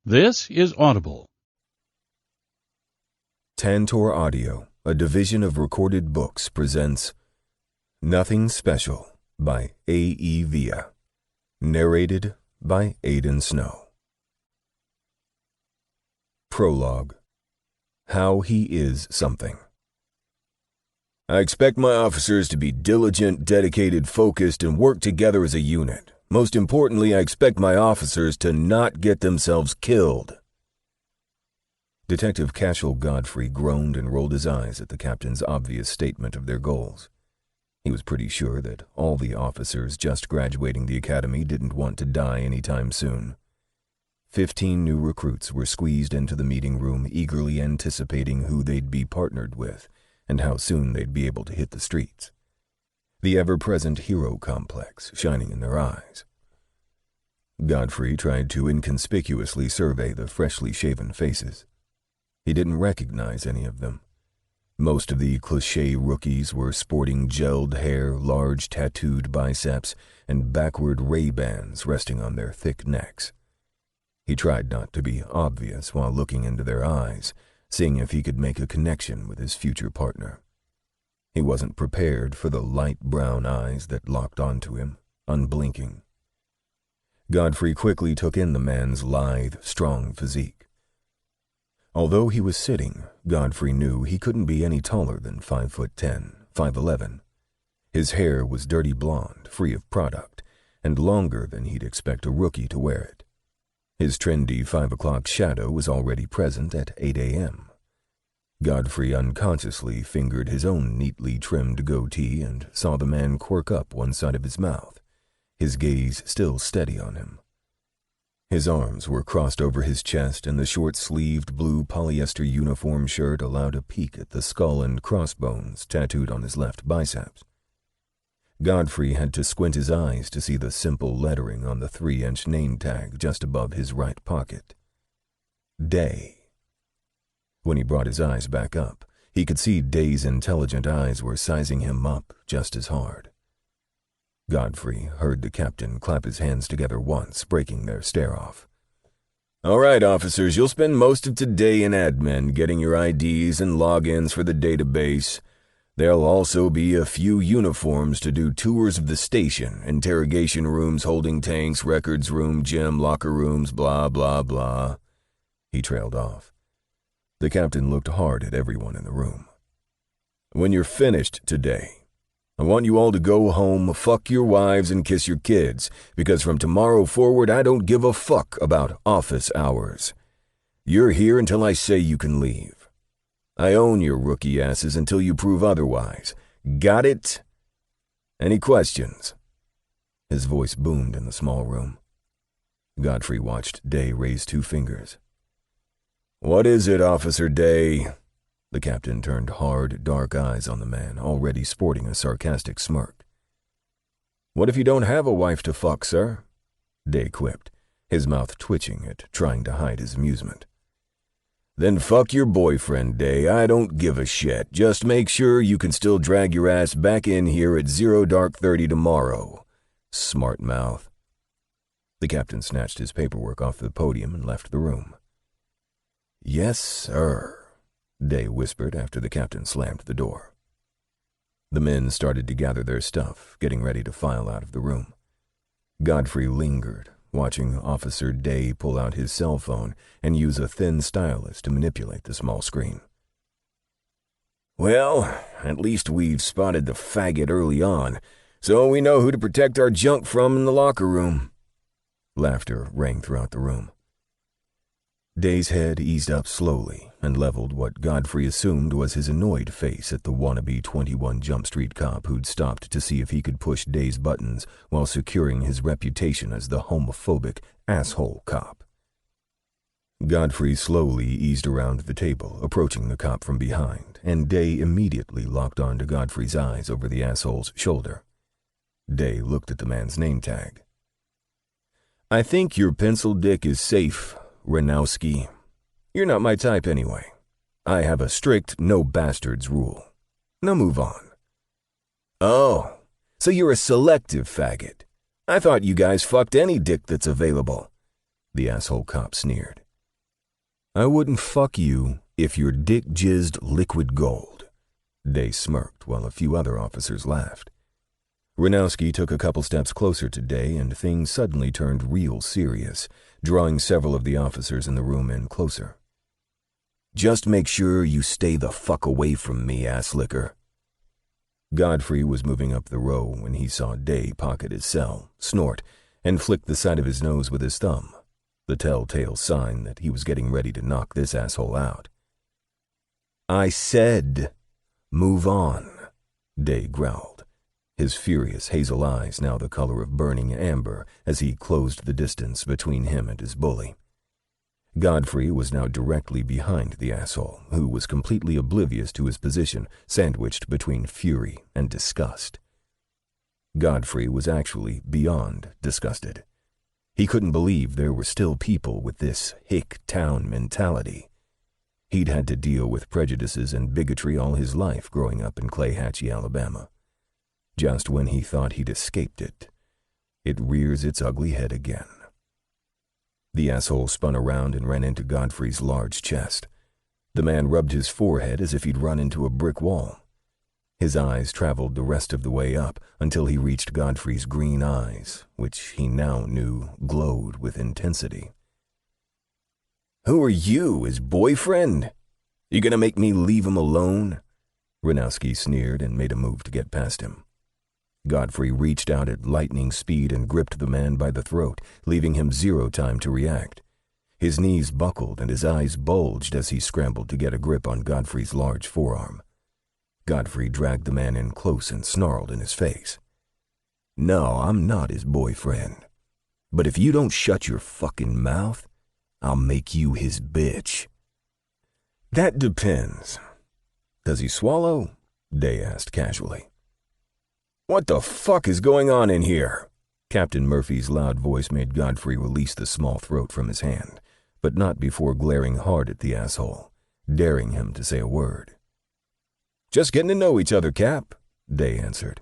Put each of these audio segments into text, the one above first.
This is Audible. Tantor Audio, a division of Recorded Books, presents Nothing Special by A.E. Villa, narrated by Aidan Snow. Prologue. How He Is Something. I expect my officers to be diligent, dedicated, focused, and work together as a unit. Most importantly, I expect my officers to not get themselves killed. Detective Cashel Godfrey groaned and rolled his eyes at the captain's obvious statement of their goals. He was pretty sure that all the officers just graduating the academy didn't want to die anytime soon. 15 new recruits were squeezed into the meeting room, eagerly anticipating who they'd be partnered with and how soon they'd be able to hit the streets. The ever-present hero complex shining in their eyes. Godfrey tried to inconspicuously survey the freshly shaven faces. He didn't recognize any of them. Most of the cliché rookies were sporting gelled hair, large tattooed biceps, and backward Ray-Bans resting on their thick necks. He tried not to be obvious while looking into their eyes, seeing if he could make a connection with his future partner. He wasn't prepared for the light brown eyes that locked onto him, unblinking. Godfrey quickly took in the man's lithe, strong physique. Although he was sitting, Godfrey knew he couldn't be any taller than 5'10", 5'11". His hair was dirty blonde, free of product, and longer than he'd expect a rookie to wear it. His trendy 5 o'clock shadow was already present at 8 a.m. Godfrey unconsciously fingered his own neatly trimmed goatee and saw the man quirk up one side of his mouth, his gaze still steady on him. His arms were crossed over his chest, and the short-sleeved blue polyester uniform shirt allowed a peek at the skull and crossbones tattooed on his left biceps. Godfrey had to squint his eyes to see the simple lettering on the 3-inch name tag just above his right pocket. Day. When he brought his eyes back up, he could see Day's intelligent eyes were sizing him up just as hard. Godfrey heard the captain clap his hands together once, breaking their stare-off. "All right, officers, you'll spend most of today in admin, getting your IDs and logins for the database. There'll also be a few uniforms to do tours of the station, interrogation rooms, holding tanks, records room, gym, locker rooms, blah, blah, blah." He trailed off. The captain looked hard at everyone in the room. "When you're finished today, I want you all to go home, fuck your wives, and kiss your kids, because from tomorrow forward I don't give a fuck about office hours. You're here until I say you can leave. I own your rookie asses until you prove otherwise. Got it? Any questions?" His voice boomed in the small room. Godfrey watched Day raise 2 fingers. "What is it, Officer Day?" The captain turned hard, dark eyes on the man, already sporting a sarcastic smirk. "What if you don't have a wife to fuck, sir?" Day quipped, his mouth twitching at trying to hide his amusement. "Then fuck your boyfriend, Day. I don't give a shit. Just make sure you can still drag your ass back in here at 0:30 tomorrow. Smart mouth." The captain snatched his paperwork off the podium and left the room. "Yes, sir," Day whispered after the captain slammed the door. The men started to gather their stuff, getting ready to file out of the room. Godfrey lingered, watching Officer Day pull out his cell phone and use a thin stylus to manipulate the small screen. "Well, at least we've spotted the faggot early on, so we know who to protect our junk from in the locker room." Laughter rang throughout the room. Day's head eased up slowly and leveled what Godfrey assumed was his annoyed face at the wannabe 21 Jump Street cop who'd stopped to see if he could push Day's buttons while securing his reputation as the homophobic asshole cop. Godfrey slowly eased around the table, approaching the cop from behind, and Day immediately locked onto Godfrey's eyes over the asshole's shoulder. Day looked at the man's name tag. "I think your pencil dick is safe, Ranowski. You're not my type anyway. I have a strict no bastards rule. Now move on." "Oh, so you're a selective faggot. I thought you guys fucked any dick that's available," the asshole cop sneered. I wouldn't fuck you if your dick jizzed liquid gold. Day smirked while a few other officers laughed. Ranowski took a couple steps closer to Day, and things suddenly turned real serious, drawing several of the officers in the room in closer. Just make sure you stay the fuck away from me, ass-licker. Godfrey was moving up the row when he saw Day pocket his cell, snort, and flick the side of his nose with his thumb, the telltale sign that he was getting ready to knock this asshole out. I said, move on, Day growled, his furious hazel eyes now the color of burning amber as he closed the distance between him and his bully. Godfrey was now directly behind the asshole, who was completely oblivious to his position, sandwiched between fury and disgust. Godfrey was actually beyond disgusted. He couldn't believe there were still people with this hick town mentality. He'd had to deal with prejudices and bigotry all his life growing up in Clayhatchee, Alabama. Just when he thought he'd escaped it, it rears its ugly head again. The asshole spun around and ran into Godfrey's large chest. The man rubbed his forehead as if he'd run into a brick wall. His eyes traveled the rest of the way up until he reached Godfrey's green eyes, which he now knew glowed with intensity. Who are you, his boyfriend? You gonna make me leave him alone? Ranowski sneered and made a move to get past him. Godfrey reached out at lightning speed and gripped the man by the throat, leaving him zero time to react. His knees buckled and his eyes bulged as he scrambled to get a grip on Godfrey's large forearm. Godfrey dragged the man in close and snarled in his face. No, I'm not his boyfriend. But if you don't shut your fucking mouth, I'll make you his bitch. That depends. Does he swallow? Day asked casually. What the fuck is going on in here? Captain Murphy's loud voice made Godfrey release the small throat from his hand, but not before glaring hard at the asshole, daring him to say a word. Just getting to know each other, Cap, Day answered.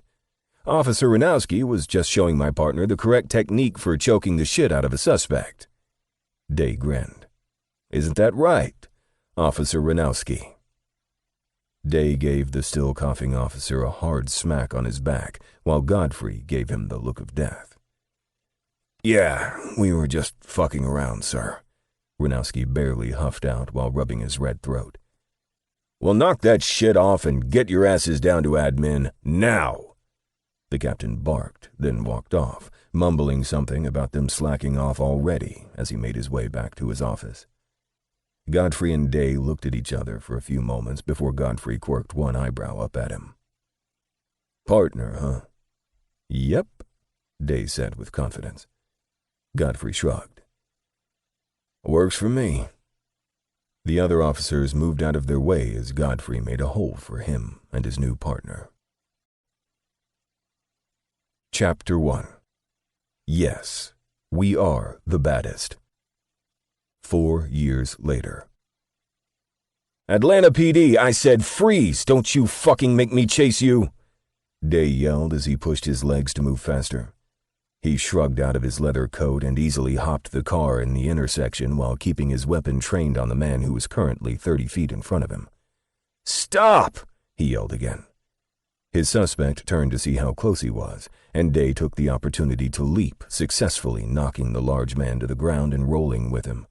Officer Ranowski was just showing my partner the correct technique for choking the shit out of a suspect. Day grinned. Isn't that right, Officer Ranowski? Day gave the still coughing officer a hard smack on his back, while Godfrey gave him the look of death. Yeah, we were just fucking around, sir, Ranowski barely huffed out while rubbing his red throat. Well, knock that shit off and get your asses down to admin, now! The captain barked, then walked off, mumbling something about them slacking off already as he made his way back to his office. Godfrey and Day looked at each other for a few moments before Godfrey quirked one eyebrow up at him. Partner, huh? Yep, Day said with confidence. Godfrey shrugged. Works for me. The other officers moved out of their way as Godfrey made a hole for him and his new partner. Chapter 1. Yes, we are the baddest. 4 years later. Atlanta PD, I said freeze! Don't you fucking make me chase you! Day yelled as he pushed his legs to move faster. He shrugged out of his leather coat and easily hopped the car in the intersection while keeping his weapon trained on the man who was currently 30 feet in front of him. Stop! He yelled again. His suspect turned to see how close he was, and Day took the opportunity to leap, successfully knocking the large man to the ground and rolling with him.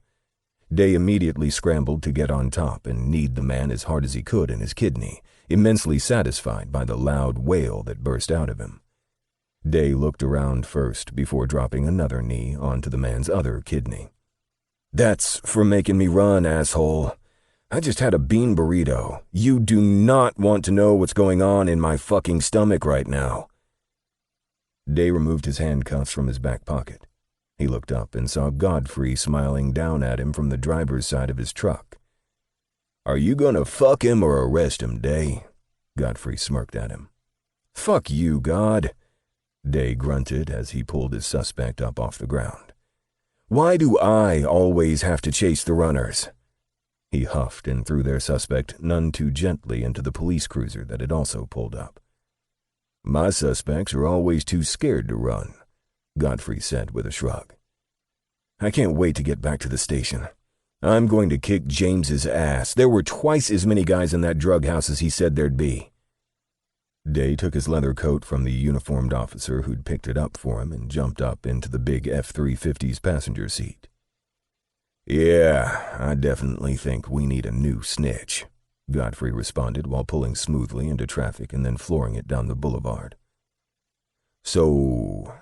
Day immediately scrambled to get on top and kneed the man as hard as he could in his kidney, immensely satisfied by the loud wail that burst out of him. Day looked around first before dropping another knee onto the man's other kidney. That's for making me run, asshole. I just had a bean burrito. You do not want to know what's going on in my fucking stomach right now. Day removed his handcuffs from his back pocket. He looked up and saw Godfrey smiling down at him from the driver's side of his truck. Are you gonna fuck him or arrest him, Day? Godfrey smirked at him. Fuck you, God. Day grunted as he pulled his suspect up off the ground. Why do I always have to chase the runners? He huffed and threw their suspect none too gently into the police cruiser that had also pulled up. My suspects are always too scared to run, Godfrey said with a shrug. I can't wait to get back to the station. I'm going to kick James's ass. There were twice as many guys in that drug house as he said there'd be. Day took his leather coat from the uniformed officer who'd picked it up for him and jumped up into the big F-350's passenger seat. Yeah, I definitely think we need a new snitch, Godfrey responded while pulling smoothly into traffic and then flooring it down the boulevard. So,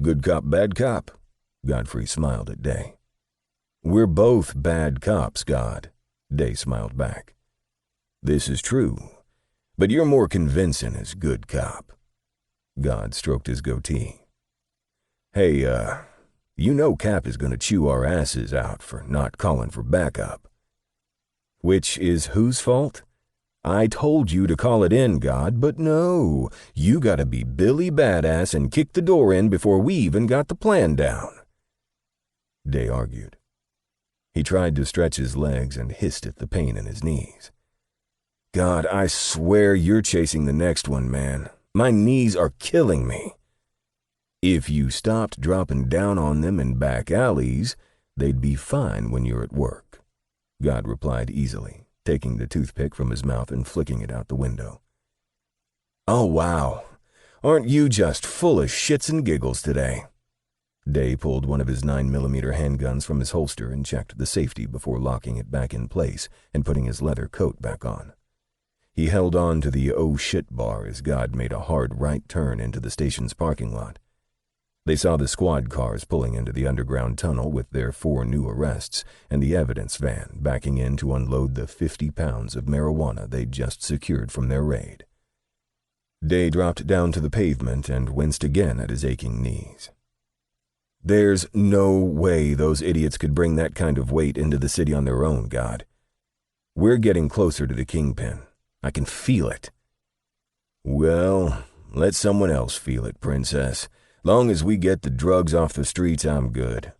good cop, bad cop? Godfrey smiled at Day. We're both bad cops, God, Day smiled back. This is true, but you're more convincing as good cop. God stroked his goatee. Hey, you know Cap is going to chew our asses out for not calling for backup. Which is whose fault? I told you to call it in, God, but no. You gotta be Billy Badass and kick the door in before we even got the plan down. Day argued. He tried to stretch his legs and hissed at the pain in his knees. God, I swear you're chasing the next one, man. My knees are killing me. If you stopped dropping down on them in back alleys, they'd be fine when you're at work, God replied easily, taking the toothpick from his mouth and flicking it out the window. Oh, wow. Aren't you just full of shits and giggles today? Day pulled one of his 9mm handguns from his holster and checked the safety before locking it back in place and putting his leather coat back on. He held on to the oh shit bar as God made a hard right turn into the station's parking lot. They saw the squad cars pulling into the underground tunnel with their 4 new arrests and the evidence van backing in to unload the 50 pounds of marijuana they'd just secured from their raid. Day dropped down to the pavement and winced again at his aching knees. There's no way those idiots could bring that kind of weight into the city on their own, God. We're getting closer to the kingpin. I can feel it. Well, let someone else feel it, princess. Long as we get the drugs off the streets, I'm good,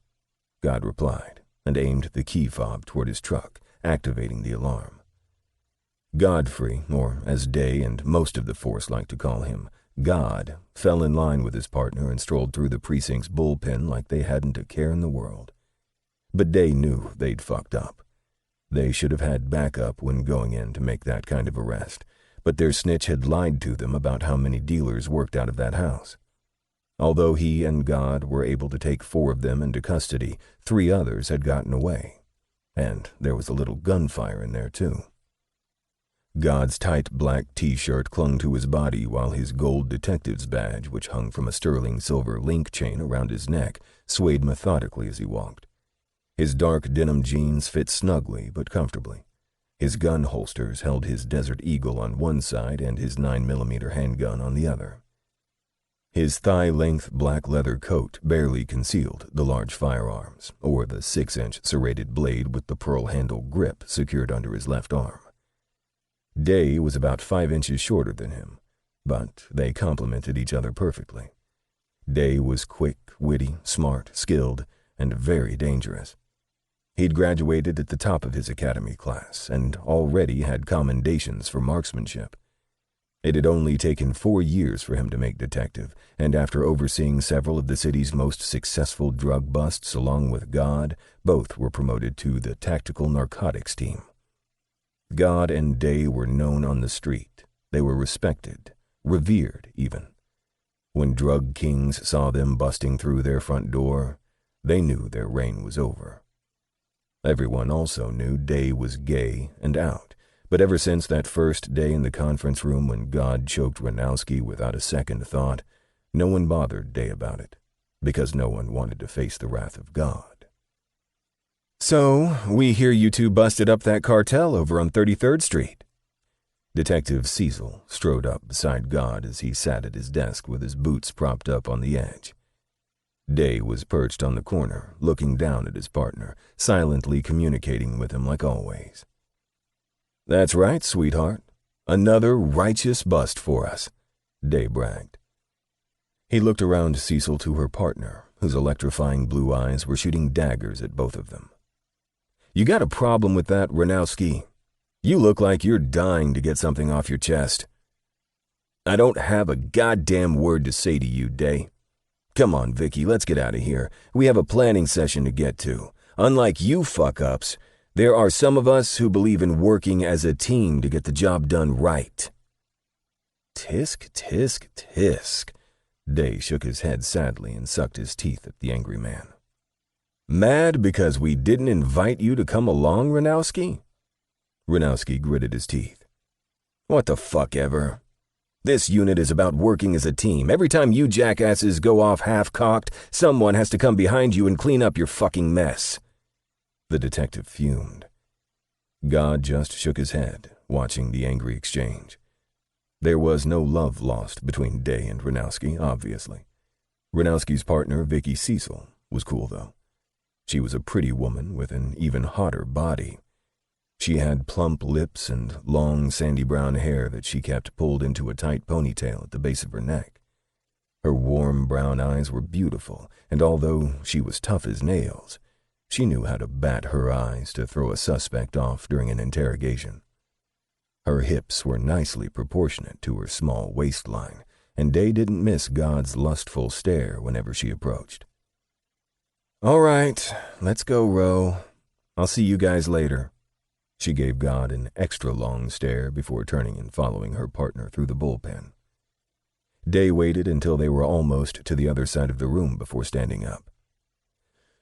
God replied, and aimed the key fob toward his truck, activating the alarm. Godfrey, or as Day and most of the force liked to call him, God, fell in line with his partner and strolled through the precinct's bullpen like they hadn't a care in the world. But Day knew they'd fucked up. They should have had backup when going in to make that kind of arrest, but their snitch had lied to them about how many dealers worked out of that house. Although he and God were able to take 4 of them into custody, 3 others had gotten away. And there was a little gunfire in there, too. God's tight black T-shirt clung to his body while his gold detective's badge, which hung from a sterling silver link chain around his neck, swayed methodically as he walked. His dark denim jeans fit snugly but comfortably. His gun holsters held his Desert Eagle on one side and his 9mm handgun on the other. His thigh-length black leather coat barely concealed the large firearms, or the 6-inch serrated blade with the pearl-handle grip secured under his left arm. Day was about 5 inches shorter than him, but they complemented each other perfectly. Day was quick, witty, smart, skilled, and very dangerous. He'd graduated at the top of his academy class and already had commendations for marksmanship. It had only taken 4 years for him to make detective, and after overseeing several of the city's most successful drug busts along with God, both were promoted to the tactical narcotics team. God and Day were known on the street. They were respected, revered even. When drug kings saw them busting through their front door, they knew their reign was over. Everyone also knew Day was gay and out. But ever since that first day in the conference room when God choked Ranowski without a second thought, no one bothered Day about it, because no one wanted to face the wrath of God. So, we hear you two busted up that cartel over on 33rd Street. Detective Cecil strode up beside God as he sat at his desk with his boots propped up on the edge. Day was perched on the corner, looking down at his partner, silently communicating with him like always. That's right, sweetheart. Another righteous bust for us, Day bragged. He looked around Cecil to her partner, whose electrifying blue eyes were shooting daggers at both of them. You got a problem with that, Ranowski? You look like you're dying to get something off your chest. I don't have a goddamn word to say to you, Day. Come on, Vicky, let's get out of here. We have a planning session to get to. Unlike you fuck-ups, There are some of us who believe in working as a team to get the job done right." "Tisk, tisk, tisk." Day shook his head sadly and sucked his teeth at the angry man. "Mad because we didn't invite you to come along, Ranowski?" Ranowski gritted his teeth. "What the fuck ever. This unit is about working as a team. Every time you jackasses go off half-cocked, someone has to come behind you and clean up your fucking mess." The detective fumed. God just shook his head, watching the angry exchange. There was no love lost between Day and Ranowski, obviously. Ranowski's partner, Vicky Cecil, was cool, though. She was a pretty woman with an even hotter body. She had plump lips and long, sandy brown hair that she kept pulled into a tight ponytail at the base of her neck. Her warm brown eyes were beautiful, and although she was tough as nails, she knew how to bat her eyes to throw a suspect off during an interrogation. Her hips were nicely proportionate to her small waistline, and Day didn't miss God's lustful stare whenever she approached. "All right, let's go, Ro. I'll see you guys later." She gave God an extra long stare before turning and following her partner through the bullpen. Day waited until they were almost to the other side of the room before standing up.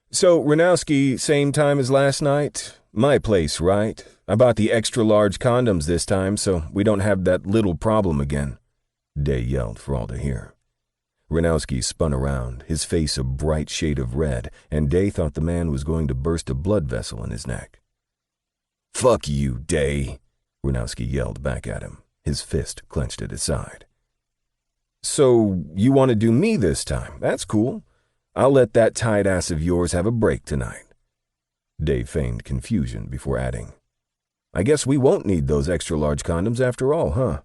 "So, Ranowski, same time as last night? My place, right? I bought the extra-large condoms this time, so we don't have that little problem again," Day yelled for all to hear. Ranowski spun around, his face a bright shade of red, and Day thought the man was going to burst a blood vessel in his neck. "Fuck you, Day," Ranowski yelled back at him, his fist clenched at his side. "So, you want to do me this time? That's cool. I'll let that tight ass of yours have a break tonight." Day feigned confusion before adding, "I guess we won't need those extra-large condoms after all, huh?"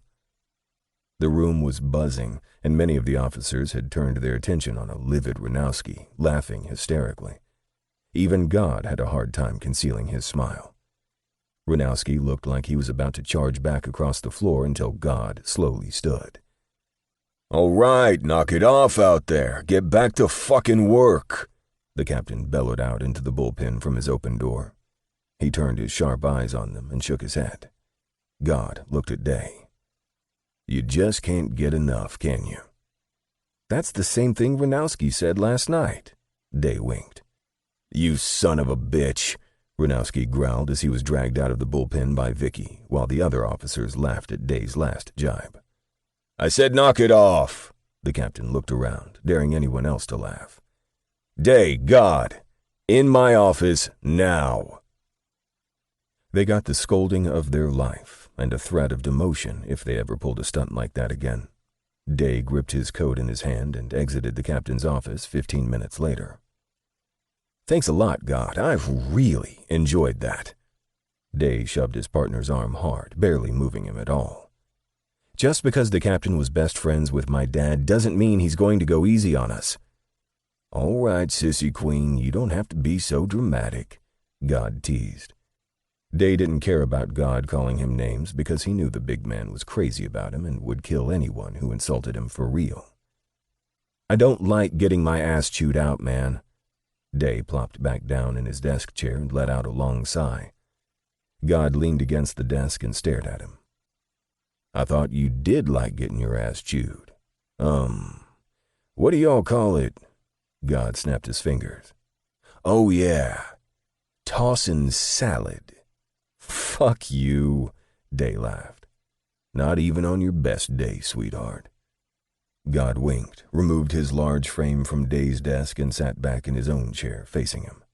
The room was buzzing, and many of the officers had turned their attention on a livid Ranowski, laughing hysterically. Even God had a hard time concealing his smile. Ranowski looked like he was about to charge back across the floor until God slowly stood. "All right, knock it off out there. Get back to fucking work," the captain bellowed out into the bullpen from his open door. He turned his sharp eyes on them and shook his head. God looked at Day. "You just can't get enough, can you?" "That's the same thing Ranowski said last night," Day winked. "You son of a bitch," Ranowski growled as he was dragged out of the bullpen by Vicky, while the other officers laughed at Day's last jibe. "I said knock it off." The captain looked around, daring anyone else to laugh. "Day, God, in my office now." They got the scolding of their life and a threat of demotion if they ever pulled a stunt like that again. Day gripped his coat in his hand and exited the captain's office 15 minutes later. "Thanks a lot, God. I've really enjoyed that." Day shoved his partner's arm hard, barely moving him at all. "Just because the captain was best friends with my dad doesn't mean he's going to go easy on us." "All right, sissy queen, you don't have to be so dramatic," God teased. Day didn't care about God calling him names because he knew the big man was crazy about him and would kill anyone who insulted him for real. "I don't like getting my ass chewed out, man." Day plopped back down in his desk chair and let out a long sigh. God leaned against the desk and stared at him. "I thought you did like getting your ass chewed. What do y'all call it?" God snapped his fingers. "Oh yeah, tossin' salad." "Fuck you," Day laughed. "Not even on your best day, sweetheart." God winked, removed his large frame from Day's desk and sat back in his own chair, facing him.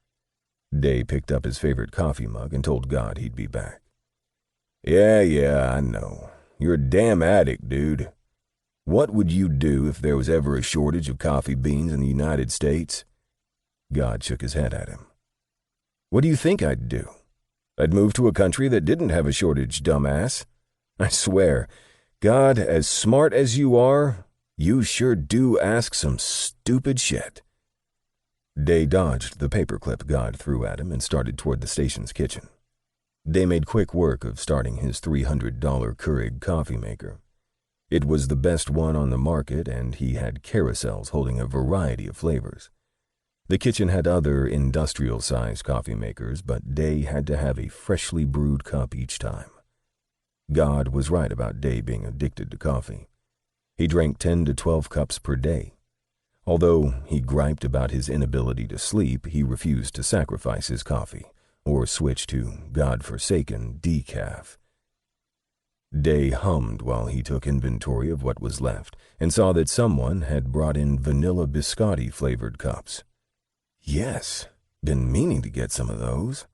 Day picked up his favorite coffee mug and told God he'd be back. Yeah, I know. You're a damn addict, dude. What would you do if there was ever a shortage of coffee beans in the United States?" God shook his head at him. "What do you think I'd do? I'd move to a country that didn't have a shortage, dumbass. I swear, God, as smart as you are, you sure do ask some stupid shit." Day dodged the paperclip God threw at him and started toward the station's kitchen. Day made quick work of starting his $300 Keurig coffee maker. It was the best one on the market, and he had carousels holding a variety of flavors. The kitchen had other industrial-sized coffee makers, but Day had to have a freshly brewed cup each time. God was right about Day being addicted to coffee. He drank 10 to 12 cups per day. Although he griped about his inability to sleep, he refused to sacrifice his coffee or switch to God-forsaken decaf. Day hummed while he took inventory of what was left and saw that someone had brought in vanilla biscotti-flavored cups. Yes, been meaning to get some of those.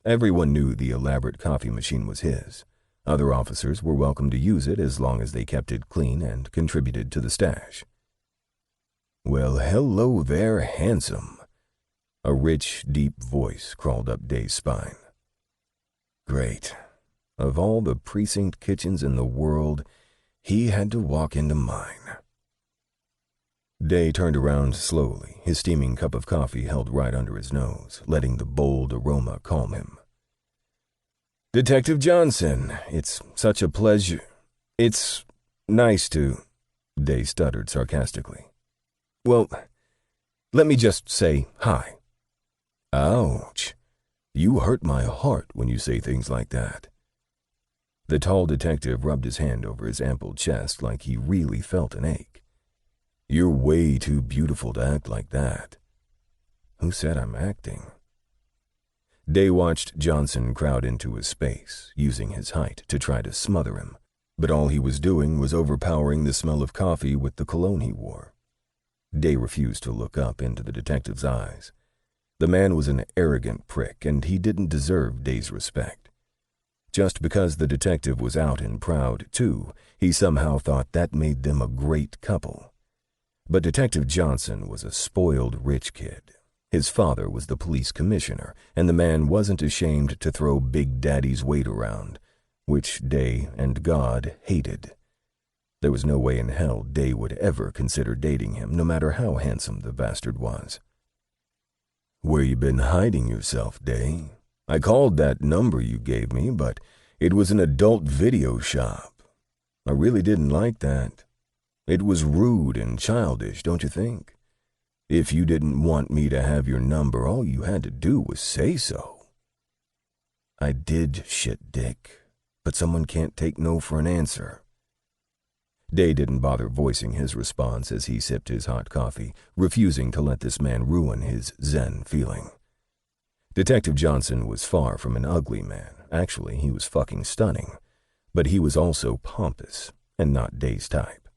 Everyone knew the elaborate coffee machine was his. Other officers were welcome to use it as long as they kept it clean and contributed to the stash. "Well, hello there, handsome." A rich, deep voice crawled up Day's spine. Great. Of all the precinct kitchens in the world, he had to walk into mine. Day turned around slowly, his steaming cup of coffee held right under his nose, letting the bold aroma calm him. "Detective Johnson, it's such a pleasure. It's nice to," Day stuttered sarcastically. "Well, let me just say hi." "Ouch. You hurt my heart when you say things like that." The tall detective rubbed his hand over his ample chest like he really felt an ache. "You're way too beautiful to act like that." "Who said I'm acting?" Day watched Johnson crowd into his space, using his height to try to smother him, but all he was doing was overpowering the smell of coffee with the cologne he wore. Day refused to look up into the detective's eyes. The man was an arrogant prick, and he didn't deserve Day's respect. Just because the detective was out and proud, too, he somehow thought that made them a great couple. But Detective Johnson was a spoiled rich kid. His father was the police commissioner, and the man wasn't ashamed to throw Big Daddy's weight around, which Day and God hated. There was no way in hell Day would ever consider dating him, no matter how handsome the bastard was. "Where you been hiding yourself, Day? I called that number you gave me, but it was an adult video shop. I really didn't like that. It was rude and childish, don't you think? If you didn't want me to have your number, all you had to do was say so." "I did, shit dick, but someone can't take no for an answer." Day didn't bother voicing his response as he sipped his hot coffee, refusing to let this man ruin his zen feeling. Detective Johnson was far from an ugly man. Actually, he was fucking stunning. But he was also pompous, and not Day's type.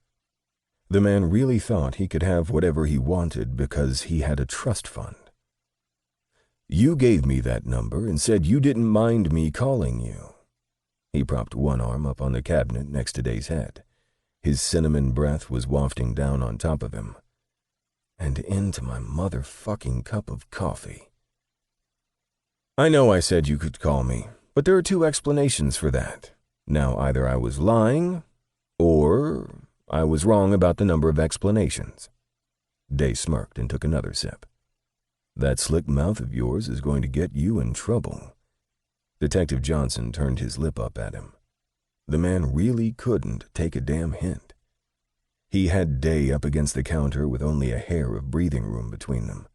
The man really thought he could have whatever he wanted because he had a trust fund. "You gave me that number and said you didn't mind me calling you." He propped one arm up on the cabinet next to Day's head. His cinnamon breath was wafting down on top of him. And into my motherfucking cup of coffee. "I know I said you could call me, but there are two explanations for that. Now, either I was lying, or I was wrong about the number of explanations." Day smirked and took another sip. "That slick mouth of yours is going to get you in trouble." Detective Johnson turned his lip up at him. The man really couldn't take a damn hint. He had Day up against the counter with only a hair of breathing room between them.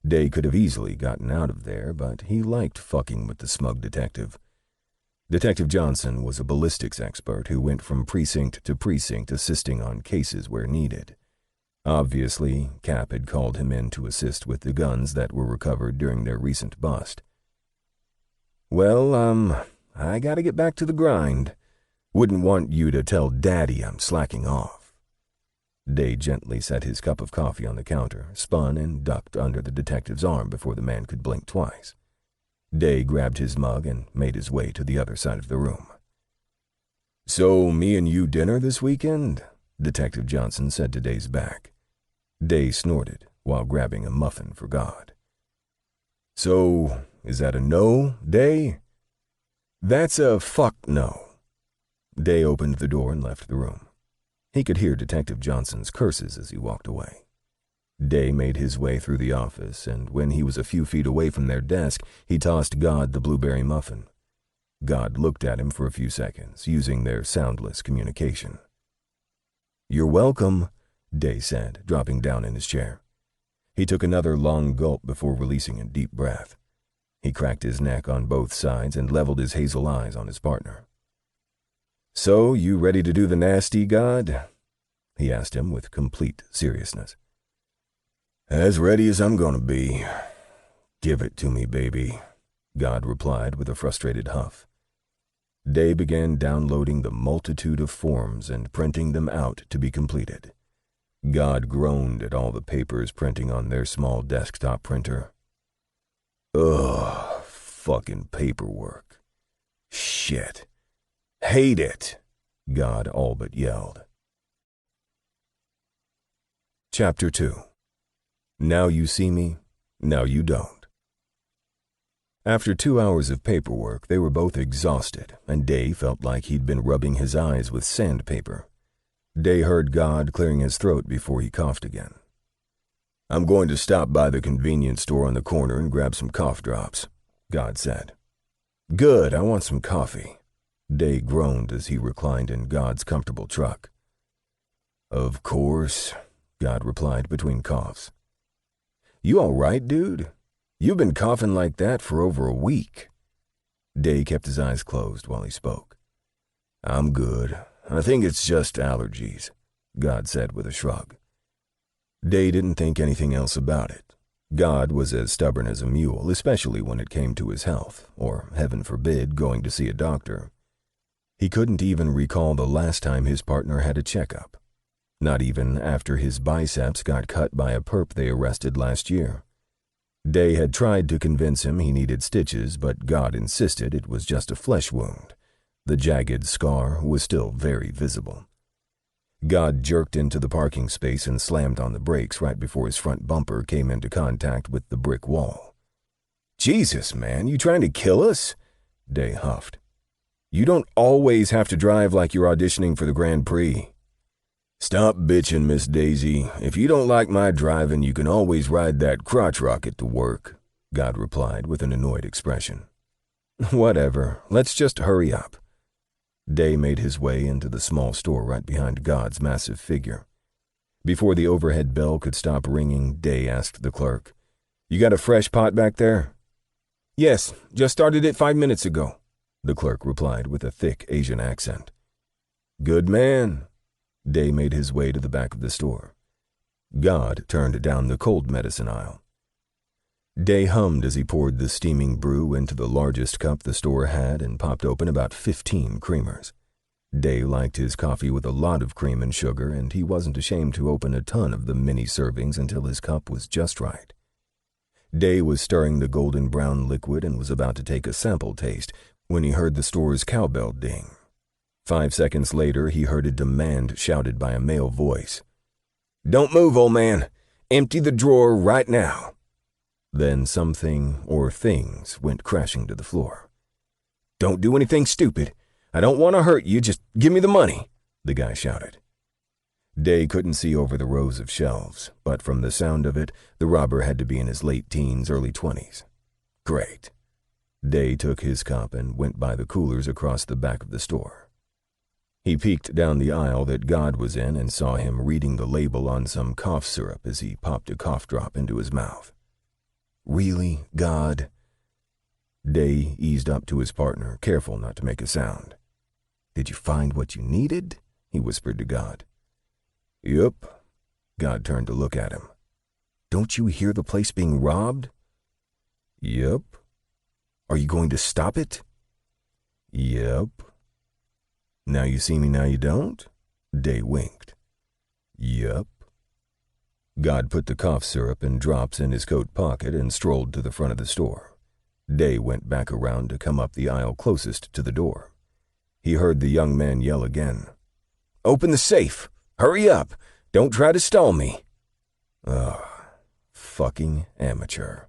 Day could have easily gotten out of there, but he liked fucking with the smug detective. Detective Johnson was a ballistics expert who went from precinct to precinct assisting on cases where needed. Obviously, Cap had called him in to assist with the guns that were recovered during their recent bust. "Well, I gotta get back to the grind. Wouldn't want you to tell Daddy I'm slacking off." Day gently set his cup of coffee on the counter, spun and ducked under the detective's arm before the man could blink twice. Day grabbed his mug and made his way to the other side of the room. "So, me and you dinner this weekend?" Detective Johnson said to Day's back. Day snorted while grabbing a muffin for God. "So, is that a no, Day?" "That's a fuck no." Day opened the door and left the room. He could hear Detective Johnson's curses as he walked away. Day made his way through the office, and when he was a few feet away from their desk, he tossed God the blueberry muffin. God looked at him for a few seconds, using their soundless communication. "You're welcome," Day said, dropping down in his chair. He took another long gulp before releasing a deep breath. He cracked his neck on both sides and leveled his hazel eyes on his partner. "So, you ready to do the nasty, God?" he asked him with complete seriousness. "As ready as I'm gonna be. Give it to me, baby," God replied with a frustrated huff. Day began downloading the multitude of forms and printing them out to be completed. God groaned at all the papers printing on their small desktop printer. "Ugh, fucking paperwork. Shit. Hate it," God all but yelled. Chapter 2. Now You See Me, Now You Don't. After 2 hours of paperwork, they were both exhausted, and Day felt like he'd been rubbing his eyes with sandpaper. Day heard God clearing his throat before he coughed again. "I'm going to stop by the convenience store on the corner and grab some cough drops," God said. "Good, I want some coffee." Day groaned as he reclined in God's comfortable truck. "Of course," God replied between coughs. "You all right, dude? You've been coughing like that for over a week." Day kept his eyes closed while he spoke. "I'm good. I think it's just allergies," God said with a shrug. Day didn't think anything else about it. God was as stubborn as a mule, especially when it came to his health, or, heaven forbid, going to see a doctor. He couldn't even recall the last time his partner had a checkup. Not even after his biceps got cut by a perp they arrested last year. Day had tried to convince him he needed stitches, but God insisted it was just a flesh wound. The jagged scar was still very visible. God jerked into the parking space and slammed on the brakes right before his front bumper came into contact with the brick wall. "Jesus, man, you trying to kill us?" Day huffed. "You don't always have to drive like you're auditioning for the Grand Prix." "Stop bitching, Miss Daisy. If you don't like my driving, you can always ride that crotch rocket to work," God replied with an annoyed expression. "Whatever, let's just hurry up." Day made his way into the small store right behind God's massive figure. Before the overhead bell could stop ringing, Day asked the clerk, "You got a fresh pot back there?" "Yes, just started it 5 minutes ago," the clerk replied with a thick Asian accent. "Good man." Day made his way to the back of the store. God turned down the cold medicine aisle. Day hummed as he poured the steaming brew into the largest cup the store had and popped open about 15 creamers. Day liked his coffee with a lot of cream and sugar, and he wasn't ashamed to open a ton of the mini servings until his cup was just right. Day was stirring the golden brown liquid and was about to take a sample taste when he heard the store's cowbell ding. 5 seconds later, he heard a demand shouted by a male voice. "Don't move, old man. Empty the drawer right now." Then something or things went crashing to the floor. "Don't do anything stupid. I don't want to hurt you. Just give me the money," the guy shouted. Day couldn't see over the rows of shelves, but from the sound of it, the robber had to be in his late teens, early 20s. Great. Day took his cup and went by the coolers across the back of the store. He peeked down the aisle that God was in and saw him reading the label on some cough syrup as he popped a cough drop into his mouth. "Really, God?" Day eased up to his partner, careful not to make a sound. "Did you find what you needed?" he whispered to God. "Yup." God turned to look at him. "Don't you hear the place being robbed?" "Yup." "Are you going to stop it?" "Yup." "Now you see me, now you don't?" Day winked. "Yup." God put the cough syrup and drops in his coat pocket and strolled to the front of the store. Day went back around to come up the aisle closest to the door. He heard the young man yell again. "Open the safe! Hurry up! Don't try to stall me!" Ugh, fucking amateur.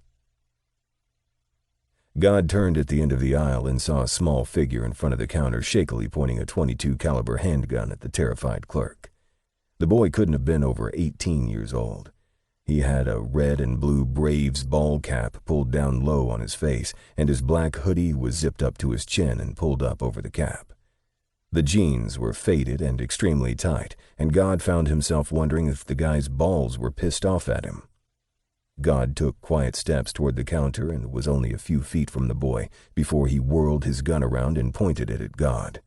God turned at the end of the aisle and saw a small figure in front of the counter shakily pointing a .22 caliber handgun at the terrified clerk. The boy couldn't have been over 18 years old. He had a red and blue Braves ball cap pulled down low on his face, and his black hoodie was zipped up to his chin and pulled up over the cap. The jeans were faded and extremely tight, and God found himself wondering if the guy's balls were pissed off at him. God took quiet steps toward the counter and was only a few feet from the boy before he whirled his gun around and pointed it at God.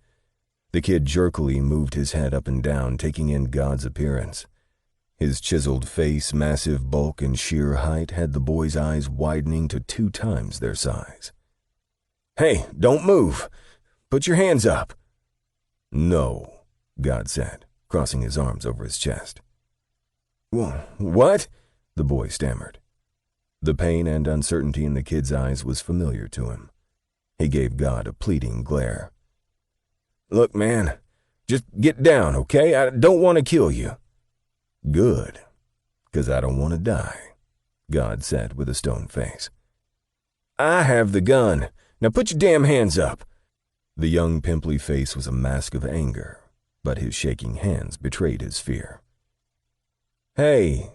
The kid jerkily moved his head up and down, taking in God's appearance. His chiseled face, massive bulk, and sheer height had the boy's eyes widening to 2 times their size. "Hey, don't move! Put your hands up!" "No," God said, crossing his arms over his chest. "What?" the boy stammered. The pain and uncertainty in the kid's eyes was familiar to him. He gave God a pleading glare. "Look, man, just get down, okay? I don't want to kill you." "Good, 'cause I don't want to die," God said with a stone face. "I have the gun. Now put your damn hands up." The young pimply face was a mask of anger, but his shaking hands betrayed his fear. "Hey,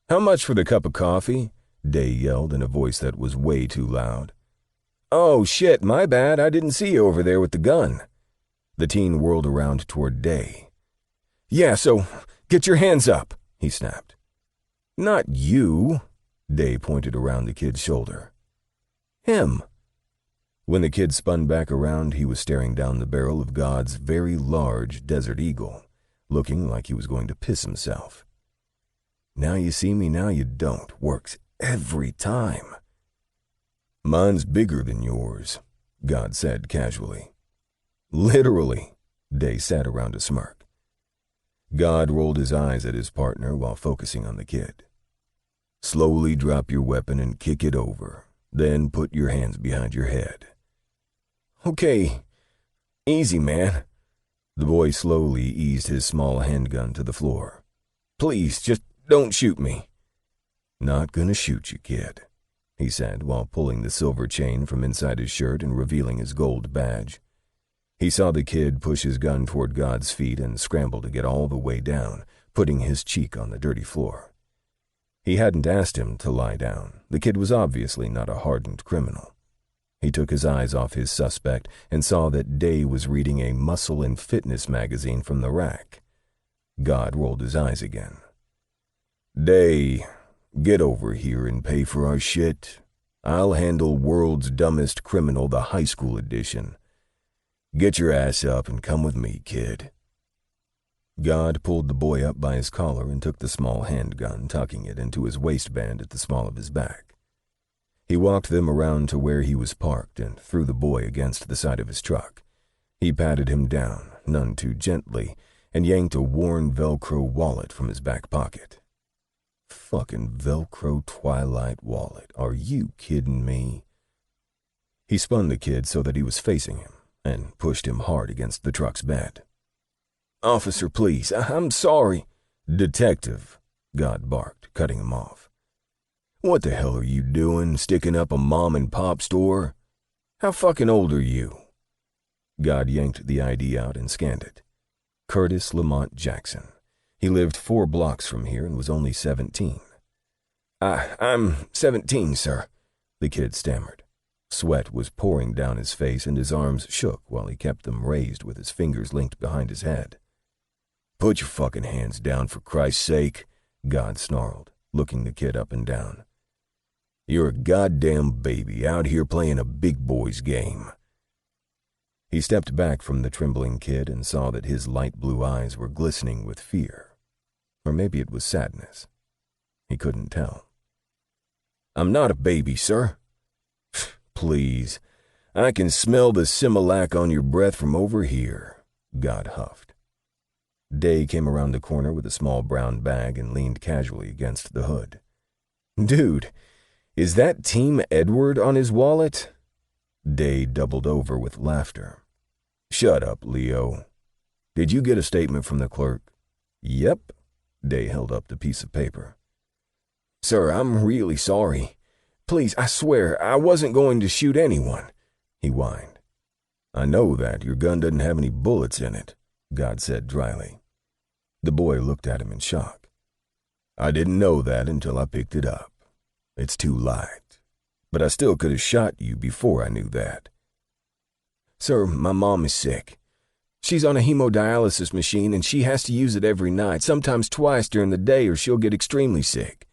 how much for the cup of coffee?" Day yelled in a voice that was way too loud. "Oh shit, my bad, I didn't see you over there with the gun." The teen whirled around toward Day. "Yeah, so get your hands up," he snapped. "Not you," Day pointed around the kid's shoulder. "Him." When the kid spun back around, he was staring down the barrel of God's very large Desert Eagle, looking like he was going to piss himself. "Now you see me, now you don't. Works every time." "Mine's bigger than yours," God said casually. "Literally," Day sat around a smirk. God rolled his eyes at his partner while focusing on the kid. "Slowly drop your weapon and kick it over. Then put your hands behind your head." "Okay, easy, man." The boy slowly eased his small handgun to the floor. "Please, just don't shoot me." "Not gonna shoot you, kid," he said while pulling the silver chain from inside his shirt and revealing his gold badge. He saw the kid push his gun toward God's feet and scramble to get all the way down, putting his cheek on the dirty floor. He hadn't asked him to lie down. The kid was obviously not a hardened criminal. He took his eyes off his suspect and saw that Day was reading a muscle and fitness magazine from the rack. God rolled his eyes again. "Day, get over here and pay for our shit. I'll handle World's Dumbest Criminal, the high school edition. Get your ass up and come with me, kid." God pulled the boy up by his collar and took the small handgun, tucking it into his waistband at the small of his back. He walked them around to where he was parked and threw the boy against the side of his truck. He patted him down, none too gently, and yanked a worn Velcro wallet from his back pocket. Fucking Velcro Twilight wallet. Are you kidding me? He spun the kid so that he was facing him and pushed him hard against the truck's bed. "Officer, please, I'm sorry." "Detective," God barked, cutting him off. "What the hell are you doing, sticking up a mom and pop store? How fucking old are you?" God yanked the ID out and scanned it. Curtis Lamont Jackson. He lived 4 blocks from here and was only 17. I'm 17, sir," the kid stammered. Sweat was pouring down his face and his arms shook while he kept them raised with his fingers linked behind his head. "Put your fucking hands down, for Christ's sake," God snarled, looking the kid up and down. "You're a goddamn baby out here playing a big boy's game." He stepped back from the trembling kid and saw that his light blue eyes were glistening with fear. Or maybe it was sadness. He couldn't tell. "I'm not a baby, sir." "Please, I can smell the Similac on your breath from over here," God huffed. Day came around the corner with a small brown bag and leaned casually against the hood. "Dude, is that Team Edward on his wallet?" Day doubled over with laughter. "Shut up, Leo. Did you get a statement from the clerk?" "Yep." Day held up the piece of paper. "Sir, I'm really sorry. Please, I swear, I wasn't going to shoot anyone," he whined. "I know that. Your gun doesn't have any bullets in it," God said dryly. The boy looked at him in shock. "I didn't know that until I picked it up. It's too light. But I still could have shot you before I knew that." "Sir, my mom is sick. She's on a hemodialysis machine and she has to use it every night, sometimes twice during the day, or she'll get extremely sick.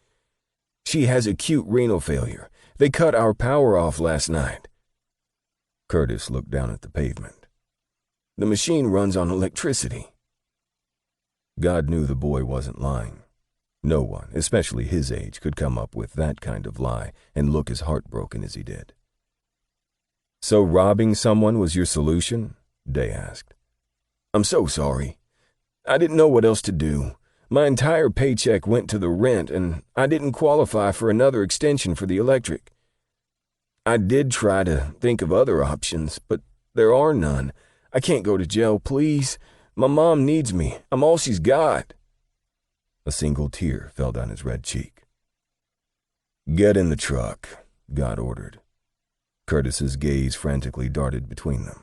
She has acute renal failure. They cut our power off last night." Curtis looked down at the pavement. "The machine runs on electricity." God knew the boy wasn't lying. No one, especially his age, could come up with that kind of lie and look as heartbroken as he did. "So robbing someone was your solution?" Day asked. "I'm so sorry. I didn't know what else to do. My entire paycheck went to the rent, and I didn't qualify for another extension for the electric. I did try to think of other options, but there are none. I can't go to jail, please. My mom needs me. I'm all she's got." A single tear fell down his red cheek. "Get in the truck," God ordered. Curtis's gaze frantically darted between them.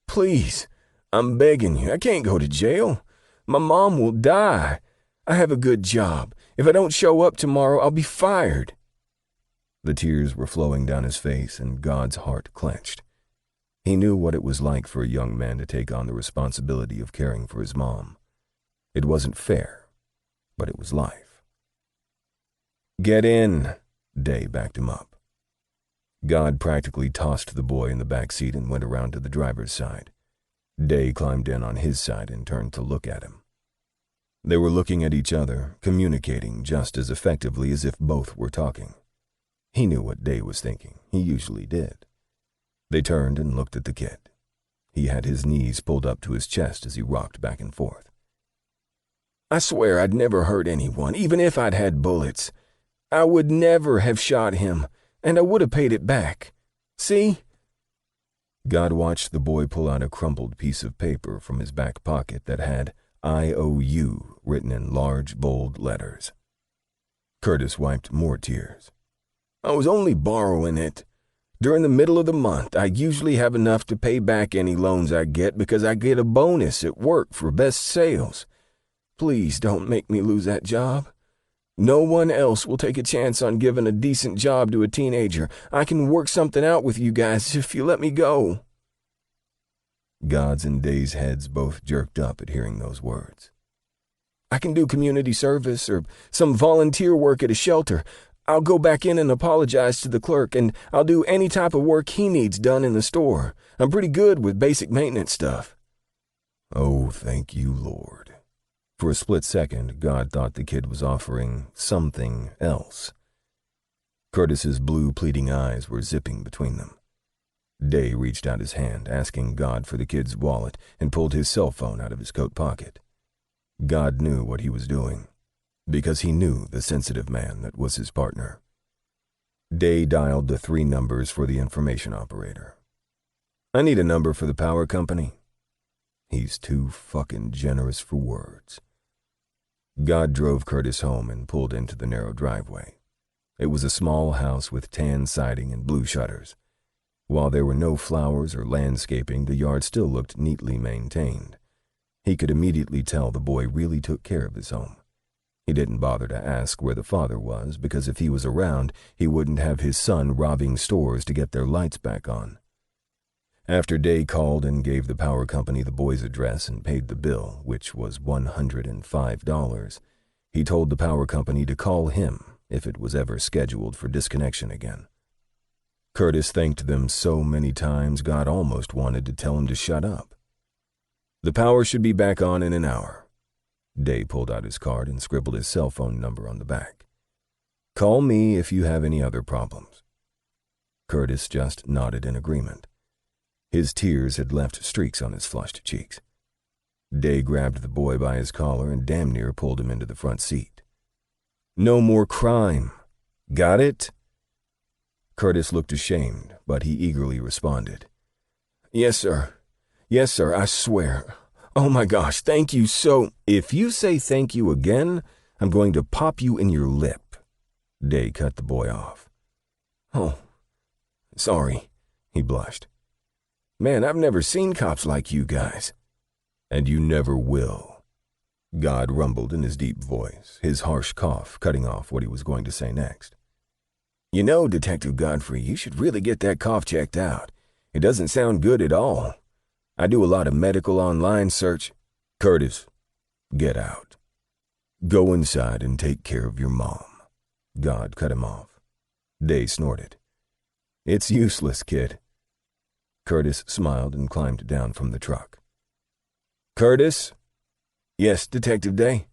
"Please, I'm begging you. I can't go to jail. My mom will die. I have a good job. If I don't show up tomorrow, I'll be fired." The tears were flowing down his face, and God's heart clenched. He knew what it was like for a young man to take on the responsibility of caring for his mom. It wasn't fair, but it was life. "Get in," Day backed him up. God practically tossed the boy in the back seat and went around to the driver's side. Day climbed in on his side and turned to look at him. They were looking at each other, communicating just as effectively as if both were talking. He knew what Day was thinking. He usually did. They turned and looked at the kid. He had his knees pulled up to his chest as he rocked back and forth. "I swear I'd never hurt anyone, even if I'd had bullets. I would never have shot him, and I would have paid it back. See?" God watched the boy pull out a crumpled piece of paper from his back pocket that had "I-O-U" written in large, bold letters. Curtis wiped more tears. "I was only borrowing it. During the middle of the month, I usually have enough to pay back any loans I get because I get a bonus at work for best sales. Please don't make me lose that job. No one else will take a chance on giving a decent job to a teenager. I can work something out with you guys if you let me go." God's and Day's heads both jerked up at hearing those words. "I can do community service or some volunteer work at a shelter. I'll go back in and apologize to the clerk, and I'll do any type of work he needs done in the store. I'm pretty good with basic maintenance stuff." Oh, thank you, Lord. For a split second, God thought the kid was offering something else. Curtis's blue pleading eyes were zipping between them. Day reached out his hand, asking God for the kid's wallet, and pulled his cell phone out of his coat pocket. God knew what he was doing, because he knew the sensitive man that was his partner. Day dialed the 3 numbers for the information operator. "I need a number for the power company." He's too fucking generous for words. God drove Curtis home and pulled into the narrow driveway. It was a small house with tan siding and blue shutters. While there were no flowers or landscaping, the yard still looked neatly maintained. He could immediately tell the boy really took care of his home. He didn't bother to ask where the father was, because if he was around, he wouldn't have his son robbing stores to get their lights back on. After Day called and gave the power company the boy's address and paid the bill, which was $105, he told the power company to call him if it was ever scheduled for disconnection again. Curtis thanked them so many times God almost wanted to tell him to shut up. "The power should be back on in an hour." Day pulled out his card and scribbled his cell phone number on the back. "Call me if you have any other problems." Curtis just nodded in agreement. His tears had left streaks on his flushed cheeks. Day grabbed the boy by his collar and damn near pulled him into the front seat. "No more crime. Got it?" Curtis looked ashamed, but he eagerly responded. "Yes, sir. Yes, sir, I swear. Oh my gosh, thank you so—" "If you say thank you again, I'm going to pop you in your lip." Day cut the boy off. "Oh, sorry," he blushed. "Man, I've never seen cops like you guys." "And you never will." God rumbled in his deep voice, his harsh cough cutting off what he was going to say next. "You know, Detective Godfrey, you should really get that cough checked out. It doesn't sound good at all. I do a lot of medical online search." "Curtis, get out. Go inside and take care of your mom." God cut him off. Day snorted. "It's useless, kid." Curtis smiled and climbed down from the truck. "Curtis?" "Yes, Detective Day?"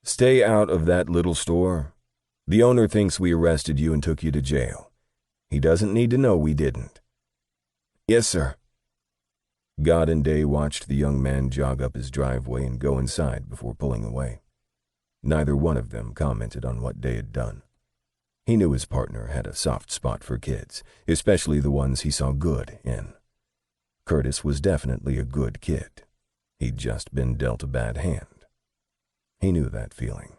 "Stay out of that little store. The owner thinks we arrested you and took you to jail. He doesn't need to know we didn't." "Yes, sir." God and Day watched the young man jog up his driveway and go inside before pulling away. Neither one of them commented on what Day had done. He knew his partner had a soft spot for kids, especially the ones he saw good in. Curtis was definitely a good kid. He'd just been dealt a bad hand. He knew that feeling.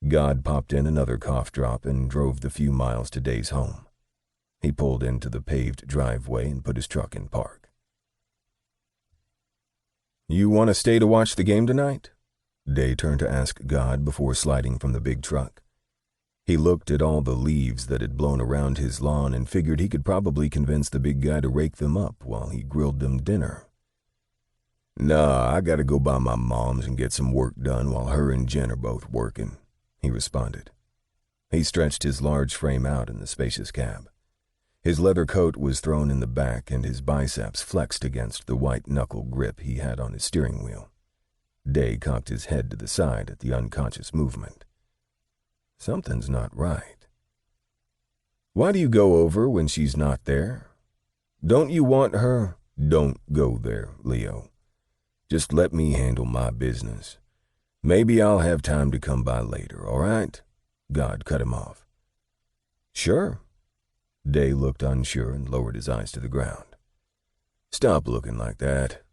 God popped in another cough drop and drove the few miles to Day's home. He pulled into the paved driveway and put his truck in park. "You want to stay to watch the game tonight?" Day turned to ask God before sliding from the big truck. He looked at all the leaves that had blown around his lawn and figured he could probably convince the big guy to rake them up while he grilled them dinner. "Nah, I gotta go by my mom's and get some work done while her and Jen are both working," he responded. He stretched his large frame out in the spacious cab. His leather coat was thrown in the back and his biceps flexed against the white-knuckle grip he had on his steering wheel. Day cocked his head to the side at the unconscious movement. Something's not right. "Why do you go over when she's not there? Don't you want her?" "Don't go there, Leo. Just let me handle my business. Maybe I'll have time to come by later, all right?" God cut him off. "Sure." Day looked unsure and lowered his eyes to the ground. "Stop looking like that."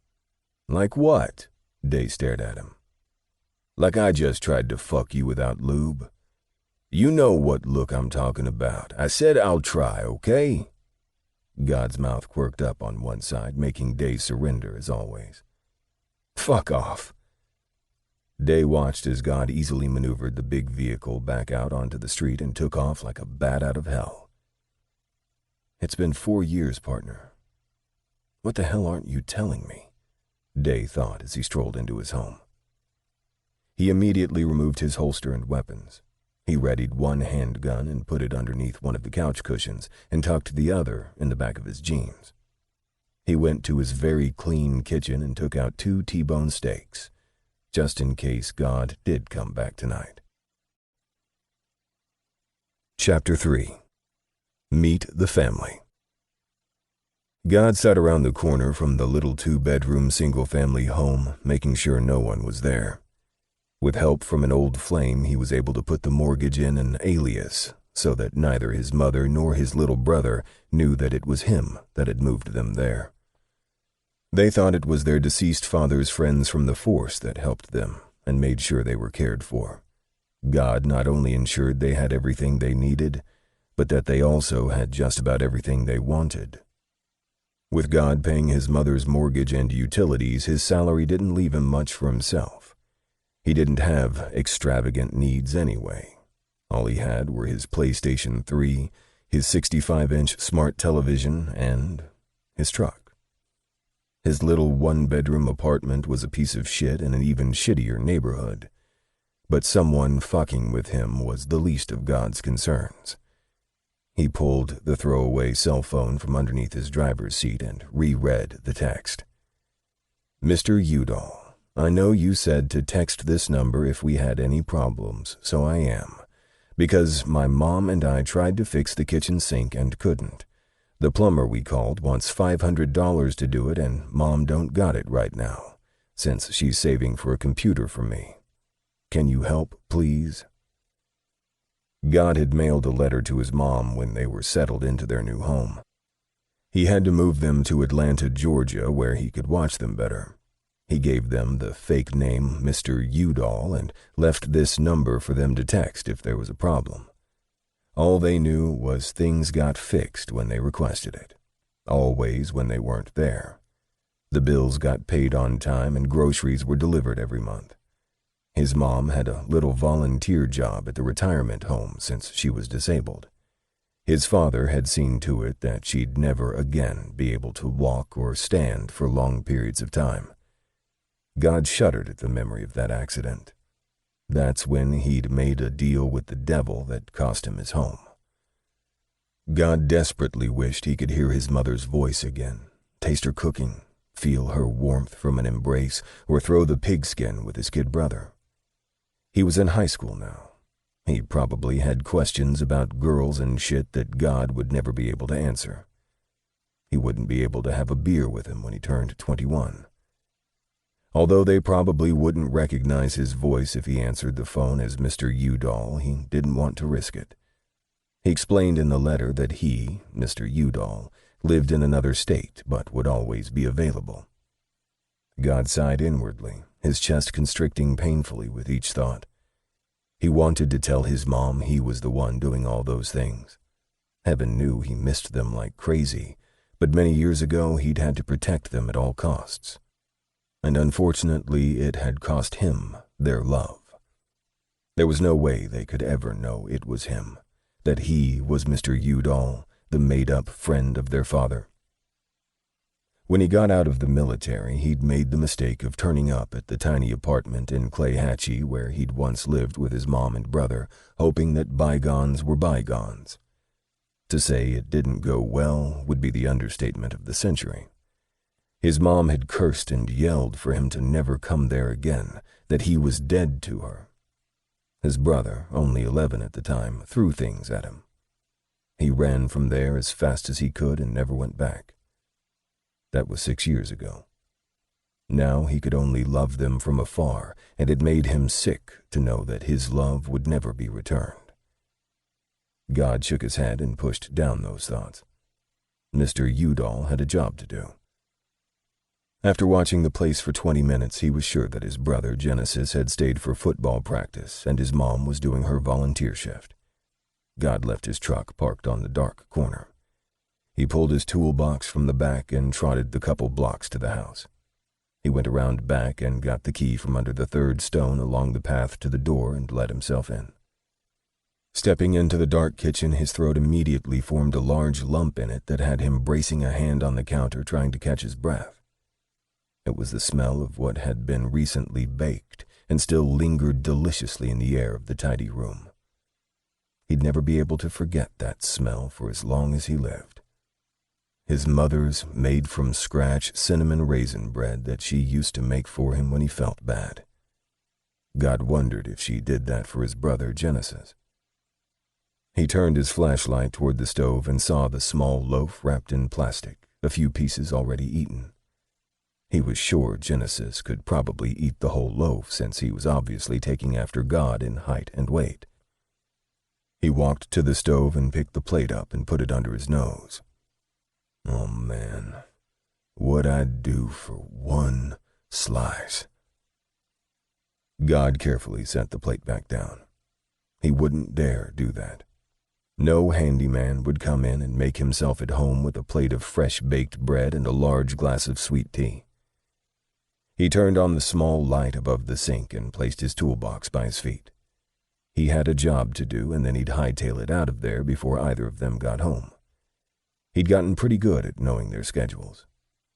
"Like what?" Day stared at him. "Like I just tried to fuck you without lube. You know what look I'm talking about. I said I'll try, okay?" God's mouth quirked up on one side, making Day surrender as always. "Fuck off." Day watched as God easily maneuvered the big vehicle back out onto the street and took off like a bat out of hell. "It's been 4 years, partner. What the hell aren't you telling me?" Day thought as he strolled into his home. He immediately removed his holster and weapons. He readied one handgun and put it underneath one of the couch cushions and tucked the other in the back of his jeans. He went to his very clean kitchen and took out 2 T-bone steaks, just in case God did come back tonight. Chapter 3. Meet the Family. God sat around the corner from the little 2-bedroom single-family home, making sure no one was there. With help from an old flame, he was able to put the mortgage in an alias so that neither his mother nor his little brother knew that it was him that had moved them there. They thought it was their deceased father's friends from the force that helped them and made sure they were cared for. God not only ensured they had everything they needed, but that they also had just about everything they wanted. With God paying his mother's mortgage and utilities, his salary didn't leave him much for himself. He didn't have extravagant needs anyway. All he had were his PlayStation 3, his 65-inch smart television, and his truck. His little 1-bedroom apartment was a piece of shit in an even shittier neighborhood. But someone fucking with him was the least of God's concerns. He pulled the throwaway cell phone from underneath his driver's seat and reread the text. "Mr. Udall, I know you said to text this number if we had any problems, so I am. Because my mom and I tried to fix the kitchen sink and couldn't. The plumber we called wants $500 to do it and Mom don't got it right now, since she's saving for a computer for me. Can you help, please?" God had mailed a letter to his mom when they were settled into their new home. He had to move them to Atlanta, Georgia, where he could watch them better. He gave them the fake name Mr. Udall and left this number for them to text if there was a problem. All they knew was things got fixed when they requested it, always when they weren't there. The bills got paid on time and groceries were delivered every month. His mom had a little volunteer job at the retirement home since she was disabled. His father had seen to it that she'd never again be able to walk or stand for long periods of time. God shuddered at the memory of that accident. That's when he'd made a deal with the devil that cost him his home. God desperately wished he could hear his mother's voice again, taste her cooking, feel her warmth from an embrace, or throw the pigskin with his kid brother. He was in high school now. He probably had questions about girls and shit that God would never be able to answer. He wouldn't be able to have a beer with him when he turned 21. Although they probably wouldn't recognize his voice if he answered the phone as Mr. Udall, he didn't want to risk it. He explained in the letter that he, Mr. Udall, lived in another state but would always be available. God sighed inwardly, his chest constricting painfully with each thought. He wanted to tell his mom he was the one doing all those things. Heaven knew he missed them like crazy, but many years ago he'd had to protect them at all costs. And unfortunately it had cost him their love. There was no way they could ever know it was him, that he was Mr. Udall, the made-up friend of their father. When he got out of the military, he'd made the mistake of turning up at the tiny apartment in Clayhatchee where he'd once lived with his mom and brother, hoping that bygones were bygones. To say it didn't go well would be the understatement of the century. His mom had cursed and yelled for him to never come there again, that he was dead to her. His brother, only 11 at the time, threw things at him. He ran from there as fast as he could and never went back. That was 6 years ago. Now he could only love them from afar, and it made him sick to know that his love would never be returned. God shook his head and pushed down those thoughts. Mr. Udall had a job to do. After watching the place for 20 minutes, he was sure that his brother, Genesis, had stayed for football practice, and his mom was doing her volunteer shift. God left his truck parked on the dark corner. He pulled his toolbox from the back and trotted the couple blocks to the house. He went around back and got the key from under the third stone along the path to the door and let himself in. Stepping into the dark kitchen, his throat immediately formed a large lump in it that had him bracing a hand on the counter trying to catch his breath. It was the smell of what had been recently baked and still lingered deliciously in the air of the tidy room. He'd never be able to forget that smell for as long as he lived. His mother's made-from-scratch cinnamon raisin bread that she used to make for him when he felt bad. God wondered if she did that for his brother Genesis. He turned his flashlight toward the stove and saw the small loaf wrapped in plastic, a few pieces already eaten. He was sure Genesis could probably eat the whole loaf since he was obviously taking after God in height and weight. He walked to the stove and picked the plate up and put it under his nose. Oh man, what I'd do for one slice. God carefully set the plate back down. He wouldn't dare do that. No handyman would come in and make himself at home with a plate of fresh baked bread and a large glass of sweet tea. He turned on the small light above the sink and placed his toolbox by his feet. He had a job to do, and then he'd hightail it out of there before either of them got home. He'd gotten pretty good at knowing their schedules.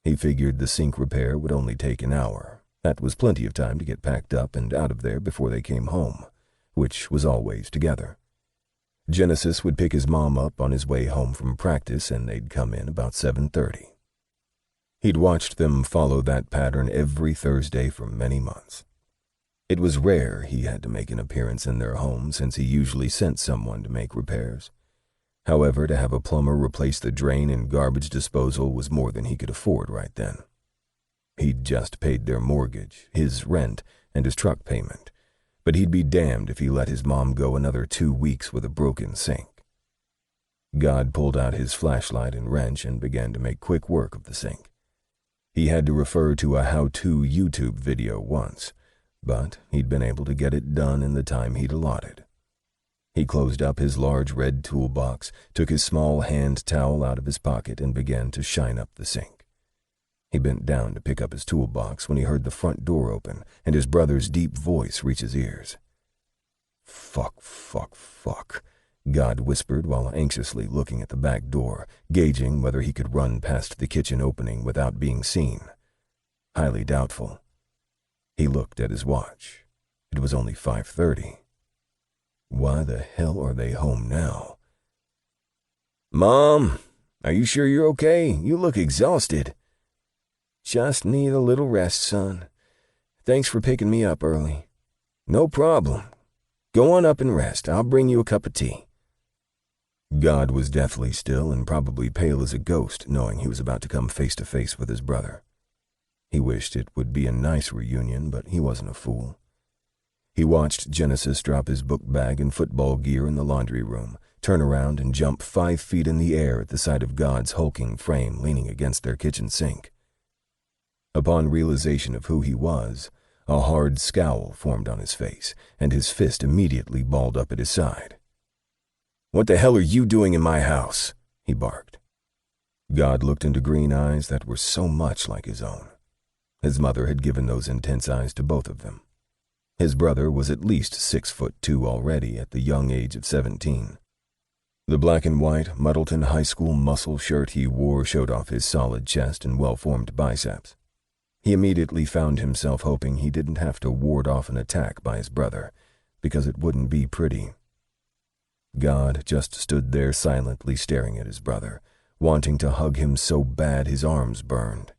He figured the sink repair would only take an hour. That was plenty of time to get packed up and out of there before they came home, which was always together. Genesis would pick his mom up on his way home from practice, and they'd come in about 7:30. He'd watched them follow that pattern every Thursday for many months. It was rare he had to make an appearance in their home since he usually sent someone to make repairs. However, to have a plumber replace the drain and garbage disposal was more than he could afford right then. He'd just paid their mortgage, his rent, and his truck payment, but he'd be damned if he let his mom go another 2 weeks with a broken sink. God pulled out his flashlight and wrench and began to make quick work of the sink. He had to refer to a how-to YouTube video once, but he'd been able to get it done in the time he'd allotted. He closed up his large red toolbox, took his small hand towel out of his pocket, and began to shine up the sink. He bent down to pick up his toolbox when he heard the front door open and his brother's deep voice reach his ears. "Fuck, fuck, fuck," God whispered while anxiously looking at the back door, gauging whether he could run past the kitchen opening without being seen. Highly doubtful. He looked at his watch. It was only 5:30. Why the hell are they home now? "Mom, are you sure you're okay? You look exhausted." "Just need a little rest, son. Thanks for picking me up early." "No problem. Go on up and rest. I'll bring you a cup of tea." God was deathly still and probably pale as a ghost, knowing he was about to come face to face with his brother. He wished it would be a nice reunion, but he wasn't a fool. He watched Genesis drop his book bag and football gear in the laundry room, turn around and jump 5 feet in the air at the sight of God's hulking frame leaning against their kitchen sink. Upon realization of who he was, a hard scowl formed on his face, and his fist immediately balled up at his side. "What the hell are you doing in my house?" he barked. God looked into green eyes that were so much like his own. His mother had given those intense eyes to both of them. His brother was at least 6'2" already at the young age of 17. The black and white Muddleton High School muscle shirt he wore showed off his solid chest and well-formed biceps. He immediately found himself hoping he didn't have to ward off an attack by his brother, because it wouldn't be pretty. God just stood there silently staring at his brother, wanting to hug him so bad his arms burned.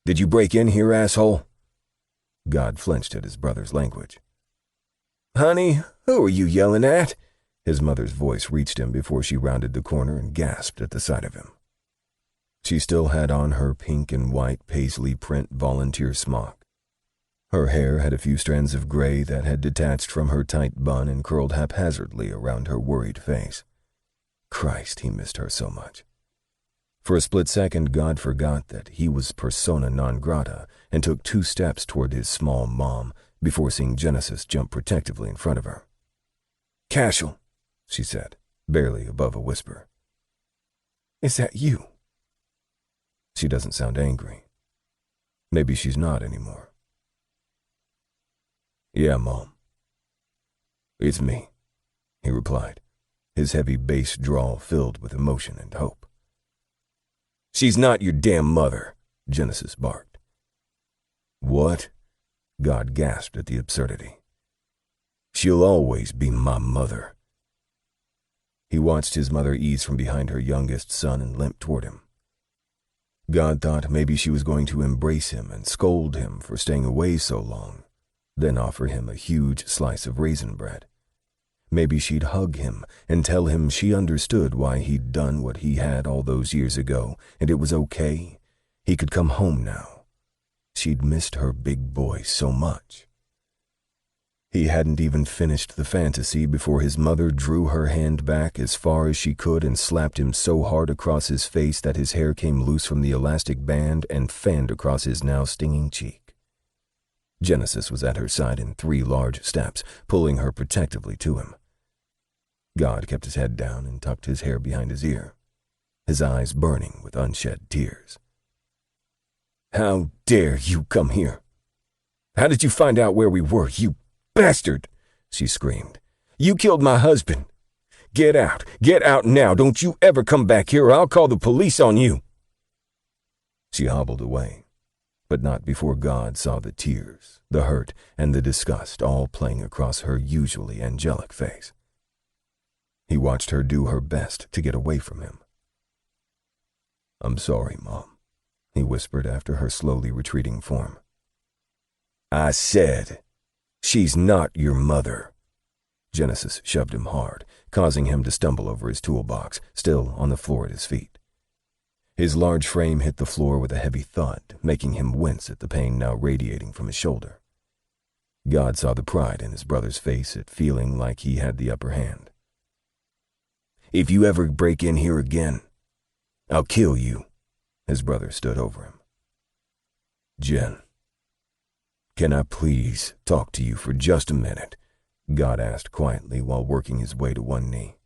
"Did you break in here, asshole?" God flinched at his brother's language. "Honey, who are you yelling at?" His mother's voice reached him before she rounded the corner and gasped at the sight of him. She still had on her pink and white paisley print volunteer smock. Her hair had a few strands of gray that had detached from her tight bun and curled haphazardly around her worried face. Christ, he missed her so much. For a split second, God forgot that he was persona non grata and took 2 steps toward his small mom before seeing Genesis jump protectively in front of her. "Cashel," she said, barely above a whisper. "Is that you?" She doesn't sound angry. Maybe she's not anymore. "Yeah, Mom. It's me," he replied, his heavy bass drawl filled with emotion and hope. "She's not your damn mother," Genesis barked. "What?" God gasped at the absurdity. "She'll always be my mother." He watched his mother ease from behind her youngest son and limp toward him. God thought maybe she was going to embrace him and scold him for staying away so long, then offer him a huge slice of raisin bread. Maybe she'd hug him and tell him she understood why he'd done what he had all those years ago, and it was okay. He could come home now. She'd missed her big boy so much. He hadn't even finished the fantasy before his mother drew her hand back as far as she could and slapped him so hard across his face that his hair came loose from the elastic band and fanned across his now stinging cheek. Genesis was at her side in 3 large steps, pulling her protectively to him. God kept his head down and tucked his hair behind his ear, his eyes burning with unshed tears. "How dare you come here? How did you find out where we were, you bastard?" she screamed. "You killed my husband. Get out now. Don't you ever come back here or I'll call the police on you." She hobbled away, but not before God saw the tears, the hurt, and the disgust all playing across her usually angelic face. He watched her do her best to get away from him. "I'm sorry, Mom," he whispered after her slowly retreating form. "I said, she's not your mother." Genesis shoved him hard, causing him to stumble over his toolbox, still on the floor at his feet. His large frame hit the floor with a heavy thud, making him wince at the pain now radiating from his shoulder. God saw the pride in his brother's face at feeling like he had the upper hand. "If you ever break in here again, I'll kill you." His brother stood over him. "Jen, can I please talk to you for just a minute?" God asked quietly while working his way to one knee.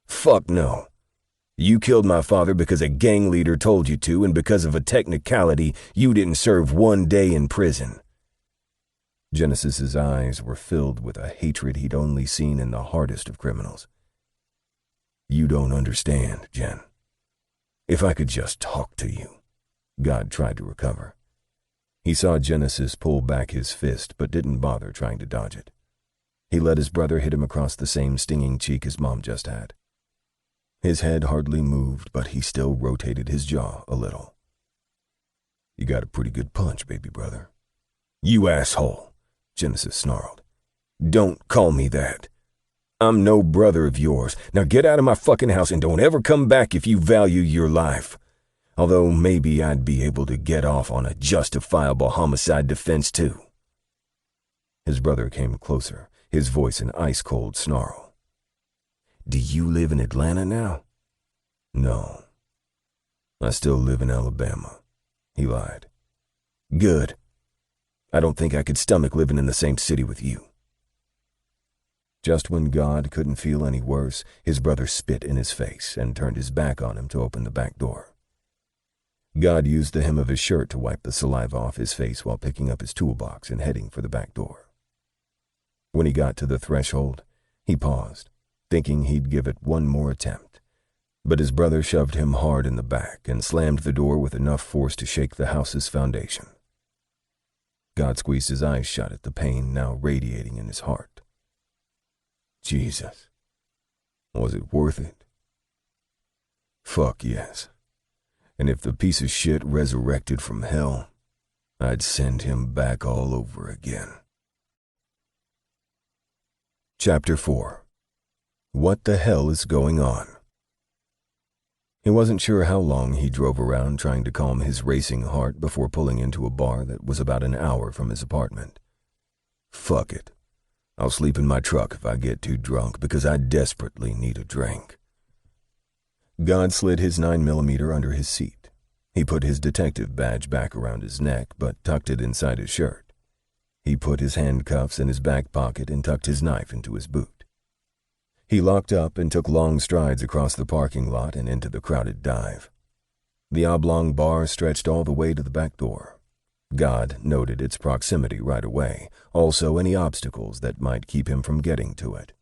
"Fuck no. You killed my father because a gang leader told you to, and because of a technicality, you didn't serve 1 day in prison." Genesis's eyes were filled with a hatred he'd only seen in the hardest of criminals. "You don't understand, Jen. If I could just talk to you." God tried to recover. He saw Genesis pull back his fist, but didn't bother trying to dodge it. He let his brother hit him across the same stinging cheek his mom just had. His head hardly moved, but he still rotated his jaw a little. "You got a pretty good punch, baby brother." "You asshole," Genesis snarled. "Don't call me that. I'm no brother of yours. Now get out of my fucking house and don't ever come back if you value your life. Although maybe I'd be able to get off on a justifiable homicide defense too." His brother came closer, his voice an ice-cold snarl. "Do you live in Atlanta now?" "No. I still live in Alabama," he lied. "Good. I don't think I could stomach living in the same city with you." Just when God couldn't feel any worse, his brother spit in his face and turned his back on him to open the back door. God used the hem of his shirt to wipe the saliva off his face while picking up his toolbox and heading for the back door. When he got to the threshold, he paused, thinking he'd give it one more attempt. But his brother shoved him hard in the back and slammed the door with enough force to shake the house's foundation. God squeezed his eyes shut at the pain now radiating in his heart. Jesus, was it worth it? Fuck yes. And if the piece of shit resurrected from hell, I'd send him back all over again. Chapter 4. What the hell is going on? He wasn't sure how long he drove around trying to calm his racing heart before pulling into a bar that was about an hour from his apartment. Fuck it. I'll sleep in my truck if I get too drunk because I desperately need a drink. God slid his 9mm under his seat. He put his detective badge back around his neck, but tucked it inside his shirt. He put his handcuffs in his back pocket and tucked his knife into his boot. He locked up and took long strides across the parking lot and into the crowded dive. The oblong bar stretched all the way to the back door. God noted its proximity right away, also any obstacles that might keep him from getting to it.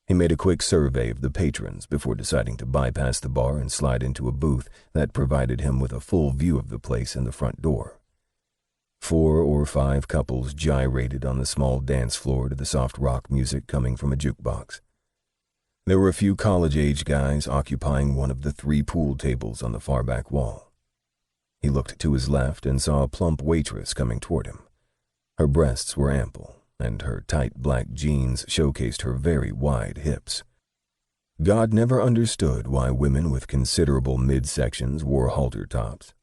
He made a quick survey of the patrons before deciding to bypass the bar and slide into a booth that provided him with a full view of the place and the front door. 4 or 5 couples gyrated on the small dance floor to the soft rock music coming from a jukebox. There were a few college-age guys occupying one of the 3 pool tables on the far back wall. He looked to his left and saw a plump waitress coming toward him. Her breasts were ample, and her tight black jeans showcased her very wide hips. God never understood why women with considerable midsections wore halter tops.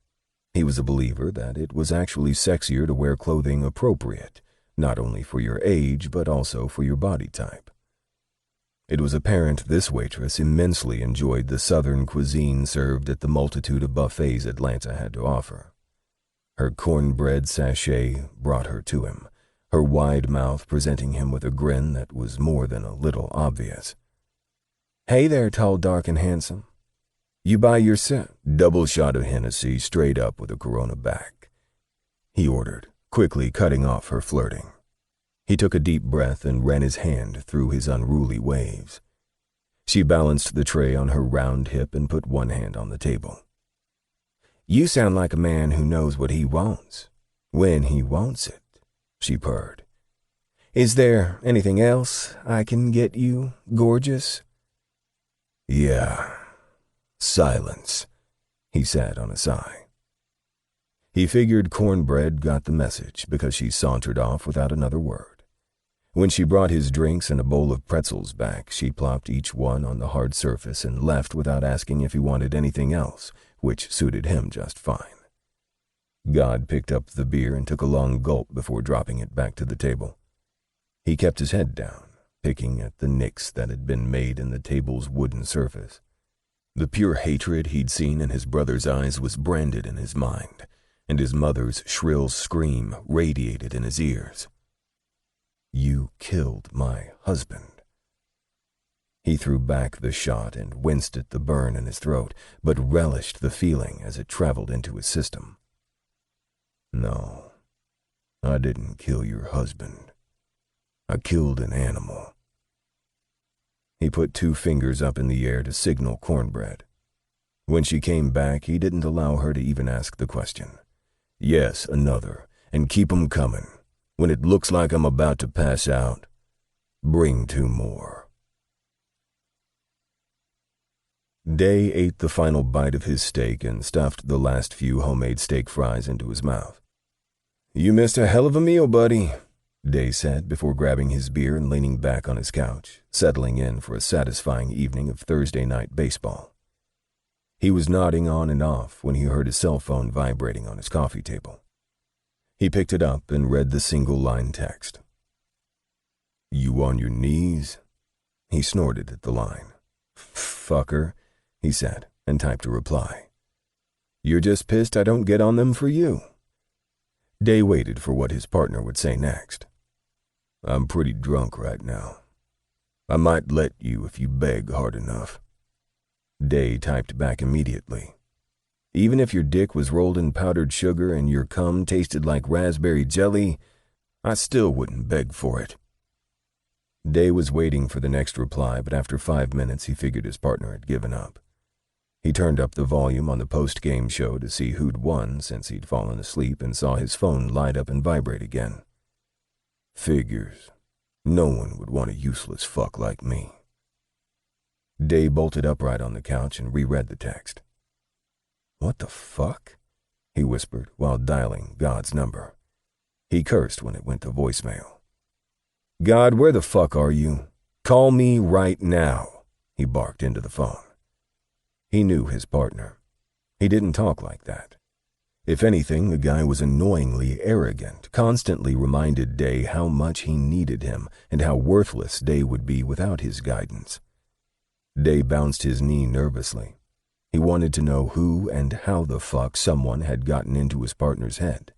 He was a believer that it was actually sexier to wear clothing appropriate, not only for your age but also for your body type. It was apparent this waitress immensely enjoyed the southern cuisine served at the multitude of buffets Atlanta had to offer. Her cornbread sachet brought her to him, her wide mouth presenting him with a grin that was more than a little obvious. "Hey there, tall, dark, and handsome. You buy yourself." "Double shot of Hennessy straight up with a Corona back," he ordered, quickly cutting off her flirting. He took a deep breath and ran his hand through his unruly waves. She balanced the tray on her round hip and put one hand on the table. "You sound like a man who knows what he wants, when he wants it," she purred. "Is there anything else I can get you, gorgeous?" "Yeah, silence," he said on a sigh. He figured Cornbread got the message because she sauntered off without another word. When she brought his drinks and a bowl of pretzels back, she plopped each one on the hard surface and left without asking if he wanted anything else, which suited him just fine. God picked up the beer and took a long gulp before dropping it back to the table. He kept his head down, picking at the nicks that had been made in the table's wooden surface. The pure hatred he'd seen in his brother's eyes was branded in his mind, and his mother's shrill scream radiated in his ears. "You killed my husband." He threw back the shot and winced at the burn in his throat, but relished the feeling as it traveled into his system. "No, I didn't kill your husband. I killed an animal." He put 2 fingers up in the air to signal Cornbread. When she came back, he didn't allow her to even ask the question. Yes, another, and keep 'em coming. When it looks like I'm about to pass out, bring 2 more. Day ate the final bite of his steak and stuffed the last few homemade steak fries into his mouth. "You missed a hell of a meal, buddy," Day said before grabbing his beer and leaning back on his couch, settling in for a satisfying evening of Thursday night baseball. He was nodding on and off when he heard his cell phone vibrating on his coffee table. He picked it up and read the single-line text. "You on your knees?" He snorted at the line. "Fucker," he said, and typed a reply. "You're just pissed I don't get on them for you." Day waited for what his partner would say next. "I'm pretty drunk right now. I might let you if you beg hard enough." Day typed back immediately. "Even if your dick was rolled in powdered sugar and your cum tasted like raspberry jelly, I still wouldn't beg for it." Day was waiting for the next reply, but after 5 minutes he figured his partner had given up. He turned up the volume on the post-game show to see who'd won since he'd fallen asleep and saw his phone light up and vibrate again. Figures. No one would want a useless fuck like me. Day bolted upright on the couch and reread the text. "What the fuck?" he whispered while dialing God's number. He cursed when it went to voicemail. "God, where the fuck are you? Call me right now," he barked into the phone. He knew his partner. He didn't talk like that. If anything, the guy was annoyingly arrogant, constantly reminded Day how much he needed him and how worthless Day would be without his guidance. Day bounced his knee nervously. He wanted to know who and how the fuck someone had gotten into his partner's head.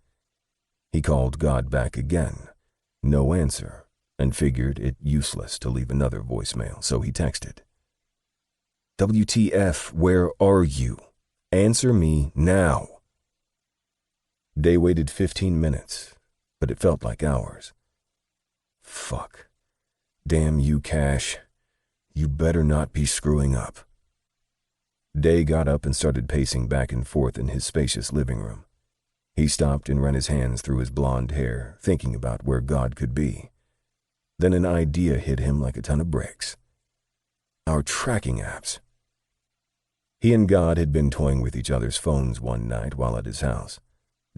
He called God back again. No answer, and figured it useless to leave another voicemail, so he texted. "WTF, where are you? Answer me now." Day waited 15 minutes, but it felt like hours. Fuck. Damn you, Cash. You better not be screwing up. Day got up and started pacing back and forth in his spacious living room. He stopped and ran his hands through his blonde hair, thinking about where God could be. Then an idea hit him like a ton of bricks. Our tracking apps. He and God had been toying with each other's phones one night while at his house.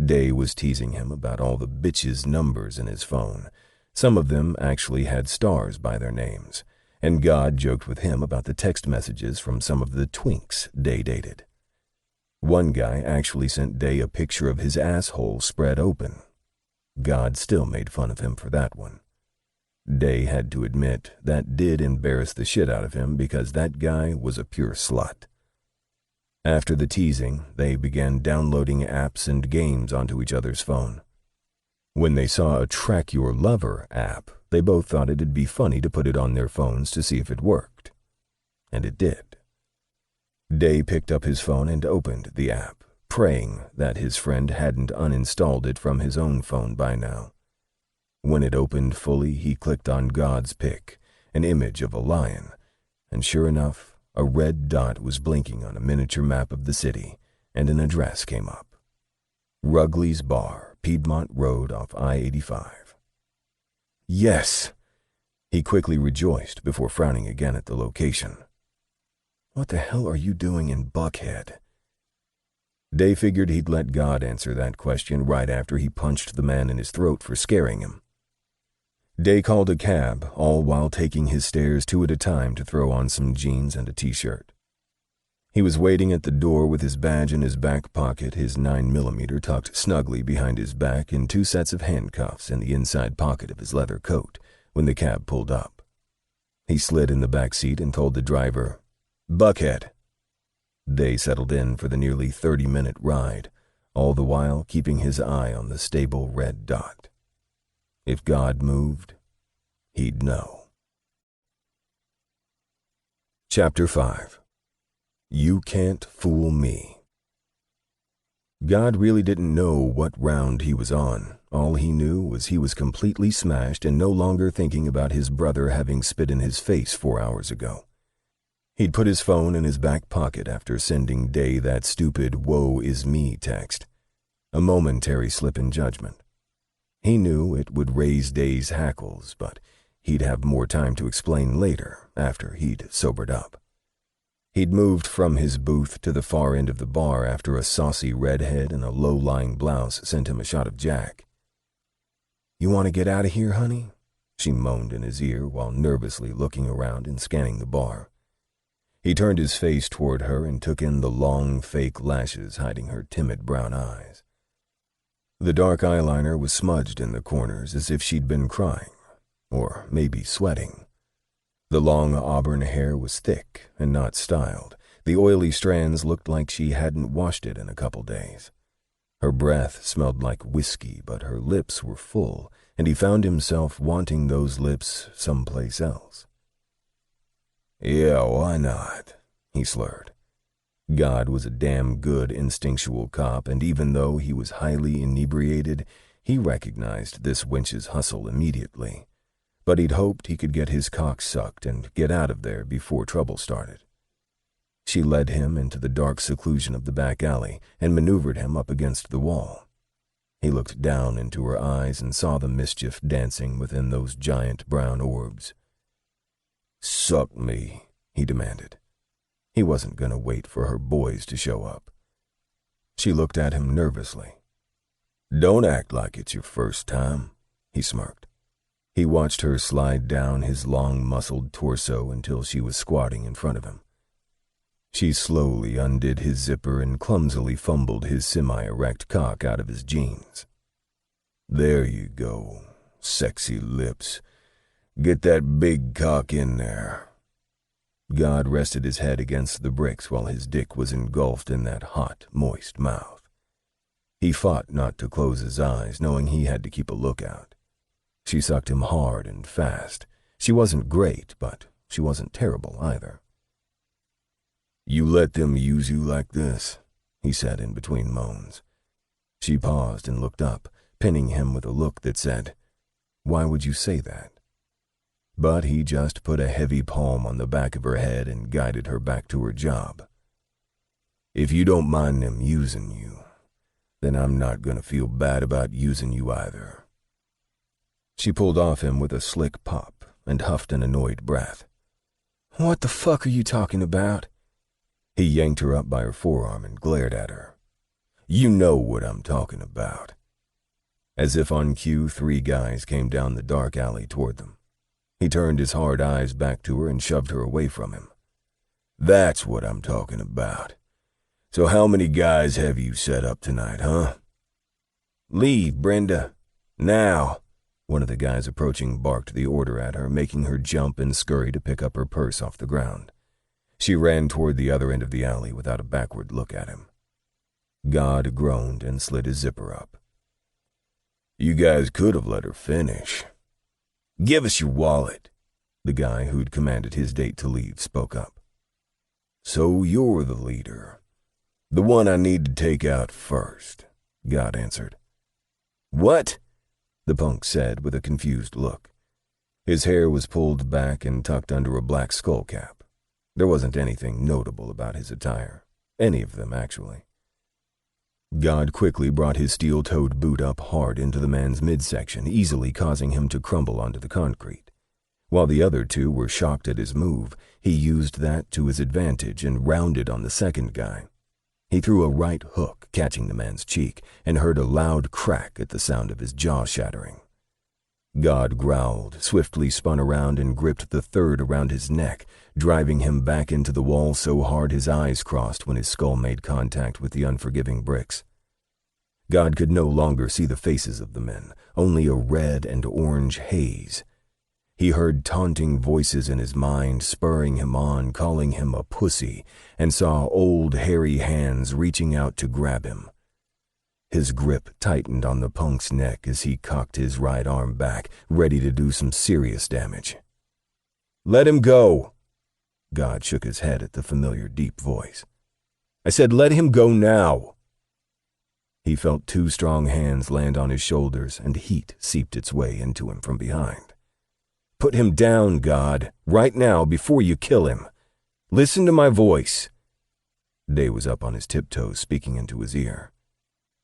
Day was teasing him about all the bitches' numbers in his phone. Some of them actually had stars by their names, and God joked with him about the text messages from some of the twinks Day dated. One guy actually sent Day a picture of his asshole spread open. God still made fun of him for that one. Day had to admit that did embarrass the shit out of him because that guy was a pure slut. After the teasing, they began downloading apps and games onto each other's phone. When they saw a Track Your Lover app, they both thought it'd be funny to put it on their phones to see if it worked. And it did. Day picked up his phone and opened the app, praying that his friend hadn't uninstalled it from his own phone by now. When it opened fully, he clicked on God's pic, an image of a lion, and sure enough, a red dot was blinking on a miniature map of the city, and an address came up. Rugley's Bar, Piedmont Road off I-85. Yes! He quickly rejoiced before frowning again at the location. What the hell are you doing in Buckhead? Day figured he'd let God answer that question right after he punched the man in his throat for scaring him. Day called a cab, all while taking his stairs 2 at a time to throw on some jeans and a t-shirt. He was waiting at the door with his badge in his back pocket, his 9mm tucked snugly behind his back, and 2 sets of handcuffs in the inside pocket of his leather coat when the cab pulled up. He slid in the back seat and told the driver, "Buckhead." Day settled in for the nearly 30-minute ride, all the while keeping his eye on the stable red dot. If God moved, he'd know. Chapter 5. You Can't Fool Me. God really didn't know what round he was on. All he knew was he was completely smashed and no longer thinking about his brother having spit in his face 4 hours ago. He'd put his phone in his back pocket after sending Day that stupid "woe is me" text. A momentary slip in judgment. He knew it would raise Day's hackles, but he'd have more time to explain later, after he'd sobered up. He'd moved from his booth to the far end of the bar after a saucy redhead in a low-lying blouse sent him a shot of Jack. "You want to get out of here, honey?" she moaned in his ear while nervously looking around and scanning the bar. He turned his face toward her and took in the long, fake lashes hiding her timid brown eyes. The dark eyeliner was smudged in the corners as if she'd been crying, or maybe sweating. The long auburn hair was thick and not styled. The oily strands looked like she hadn't washed it in a couple days. Her breath smelled like whiskey, but her lips were full, and he found himself wanting those lips someplace else. "Yeah, why not?" he slurred. God was a damn good instinctual cop, and even though he was highly inebriated, he recognized this wench's hustle immediately. But he'd hoped he could get his cock sucked and get out of there before trouble started. She led him into the dark seclusion of the back alley and maneuvered him up against the wall. He looked down into her eyes and saw the mischief dancing within those giant brown orbs. "Suck me," he demanded. He wasn't going to wait for her boys to show up. She looked at him nervously. "Don't act like it's your first time," he smirked. He watched her slide down his long, muscled torso until she was squatting in front of him. She slowly undid his zipper and clumsily fumbled his semi-erect cock out of his jeans. "There you go, sexy lips. Get that big cock in there." God rested his head against the bricks while his dick was engulfed in that hot, moist mouth. He fought not to close his eyes, knowing he had to keep a lookout. She sucked him hard and fast. She wasn't great, but she wasn't terrible either. "You let them use you like this?" he said in between moans. She paused and looked up, pinning him with a look that said, "Why would you say that?" But he just put a heavy palm on the back of her head and guided her back to her job. "If you don't mind them using you, then I'm not going to feel bad about using you either." She pulled off him with a slick pop and huffed an annoyed breath. "What the fuck are you talking about?" He yanked her up by her forearm and glared at her. "You know what I'm talking about." As if on cue, 3 guys came down the dark alley toward them. He turned his hard eyes back to her and shoved her away from him. "That's what I'm talking about. So how many guys have you set up tonight, huh?" "Leave, Brenda. Now." One of the guys approaching barked the order at her, making her jump and scurry to pick up her purse off the ground. She ran toward the other end of the alley without a backward look at him. God groaned and slid his zipper up. "You guys could have let her finish." "Give us your wallet," the guy who'd commanded his date to leave spoke up. "So you're the leader. The one I need to take out first," God answered. "What?" the punk said with a confused look. His hair was pulled back and tucked under a black skull cap. There wasn't anything notable about his attire. Any of them, actually. God quickly brought his steel-toed boot up hard into the man's midsection, easily causing him to crumble onto the concrete. While the other 2 were shocked at his move, he used that to his advantage and rounded on the second guy. He threw a right hook, catching the man's cheek, and heard a loud crack at the sound of his jaw shattering. God growled, swiftly spun around and gripped the third around his neck, driving him back into the wall so hard his eyes crossed when his skull made contact with the unforgiving bricks. God could no longer see the faces of the men, only a red and orange haze. He heard taunting voices in his mind, spurring him on, calling him a pussy, and saw old hairy hands reaching out to grab him. His grip tightened on the punk's neck as he cocked his right arm back, ready to do some serious damage. "Let him go!" God shook his head at the familiar deep voice. "I said let him go now!" He felt 2 strong hands land on his shoulders, and heat seeped its way into him from behind. "Put him down, God, right now before you kill him. Listen to my voice." Day was up on his tiptoes, speaking into his ear.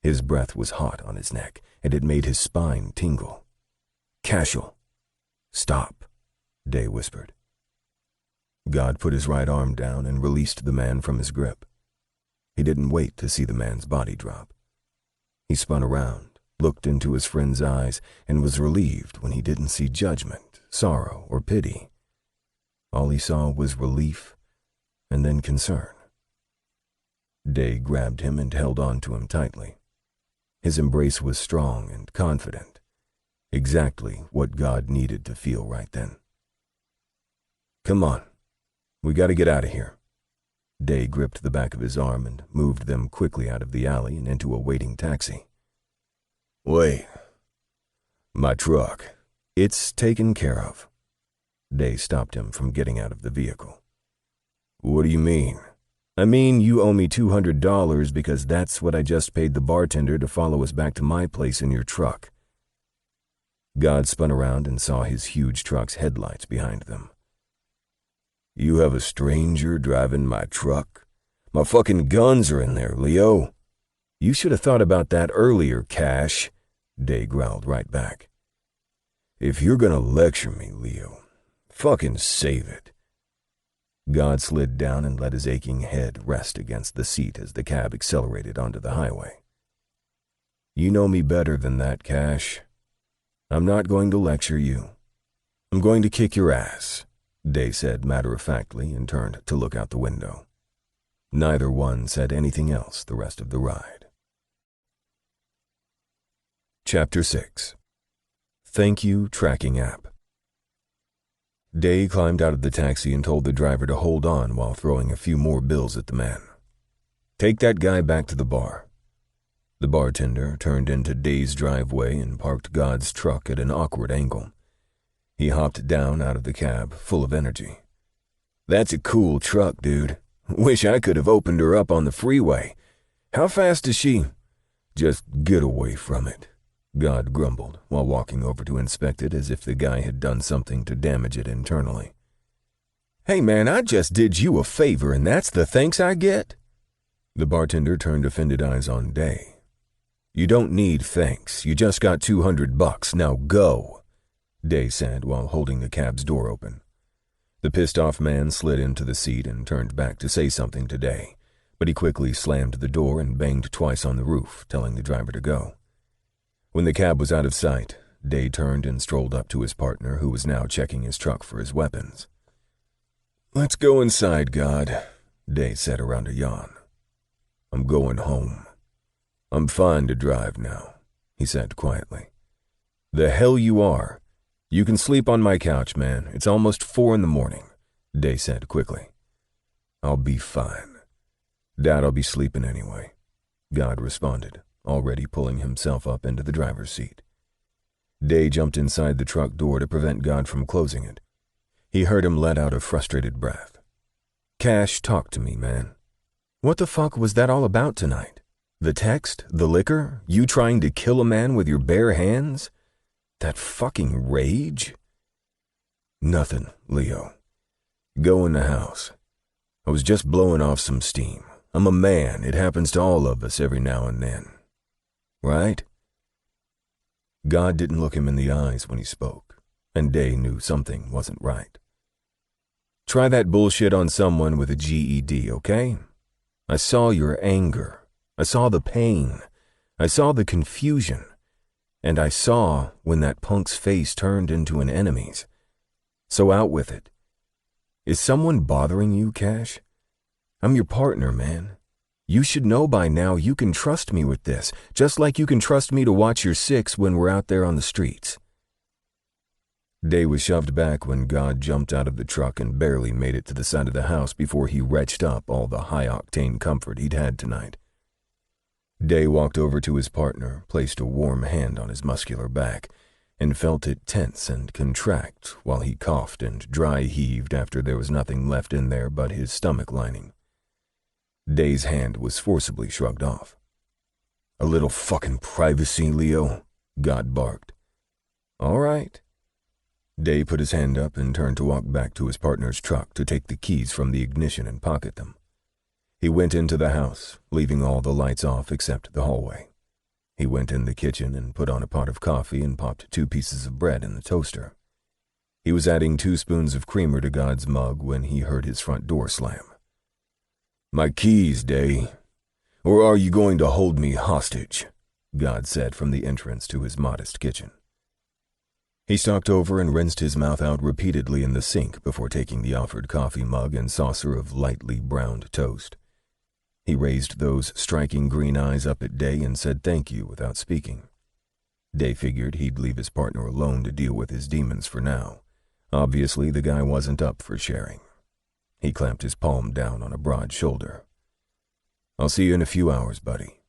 His breath was hot on his neck, and it made his spine tingle. "Cashel." "Stop," Day whispered. God put his right arm down and released the man from his grip. He didn't wait to see the man's body drop. He spun around, looked into his friend's eyes, and was relieved when he didn't see judgment, sorrow, or pity. All he saw was relief and then concern. Day grabbed him and held on to him tightly. His embrace was strong and confident, exactly what God needed to feel right then. "Come on, we gotta get out of here." Day gripped the back of his arm and moved them quickly out of the alley and into a waiting taxi. "Wait. My truck. It's taken care of." Day stopped him from getting out of the vehicle. "What do you mean?" "I mean, you owe me $200 because that's what I just paid the bartender to follow us back to my place in your truck." God spun around and saw his huge truck's headlights behind them. "You have a stranger driving my truck? My fucking guns are in there, Leo." "You should have thought about that earlier, Cash," Day growled right back. "If you're gonna lecture me, Leo, fucking save it." God slid down and let his aching head rest against the seat as the cab accelerated onto the highway. "You know me better than that, Cash. I'm not going to lecture you. I'm going to kick your ass," Day said matter-of-factly and turned to look out the window. Neither one said anything else the rest of the ride. Chapter 6. Thank You Tracking App. Day climbed out of the taxi and told the driver to hold on while throwing a few more bills at the man. "Take that guy back to the bar." The bartender turned into Day's driveway and parked God's truck at an awkward angle. He hopped down out of the cab, full of energy. "That's a cool truck, dude. Wish I could have opened her up on the freeway. How fast is she?" "Just get away from it," God grumbled while walking over to inspect it as if the guy had done something to damage it internally. "Hey man, I just did you a favor and that's the thanks I get?" The bartender turned offended eyes on Day. "You don't need thanks. You just got $200. Now go," Day said while holding the cab's door open. The pissed-off man slid into the seat and turned back to say something to Day, but he quickly slammed the door and banged twice on the roof, telling the driver to go. When the cab was out of sight, Day turned and strolled up to his partner, who was now checking his truck for his weapons. "Let's go inside, God," Day said around a yawn. "I'm going home. I'm fine to drive now," he said quietly. "The hell you are. You can sleep on my couch, man. It's almost 4 a.m, Day said quickly. "I'll be fine. Dad'll be sleeping anyway," God responded, already pulling himself up into the driver's seat. Day jumped inside the truck door to prevent God from closing it. He heard him let out a frustrated breath. "Cash, talk to me, man. What the fuck was that all about tonight? The text? The liquor? You trying to kill a man with your bare hands? That fucking rage?" "Nothing, Leo. Go in the house. I was just blowing off some steam. I'm a man. It happens to all of us every now and then. Right?" God didn't look him in the eyes when he spoke, and Day knew something wasn't right. "Try that bullshit on someone with a GED, okay? I saw your anger. I saw the pain. I saw the confusion. And I saw when that punk's face turned into an enemy's. So out with it. Is someone bothering you, Cash? I'm your partner, man. You should know by now you can trust me with this, just like you can trust me to watch your six when we're out there on the streets." Day was shoved back when God jumped out of the truck and barely made it to the side of the house before he retched up all the high-octane comfort he'd had tonight. Day walked over to his partner, placed a warm hand on his muscular back, and felt it tense and contract while he coughed and dry-heaved after there was nothing left in there but his stomach lining. Day's hand was forcibly shrugged off. "A little fucking privacy, Leo," God barked. "All right." Day put his hand up and turned to walk back to his partner's truck to take the keys from the ignition and pocket them. He went into the house, leaving all the lights off except the hallway. He went in the kitchen and put on a pot of coffee and popped 2 pieces of bread in the toaster. He was adding 2 spoons of creamer to God's mug when he heard his front door slam. "My keys, Day. Or are you going to hold me hostage?" God said from the entrance to his modest kitchen. He stalked over and rinsed his mouth out repeatedly in the sink before taking the offered coffee mug and saucer of lightly browned toast. He raised those striking green eyes up at Day and said thank you without speaking. Day figured he'd leave his partner alone to deal with his demons for now. Obviously, the guy wasn't up for sharing. He clamped his palm down on a broad shoulder. "I'll see you in a few hours, buddy.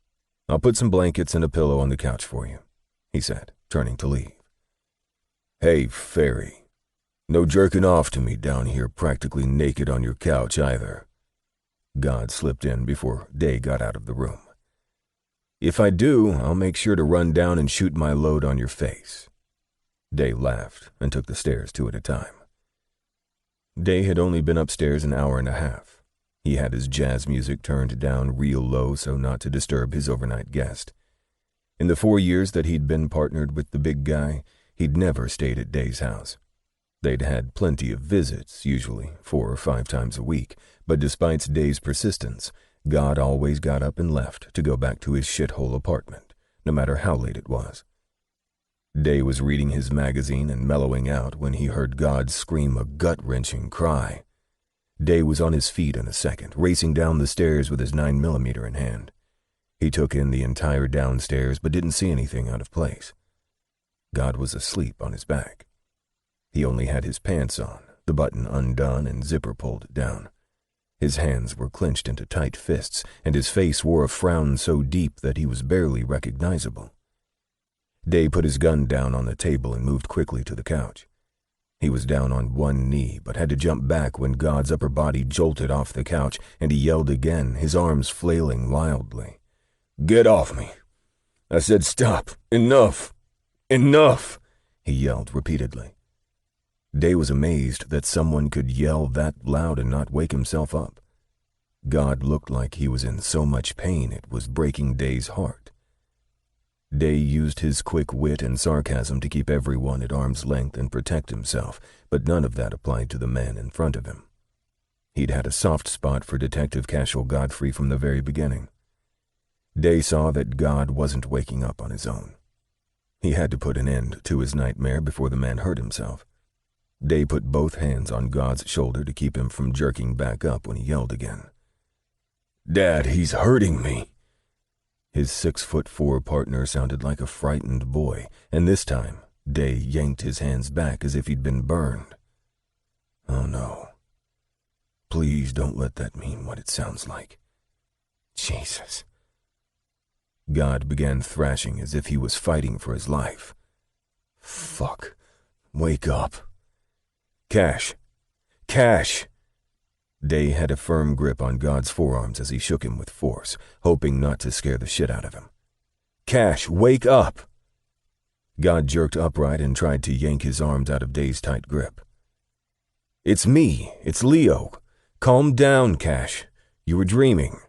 I'll put some blankets and a pillow on the couch for you," he said, turning to leave. "Hey, Fairy. No jerking off to me down here practically naked on your couch either." God slipped in before Day got out of the room. "If I do, I'll make sure to run down and shoot my load on your face." Day laughed and took the stairs 2 at a time. Day had only been upstairs an hour and a half. He had his jazz music turned down real low so not to disturb his overnight guest. In the 4 years that he'd been partnered with the big guy, he'd never stayed at Day's house. They'd had plenty of visits, usually 4 or 5 times a week, but despite Day's persistence, God always got up and left to go back to his shithole apartment, no matter how late it was. Day was reading his magazine and mellowing out when he heard God scream a gut-wrenching cry. Day was on his feet in a second, racing down the stairs with his 9mm in hand. He took in the entire downstairs but didn't see anything out of place. God was asleep on his back. He only had his pants on, the button undone and zipper pulled down. His hands were clenched into tight fists, and his face wore a frown so deep that he was barely recognizable. Day put his gun down on the table and moved quickly to the couch. He was down on one knee, but had to jump back when God's upper body jolted off the couch, and he yelled again, his arms flailing wildly. "Get off me! I said stop! Enough! Enough!" he yelled repeatedly. Day was amazed that someone could yell that loud and not wake himself up. God looked like he was in so much pain it was breaking Day's heart. Day used his quick wit and sarcasm to keep everyone at arm's length and protect himself, but none of that applied to the man in front of him. He'd had a soft spot for Detective Cashel Godfrey from the very beginning. Day saw that God wasn't waking up on his own. He had to put an end to his nightmare before the man hurt himself. Day put both hands on God's shoulder to keep him from jerking back up when he yelled again. "Dad, he's hurting me." His 6'4" partner sounded like a frightened boy, and this time Day yanked his hands back as if he'd been burned. "Oh no. Please don't let that mean what it sounds like. Jesus." God began thrashing as if he was fighting for his life. "Fuck. Wake up. Cash! Cash!" Day had a firm grip on God's forearms as he shook him with force, hoping not to scare the shit out of him. "Cash, wake up!" God jerked upright and tried to yank his arms out of Day's tight grip. "It's me. It's Leo. Calm down, Cash. You were dreaming."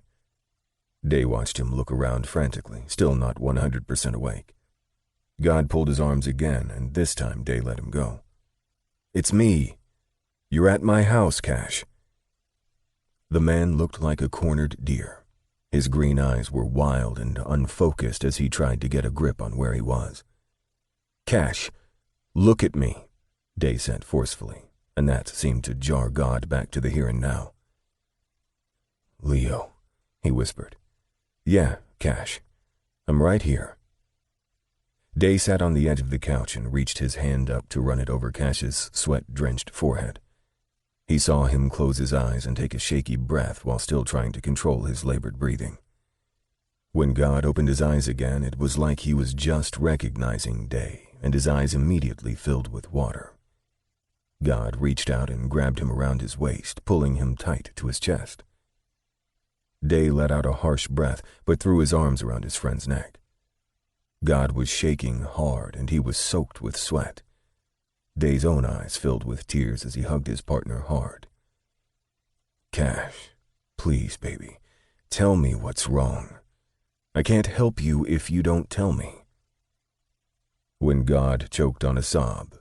Day watched him look around frantically, still not 100% awake. God pulled his arms again, and this time Day let him go. "It's me. You're at my house, Cash." The man looked like a cornered deer. His green eyes were wild and unfocused as he tried to get a grip on where he was. "Cash, look at me," Day said forcefully, and that seemed to jar God back to the here and now. "Leo," he whispered. "Yeah, Cash. I'm right here." Day sat on the edge of the couch and reached his hand up to run it over Cash's sweat-drenched forehead. He saw him close his eyes and take a shaky breath while still trying to control his labored breathing. When God opened his eyes again, it was like he was just recognizing Day, and his eyes immediately filled with water. God reached out and grabbed him around his waist, pulling him tight to his chest. Day let out a harsh breath, but threw his arms around his friend's neck. God was shaking hard, and he was soaked with sweat. Day's own eyes filled with tears as he hugged his partner hard. "Cash, please, baby, tell me what's wrong." I can't help you if you don't tell me." When God choked on a sob,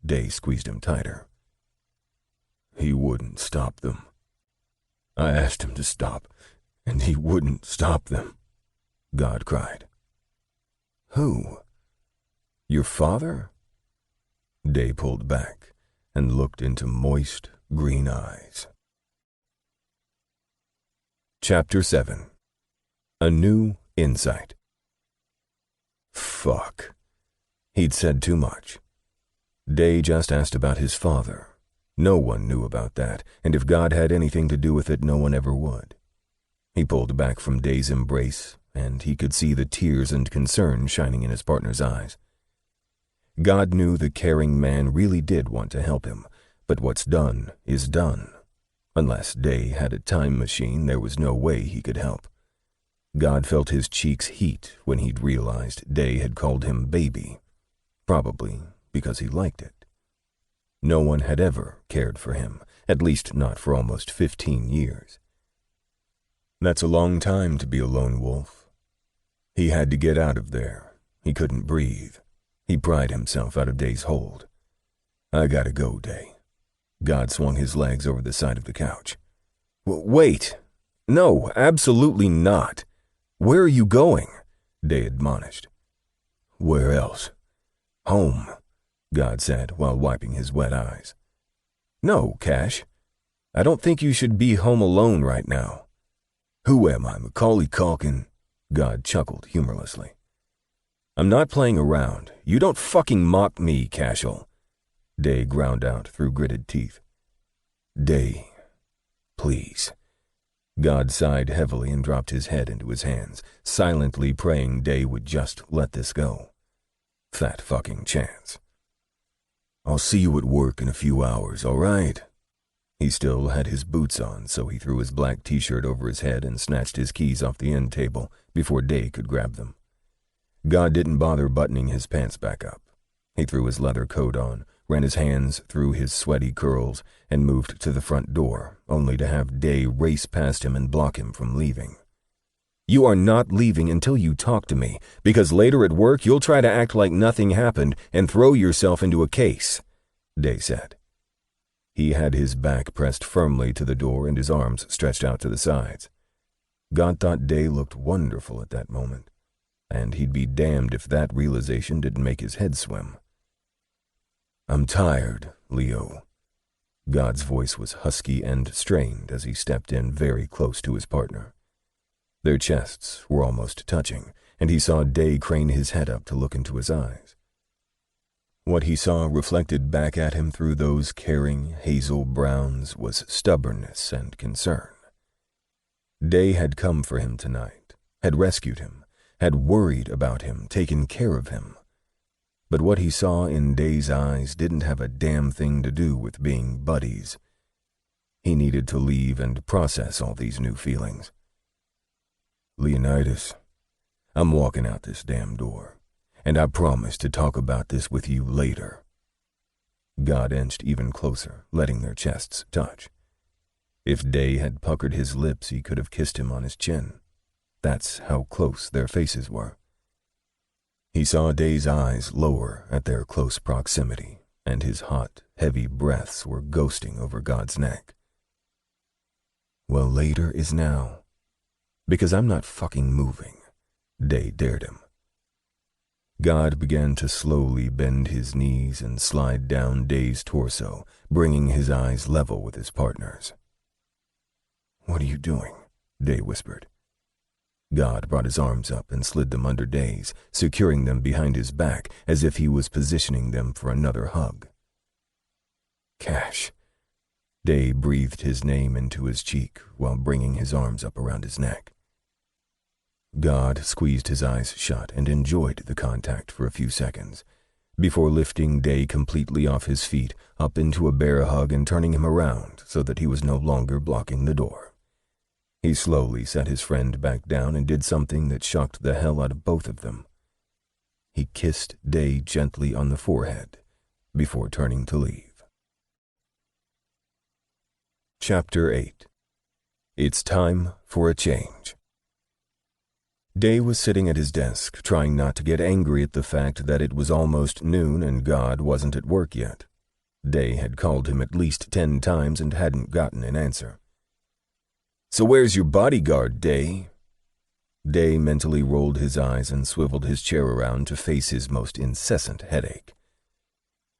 Day squeezed him tighter. "He wouldn't stop them. I asked him to stop, and he wouldn't stop them," God cried. "Who? Your father?" Day pulled back and looked into moist, green eyes. Chapter 7. A New Insight. Fuck. He'd said too much. Day just asked about his father. No one knew about that, and if God had anything to do with it, no one ever would. He pulled back from Day's embrace, and he could see the tears and concern shining in his partner's eyes. God knew the caring man really did want to help him, but what's done is done. Unless Day had a time machine, there was no way he could help. God felt his cheeks heat when he'd realized Day had called him baby, probably because he liked it. No one had ever cared for him, at least not for almost 15 years. That's a long time to be a lone wolf. He had to get out of there. He couldn't breathe. He pried himself out of Day's hold. "I gotta go, Day." God swung his legs over the side of the couch. Wait. No, absolutely not. Where are you going?" Day admonished. "Where else? Home," God said while wiping his wet eyes. "No, Cash. I don't think you should be home alone right now." "Who am I, Macaulay Culkin?" God chuckled humorlessly. "I'm not playing around. You don't fucking mock me, Cashel," Day ground out through gritted teeth. "Day, please." God sighed heavily and dropped his head into his hands, silently praying Day would just let this go. Fat fucking chance. "I'll see you at work in a few hours, all right?" He still had his boots on, so he threw his black t-shirt over his head and snatched his keys off the end table before Day could grab them. God didn't bother buttoning his pants back up. He threw his leather coat on, ran his hands through his sweaty curls, and moved to the front door, only to have Day race past him and block him from leaving. "You are not leaving until you talk to me, because later at work you'll try to act like nothing happened and throw yourself into a case," Day said. He had his back pressed firmly to the door and his arms stretched out to the sides. God thought Day looked wonderful at that moment, and he'd be damned if that realization didn't make his head swim. "I'm tired, Leo." God's voice was husky and strained as he stepped in very close to his partner. Their chests were almost touching, and he saw Day crane his head up to look into his eyes. What he saw reflected back at him through those caring hazel browns was stubbornness and concern. Day had come for him tonight, had rescued him, had worried about him, taken care of him. But what he saw in Day's eyes didn't have a damn thing to do with being buddies. He needed to leave and process all these new feelings. "Leonidas, I'm walking out this damn door, and I promise to talk about this with you later." God inched even closer, letting their chests touch. If Day had puckered his lips, he could have kissed him on his chin. That's how close their faces were. He saw Day's eyes lower at their close proximity, and his hot, heavy breaths were ghosting over God's neck. "Well, later is now. Because I'm not fucking moving," Day dared him. God began to slowly bend his knees and slide down Day's torso, bringing his eyes level with his partner's. "What are you doing?" Day whispered. God brought his arms up and slid them under Day's, securing them behind his back as if he was positioning them for another hug. "Cash." Day breathed his name into his cheek while bringing his arms up around his neck. God squeezed his eyes shut and enjoyed the contact for a few seconds, before lifting Day completely off his feet, up into a bear hug and turning him around so that he was no longer blocking the door. He slowly set his friend back down and did something that shocked the hell out of both of them. He kissed Day gently on the forehead before turning to leave. Chapter 8. It's Time for a Change. Day was sitting at his desk, trying not to get angry at the fact that it was almost noon and God wasn't at work yet. Day had called him at least 10 times and hadn't gotten an answer. "So where's your bodyguard, Day?" Day mentally rolled his eyes and swiveled his chair around to face his most incessant headache.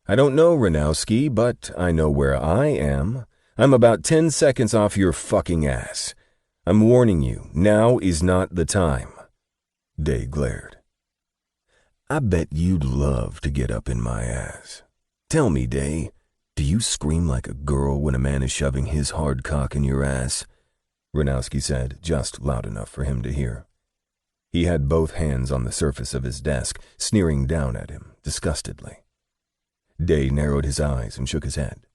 "I don't know, Ranowski, but I know where I am. I'm about 10 seconds off your fucking ass. I'm warning you, now is not the time." Day glared. "I bet you'd love to get up in my ass. Tell me, Day, do you scream like a girl when a man is shoving his hard cock in your ass?" Ranowski said, just loud enough for him to hear. He had both hands on the surface of his desk, sneering down at him, disgustedly. Day narrowed his eyes and shook his head.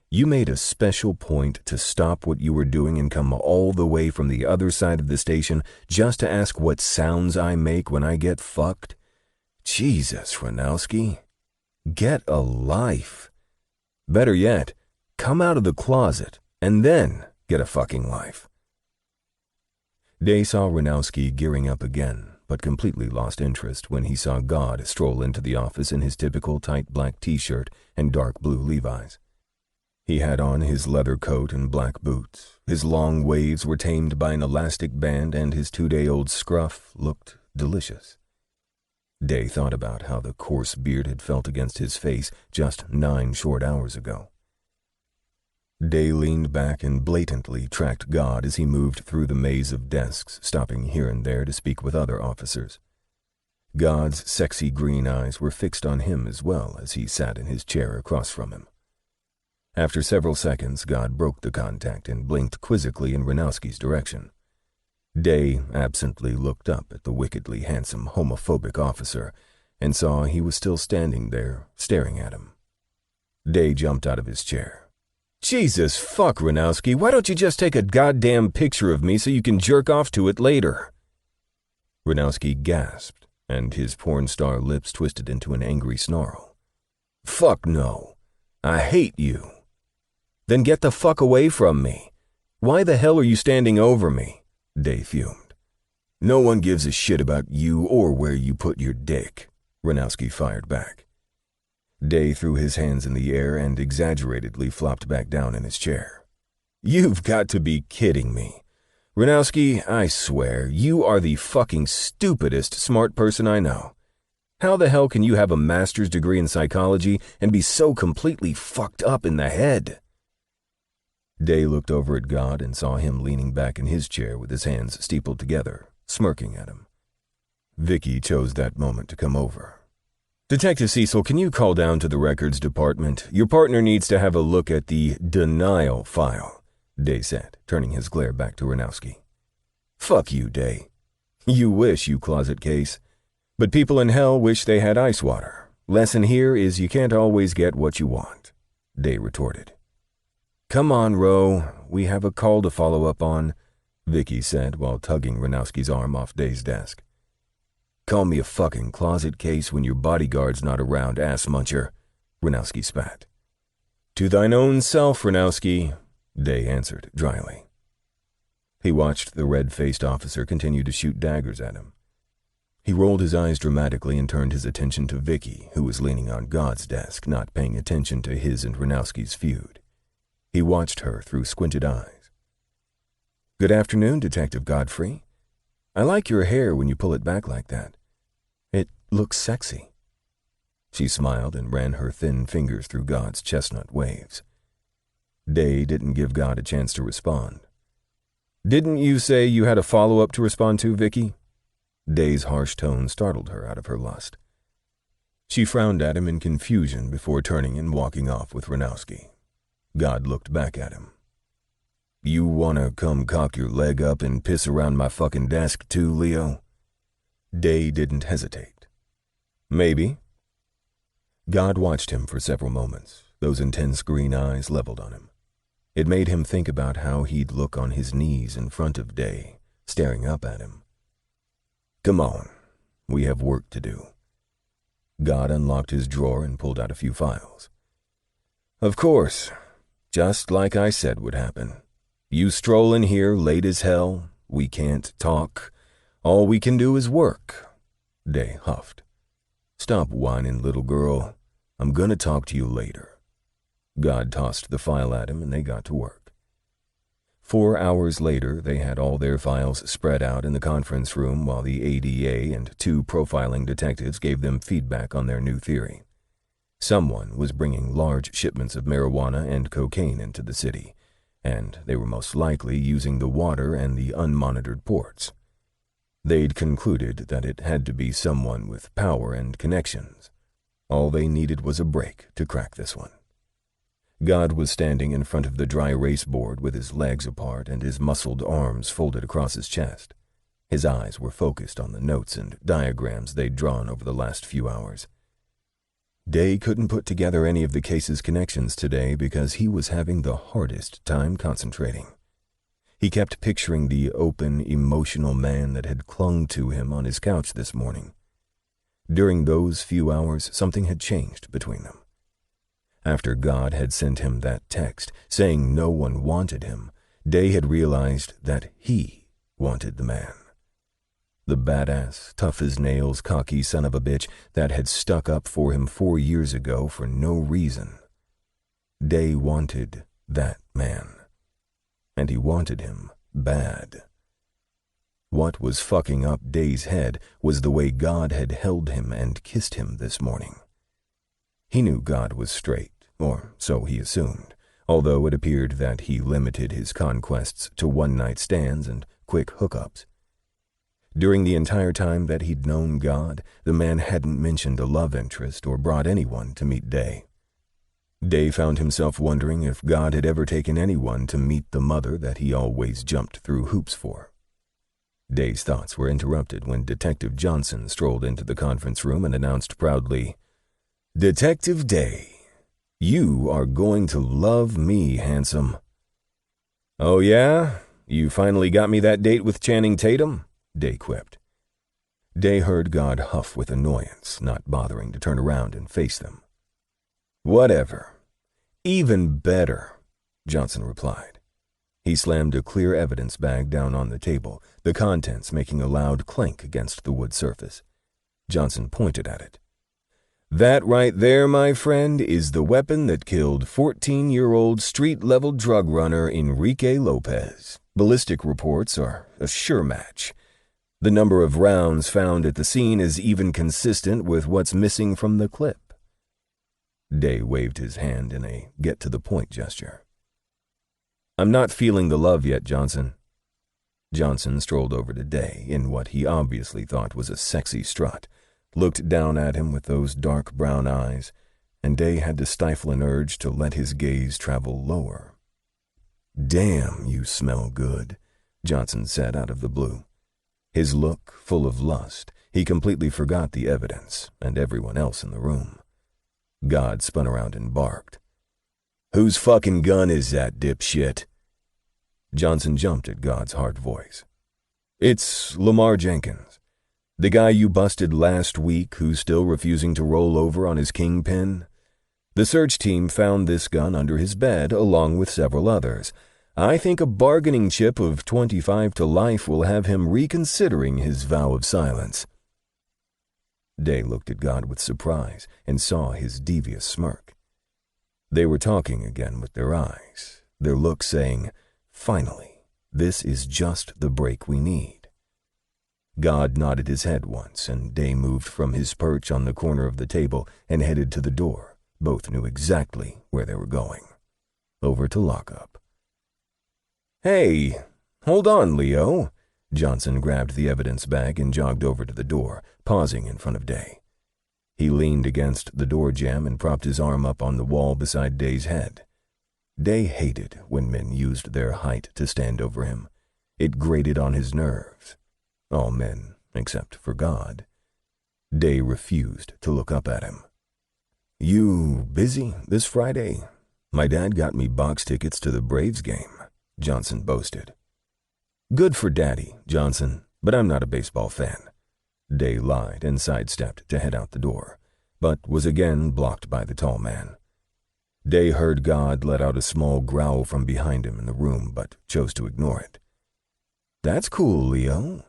"You made a special point to stop what you were doing and come all the way from the other side of the station just to ask what sounds I make when I get fucked? Jesus, Ranowski. Get a life. Better yet, come out of the closet and then get a fucking life." Day saw Ranowski gearing up again, but completely lost interest when he saw God stroll into the office in his typical tight black t-shirt and dark blue Levi's. He had on his leather coat and black boots. His long waves were tamed by an elastic band, and his 2-day-old scruff looked delicious. Day thought about how the coarse beard had felt against his face just 9 short hours ago. Day leaned back and blatantly tracked God as he moved through the maze of desks, stopping here and there to speak with other officers. God's sexy green eyes were fixed on him as well as he sat in his chair across from him. After several seconds, God broke the contact and blinked quizzically in Ranowski's direction. Day absently looked up at the wickedly handsome homophobic officer and saw he was still standing there, staring at him. Day jumped out of his chair. "Jesus fuck, Ranowski, why don't you just take a goddamn picture of me so you can jerk off to it later?" Ranowski gasped, and his porn star lips twisted into an angry snarl. "Fuck no. I hate you." "Then get the fuck away from me. Why the hell are you standing over me?" Day fumed. "No one gives a shit about you or where you put your dick," Ranowski fired back. Day threw his hands in the air and exaggeratedly flopped back down in his chair. "You've got to be kidding me. Ranowski, I swear, you are the fucking stupidest smart person I know. How the hell can you have a master's degree in psychology and be so completely fucked up in the head?" Day looked over at God and saw him leaning back in his chair with his hands steepled together, smirking at him. Vicky chose that moment to come over. "Detective Cecil, can you call down to the records department? Your partner needs to have a look at the denial file," Day said, turning his glare back to Ranowski. "Fuck you, Day. You wish, you closet case. But people in hell wish they had ice water. Lesson here is you can't always get what you want," Day retorted. "Come on, Ro. We have a call to follow up on," Vicky said while tugging Ranowski's arm off Day's desk. "Call me a fucking closet case when your bodyguard's not around, ass muncher," Ranowski spat. "To thine own self, Ranowski," Day answered dryly. He watched the red-faced officer continue to shoot daggers at him. He rolled his eyes dramatically and turned his attention to Vicky, who was leaning on God's desk, not paying attention to his and Ranowski's feud. He watched her through squinted eyes. "Good afternoon, Detective Godfrey. I like your hair when you pull it back like that. It looks sexy." She smiled and ran her thin fingers through God's chestnut waves. Day didn't give God a chance to respond. "Didn't you say you had a follow-up to respond to, Vicky?" Day's harsh tone startled her out of her lust. She frowned at him in confusion before turning and walking off with Ranowski. God looked back at him. "You wanna come cock your leg up and piss around my fucking desk too, Leo?" Day didn't hesitate. "Maybe." God watched him for several moments, those intense green eyes leveled on him. It made him think about how he'd look on his knees in front of Day, staring up at him. "Come on, we have work to do." God unlocked his drawer and pulled out a few files. "Of course. Just like I said would happen. You stroll in here late as hell, we can't talk. All we can do is work, Day huffed. Stop whining, little girl. I'm gonna talk to you later. God tossed the file at him and they got to work. 4 hours later, they had all their files spread out in the conference room while the ADA and 2 profiling detectives gave them feedback on their new theory. Someone was bringing large shipments of marijuana and cocaine into the city, and they were most likely using the water and the unmonitored ports. They'd concluded that it had to be someone with power and connections. All they needed was a break to crack this one. God was standing in front of the dry erase board with his legs apart and his muscled arms folded across his chest. His eyes were focused on the notes and diagrams they'd drawn over the last few hours. Day couldn't put together any of the case's connections today because he was having the hardest time concentrating. He kept picturing the open, emotional man that had clung to him on his couch this morning. During those few hours, something had changed between them. After God had sent him that text saying no one wanted him, Day had realized that he wanted the man. The badass, tough-as-nails, cocky son of a bitch that had stuck up for him 4 years ago for no reason. Day wanted that man. And he wanted him bad. What was fucking up Day's head was the way God had held him and kissed him this morning. He knew God was straight, or so he assumed, although it appeared that he limited his conquests to one-night stands and quick hookups. During the entire time that he'd known God, the man hadn't mentioned a love interest or brought anyone to meet Day. Day found himself wondering if God had ever taken anyone to meet the mother that he always jumped through hoops for. Day's thoughts were interrupted when Detective Johnson strolled into the conference room and announced proudly, "Detective Day, you are going to love me, handsome." "Oh yeah? You finally got me that date with Channing Tatum?" Day quipped. Day heard God huff with annoyance, not bothering to turn around and face them. "Whatever. Even better," Johnson replied. He slammed a clear evidence bag down on the table, the contents making a loud clink against the wood surface. Johnson pointed at it. "That right there, my friend, is the weapon that killed 14-year-old street-level drug runner Enrique Lopez. Ballistic reports are a sure match. The number of rounds found at the scene is even consistent with what's missing from the clip." Day waved his hand in a get-to-the-point gesture. "I'm not feeling the love yet, Johnson." Johnson strolled over to Day in what he obviously thought was a sexy strut, looked down at him with those dark brown eyes, and Day had to stifle an urge to let his gaze travel lower. "Damn, you smell good," Johnson said out of the blue. His look full of lust, he completely forgot the evidence and everyone else in the room. God spun around and barked. "Whose fucking gun is that, dipshit?" Johnson jumped at God's hard voice. "It's Lamar Jenkins, the guy you busted last week who's still refusing to roll over on his kingpin. The search team found this gun under his bed along with several others. I think a bargaining chip of 25 to life will have him reconsidering his vow of silence." Day looked at God with surprise and saw his devious smirk. They were talking again with their eyes, their look saying, "Finally, this is just the break we need." God nodded his head once, and Day moved from his perch on the corner of the table and headed to the door. Both knew exactly where they were going. Over to lockup. "Hey, hold on, Leo." Johnson grabbed the evidence bag and jogged over to the door, pausing in front of Day. He leaned against the door jamb and propped his arm up on the wall beside Day's head. Day hated when men used their height to stand over him. It grated on his nerves. All men, except for God. Day refused to look up at him. "You busy this Friday? My dad got me box tickets to the Braves game," Johnson boasted. "Good for Daddy, Johnson, but I'm not a baseball fan." Day lied and sidestepped to head out the door, but was again blocked by the tall man. Day heard God let out a small growl from behind him in the room, but chose to ignore it. "That's cool, Leo,"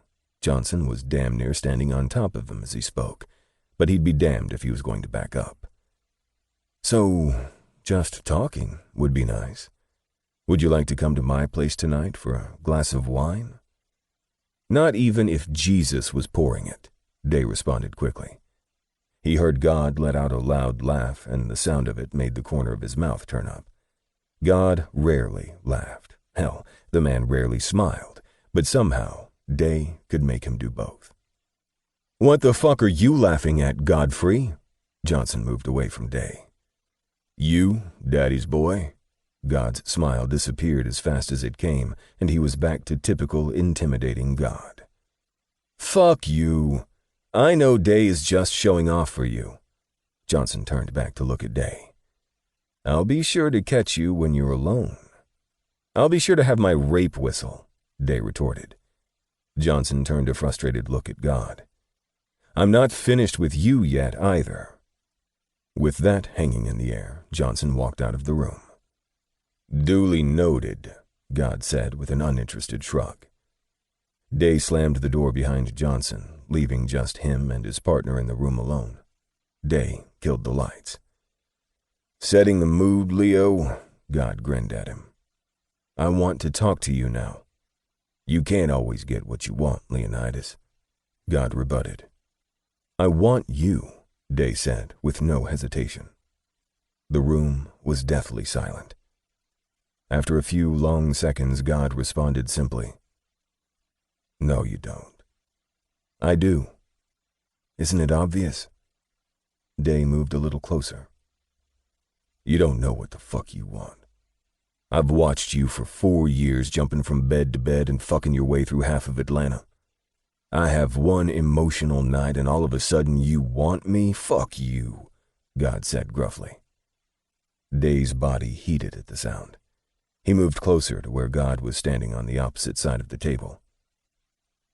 Johnson was damn near standing on top of him as he spoke, but he'd be damned if he was going to back up. So, just talking would be nice. Would you like to come to my place tonight for a glass of wine? Not even if Jesus was pouring it, Day responded quickly. He heard God let out a loud laugh, and the sound of it made the corner of his mouth turn up. God rarely laughed. Hell, the man rarely smiled, but somehow Day could make him do both. What the fuck are you laughing at, Godfrey? Johnson moved away from Day. You, Daddy's boy? God's smile disappeared as fast as it came, and he was back to typical intimidating God. Fuck you. I know Day is just showing off for you. Johnson turned back to look at Day. I'll be sure to catch you when you're alone. I'll be sure to have my rape whistle, Day retorted. Johnson turned a frustrated look at God. I'm not finished with you yet either. With that hanging in the air, Johnson walked out of the room. Duly noted, God said with an uninterested shrug. Day slammed the door behind Johnson, leaving just him and his partner in the room alone. Day killed the lights. Setting the mood, Leo? God grinned at him. I want to talk to you now. You can't always get what you want, Leonidas. God rebutted. I want you, Day said with no hesitation. The room was deathly silent. After a few long seconds, God responded simply. No, you don't. I do. Isn't it obvious? Day moved a little closer. You don't know what the fuck you want. I've watched you for 4 years jumping from bed to bed and fucking your way through half of Atlanta. I have one emotional night and all of a sudden you want me? Fuck you, God said gruffly. Day's body heated at the sound. He moved closer to where God was standing on the opposite side of the table.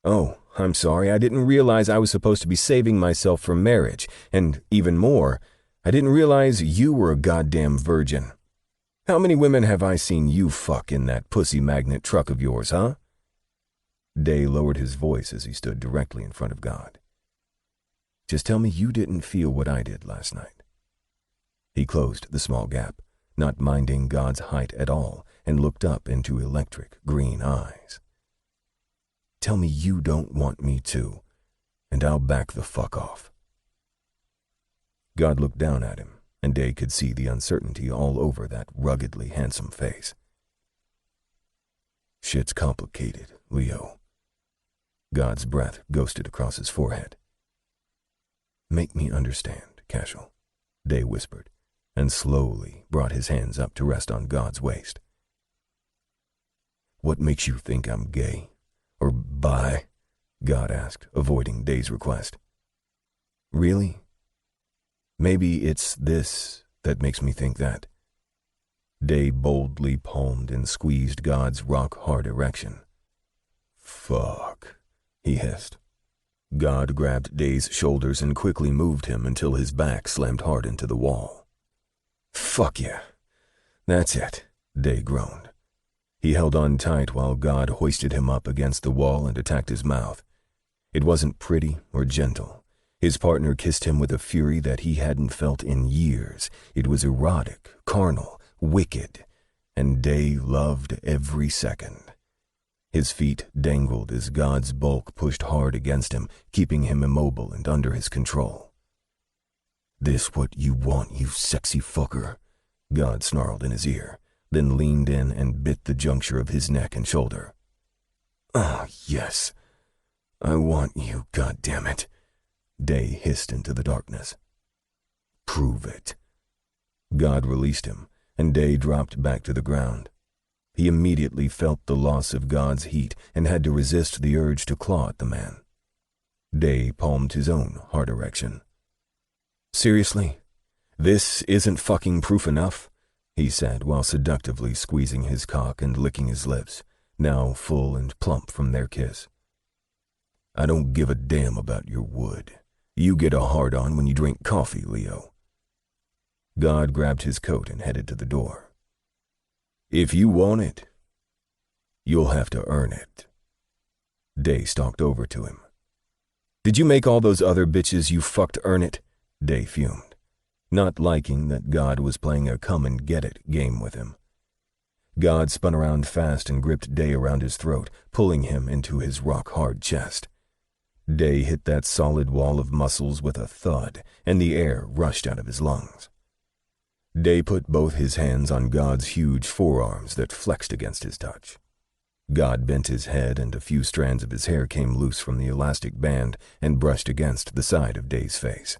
Oh, I'm sorry, I didn't realize I was supposed to be saving myself for marriage, and even more, I didn't realize you were a goddamn virgin. How many women have I seen you fuck in that pussy magnet truck of yours, huh? Day lowered his voice as he stood directly in front of God. Just tell me you didn't feel what I did last night. He closed the small gap, not minding God's height at all, and looked up into electric green eyes. Tell me you don't want me to, and I'll back the fuck off. God looked down at him, and Day could see the uncertainty all over that ruggedly handsome face. Shit's complicated, Leo. God's breath ghosted across his forehead. Make me understand, Cashel, Day whispered, and slowly brought his hands up to rest on God's waist. What makes you think I'm gay? Or bi? God asked, avoiding Day's request. Really? Maybe it's this that makes me think that. Day boldly palmed and squeezed God's rock-hard erection. Fuck, he hissed. God grabbed Day's shoulders and quickly moved him until his back slammed hard into the wall. Fuck yeah. That's it, Day groaned. He held on tight while God hoisted him up against the wall and attacked his mouth. It wasn't pretty or gentle. His partner kissed him with a fury that he hadn't felt in years. It was erotic, carnal, wicked, and Day loved every second. His feet dangled as God's bulk pushed hard against him, keeping him immobile and under his control. This what you want, you sexy fucker? God snarled in his ear, then leaned in and bit the juncture of his neck and shoulder. Oh, yes. I want you, goddammit. Day hissed into the darkness. Prove it. God released him, and Day dropped back to the ground. He immediately felt the loss of God's heat and had to resist the urge to claw at the man. Day palmed his own hard erection. Seriously? This isn't fucking proof enough? He said while seductively squeezing his cock and licking his lips, now full and plump from their kiss. I don't give a damn about your wood. You get a hard-on when you drink coffee, Leo. God grabbed his coat and headed to the door. If you want it, you'll have to earn it. Day stalked over to him, Did you make all those other bitches you fucked earn it? Day fumed, not liking that God was playing a come-and-get-it game with him. God spun around fast and gripped Day around his throat, pulling him into his rock-hard chest. Day hit that solid wall of muscles with a thud, and the air rushed out of his lungs. Day put both his hands on God's huge forearms that flexed against his touch. God bent his head, and a few strands of his hair came loose from the elastic band and brushed against the side of Day's face.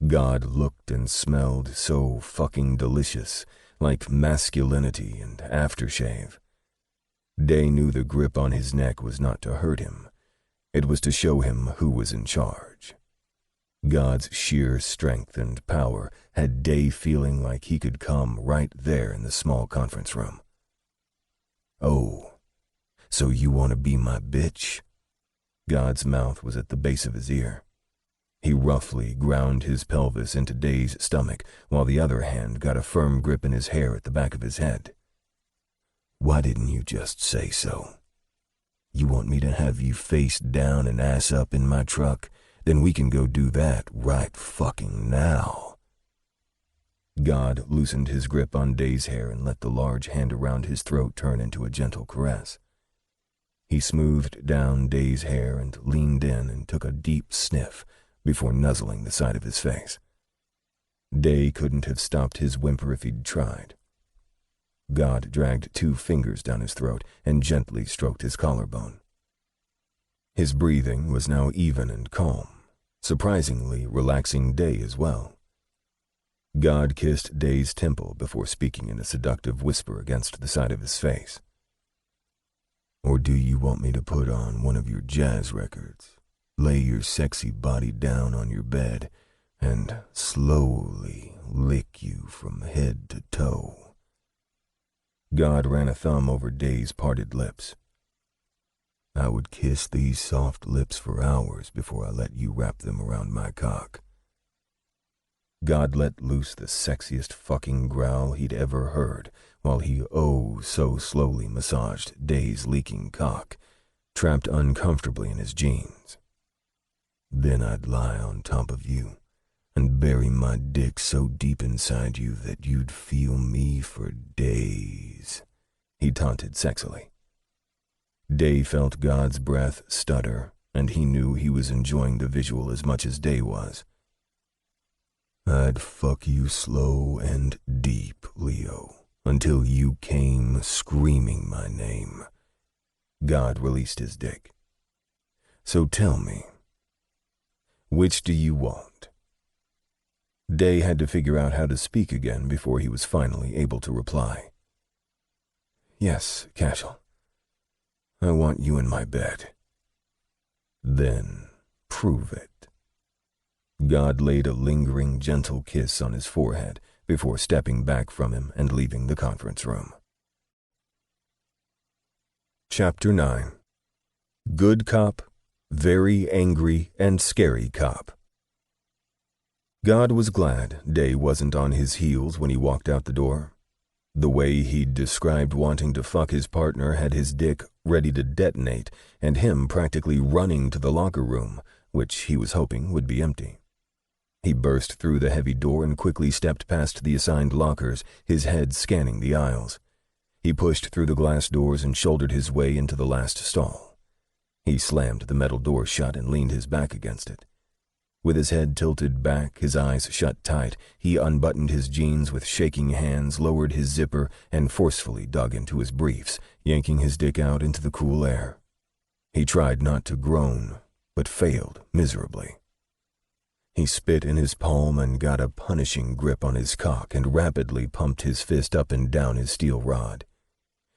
God looked and smelled so fucking delicious, like masculinity and aftershave. Day knew the grip on his neck was not to hurt him. It was to show him who was in charge. God's sheer strength and power had Day feeling like he could come right there in the small conference room. "Oh, so you want to be my bitch?" God's mouth was at the base of his ear. He roughly ground his pelvis into Day's stomach, while the other hand got a firm grip in his hair at the back of his head. "Why didn't you just say so? You want me to have you face down and ass up in my truck? Then we can go do that right fucking now." God loosened his grip on Day's hair and let the large hand around his throat turn into a gentle caress. He smoothed down Day's hair and leaned in and took a deep sniff before nuzzling the side of his face. Day couldn't have stopped his whimper if he'd tried. God dragged 2 fingers down his throat and gently stroked his collarbone. His breathing was now even and calm, surprisingly relaxing Day as well. God kissed Day's temple before speaking in a seductive whisper against the side of his face. "Or do you want me to put on one of your jazz records, lay your sexy body down on your bed, and slowly lick you from head to toe?" God ran a thumb over Day's parted lips. "I would kiss these soft lips for hours before I let you wrap them around my cock." God let loose the sexiest fucking growl he'd ever heard while he so slowly massaged Day's leaking cock, trapped uncomfortably in his jeans. "Then I'd lie on top of you and bury my dick so deep inside you that you'd feel me for days," he taunted sexily. Day felt God's breath stutter, and he knew he was enjoying the visual as much as Day was. "I'd fuck you slow and deep, Leo, until you came screaming my name." God released his dick. "So tell me, which do you want?" Day had to figure out how to speak again before he was finally able to reply. "Yes, Cashel. I want you in my bed." "Then prove it." God laid a lingering, gentle kiss on his forehead before stepping back from him and leaving the conference room. Chapter 9. Good Cop, Very Angry and Scary Cop. God was glad Day wasn't on his heels when he walked out the door. The way he'd described wanting to fuck his partner had his dick ready to detonate and him practically running to the locker room, which he was hoping would be empty. He burst through the heavy door and quickly stepped past the assigned lockers, his head scanning the aisles. He pushed through the glass doors and shouldered his way into the last stall. He slammed the metal door shut and leaned his back against it. With his head tilted back, his eyes shut tight, he unbuttoned his jeans with shaking hands, lowered his zipper, and forcefully dug into his briefs, yanking his dick out into the cool air. He tried not to groan, but failed miserably. He spit in his palm and got a punishing grip on his cock and rapidly pumped his fist up and down his steel rod.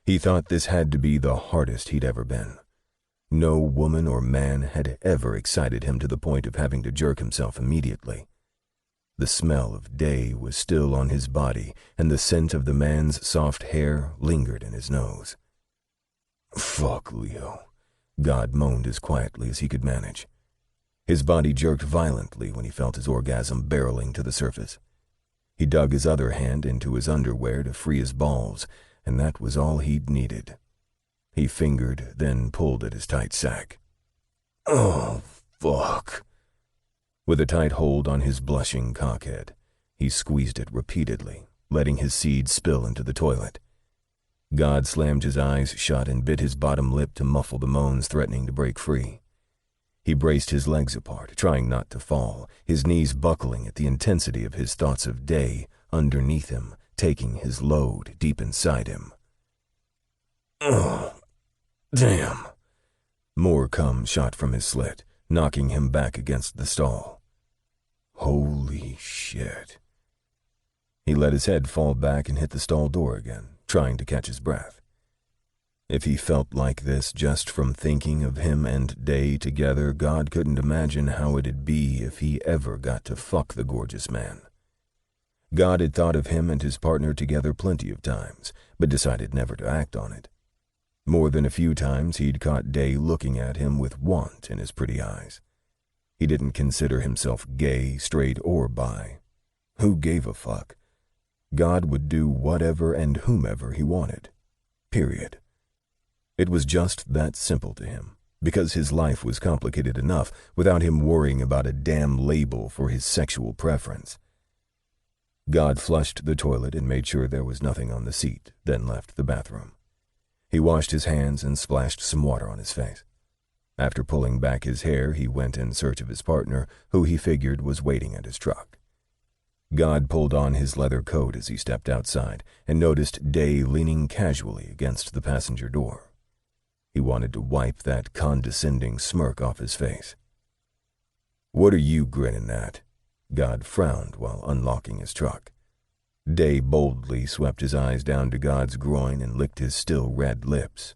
He thought this had to be the hardest he'd ever been. No woman or man had ever excited him to the point of having to jerk himself immediately. The smell of Day was still on his body, and the scent of the man's soft hair lingered in his nose. "Fuck, Leo," God moaned as quietly as he could manage. His body jerked violently when he felt his orgasm barreling to the surface. He dug his other hand into his underwear to free his balls, and that was all he'd needed. He fingered, then pulled at his tight sack. "Oh, Fuck. With a tight hold on his blushing cockhead, he squeezed it repeatedly, letting his seed spill into the toilet. God slammed his eyes shut and bit his bottom lip to muffle the moans threatening to break free. He braced his legs apart, trying not to fall, his knees buckling at the intensity of his thoughts of Day underneath him, taking his load deep inside him. Ugh. Damn. More cum shot from his slit, knocking him back against the stall. Holy shit. He let his head fall back and hit the stall door again, trying to catch his breath. If he felt like this just from thinking of him and Day together, God couldn't imagine how it'd be if he ever got to fuck the gorgeous man. God had thought of him and his partner together plenty of times, but decided never to act on it. More than a few times he'd caught Day looking at him with want in his pretty eyes. He didn't consider himself gay, straight, or bi. Who gave a fuck? God would do whatever and whomever he wanted. Period. It was just that simple to him, because his life was complicated enough without him worrying about a damn label for his sexual preference. God flushed the toilet and made sure there was nothing on the seat, then left the bathroom. He washed his hands and splashed some water on his face. After pulling back his hair, he went in search of his partner, who he figured was waiting at his truck. God pulled on his leather coat as he stepped outside and noticed Day leaning casually against the passenger door. He wanted to wipe that condescending smirk off his face. "What are you grinning at?" God frowned while unlocking his truck. Day boldly swept his eyes down to God's groin and licked his still red lips.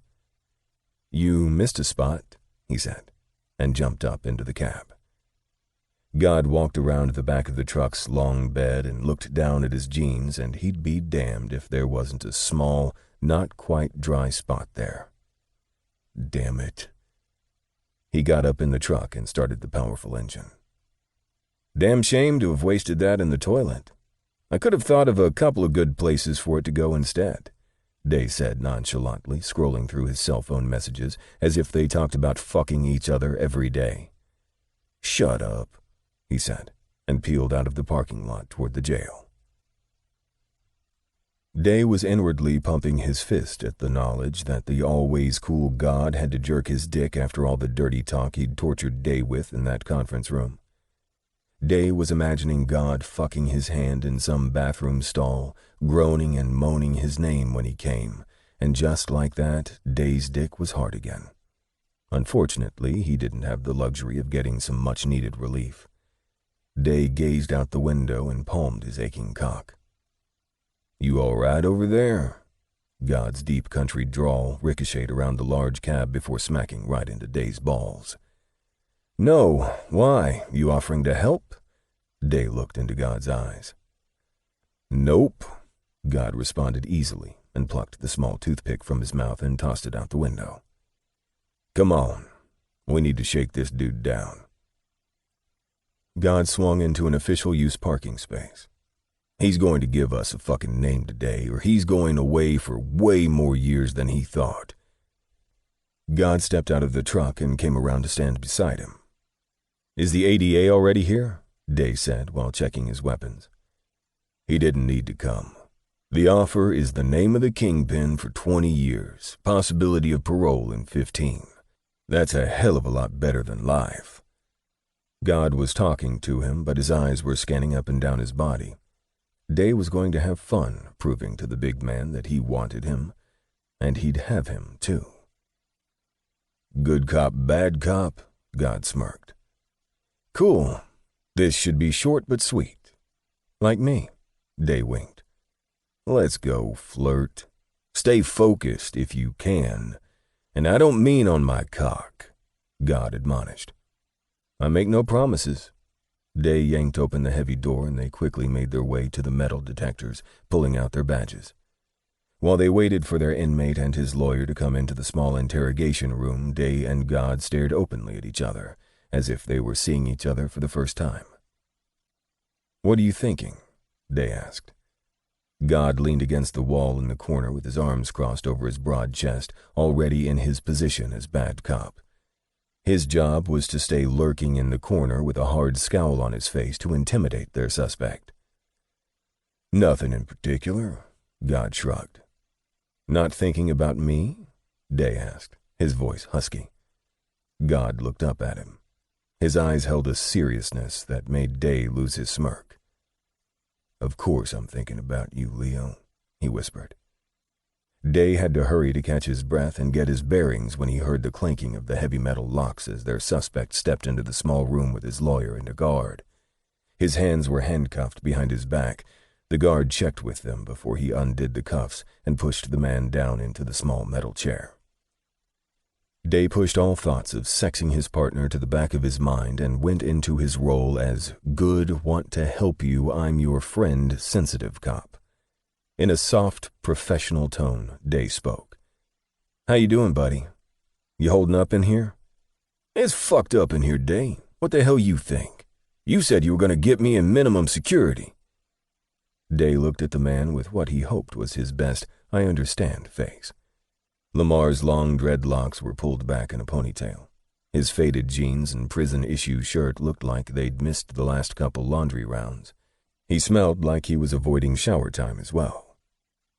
"You missed a spot," he said, and jumped up into the cab. God walked around the back of the truck's long bed and looked down at his jeans, and he'd be damned if there wasn't a small, not quite dry spot there. Damn it. He got up in the truck and started the powerful engine. "Damn shame to have wasted that in the toilet. I could have thought of a couple of good places for it to go instead," Day said nonchalantly, scrolling through his cell phone messages as if they talked about fucking each other every day. "Shut up," he said, and peeled out of the parking lot toward the jail. Day was inwardly pumping his fist at the knowledge that the always cool God had to jerk his dick after all the dirty talk he'd tortured Day with in that conference room. Day was imagining God fucking his hand in some bathroom stall, groaning and moaning his name when he came, and just like that, Day's dick was hard again. Unfortunately, he didn't have the luxury of getting some much-needed relief. Day gazed out the window and palmed his aching cock. "You all right over there?" God's deep country drawl ricocheted around the large cab before smacking right into Day's balls. "No, why? You offering to help?" Day looked into God's eyes. "Nope," God responded easily and plucked the small toothpick from his mouth and tossed it out the window. "Come on, we need to shake this dude down." God swung into an official use parking space. "He's going to give us a fucking name today, or he's going away for way more years than he thought." God stepped out of the truck and came around to stand beside him. "Is the ADA already here?" Day said while checking his weapons. "He didn't need to come. The offer is the name of the kingpin for 20 years, possibility of parole in 15. That's a hell of a lot better than life." God was talking to him, but his eyes were scanning up and down his body. Day was going to have fun proving to the big man that he wanted him, and he'd have him too. "Good cop, bad cop," God smirked. "Cool. This should be short but sweet. Like me," Day winked. "Let's go, flirt. Stay focused if you can. And I don't mean on my cock," God admonished. "I make no promises." Day yanked open the heavy door and they quickly made their way to the metal detectors, pulling out their badges. While they waited for their inmate and his lawyer to come into the small interrogation room, Day and God stared openly at each other, as if they were seeing each other for the first time. "What are you thinking?" Day asked. God leaned against the wall in the corner with his arms crossed over his broad chest, already in his position as bad cop. His job was to stay lurking in the corner with a hard scowl on his face to intimidate their suspect. "Nothing in particular," God shrugged. "Not thinking about me?" Day asked, his voice husky. God looked up at him. His eyes held a seriousness that made Day lose his smirk. "Of course I'm thinking about you, Leo," he whispered. Day had to hurry to catch his breath and get his bearings when he heard the clanking of the heavy metal locks as their suspect stepped into the small room with his lawyer and a guard. His hands were handcuffed behind his back. The guard checked with them before he undid the cuffs and pushed the man down into the small metal chair. Day pushed all thoughts of sexing his partner to the back of his mind and went into his role as good, want to help you, I'm your friend, sensitive cop. In a soft, professional tone, Day spoke. "How you doing, buddy? You holding up in here?" "It's fucked up in here, Day. What the hell you think? You said you were going to get me in minimum security." Day looked at the man with what he hoped was his best "I understand" face. Lamar's long dreadlocks were pulled back in a ponytail. His faded jeans and prison-issue shirt looked like they'd missed the last couple laundry rounds. He smelled like he was avoiding shower time as well.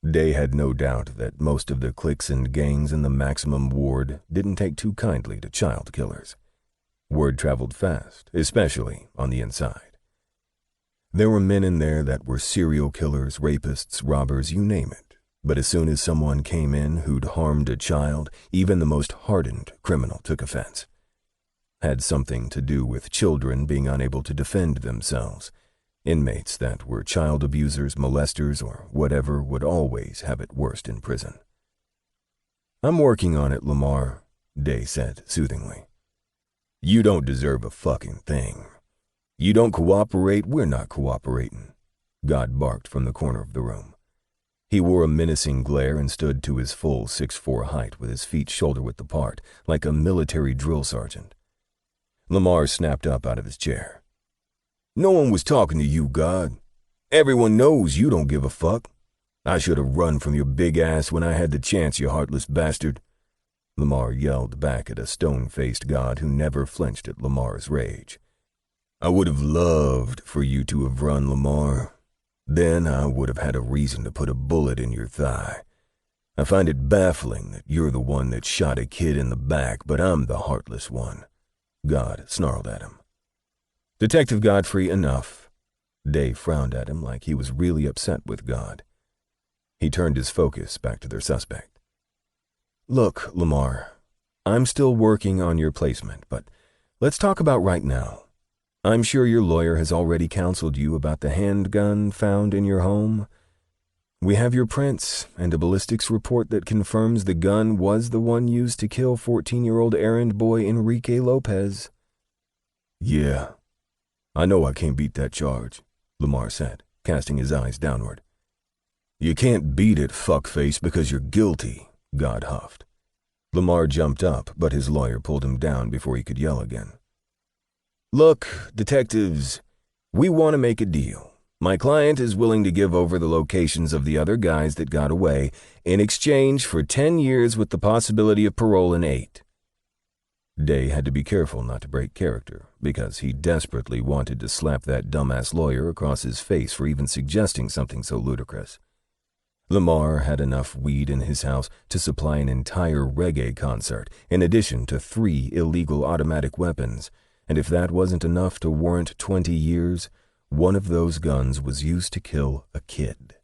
Day had no doubt that most of the cliques and gangs in the Maximum Ward didn't take too kindly to child killers. Word traveled fast, especially on the inside. There were men in there that were serial killers, rapists, robbers, you name it. But as soon as someone came in who'd harmed a child, even the most hardened criminal took offense. Had something to do with children being unable to defend themselves. Inmates that were child abusers, molesters, or whatever would always have it worst in prison. "I'm working on it, Lamar," Day said soothingly. "You don't deserve a fucking thing. You don't cooperate, we're not cooperating," God barked from the corner of the room. He wore a menacing glare and stood to his full 6'4" height with his feet shoulder-width apart, like a military drill sergeant. Lamar snapped up out of his chair. "No one was talking to you, God. Everyone knows you don't give a fuck. I should have run from your big ass when I had the chance, you heartless bastard." Lamar yelled back at a stone-faced God who never flinched at Lamar's rage. "I would have loved for you to have run, Lamar. Then I would have had a reason to put a bullet in your thigh. I find it baffling that you're the one that shot a kid in the back, but I'm the heartless one." God snarled at him. "Detective Godfrey, enough." Day frowned at him like he was really upset with God. He turned his focus back to their suspect. "Look, Lamar, I'm still working on your placement, but let's talk about right now. I'm sure your lawyer has already counseled you about the handgun found in your home. We have your prints and a ballistics report that confirms the gun was the one used to kill 14-year-old errand boy Enrique Lopez." "Yeah, I know I can't beat that charge," Lamar said, casting his eyes downward. "You can't beat it, fuckface, because you're guilty," God huffed. Lamar jumped up, but his lawyer pulled him down before he could yell again. "Look, detectives, we want to make a deal. My client is willing to give over the locations of the other guys that got away in exchange for 10 years with the possibility of parole in 8. Day had to be careful not to break character, because he desperately wanted to slap that dumbass lawyer across his face for even suggesting something so ludicrous. Lamar had enough weed in his house to supply an entire reggae concert, in addition to 3 illegal automatic weapons, and if that wasn't enough to warrant 20 years, one of those guns was used to kill a kid.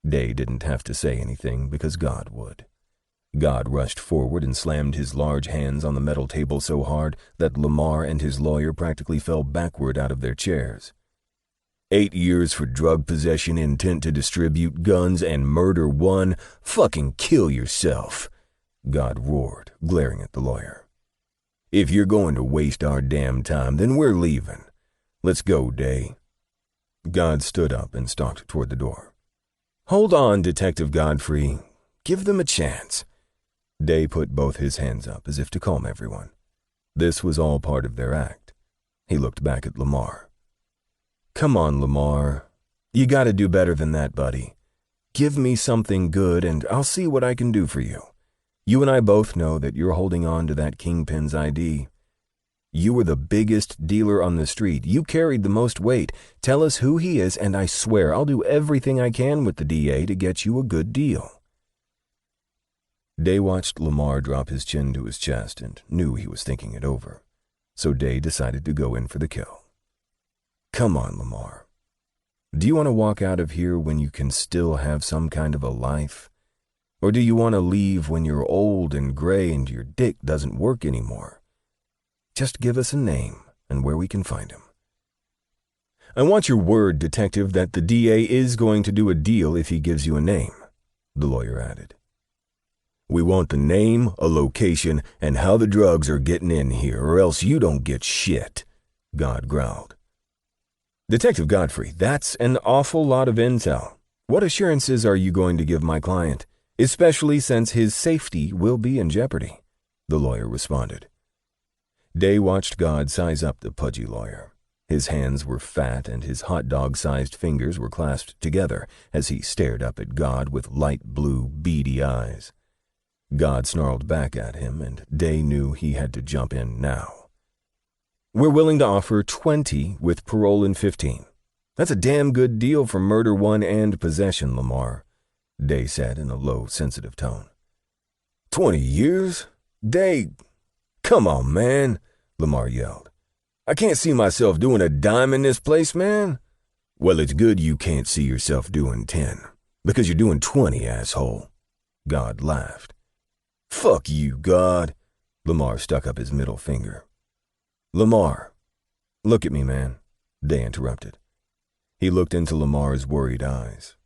Day didn't have to say anything because God would. God rushed forward and slammed his large hands on the metal table so hard that Lamar and his lawyer practically fell backward out of their chairs. 8 years for drug possession, intent to distribute guns, and murder 1. Fucking kill yourself, God roared, glaring at the lawyer. "If you're going to waste our damn time, then we're leaving. Let's go, Day." God stood up and stalked toward the door. "Hold on, Detective Godfrey. Give them a chance." Day put both his hands up as if to calm everyone. This was all part of their act. He looked back at Lamar. "Come on, Lamar. You gotta do better than that, buddy. Give me something good and I'll see what I can do for you. You and I both know that you're holding on to that Kingpin's ID. You were the biggest dealer on the street. You carried the most weight. Tell us who he is, and I swear I'll do everything I can with the DA to get you a good deal." Day watched Lamar drop his chin to his chest and knew he was thinking it over. So Day decided to go in for the kill. "Come on, Lamar. Do you want to walk out of here when you can still have some kind of a life? Or do you want to leave when you're old and gray and your dick doesn't work anymore? Just give us a name and where we can find him." "I want your word, detective, that the DA is going to do a deal if he gives you a name," the lawyer added. "We want the name, a location, and how the drugs are getting in here, or else you don't get shit," God growled. "Detective Godfrey, that's an awful lot of intel. What assurances are you going to give my client, especially since his safety will be in jeopardy?" the lawyer responded. Day watched God size up the pudgy lawyer. His hands were fat and his hot dog-sized fingers were clasped together as he stared up at God with light blue, beady eyes. God snarled back at him, and Day knew he had to jump in now. "We're willing to offer 20 with parole in 15. That's a damn good deal for murder 1 and possession, Lamar," Day said in a low, sensitive tone. 20 years? Day, come on, man," Lamar yelled. "I can't see myself doing a dime in this place, man." "Well, it's good you can't see yourself doing 10, because you're doing 20, asshole," God laughed. "Fuck you, God." Lamar stuck up his middle finger. "Lamar, look at me, man," Day interrupted. He looked into Lamar's worried eyes.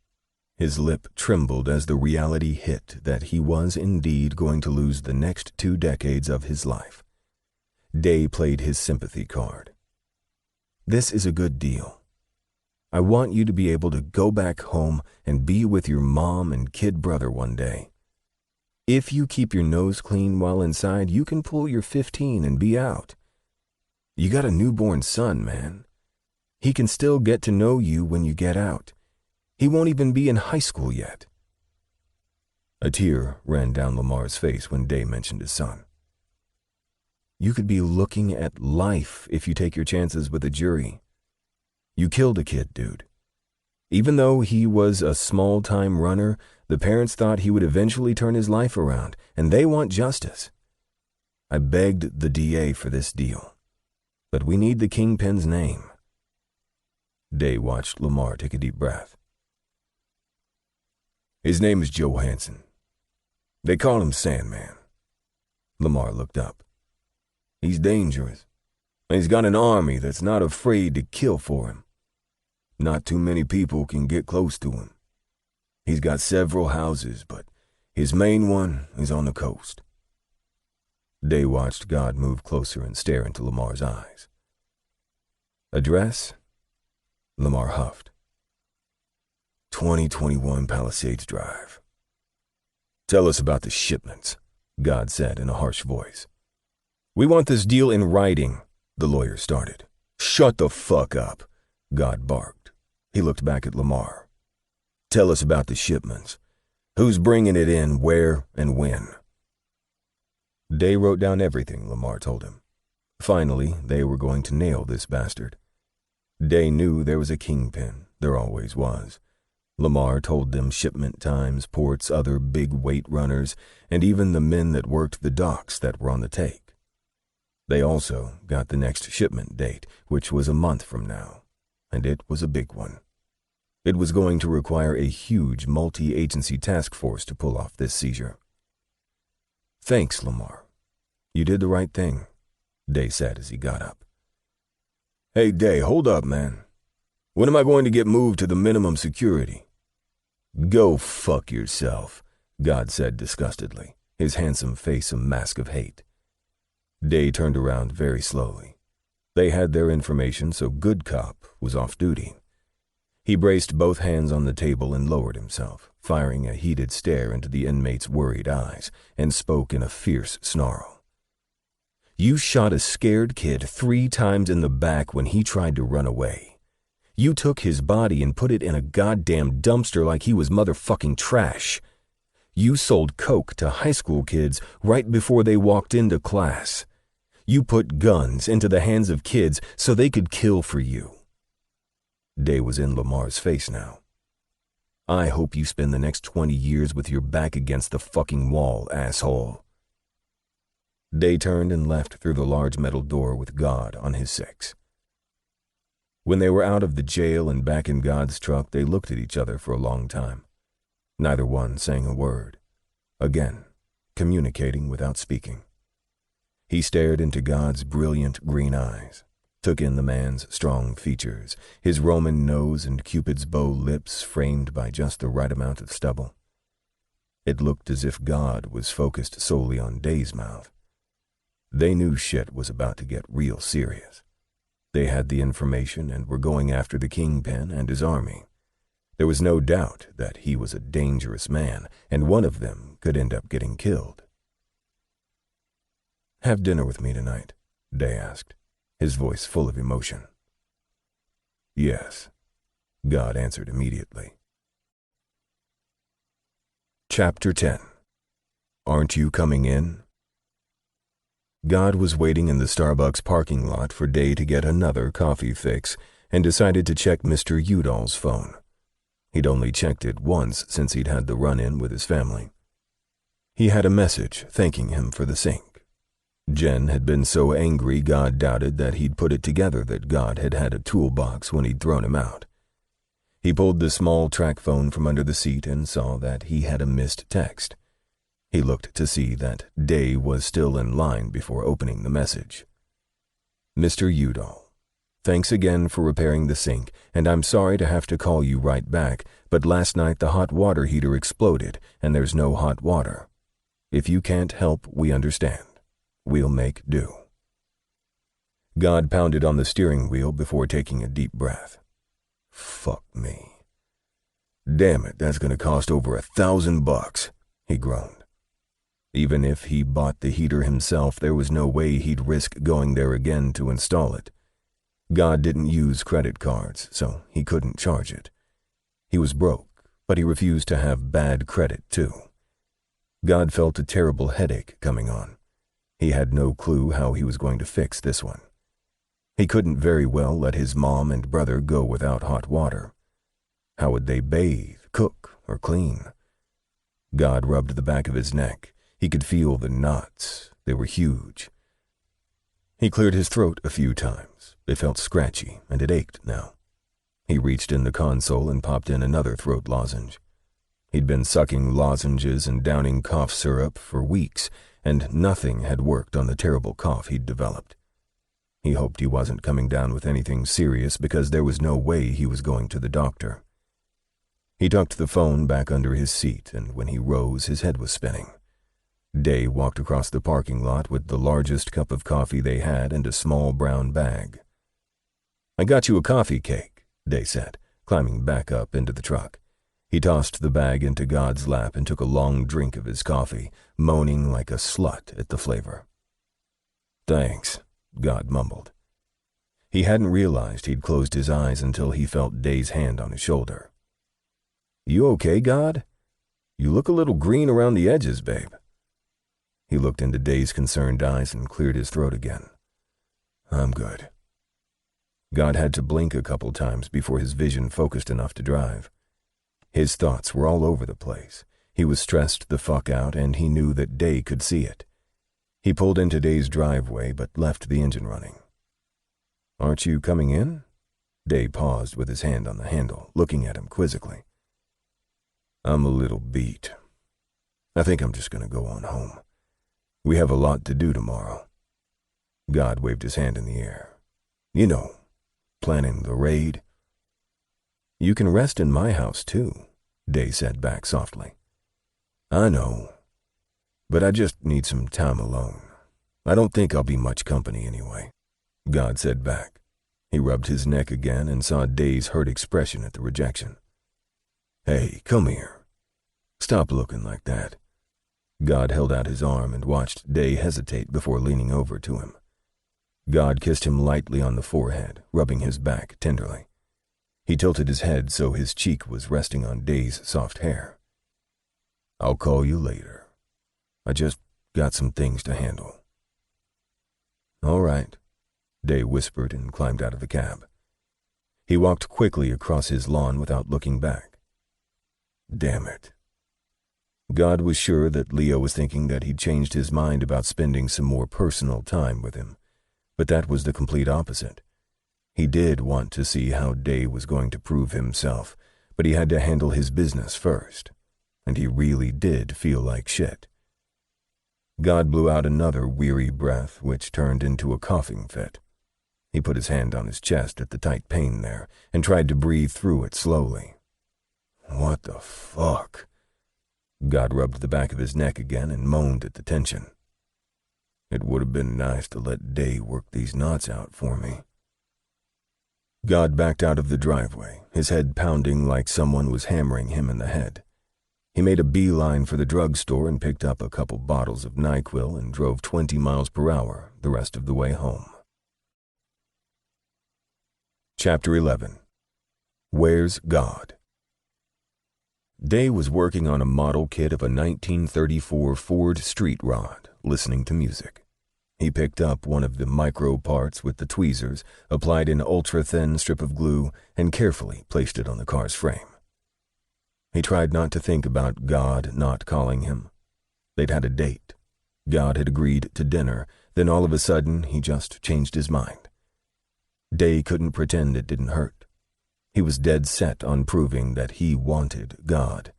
His lip trembled as the reality hit that he was indeed going to lose the next 2 decades of his life. Day played his sympathy card. "This is a good deal. I want you to be able to go back home and be with your mom and kid brother one day. If you keep your nose clean while inside, you can pull your 15 and be out. You got a newborn son, man. He can still get to know you when you get out. He won't even be in high school yet." A tear ran down Lamar's face when Day mentioned his son. "You could be looking at life if you take your chances with a jury. You killed a kid, dude. Even though he was a small-time runner, the parents thought he would eventually turn his life around, and they want justice. I begged the DA for this deal, but we need the Kingpin's name." Day watched Lamar take a deep breath. "His name is Johansson. They call him Sandman." Lamar looked up. "He's dangerous, and he's got an army that's not afraid to kill for him. Not too many people can get close to him. He's got several houses, but his main one is on the coast." Day watched God move closer and stare into Lamar's eyes. "Address?" Lamar huffed. 2021 Palisades Drive. "Tell us about the shipments," God said in a harsh voice. "We want this deal in writing," the lawyer started. "Shut the fuck up," God barked. He looked back at Lamar. "Tell us about the shipments. Who's bringing it in, where, and when?" Day wrote down everything Lamar told him. Finally, they were going to nail this bastard. Day knew there was a kingpin. There always was. Lamar told them shipment times, ports, other big weight runners, and even the men that worked the docks that were on the take. They also got the next shipment date, which was a month from now, and it was a big one. It was going to require a huge multi-agency task force to pull off this seizure. "Thanks, Lamar. You did the right thing," Day said as he got up. "Hey, Day, hold up, man. When am I going to get moved to the minimum security?" "Go fuck yourself," God said disgustedly, his handsome face a mask of hate. Day turned around very slowly. They had their information, so Good Cop was off duty. He braced both hands on the table and lowered himself, firing a heated stare into the inmate's worried eyes, and spoke in a fierce snarl. "You shot a scared kid 3 times in the back when he tried to run away. You took his body and put it in a goddamn dumpster like he was motherfucking trash. You sold coke to high school kids right before they walked into class. You put guns into the hands of kids so they could kill for you. Day was in Lamar's face now. I hope you spend the next 20 years with your back against the fucking wall, asshole. Day turned and left through the large metal door with God on his 6. When they were out of the jail and back in God's truck, they looked at each other for a long time. Neither one saying a word. Again, communicating without speaking. He stared into God's brilliant green eyes, took in the man's strong features, his Roman nose and Cupid's bow lips framed by just the right amount of stubble. It looked as if God was focused solely on Day's mouth. They knew shit was about to get real serious. They had the information and were going after the kingpin and his army. There was no doubt that he was a dangerous man, and one of them could end up getting killed. "Have dinner with me tonight?" Day asked, his voice full of emotion. "Yes," God answered immediately. Chapter 10. Aren't you coming in? God was waiting in the Starbucks parking lot for Day to get another coffee fix and decided to check Mr. Udall's phone. He'd only checked it once since he'd had the run-in with his family. He had a message thanking him for the sink. Jen had been so angry God doubted that he'd put it together that God had had a toolbox when he'd thrown him out. He pulled the small track phone from under the seat and saw that he had a missed text. He looked to see that Day was still in line before opening the message. "Mr. Udall, thanks again for repairing the sink, and I'm sorry to have to call you right back, but last night the hot water heater exploded and there's no hot water. If you can't help, we understand. We'll make do." God pounded on the steering wheel before taking a deep breath. "Fuck me. Damn it, that's going to cost over $1,000, he groaned. Even if he bought the heater himself, there was no way he'd risk going there again to install it. God didn't use credit cards, so he couldn't charge it. He was broke, but he refused to have bad credit, too. God felt a terrible headache coming on. He had no clue how he was going to fix this one. He couldn't very well let his mom and brother go without hot water. How would they bathe, cook, or clean? God rubbed the back of his neck. He could feel the knots. They were huge. He cleared his throat a few times. It felt scratchy, and it ached now. He reached in the console and popped in another throat lozenge. He'd been sucking lozenges and downing cough syrup for weeks, and nothing had worked on the terrible cough he'd developed. He hoped he wasn't coming down with anything serious because there was no way he was going to the doctor. He tucked the phone back under his seat, and when he rose, his head was spinning. Day walked across the parking lot with the largest cup of coffee they had and a small brown bag. "I got you a coffee cake," Day said, climbing back up into the truck. He tossed the bag into God's lap and took a long drink of his coffee, moaning like a slut at the flavor. "Thanks," God mumbled. He hadn't realized he'd closed his eyes until he felt Day's hand on his shoulder. "You okay, God? You look a little green around the edges, babe." He looked into Day's concerned eyes and cleared his throat again. "I'm good." God had to blink a couple times before his vision focused enough to drive. His thoughts were all over the place. He was stressed the fuck out, and he knew that Day could see it. He pulled into Day's driveway, but left the engine running. "Aren't you coming in?" Day paused with his hand on the handle, looking at him quizzically. "I'm a little beat. I think I'm just going to go on home. We have a lot to do tomorrow." God waved his hand in the air. "You know, planning the raid." "You can rest in my house, too," Day said back softly. "I know, but I just need some time alone. I don't think I'll be much company anyway," God said back. He rubbed his neck again and saw Day's hurt expression at the rejection. "Hey, come here. Stop looking like that." God held out his arm and watched Day hesitate before leaning over to him. God kissed him lightly on the forehead, rubbing his back tenderly. He tilted his head so his cheek was resting on Day's soft hair. I'll call you later. I just got some things to handle. All right, Day whispered and climbed out of the cab. He walked quickly across his lawn without looking back. Damn it. God was sure that Leo was thinking that he'd changed his mind about spending some more personal time with him, but that was the complete opposite. He did want to see how Day was going to prove himself, but he had to handle his business first, and he really did feel like shit. God blew out another weary breath, which turned into a coughing fit. He put his hand on his chest at the tight pain there and tried to breathe through it slowly. What the fuck? God rubbed the back of his neck again and moaned at the tension. It would have been nice to let Day work these knots out for me. God backed out of the driveway, his head pounding like someone was hammering him in the head. He made a beeline for the drugstore and picked up a couple bottles of NyQuil and drove 20 miles per hour the rest of the way home. Chapter 11. Where's God? Day was working on a model kit of a 1934 Ford Street Rod, listening to music. He picked up one of the micro parts with the tweezers, applied an ultra-thin strip of glue, and carefully placed it on the car's frame. He tried not to think about God not calling him. They'd had a date. God had agreed to dinner, then all of a sudden he just changed his mind. Day couldn't pretend it didn't hurt. He was dead set on proving that he wanted God.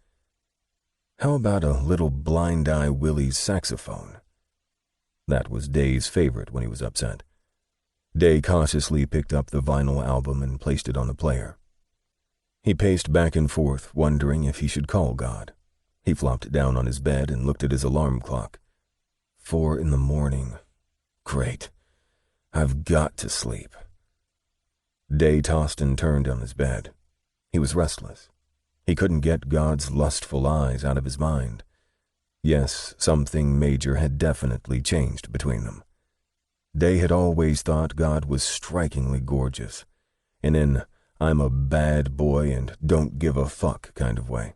How about a little Blind Eye Willie's saxophone? That was Day's favorite when he was upset. Day cautiously picked up the vinyl album and placed it on the player. He paced back and forth, wondering if he should call God. He flopped down on his bed and looked at his alarm clock. 4 a.m. Great. I've got to sleep. Day tossed and turned on his bed. He was restless. He couldn't get God's lustful eyes out of his mind. Yes, something major had definitely changed between them. Day had always thought God was strikingly gorgeous, and in I'm a bad boy and don't give a fuck kind of way.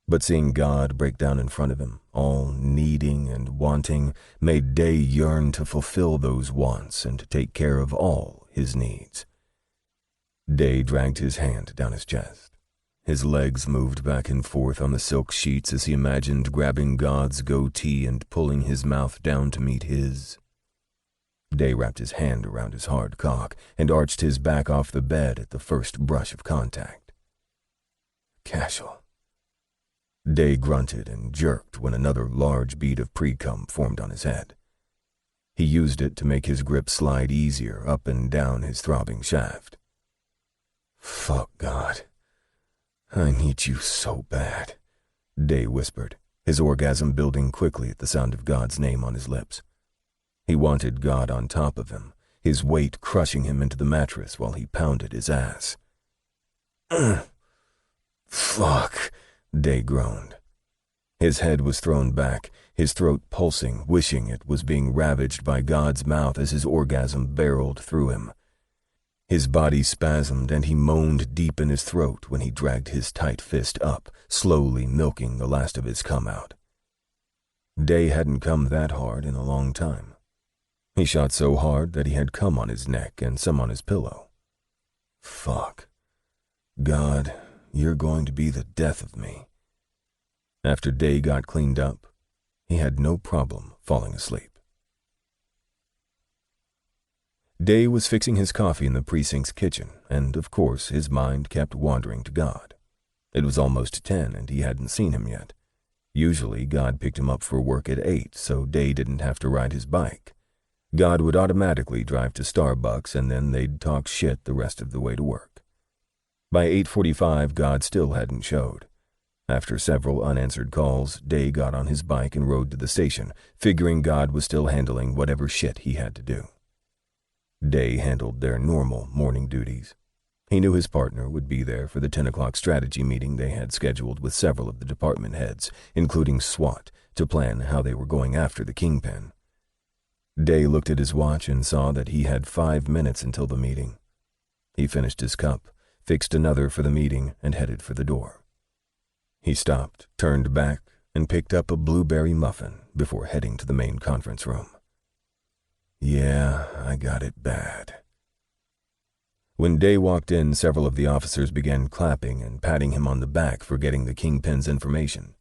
But seeing God break down in front of him, all needing and wanting, made Day yearn to fulfill those wants and take care of all his needs. Day dragged his hand down his chest. His legs moved back and forth on the silk sheets as he imagined grabbing God's goatee and pulling his mouth down to meet his. Day wrapped his hand around his hard cock and arched his back off the bed at the first brush of contact. Casual. Day grunted and jerked when another large bead of pre-cum formed on his head. He used it to make his grip slide easier up and down his throbbing shaft. Fuck, God. I need you so bad, Day whispered, his orgasm building quickly at the sound of God's name on his lips. He wanted God on top of him, his weight crushing him into the mattress while he pounded his ass. Fuck, Day groaned. His head was thrown back, his throat pulsing, wishing it was being ravaged by God's mouth as his orgasm barreled through him. His body spasmed and he moaned deep in his throat when he dragged his tight fist up, slowly milking the last of his cum out. Day hadn't come that hard in a long time. He shot so hard that he had cum on his neck and some on his pillow. Fuck. God, you're going to be the death of me. After Day got cleaned up, he had no problem falling asleep. Day was fixing his coffee in the precinct's kitchen, and of course his mind kept wandering to God. It was almost 10 and he hadn't seen him yet. Usually God picked him up for work at 8, so Day didn't have to ride his bike. God would automatically drive to Starbucks and then they'd talk shit the rest of the way to work. By 8:45, God still hadn't showed. After several unanswered calls, Day got on his bike and rode to the station, figuring God was still handling whatever shit he had to do. Day handled their normal morning duties. He knew his partner would be there for the 10 o'clock strategy meeting they had scheduled with several of the department heads, including SWAT, to plan how they were going after the kingpin. Day looked at his watch and saw that he had 5 minutes until the meeting. He finished his cup, fixed another for the meeting, and headed for the door. He stopped, turned back, and picked up a blueberry muffin before heading to the main conference room. Yeah, I got it bad. When Day walked in, several of the officers began clapping and patting him on the back for getting the Kingpin's information.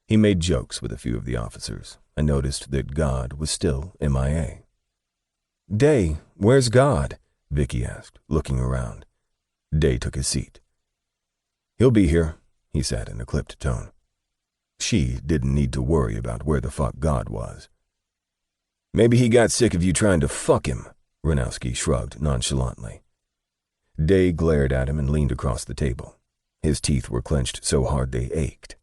He made jokes with a few of the officers and noticed that God was still MIA. "Day, where's God?" Vicky asked, looking around. Day took his seat. "He'll be here," he said in a clipped tone. She didn't need to worry about where the fuck God was. "Maybe he got sick of you trying to fuck him," Ranowski shrugged nonchalantly. Day glared at him and leaned across the table. His teeth were clenched so hard they ached.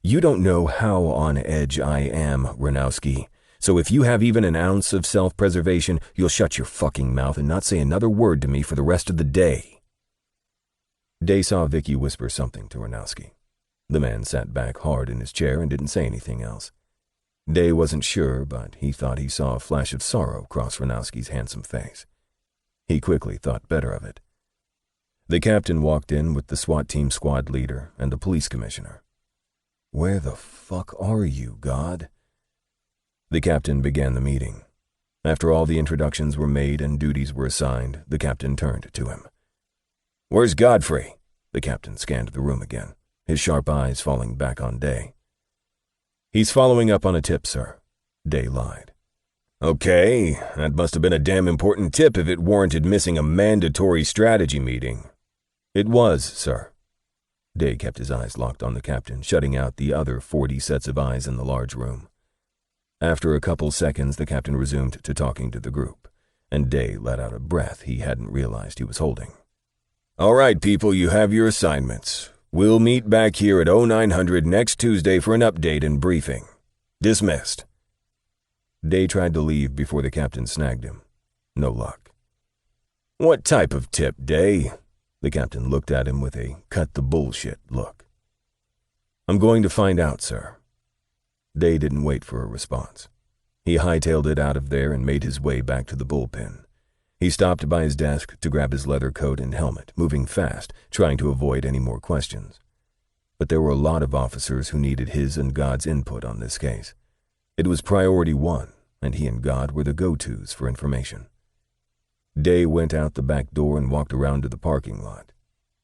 "You don't know how on edge I am, Ranowski. So if you have even an ounce of self-preservation, you'll shut your fucking mouth and not say another word to me for the rest of the day." Day saw Vicky whisper something to Ranowski. The man sat back hard in his chair and didn't say anything else. Day wasn't sure, but he thought he saw a flash of sorrow cross Ranowski's handsome face. He quickly thought better of it. The captain walked in with the SWAT team squad leader and the police commissioner. "Where the fuck are you, God?" The captain began the meeting. After all the introductions were made and duties were assigned, the captain turned to him. "Where's Godfrey?" The captain scanned the room again, his sharp eyes falling back on Day. "He's following up on a tip, sir," Day lied. "Okay, that must have been a damn important tip if it warranted missing a mandatory strategy meeting." "It was, sir." Day kept his eyes locked on the captain, shutting out the other 40 sets of eyes in the large room. After a couple seconds, the captain resumed to talking to the group, and Day let out a breath he hadn't realized he was holding. "All right, people, you have your assignments. We'll meet back here at 0900 next Tuesday for an update and briefing. Dismissed." Day tried to leave before the captain snagged him. No luck. "What type of tip, Day?" The captain looked at him with a cut-the-bullshit look. "I'm going to find out, sir." Day didn't wait for a response. He hightailed it out of there and made his way back to the bullpen. He stopped by his desk to grab his leather coat and helmet, moving fast, trying to avoid any more questions. But there were a lot of officers who needed his and God's input on this case. It was priority one, and he and God were the go-tos for information. Day went out the back door and walked around to the parking lot.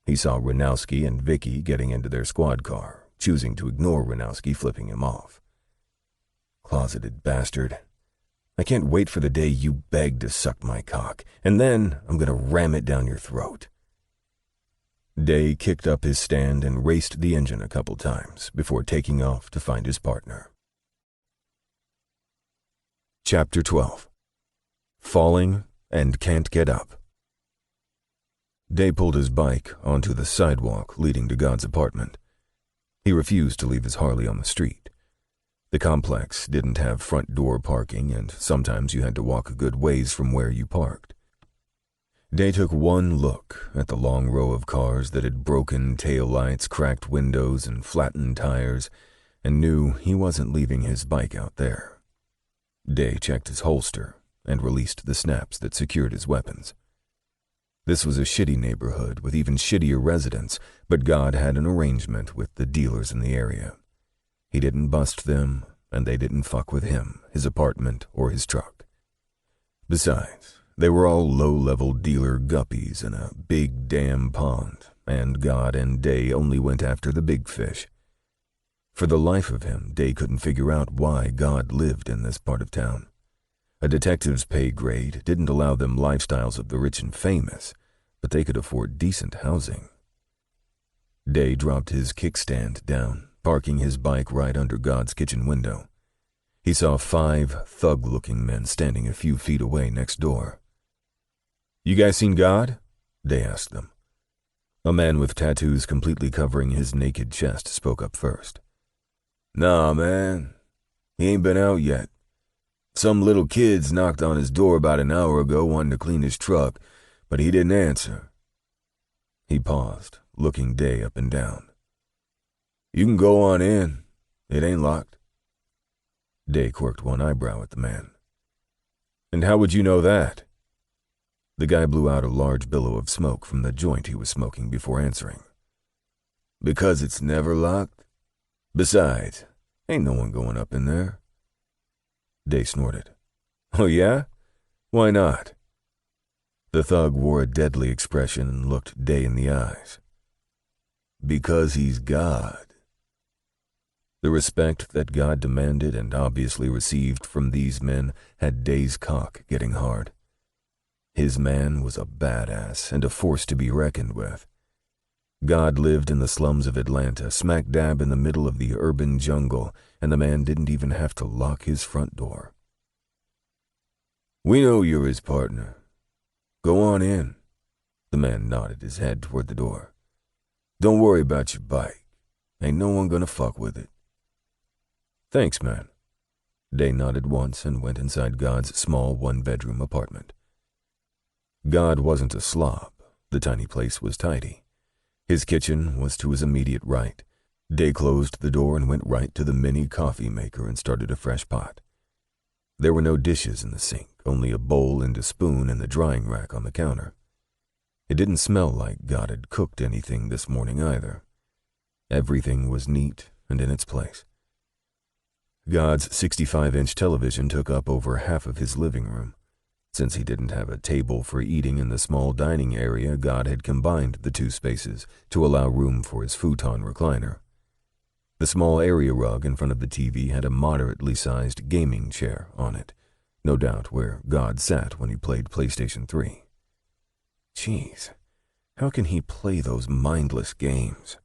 He saw Ranowski and Vicky getting into their squad car, choosing to ignore Ranowski flipping him off. "Closeted bastard. I can't wait for the day you beg to suck my cock, and then I'm going to ram it down your throat." Day kicked up his stand and raced the engine a couple times before taking off to find his partner. Chapter 12. Falling and Can't Get Up. Day pulled his bike onto the sidewalk leading to God's apartment. He refused to leave his Harley on the street. The complex didn't have front door parking, and sometimes you had to walk a good ways from where you parked. Day took one look at the long row of cars that had broken taillights, cracked windows, and flattened tires, and knew he wasn't leaving his bike out there. Day checked his holster and released the snaps that secured his weapons. This was a shitty neighborhood with even shittier residents, but God had an arrangement with the dealers in the area. He didn't bust them, and they didn't fuck with him, his apartment, or his truck. Besides, they were all low-level dealer guppies in a big damn pond, and God and Day only went after the big fish. For the life of him, Day couldn't figure out why God lived in this part of town. A detective's pay grade didn't allow them lifestyles of the rich and famous, but they could afford decent housing. Day dropped his kickstand down, parking his bike right under God's kitchen window. He saw 5 thug-looking men standing a few feet away next door. "You guys seen God?" Day asked them. A man with tattoos completely covering his naked chest spoke up first. "Nah, man. He ain't been out yet. Some little kids knocked on his door about an hour ago wanting to clean his truck, but he didn't answer." He paused, looking Day up and down. "You can go on in. It ain't locked." Day quirked one eyebrow at the man. "And how would you know that?" The guy blew out a large billow of smoke from the joint he was smoking before answering. "Because it's never locked. Besides, ain't no one going up in there. Day snorted. Oh yeah? Why not? The thug wore a deadly expression and looked Day in the eyes. Because he's God. The respect that God demanded and obviously received from these men had Day's cock getting hard. His man was a badass and a force to be reckoned with. God lived in the slums of Atlanta, smack dab in the middle of the urban jungle, and the man didn't even have to lock his front door. We know you're his partner. Go on in. The man nodded his head toward the door. Don't worry about your bike. Ain't no one gonna fuck with it. Thanks, man. Day nodded once and went inside God's small one-bedroom apartment. God wasn't a slob. The tiny place was tidy. His kitchen was to his immediate right. Day closed the door and went right to the mini coffee maker and started a fresh pot. There were no dishes in the sink, only a bowl and a spoon in the drying rack on the counter. It didn't smell like God had cooked anything this morning either. Everything was neat and in its place. God's 65-inch television took up over half of his living room. Since he didn't have a table for eating in the small dining area, God had combined the two spaces to allow room for his futon recliner. The small area rug in front of the TV had a moderately sized gaming chair on it, no doubt where God sat when he played PlayStation 3. Jeez, how can he play those mindless games?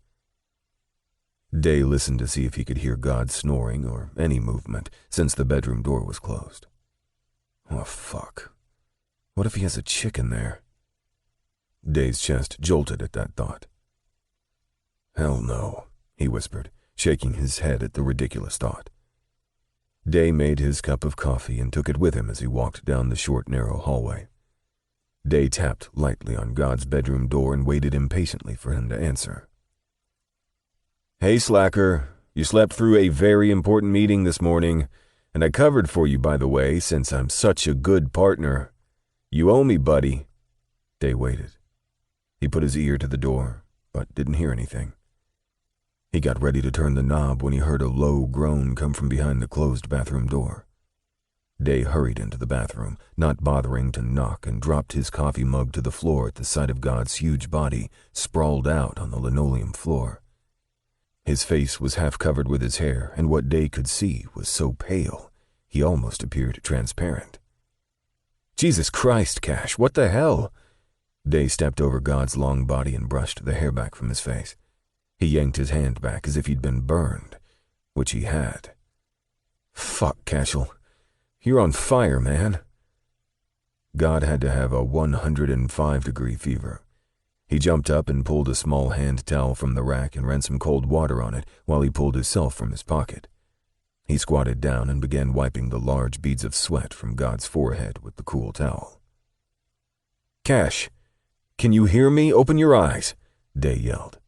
Day listened to see if he could hear God snoring or any movement since the bedroom door was closed. Oh, fuck. What if he has a chick in there? Day's chest jolted at that thought. Hell no, he whispered, shaking his head at the ridiculous thought. Day made his cup of coffee and took it with him as he walked down the short, narrow hallway. Day tapped lightly on God's bedroom door and waited impatiently for him to answer. Hey, slacker, you slept through a very important meeting this morning, and I covered for you, by the way, since I'm such a good partner. You owe me, buddy. Day waited. He put his ear to the door, but didn't hear anything. He got ready to turn the knob when he heard a low groan come from behind the closed bathroom door. Day hurried into the bathroom, not bothering to knock, and dropped his coffee mug to the floor at the sight of God's huge body sprawled out on the linoleum floor. His face was half covered with his hair, and what Day could see was so pale he almost appeared transparent. Jesus Christ, Cash, what the hell? Day stepped over God's long body and brushed the hair back from his face. He yanked his hand back as if he'd been burned, which he had. Fuck, Cashel. You're on fire, man. God had to have a 105-degree fever. He jumped up and pulled a small hand towel from the rack and ran some cold water on it while he pulled himself from his pocket. He squatted down and began wiping the large beads of sweat from God's forehead with the cool towel. Cash, can you hear me? Open your eyes, Day yelled.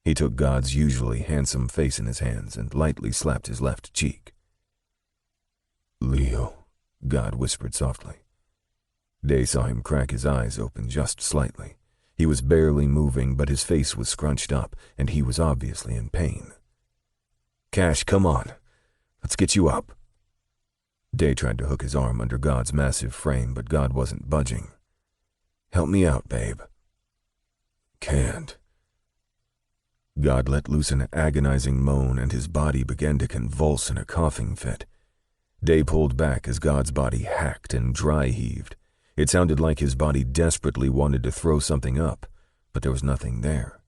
He took God's usually handsome face in his hands and lightly slapped his left cheek. Leo, God whispered softly. Day saw him crack his eyes open just slightly. He was barely moving, but his face was scrunched up, and he was obviously in pain. Cash, come on. Let's get you up. Day tried to hook his arm under God's massive frame, but God wasn't budging. Help me out, babe. Can't. God let loose an agonizing moan, and his body began to convulse in a coughing fit. Day pulled back as God's body hacked and dry-heaved. It sounded like his body desperately wanted to throw something up, but there was nothing there.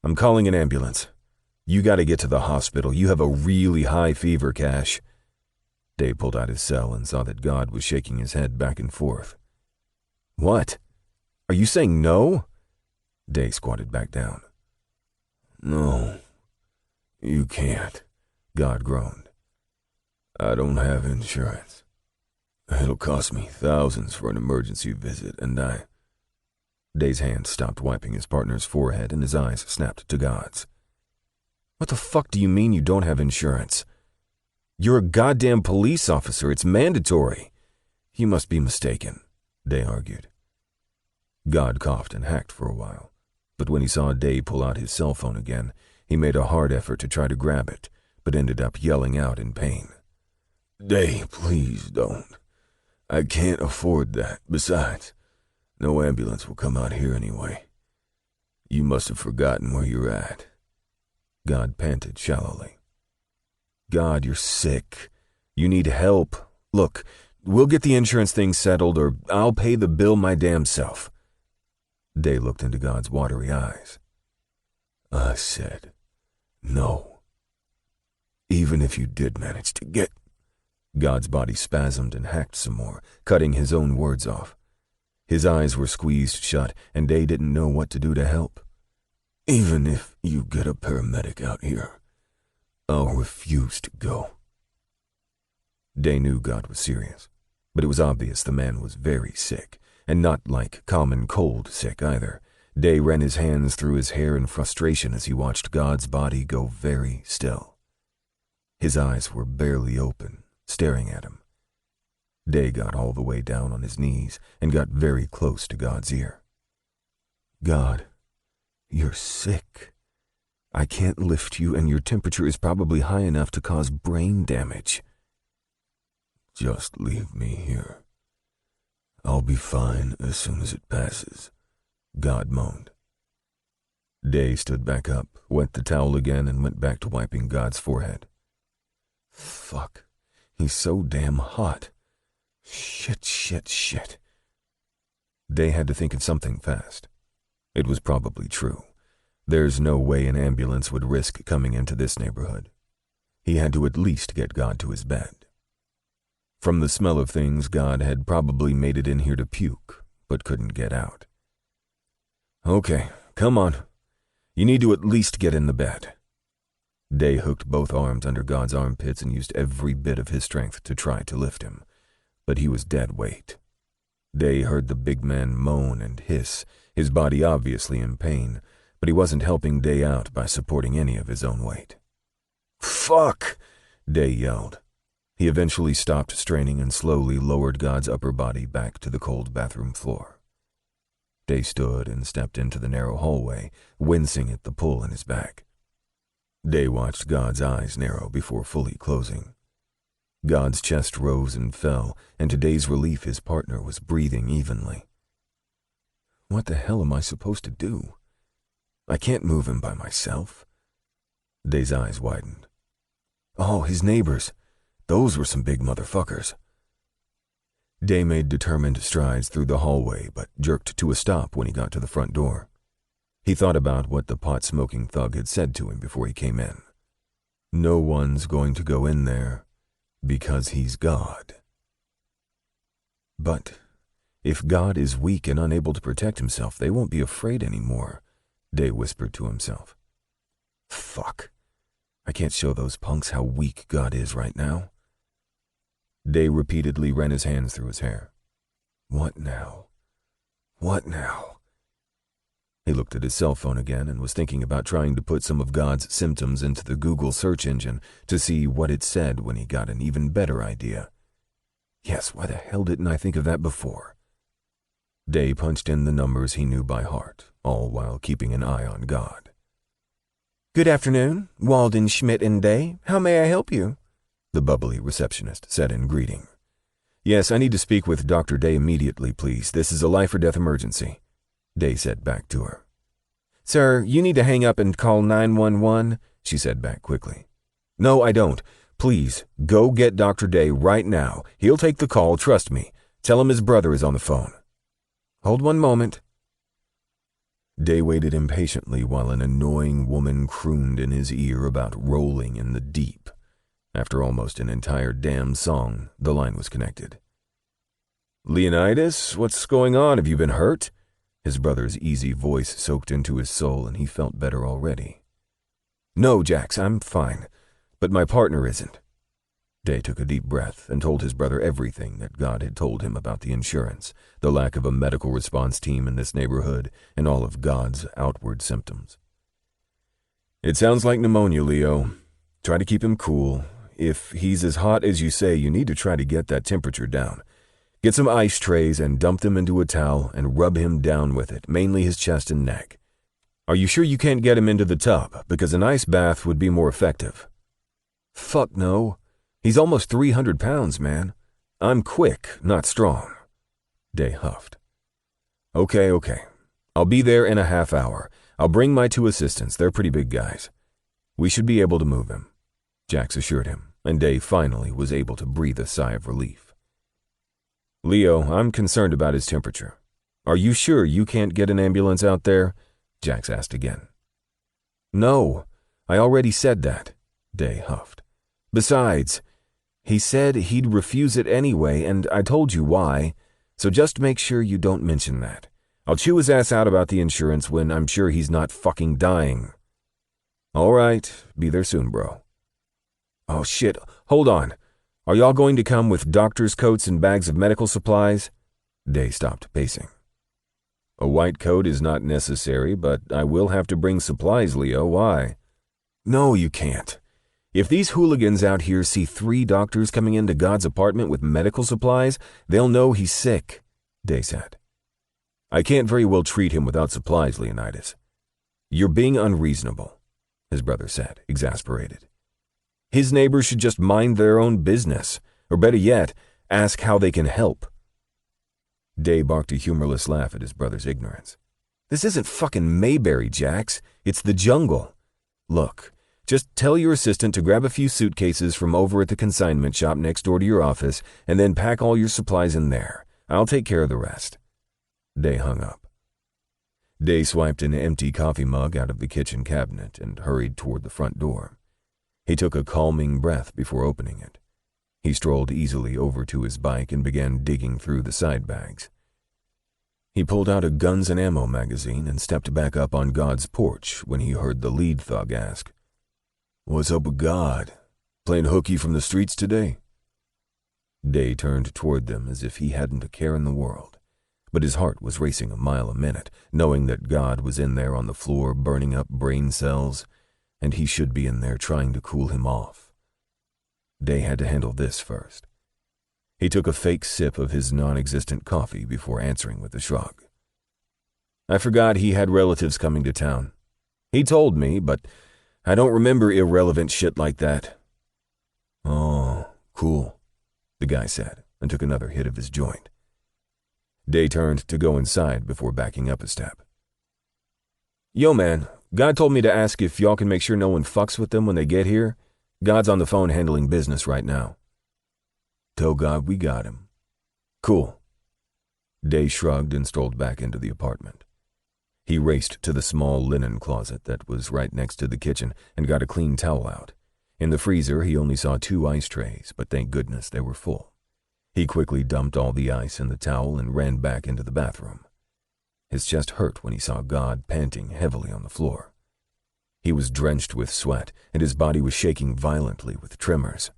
I'm calling an ambulance. You gotta get to the hospital. You have a really high fever, Cash. Day pulled out his cell and saw that God was shaking his head back and forth. What? Are you saying no? Day squatted back down. No, you can't, God groaned. I don't have insurance. It'll cost me thousands for an emergency visit, and I... Day's hand stopped wiping his partner's forehead, and his eyes snapped to God's. What the fuck do you mean you don't have insurance? You're a goddamn police officer. It's mandatory. You must be mistaken, Day argued. God coughed and hacked for a while, but when he saw Day pull out his cell phone again, He made a hard effort to try to grab it, but ended up yelling out in pain. "Day, please don't. I can't afford that. Besides, no ambulance will come out here anyway. You must have forgotten where you're at." God panted shallowly. "God, you're sick. You need help. Look, we'll get the insurance thing settled, or I'll pay the bill my damn self." Day looked into God's watery eyes. "I said no. Even if you did manage to get..." God's body spasmed and hacked some more, cutting his own words off. His eyes were squeezed shut, and Day didn't know what to do to help. "Even if you get a paramedic out here, I'll refuse to go." Day knew God was serious, but it was obvious the man was very sick, and not like common cold sick either. Day ran his hands through his hair in frustration as he watched God's body go very still. His eyes were barely open, staring at him. Day got all the way down on his knees and got very close to God's ear. "God, you're sick. I can't lift you, and your temperature is probably high enough to cause brain damage." "Just leave me here. I'll be fine as soon as it passes," God moaned. Day stood back up, wet the towel again, and went back to wiping God's forehead. "Fuck, he's so damn hot. Shit. Day had to think of something fast. It was probably true. There's no way an ambulance would risk coming into this neighborhood. He had to at least get God to his bed. From the smell of things, God had probably made it in here to puke, but couldn't get out. "Okay, come on. You need to at least get in the bed." Day hooked both arms under God's armpits and used every bit of his strength to try to lift him, but he was dead weight. Day heard the big man moan and hiss, his body obviously in pain, but he wasn't helping Day out by supporting any of his own weight. "Fuck!" Day yelled. He eventually stopped straining and slowly lowered God's upper body back to the cold bathroom floor. Day stood and stepped into the narrow hallway, wincing at the pull in his back. Day watched God's eyes narrow before fully closing. God's chest rose and fell, and to Day's relief his partner was breathing evenly. What the hell am I supposed to do? I can't move him by myself. Day's eyes widened. Oh, his neighbors. Those were some big motherfuckers. Day made determined strides through the hallway, but jerked to a stop when he got to the front door. He thought about what the pot-smoking thug had said to him before he came in. No one's going to go in there because he's God. But if God is weak and unable to protect himself, they won't be afraid anymore, Day whispered to himself. Fuck. I can't show those punks how weak God is right now. Day repeatedly ran his hands through his hair. What now? What now? He looked at his cell phone again and was thinking about trying to put some of God's symptoms into the Google search engine to see what it said when he got an even better idea. Yes, why the hell didn't I think of that before? Day punched in the numbers he knew by heart, all while keeping an eye on God. Good afternoon, Walden, Schmidt, and Day. How may I help you? The bubbly receptionist said in greeting. Yes, I need to speak with Dr. Day immediately, please. This is a life-or-death emergency, Day said back to her. Sir, you need to hang up and call 911, she said back quickly. No, I don't. Please, go get Dr. Day right now. He'll take the call, trust me. Tell him his brother is on the phone. Hold one moment. Day waited impatiently while an annoying woman crooned in his ear about rolling in the deep. After almost an entire damn song, the line was connected. Leonidas, what's going on? Have you been hurt? His brother's easy voice soaked into his soul, and he felt better already. No, Jax, I'm fine, but my partner isn't. Day took a deep breath and told his brother everything that God had told him about the insurance, the lack of a medical response team in this neighborhood, and all of God's outward symptoms. It sounds like pneumonia, Leo. Try to keep him cool. If he's as hot as you say, you need to try to get that temperature down. Get some ice trays and dump them into a towel and rub him down with it, mainly his chest and neck. Are you sure you can't get him into the tub? Because an ice bath would be more effective. Fuck no. He's almost 300 pounds, man. I'm quick, not strong. Day huffed. Okay. I'll be there in a half hour. I'll bring my 2 assistants. They're pretty big guys. We should be able to move him, Jax assured him, and Day finally was able to breathe a sigh of relief. Leo, I'm concerned about his temperature. Are you sure you can't get an ambulance out there? Jax asked again. No, I already said that, Day huffed. Besides, he said he'd refuse it anyway, and I told you why, so just make sure you don't mention that. I'll chew his ass out about the insurance when I'm sure he's not fucking dying. All right, be there soon, bro. Oh shit, hold on. Are y'all going to come with doctor's coats and bags of medical supplies? Day stopped pacing. A white coat is not necessary, but I will have to bring supplies, Leo. Why? No, you can't. If these hooligans out here see 3 doctors coming into God's apartment with medical supplies, they'll know he's sick, Day said. I can't very well treat him without supplies, Leonidas. You're being unreasonable, his brother said, exasperated. His neighbors should just mind their own business, or better yet, ask how they can help. Day barked a humorless laugh at his brother's ignorance. This isn't fucking Mayberry, Jax. It's the jungle. Look, just tell your assistant to grab a few suitcases from over at the consignment shop next door to your office and then pack all your supplies in there. I'll take care of the rest. Day hung up. Day swiped an empty coffee mug out of the kitchen cabinet and hurried toward the front door. He took a calming breath before opening it. He strolled easily over to his bike and began digging through the side bags. He pulled out a guns and ammo magazine and stepped back up on God's porch when he heard the lead thug ask, "What's up with God? Playing hooky from the streets today?" Day turned toward them as if he hadn't a care in the world, but his heart was racing a mile a minute, knowing that God was in there on the floor burning up brain cells, and he should be in there trying to cool him off. Day had to handle this first. He took a fake sip of his non-existent coffee before answering with a shrug. I forgot he had relatives coming to town. He told me, but I don't remember irrelevant shit like that. Oh, cool, the guy said, and took another hit of his joint. Day turned to go inside before backing up a step. Yo, man, God told me to ask if y'all can make sure no one fucks with them when they get here. God's on the phone handling business right now. Tell God we got him. Cool. Day shrugged and strolled back into the apartment. He raced to the small linen closet that was right next to the kitchen and got a clean towel out. In the freezer, he only saw 2 ice trays, but thank goodness they were full. He quickly dumped all the ice in the towel and ran back into the bathroom. His chest hurt when he saw God panting heavily on the floor. He was drenched with sweat, and his body was shaking violently with tremors.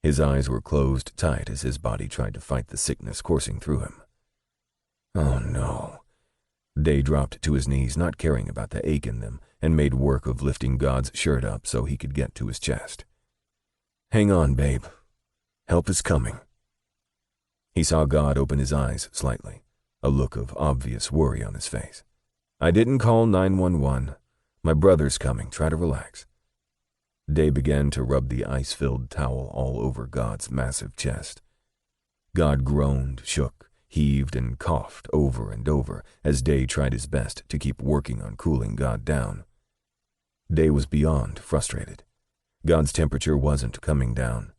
His eyes were closed tight as his body tried to fight the sickness coursing through him. Oh no. Day dropped to his knees, not caring about the ache in them, and made work of lifting God's shirt up so he could get to his chest. Hang on, babe. Help is coming. He saw God open his eyes slightly, a look of obvious worry on his face. I didn't call 911. My brother's coming. Try to relax. Day began to rub the ice-filled towel all over God's massive chest. God groaned, shook, heaved, and coughed over and over as Day tried his best to keep working on cooling God down. Day was beyond frustrated. God's temperature wasn't coming down.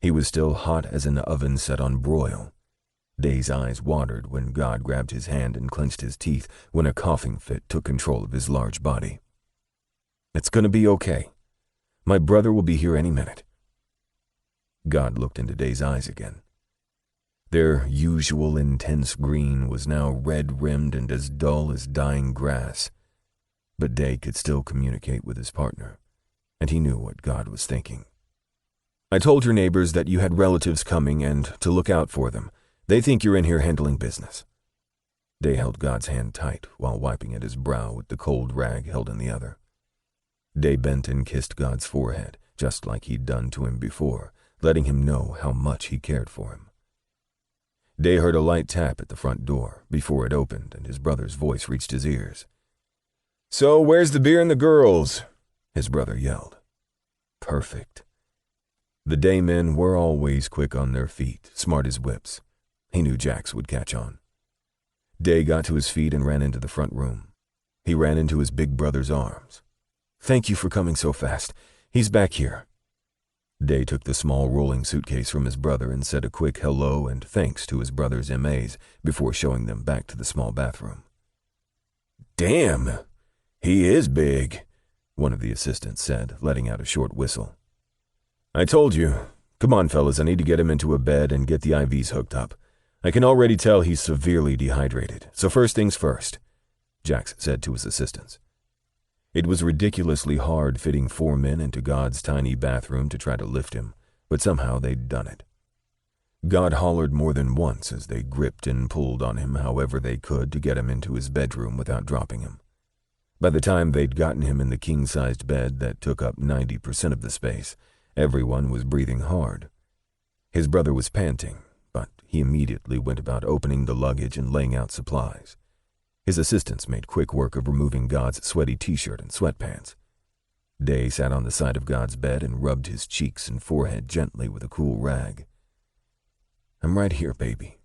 He was still hot as an oven set on broil. Day's eyes watered when God grabbed his hand and clenched his teeth when a coughing fit took control of his large body. It's going to be okay. My brother will be here any minute. God looked into Day's eyes again. Their usual intense green was now red-rimmed and as dull as dying grass. But Day could still communicate with his partner, and he knew what God was thinking. I told your neighbors that you had relatives coming and to look out for them. They think you're in here handling business. Day held God's hand tight while wiping at his brow with the cold rag held in the other. Day bent and kissed God's forehead, just like he'd done to him before, letting him know how much he cared for him. Day heard a light tap at the front door before it opened and his brother's voice reached his ears. "So where's the beer and the girls?" his brother yelled. Perfect. The day men were always quick on their feet, smart as whips. He knew Jax would catch on. Day got to his feet and ran into the front room. He ran into his big brother's arms. "Thank you for coming so fast. He's back here." Day took the small rolling suitcase from his brother and said a quick hello and thanks to his brother's MAs before showing them back to the small bathroom. "Damn, he is big," one of the assistants said, letting out a short whistle. "I told you. Come on, fellas, I need to get him into a bed and get the IVs hooked up. I can already tell he's severely dehydrated, so first things first," Jax said to his assistants. It was ridiculously hard fitting 4 men into God's tiny bathroom to try to lift him, but somehow they'd done it. God hollered more than once as they gripped and pulled on him however they could to get him into his bedroom without dropping him. By the time they'd gotten him in the king-sized bed that took up 90% of the space, everyone was breathing hard. His brother was panting, but he immediately went about opening the luggage and laying out supplies. His assistants made quick work of removing God's sweaty t-shirt and sweatpants. Day sat on the side of God's bed and rubbed his cheeks and forehead gently with a cool rag. "I'm right here, baby.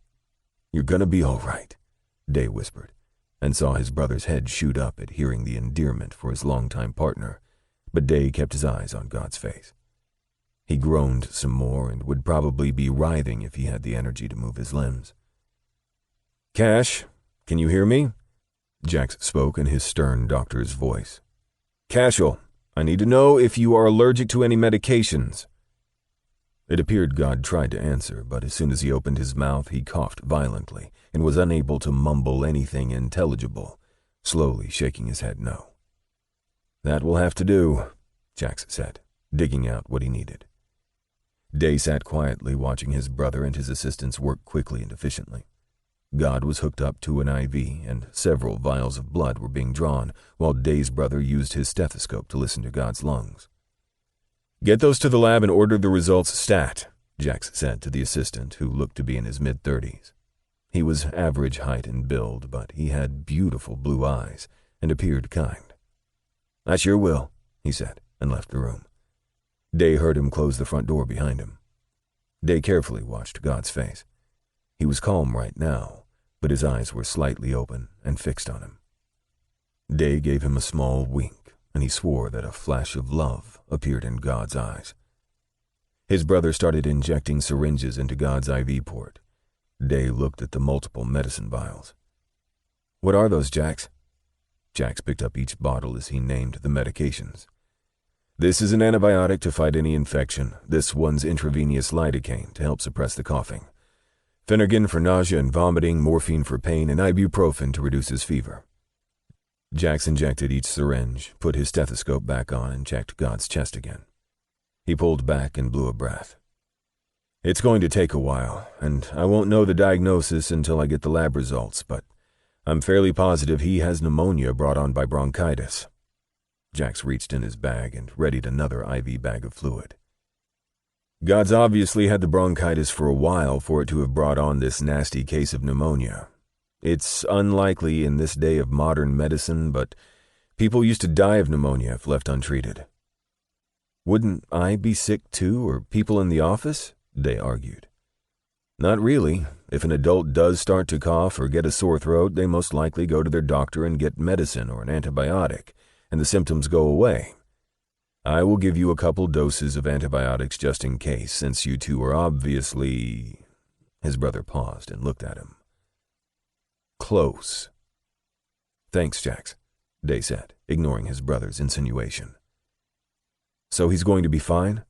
You're gonna be all right," Day whispered, and saw his brother's head shoot up at hearing the endearment for his longtime partner, but Day kept his eyes on God's face. He groaned some more and would probably be writhing if he had the energy to move his limbs. "Cash, can you hear me?" Jax spoke in his stern doctor's voice. "Cashel, I need to know if you are allergic to any medications." It appeared God tried to answer, but as soon as he opened his mouth, he coughed violently and was unable to mumble anything intelligible, slowly shaking his head no. "That will have to do," Jax said, digging out what he needed. Day sat quietly watching his brother and his assistants work quickly and efficiently. God was hooked up to an IV, and several vials of blood were being drawn, while Day's brother used his stethoscope to listen to God's lungs. "Get those to the lab and order the results stat," Jax said to the assistant, who looked to be in his mid-30s. He was average height and build, but he had beautiful blue eyes and appeared kind. "I sure will," he said, and left the room. Day heard him close the front door behind him. Day carefully watched God's face. He was calm right now, but his eyes were slightly open and fixed on him. Day gave him a small wink, and he swore that a flash of love appeared in God's eyes. His brother started injecting syringes into God's IV port. Day looked at the multiple medicine vials. "What are those, Jax?" Jax picked up each bottle as he named the medications. "This is an antibiotic to fight any infection. This one's intravenous lidocaine to help suppress the coughing. Phenergan for nausea and vomiting, morphine for pain, and ibuprofen to reduce his fever." Jax injected each syringe, put his stethoscope back on, and checked God's chest again. He pulled back and blew a breath. "It's going to take a while, and I won't know the diagnosis until I get the lab results, but I'm fairly positive he has pneumonia brought on by bronchitis." Jax reached in his bag and readied another IV bag of fluid. "God's obviously had the bronchitis for a while for it to have brought on this nasty case of pneumonia. It's unlikely in this day of modern medicine, but people used to die of pneumonia if left untreated." "Wouldn't I be sick too, or people in the office?" Day argued. "Not really. If an adult does start to cough or get a sore throat, they most likely go to their doctor and get medicine or an antibiotic, and the symptoms go away. I will give you a couple doses of antibiotics just in case, since you two are obviously—" His brother paused and looked at him. "Close." "Thanks, Jax," Day said, ignoring his brother's insinuation. "So he's going to be fine?"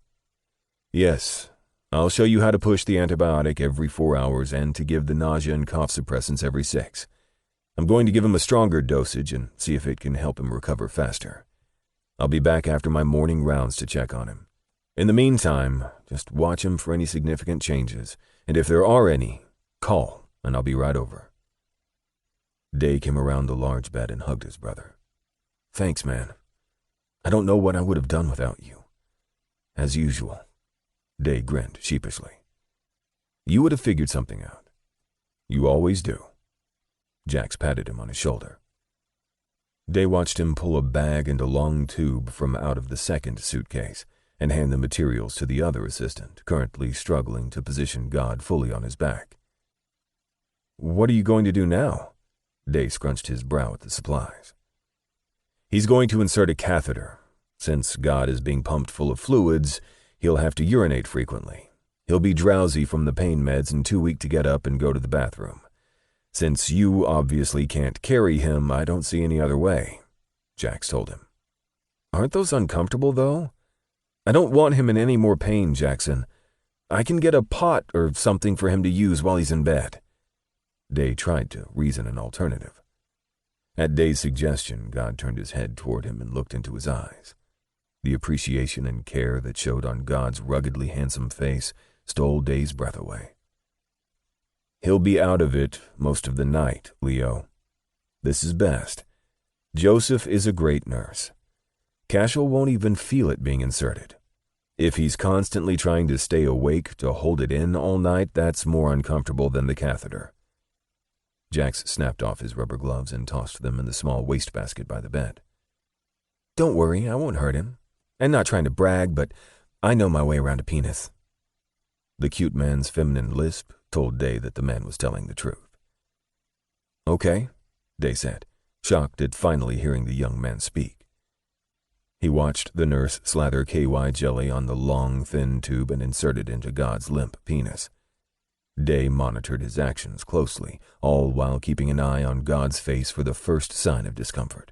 "Yes. I'll show you how to push the antibiotic every 4 hours and to give the nausea and cough suppressants every 6. I'm going to give him a stronger dosage and see if it can help him recover faster. I'll be back after my morning rounds to check on him. In the meantime, just watch him for any significant changes, and if there are any, call, and I'll be right over." Day came around the large bed and hugged his brother. "Thanks, man. I don't know what I would have done without you." "As usual." Day grinned sheepishly. "You would have figured something out. You always do." Jax patted him on his shoulder. Day watched him pull a bag and a long tube from out of the second suitcase and hand the materials to the other assistant, currently struggling to position God fully on his back. "What are you going to do now?" Day scrunched his brow at the supplies. "He's going to insert a catheter. Since God is being pumped full of fluids, he'll have to urinate frequently. He'll be drowsy from the pain meds and too weak to get up and go to the bathroom. Since you obviously can't carry him, I don't see any other way," Jax told him. "Aren't those uncomfortable, though? I don't want him in any more pain, Jackson. I can get a pot or something for him to use while he's in bed." Day tried to reason an alternative. At Day's suggestion, God turned his head toward him and looked into his eyes. The appreciation and care that showed on God's ruggedly handsome face stole Day's breath away. "He'll be out of it most of the night, Leo. This is best. Joseph is a great nurse. Cashel won't even feel it being inserted. If he's constantly trying to stay awake to hold it in all night, that's more uncomfortable than the catheter." Jax snapped off his rubber gloves and tossed them in the small wastebasket by the bed. "Don't worry, I won't hurt him. I'm not trying to brag, but I know my way around a penis." The cute man's feminine lisp told Day that the man was telling the truth. "Okay," Day said, shocked at finally hearing the young man speak. He watched the nurse slather KY jelly on the long, thin tube and insert it into God's limp penis. Day monitored his actions closely, all while keeping an eye on God's face for the first sign of discomfort.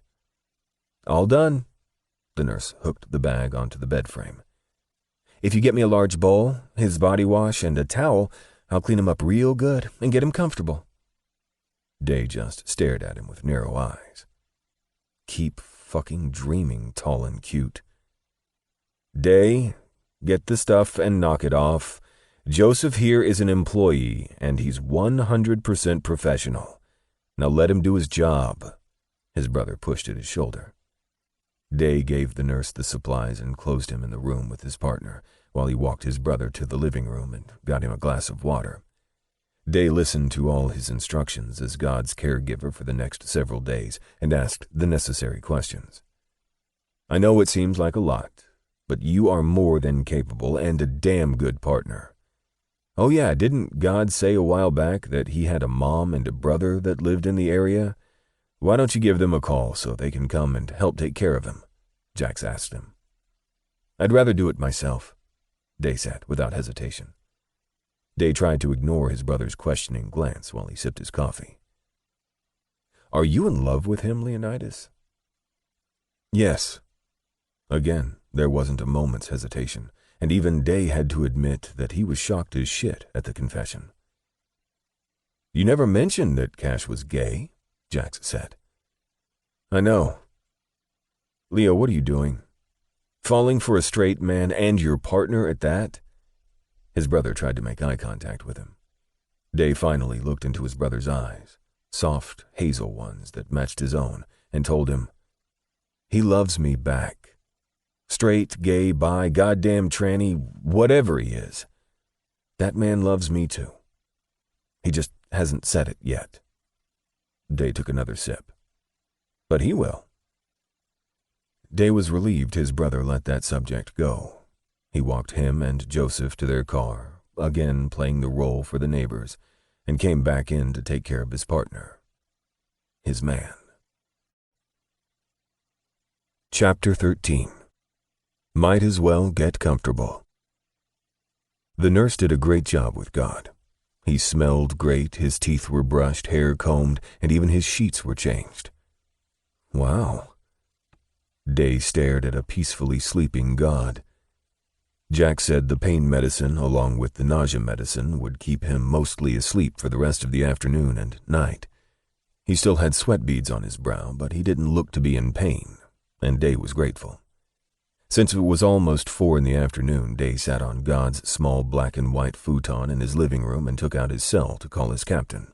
"All done." The nurse hooked the bag onto the bed frame. "If you get me a large bowl, his body wash, and a towel, I'll clean him up real good and get him comfortable." Day just stared at him with narrow eyes. Keep fucking dreaming, tall and cute. "Day, get the stuff and knock it off. Joseph here is an employee, and he's 100% professional. Now let him do his job." His brother pushed at his shoulder. Day gave the nurse the supplies and closed him in the room with his partner, while he walked his brother to the living room and got him a glass of water. Day listened to all his instructions as God's caregiver for the next several days and asked the necessary questions. "I know it seems like a lot, but you are more than capable and a damn good partner. Oh yeah, didn't God say a while back that he had a mom and a brother that lived in the area? Why don't you give them a call so they can come and help take care of him?" Jax asked him. "I'd rather do it myself," Day said without hesitation. Day tried to ignore his brother's questioning glance while he sipped his coffee. "Are you in love with him, Leonidas?" "Yes." Again, there wasn't a moment's hesitation, and even Day had to admit that he was shocked as shit at the confession. "You never mentioned that Cash was gay," Jax said. "I know. Leo, what are you doing? Falling for a straight man and your partner at that?" His brother tried to make eye contact with him. Day finally looked into his brother's eyes, soft hazel ones that matched his own, and told him, "He loves me back. Straight, gay, bi, goddamn tranny, whatever he is. That man loves me too. He just hasn't said it yet." Day took another sip. "But he will." Day was relieved his brother let that subject go. He walked him and Joseph to their car, again playing the role for the neighbors, and came back in to take care of his partner, his man. Chapter 13. Might as well get comfortable. The nurse did a great job with God. He smelled great, his teeth were brushed, hair combed, and even his sheets were changed. Wow. Day stared at a peacefully sleeping God. Jack said the pain medicine, along with the nausea medicine, would keep him mostly asleep for the rest of the afternoon and night. He still had sweat beads on his brow, but he didn't look to be in pain, and Day was grateful. Since it was almost 4 in the afternoon, Day sat on God's small black and white futon in his living room and took out his cell to call his captain.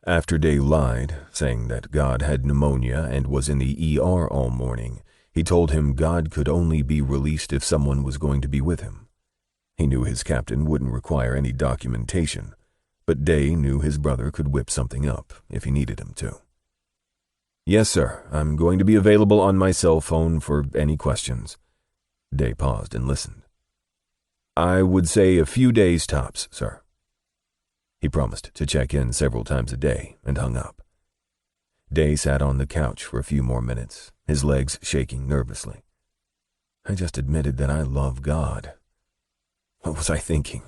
After Day lied, saying that God had pneumonia and was in the ER all morning, he told him God could only be released if someone was going to be with him. He knew his captain wouldn't require any documentation, but Day knew his brother could whip something up if he needed him to. Yes, sir. I'm going to be available on my cell phone for any questions. Day paused and listened. I would say a few days tops, sir. He promised to check in several times a day and hung up. Day sat on the couch for a few more minutes, his legs shaking nervously. I just admitted that I love God. What was I thinking?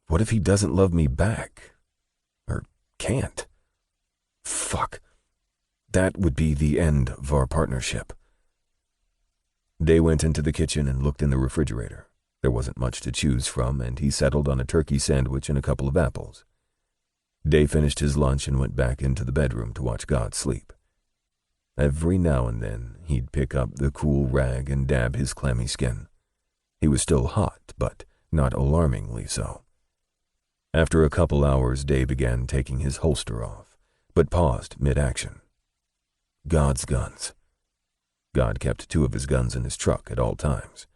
What if he doesn't love me back? Or can't? Fuck. That would be the end of our partnership. Day went into the kitchen and looked in the refrigerator. There wasn't much to choose from, and he settled on a turkey sandwich and a couple of apples. Day finished his lunch and went back into the bedroom to watch God sleep. Every now and then, he'd pick up the cool rag and dab his clammy skin. He was still hot, but not alarmingly so. After a couple hours, Day began taking his holster off, but paused mid-action. God's guns. God kept 2 of his guns in his truck at all times.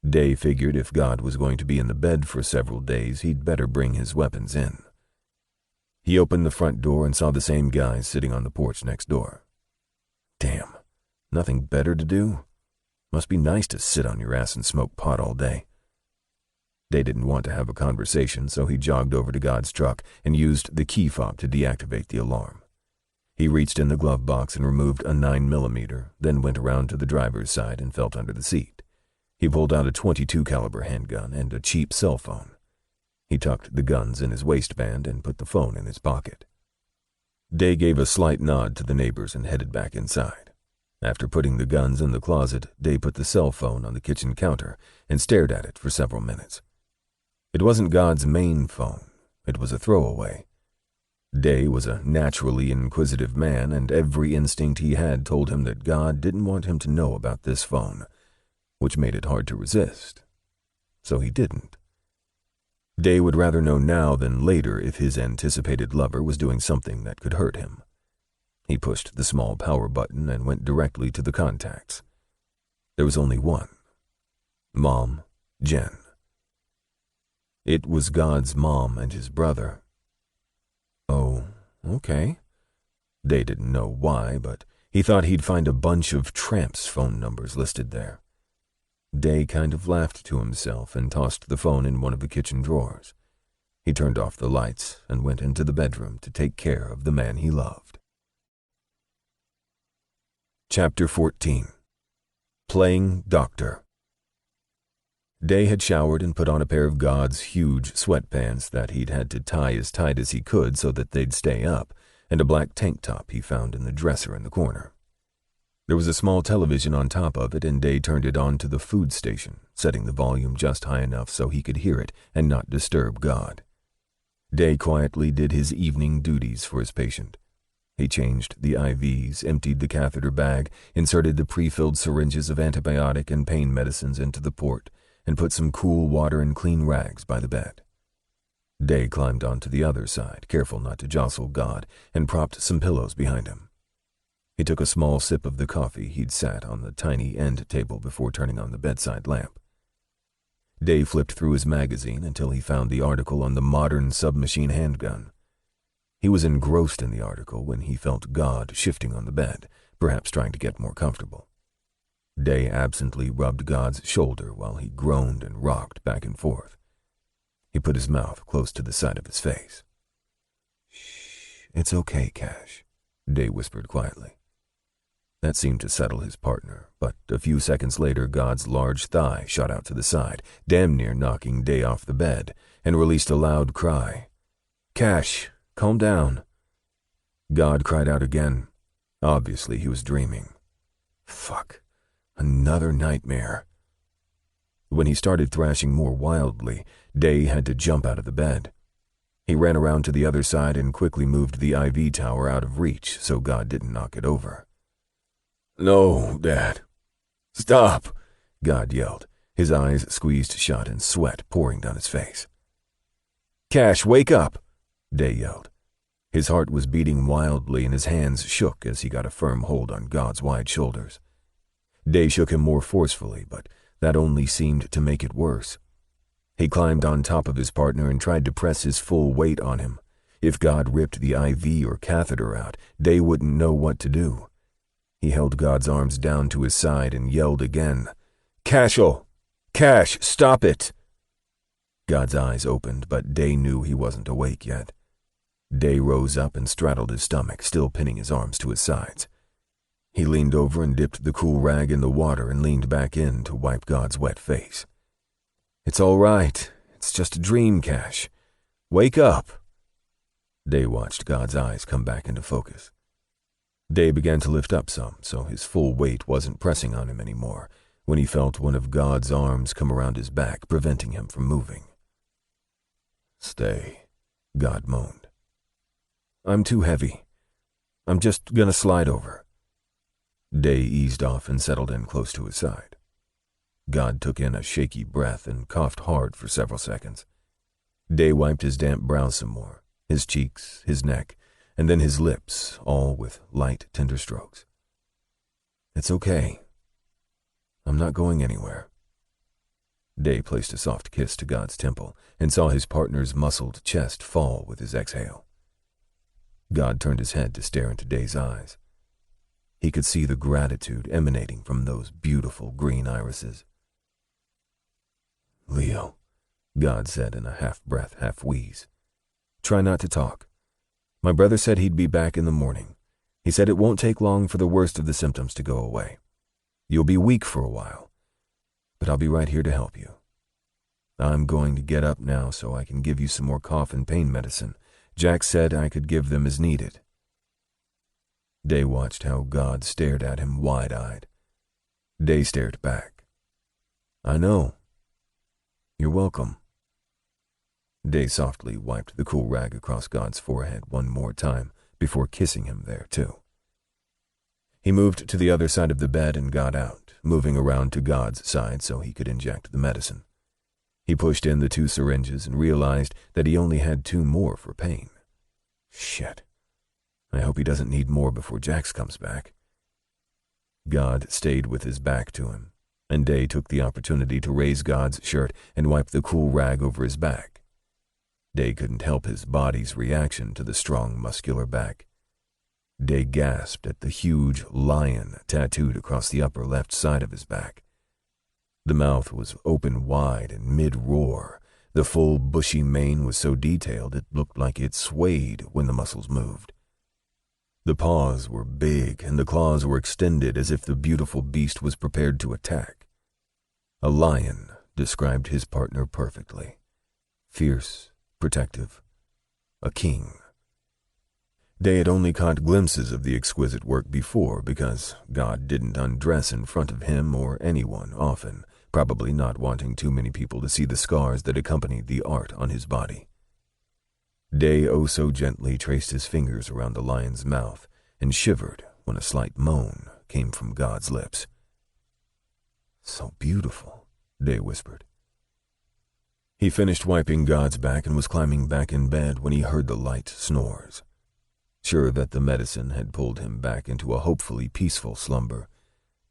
Day figured if God was going to be in the bed for several days, he'd better bring his weapons in. He opened the front door and saw the same guys sitting on the porch next door. Damn, nothing better to do? Must be nice to sit on your ass and smoke pot all day. Day didn't want to have a conversation, so he jogged over to God's truck and used the key fob to deactivate the alarm. He reached in the glove box and removed a 9mm, then went around to the driver's side and felt under the seat. He pulled out a .22 caliber handgun and a cheap cell phone. He tucked the guns in his waistband and put the phone in his pocket. Day gave a slight nod to the neighbors and headed back inside. After putting the guns in the closet, Day put the cell phone on the kitchen counter and stared at it for several minutes. It wasn't God's main phone. It was a throwaway. Day was a naturally inquisitive man, and every instinct he had told him that God didn't want him to know about this phone, which made it hard to resist. So he didn't. Day would rather know now than later if his anticipated lover was doing something that could hurt him. He pushed the small power button and went directly to the contacts. There was only one. Mom, Jen. It was God's mom and his brother. Oh, okay. Day didn't know why, but he thought he'd find a bunch of tramps' phone numbers listed there. Day kind of laughed to himself and tossed the phone in one of the kitchen drawers. He turned off the lights and went into the bedroom to take care of the man he loved. Chapter 14. Playing Doctor. Day had showered and put on a pair of God's huge sweatpants that he'd had to tie as tight as he could so that they'd stay up, and a black tank top he found in the dresser in the corner. There was a small television on top of it, and Day turned it on to the food station, setting the volume just high enough so he could hear it and not disturb God. Day quietly did his evening duties for his patient. He changed the IVs, emptied the catheter bag, inserted the pre-filled syringes of antibiotic and pain medicines into the port, and put some cool water and clean rags by the bed. Day climbed onto the other side, careful not to jostle God, and propped some pillows behind him. He took a small sip of the coffee he'd sat on the tiny end table before turning on the bedside lamp. Day flipped through his magazine until he found the article on the modern submachine handgun. He was engrossed in the article when he felt God shifting on the bed, perhaps trying to get more comfortable. Day absently rubbed God's shoulder while he groaned and rocked back and forth. He put his mouth close to the side of his face. "Shh, it's okay, Cash," Day whispered quietly. That seemed to settle his partner, but a few seconds later God's large thigh shot out to the side, damn near knocking Day off the bed, and released a loud cry. "Cash, calm down." God cried out again. Obviously he was dreaming. Fuck. Another nightmare. When he started thrashing more wildly, Day had to jump out of the bed. He ran around to the other side and quickly moved the IV tower out of reach so God didn't knock it over. "No, Dad. Stop," God yelled, his eyes squeezed shut and sweat pouring down his face. "Cash, wake up," Day yelled. His heart was beating wildly and his hands shook as he got a firm hold on God's wide shoulders. Day shook him more forcefully, but that only seemed to make it worse. He climbed on top of his partner and tried to press his full weight on him. If God ripped the IV or catheter out, Day wouldn't know what to do. He held God's arms down to his side and yelled again, "Cashel! Cash, stop it!" God's eyes opened, but Day knew he wasn't awake yet. Day rose up and straddled his stomach, still pinning his arms to his sides. He leaned over and dipped the cool rag in the water and leaned back in to wipe God's wet face. "It's all right. It's just a dream, Cash. Wake up." Day watched God's eyes come back into focus. Day began to lift up some, so his full weight wasn't pressing on him anymore, when he felt one of God's arms come around his back, preventing him from moving. "Stay," God moaned. "I'm too heavy. I'm just gonna slide over." Day eased off and settled in close to his side. God took in a shaky breath and coughed hard for several seconds. Day wiped his damp brow some more, his cheeks, his neck, and then his lips, all with light, tender strokes. "It's okay. I'm not going anywhere." Day placed a soft kiss to God's temple and saw his partner's muscled chest fall with his exhale. God turned his head to stare into Day's eyes. He could see the gratitude emanating from those beautiful green irises. "Leo," God said in a half-breath, half-wheeze, "try not to talk. My brother said he'd be back in the morning. He said it won't take long for the worst of the symptoms to go away. You'll be weak for a while, but I'll be right here to help you. I'm going to get up now so I can give you some more cough and pain medicine. Jack said I could give them as needed." Day watched how God stared at him wide-eyed. Day stared back. "I know. You're welcome." Day softly wiped the cool rag across God's forehead one more time before kissing him there, too. He moved to the other side of the bed and got out, moving around to God's side so he could inject the medicine. He pushed in the 2 syringes and realized that he only had 2 more for pain. Shit. I hope he doesn't need more before Jax comes back. God stayed with his back to him, and Day took the opportunity to raise God's shirt and wipe the cool rag over his back. Day couldn't help his body's reaction to the strong, muscular back. Day gasped at the huge lion tattooed across the upper left side of his back. The mouth was open wide and mid-roar. The full, bushy mane was so detailed it looked like it swayed when the muscles moved. The paws were big and the claws were extended as if the beautiful beast was prepared to attack. A lion described his partner perfectly. Fierce, protective, a king. Day had only caught glimpses of the exquisite work before because God didn't undress in front of him or anyone often, probably not wanting too many people to see the scars that accompanied the art on his body. Day oh so gently traced his fingers around the lion's mouth and shivered when a slight moan came from God's lips. "So beautiful," Day whispered. He finished wiping God's back and was climbing back in bed when he heard the light snores. Sure that the medicine had pulled him back into a hopefully peaceful slumber,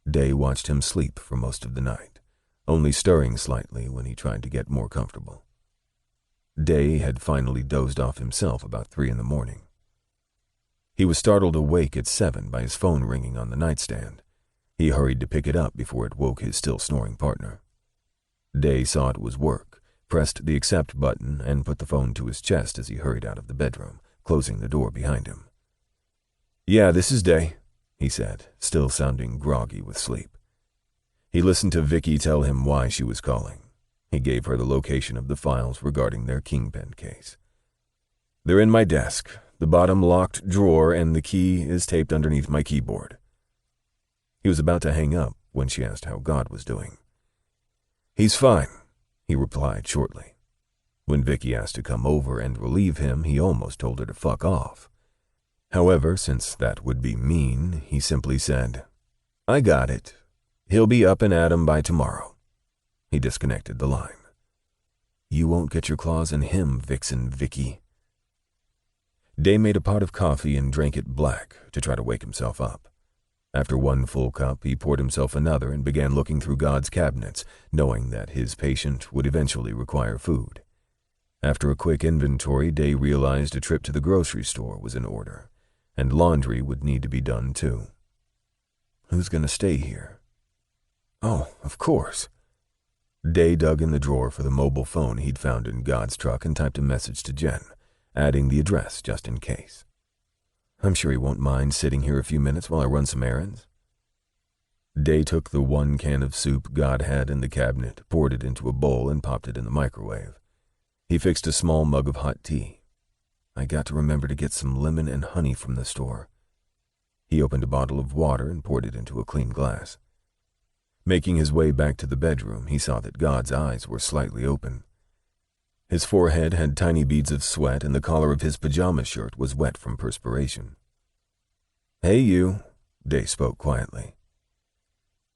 Day watched him sleep for most of the night, only stirring slightly when he tried to get more comfortable. Day had finally dozed off himself about 3 in the morning. He was startled awake at 7 by his phone ringing on the nightstand. He hurried to pick it up before it woke his still snoring partner. Day saw it was work, pressed the accept button, and put the phone to his chest as he hurried out of the bedroom, closing the door behind him. "Yeah, this is Day," he said, still sounding groggy with sleep. He listened to Vicky tell him why she was calling. He gave her the location of the files regarding their Kingpin case. "They're in my desk, the bottom locked drawer, and the key is taped underneath my keyboard." He was about to hang up when she asked how God was doing. "He's fine," he replied shortly. When Vicky asked to come over and relieve him, he almost told her to fuck off. However, since that would be mean, he simply said, "I got it. He'll be up and at 'em by tomorrow." He disconnected the line. "You won't get your claws in him, Vixen Vicky." Day made a pot of coffee and drank it black to try to wake himself up. After 1 full cup, he poured himself another and began looking through God's cabinets, knowing that his patient would eventually require food. After a quick inventory, Day realized a trip to the grocery store was in order, and laundry would need to be done too. Who's going to stay here? Oh, of course. Day dug in the drawer for the mobile phone he'd found in God's truck and typed a message to Jen, adding the address just in case. I'm sure he won't mind sitting here a few minutes while I run some errands. Day took the 1 can of soup God had in the cabinet, poured it into a bowl, and popped it in the microwave. He fixed a small mug of hot tea. I got to remember to get some lemon and honey from the store. He opened a bottle of water and poured it into a clean glass. Making his way back to the bedroom, he saw that God's eyes were slightly open. His forehead had tiny beads of sweat, and the collar of his pajama shirt was wet from perspiration. Hey, you, Day spoke quietly.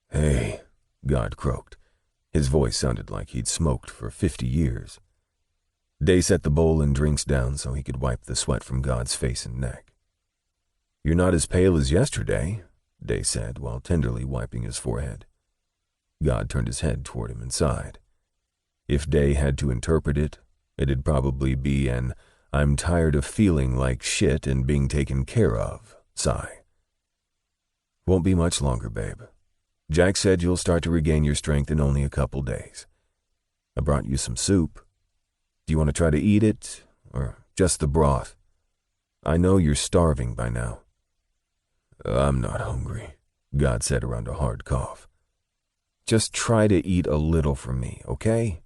Hey, God croaked. His voice sounded like he'd smoked for 50 years. Day set the bowl and drinks down so he could wipe the sweat from God's face and neck. You're not as pale as yesterday, Day said while tenderly wiping his forehead. God turned his head toward him and sighed. If Day had to interpret it, it'd probably be an I'm tired of feeling like shit and being taken care of sigh. Won't be much longer, babe. Jack said you'll start to regain your strength in only a couple days. I brought you some soup. Do you want to try to eat it, or just the broth? I know you're starving by now. I'm not hungry, God said around a hard cough. Just try to eat a little for me, okay?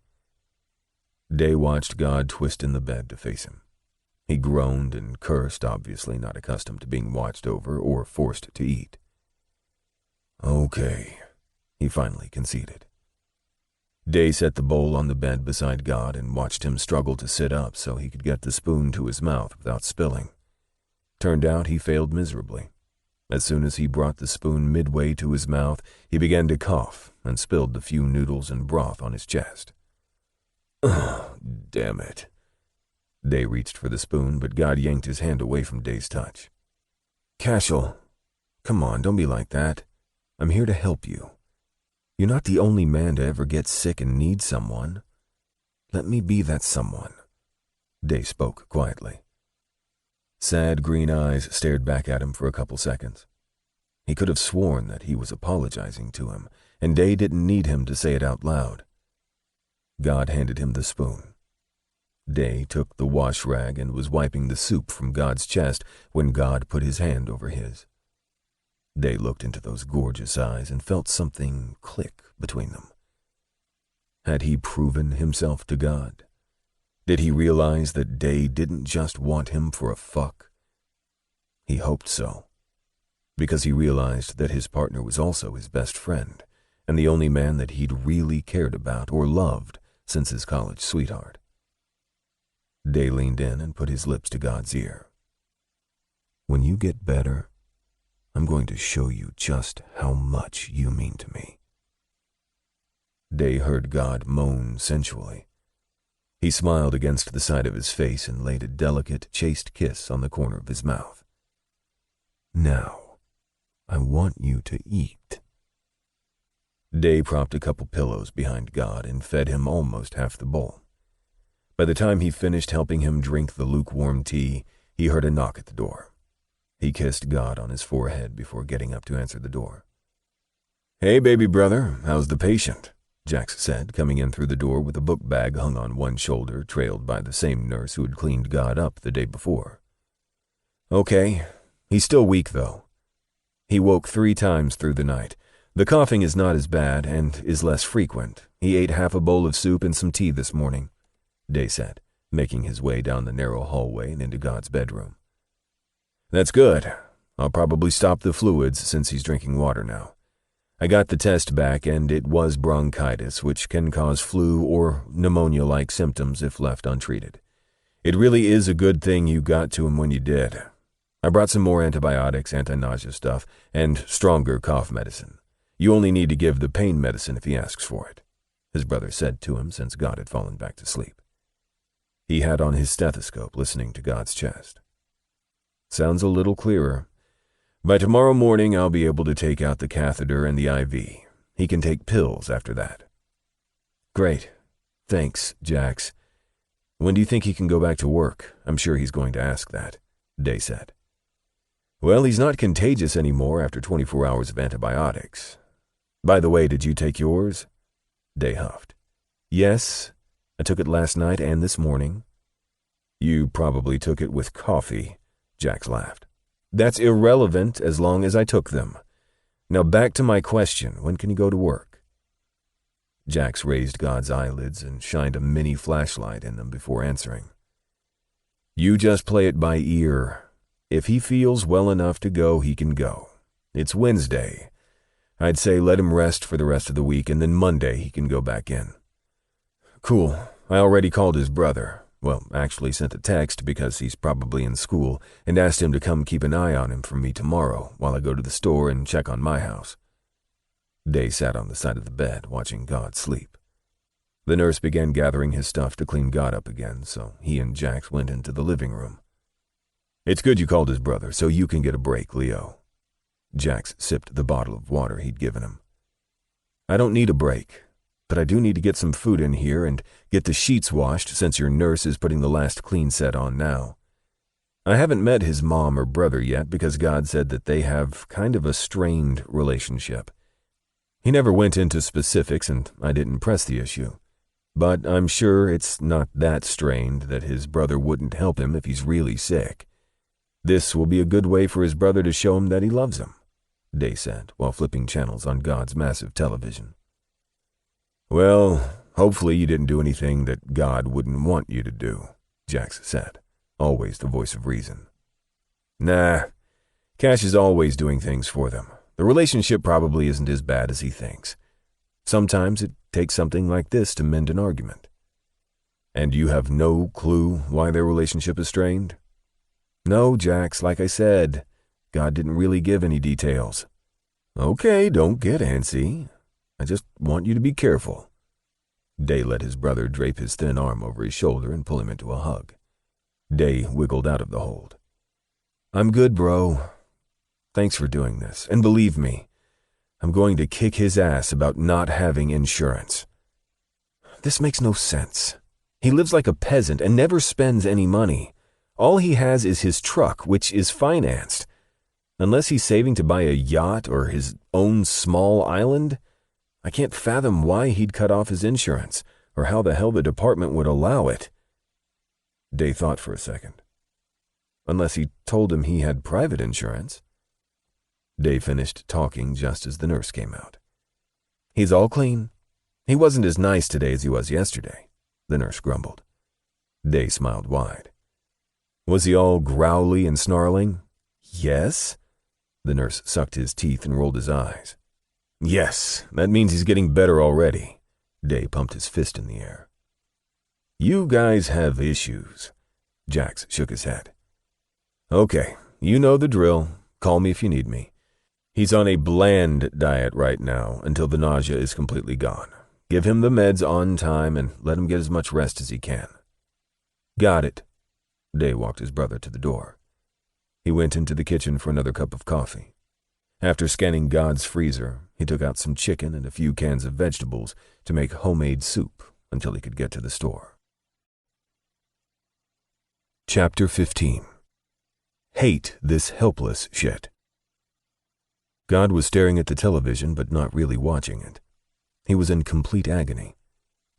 Day watched God twist in the bed to face him. He groaned and cursed, obviously not accustomed to being watched over or forced to eat. Okay, he finally conceded. Day set the bowl on the bed beside God and watched him struggle to sit up so he could get the spoon to his mouth without spilling. Turned out he failed miserably. As soon as he brought the spoon midway to his mouth, he began to cough and spilled the few noodles and broth on his chest. Ugh, damn it. Day reached for the spoon, but God yanked his hand away from Day's touch. Cashel, come on, don't be like that. I'm here to help you. You're not the only man to ever get sick and need someone. Let me be that someone. Day spoke quietly. Sad green eyes stared back at him for a couple seconds. He could have sworn that he was apologizing to him, and Day didn't need him to say it out loud. God handed him the spoon. Day took the wash rag and was wiping the soup from God's chest when God put his hand over his. Day looked into those gorgeous eyes and felt something click between them. Had he proven himself to God? Did he realize that Day didn't just want him for a fuck? He hoped so, because he realized that his partner was also his best friend, and the only man that he'd really cared about or loved since his college sweetheart. Day leaned in and put his lips to God's ear. When you get better, I'm going to show you just how much you mean to me. Day heard God moan sensually. He smiled against the side of his face and laid a delicate, chaste kiss on the corner of his mouth. Now, I want you to eat. Day propped a couple pillows behind God and fed him almost half the bowl. By the time he finished helping him drink the lukewarm tea, he heard a knock at the door. He kissed God on his forehead before getting up to answer the door. Hey, baby brother, how's the patient? Jax said, coming in through the door with a book bag hung on one shoulder, trailed by the same nurse who had cleaned God up the day before. Okay, he's still weak, though. He woke 3 times through the night. The coughing is not as bad and is less frequent. He ate half a bowl of soup and some tea this morning, Day said, making his way down the narrow hallway and into God's bedroom. That's good. I'll probably stop the fluids since he's drinking water now. I got the test back and it was bronchitis, which can cause flu or pneumonia-like symptoms if left untreated. It really is a good thing you got to him when you did. I brought some more antibiotics, anti-nausea stuff, and stronger cough medicine. You only need to give the pain medicine if he asks for it, his brother said to him since God had fallen back to sleep. He had on his stethoscope, listening to God's chest. Sounds a little clearer. By tomorrow morning, I'll be able to take out the catheter and the IV. He can take pills after that. Great. Thanks, Jax. When do you think he can go back to work? I'm sure he's going to ask that, Day said. Well, he's not contagious anymore after 24 hours of antibiotics. By the way, did you take yours? Day huffed. Yes, I took it last night and this morning. You probably took it with coffee, Jax laughed. That's irrelevant as long as I took them. Now back to my question, when can you go to work? Jax raised God's eyelids and shined a mini flashlight in them before answering. You just play it by ear. If he feels well enough to go, he can go. It's Wednesday. I'd say let him rest for the rest of the week, and then Monday he can go back in. Cool. I already called his brother. Well, actually sent a text because he's probably in school and asked him to come keep an eye on him for me tomorrow while I go to the store and check on my house. Day sat on the side of the bed watching God sleep. The nurse began gathering his stuff to clean God up again, so he and Jax went into the living room. It's good you called his brother so you can get a break, Leo. Jax sipped the bottle of water he'd given him. I don't need a break, but I do need to get some food in here and get the sheets washed since your nurse is putting the last clean set on now. I haven't met his mom or brother yet because God said that they have kind of a strained relationship. He never went into specifics and I didn't press the issue, but I'm sure it's not that strained that his brother wouldn't help him if he's really sick. This will be a good way for his brother to show him that he loves him, Day said while flipping channels on God's massive television. Well, hopefully you didn't do anything that God wouldn't want you to do, Jax said, always the voice of reason. Nah, Cash is always doing things for them. The relationship probably isn't as bad as he thinks. Sometimes it takes something like this to mend an argument. And you have no clue why their relationship is strained? No, Jax, like I said, God didn't really give any details. Okay, don't get antsy. I just want you to be careful. Day let his brother drape his thin arm over his shoulder and pull him into a hug. Day wiggled out of the hold. I'm good, bro. Thanks for doing this, and believe me, I'm going to kick his ass about not having insurance. This makes no sense. He lives like a peasant and never spends any money. All he has is his truck, which is financed. Unless he's saving to buy a yacht or his own small island, I can't fathom why he'd cut off his insurance, or how the hell the department would allow it. Day thought for a second. Unless he told him he had private insurance. Day finished talking just as the nurse came out. He's all clean. He wasn't as nice today as he was yesterday, the nurse grumbled. Day smiled wide. Was he all growly and snarling? Yes. The nurse sucked his teeth and rolled his eyes. Yes, that means he's getting better already. Day pumped his fist in the air. You guys have issues. Jax shook his head. Okay, you know the drill. Call me if you need me. He's on a bland diet right now until the nausea is completely gone. Give him the meds on time and let him get as much rest as he can. Got it. Day walked his brother to the door. He went into the kitchen for another cup of coffee. After scanning God's freezer, he took out some chicken and a few cans of vegetables to make homemade soup until he could get to the store. Chapter 15. Hate this helpless shit. God was staring at the television but not really watching it. He was in complete agony.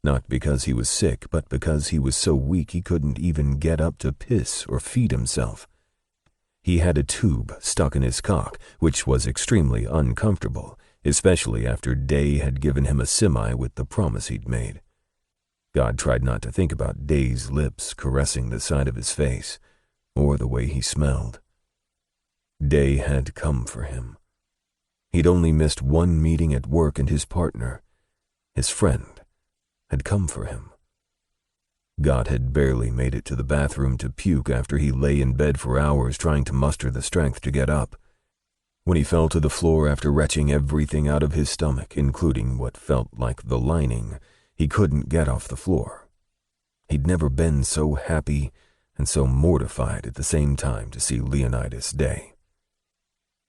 Not because he was sick, but because he was so weak he couldn't even get up to piss or feed himself. He had a tube stuck in his cock, which was extremely uncomfortable, especially after Day had given him a semi with the promise he'd made. God tried not to think about Day's lips caressing the side of his face, or the way he smelled. Day had come for him. He'd only missed one meeting at work, and his partner, his friend, had come for him. God had barely made it to the bathroom to puke after he lay in bed for hours trying to muster the strength to get up. When he fell to the floor after retching everything out of his stomach, including what felt like the lining, he couldn't get off the floor. He'd never been so happy and so mortified at the same time to see Leonidas Day.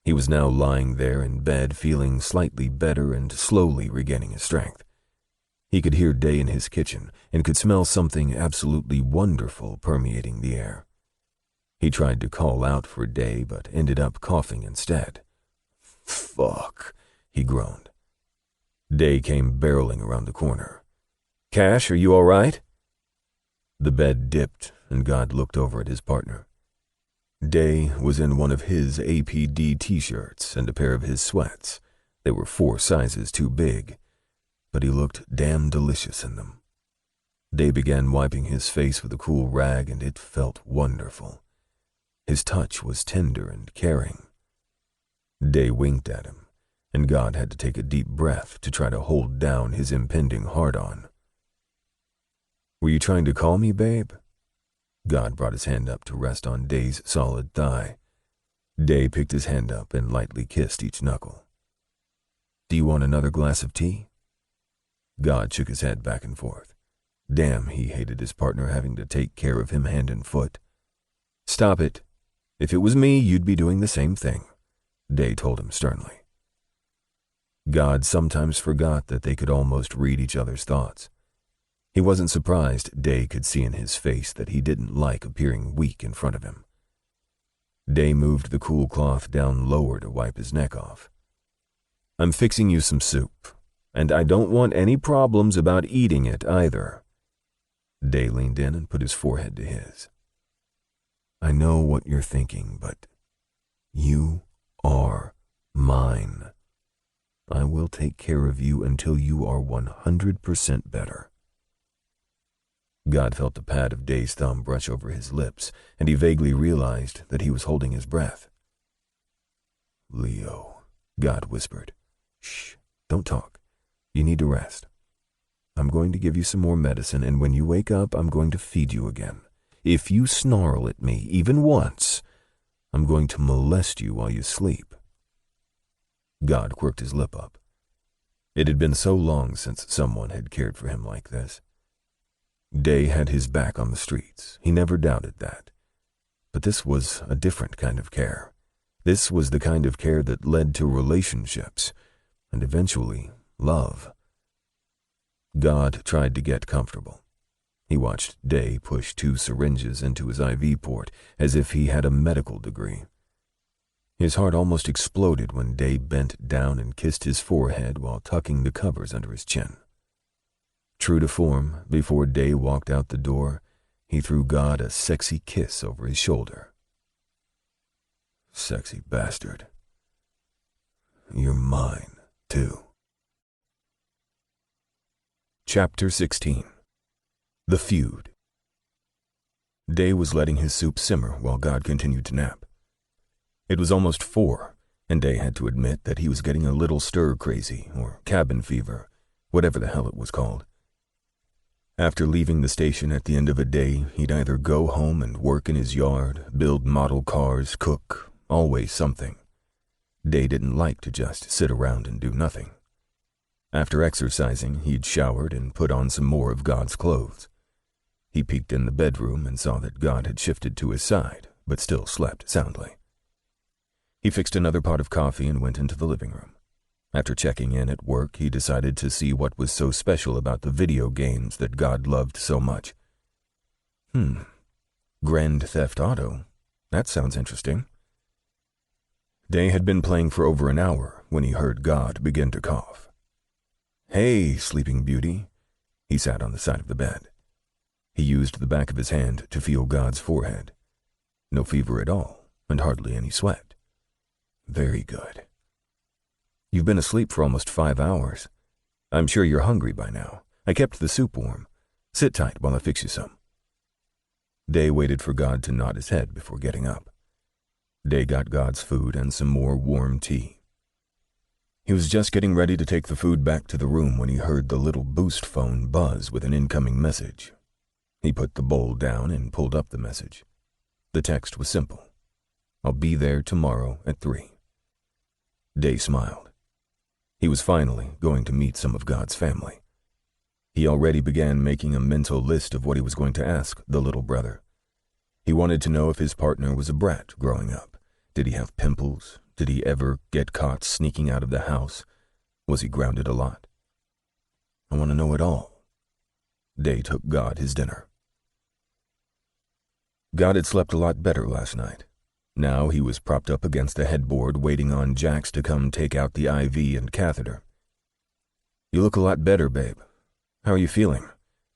He was now lying there in bed feeling slightly better and slowly regaining his strength. He could hear Day in his kitchen and could smell something absolutely wonderful permeating the air. He tried to call out for Day, but ended up coughing instead. "Fuck," he groaned. Day came barreling around the corner. "Cash, are you all right?" The bed dipped, and God looked over at his partner. Day was in one of his APD t-shirts and a pair of his sweats. They were 4 sizes too big, but he looked damn delicious in them. Day began wiping his face with a cool rag, and it felt wonderful. His touch was tender and caring. Day winked at him, and God had to take a deep breath to try to hold down his impending hard-on. "Were you trying to call me, babe?" God brought his hand up to rest on Day's solid thigh. Day picked his hand up and lightly kissed each knuckle. "Do you want another glass of tea?" God shook his head back and forth. Damn, he hated his partner having to take care of him hand and foot. "Stop it. If it was me, you'd be doing the same thing," Day told him sternly. God sometimes forgot that they could almost read each other's thoughts. He wasn't surprised Day could see in his face that he didn't like appearing weak in front of him. Day moved the cool cloth down lower to wipe his neck off. "I'm fixing you some soup, and I don't want any problems about eating it either." Day leaned in and put his forehead to his. "I know what you're thinking, but you are mine. I will take care of you until you are 100% better." God felt the pad of Day's thumb brush over his lips, and he vaguely realized that he was holding his breath. "Leo," God whispered. "Shh, don't talk. You need to rest. I'm going to give you some more medicine, and when you wake up, I'm going to feed you again. If you snarl at me even once, I'm going to molest you while you sleep." God quirked his lip up. It had been so long since someone had cared for him like this. Day had his back on the streets. He never doubted that. But this was a different kind of care. This was the kind of care that led to relationships, and eventually, love. God tried to get comfortable. He watched Day push 2 syringes into his IV port as if he had a medical degree. His heart almost exploded when Day bent down and kissed his forehead while tucking the covers under his chin. True to form, before Day walked out the door, he threw God a sexy kiss over his shoulder. "Sexy bastard. You're mine, too." Chapter 16. The Feud. Day was letting his soup simmer while God continued to nap. It was almost 4, and Day had to admit that he was getting a little stir-crazy, or cabin fever, whatever the hell it was called. After leaving the station at the end of a day, he'd either go home and work in his yard, build model cars, cook, always something. Day didn't like to just sit around and do nothing. After exercising, he'd showered and put on some more of God's clothes. He peeked in the bedroom and saw that God had shifted to his side, but still slept soundly. He fixed another pot of coffee and went into the living room. After checking in at work, he decided to see what was so special about the video games that God loved so much. Grand Theft Auto. That sounds interesting. Day had been playing for over an hour when he heard God begin to cough. "Hey, Sleeping Beauty." He sat on the side of the bed. He used the back of his hand to feel God's forehead. No fever at all, and hardly any sweat. Very good. "You've been asleep for almost 5 hours. I'm sure you're hungry by now. I kept the soup warm. Sit tight while I fix you some." Day waited for God to nod his head before getting up. Day got God's food and some more warm tea. He was just getting ready to take the food back to the room when he heard the little boost phone buzz with an incoming message. He put the bowl down and pulled up the message. The text was simple. "I'll be there tomorrow at 3. Day smiled. He was finally going to meet some of God's family. He already began making a mental list of what he was going to ask the little brother. He wanted to know if his partner was a brat growing up. Did he have pimples? Did he ever get caught sneaking out of the house? Was he grounded a lot? I want to know it all. Day took God his dinner. God had slept a lot better last night. Now he was propped up against the headboard waiting on Jax to come take out the IV and catheter. You look a lot better, babe. How are you feeling?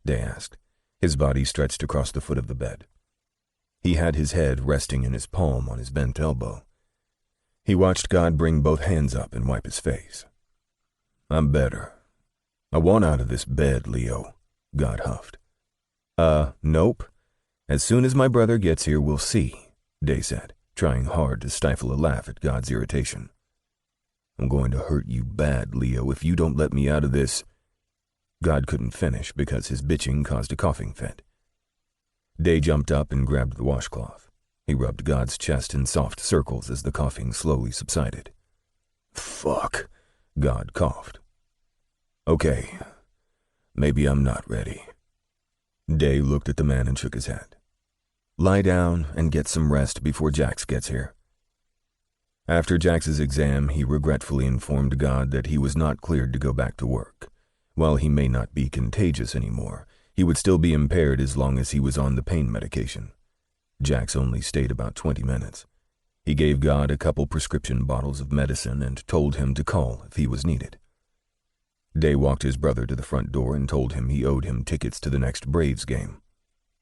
Day asked, his body stretched across the foot of the bed. He had his head resting in his palm on his bent elbow. He watched God bring both hands up and wipe his face. I'm better. I want out of this bed, Leo, God huffed. Nope. As soon as my brother gets here, we'll see, Day said, trying hard to stifle a laugh at God's irritation. I'm going to hurt you bad, Leo, if you don't let me out of this. God couldn't finish because his bitching caused a coughing fit. Day jumped up and grabbed the washcloth. He rubbed God's chest in soft circles as the coughing slowly subsided. Fuck, God coughed. Okay, maybe I'm not ready. Day looked at the man and shook his head. Lie down and get some rest before Jax gets here. After Jax's exam, he regretfully informed God that he was not cleared to go back to work. While he may not be contagious anymore, he would still be impaired as long as he was on the pain medication. Jax only stayed about 20 minutes. He gave God a couple prescription bottles of medicine and told him to call if he was needed. Day walked his brother to the front door and told him he owed him tickets to the next Braves game.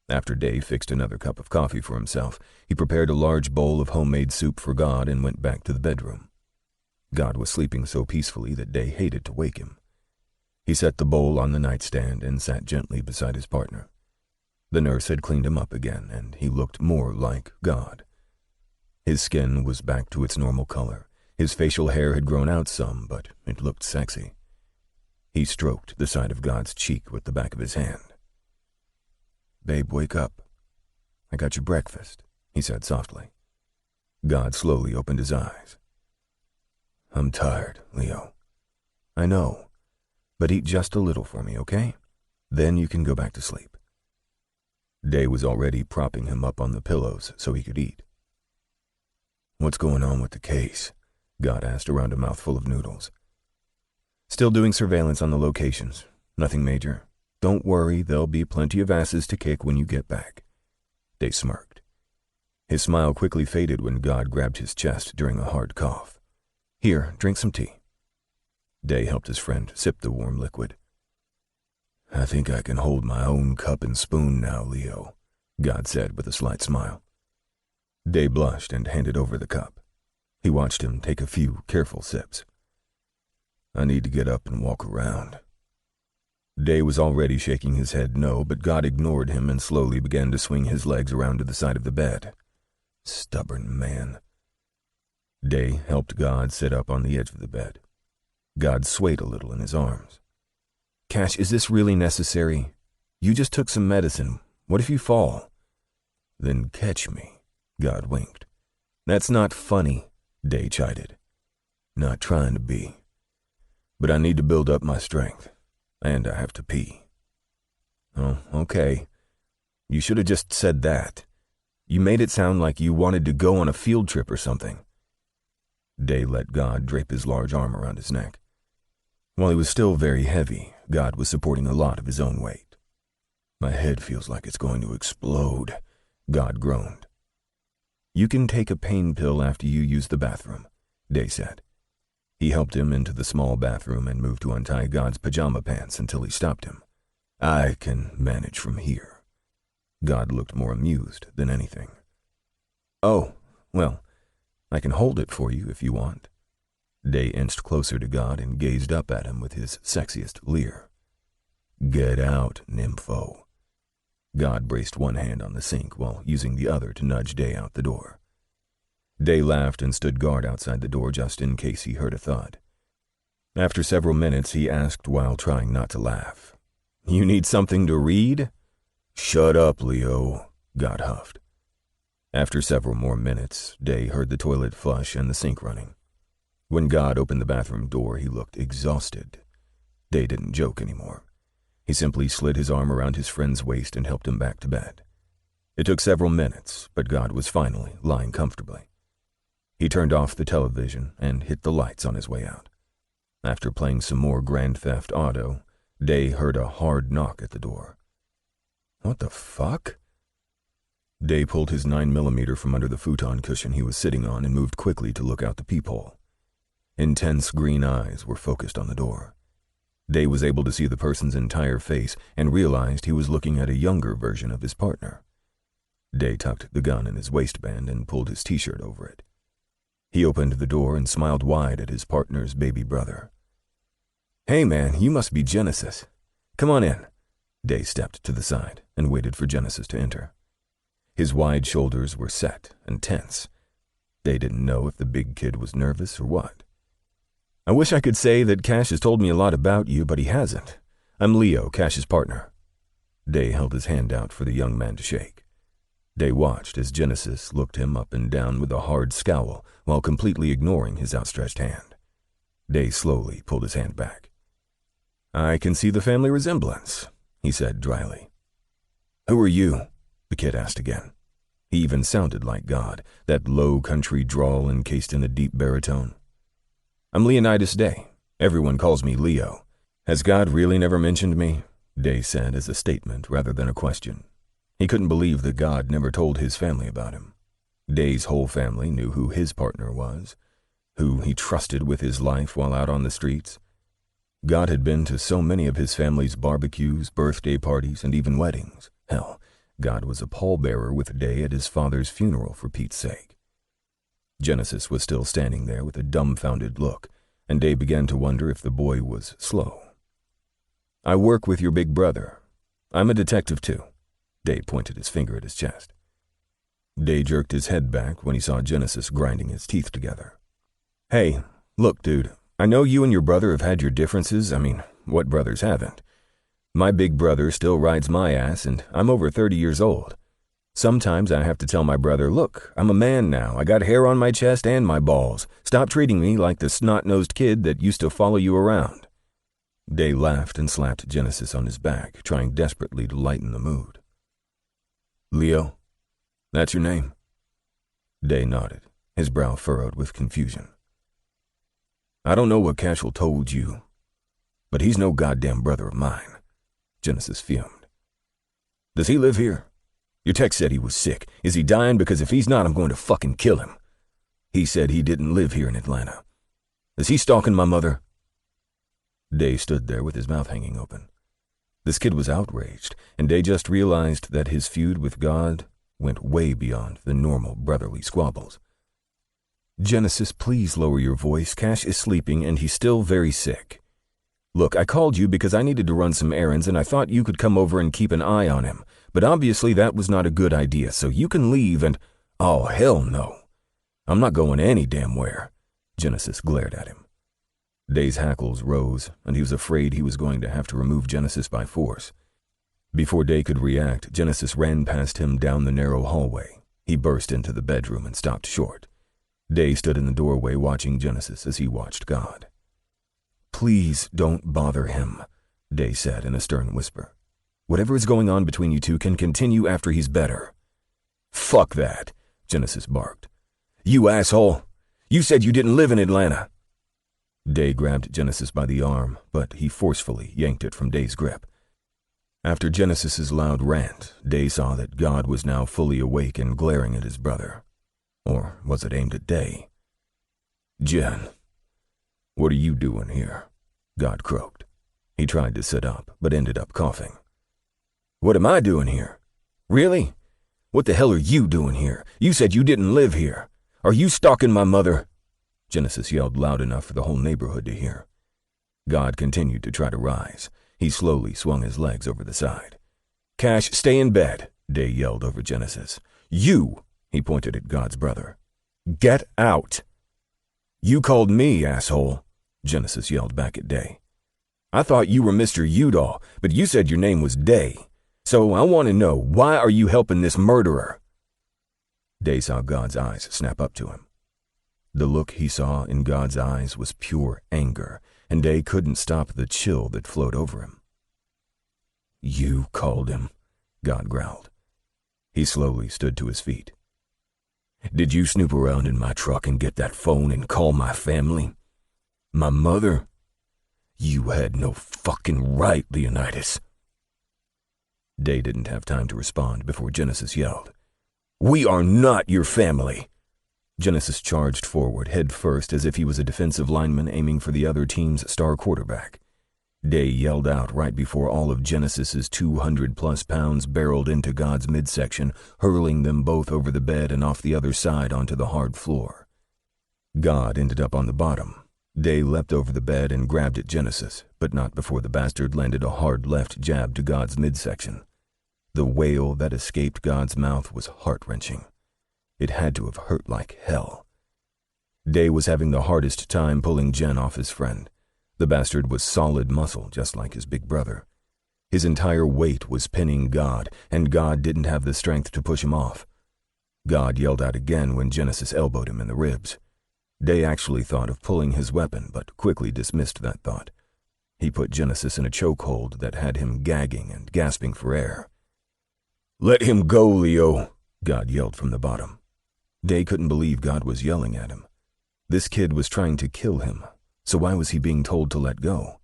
After Day fixed another cup of coffee for himself, he prepared a large bowl of homemade soup for God and went back to the bedroom. God was sleeping so peacefully that Day hated to wake him. He set the bowl on the nightstand and sat gently beside his partner. The nurse had cleaned him up again, and he looked more like God. His skin was back to its normal color. His facial hair had grown out some, but it looked sexy. He stroked the side of God's cheek with the back of his hand. Babe, wake up. I got your breakfast, he said softly. God slowly opened his eyes. I'm tired, Leo. I know, but eat just a little for me, okay? Then you can go back to sleep. Day was already propping him up on the pillows so he could eat. What's going on with the case? God asked around a mouthful of noodles. Still doing surveillance on the locations. Nothing major. Don't worry, there'll be plenty of asses to kick when you get back. Day smirked. His smile quickly faded when God grabbed his chest during a hard cough. Here, drink some tea. Day helped his friend sip the warm liquid. I think I can hold my own cup and spoon now, Leo, God said with a slight smile. Day blushed and handed over the cup. He watched him take a few careful sips. I need to get up and walk around. Day was already shaking his head no, but God ignored him and slowly began to swing his legs around to the side of the bed. Stubborn man. Day helped God sit up on the edge of the bed. God swayed a little in his arms. Cash, is this really necessary? You just took some medicine. What if you fall? Then catch me, God winked. That's not funny, Day chided. Not trying to be. But I need to build up my strength. And I have to pee. Oh, okay. You should have just said that. You made it sound like you wanted to go on a field trip or something. Day let God drape his large arm around his neck. While he was still very heavy, God was supporting a lot of his own weight. My head feels like it's going to explode, God groaned. You can take a pain pill after you use the bathroom, Day said. He helped him into the small bathroom and moved to untie God's pajama pants until he stopped him. I can manage from here. God looked more amused than anything. Oh, well, I can hold it for you if you want. Day inched closer to God and gazed up at him with his sexiest leer. Get out, nympho. God braced one hand on the sink while using the other to nudge Day out the door. Day laughed and stood guard outside the door just in case he heard a thud. After several minutes, he asked while trying not to laugh. You need something to read? Shut up, Leo, God huffed. After several more minutes, Day heard the toilet flush and the sink running. When God opened the bathroom door, he looked exhausted. Day didn't joke anymore. He simply slid his arm around his friend's waist and helped him back to bed. It took several minutes, but God was finally lying comfortably. He turned off the television and hit the lights on his way out. After playing some more Grand Theft Auto, Day heard a hard knock at the door. What the fuck? Day pulled his 9mm from under the futon cushion he was sitting on and moved quickly to look out the peephole. Intense green eyes were focused on the door. Day was able to see the person's entire face and realized he was looking at a younger version of his partner. Day tucked the gun in his waistband and pulled his t-shirt over it. He opened the door and smiled wide at his partner's baby brother. "Hey man, you must be Genesis. Come on in." Day stepped to the side and waited for Genesis to enter. His wide shoulders were set and tense. Day didn't know if the big kid was nervous or what. "I wish I could say that Cash has told me a lot about you, but he hasn't. I'm Leo, Cash's partner." Day held his hand out for the young man to shake. Day watched as Genesis looked him up and down with a hard scowl while completely ignoring his outstretched hand. Day slowly pulled his hand back. "I can see the family resemblance," he said dryly. "Who are you?" the kid asked again. He even sounded like God, that low country drawl encased in a deep baritone. "I'm Leonidas Day. Everyone calls me Leo. Has God really never mentioned me?" Day said as a statement rather than a question. He couldn't believe that God never told his family about him. Day's whole family knew who his partner was, who he trusted with his life while out on the streets. God had been to so many of his family's barbecues, birthday parties, and even weddings. Hell, God was a pallbearer with Day at his father's funeral, for Pete's sake. Genesis was still standing there with a dumbfounded look, and Day began to wonder if the boy was slow. "I work with your big brother. I'm a detective too." Day pointed his finger at his chest. Day jerked his head back when he saw Genesis grinding his teeth together. "Hey, look, dude, I know you and your brother have had your differences. I mean, what brothers haven't? My big brother still rides my ass, and I'm over 30 years old. Sometimes I have to tell my brother, look, I'm a man now. I got hair on my chest and my balls. Stop treating me like the snot-nosed kid that used to follow you around." Day laughed and slapped Genesis on his back, trying desperately to lighten the mood. "Leo, that's your name?" Day nodded, his brow furrowed with confusion. "I don't know what Cashel told you, but he's no goddamn brother of mine," Genesis fumed. "Does he live here? Your text said he was sick. Is he dying? Because if he's not, I'm going to fucking kill him. He said he didn't live here in Atlanta. Is he stalking my mother?" Day stood there with his mouth hanging open. This kid was outraged, and Day just realized that his feud with God went way beyond the normal brotherly squabbles. "Genesis, please lower your voice. Cash is sleeping, and he's still very sick. Look, I called you because I needed to run some errands, and I thought you could come over and keep an eye on him. But obviously that was not a good idea, so you can leave and—" "Oh, hell no. I'm not going any damn where." Genesis glared at him. Day's hackles rose, and he was afraid he was going to have to remove Genesis by force. Before Day could react, Genesis ran past him down the narrow hallway. He burst into the bedroom and stopped short. Day stood in the doorway watching Genesis as he watched God. "Please don't bother him," Day said in a stern whisper. "Whatever is going on between you two can continue after he's better." "Fuck that," Genesis barked. "You asshole! You said you didn't live in Atlanta." Day grabbed Genesis by the arm, but he forcefully yanked it from Day's grip. After Genesis's loud rant, Day saw that God was now fully awake and glaring at his brother. Or was it aimed at Day? "Jen, what are you doing here?" God croaked. He tried to sit up, but ended up coughing. "What am I doing here? Really? What the hell are you doing here? You said you didn't live here. Are you stalking my mother?" Genesis yelled loud enough for the whole neighborhood to hear. God continued to try to rise. He slowly swung his legs over the side. "Cash, stay in bed," Day yelled over Genesis. "You," he pointed at God's brother. "Get out." "You called me, asshole," Genesis yelled back at Day. "I thought you were Mr. Udall, but you said your name was Day. So I want to know, why are you helping this murderer?" Day saw God's eyes snap up to him. The look he saw in God's eyes was pure anger, and Day couldn't stop the chill that flowed over him. "You called him," God growled. He slowly stood to his feet. "Did you snoop around in my truck and get that phone and call my family? My mother? You had no fucking right, Leonidas. Day didn't have time to respond before Genesis yelled, "We are not your family!" Genesis charged forward, head first, as if he was a defensive lineman aiming for the other team's star quarterback. Day yelled out right before all of Genesis's 200-plus pounds barreled into God's midsection, hurling them both over the bed and off the other side onto the hard floor. God ended up on the bottom. Day leapt over the bed and grabbed at Genesis, but not before the bastard landed a hard left jab to God's midsection. The wail that escaped God's mouth was heart-wrenching. It had to have hurt like hell. Day was having the hardest time pulling Jen off his friend. The bastard was solid muscle, just like his big brother. His entire weight was pinning God, and God didn't have the strength to push him off. God yelled out again when Genesis elbowed him in the ribs. Day actually thought of pulling his weapon, but quickly dismissed that thought. He put Genesis in a chokehold that had him gagging and gasping for air. "Let him go, Leo," God yelled from the bottom. Day couldn't believe God was yelling at him. This kid was trying to kill him, so why was he being told to let go?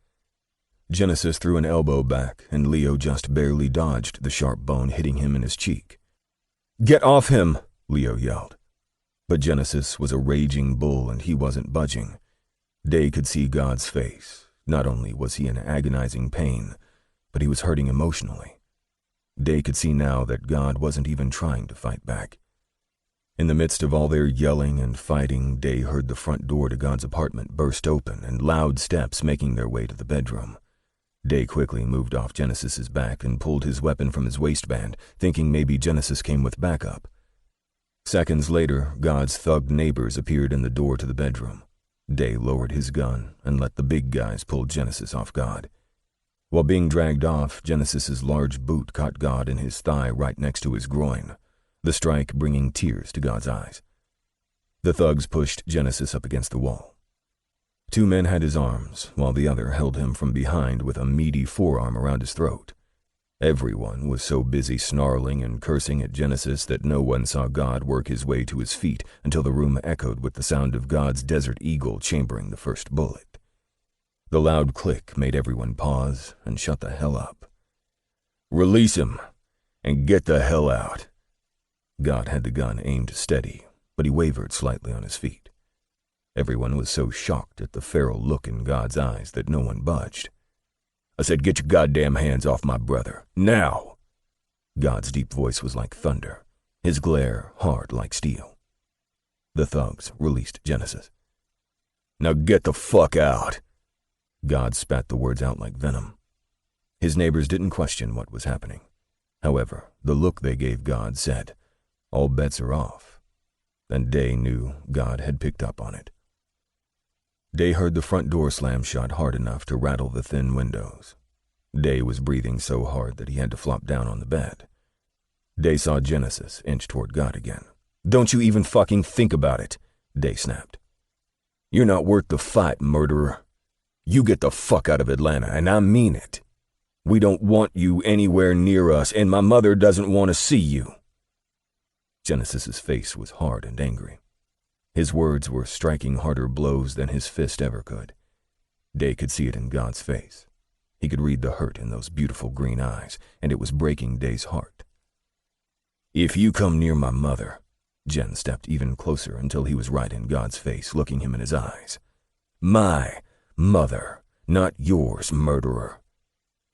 Genesis threw an elbow back, and Leo just barely dodged the sharp bone hitting him in his cheek. "Get off him," Leo yelled. But Genesis was a raging bull, and he wasn't budging. Day could see God's face. Not only was he in agonizing pain, but he was hurting emotionally. Day could see now that God wasn't even trying to fight back. In the midst of all their yelling and fighting, Day heard the front door to God's apartment burst open and loud steps making their way to the bedroom. Day quickly moved off Genesis's back and pulled his weapon from his waistband, thinking maybe Genesis came with backup. Seconds later, God's thugged neighbors appeared in the door to the bedroom. Day lowered his gun and let the big guys pull Genesis off God. While being dragged off, Genesis's large boot caught God in his thigh right next to his groin, the strike bringing tears to God's eyes. The thugs pushed Genesis up against the wall. Two men had his arms, while the other held him from behind with a meaty forearm around his throat. Everyone was so busy snarling and cursing at Genesis that no one saw God work his way to his feet until the room echoed with the sound of God's Desert Eagle chambering the first bullet. The loud click made everyone pause and shut the hell up. "Release him, and get the hell out." God had the gun aimed steady, but he wavered slightly on his feet. Everyone was so shocked at the feral look in God's eyes that no one budged. "I said, get your goddamn hands off my brother, now!" God's deep voice was like thunder, his glare hard like steel. The thugs released Genesis. "Now get the fuck out!" God spat the words out like venom. His neighbors didn't question what was happening. However, the look they gave God said, all bets are off. And Day knew God had picked up on it. Day heard the front door slam shut hard enough to rattle the thin windows. Day was breathing so hard that he had to flop down on the bed. Day saw Genesis inch toward God again. "Don't you even fucking think about it," Day snapped. "You're not worth the fight, murderer. You get the fuck out of Atlanta, and I mean it. We don't want you anywhere near us, and my mother doesn't want to see you." Genesis's face was hard and angry. His words were striking harder blows than his fist ever could. Day could see it in God's face. He could read the hurt in those beautiful green eyes, and it was breaking Day's heart. "If you come near my mother," Jen stepped even closer until he was right in God's face, looking him in his eyes. "My mother, not yours, murderer.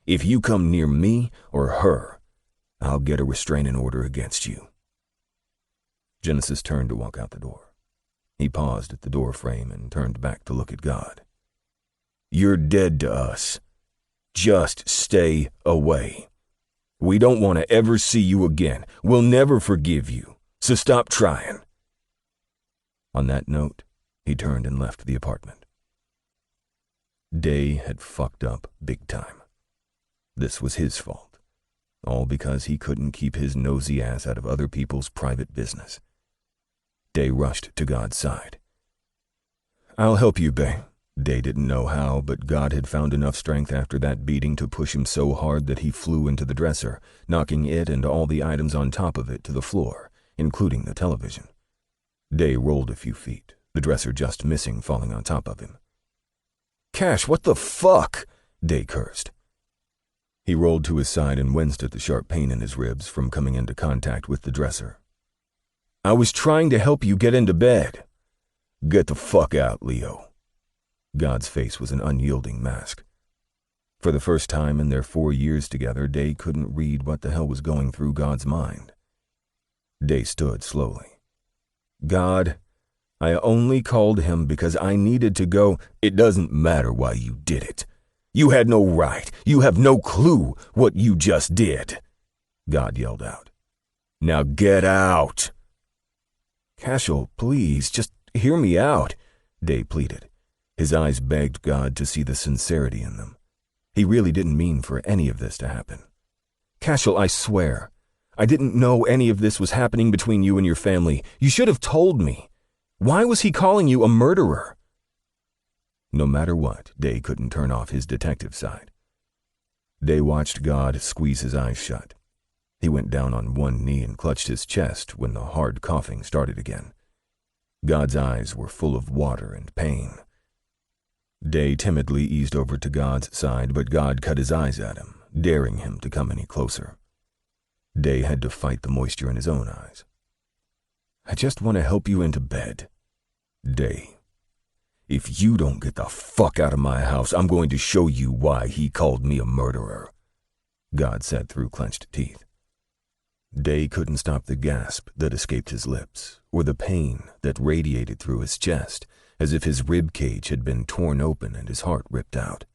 If you come near me or her, I'll get a restraining order against you." Genesis turned to walk out the door. He paused at the door frame and turned back to look at God. "You're dead to us. Just stay away. We don't want to ever see you again. We'll never forgive you, so stop trying." On that note, he turned and left the apartment. Day had fucked up big time. This was his fault, all because he couldn't keep his nosy ass out of other people's private business. Day rushed to God's side. "I'll help you, Bay." Day didn't know how, but God had found enough strength after that beating to push him so hard that he flew into the dresser, knocking it and all the items on top of it to the floor, including the television. Day rolled a few feet, the dresser just missing falling on top of him. Cash, what the fuck? Day cursed. He rolled to his side and winced at the sharp pain in his ribs from coming into contact with the dresser. I was trying to help you get into bed. Get the fuck out, Leo. God's face was an unyielding mask. For the first time in their 4 years together, Day couldn't read what the hell was going through God's mind. Day stood slowly. God, I only called him because I needed to go. It doesn't matter why you did it. You had no right. You have no clue what you just did. God yelled out. Now get out. Cashel, please, just hear me out, Day pleaded. His eyes begged God to see the sincerity in them. He really didn't mean for any of this to happen. Cashel, I swear, I didn't know any of this was happening between you and your family. You should have told me. Why was he calling you a murderer? No matter what, Day couldn't turn off his detective side. Day watched God squeeze his eyes shut. He went down on one knee and clutched his chest when the hard coughing started again. God's eyes were full of water and pain. Day timidly eased over to God's side, but God cut his eyes at him, daring him to come any closer. Day had to fight the moisture in his own eyes. I just want to help you into bed. Day, if you don't get the fuck out of my house, I'm going to show you why he called me a murderer, God said through clenched teeth. Day couldn't stop the gasp that escaped his lips, or the pain that radiated through his chest, as if his rib cage had been torn open and his heart ripped out.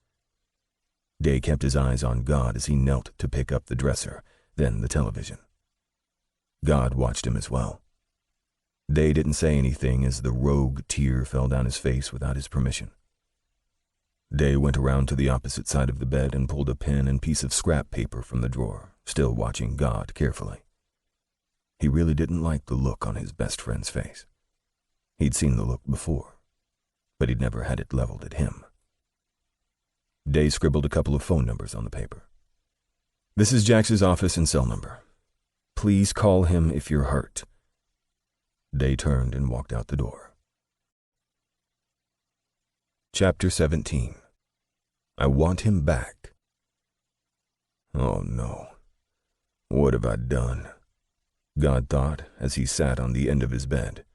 Day kept his eyes on God as he knelt to pick up the dresser, then the television. God watched him as well. Day didn't say anything as the rogue tear fell down his face without his permission. Day went around to the opposite side of the bed and pulled a pen and piece of scrap paper from the drawer, still watching God carefully. He really didn't like the look on his best friend's face. He'd seen the look before, but he'd never had it leveled at him. Day scribbled a couple of phone numbers on the paper. This is Jax's office and cell number. Please call him if you're hurt. Day turned and walked out the door. Chapter 17. I want him back. Oh no. What have I done? God thought as he sat on the end of his bed.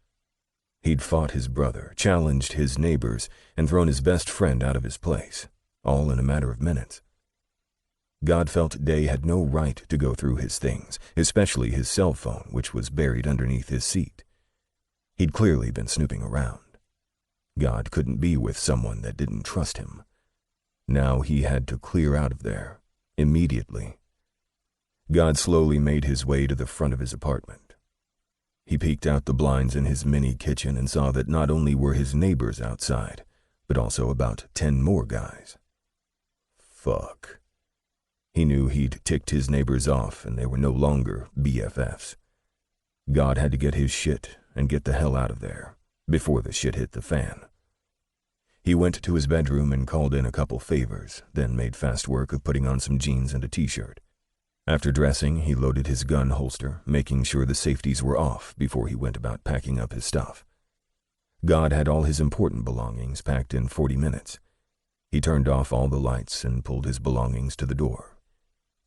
He'd fought his brother, challenged his neighbors, and thrown his best friend out of his place, all in a matter of minutes. God felt Day had no right to go through his things, especially his cell phone, which was buried underneath his seat. He'd clearly been snooping around. God couldn't be with someone that didn't trust him. Now he had to clear out of there, immediately. God slowly made his way to the front of his apartment. He peeked out the blinds in his mini kitchen and saw that not only were his neighbors outside, but also about 10 more guys. Fuck. He knew he'd ticked his neighbors off and they were no longer BFFs. God had to get his shit and get the hell out of there before the shit hit the fan. He went to his bedroom and called in a couple favors, then made fast work of putting on some jeans and a t-shirt. After dressing, he loaded his gun holster, making sure the safeties were off before he went about packing up his stuff. God had all his important belongings packed in 40 minutes. He turned off all the lights and pulled his belongings to the door.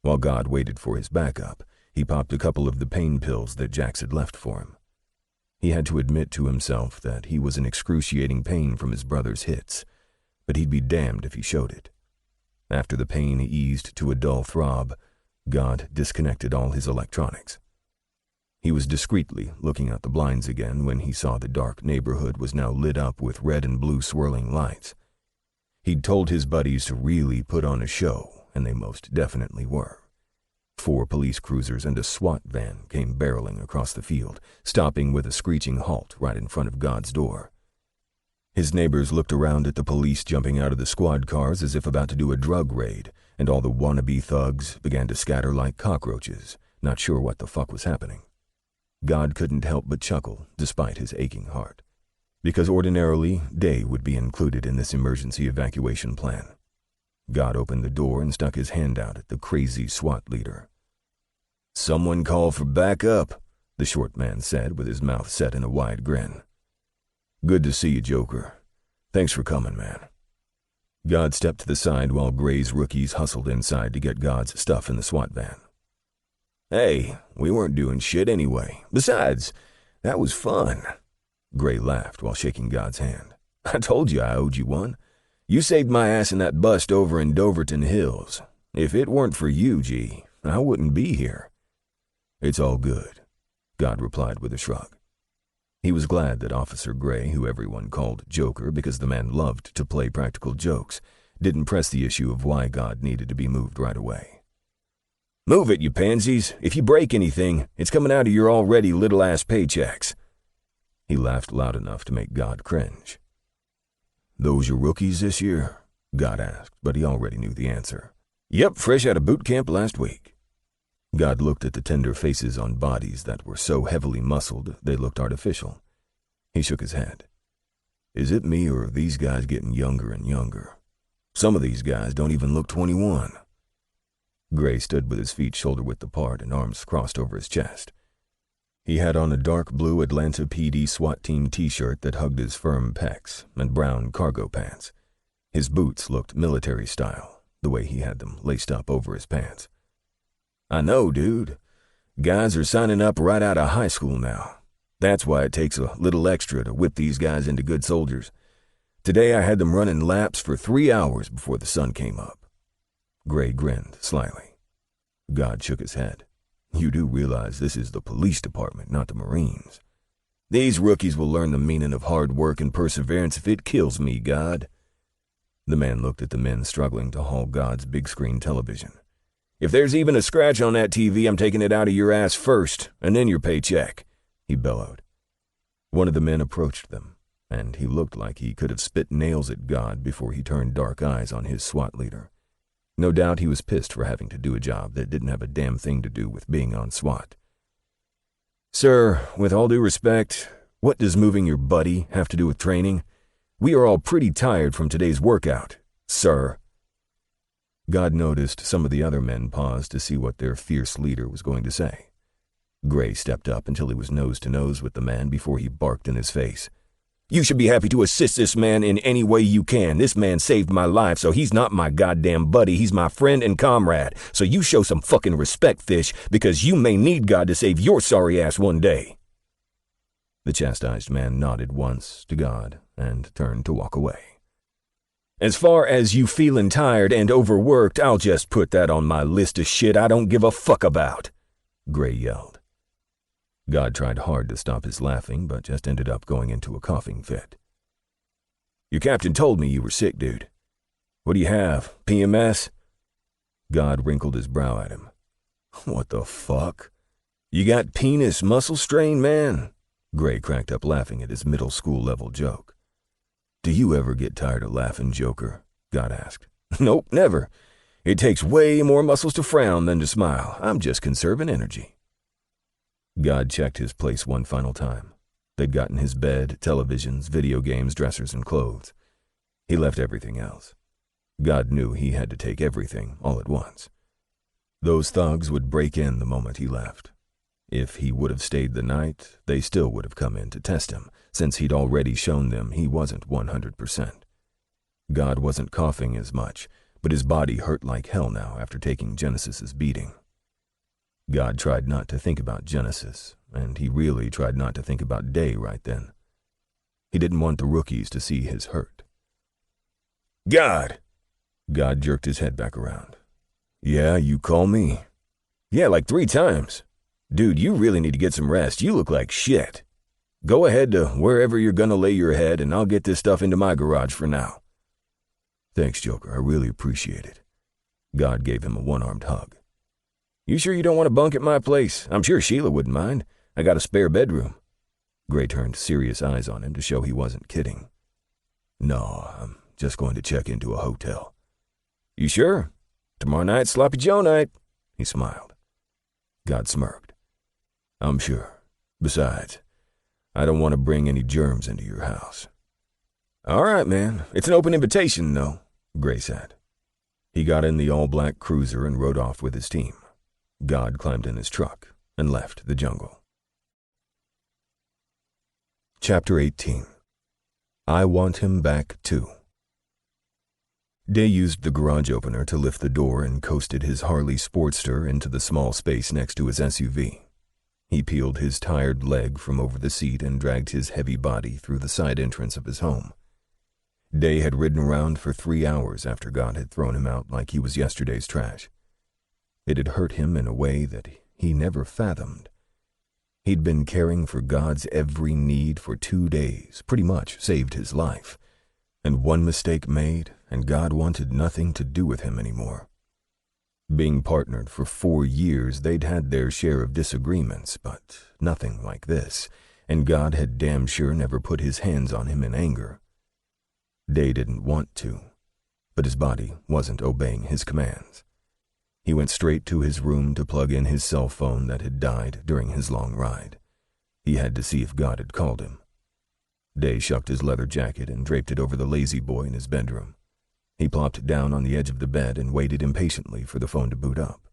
While God waited for his backup, he popped a couple of the pain pills that Jax had left for him. He had to admit to himself that he was in excruciating pain from his brother's hits, but he'd be damned if he showed it. After the pain eased to a dull throb, God disconnected all his electronics. He was discreetly looking out the blinds again when he saw the dark neighborhood was now lit up with red and blue swirling lights. He'd told his buddies to really put on a show, and they most definitely were. 4 police cruisers and a SWAT van came barreling across the field, stopping with a screeching halt right in front of God's door. His neighbors looked around at the police jumping out of the squad cars as if about to do a drug raid, and all the wannabe thugs began to scatter like cockroaches, not sure what the fuck was happening. God couldn't help but chuckle, despite his aching heart, because ordinarily, Day would be included in this emergency evacuation plan. God opened the door and stuck his hand out at the crazy SWAT leader. "Someone call for backup," the short man said with his mouth set in a wide grin. "Good to see you, Joker. Thanks for coming, man." God stepped to the side while Gray's rookies hustled inside to get God's stuff in the SWAT van. Hey, we weren't doing shit anyway. Besides, that was fun. Gray laughed while shaking God's hand. I told you I owed you one. You saved my ass in that bust over in Doverton Hills. If it weren't for you, G, I wouldn't be here. It's all good, God replied with a shrug. He was glad that Officer Gray, who everyone called Joker because the man loved to play practical jokes, didn't press the issue of why God needed to be moved right away. Move it, you pansies. If you break anything, it's coming out of your already little-ass paychecks. He laughed loud enough to make God cringe. Those your rookies this year? God asked, but he already knew the answer. Yep, fresh out of boot camp last week. God looked at the tender faces on bodies that were so heavily muscled they looked artificial. He shook his head. Is it me or are these guys getting younger and younger? Some of these guys don't even look 21. Gray stood with his feet shoulder-width apart and arms crossed over his chest. He had on a dark blue Atlanta PD SWAT team t-shirt that hugged his firm pecs and brown cargo pants. His boots looked military style, the way he had them laced up over his pants. I know, dude. Guys are signing up right out of high school now. That's why it takes a little extra to whip these guys into good soldiers. Today I had them running laps for 3 hours before the sun came up. Gray grinned slyly. God shook his head. You do realize this is the police department, not the Marines. These rookies will learn the meaning of hard work and perseverance if it kills me, God. The man looked at the men struggling to haul God's big-screen television. If there's even a scratch on that TV, I'm taking it out of your ass first, and then your paycheck, he bellowed. One of the men approached them, and he looked like he could have spit nails at God before he turned dark eyes on his SWAT leader. No doubt he was pissed for having to do a job that didn't have a damn thing to do with being on SWAT. Sir, with all due respect, what does moving your buddy have to do with training? We are all pretty tired from today's workout, sir. God noticed some of the other men paused to see what their fierce leader was going to say. Gray stepped up until he was nose to nose with the man before he barked in his face. You should be happy to assist this man in any way you can. This man saved my life, so he's not my goddamn buddy. He's my friend and comrade. So you show some fucking respect, Fish, because you may need God to save your sorry ass one day. The chastised man nodded once to God and turned to walk away. As far as you feeling tired and overworked, I'll just put that on my list of shit I don't give a fuck about, Gray yelled. God tried hard to stop his laughing, but just ended up going into a coughing fit. Your captain told me you were sick, dude. What do you have, PMS? God wrinkled his brow at him. What the fuck? You got penis muscle strain, man? Gray cracked up laughing at his middle school level joke. Do you ever get tired of laughing, Joker? God asked. Nope, never. It takes way more muscles to frown than to smile. I'm just conserving energy. God checked his place one final time. They'd gotten his bed, televisions, video games, dressers, and clothes. He left everything else. God knew he had to take everything all at once. Those thugs would break in the moment he left. If he would have stayed the night, they still would have come in to test him, since he'd already shown them he wasn't 100%. God wasn't coughing as much, but his body hurt like hell now after taking Genesis's beating. God tried not to think about Genesis, and he really tried not to think about Day right then. He didn't want the rookies to see his hurt. God! God jerked his head back around. Yeah, you call me? Yeah, like 3 times. Dude, you really need to get some rest. You look like shit. Go ahead to wherever you're gonna lay your head, and I'll get this stuff into my garage for now. Thanks, Joker. I really appreciate it. God gave him a one-armed hug. You sure you don't want to bunk at my place? I'm sure Sheila wouldn't mind. I got a spare bedroom. Gray turned serious eyes on him to show he wasn't kidding. No, I'm just going to check into a hotel. You sure? Tomorrow night's Sloppy Joe night. He smiled. God smirked. I'm sure. Besides, I don't want to bring any germs into your house. All right, man. It's an open invitation, though, Gray said. He got in the all-black cruiser and rode off with his team. God climbed in his truck and left the jungle. Chapter 18. I Want Him Back Too. Day used the garage opener to lift the door and coasted his Harley Sportster into the small space next to his SUV. He peeled his tired leg from over the seat and dragged his heavy body through the side entrance of his home. Day had ridden around for 3 hours after God had thrown him out like he was yesterday's trash. It had hurt him in a way that he never fathomed. He'd been caring for God's every need for 2 days, pretty much saved his life. And one mistake made, and God wanted nothing to do with him anymore. Being partnered for 4 years, they'd had their share of disagreements, but nothing like this, and God had damn sure never put his hands on him in anger. Day didn't want to, but his body wasn't obeying his commands. He went straight to his room to plug in his cell phone that had died during his long ride. He had to see if God had called him. Day shucked his leather jacket and draped it over the lazy boy in his bedroom. He plopped down on the edge of the bed and waited impatiently for the phone to boot up.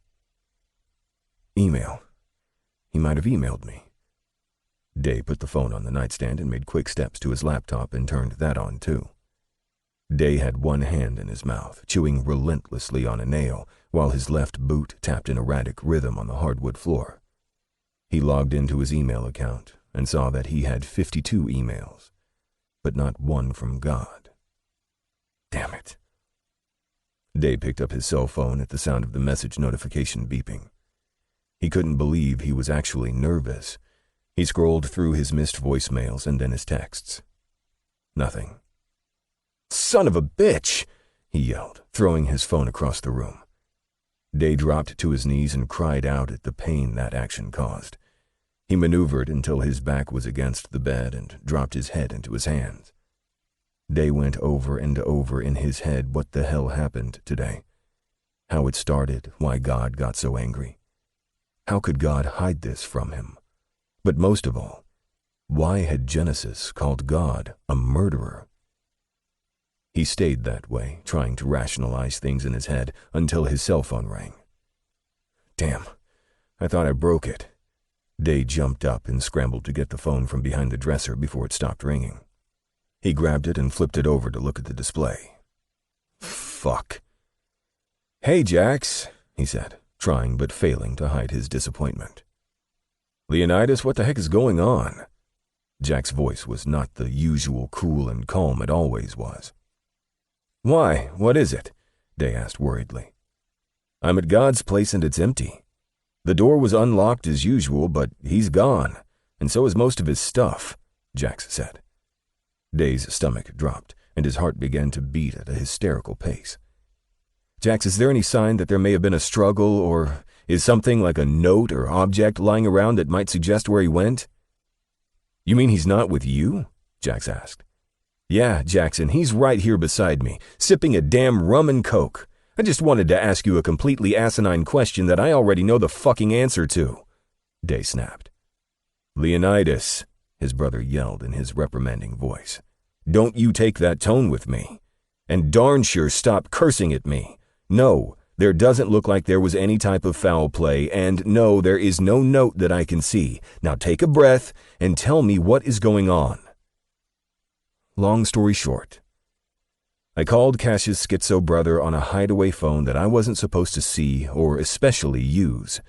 Email. He might have emailed me. Day put the phone on the nightstand and made quick steps to his laptop and turned that on too. Day had one hand in his mouth, chewing relentlessly on a nail, while his left boot tapped an erratic rhythm on the hardwood floor. He logged into his email account and saw that he had 52 emails, but not one from God. Damn it. Day picked up his cell phone at the sound of the message notification beeping. He couldn't believe he was actually nervous. He scrolled through his missed voicemails and then his texts. Nothing. Son of a bitch, he yelled, throwing his phone across the room. Day dropped to his knees and cried out at the pain that action caused. He maneuvered until his back was against the bed and dropped his head into his hands. Day went over and over in his head what the hell happened today. How it started, why God got so angry. How could God hide this from him? But most of all, why had Genesis called God a murderer? He stayed that way, trying to rationalize things in his head until his cell phone rang. Damn, I thought I broke it. Day jumped up and scrambled to get the phone from behind the dresser before it stopped ringing. He grabbed it and flipped it over to look at the display. Fuck. Hey, Jax, he said, trying but failing to hide his disappointment. Leonidas, what the heck is going on? Jack's voice was not the usual cool and calm it always was. Why, what is it? Day asked worriedly. I'm at God's place and it's empty. The door was unlocked as usual, but he's gone, and so is most of his stuff, Jax said. Day's stomach dropped, and his heart began to beat at a hysterical pace. Jax, is there any sign that there may have been a struggle, or is something like a note or object lying around that might suggest where he went? You mean he's not with you? Jax asked. Yeah, Jackson, he's right here beside me, sipping a damn rum and coke. I just wanted to ask you a completely asinine question that I already know the fucking answer to, Day snapped. Leonidas, his brother yelled in his reprimanding voice. Don't you take that tone with me. And darn sure stop cursing at me. No, there doesn't look like there was any type of foul play, and no, there is no note that I can see. Now take a breath and tell me what is going on. Long story short, I called Cash's schizo brother on a hideaway phone that I wasn't supposed to see or especially use.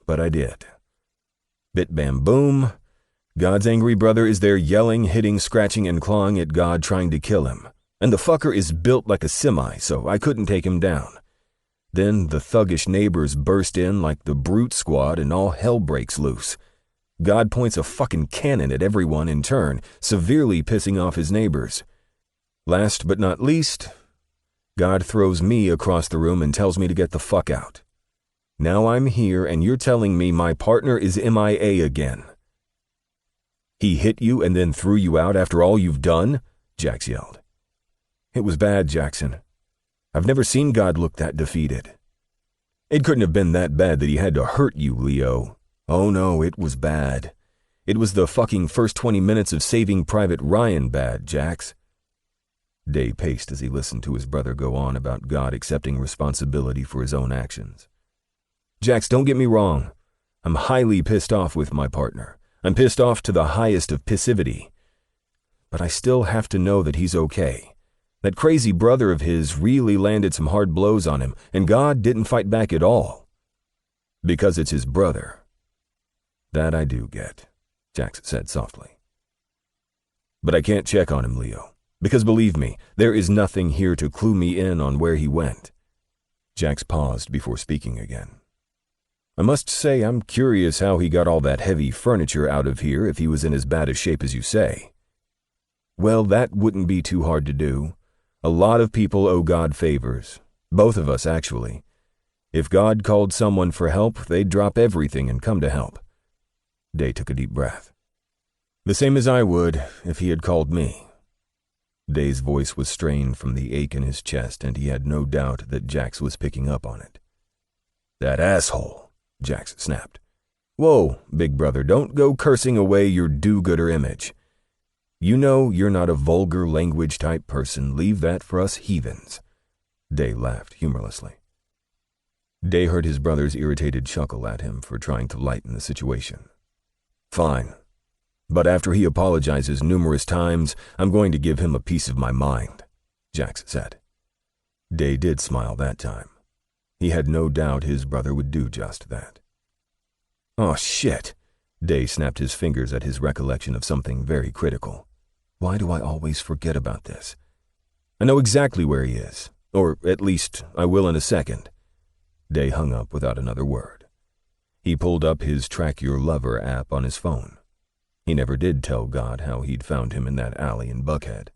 But I did. Bit bam boom. God's angry brother is there yelling, hitting, scratching, and clawing at God trying to kill him. And the fucker is built like a semi, so I couldn't take him down. Then the thuggish neighbors burst in like the brute squad and all hell breaks loose. God points a fucking cannon at everyone in turn, severely pissing off his neighbors. Last but not least, God throws me across the room and tells me to get the fuck out. Now I'm here and you're telling me my partner is MIA again. He hit you and then threw you out after all you've done? Jax yelled. It was bad, Jackson. I've never seen God look that defeated. It couldn't have been that bad that he had to hurt you, Leo. Oh no, it was bad. It was the fucking first 20 minutes of Saving Private Ryan bad, Jax. Day paced as he listened to his brother go on about God accepting responsibility for his own actions. Jax, don't get me wrong. I'm highly pissed off with my partner. I'm pissed off to the highest of pissivity. But I still have to know that he's okay. That crazy brother of his really landed some hard blows on him, and God didn't fight back at all. Because it's his brother. That I do get, Jax said softly. But I can't check on him, Leo, because believe me, there is nothing here to clue me in on where he went. Jax paused before speaking again. I must say I'm curious how he got all that heavy furniture out of here if he was in as bad a shape as you say. Well, that wouldn't be too hard to do. A lot of people owe God favors. Both of us, actually. If God called someone for help, they'd drop everything and come to help. Day took a deep breath. The same as I would if he had called me. Day's voice was strained from the ache in his chest, and he had no doubt that Jax was picking up on it. That asshole, Jax snapped. Whoa, big brother, don't go cursing away your do-gooder image. You know you're not a vulgar language type person. Leave that for us heathens. Day laughed humorlessly. Day heard his brother's irritated chuckle at him for trying to lighten the situation. Fine. But after he apologizes numerous times, I'm going to give him a piece of my mind, Jax said. Day did smile that time. He had no doubt his brother would do just that. Oh, shit. Day snapped his fingers at his recollection of something very critical. Why do I always forget about this? I know exactly where he is, or at least I will in a second. Day hung up without another word. He pulled up his Track Your Lover app on his phone. He never did tell God how he'd found him in that alley in Buckhead.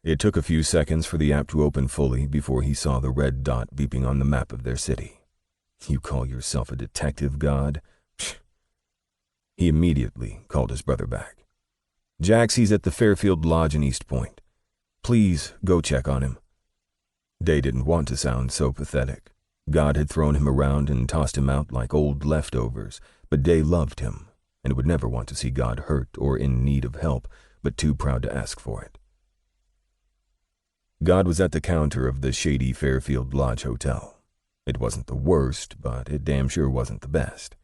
It took a few seconds for the app to open fully before he saw the red dot beeping on the map of their city. You call yourself a detective, God? Psh. He immediately called his brother back. Jax, he's at the Fairfield Lodge in East Point. Please go check on him. Day didn't want to sound so pathetic. God had thrown him around and tossed him out like old leftovers, but Day loved him and would never want to see God hurt or in need of help, but too proud to ask for it. God was at the counter of the shady Fairfield Lodge Hotel. It wasn't the worst, but it damn sure wasn't the best.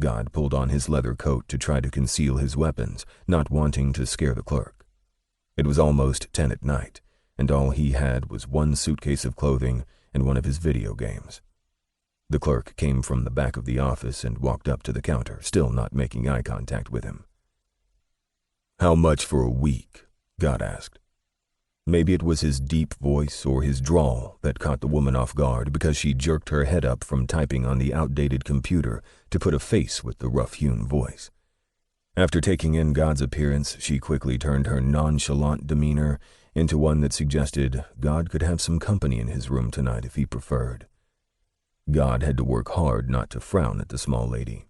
God pulled on his leather coat to try to conceal his weapons, not wanting to scare the clerk. It was almost 10 at night, and all he had was one suitcase of clothing and one of his video games. The clerk came from the back of the office and walked up to the counter, still not making eye contact with him. How much for a week? God asked. Maybe it was his deep voice or his drawl that caught the woman off guard because she jerked her head up from typing on the outdated computer to put a face with the rough-hewn voice. After taking in God's appearance, she quickly turned her nonchalant demeanor into one that suggested God could have some company in his room tonight if he preferred. God had to work hard not to frown at the small lady.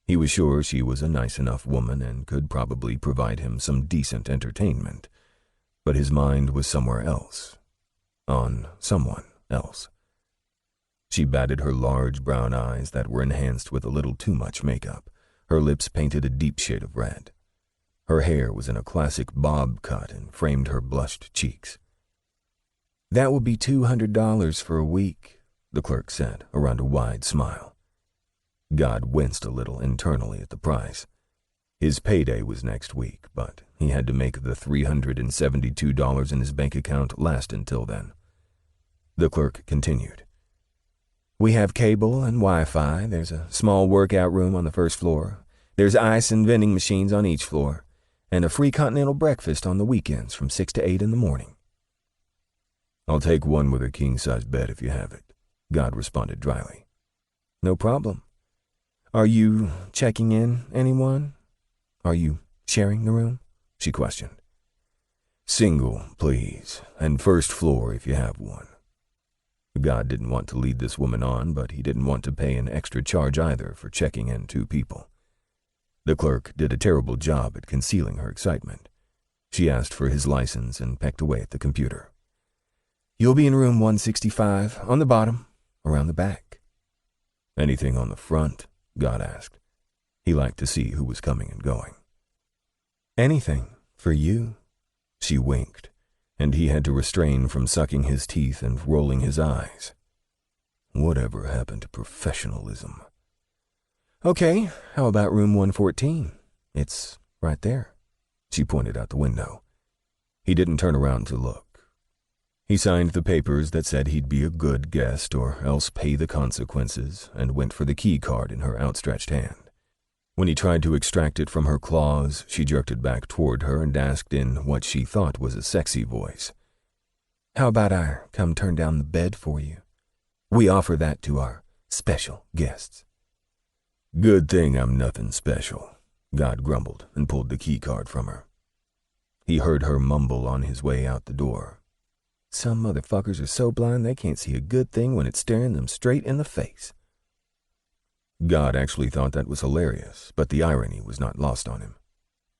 He was sure she was a nice enough woman and could probably provide him some decent entertainment. But his mind was somewhere else, on someone else. She batted her large brown eyes that were enhanced with a little too much makeup. Her lips painted a deep shade of red. Her hair was in a classic bob cut and framed her blushed cheeks. That would be $200 for a week, the clerk said, around a wide smile. God winced a little internally at the price. His payday was next week, but he had to make the $372 in his bank account last until then. The clerk continued. We have cable and Wi-Fi. There's a small workout room on the first floor. There's ice and vending machines on each floor, and a free continental breakfast on the weekends from 6 to 8 in the morning. I'll take one with a king-size bed if you have it, God responded dryly. No problem. Are you checking in anyone? Are you sharing the room? She questioned. Single, please, and first floor if you have one. God didn't want to lead this woman on, but he didn't want to pay an extra charge either for checking in 2 people. The clerk did a terrible job at concealing her excitement. She asked for his license and pecked away at the computer. You'll be in room 165, on the bottom, around the back. Anything on the front? God asked. He liked to see who was coming and going. Anything, for you. She winked, and he had to restrain from sucking his teeth and rolling his eyes. Whatever happened to professionalism? Okay, how about room 114? It's right there. She pointed out the window. He didn't turn around to look. He signed the papers that said he'd be a good guest or else pay the consequences and went for the key card in her outstretched hand. When he tried to extract it from her claws, she jerked it back toward her and asked in what she thought was a sexy voice. "How about I come turn down the bed for you? We offer that to our special guests." "Good thing I'm nothing special," God grumbled and pulled the key card from her. He heard her mumble on his way out the door. "Some motherfuckers are so blind they can't see a good thing when it's staring them straight in the face." God actually thought that was hilarious, but the irony was not lost on him.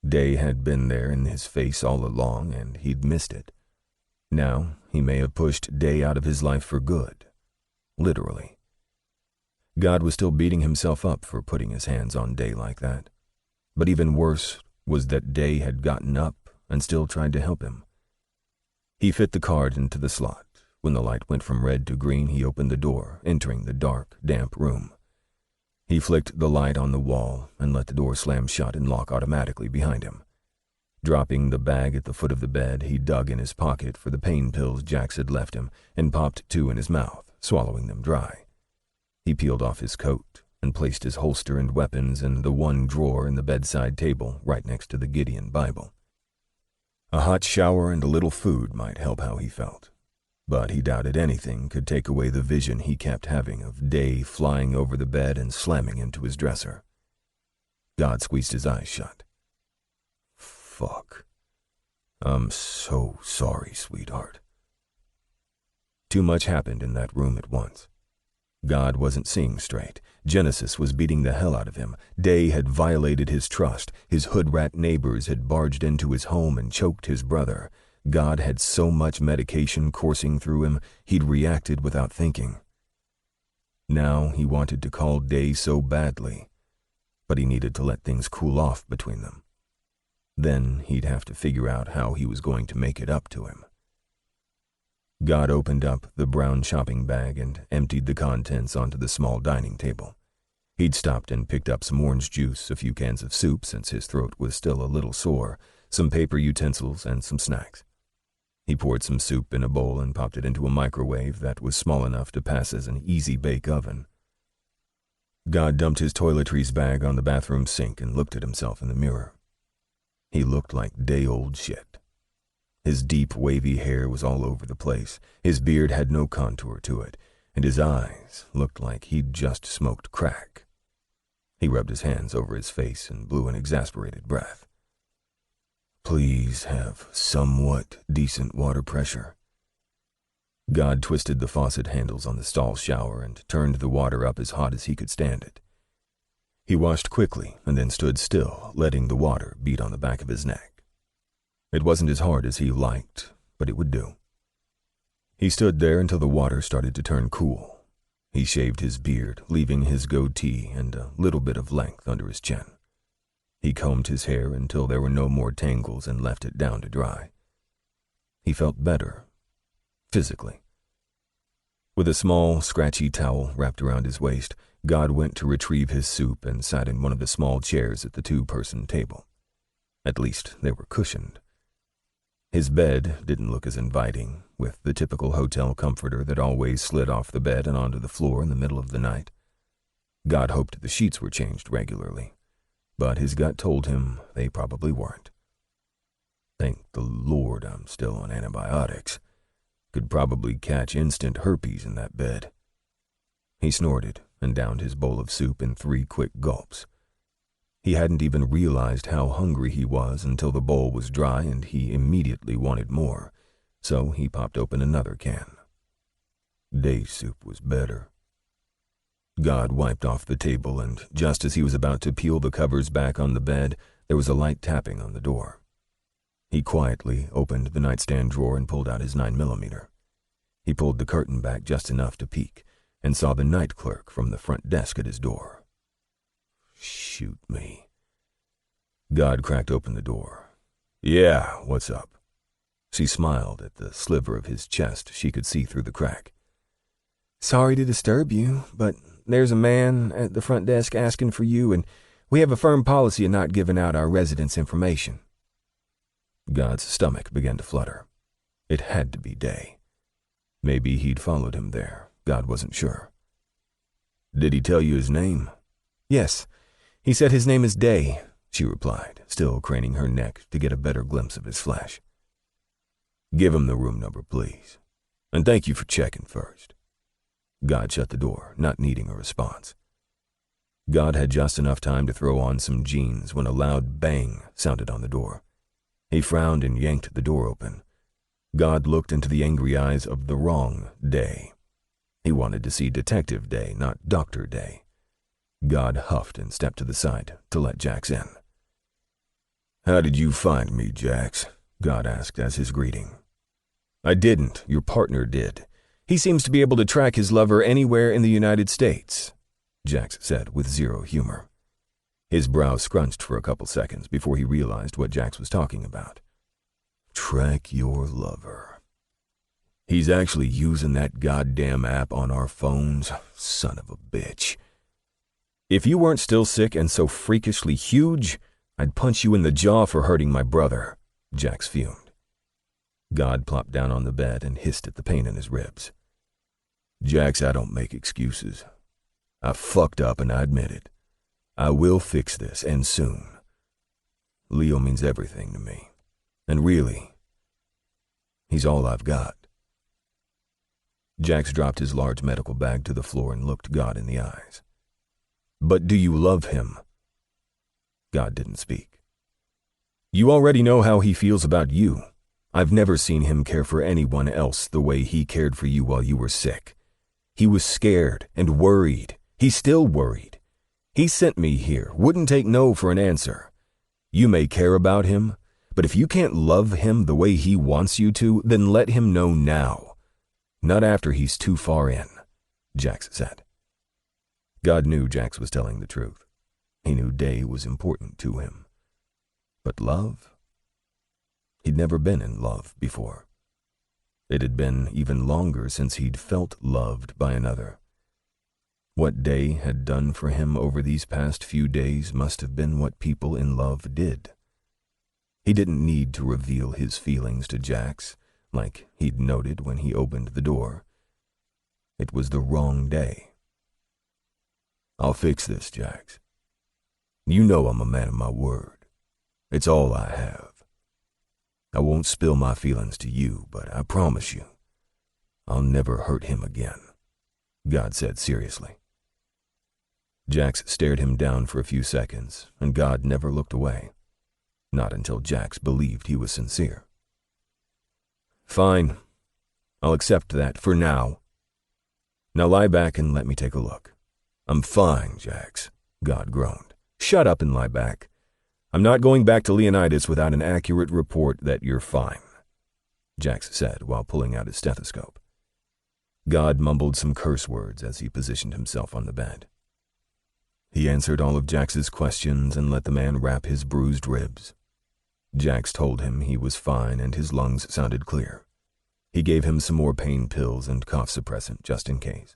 Day had been there in his face all along, and he'd missed it. Now, he may have pushed Day out of his life for good. Literally. God was still beating himself up for putting his hands on Day like that. But even worse was that Day had gotten up and still tried to help him. He fit the card into the slot. When the light went from red to green, he opened the door, entering the dark, damp room. He flicked the light on the wall and let the door slam shut and lock automatically behind him. Dropping the bag at the foot of the bed, he dug in his pocket for the pain pills Jax had left him and popped 2 in his mouth, swallowing them dry. He peeled off his coat and placed his holster and weapons in the one drawer in the bedside table right next to the Gideon Bible. A hot shower and a little food might help how he felt, but he doubted anything could take away the vision he kept having of Day flying over the bed and slamming into his dresser. God squeezed his eyes shut. "Fuck. I'm so sorry, sweetheart." Too much happened in that room at once. God wasn't seeing straight. Genesis was beating the hell out of him. Day had violated his trust. His hood rat neighbors had barged into his home and choked his brother. God had so much medication coursing through him, he'd reacted without thinking. Now he wanted to call Day so badly, but he needed to let things cool off between them. Then he'd have to figure out how he was going to make it up to him. God opened up the brown shopping bag and emptied the contents onto the small dining table. He'd stopped and picked up some orange juice, a few cans of soup since his throat was still a little sore, some paper utensils, and some snacks. He poured some soup in a bowl and popped it into a microwave that was small enough to pass as an easy-bake oven. God dumped his toiletries bag on the bathroom sink and looked at himself in the mirror. He looked like day-old shit. His deep, wavy hair was all over the place. His beard had no contour to it, and his eyes looked like he'd just smoked crack. He rubbed his hands over his face and blew an exasperated breath. "Please have somewhat decent water pressure." God twisted the faucet handles on the stall shower and turned the water up as hot as he could stand it. He washed quickly and then stood still, letting the water beat on the back of his neck. It wasn't as hard as he liked, but it would do. He stood there until the water started to turn cool. He shaved his beard, leaving his goatee and a little bit of length under his chin. He combed his hair until there were no more tangles and left it down to dry. He felt better, physically. With a small, scratchy towel wrapped around his waist, God went to retrieve his soup and sat in one of the small chairs at the 2-person table. At least they were cushioned. His bed didn't look as inviting, with the typical hotel comforter that always slid off the bed and onto the floor in the middle of the night. God hoped the sheets were changed regularly, but his gut told him they probably weren't. Thank the Lord I'm still on antibiotics. Could probably catch instant herpes in that bed. He snorted and downed his bowl of soup in 3 quick gulps. He hadn't even realized how hungry he was until the bowl was dry and he immediately wanted more, so he popped open another can. Day's soup was better. God wiped off the table, and just as he was about to peel the covers back on the bed, there was a light tapping on the door. He quietly opened the nightstand drawer and pulled out his 9mm. He pulled the curtain back just enough to peek, and saw the night clerk from the front desk at his door. Shoot me. God cracked open the door. "Yeah, what's up?" She smiled at the sliver of his chest she could see through the crack. "Sorry to disturb you, but there's a man at the front desk asking for you, and we have a firm policy of not giving out our residents' information." God's stomach began to flutter. It had to be Day. Maybe he'd followed him there. God wasn't sure. "Did he tell you his name?" "Yes. He said his name is Day," she replied, still craning her neck to get a better glimpse of his flesh. "Give him the room number, please. And thank you for checking first." God shut the door, not needing a response. God had just enough time to throw on some jeans when a loud bang sounded on the door. He frowned and yanked the door open. God looked into the angry eyes of the wrong Day. He wanted to see Detective Day, not Dr. Day. God huffed and stepped to the side to let Jax in. "How did you find me, Jax?" God asked as his greeting. "I didn't. Your partner did. He seems to be able to track his lover anywhere in the United States," Jax said with zero humor. His brow scrunched for a couple seconds before he realized what Jax was talking about. "Track your lover. He's actually using that goddamn app on our phones? Son of a bitch. If you weren't still sick and so freakishly huge, I'd punch you in the jaw for hurting my brother," Jax fumed. God plopped down on the bed and hissed at the pain in his ribs. "Jax, I don't make excuses. I fucked up and I admit it. I will fix this, and soon. Leo means everything to me. And really, he's all I've got." Jax dropped his large medical bag to the floor and looked God in the eyes. "But do you love him?" God didn't speak. "You already know how he feels about you. I've never seen him care for anyone else the way he cared for you while you were sick. He was scared and worried. He's still worried. He sent me here, wouldn't take no for an answer. You may care about him, but if you can't love him the way he wants you to, then let him know now. Not after he's too far in," Jax said. God knew Jax was telling the truth. He knew Day was important to him. But love? He'd never been in love before. It had been even longer since he'd felt loved by another. What Day had done for him over these past few days must have been what people in love did. He didn't need to reveal his feelings to Jax, like he'd noted when he opened the door. It was the wrong day. "I'll fix this, Jax. You know I'm a man of my word. It's all I have. I won't spill my feelings to you, but I promise you, I'll never hurt him again," God said seriously. Jax stared him down for a few seconds, and God never looked away. Not until Jax believed he was sincere. "Fine. I'll accept that for now. Now lie back and let me take a look." "I'm fine, Jax," God groaned. "Shut up and lie back. I'm not going back to Leonidas without an accurate report that you're fine," Jax said while pulling out his stethoscope. God mumbled some curse words as he positioned himself on the bed. He answered all of Jax's questions and let the man wrap his bruised ribs. Jax told him he was fine and his lungs sounded clear. He gave him some more pain pills and cough suppressant just in case.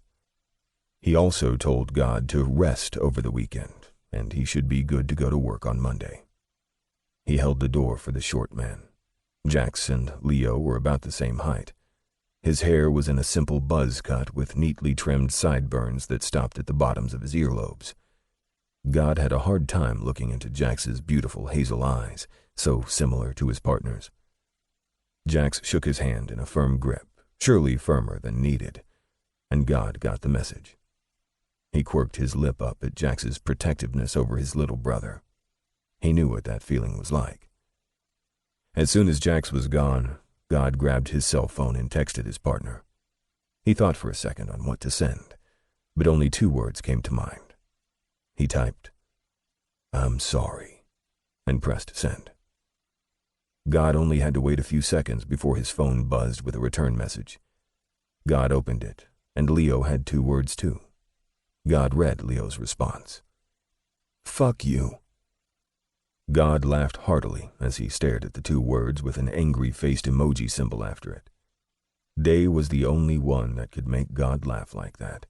He also told God to rest over the weekend, and he should be good to go to work on Monday. He held the door for the short man. Jax and Leo were about the same height. His hair was in a simple buzz cut with neatly trimmed sideburns that stopped at the bottoms of his earlobes. God had a hard time looking into Jax's beautiful hazel eyes, so similar to his partner's. Jax shook his hand in a firm grip, surely firmer than needed, and God got the message. He quirked his lip up at Jax's protectiveness over his little brother. He knew what that feeling was like. As soon as Jax was gone, God grabbed his cell phone and texted his partner. He thought for a second on what to send, but only 2 words came to mind. He typed, "I'm sorry," and pressed send. God only had to wait a few seconds before his phone buzzed with a return message. God opened it, and Leo had 2 words too. God read Leo's response. "Fuck you." God laughed heartily as he stared at the 2 words with an angry-faced emoji symbol after it. Day was the only one that could make God laugh like that.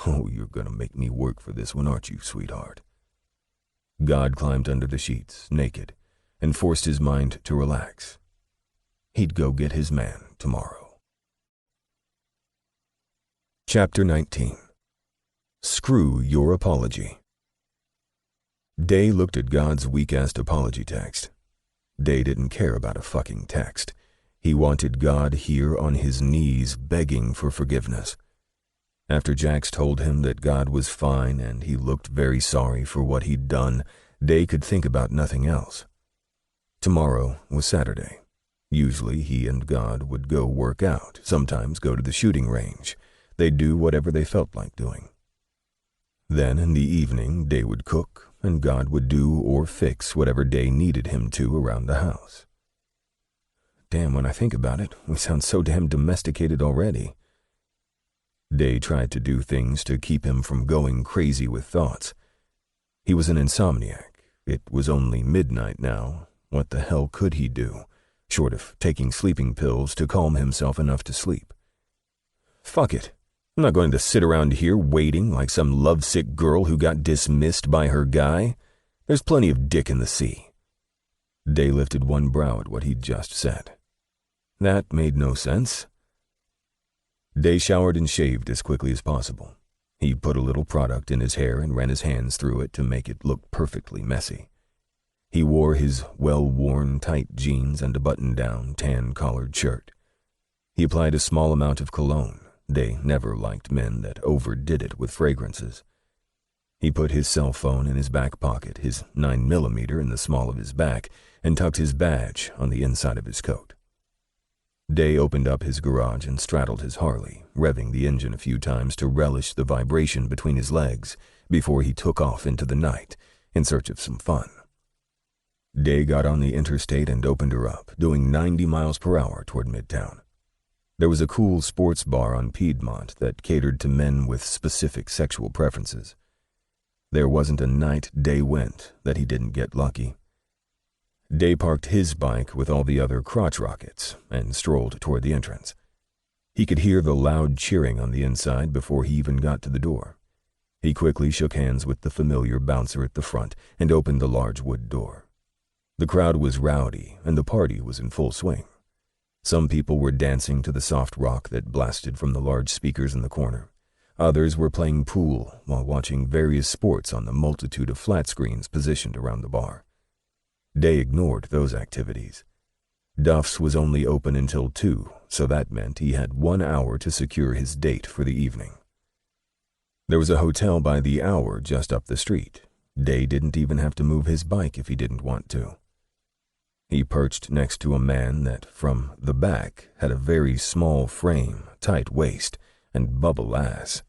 "Oh, you're gonna make me work for this one, aren't you, sweetheart?" God climbed under the sheets, naked, and forced his mind to relax. He'd go get his man tomorrow. Chapter 19. Screw Your Apology. Day looked at God's weak-ass apology text. Day didn't care about a fucking text. He wanted God here on his knees begging for forgiveness. After Jax told him that God was fine and he looked very sorry for what he'd done, Day could think about nothing else. Tomorrow was Saturday. Usually he and God would go work out, sometimes go to the shooting range. They'd do whatever they felt like doing. Then in the evening, Day would cook, and God would do or fix whatever Day needed him to around the house. Damn, when I think about it, we sound so damn domesticated already. Day tried to do things to keep him from going crazy with thoughts. He was an insomniac. It was only midnight now. What the hell could he do, short of taking sleeping pills to calm himself enough to sleep? Fuck it. I'm not going to sit around here waiting like some lovesick girl who got dismissed by her guy. There's plenty of dick in the sea. Day lifted one brow at what he'd just said. That made no sense. Day showered and shaved as quickly as possible. He put a little product in his hair and ran his hands through it to make it look perfectly messy. He wore his well-worn tight jeans and a button-down, tan-collared shirt. He applied a small amount of cologne. Day never liked men that overdid it with fragrances. He put his cell phone in his back pocket, his 9mm in the small of his back, and tucked his badge on the inside of his coat. Day opened up his garage and straddled his Harley, revving the engine a few times to relish the vibration between his legs before he took off into the night in search of some fun. Day got on the interstate and opened her up, doing 90 miles per hour toward Midtown. There was a cool sports bar on Piedmont that catered to men with specific sexual preferences. There wasn't a night Day went that he didn't get lucky. Day parked his bike with all the other crotch rockets and strolled toward the entrance. He could hear the loud cheering on the inside before he even got to the door. He quickly shook hands with the familiar bouncer at the front and opened the large wood door. The crowd was rowdy and the party was in full swing. Some people were dancing to the soft rock that blasted from the large speakers in the corner. Others were playing pool while watching various sports on the multitude of flat screens positioned around the bar. Day ignored those activities. Duff's was only open until 2, so that meant he had 1 hour to secure his date for the evening. There was a hotel by the hour just up the street. Day didn't even have to move his bike if he didn't want to. He perched next to a man that, from the back, had a very small frame, tight waist, and bubble ass.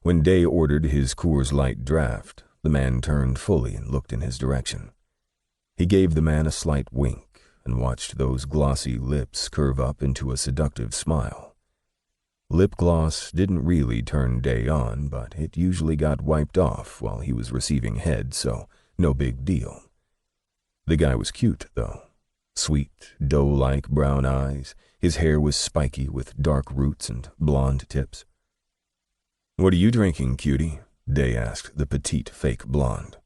When Day ordered his Coors Light draft, the man turned fully and looked in his direction. He gave the man a slight wink and watched those glossy lips curve up into a seductive smile. Lip gloss didn't really turn Day on, but it usually got wiped off while he was receiving head, so no big deal. The guy was cute, though. Sweet, doe-like brown eyes. His hair was spiky with dark roots and blonde tips. "What are you drinking, cutie?" Day asked the petite fake blonde.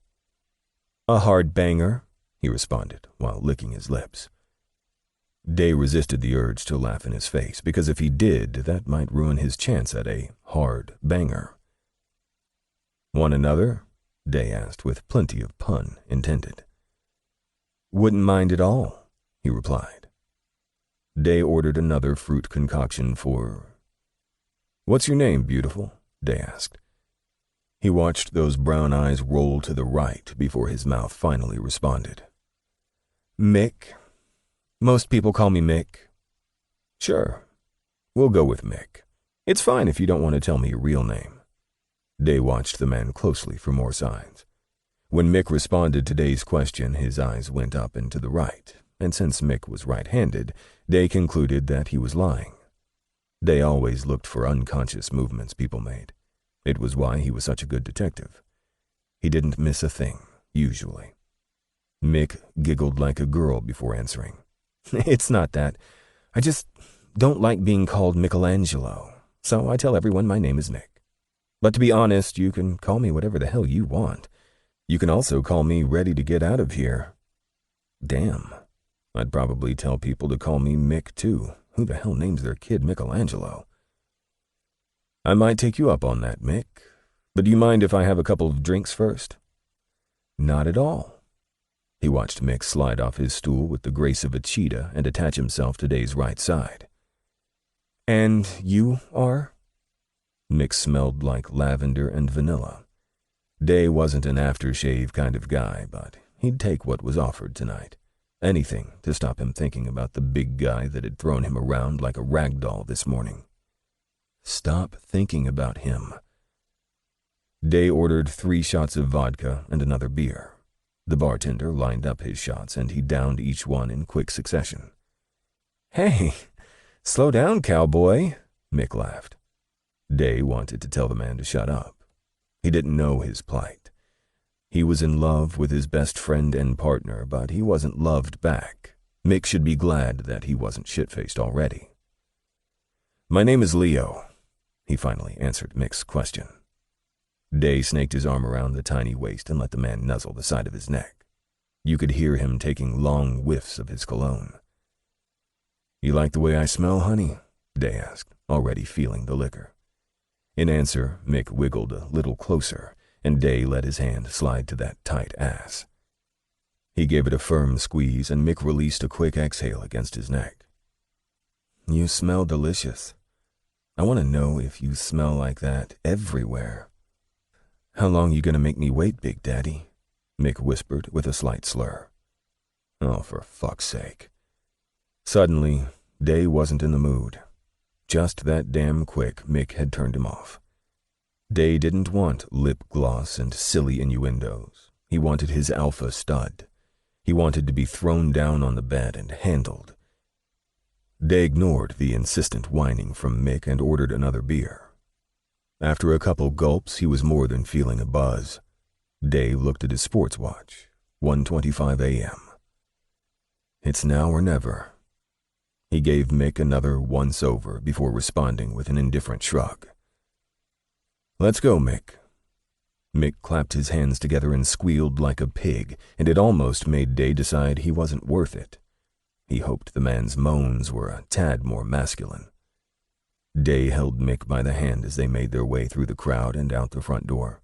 "A hard banger," he responded while licking his lips. Day resisted the urge to laugh in his face, because if he did, that might ruin his chance at a hard banger. "Want another?" Day asked, with plenty of pun intended. "Wouldn't mind at all," he replied. Day ordered another fruit concoction for... "What's your name, beautiful?" Day asked. He watched those brown eyes roll to the right before his mouth finally responded. "Mick. Most people call me Mick." "Sure. We'll go with Mick. It's fine if you don't want to tell me your real name." Day watched the man closely for more signs. When Mick responded to Day's question, his eyes went up and to the right, and since Mick was right-handed, Day concluded that he was lying. Day always looked for unconscious movements people made. It was why he was such a good detective. He didn't miss a thing, usually. Mick giggled like a girl before answering. "It's not that. I just don't like being called Michelangelo, so I tell everyone my name is Mick. But to be honest, you can call me whatever the hell you want. You can also call me Ready to Get Out of Here." Damn. I'd probably tell people to call me Mick, too. Who the hell names their kid Michelangelo? I might take you up on that, Mick. But do you mind if I have a couple of drinks first? Not at all. He watched Mick slide off his stool with the grace of a cheetah and attach himself to Day's right side. And you are? Mick smelled like lavender and vanilla. Day wasn't an aftershave kind of guy, but he'd take what was offered tonight. Anything to stop him thinking about the big guy that had thrown him around like a rag doll this morning. Stop thinking about him. Day ordered 3 shots of vodka and another beer. The bartender lined up his shots and he downed each one in quick succession. Hey, slow down, cowboy, Mick laughed. Day wanted to tell the man to shut up. He didn't know his plight. He was in love with his best friend and partner, but he wasn't loved back. Mick should be glad that he wasn't shit-faced already. My name is Leo, he finally answered Mick's question. Day snaked his arm around the tiny waist and let the man nuzzle the side of his neck. You could hear him taking long whiffs of his cologne. You like the way I smell, honey? Day asked, already feeling the liquor. In answer, Mick wiggled a little closer, and Day let his hand slide to that tight ass. He gave it a firm squeeze, and Mick released a quick exhale against his neck. You smell delicious. I want to know if you smell like that everywhere. How long you gonna make me wait, Big Daddy? Mick whispered with a slight slur. Oh, for fuck's sake. Suddenly, Day wasn't in the mood. Just that damn quick, Mick had turned him off. Day didn't want lip gloss and silly innuendos. He wanted his alpha stud. He wanted to be thrown down on the bed and handled. Day ignored the insistent whining from Mick and ordered another beer. After a couple gulps, he was more than feeling a buzz. Day looked at his sports watch. 1:25 a.m. It's now or never. He gave Mick another once-over before responding with an indifferent shrug. Let's go, Mick. Mick clapped his hands together and squealed like a pig, and it almost made Day decide he wasn't worth it. He hoped the man's moans were a tad more masculine. Day held Mick by the hand as they made their way through the crowd and out the front door.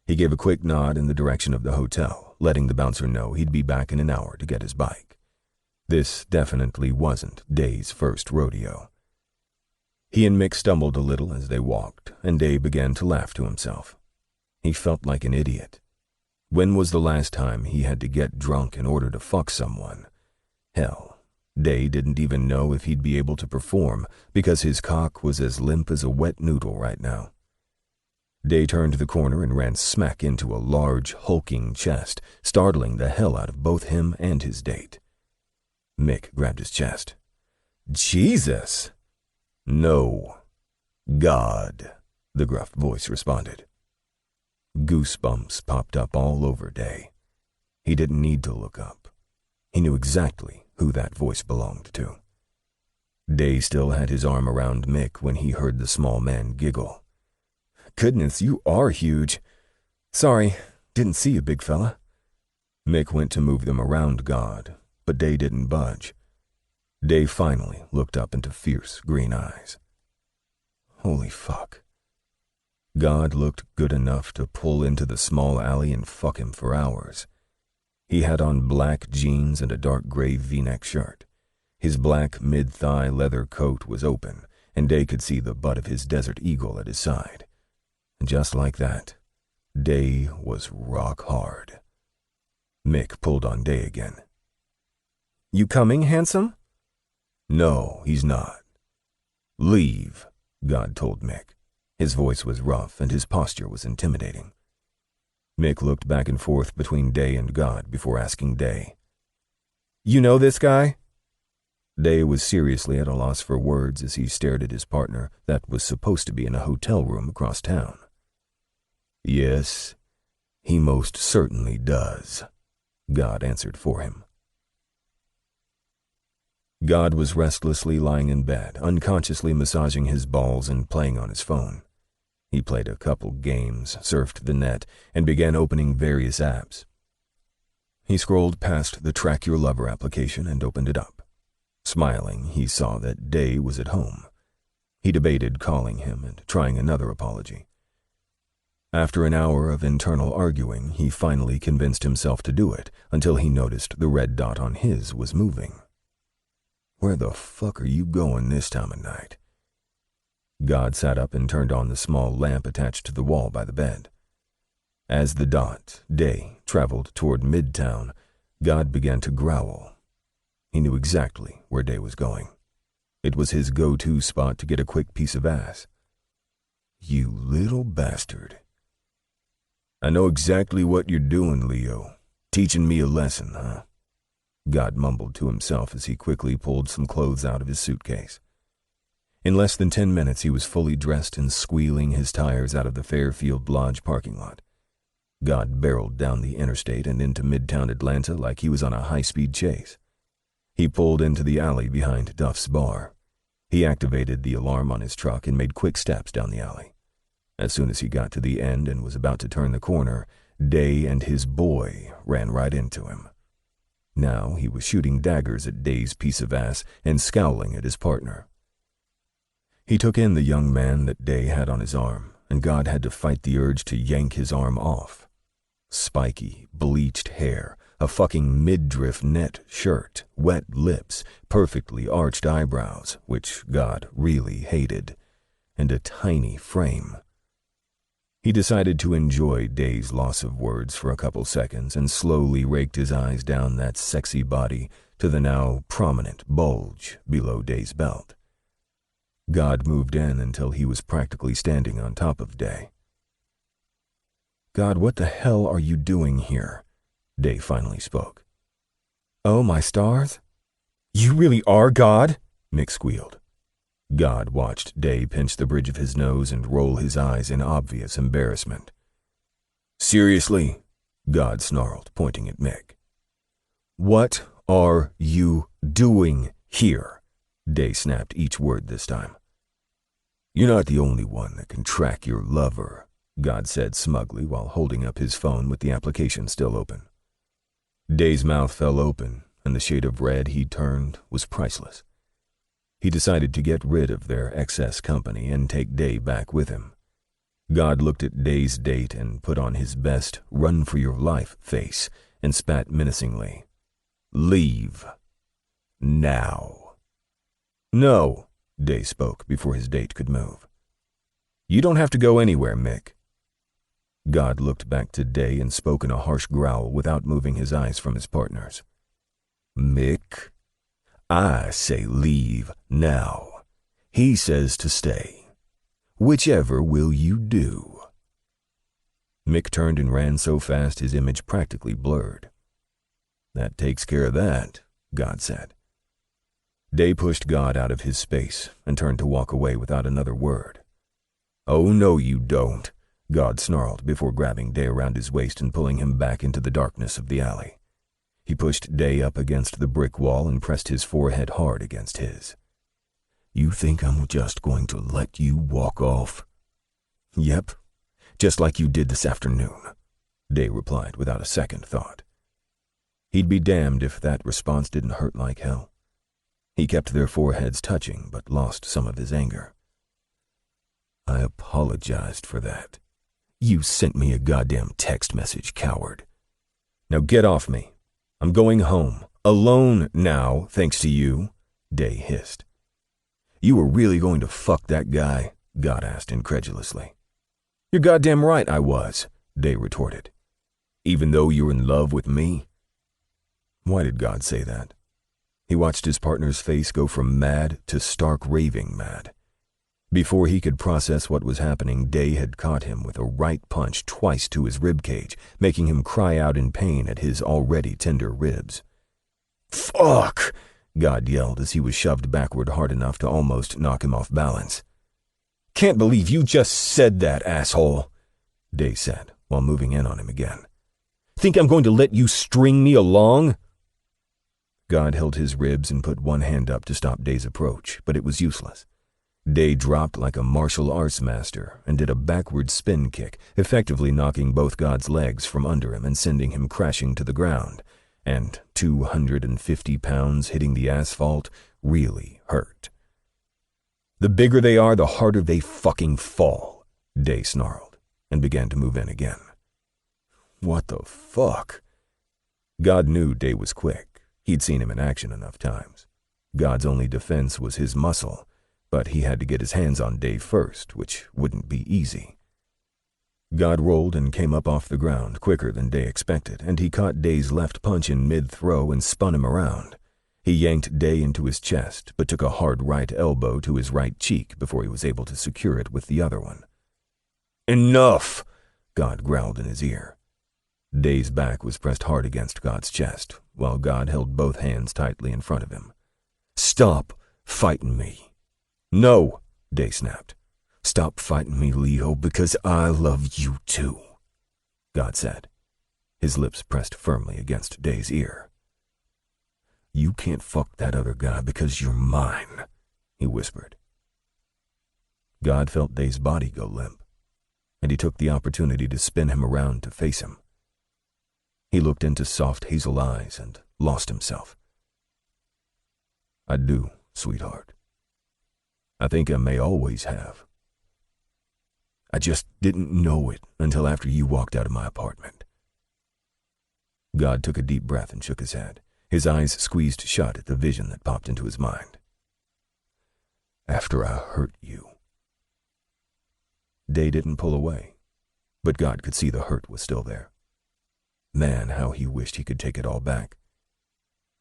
He gave a quick nod in the direction of the hotel, letting the bouncer know he'd be back in an hour to get his bike. This definitely wasn't Day's first rodeo. He and Mick stumbled a little as they walked, and Day began to laugh to himself. He felt like an idiot. When was the last time he had to get drunk in order to fuck someone? Hell, Day didn't even know if he'd be able to perform because his cock was as limp as a wet noodle right now. Day turned the corner and ran smack into a large, hulking chest, startling the hell out of both him and his date. Mick grabbed his chest. Jesus! No. God, the gruff voice responded. Goosebumps popped up all over Day. He didn't need to look up. He knew exactly who that voice belonged to. Day still had his arm around Mick when he heard the small man giggle. Goodness, you are huge. Sorry, didn't see you, big fella. Mick went to move them around God, but Day didn't budge. Day finally looked up into fierce green eyes. Holy fuck. God looked good enough to pull into the small alley and fuck him for hours. He had on black jeans and a dark gray V-neck shirt. His black mid-thigh leather coat was open, and Day could see the butt of his Desert Eagle at his side. Just like that, Day was rock hard. Mick pulled on Day again. You coming, handsome? No, he's not. Leave, God told Mick. His voice was rough and his posture was intimidating. Mick looked back and forth between Day and God before asking Day. You know this guy? Day was seriously at a loss for words as he stared at his partner that was supposed to be in a hotel room across town. Yes, he most certainly does, God answered for him. God was restlessly lying in bed, unconsciously massaging his balls and playing on his phone. He played a couple games, surfed the net, and began opening various apps. He scrolled past the Track Your Lover application and opened it up. Smiling, he saw that Day was at home. He debated calling him and trying another apology. After an hour of internal arguing, he finally convinced himself to do it until he noticed the red dot on his was moving. Where the fuck are you going this time of night? God sat up and turned on the small lamp attached to the wall by the bed. As the dot, Day, traveled toward Midtown, God began to growl. He knew exactly where Day was going. It was his go-to spot to get a quick piece of ass. You little bastard. I know exactly what you're doing, Leo. Teaching me a lesson, huh? God mumbled to himself as he quickly pulled some clothes out of his suitcase. In less than 10 minutes, he was fully dressed and squealing his tires out of the Fairfield Lodge parking lot. God barreled down the interstate and into Midtown Atlanta like he was on a high-speed chase. He pulled into the alley behind Duff's bar. He activated the alarm on his truck and made quick steps down the alley. As soon as he got to the end and was about to turn the corner, Day and his boy ran right into him. Now he was shooting daggers at Day's piece of ass and scowling at his partner. He took in the young man that Day had on his arm, and God had to fight the urge to yank his arm off. Spiky, bleached hair, a fucking midriff net shirt, wet lips, perfectly arched eyebrows, which God really hated, and a tiny frame. He decided to enjoy Day's loss of words for a couple seconds and slowly raked his eyes down that sexy body to the now prominent bulge below Day's belt. God moved in until he was practically standing on top of Day. God, what the hell are you doing here? Day finally spoke. Oh, my stars? You really are God? Mick squealed. God watched Day pinch the bridge of his nose and roll his eyes in obvious embarrassment. Seriously? God snarled, pointing at Mick. What are you doing here? Day snapped each word this time. You're not the only one that can track your lover, God said smugly while holding up his phone with the application still open. Day's mouth fell open, and the shade of red he turned was priceless. He decided to get rid of their excess company and take Day back with him. God looked at Day's date and put on his best run-for-your-life face and spat menacingly. Leave. Now. No, Day spoke before his date could move. You don't have to go anywhere, Mick. God looked back to Day and spoke in a harsh growl without moving his eyes from his partner's. Mick, I say leave now. He says to stay. Whichever will you do? Mick turned and ran so fast his image practically blurred. That takes care of that, God said. Day pushed God out of his space and turned to walk away without another word. Oh, no, you don't, God snarled before grabbing Day around his waist and pulling him back into the darkness of the alley. He pushed Day up against the brick wall and pressed his forehead hard against his. You think I'm just going to let you walk off? Yep, just like you did this afternoon, Day replied without a second thought. He'd be damned if that response didn't hurt like hell. He kept their foreheads touching but lost some of his anger. I apologized for that. You sent me a goddamn text message, coward. Now get off me. I'm going home. Alone now, thanks to you, Day hissed. You were really going to fuck that guy? God asked incredulously. You're goddamn right I was, Day retorted. Even though you're in love with me? Why did God say that? He watched his partner's face go from mad to stark raving mad. Before he could process what was happening, Day had caught him with a right punch twice to his ribcage, making him cry out in pain at his already tender ribs. Fuck! God yelled as he was shoved backward hard enough to almost knock him off balance. Can't believe you just said that, asshole, Day said, while moving in on him again. Think I'm going to let you string me along? God held his ribs and put one hand up to stop Day's approach, but it was useless. Day dropped like a martial arts master and did a backward spin kick, effectively knocking both God's legs from under him and sending him crashing to the ground, and 250 pounds hitting the asphalt really hurt. "The bigger they are, the harder they fucking fall," Day snarled, and began to move in again. What the fuck? God knew Day was quick. He'd seen him in action enough times. God's only defense was his muscle, but he had to get his hands on Day first, which wouldn't be easy. God rolled and came up off the ground quicker than Day expected, and he caught Day's left punch in mid-throw and spun him around. He yanked Day into his chest, but took a hard right elbow to his right cheek before he was able to secure it with the other one. "Enough!" God growled in his ear. Day's back was pressed hard against God's chest, while God held both hands tightly in front of him. "Stop fighting me." "No," Day snapped. "Stop fighting me, Leo, because I love you too," God said, his lips pressed firmly against Day's ear. "You can't fuck that other guy because you're mine," he whispered. God felt Day's body go limp, and he took the opportunity to spin him around to face him. He looked into soft hazel eyes and lost himself. "I do, sweetheart. I think I may always have. I just didn't know it until after you walked out of my apartment." God took a deep breath and shook his head, his eyes squeezed shut at the vision that popped into his mind. "After I hurt you." Day didn't pull away, but God could see the hurt was still there. Man, how he wished he could take it all back.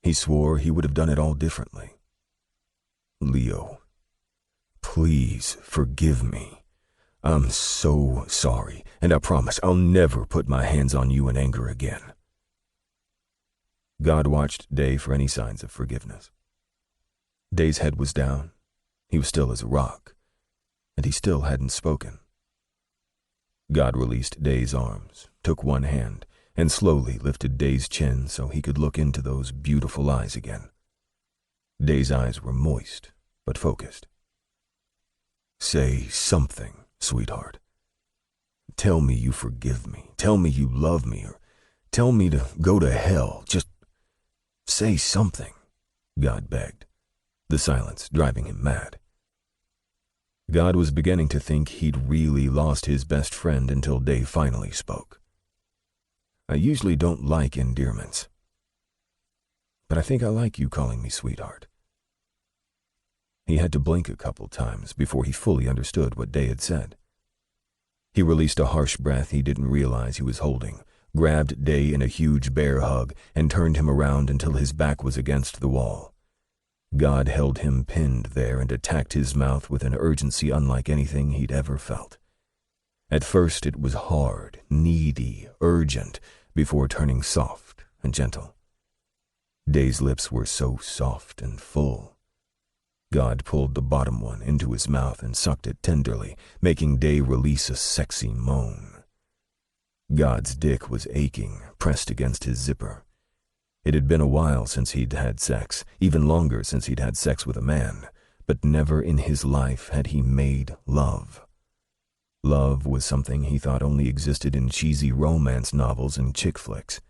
He swore he would have done it all differently. "Leo, please forgive me. I'm so sorry, and I promise I'll never put my hands on you in anger again." God watched Day for any signs of forgiveness. Day's head was down. He was still as a rock, and he still hadn't spoken. God released Day's arms, took one hand, and slowly lifted Day's chin so he could look into those beautiful eyes again. Day's eyes were moist, but focused. "Say something, sweetheart. Tell me you forgive me. Tell me you love me, or tell me to go to hell. Just say something," God begged, the silence driving him mad. God was beginning to think he'd really lost his best friend until Day finally spoke. "I usually don't like endearments, but I think I like you calling me sweetheart." He had to blink a couple times before he fully understood what Day had said. He released a harsh breath he didn't realize he was holding, grabbed Day in a huge bear hug, and turned him around until his back was against the wall. God held him pinned there and attacked his mouth with an urgency unlike anything he'd ever felt. At first it was hard, needy, urgent, before turning soft and gentle. Day's lips were so soft and full. God pulled the bottom one into his mouth and sucked it tenderly, making Day release a sexy moan. God's dick was aching, pressed against his zipper. It had been a while since he'd had sex, even longer since he'd had sex with a man, but never in his life had he made love. Love was something he thought only existed in cheesy romance novels and chick flicks.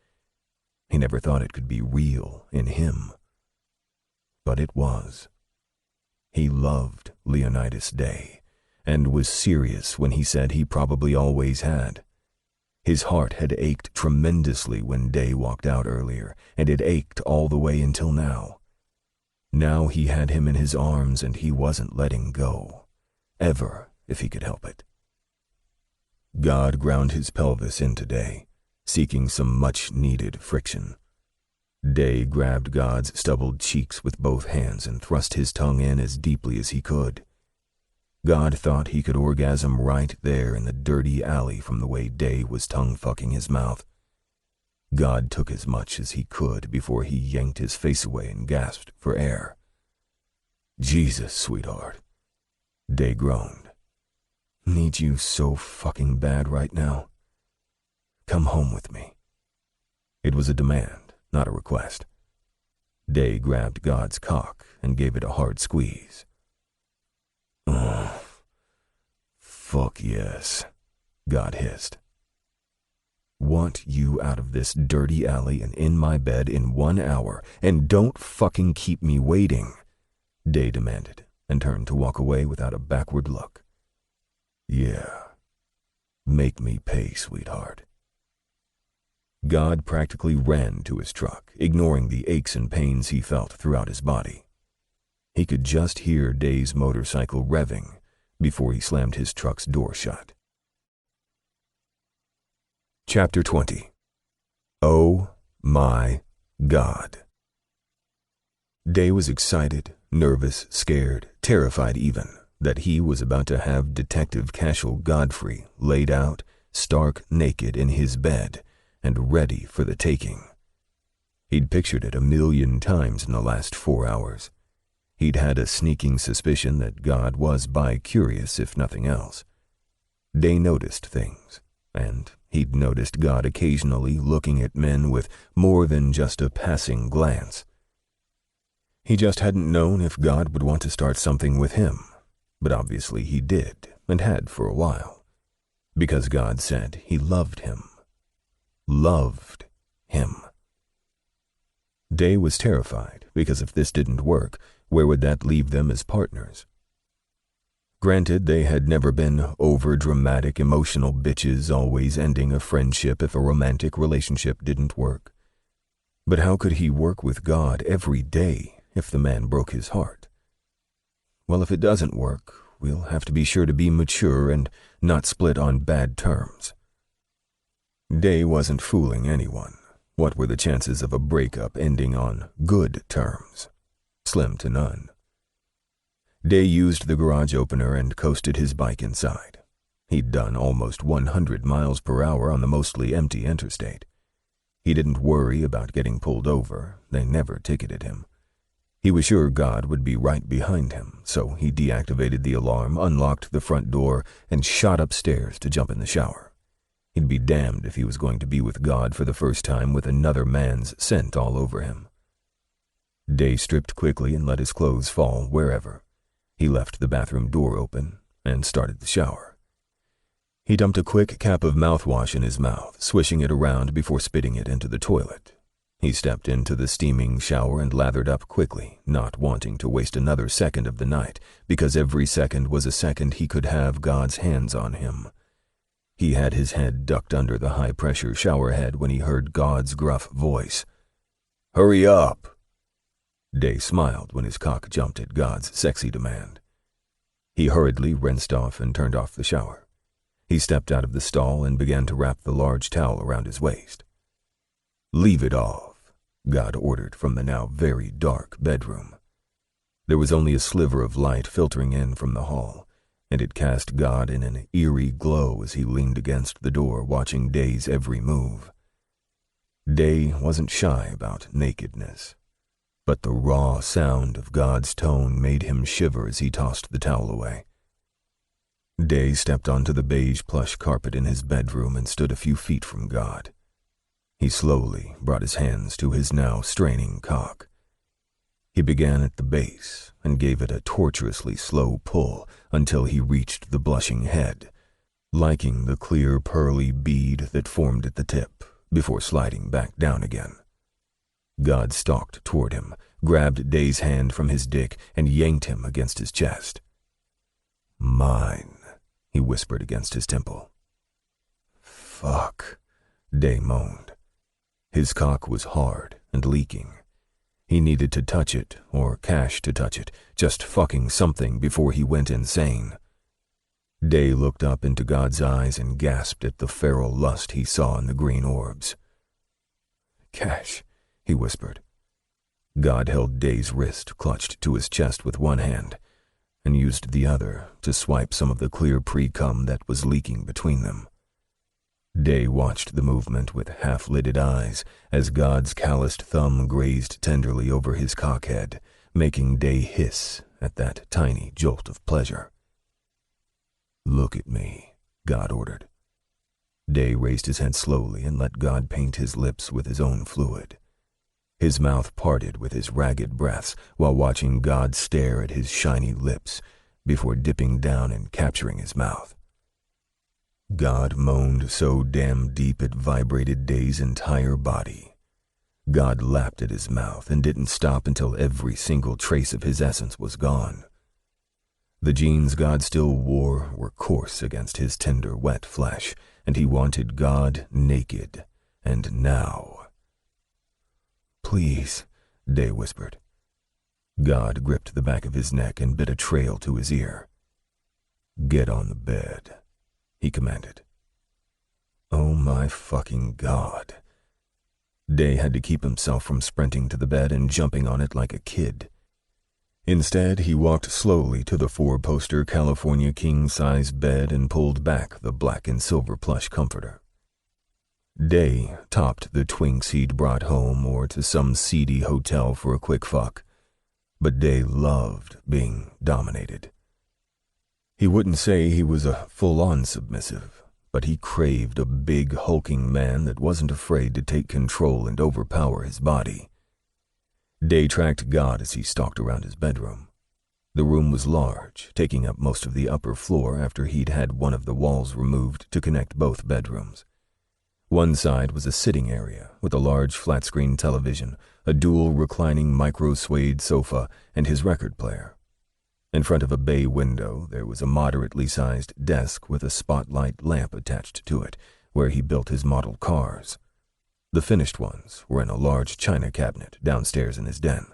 He never thought it could be real in him. But it was. He loved Leonidas Day, and was serious when he said he probably always had. His heart had ached tremendously when Day walked out earlier, and it ached all the way until now. Now he had him in his arms, and he wasn't letting go. Ever, if he could help it. God ground his pelvis into Day, seeking some much-needed friction. Day grabbed God's stubbled cheeks with both hands and thrust his tongue in as deeply as he could. God thought he could orgasm right there in the dirty alley from the way Day was tongue-fucking his mouth. God took as much as he could before he yanked his face away and gasped for air. "Jesus, sweetheart," Day groaned. "Need you so fucking bad right now. Come home with me." It was a demand, not a request. Day grabbed God's cock and gave it a hard squeeze. "Oh, fuck yes," God hissed. want you out of this dirty alley and in my bed in 1 hour, and don't fucking keep me waiting, Day demanded, and turned to walk away without a backward look. Yeah, make me pay, sweetheart. God practically ran to his truck, ignoring the aches and pains he felt throughout his body. He could just hear Day's motorcycle revving before he slammed his truck's door shut. Chapter 20. Oh my God. Day was excited, nervous, scared, terrified even, that he was about to have Detective Cashel Godfrey laid out, stark naked in his bed, and ready for the taking. He'd pictured it 1,000,000 times in the last 4 hours. He'd had a sneaking suspicion that God was bi-curious, if nothing else. Day noticed things, and he'd noticed God occasionally looking at men with more than just a passing glance. He just hadn't known if God would want to start something with him, but obviously he did, and had for a while, because God said he loved him. Loved him. Day was terrified, because if this didn't work, where would that leave them as partners? Granted, they had never been over-dramatic, emotional bitches always ending a friendship if a romantic relationship didn't work. But how could he work with God every day if the man broke his heart? Well, if it doesn't work, we'll have to be sure to be mature and not split on bad terms. Day wasn't fooling anyone. What were the chances of a breakup ending on good terms? Slim to none. Day used the garage opener and coasted his bike inside. He'd done almost 100 miles per hour on the mostly empty interstate. He didn't worry about getting pulled over. They never ticketed him. He was sure God would be right behind him, so he deactivated the alarm, unlocked the front door, and shot upstairs to jump in the shower. He'd be damned if he was going to be with God for the first time with another man's scent all over him. Day stripped quickly and let his clothes fall wherever. He left the bathroom door open and started the shower. He dumped a quick cap of mouthwash in his mouth, swishing it around before spitting it into the toilet. He stepped into the steaming shower and lathered up quickly, not wanting to waste another second of the night, because every second was a second he could have God's hands on him. He had his head ducked under the high-pressure shower head when he heard God's gruff voice. "Hurry up!" Day smiled when his cock jumped at God's sexy demand. He hurriedly rinsed off and turned off the shower. He stepped out of the stall and began to wrap the large towel around his waist. "Leave it off," God ordered from the now very dark bedroom. There was only a sliver of light filtering in from the hall, and it cast God in an eerie glow as he leaned against the door watching Day's every move. Day wasn't shy about nakedness, but the raw sound of God's tone made him shiver as he tossed the towel away. Day stepped onto the beige plush carpet in his bedroom and stood a few feet from God. He slowly brought his hands to his now straining cock. He began at the base and gave it a tortuously slow pull until he reached the blushing head, liking the clear pearly bead that formed at the tip, before sliding back down again. God stalked toward him, grabbed Day's hand from his dick, and yanked him against his chest. "Mine," he whispered against his temple. "Fuck," Day moaned. His cock was hard and leaking. He needed to touch it, or Cash to touch it, just fucking something before he went insane. Day looked up into God's eyes and gasped at the feral lust he saw in the green orbs. "Cash," he whispered. God held Day's wrist clutched to his chest with one hand, and used the other to swipe some of the clear pre-cum that was leaking between them. Day watched the movement with half-lidded eyes as God's calloused thumb grazed tenderly over his cockhead, making Day hiss at that tiny jolt of pleasure. "Look at me," God ordered. Day raised his head slowly and let God paint his lips with his own fluid. His mouth parted with his ragged breaths while watching God stare at his shiny lips before dipping down and capturing his mouth. God moaned so damn deep it vibrated Day's entire body. God lapped at his mouth and didn't stop until every single trace of his essence was gone. The jeans God still wore were coarse against his tender, wet flesh, and he wanted God naked, and now. "Please," Day whispered. God gripped the back of his neck and bit a trail to his ear. "Get on the bed," he commanded. Oh my fucking God. Day had to keep himself from sprinting to the bed and jumping on it like a kid. Instead, he walked slowly to the four-poster California king-size bed and pulled back the black and silver plush comforter. Day topped the twinks he'd brought home or to some seedy hotel for a quick fuck, but Day loved being dominated. He wouldn't say he was a full-on submissive, but he craved a big, hulking man that wasn't afraid to take control and overpower his body. Day tracked God as he stalked around his bedroom. The room was large, taking up most of the upper floor after he'd had one of the walls removed to connect both bedrooms. One side was a sitting area with a large flat-screen television, a dual reclining micro-suede sofa, and his record player. In front of a bay window, there was a moderately sized desk with a spotlight lamp attached to it, where he built his model cars. The finished ones were in a large china cabinet downstairs in his den.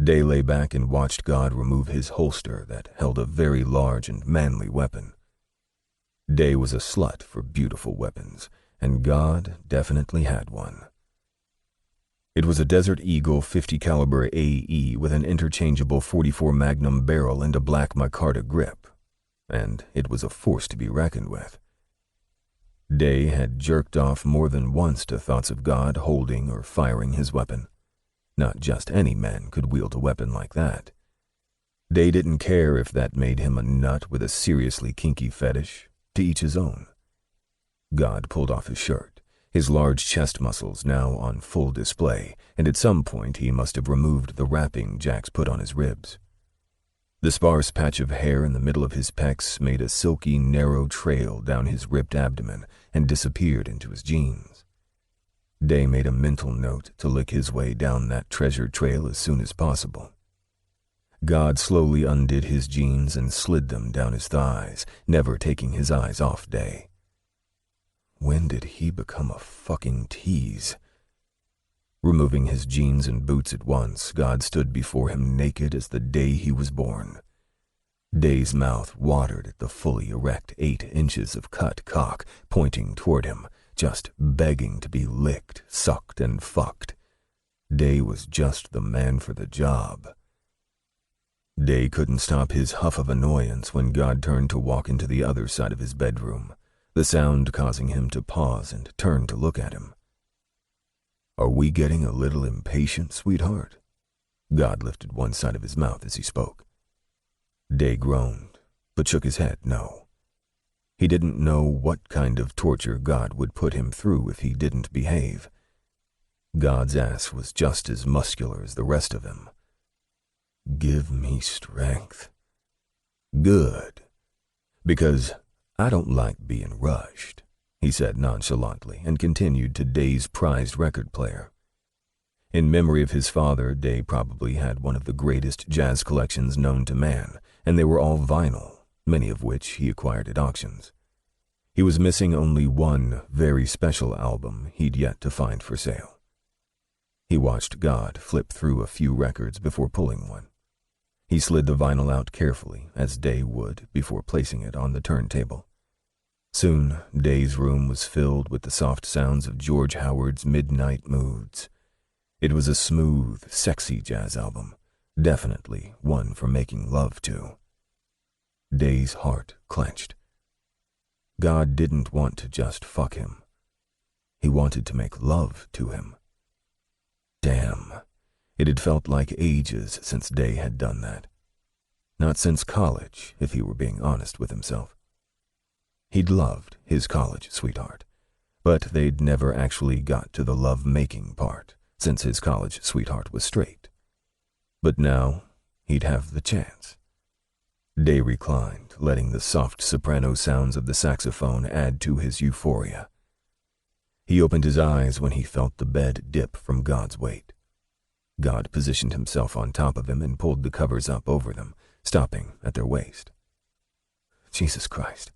Day lay back and watched God remove his holster that held a very large and manly weapon. Day was a slut for beautiful weapons, and God definitely had one. It was a Desert Eagle 50 caliber AE with an interchangeable 44 Magnum barrel and a black micarta grip, and it was a force to be reckoned with. Day had jerked off more than once to thoughts of God holding or firing his weapon. Not just any man could wield a weapon like that. Day didn't care if that made him a nut with a seriously kinky fetish. To each his own. God pulled off his shirt, his large chest muscles now on full display, and at some point he must have removed the wrapping Jax put on his ribs. The sparse patch of hair in the middle of his pecs made a silky, narrow trail down his ripped abdomen and disappeared into his jeans. Day made a mental note to lick his way down that treasure trail as soon as possible. God slowly undid his jeans and slid them down his thighs, never taking his eyes off Day. When did he become a fucking tease? Removing his jeans and boots at once, God stood before him naked as the day he was born. Day's mouth watered at the fully erect 8 inches of cut cock pointing toward him, just begging to be licked, sucked, and fucked. Day was just the man for the job. Day couldn't stop his huff of annoyance when God turned to walk into the other side of his bedroom, the sound causing him to pause and turn to look at him. "Are we getting a little impatient, sweetheart?" God lifted one side of his mouth as he spoke. Day groaned, but shook his head no. He didn't know what kind of torture God would put him through if he didn't behave. God's ass was just as muscular as the rest of him. "Give me strength." "Good. Because I don't like being rushed," he said nonchalantly and continued to Day's prized record player. In memory of his father, Day probably had one of the greatest jazz collections known to man, and they were all vinyl, many of which he acquired at auctions. He was missing only one very special album he'd yet to find for sale. He watched God flip through a few records before pulling one. He slid the vinyl out carefully, as Day would before placing it on the turntable. Soon, Day's room was filled with the soft sounds of George Howard's Midnight Moods. It was a smooth, sexy jazz album, definitely one for making love to. Day's heart clenched. God didn't want to just fuck him. He wanted to make love to him. Damn. It had felt like ages since Day had done that. Not since college, if he were being honest with himself. He'd loved his college sweetheart, but they'd never actually got to the love-making part, since his college sweetheart was straight. But now, he'd have the chance. Day reclined, letting the soft soprano sounds of the saxophone add to his euphoria. He opened his eyes when he felt the bed dip from God's weight. God positioned himself on top of him and pulled the covers up over them, stopping at their waist. Jesus Christ.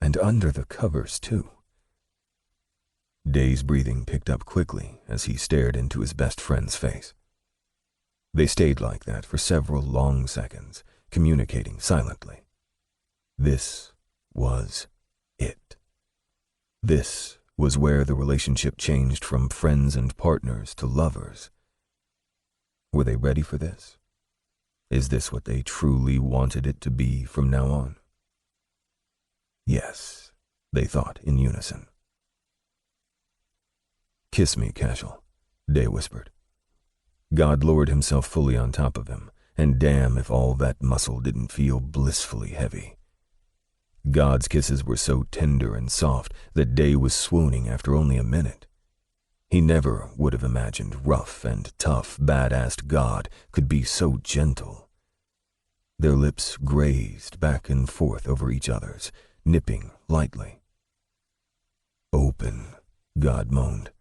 And under the covers, too. Day's breathing picked up quickly as he stared into his best friend's face. They stayed like that for several long seconds, communicating silently. This was it. This was where the relationship changed from friends and partners to lovers. Were they ready for this? Is this what they truly wanted it to be from now on? Yes, they thought in unison. "Kiss me, Cashel," Day whispered. God lowered himself fully on top of him, and damn if all that muscle didn't feel blissfully heavy. God's kisses were so tender and soft that Day was swooning after only a minute. He never would have imagined rough and tough, badass God could be so gentle. Their lips grazed back and forth over each other's, nipping lightly. "Open," God moaned.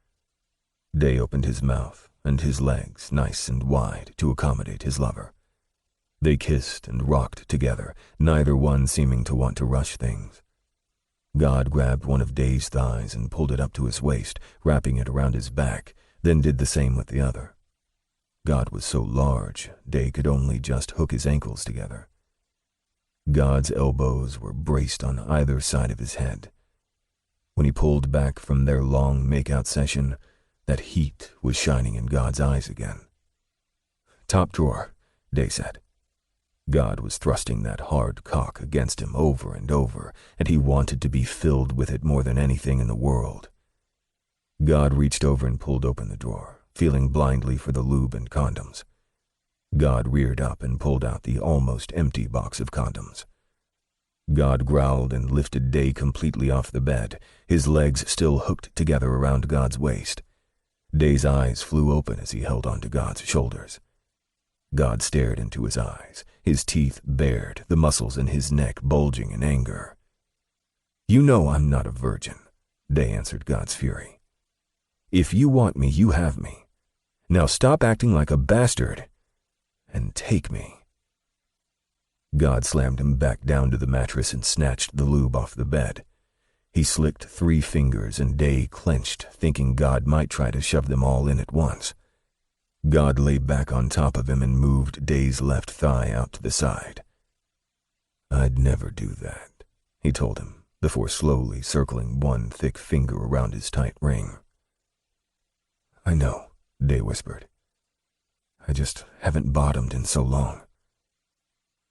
Day opened his mouth and his legs nice and wide to accommodate his lover. They kissed and rocked together, neither one seeming to want to rush things. God grabbed one of Day's thighs and pulled it up to his waist, wrapping it around his back, then did the same with the other. God was so large, Day could only just hook his ankles together. God's elbows were braced on either side of his head. When he pulled back from their long make-out session, that heat was shining in God's eyes again. "Top drawer," Day said. God was thrusting that hard cock against him over and over, and he wanted to be filled with it more than anything in the world. God reached over and pulled open the drawer, feeling blindly for the lube and condoms. God reared up and pulled out the almost empty box of condoms. God growled and lifted Day completely off the bed, his legs still hooked together around God's waist. Day's eyes flew open as he held onto God's shoulders. God stared into his eyes, his teeth bared, the muscles in his neck bulging in anger. "You know I'm not a virgin," Day answered God's fury. "If you want me, you have me. Now stop acting like a bastard and take me." God slammed him back down to the mattress and snatched the lube off the bed. He slicked 3 fingers and Day clenched, thinking God might try to shove them all in at once. God lay back on top of him and moved Day's left thigh out to the side. "I'd never do that," he told him, before slowly circling one thick finger around his tight ring. "I know," Day whispered. "I just haven't bottomed in so long."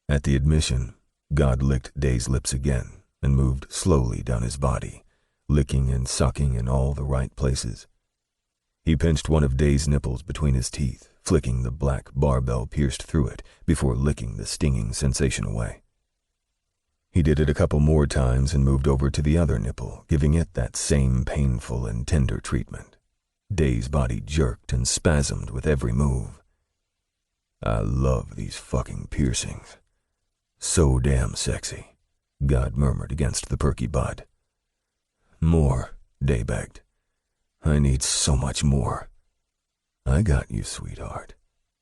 At the admission, God licked Day's lips again and moved slowly down his body, licking and sucking in all the right places. He pinched one of Day's nipples between his teeth, flicking the black barbell pierced through it before licking the stinging sensation away. He did it a couple more times and moved over to the other nipple, giving it that same painful and tender treatment. Day's body jerked and spasmed with every move. "I love these fucking piercings. So damn sexy," God murmured against the perky bud. "More," Day begged. "I need so much more." "I got you, sweetheart,"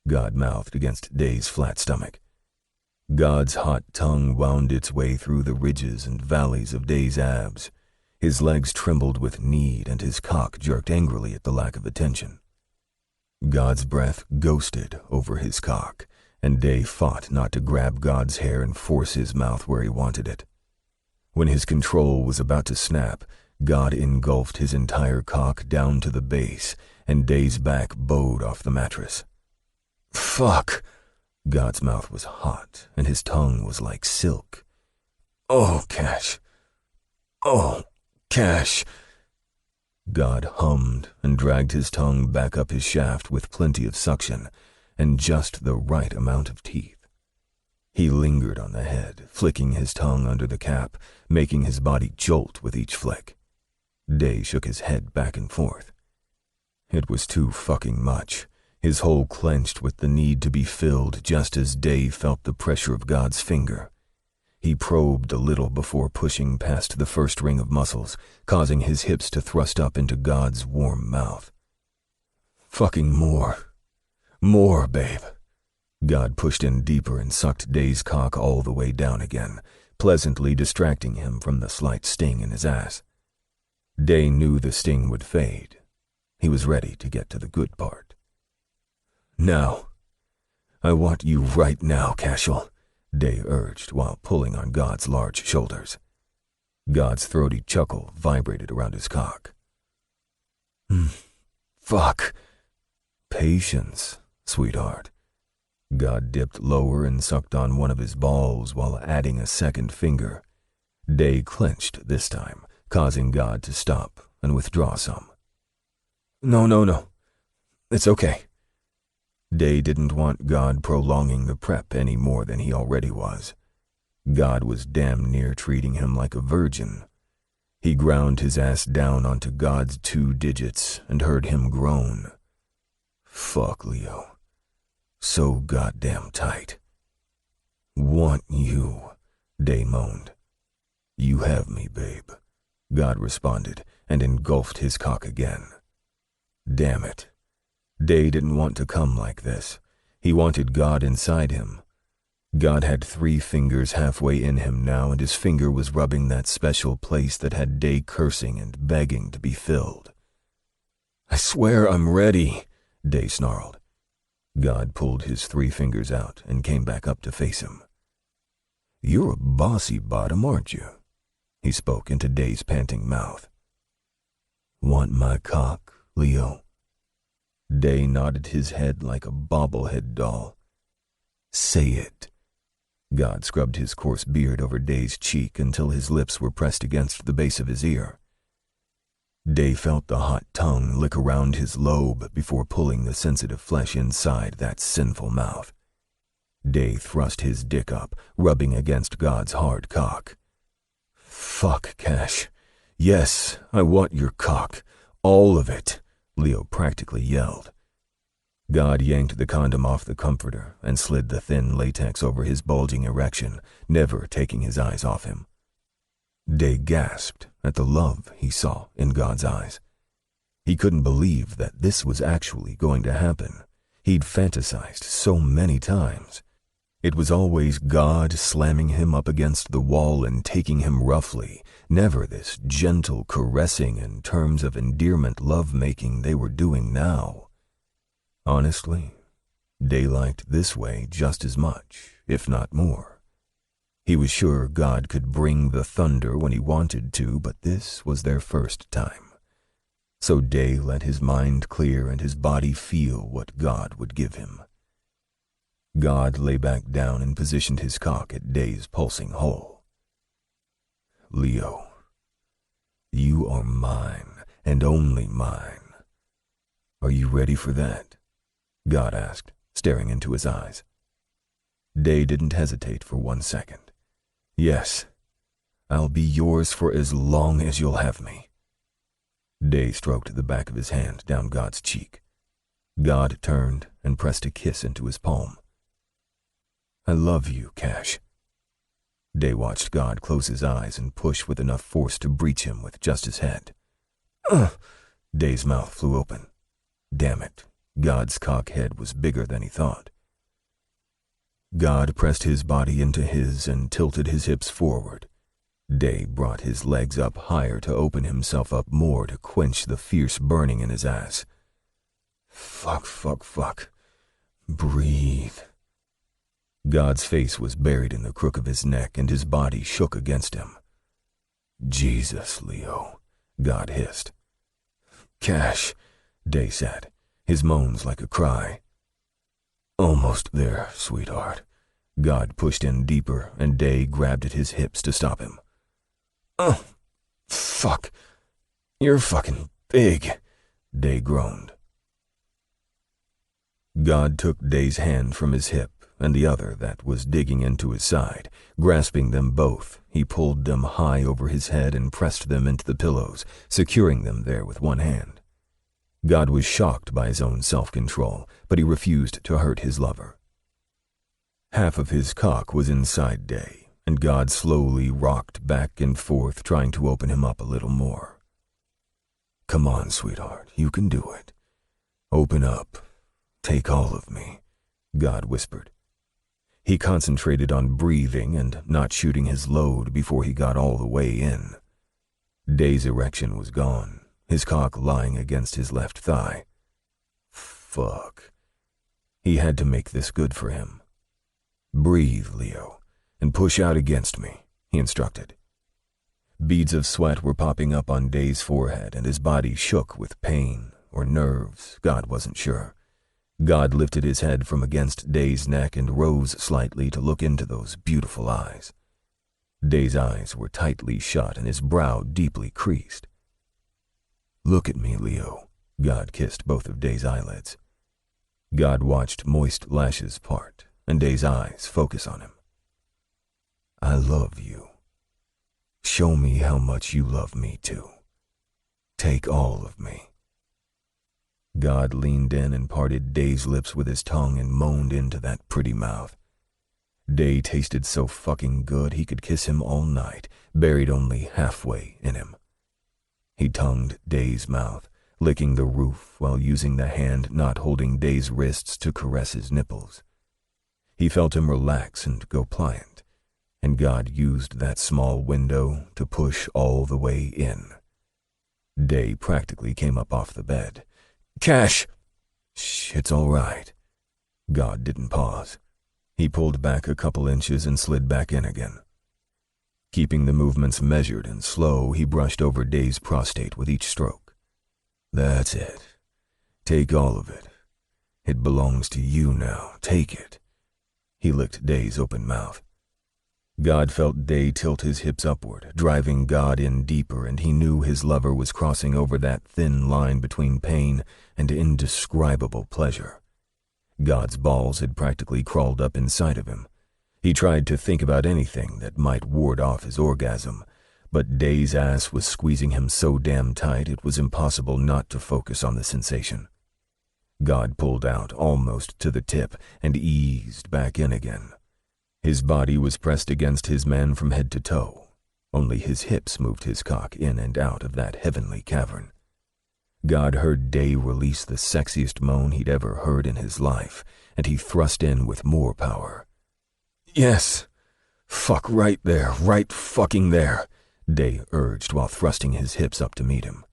God mouthed against Day's flat stomach. God's hot tongue wound its way through the ridges and valleys of Day's abs. His legs trembled with need and his cock jerked angrily at the lack of attention. God's breath ghosted over his cock, and Day fought not to grab God's hair and force his mouth where he wanted it. When his control was about to snap, God engulfed his entire cock down to the base, and Day's back bowed off the mattress. "Fuck!" God's mouth was hot, and his tongue was like silk. "Oh, Cash! Oh, Cash!" God hummed and dragged his tongue back up his shaft with plenty of suction and just the right amount of teeth. He lingered on the head, flicking his tongue under the cap, making his body jolt with each flick. Day shook his head back and forth. It was too fucking much. his hole clenched with the need to be filled just as Dave felt the pressure of God's finger. He probed a little before pushing past the first ring of muscles, causing his hips to thrust up into God's warm mouth. Fucking more. More, babe. God pushed in deeper and sucked Dave's cock all the way down again, pleasantly distracting him from the slight sting in his ass. Dave knew the sting would fade. He was ready to get to the good part. Now. I want you right now, Cashel, Dave urged while pulling on God's large shoulders. God's throaty chuckle vibrated around his cock. Fuck. Patience, sweetheart. God dipped lower and sucked on one of his balls while adding a second finger. Dave clenched this time, causing God to stop and withdraw some. No. It's okay. Dave didn't want God prolonging the prep any more than he already was. God was damn near treating him like a virgin. He ground his ass down onto God's 2 digits and heard him groan. Fuck, Leo. So goddamn tight. Want you, Dave moaned. You have me, babe, God responded and engulfed his cock again. Damn it. Dave didn't want to come like this. He wanted God inside him. God had 3 fingers halfway in him now, and his finger was rubbing that special place that had Dave cursing and begging to be filled. I swear I'm ready, Dave snarled. God pulled his 3 fingers out and came back up to face him. You're a bossy bottom, aren't you? He spoke into Dave's panting mouth. Want my cock, Leo? Dave nodded his head like a bobblehead doll. Say it. God scrubbed his coarse beard over Dave's cheek until his lips were pressed against the base of his ear. Dave felt the hot tongue lick around his lobe before pulling the sensitive flesh inside that sinful mouth. Dave thrust his dick up, rubbing against God's hard cock. Fuck, Cash. Yes, I want your cock. All of it, Leo practically yelled. God yanked the condom off the comforter and slid the thin latex over his bulging erection, never taking his eyes off him. Dave gasped at the love he saw in God's eyes. He couldn't believe that this was actually going to happen. He'd fantasized so many times. It was always God slamming him up against the wall and taking him roughly, never this gentle caressing in terms of endearment love-making they were doing now. Honestly, Dave liked this way just as much, if not more. He was sure God could bring the thunder when he wanted to, but this was their first time. So Dave let his mind clear and his body feel what God would give him. God lay back down and positioned his cock at Dave's pulsing hole. Leo, you are mine and only mine. Are you ready for that? God asked, staring into his eyes. Dave didn't hesitate for 1 second. Yes, I'll be yours for as long as you'll have me. Dave stroked the back of his hand down God's cheek. God turned and pressed a kiss into his palm. I love you, Cash. Dave watched God close his eyes and push with enough force to breach him with just his head. Dave's mouth flew open. Damn it, God's cock head was bigger than he thought. God pressed his body into his and tilted his hips forward. Dave brought his legs up higher to open himself up more to quench the fierce burning in his ass. Fuck. Breathe. God's face was buried in the crook of his neck and his body shook against him. Jesus, Leo, God hissed. Cash, Dave said, his moans like a cry. Almost there, sweetheart. God pushed in deeper and Dave grabbed at his hips to stop him. Oh, fuck. You're fucking big, Dave groaned. God took Dave's hand from his hip and the other that was digging into his side. Grasping them both, he pulled them high over his head and pressed them into the pillows, securing them there with one hand. God was shocked by his own self-control, but he refused to hurt his lover. Half of his cock was inside Day, and God slowly rocked back and forth, trying to open him up a little more. "Come on, sweetheart, you can do it. Open up. Take all of me," God whispered. He concentrated on breathing and not shooting his load before he got all the way in. Day's erection was gone, his cock lying against his left thigh. Fuck. He had to make this good for him. "Breathe, Leo, and push out against me," he instructed. Beads of sweat were popping up on Day's forehead, and his body shook with pain or nerves, God wasn't sure. God lifted his head from against Day's neck and rose slightly to look into those beautiful eyes. Day's eyes were tightly shut and his brow deeply creased. "Look at me, Leo," God kissed both of Day's eyelids. God watched moist lashes part and Day's eyes focus on him. "I love you. Show me how much you love me too. Take all of me." God leaned in and parted Day's lips with his tongue and moaned into that pretty mouth. Day tasted so fucking good he could kiss him all night, buried only halfway in him. He tongued Day's mouth, licking the roof while using the hand not holding Day's wrists to caress his nipples. He felt him relax and go pliant, and God used that small window to push all the way in. Day practically came up off the bed. "Cash!" "Shh, it's all right." God didn't pause. He pulled back a couple inches and slid back in again. Keeping the movements measured and slow, he brushed over Day's prostate with each stroke. "That's it. Take all of it. It belongs to you now. Take it." He licked Day's open mouth. God felt Day tilt his hips upward, driving God in deeper, and he knew his lover was crossing over that thin line between pain and indescribable pleasure. God's balls had practically crawled up inside of him. He tried to think about anything that might ward off his orgasm, but Day's ass was squeezing him so damn tight it was impossible not to focus on the sensation. God pulled out almost to the tip and eased back in again. His body was pressed against his man from head to toe. Only his hips moved his cock in and out of that heavenly cavern. God heard Day release the sexiest moan he'd ever heard in his life, and he thrust in with more power. "Yes! Fuck right there, right fucking there," Day urged while thrusting his hips up to meet him.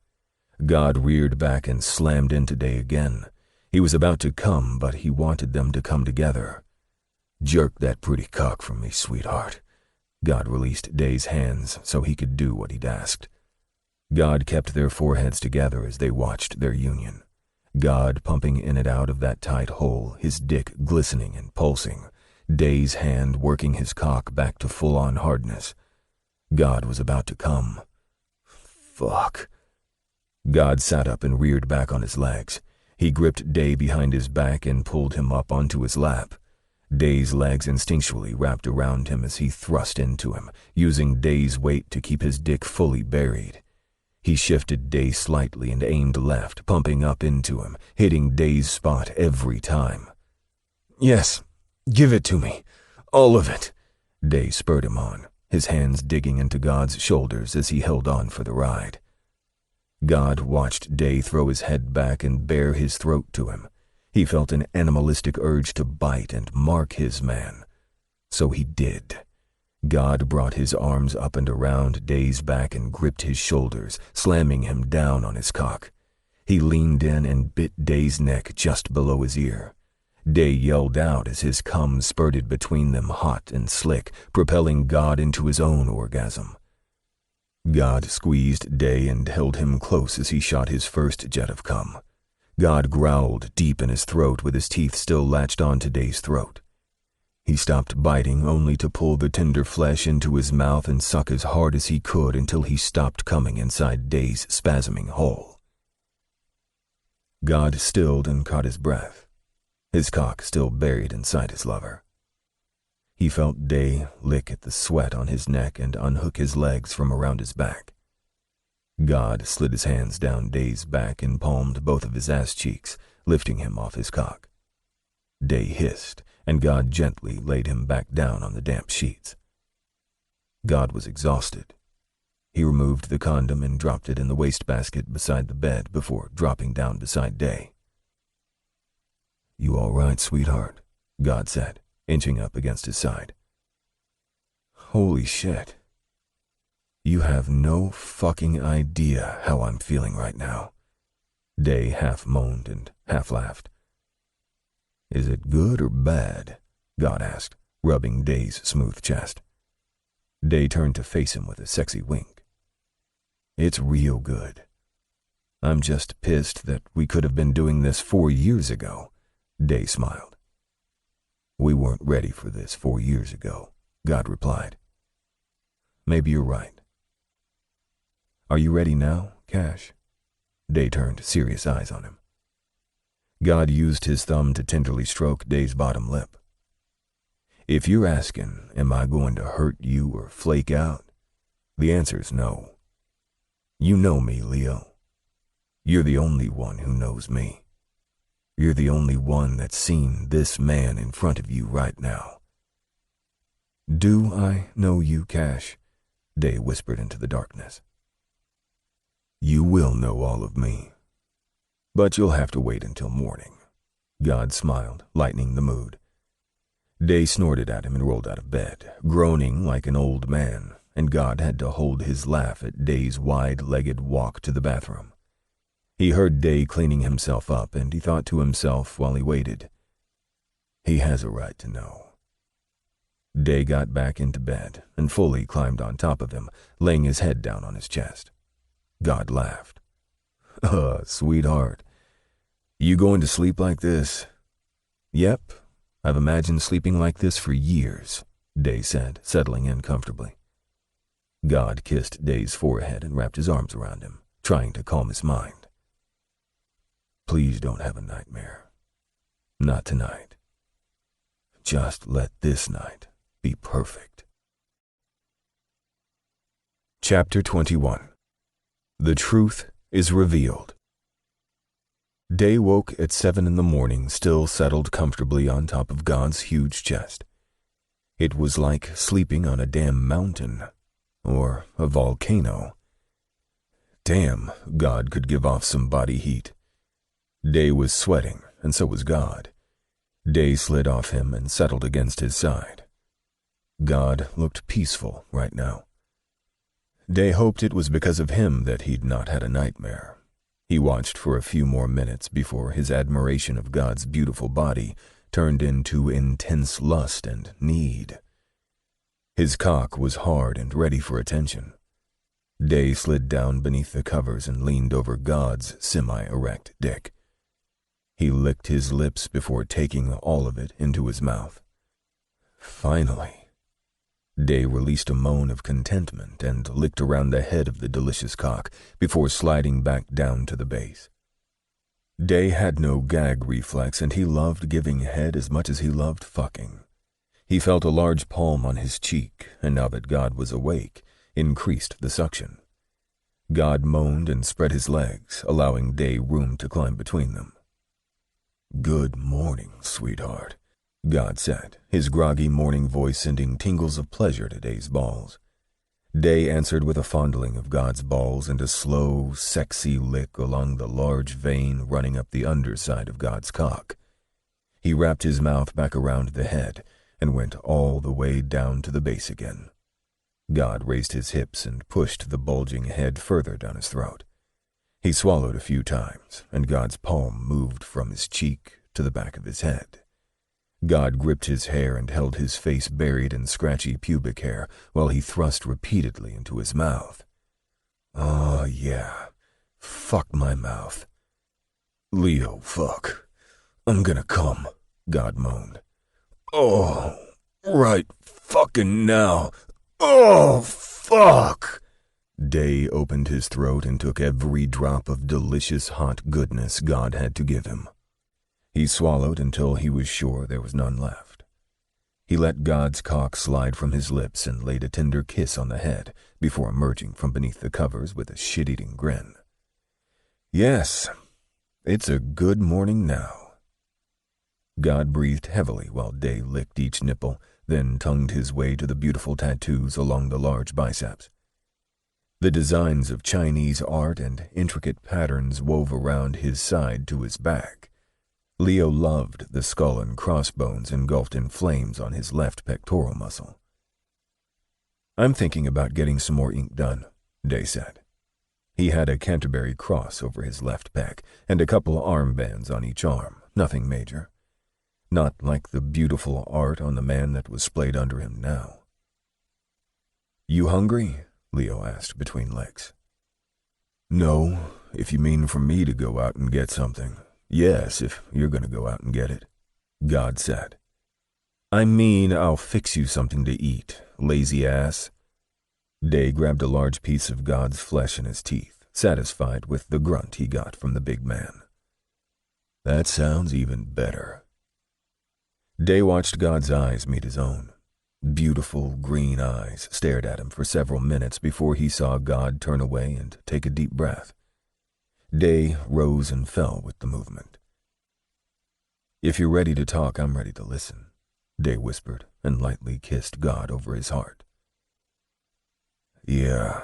God reared back and slammed into Day again. He was about to come, but he wanted them to come together. "Jerk that pretty cock from me, sweetheart." God released Day's hands so he could do what he'd asked. God kept their foreheads together as they watched their union. God pumping in and out of that tight hole, his dick glistening and pulsing. Day's hand working his cock back to full-on hardness. God was about to come. Fuck. God sat up and reared back on his legs. He gripped Day behind his back and pulled him up onto his lap. Day's legs instinctually wrapped around him as he thrust into him, using Day's weight to keep his dick fully buried. He shifted Day slightly and aimed left, pumping up into him, hitting Day's spot every time. "Yes, give it to me. All of it." Day spurred him on, his hands digging into God's shoulders as he held on for the ride. God watched Day throw his head back and bare his throat to him. He felt an animalistic urge to bite and mark his man. So he did. God brought his arms up and around Day's back and gripped his shoulders, slamming him down on his cock. He leaned in and bit Day's neck just below his ear. Day yelled out as his cum spurted between them hot and slick, propelling God into his own orgasm. God squeezed Day and held him close as he shot his first jet of cum. God growled deep in his throat with his teeth still latched onto Day's throat. He stopped biting only to pull the tender flesh into his mouth and suck as hard as he could until he stopped coming inside Day's spasming hole. God stilled and caught his breath, his cock still buried inside his lover. He felt Day lick at the sweat on his neck and unhook his legs from around his back. God slid his hands down Day's back and palmed both of his ass cheeks, lifting him off his cock. Day hissed, and God gently laid him back down on the damp sheets. God was exhausted. He removed the condom and dropped it in the wastebasket beside the bed before dropping down beside Day. "You all right, sweetheart?" God said, inching up against his side. "Holy shit. You have no fucking idea how I'm feeling right now." Day half moaned and half laughed. "Is it good or bad?" God asked, rubbing Day's smooth chest. Day turned to face him with a sexy wink. "It's real good. I'm just pissed that we could have been doing this 4 years ago." Day smiled. "We weren't ready for this 4 years ago," God replied. "Maybe you're right. Are you ready now, Cash?" Day turned serious eyes on him. God used his thumb to tenderly stroke Day's bottom lip. "If you're asking, am I going to hurt you or flake out, the answer's no. You know me, Leo. You're the only one who knows me. You're the only one that's seen this man in front of you right now." "Do I know you, Cash?" Day whispered into the darkness. "You will know all of me, but you'll have to wait until morning." God smiled, lightening the mood. Day snorted at him and rolled out of bed, groaning like an old man, and God had to hold his laugh at Day's wide-legged walk to the bathroom. He heard Day cleaning himself up, and he thought to himself while he waited, "He has a right to know." Day got back into bed and fully climbed on top of him, laying his head down on his chest. God laughed. Sweetheart, you going to sleep like this?" "Yep, I've imagined sleeping like this for years," Day said, settling in comfortably. God kissed Day's forehead and wrapped his arms around him, trying to calm his mind. "Please don't have a nightmare. Not tonight. Just let this night be perfect." Chapter 21. The Truth is Revealed. Day woke at 7 in the morning, still settled comfortably on top of God's huge chest. It was like sleeping on a damn mountain, or a volcano. Damn, God could give off some body heat. Day was sweating, and so was God. Day slid off him and settled against his side. God looked peaceful right now. Day hoped it was because of him that he'd not had a nightmare. He watched for a few more minutes before his admiration of God's beautiful body turned into intense lust and need. His cock was hard and ready for attention. Day slid down beneath the covers and leaned over God's semi-erect dick. He licked his lips before taking all of it into his mouth. Finally. Day released a moan of contentment and licked around the head of the delicious cock before sliding back down to the base. Day had no gag reflex, and he loved giving head as much as he loved fucking. He felt a large palm on his cheek, and now that God was awake, increased the suction. God moaned and spread his legs, allowing Day room to climb between them. "Good morning, sweetheart," God said, his groggy morning voice sending tingles of pleasure to Day's balls. Day answered with a fondling of God's balls and a slow, sexy lick along the large vein running up the underside of God's cock. He wrapped his mouth back around the head and went all the way down to the base again. God raised his hips and pushed the bulging head further down his throat. He swallowed a few times, and God's palm moved from his cheek to the back of his head. God gripped his hair and held his face buried in scratchy pubic hair while he thrust repeatedly into his mouth. "Oh, yeah. Fuck my mouth." "Leo, fuck. I'm gonna come," God moaned. "Oh, right fucking now. Oh, fuck." Day opened his throat and took every drop of delicious hot goodness God had to give him. He swallowed until he was sure there was none left. He let God's cock slide from his lips and laid a tender kiss on the head before emerging from beneath the covers with a shit-eating grin. Yes, it's a good morning now. God breathed heavily while Day licked each nipple, then tongued his way to the beautiful tattoos along the large biceps. The designs of Chinese art and intricate patterns wove around his side to his back. Leo loved the skull and crossbones engulfed in flames on his left pectoral muscle. I'm thinking about getting some more ink done, Day said. He had a Canterbury cross over his left pec and a couple armbands on each arm, nothing major. Not like the beautiful art on the man that was splayed under him now. You hungry? Leo asked between licks. No, if you mean for me to go out and get something. Yes, if you're going to go out and get it, God said. I mean, I'll fix you something to eat, lazy ass. Day grabbed a large piece of God's flesh in his teeth, satisfied with the grunt he got from the big man. That sounds even better. Day watched God's eyes meet his own. Beautiful green eyes stared at him for several minutes before he saw God turn away and take a deep breath. Day rose and fell with the movement. If you're ready to talk, I'm ready to listen, Day whispered and lightly kissed God over his heart. Yeah,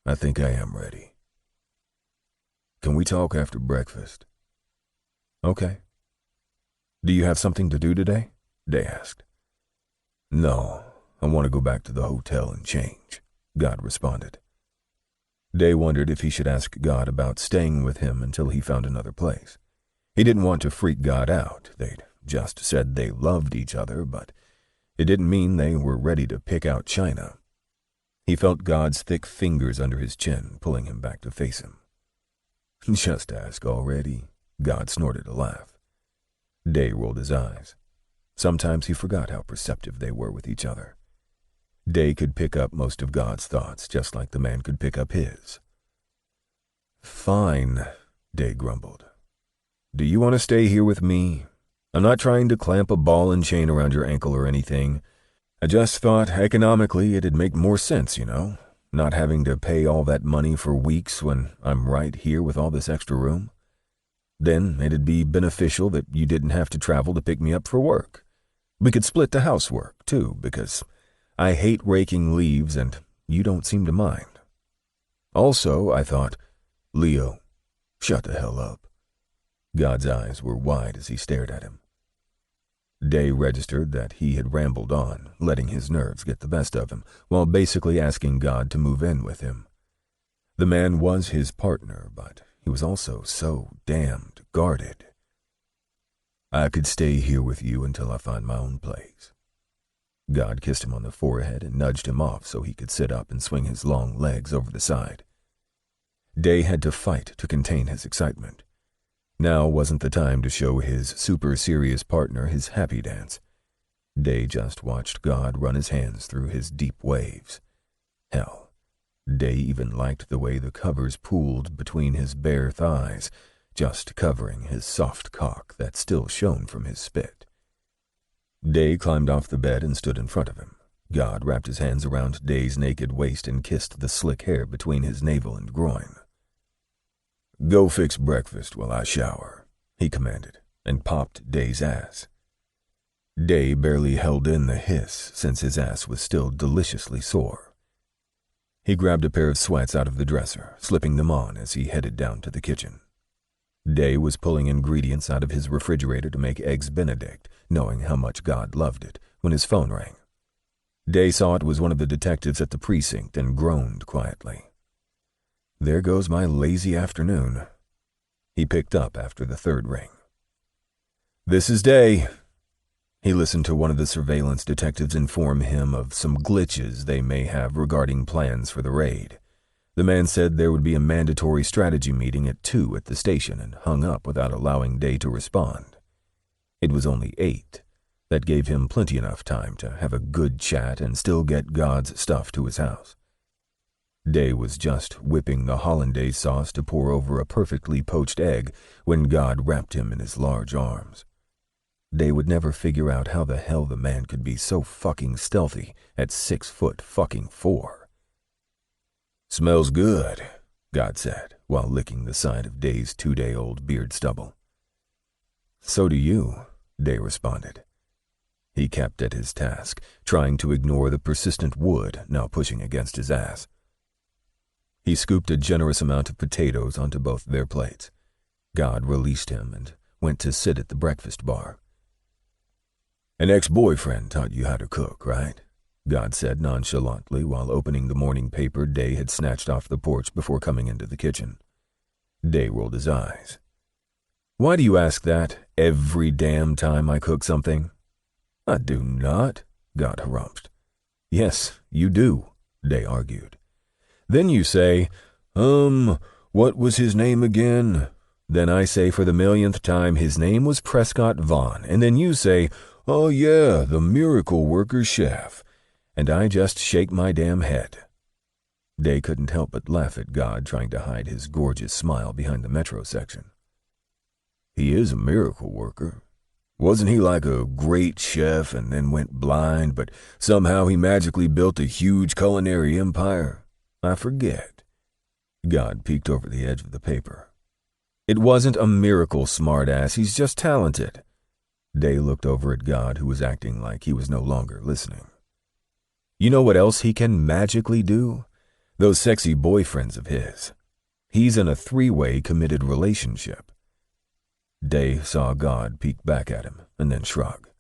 I think I am ready. Can we talk after breakfast? Okay. Do you have something to do today? Day asked. No, I want to go back to the hotel and change, God responded. Day wondered if he should ask God about staying with him until he found another place. He didn't want to freak God out. They'd just said they loved each other, but it didn't mean they were ready to pick out China. He felt God's thick fingers under his chin, pulling him back to face him. Just ask already, God snorted a laugh. Day rolled his eyes. Sometimes he forgot how perceptive they were with each other. Day could pick up most of God's thoughts, just like the man could pick up his. Fine, Day grumbled. Do you want to stay here with me? I'm not trying to clamp a ball and chain around your ankle or anything. I just thought economically it'd make more sense, not having to pay all that money for weeks when I'm right here with all this extra room. Then it'd be beneficial that you didn't have to travel to pick me up for work. We could split the housework, too, because I hate raking leaves and you don't seem to mind. Also, I thought, Leo, shut the hell up. God's eyes were wide as he stared at him. Day registered that he had rambled on, letting his nerves get the best of him, while basically asking God to move in with him. The man was his partner, but he was also so damned guarded. I could stay here with you until I find my own place. God kissed him on the forehead and nudged him off so he could sit up and swing his long legs over the side. Day had to fight to contain his excitement. Now wasn't the time to show his super-serious partner his happy dance. Day just watched God run his hands through his deep waves. Hell, Day even liked the way the covers pooled between his bare thighs, just covering his soft cock that still shone from his spit. Day climbed off the bed and stood in front of him. God wrapped his hands around Day's naked waist and kissed the slick hair between his navel and groin. Go fix breakfast while I shower, he commanded, and popped Day's ass. Day barely held in the hiss since his ass was still deliciously sore. He grabbed a pair of sweats out of the dresser, slipping them on as he headed down to the kitchen. Day was pulling ingredients out of his refrigerator to make eggs Benedict, knowing how much God loved it, when his phone rang. Day saw it was one of the detectives at the precinct and groaned quietly. There goes my lazy afternoon. He picked up after the third ring. This is Day. He listened to one of the surveillance detectives inform him of some glitches they may have regarding plans for the raid. The man said there would be a mandatory strategy meeting at 2 at the station and hung up without allowing Day to respond. It was only 8. That gave him plenty enough time to have a good chat and still get God's stuff to his house. Day was just whipping the hollandaise sauce to pour over a perfectly poached egg when God wrapped him in his large arms. They would never figure out how the hell the man could be so fucking stealthy at 6'4". "Smells good," God said, while licking the side of Day's 2-day-old beard stubble. "So do you," Day responded. He kept at his task, trying to ignore the persistent wood now pushing against his ass. He scooped a generous amount of potatoes onto both their plates. God released him and went to sit at the breakfast bar. "An ex-boyfriend taught you how to cook, right?" God said nonchalantly while opening the morning paper Day had snatched off the porch before coming into the kitchen. Day rolled his eyes. "Why do you ask that every damn time I cook something?" "I do not," God harumphed. "Yes, you do," Day argued. "Then you say, what was his name again?" Then I say for the millionth time his name was Prescott Vaughn, and then you say, "Oh yeah, the miracle worker chef," and I just shake my damn head. Day couldn't help but laugh at God trying to hide his gorgeous smile behind the metro section. "He is a miracle worker. Wasn't he like a great chef and then went blind, but somehow he magically built a huge culinary empire? I forget." God peeked over the edge of the paper. "It wasn't a miracle, smartass. He's just talented." Day looked over at God, who was acting like he was no longer listening. "You know what else he can magically do? Those sexy boyfriends of his. He's in a 3-way committed relationship." Day saw God peek back at him and then shrug.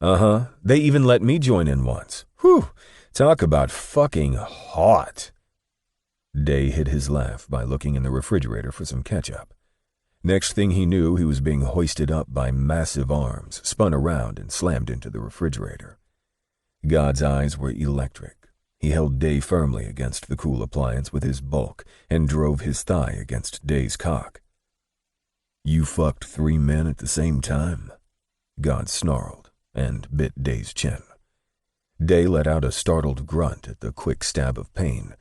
"Uh-huh. They even let me join in once. Whew! Talk about fucking hot." Day hid his laugh by looking in the refrigerator for some ketchup. Next thing he knew, he was being hoisted up by massive arms, spun around and slammed into the refrigerator. God's eyes were electric. He held Day firmly against the cool appliance with his bulk and drove his thigh against Day's cock. "You fucked 3 men at the same time?" God snarled and bit Day's chin. Day let out a startled grunt at the quick stab of pain,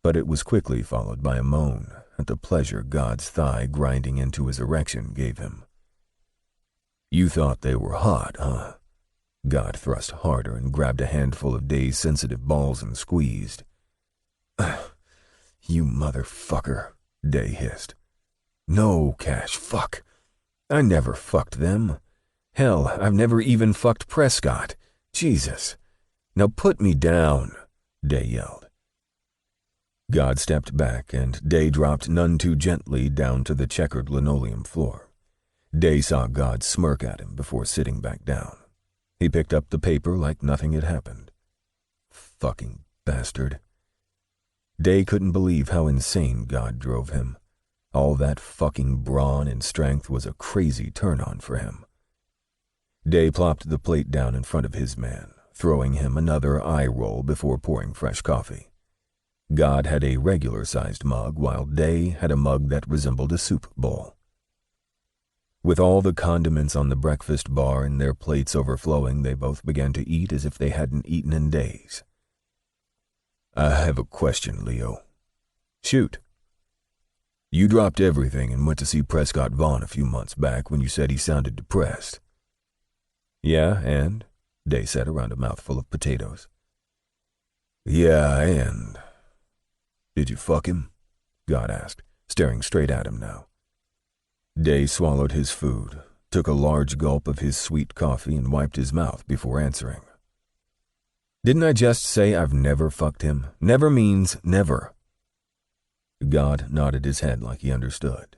but it was quickly followed by a moan at the pleasure God's thigh grinding into his erection gave him. "You thought they were hot, huh?" God thrust harder and grabbed a handful of Day's sensitive balls and squeezed. "You motherfucker," Day hissed. "No, Cash, fuck. I never fucked them. Hell, I've never even fucked Prescott. Jesus. Now put me down," Day yelled. God stepped back, and Day dropped none too gently down to the checkered linoleum floor. Day saw God smirk at him before sitting back down. He picked up the paper like nothing had happened. Fucking bastard. Day couldn't believe how insane God drove him. All that fucking brawn and strength was a crazy turn-on for him. Day plopped the plate down in front of his man, throwing him another eye roll before pouring fresh coffee. God had a regular-sized mug, while Day had a mug that resembled a soup bowl. With all the condiments on the breakfast bar and their plates overflowing, they both began to eat as if they hadn't eaten in days. "I have a question, Leo." "Shoot." "You dropped everything and went to see Prescott Vaughn a few months back when you said he sounded depressed." "Yeah, and?" Day said around a mouthful of potatoes. "Yeah, and? Did you fuck him?" God asked, staring straight at him now. Day swallowed his food, took a large gulp of his sweet coffee, and wiped his mouth before answering. "Didn't I just say I've never fucked him? Never means never." God nodded his head like he understood.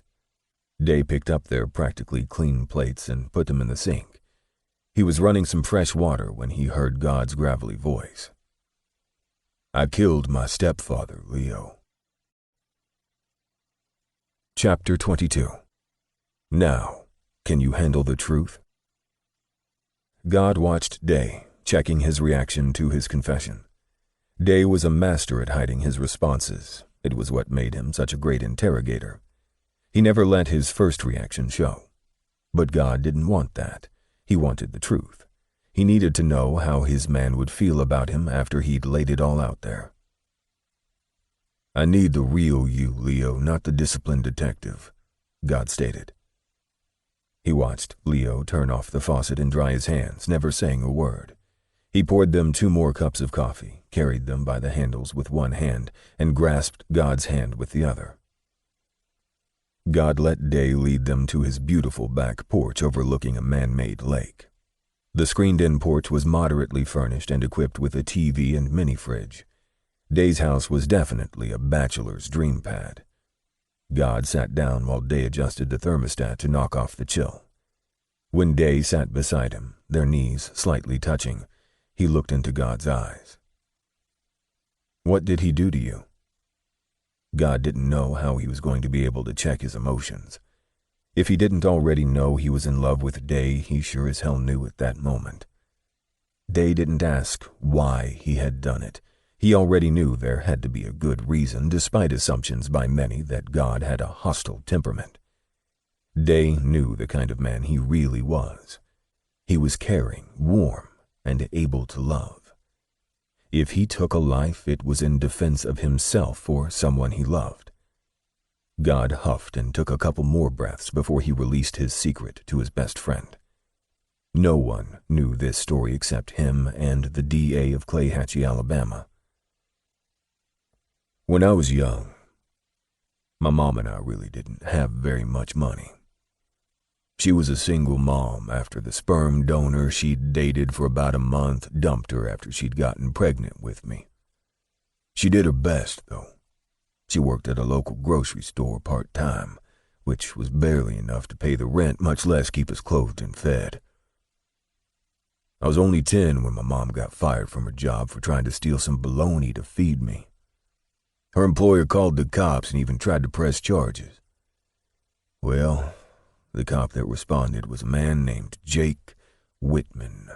Day picked up their practically clean plates and put them in the sink. He was running some fresh water when he heard God's gravelly voice. "I killed my stepfather, Leo." Chapter 22. Now, can you handle the truth? God watched Day, checking his reaction to his confession. Day was a master at hiding his responses. It was what made him such a great interrogator. He never let his first reaction show. But God didn't want that. He wanted the truth. He needed to know how his man would feel about him after he'd laid it all out there. "I need the real you, Leo, not the disciplined detective," God stated. He watched Leo turn off the faucet and dry his hands, never saying a word. He poured them 2 more cups of coffee, carried them by the handles with one hand, and grasped God's hand with the other. God let Day lead them to his beautiful back porch overlooking a man-made lake. The screened-in porch was moderately furnished and equipped with a TV and mini-fridge. Day's house was definitely a bachelor's dream pad. God sat down while Day adjusted the thermostat to knock off the chill. When Day sat beside him, their knees slightly touching, he looked into God's eyes. "What did he do to you?" God didn't know how he was going to be able to check his emotions. If he didn't already know he was in love with Day, he sure as hell knew at that moment. Day didn't ask why he had done it. He already knew there had to be a good reason, despite assumptions by many that God had a hostile temperament. Day knew the kind of man he really was. He was caring, warm, and able to love. If he took a life, it was in defense of himself or someone he loved. God huffed and took a couple more breaths before he released his secret to his best friend. No one knew this story except him and the DA of Clayhatchee, Alabama. When I was young, my mom and I really didn't have very much money. She was a single mom after the sperm donor she'd dated for about a month dumped her after she'd gotten pregnant with me. She did her best, though. She worked at a local grocery store part-time, which was barely enough to pay the rent, much less keep us clothed and fed. I was only 10 when my mom got fired from her job for trying to steal some bologna to feed me. Her employer called the cops and even tried to press charges. Well, the cop that responded was a man named Jake Whitman.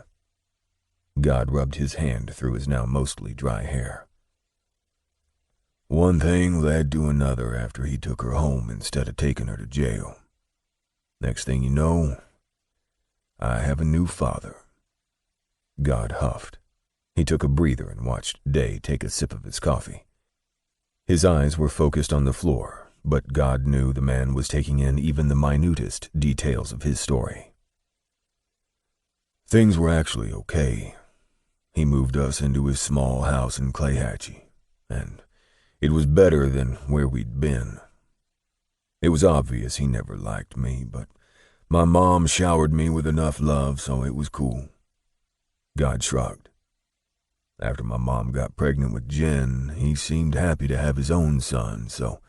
God rubbed his hand through his now mostly dry hair. One thing led to another after he took her home instead of taking her to jail. Next thing you know, I have a new father. God huffed. He took a breather and watched Day take a sip of his coffee. His eyes were focused on the floor, but God knew the man was taking in even the minutest details of his story. Things were actually okay. He moved us into his small house in Clayhatchee, and it was better than where we'd been. It was obvious he never liked me, but my mom showered me with enough love, so it was cool. God shrugged. After my mom got pregnant with Jen, he seemed happy to have his own son, so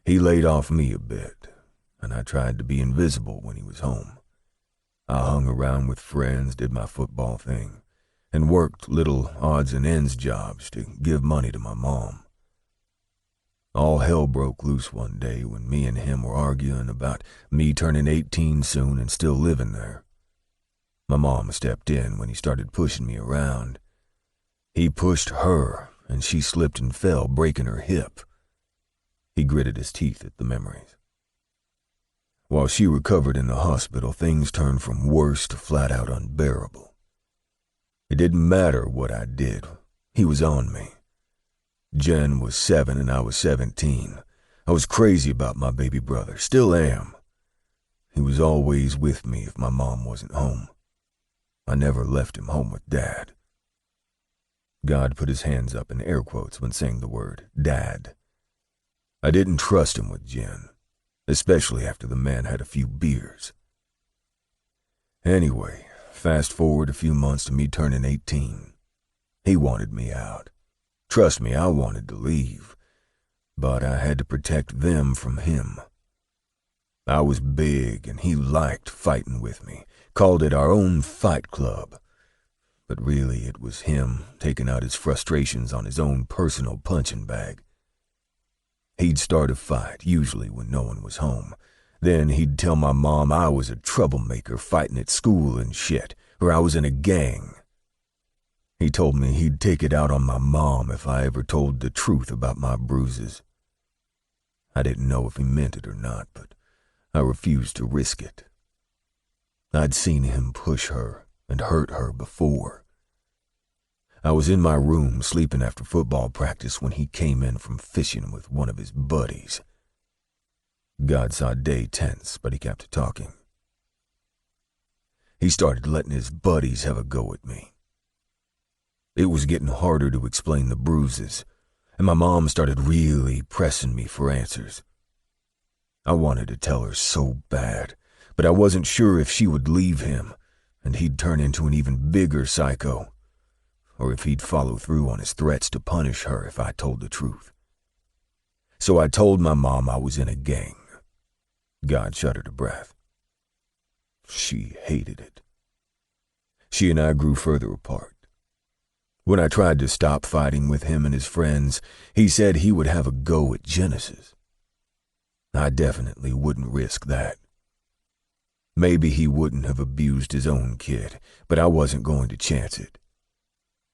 he laid off me a bit, and I tried to be invisible when he was home. I hung around with friends, did my football thing, and worked little odds and ends jobs to give money to my mom. All hell broke loose one day when me and him were arguing about me turning 18 soon and still living there. My mom stepped in when he started pushing me around. He pushed her, and she slipped and fell, breaking her hip. He gritted his teeth at the memories. While she recovered in the hospital, things turned from worse to flat-out unbearable. It didn't matter what I did. He was on me. Jen was 7 and I was 17. I was crazy about my baby brother, still am. He was always with me if my mom wasn't home. I never left him home with Dad. God put his hands up in air quotes when saying the word Dad. I didn't trust him with Jen, especially after the man had a few beers. Anyway, fast forward a few months to me turning 18. He wanted me out. Trust me, I wanted to leave, but I had to protect them from him. I was big and he liked fighting with me, called it our own fight club. But really it was him taking out his frustrations on his own personal punching bag. He'd start a fight, usually when no one was home. Then he'd tell my mom I was a troublemaker fighting at school and shit, or I was in a gang. He told me he'd take it out on my mom if I ever told the truth about my bruises. I didn't know if he meant it or not, but I refused to risk it. I'd seen him push her and hurt her before. I was in my room sleeping after football practice when he came in from fishing with one of his buddies. God saw Day tense, but he kept talking. he started letting his buddies have a go at me. It was getting harder to explain the bruises, and my mom started really pressing me for answers. I wanted to tell her so bad, but I wasn't sure if she would leave him, and he'd turn into an even bigger psycho, or if he'd follow through on his threats to punish her if I told the truth. So I told my mom I was in a gang. God shuddered a breath. She hated it. She and I grew further apart. When I tried to stop fighting with him and his friends, he said he would have a go at Genesis. I definitely wouldn't risk that. Maybe he wouldn't have abused his own kid, but I wasn't going to chance it.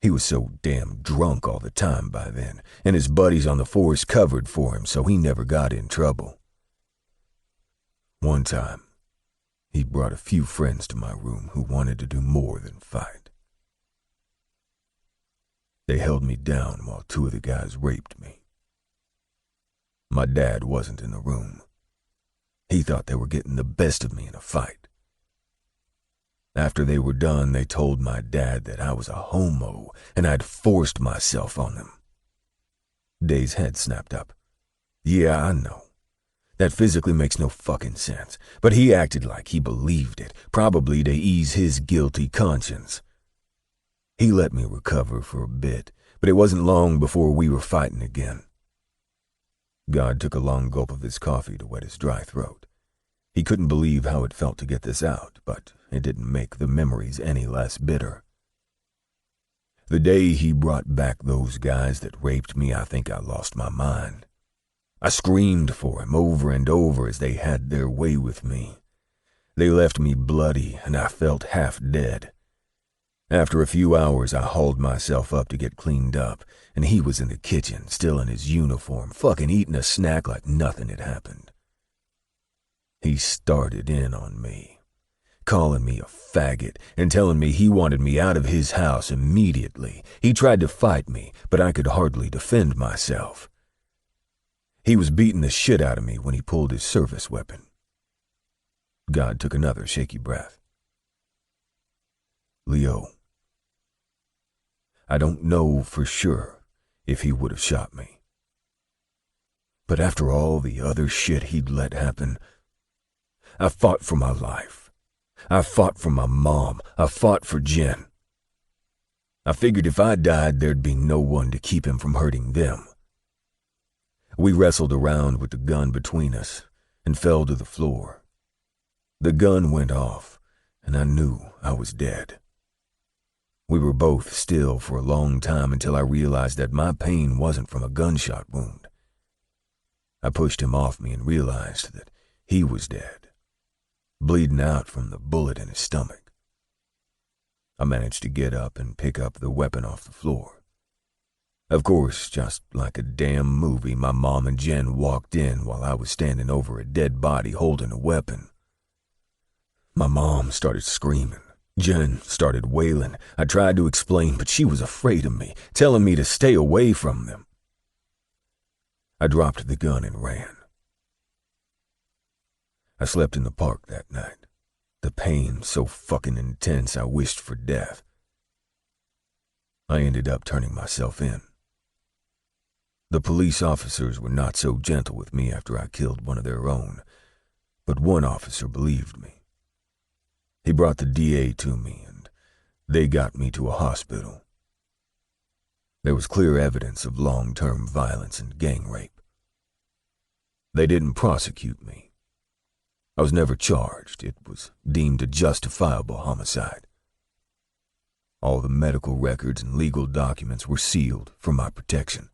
He was so damn drunk all the time by then, and his buddies on the force covered for him, so he never got in trouble. One time, he brought a few friends to my room who wanted to do more than fight. They held me down while two of the guys raped me. My dad wasn't in the room. He thought they were getting the best of me in a fight. After they were done, they told my dad that I was a homo and I'd forced myself on them. Day's head snapped up. Yeah, I know. That physically makes no fucking sense, but he acted like he believed it, probably to ease his guilty conscience. He let me recover for a bit, but it wasn't long before we were fighting again. God took a long gulp of his coffee to wet his dry throat. He couldn't believe how it felt to get this out, but it didn't make the memories any less bitter. The day he brought back those guys that raped me, I think I lost my mind. I screamed for him over and over as they had their way with me. They left me bloody, and I felt half dead. After a few hours, I hauled myself up to get cleaned up, and he was in the kitchen, still in his uniform, fucking eating a snack like nothing had happened. He started in on me, calling me a faggot and telling me he wanted me out of his house immediately. He tried to fight me, but I could hardly defend myself. He was beating the shit out of me when he pulled his service weapon. God took another shaky breath. Leo, I don't know for sure if he would have shot me. But after all the other shit he'd let happen, I fought for my life. I fought for my mom. I fought for Jen. I figured if I died, there'd be no one to keep him from hurting them. We wrestled around with the gun between us and fell to the floor. The gun went off, and I knew I was dead. We were both still for a long time until I realized that my pain wasn't from a gunshot wound. I pushed him off me and realized that he was dead, bleeding out from the bullet in his stomach. I managed to get up and pick up the weapon off the floor. Of course, just like a damn movie, my mom and Jen walked in while I was standing over a dead body holding a weapon. My mom started screaming. Jen started wailing. I tried to explain, but she was afraid of me, telling me to stay away from them. I dropped the gun and ran. I slept in the park that night. The pain so fucking intense I wished for death. I ended up turning myself in. The police officers were not so gentle with me after I killed one of their own, but one officer believed me. He brought the DA to me, and they got me to a hospital. There was clear evidence of long-term violence and gang rape. They didn't prosecute me. I was never charged. It was deemed a justifiable homicide. All the medical records and legal documents were sealed for my protection.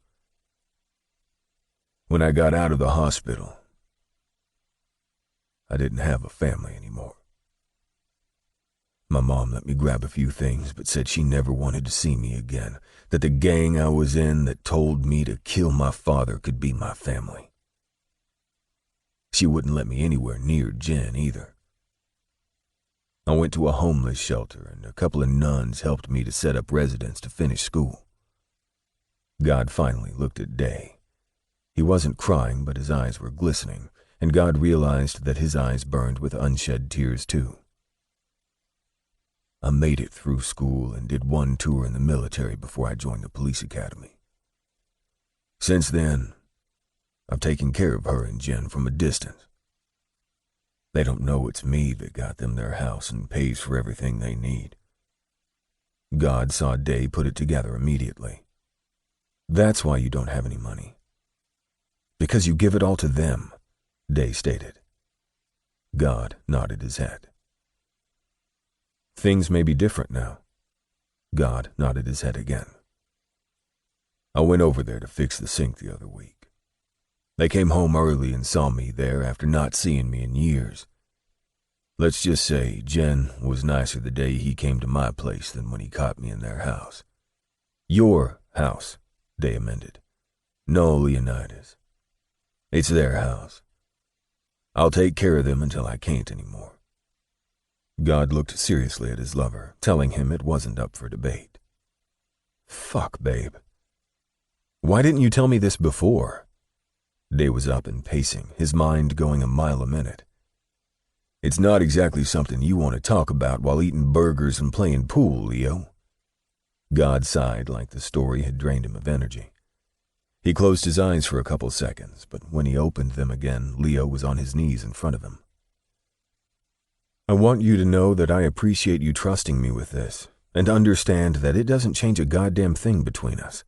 When I got out of the hospital, I didn't have a family anymore. My mom let me grab a few things, but said she never wanted to see me again, that the gang I was in that told me to kill my father could be my family. She wouldn't let me anywhere near Jen either. I went to a homeless shelter, and a couple of nuns helped me to set up residence to finish school. God finally looked at Day. He wasn't crying, but his eyes were glistening, and God realized that his eyes burned with unshed tears too. I made it through school and did one tour in the military before I joined the police academy. Since then, I've taken care of her and Jen from a distance. They don't know it's me that got them their house and pays for everything they need. God saw Day put it together immediately. That's why you don't have any money. Because you give it all to them, Day stated. God nodded his head. Things may be different now. God nodded his head again. I went over there to fix the sink the other week. They came home early and saw me there after not seeing me in years. Let's just say Jen was nicer the day he came to my place than when he caught me in their house. Your house, Day amended. No, Leonidas. It's their house. I'll take care of them until I can't anymore. God looked seriously at his lover, telling him it wasn't up for debate. Fuck, babe. Why didn't you tell me this before? Day was up and pacing, his mind going a mile a minute. It's not exactly something you want to talk about while eating burgers and playing pool, Leo. God sighed like the story had drained him of energy. He closed his eyes for a couple seconds, but when he opened them again, Leo was on his knees in front of him. I want you to know that I appreciate you trusting me with this, and understand that it doesn't change a goddamn thing between us.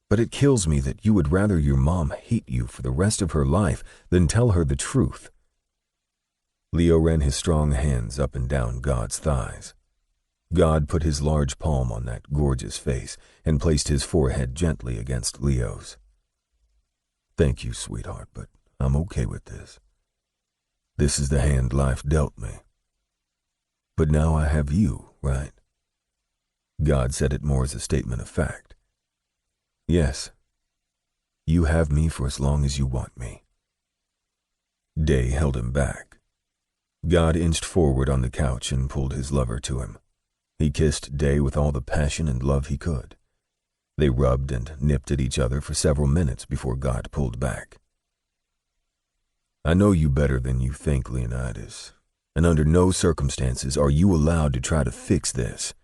But it kills me that you would rather your mom hate you for the rest of her life than tell her the truth. Leo ran his strong hands up and down God's thighs. God put his large palm on that gorgeous face and placed his forehead gently against Leo's. Thank you, sweetheart, but I'm okay with this. This is the hand life dealt me. But now I have you, right? God said it more as a statement of fact. Yes, you have me for as long as you want me. Day held him back. God inched forward on the couch and pulled his lover to him. He kissed Day with all the passion and love he could. They rubbed and nipped at each other for several minutes before God pulled back. I know you better than you think, Leonidas, and under no circumstances are you allowed to try to fix this.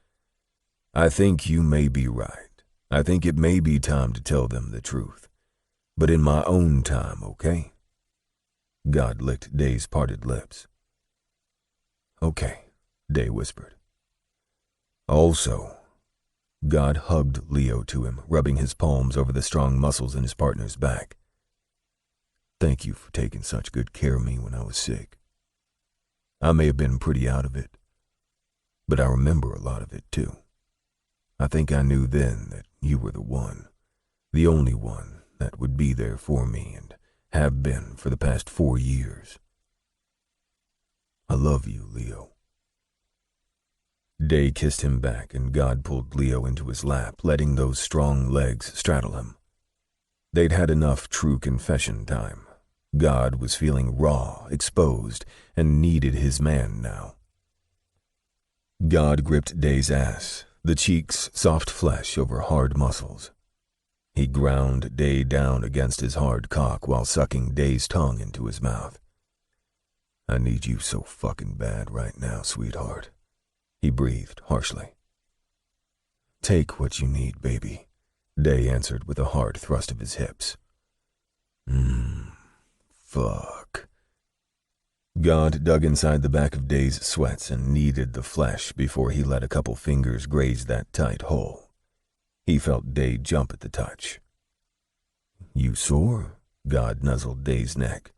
I think you may be right. I think it may be time to tell them the truth. But in my own time, okay? God licked Day's parted lips. Okay, Day whispered. Also, God hugged Leo to him, rubbing his palms over the strong muscles in his partner's back. Thank you for taking such good care of me when I was sick. I may have been pretty out of it, but I remember a lot of it too. I think I knew then that you were the one, the only one that would be there for me and have been for the past 4 years. I love you, Leo. Day kissed him back and God pulled Leo into his lap, letting those strong legs straddle him. They'd had enough true confession time. God was feeling raw, exposed, and needed his man now. God gripped Day's ass, the cheeks soft flesh over hard muscles. He ground Day down against his hard cock while sucking Day's tongue into his mouth. I need you so fucking bad right now, sweetheart, he breathed harshly. Take what you need, baby, Day answered with a hard thrust of his hips. Fuck. God dug inside the back of Day's sweats and kneaded the flesh before he let a couple fingers graze that tight hole. He felt Day jump at the touch. You sore? God nuzzled Day's neck.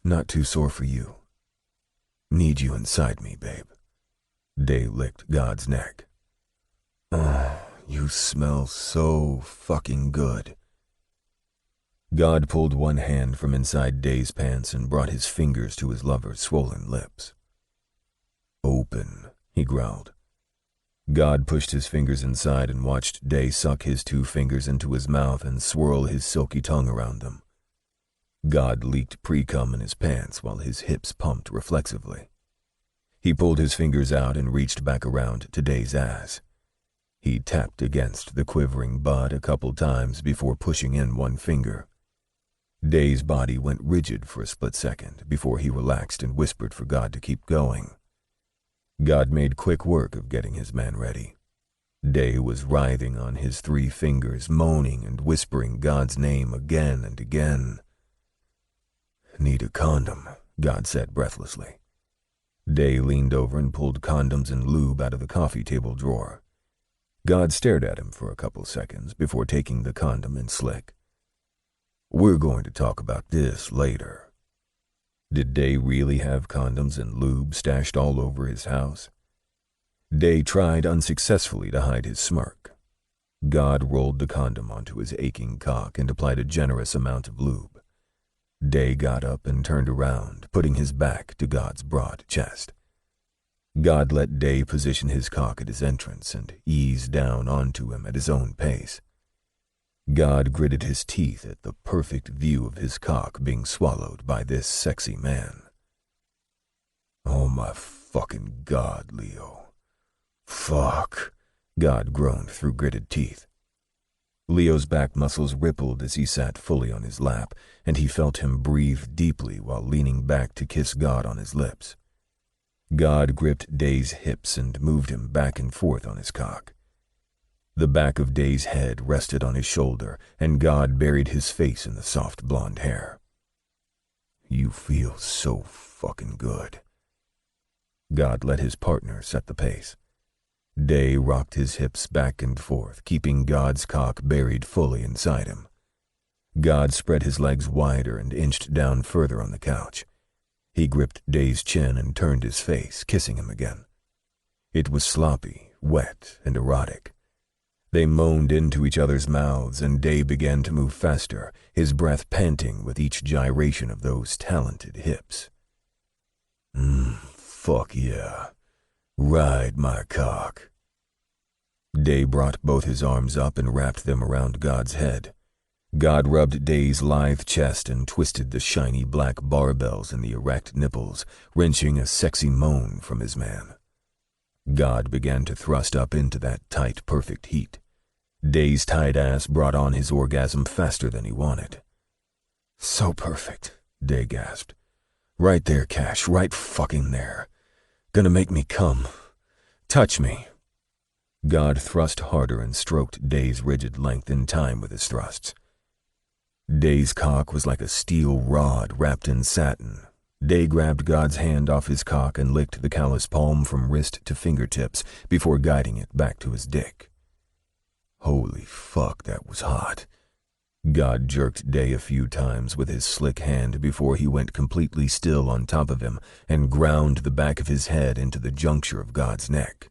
Not too sore for you. Need you inside me, babe. Day licked God's neck. Oh, you smell so fucking good. God pulled one hand from inside Day's pants and brought his fingers to his lover's swollen lips. Open, he growled. God pushed his fingers inside and watched Day suck his 2 fingers into his mouth and swirl his silky tongue around them. God leaked pre-cum in his pants while his hips pumped reflexively. He pulled his fingers out and reached back around to Day's ass. He tapped against the quivering bud a couple times before pushing in one finger. Day's body went rigid for a split second before he relaxed and whispered for God to keep going. God made quick work of getting his man ready. Day was writhing on his 3 fingers, moaning and whispering God's name again and again. "Need a condom," God said breathlessly. Day leaned over and pulled condoms and lube out of the coffee table drawer. God stared at him for a couple seconds before taking the condom and slick. "We're going to talk about this later." Did Day really have condoms and lube stashed all over his house? Day tried unsuccessfully to hide his smirk. God rolled the condom onto his aching cock and applied a generous amount of lube. Day got up and turned around, putting his back to God's broad chest. God let Day position his cock at his entrance and ease down onto him at his own pace. God gritted his teeth at the perfect view of his cock being swallowed by this sexy man. "Oh my fucking God, Leo. Fuck," God groaned through gritted teeth. Leo's back muscles rippled as he sat fully on his lap, and he felt him breathe deeply while leaning back to kiss God on his lips. God gripped Day's hips and moved him back and forth on his cock. The back of Day's head rested on his shoulder, and God buried his face in the soft blonde hair. "You feel so fucking good." God let his partner set the pace. Day rocked his hips back and forth, keeping God's cock buried fully inside him. God spread his legs wider and inched down further on the couch. He gripped Day's chin and turned his face, kissing him again. It was sloppy, wet, and erotic. They moaned into each other's mouths, and Day began to move faster, his breath panting with each gyration of those talented hips. Fuck yeah. Ride my cock." Day brought both his arms up and wrapped them around God's head. God rubbed Day's lithe chest and twisted the shiny black barbells in the erect nipples, wrenching a sexy moan from his man. God began to thrust up into that tight, perfect heat. Day's tight ass brought on his orgasm faster than he wanted. "So perfect," Day gasped. "Right there, Cash, right fucking there. Gonna make me come. Touch me." God thrust harder and stroked Day's rigid length in time with his thrusts. Day's cock was like a steel rod wrapped in satin. Day grabbed God's hand off his cock and licked the callous palm from wrist to fingertips before guiding it back to his dick. Holy fuck, that was hot. God jerked Day a few times with his slick hand before he went completely still on top of him and ground the back of his head into the juncture of God's neck.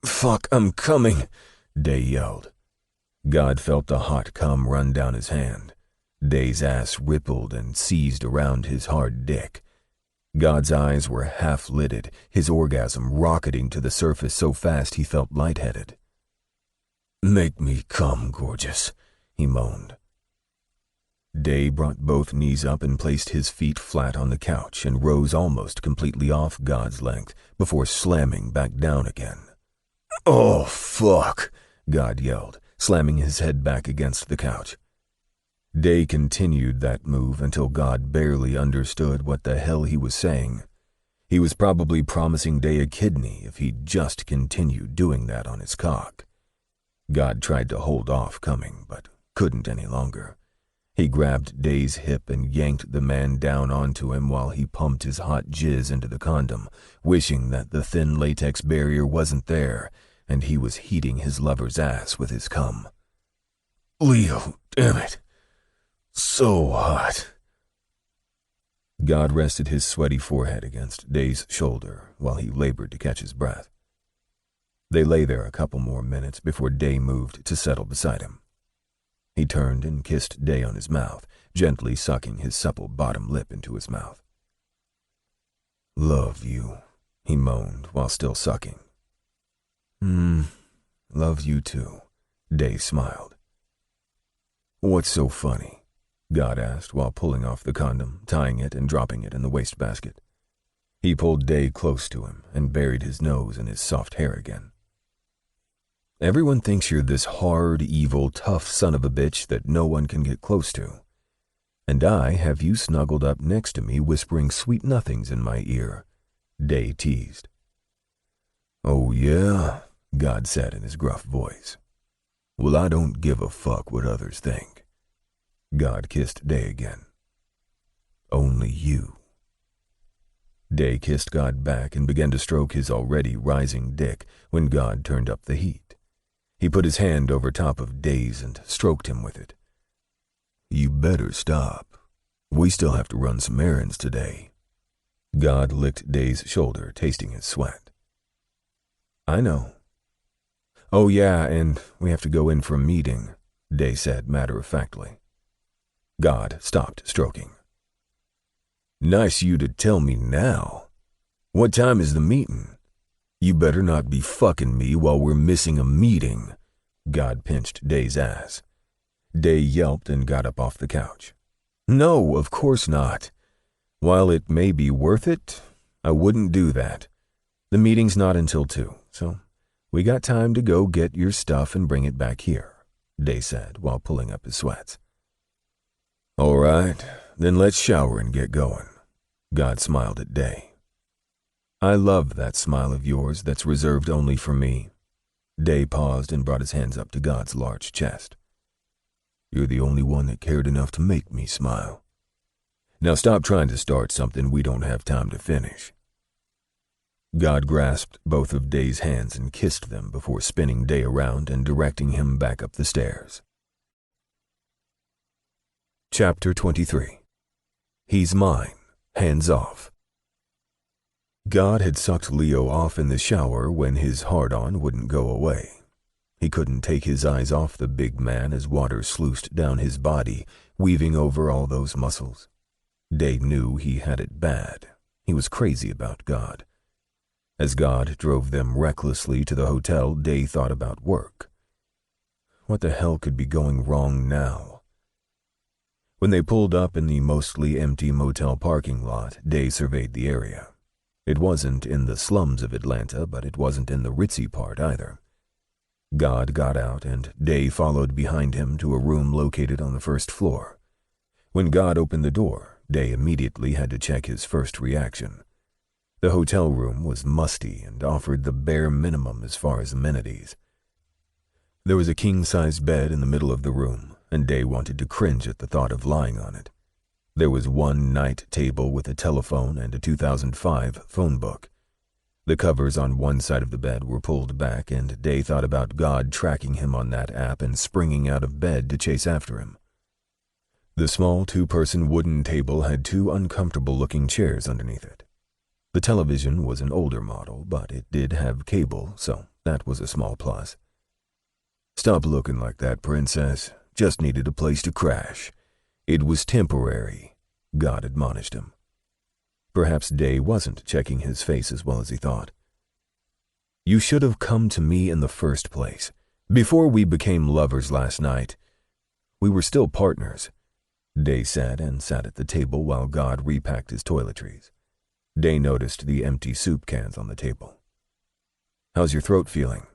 "Fuck, I'm coming," Day yelled. God felt the hot cum run down his hand. Day's ass rippled and seized around his hard dick. God's eyes were half-lidded, his orgasm rocketing to the surface so fast he felt lightheaded. "Make me come, gorgeous," he moaned. Day brought both knees up and placed his feet flat on the couch and rose almost completely off God's length before slamming back down again. "Oh, fuck," God yelled, slamming his head back against the couch. Day continued that move until God barely understood what the hell he was saying. He was probably promising Day a kidney if he'd just continued doing that on his cock. God tried to hold off coming, but couldn't any longer. He grabbed Day's hip and yanked the man down onto him while he pumped his hot jizz into the condom, wishing that the thin latex barrier wasn't there and he was heating his lover's ass with his cum. "Leo, damn it. So hot." God rested his sweaty forehead against Day's shoulder while he labored to catch his breath. They lay there a couple more minutes before Day moved to settle beside him. He turned and kissed Day on his mouth, gently sucking his supple bottom lip into his mouth. "Love you," he moaned while still sucking. Love you too," Day smiled. "What's so funny?" God asked while pulling off the condom, tying it and dropping it in the wastebasket. He pulled Day close to him and buried his nose in his soft hair again. "Everyone thinks you're this hard, evil, tough son of a bitch that no one can get close to. And I have you snuggled up next to me whispering sweet nothings in my ear," Day teased. Oh yeah, God said in his gruff voice. Well, I don't give a fuck what others think. God kissed Day again. Only you. Day kissed God back and began to stroke his already rising dick when God turned up the heat. He put his hand over top of Day's and stroked him with it. You better stop. We still have to run some errands today. God licked Day's shoulder, tasting his sweat. I know. Oh yeah, and we have to go in for a meeting, Day said matter-of-factly. God stopped stroking. Nice you to tell me now. What time is the meeting? You better not be fucking me while we're missing a meeting. God pinched Day's ass. Day yelped and got up off the couch. No, of course not. While it may be worth it, I wouldn't do that. The meeting's not until 2, so we got time to go get your stuff and bring it back here, Day said while pulling up his sweats. All right, then let's shower and get going. God smiled at Day. I love that smile of yours that's reserved only for me. Day paused and brought his hands up to God's large chest. You're the only one that cared enough to make me smile. Now stop trying to start something we don't have time to finish. God grasped both of Day's hands and kissed them before spinning Day around and directing him back up the stairs. Chapter 23. He's mine. Hands off. God had sucked Leo off in the shower when his hard-on wouldn't go away. He couldn't take his eyes off the big man as water sluiced down his body, weaving over all those muscles. Day knew he had it bad. He was crazy about God. As God drove them recklessly to the hotel, Day thought about work. What the hell could be going wrong now? When they pulled up in the mostly empty motel parking lot, Day surveyed the area. It wasn't in the slums of Atlanta, but it wasn't in the ritzy part either. God got out, and Day followed behind him to a room located on the first floor. When God opened the door, Day immediately had to check his first reaction. The hotel room was musty and offered the bare minimum as far as amenities. There was a king-size bed in the middle of the room, and Day wanted to cringe at the thought of lying on it. There was one night table with a telephone and a 2005 phone book. The covers on one side of the bed were pulled back, and Day thought about God tracking him on that app and springing out of bed to chase after him. The small 2-person wooden table had 2 uncomfortable-looking chairs underneath it. The television was an older model, but it did have cable, so that was a small plus. Stop looking like that, princess. Just needed a place to crash. It was temporary, God admonished him. Perhaps Day wasn't checking his face as well as he thought. You should have come to me in the first place. Before we became lovers last night, we were still partners, Day said and sat at the table while God repacked his toiletries. Day noticed the empty soup cans on the table. How's your throat feeling?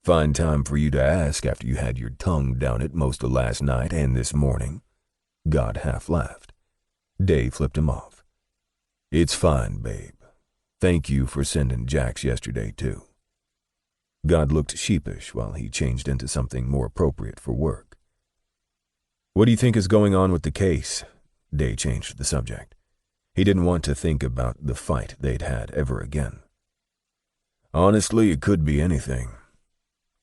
Fine time for you to ask after you had your tongue down it most of last night and this morning. God half laughed. Day flipped him off. It's fine, babe. Thank you for sending Jax yesterday, too. God looked sheepish while he changed into something more appropriate for work. What do you think is going on with the case? Day changed the subject. He didn't want to think about the fight they'd had ever again. Honestly, it could be anything.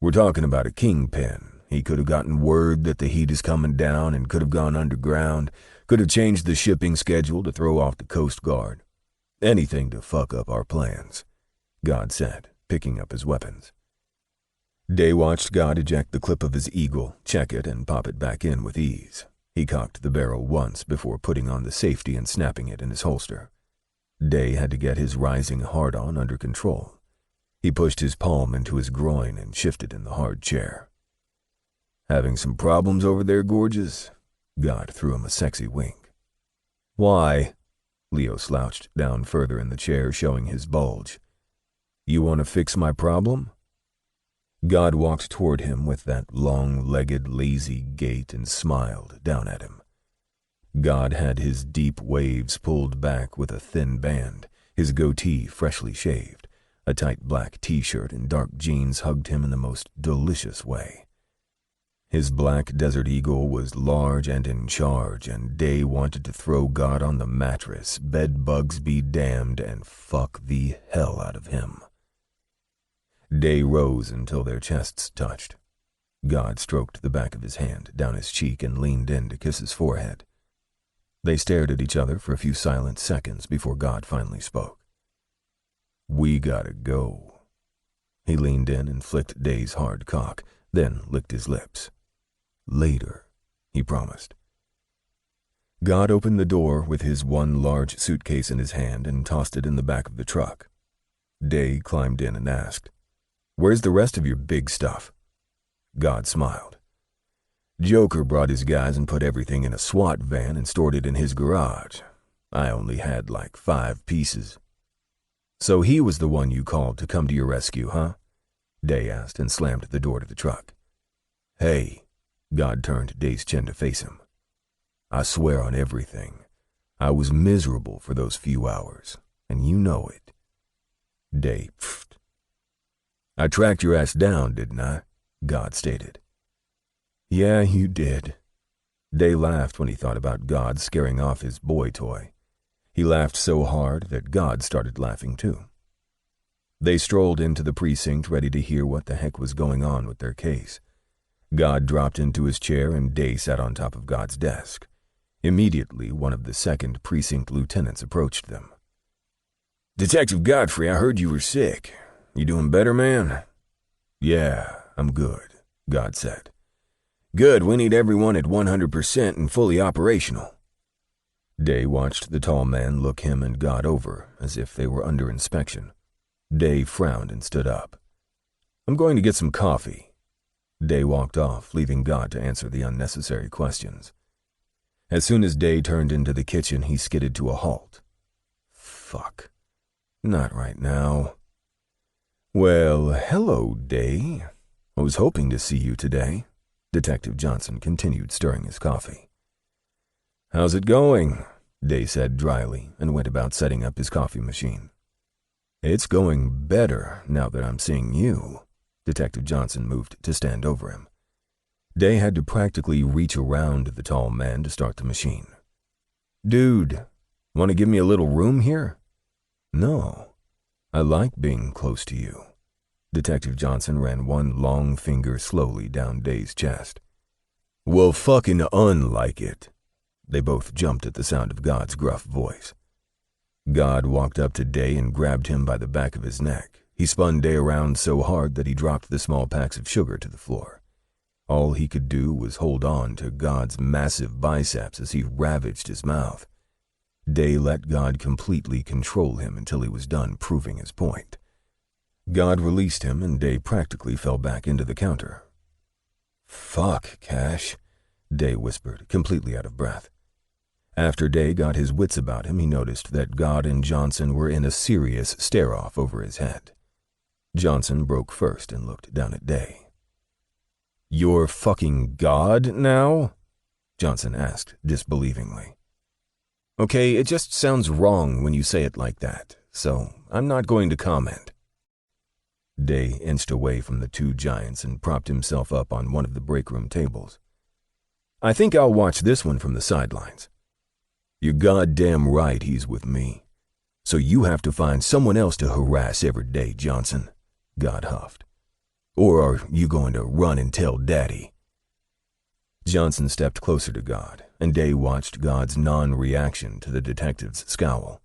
We're talking about a kingpin. He could have gotten word that the heat is coming down and could have gone underground, could have changed the shipping schedule to throw off the Coast Guard. Anything to fuck up our plans, God said, picking up his weapons. Day watched God eject the clip of his eagle, check it, and pop it back in with ease. He cocked the barrel once before putting on the safety and snapping it in his holster. Day had to get his rising hard-on under control. He pushed his palm into his groin and shifted in the hard chair. Having some problems over there, gorgeous? God threw him a sexy wink. Why? Leo slouched down further in the chair, showing his bulge. You want to fix my problem? God walked toward him with that long-legged, lazy gait and smiled down at him. God had his deep waves pulled back with a thin band, his goatee freshly shaved, A tight black t-shirt and dark jeans hugged him in the most delicious way. His black Desert Eagle was large and in charge, and Day wanted to throw God on the mattress, bed bugs be damned, and fuck the hell out of him. Day rose until their chests touched. God stroked the back of his hand down his cheek and leaned in to kiss his forehead. They stared at each other for a few silent seconds before God finally spoke. "We gotta go." He leaned in and flicked Day's hard cock, then licked his lips. "Later," he promised. God opened the door with his one large suitcase in his hand and tossed it in the back of the truck. Day climbed in and asked, "Where's the rest of your big stuff?" God smiled. "Joker brought his guys and put everything in a SWAT van and stored it in his garage. I only had like 5 pieces." "So he was the one you called to come to your rescue, huh?" Day asked and slammed the door to the truck. "Hey," God turned Day's chin to face him. "I swear on everything, I was miserable for those few hours, and you know it." Day pfft. "I tracked your ass down, didn't I?" God stated. "Yeah, you did." Day laughed when he thought about God scaring off his boy toy. He laughed so hard that God started laughing too. They strolled into the precinct ready to hear what the heck was going on with their case. God dropped into his chair and Day sat on top of God's desk. Immediately, one of the 2nd Precinct lieutenants approached them. "Detective Godfrey, I heard you were sick. You doing better, man?" "Yeah, I'm good," God said. "Good, we need everyone at 100% and fully operational." Day watched the tall man look him and God over as if they were under inspection. Day frowned and stood up. "I'm going to get some coffee." Day walked off, leaving God to answer the unnecessary questions. As soon as Day turned into the kitchen, he skidded to a halt. Fuck. Not right now. "Well, hello, Day. I was hoping to see you today." Detective Johnson continued stirring his coffee. "How's it going?" Day said dryly and went about setting up his coffee machine. "It's going better now that I'm seeing you." Detective Johnson moved to stand over him. Day had to practically reach around the tall man to start the machine. "Dude, want to give me a little room here?" "No, I like being close to you." Detective Johnson ran one long finger slowly down Day's chest. "Well, fucking unlike it." They both jumped at the sound of God's gruff voice. God walked up to Day and grabbed him by the back of his neck. He spun Day around so hard that he dropped the small packs of sugar to the floor. All he could do was hold on to God's massive biceps as he ravaged his mouth. Day let God completely control him until he was done proving his point. God released him and Day practically fell back into the counter. "Fuck, Cash," Day whispered, completely out of breath. After Day got his wits about him, he noticed that God and Johnson were in a serious stare-off over his head. Johnson broke first and looked down at Day. "You're fucking God now?" Johnson asked disbelievingly. "Okay, it just sounds wrong when you say it like that, so I'm not going to comment." Day inched away from the two giants and propped himself up on one of the break room tables. "I think I'll watch this one from the sidelines." "You're goddamn right he's with me. So you have to find someone else to harass every day, Johnson," God huffed. "Or are you going to run and tell Daddy?" Johnson stepped closer to God, and Day watched God's non-reaction to the detective's scowl.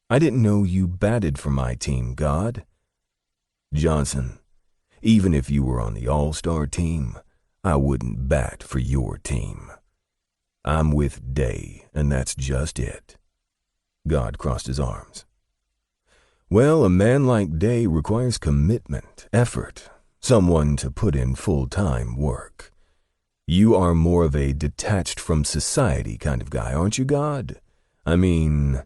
"I didn't know you batted for my team, God." "Johnson, even if you were on the All-Star team, I wouldn't bat for your team. I'm with Day, and that's just it." God crossed his arms. "Well, a man like Day requires commitment, effort, someone to put in full-time work. You are more of a detached from society kind of guy, aren't you, God? I mean,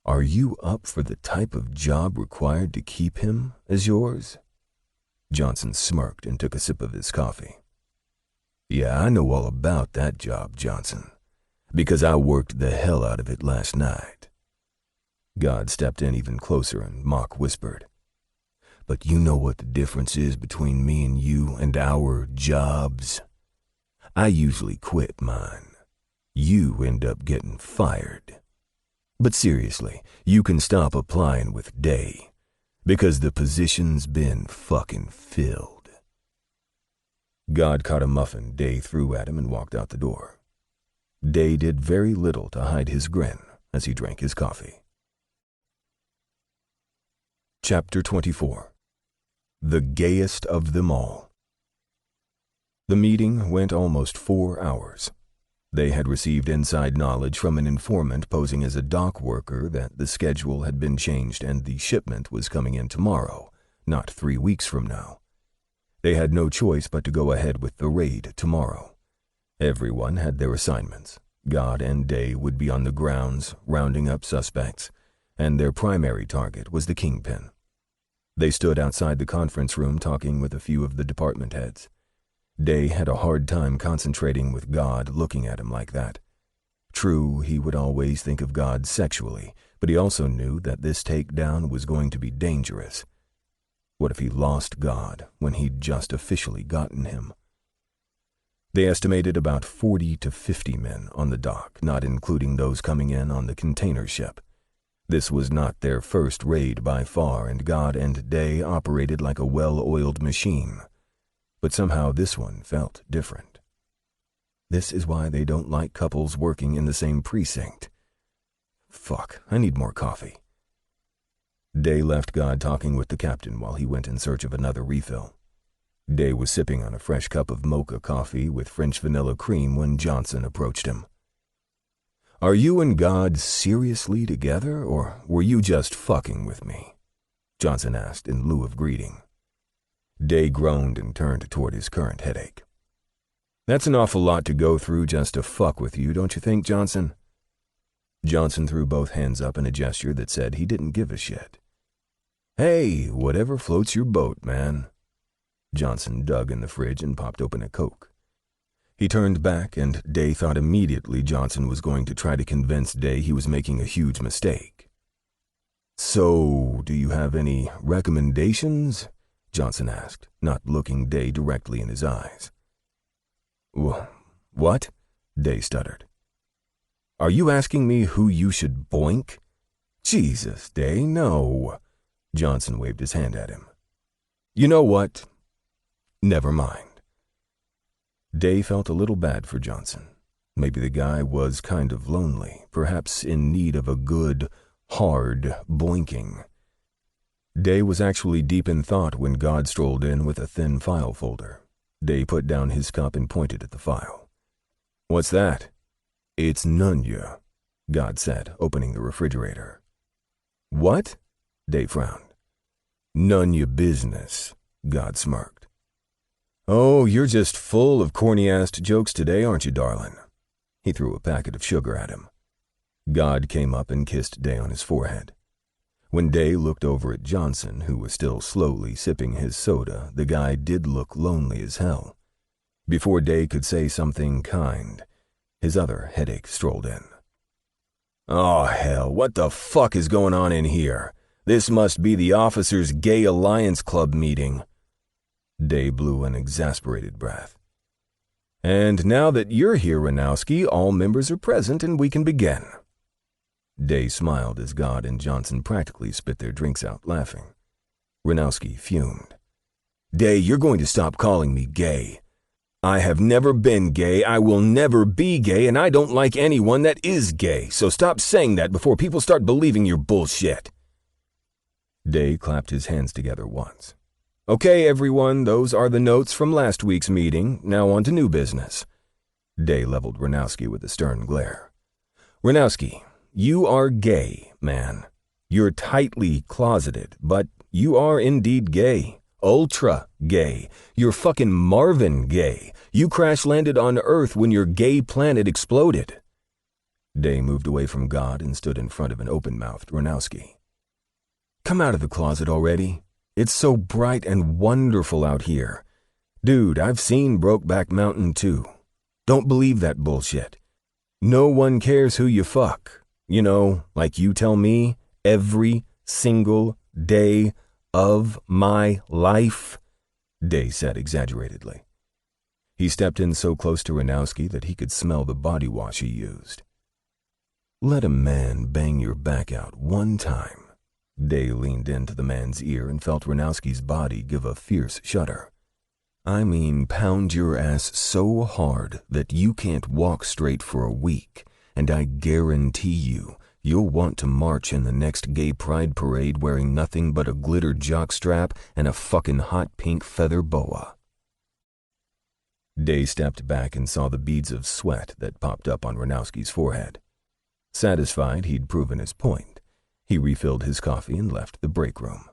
are you up for the type of job required to keep him as yours?" Johnson smirked and took a sip of his coffee. "Yeah, I know all about that job, Johnson, because I worked the hell out of it last night." God stepped in even closer and mock whispered, "But you know what the difference is between me and you and our jobs? I usually quit mine. You end up getting fired. But seriously, you can stop applying with Day, because the position's been fucking filled." God caught a muffin Day threw at him and walked out the door. Day did very little to hide his grin as he drank his coffee. Chapter 24. The Gayest of Them All. The meeting went almost 4 hours. They had received inside knowledge from an informant posing as a dock worker that the schedule had been changed and the shipment was coming in tomorrow, not 3 weeks from now. They had no choice but to go ahead with the raid tomorrow. Everyone had their assignments. God and Day would be on the grounds, rounding up suspects, and their primary target was the Kingpin. They stood outside the conference room talking with a few of the department heads. Day had a hard time concentrating with God looking at him like that. True, he would always think of God sexually, but he also knew that this takedown was going to be dangerous. What if he lost God when he'd just officially gotten him? They estimated about 40 to 50 men on the dock, not including those coming in on the container ship. This was not their first raid by far, and God and Day operated like a well-oiled machine. But somehow this one felt different. This is why they don't like couples working in the same precinct. Fuck, I need more coffee. Day left God talking with the captain while he went in search of another refill. Day was sipping on a fresh cup of mocha coffee with French vanilla cream when Johnson approached him. "Are you and God seriously together, or were you just fucking with me?" Johnson asked in lieu of greeting. Day groaned and turned toward his current headache. "That's an awful lot to go through just to fuck with you, don't you think, Johnson?" Johnson threw both hands up in a gesture that said he didn't give a shit. "Hey, whatever floats your boat, man." Johnson dug in the fridge and popped open a Coke. He turned back, and Day thought immediately Johnson was going to try to convince Day he was making a huge mistake. "So, do you have any recommendations?" Johnson asked, not looking Day directly in his eyes. "What?" Day stuttered. "Are you asking me who you should boink?" "Jesus, Day, no." Johnson waved his hand at him. "You know what? Never mind." Day felt a little bad for Johnson. Maybe the guy was kind of lonely, perhaps in need of a good, hard boinking. Day was actually deep in thought when God strolled in with a thin file folder. Day put down his cup and pointed at the file. "What's that?" "It's Nunya," God said, opening the refrigerator. "What?" Day frowned. "None your business," God smirked. "Oh, you're just full of corny-ass jokes today, aren't you, darling?" He threw a packet of sugar at him. God came up and kissed Day on his forehead. When Day looked over at Johnson, who was still slowly sipping his soda, the guy did look lonely as hell. Before Day could say something kind, his other headache strolled in. "Oh, hell, what the fuck is going on in here? This must be the Officers' Gay Alliance Club meeting." Day blew an exasperated breath. "And now that you're here, Ranowski, all members are present and we can begin." Day smiled as God and Johnson practically spit their drinks out laughing. Ranowski fumed. "Day, you're going to stop calling me gay. I have never been gay, I will never be gay, and I don't like anyone that is gay, so stop saying that before people start believing your bullshit." Day clapped his hands together once. "Okay, everyone, those are the notes from last week's meeting. Now on to new business." Day leveled Ranowski with a stern glare. "Ranowski, you are gay, man. You're tightly closeted, but you are indeed gay. Ultra gay. You're fucking Marvin gay. You crash-landed on Earth when your gay planet exploded." Day moved away from God and stood in front of an open-mouthed Ranowski. "Come out of the closet already. It's so bright and wonderful out here. Dude, I've seen Brokeback Mountain too. Don't believe that bullshit. No one cares who you fuck. You know, like you tell me, every single day of my life, Day said exaggeratedly. He stepped in so close to Ranowski that he could smell the body wash he used. Let a man bang your back out one time. Day leaned into the man's ear and felt Ranowski's body give a fierce shudder. I mean, pound your ass so hard that you can't walk straight for a week, and I guarantee you'll want to march in the next gay pride parade wearing nothing but a glitter jockstrap and a fucking hot pink feather boa. Day stepped back and saw the beads of sweat that popped up on Ranowski's forehead. Satisfied he'd proven his point, he refilled his coffee and left the break room.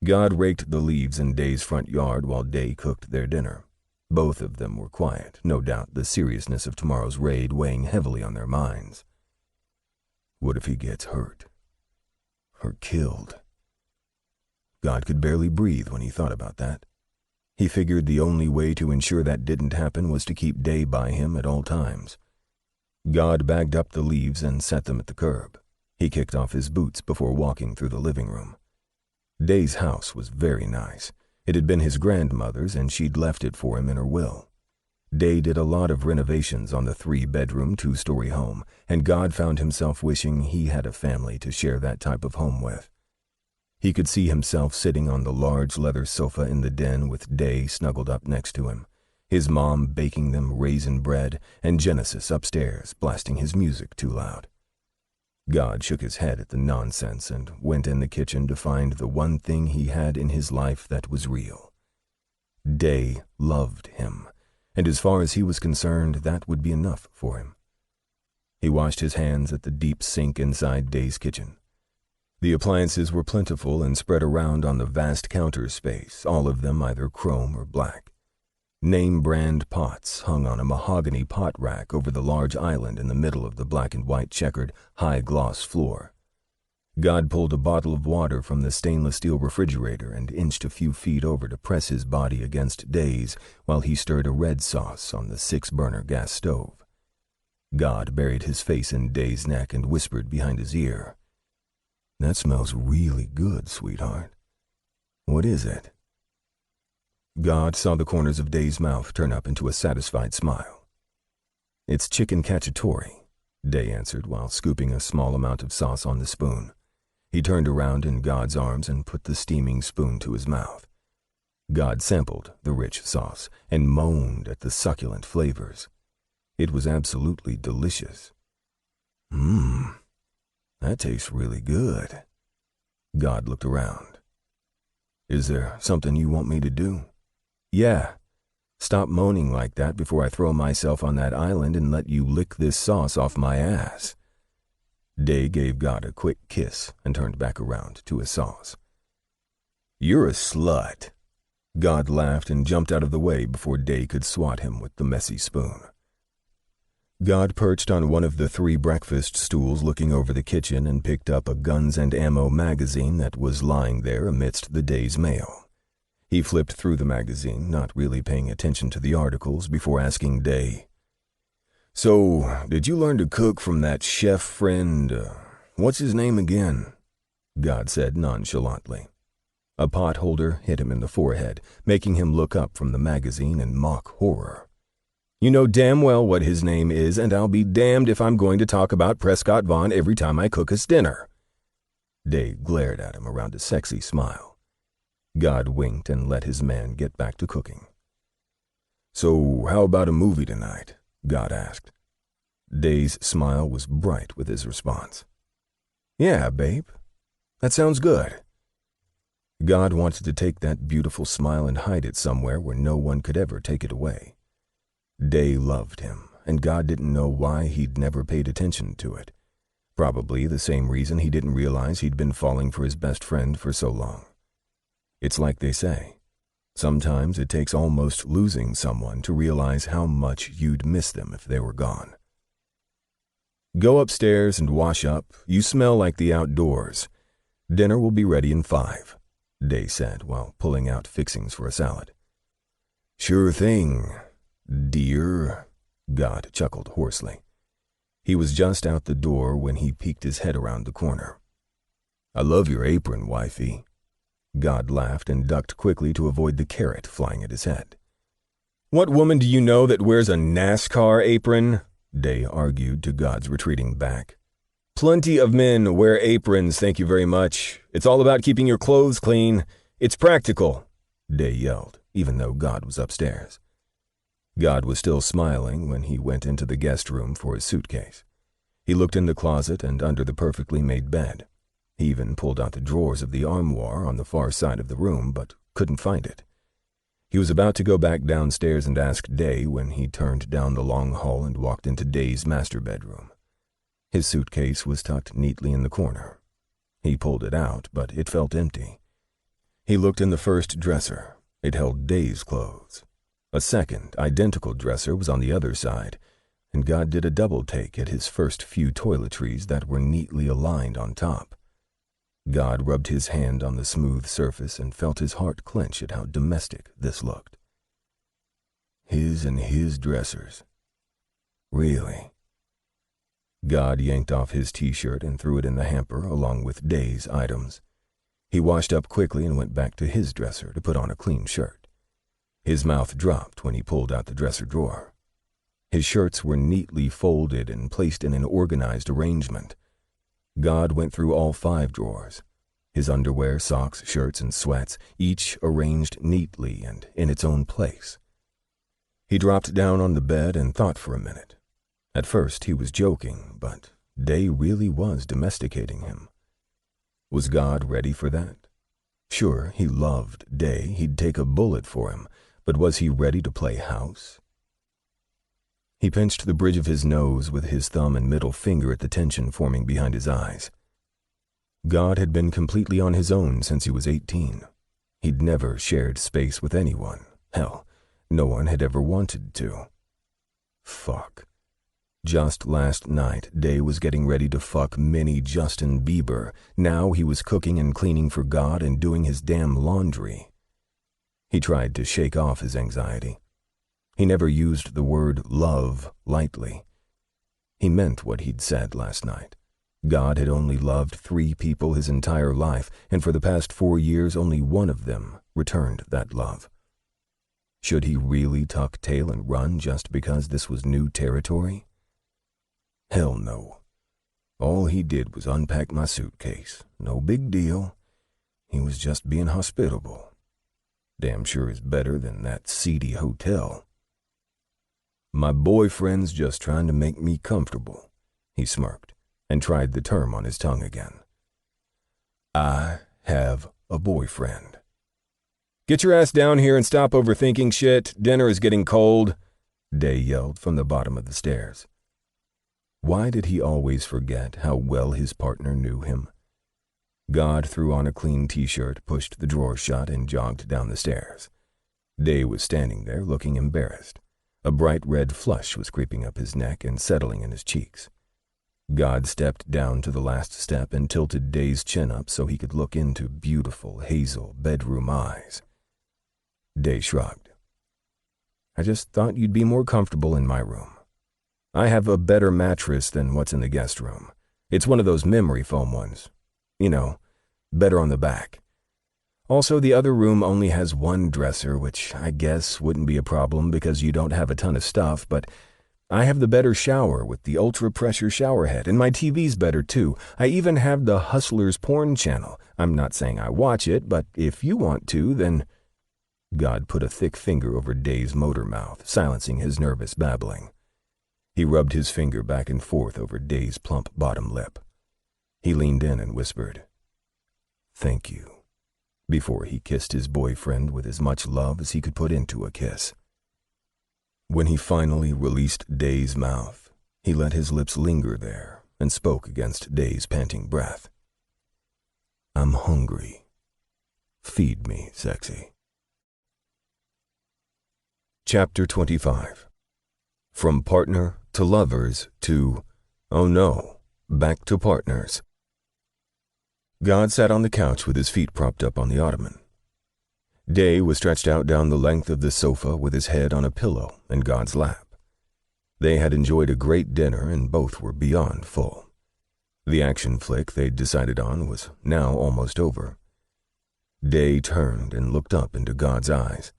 God raked the leaves in Day's front yard while Day cooked their dinner. Both of them were quiet, no doubt the seriousness of tomorrow's raid weighing heavily on their minds. What if he gets hurt? Or killed? God could barely breathe when he thought about that. He figured the only way to ensure that didn't happen was to keep Day by him at all times. God bagged up the leaves and set them at the curb. He kicked off his boots before walking through the living room. Day's house was very nice. It had been his grandmother's, and she'd left it for him in her will. Day did a lot of renovations on the 3-bedroom, 2-story home, and God found himself wishing he had a family to share that type of home with. He could see himself sitting on the large leather sofa in the den with Day snuggled up next to him, his mom baking them raisin bread, and Genesis upstairs blasting his music too loud. God shook his head at the nonsense and went in the kitchen to find the one thing he had in his life that was real. Day loved him, and as far as he was concerned, that would be enough for him. He washed his hands at the deep sink inside Day's kitchen. The appliances were plentiful and spread around on the vast counter space, all of them either chrome or black. Name-brand pots hung on a mahogany pot rack over the large island in the middle of the black and white checkered, high-gloss floor. God pulled a bottle of water from the stainless steel refrigerator and inched a few feet over to press his body against Day's while he stirred a red sauce on the 6-burner gas stove. God buried his face in Day's neck and whispered behind his ear, "That smells really good, sweetheart. What is it?" God saw the corners of Day's mouth turn up into a satisfied smile. "It's chicken cacciatore," Day answered while scooping a small amount of sauce on the spoon. He turned around in God's arms and put the steaming spoon to his mouth. God sampled the rich sauce and moaned at the succulent flavors. It was absolutely delicious. That tastes really good." God looked around. "Is there something you want me to do?" "Yeah. Stop moaning like that before I throw myself on that island and let you lick this sauce off my ass." Day gave God a quick kiss and turned back around to his sauce. "You're a slut." God laughed and jumped out of the way before Day could swat him with the messy spoon. God perched on one of the 3 breakfast stools looking over the kitchen and picked up a Guns and Ammo magazine that was lying there amidst the day's mail. He flipped through the magazine, not really paying attention to the articles, before asking Day, "So, did you learn to cook from that chef friend, what's his name again?" God said nonchalantly. A pot holder hit him in the forehead, making him look up from the magazine in mock horror. "You know damn well what his name is, and I'll be damned if I'm going to talk about Prescott Vaughn every time I cook us dinner." Day glared at him around a sexy smile. God winked and let his man get back to cooking. "So, how about a movie tonight?" God asked. Day's smile was bright with his response. "Yeah, babe. That sounds good." God wanted to take that beautiful smile and hide it somewhere where no one could ever take it away. Day loved him, and God didn't know why he'd never paid attention to it. Probably the same reason he didn't realize he'd been falling for his best friend for so long. It's like they say, sometimes it takes almost losing someone to realize how much you'd miss them if they were gone. "Go upstairs and wash up. You smell like the outdoors. Dinner will be ready in 5, Day said while pulling out fixings for a salad. "Sure thing, dear," God chuckled hoarsely. He was just out the door when he peeked his head around the corner. "I love your apron, wifey." God laughed and ducked quickly to avoid the carrot flying at his head. "What woman do you know that wears a NASCAR apron?" Day argued to God's retreating back. "Plenty of men wear aprons, thank you very much. It's all about keeping your clothes clean. It's practical," Day yelled, even though God was upstairs. God was still smiling when he went into the guest room for his suitcase. He looked in the closet and under the perfectly made bed. He even pulled out the drawers of the armoire on the far side of the room, but couldn't find it. He was about to go back downstairs and ask Day when he turned down the long hall and walked into Day's master bedroom. His suitcase was tucked neatly in the corner. He pulled it out, but it felt empty. He looked in the first dresser. It held Day's clothes. A second, identical dresser was on the other side, and God did a double take at his first few toiletries that were neatly aligned on top. God rubbed his hand on the smooth surface and felt his heart clench at how domestic this looked. His and his dressers. Really? God yanked off his t-shirt and threw it in the hamper along with Day's items. He washed up quickly and went back to his dresser to put on a clean shirt. His mouth dropped when he pulled out the dresser drawer. His shirts were neatly folded and placed in an organized arrangement. God went through all 5 drawers. His underwear, socks, shirts, and sweats, each arranged neatly and in its own place. He dropped down on the bed and thought for a minute. At first he was joking, but Day really was domesticating him. Was God ready for that? Sure, he loved Day. He'd take a bullet for him. But was he ready to play house? He pinched the bridge of his nose with his thumb and middle finger at the tension forming behind his eyes. God had been completely on his own since he was 18. He'd never shared space with anyone. Hell, no one had ever wanted to. Fuck. Just last night, Day was getting ready to fuck mini Justin Bieber. Now he was cooking and cleaning for God and doing his damn laundry. He tried to shake off his anxiety. He never used the word love lightly. He meant what he'd said last night. God had only loved 3 people his entire life, and for the past 4 years only one of them returned that love. Should he really tuck tail and run just because this was new territory? Hell no. All he did was unpack my suitcase. No big deal. He was just being hospitable. Damn sure is better than that seedy hotel. "My boyfriend's just trying to make me comfortable," he smirked, and tried the term on his tongue again. "I have a boyfriend." "Get your ass down here and stop overthinking shit. Dinner is getting cold," Day yelled from the bottom of the stairs. Why did he always forget how well his partner knew him? God threw on a clean t-shirt, pushed the drawer shut, and jogged down the stairs. Day was standing there looking embarrassed. A bright red flush was creeping up his neck and settling in his cheeks. God stepped down to the last step and tilted Day's chin up so he could look into beautiful hazel bedroom eyes. Day shrugged. "I just thought you'd be more comfortable in my room. I have a better mattress than what's in the guest room. It's one of those memory foam ones. You know, better on the back. Also, the other room only has 1 dresser, which I guess wouldn't be a problem because you don't have a ton of stuff, but I have the better shower with the ultra-pressure shower head, and my TV's better too. I even have the Hustlers porn channel. I'm not saying I watch it, but if you want to, then..." God put a thick finger over Day's motor mouth, silencing his nervous babbling. He rubbed his finger back and forth over Day's plump bottom lip. He leaned in and whispered, "Thank you," before he kissed his boyfriend with as much love as he could put into a kiss. When he finally released Day's mouth, he let his lips linger there and spoke against Day's panting breath. "I'm hungry. Feed me, sexy." Chapter 25. From partner to lovers to, oh no, back to partners. God sat on the couch with his feet propped up on the ottoman. Day was stretched out down the length of the sofa with his head on a pillow in God's lap. They had enjoyed a great dinner and both were beyond full. The action flick they'd decided on was now almost over. Day turned and looked up into God's eyes.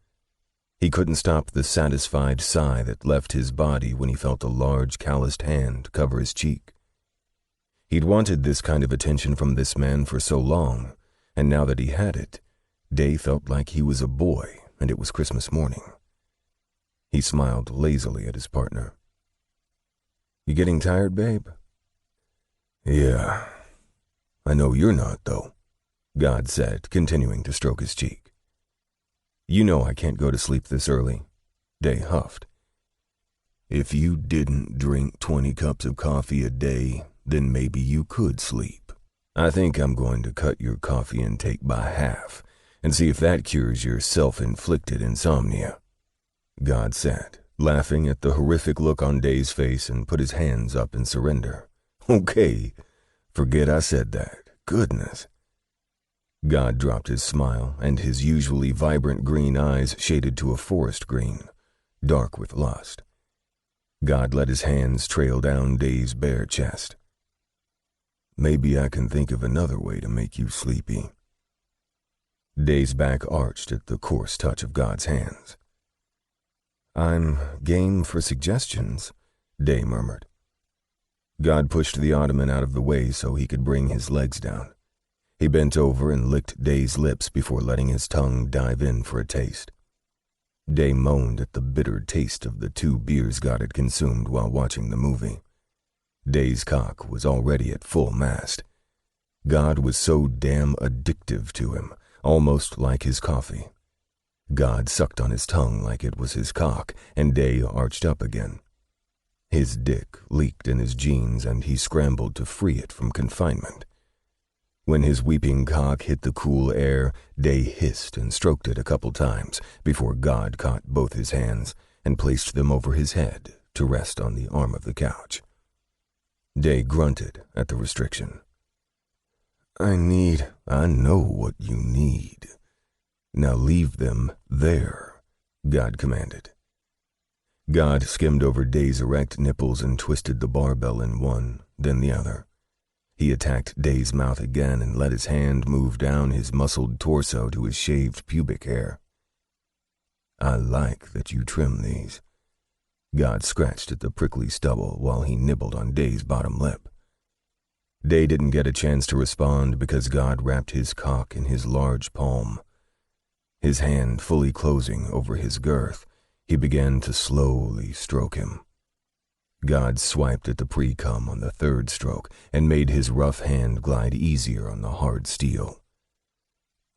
He couldn't stop the satisfied sigh that left his body when he felt a large calloused hand cover his cheek. He'd wanted this kind of attention from this man for so long, and now that he had it, Day felt like he was a boy and it was Christmas morning. He smiled lazily at his partner. "You getting tired, babe?" "Yeah. I know you're not, though," God said, continuing to stroke his cheek. "You know I can't go to sleep this early," Day huffed. "If you didn't drink 20 cups of coffee a day, then maybe you could sleep. I think I'm going to cut your coffee intake by half and see if that cures your self-inflicted insomnia," God said, laughing at the horrific look on Day's face, and put his hands up in surrender. "Okay, forget I said that. Goodness." God dropped his smile, and his usually vibrant green eyes shaded to a forest green, dark with lust. God let his hands trail down Day's bare chest. "Maybe I can think of another way to make you sleepy." Day's back arched at the coarse touch of God's hands. "I'm game for suggestions," Day murmured. God pushed the ottoman out of the way so he could bring his legs down. He bent over and licked Day's lips before letting his tongue dive in for a taste. Day moaned at the bitter taste of the 2 beers God had consumed while watching the movie. Day's cock was already at full mast. God was so damn addictive to him, almost like his coffee. God sucked on his tongue like it was his cock, and Day arched up again. His dick leaked in his jeans, and he scrambled to free it from confinement. When his weeping cock hit the cool air, Day hissed and stroked it a couple times before God caught both his hands and placed them over his head to rest on the arm of the couch. Day grunted at the restriction. I know what you need. Now leave them there," God commanded. God skimmed over Day's erect nipples and twisted the barbell in one, then the other. He attacked Day's mouth again and let his hand move down his muscled torso to his shaved pubic hair. "I like that you trim these." God scratched at the prickly stubble while he nibbled on Day's bottom lip. Day didn't get a chance to respond because God wrapped his cock in his large palm. His hand fully closing over his girth, he began to slowly stroke him. God swiped at the pre-cum on the 3rd stroke and made his rough hand glide easier on the hard steel.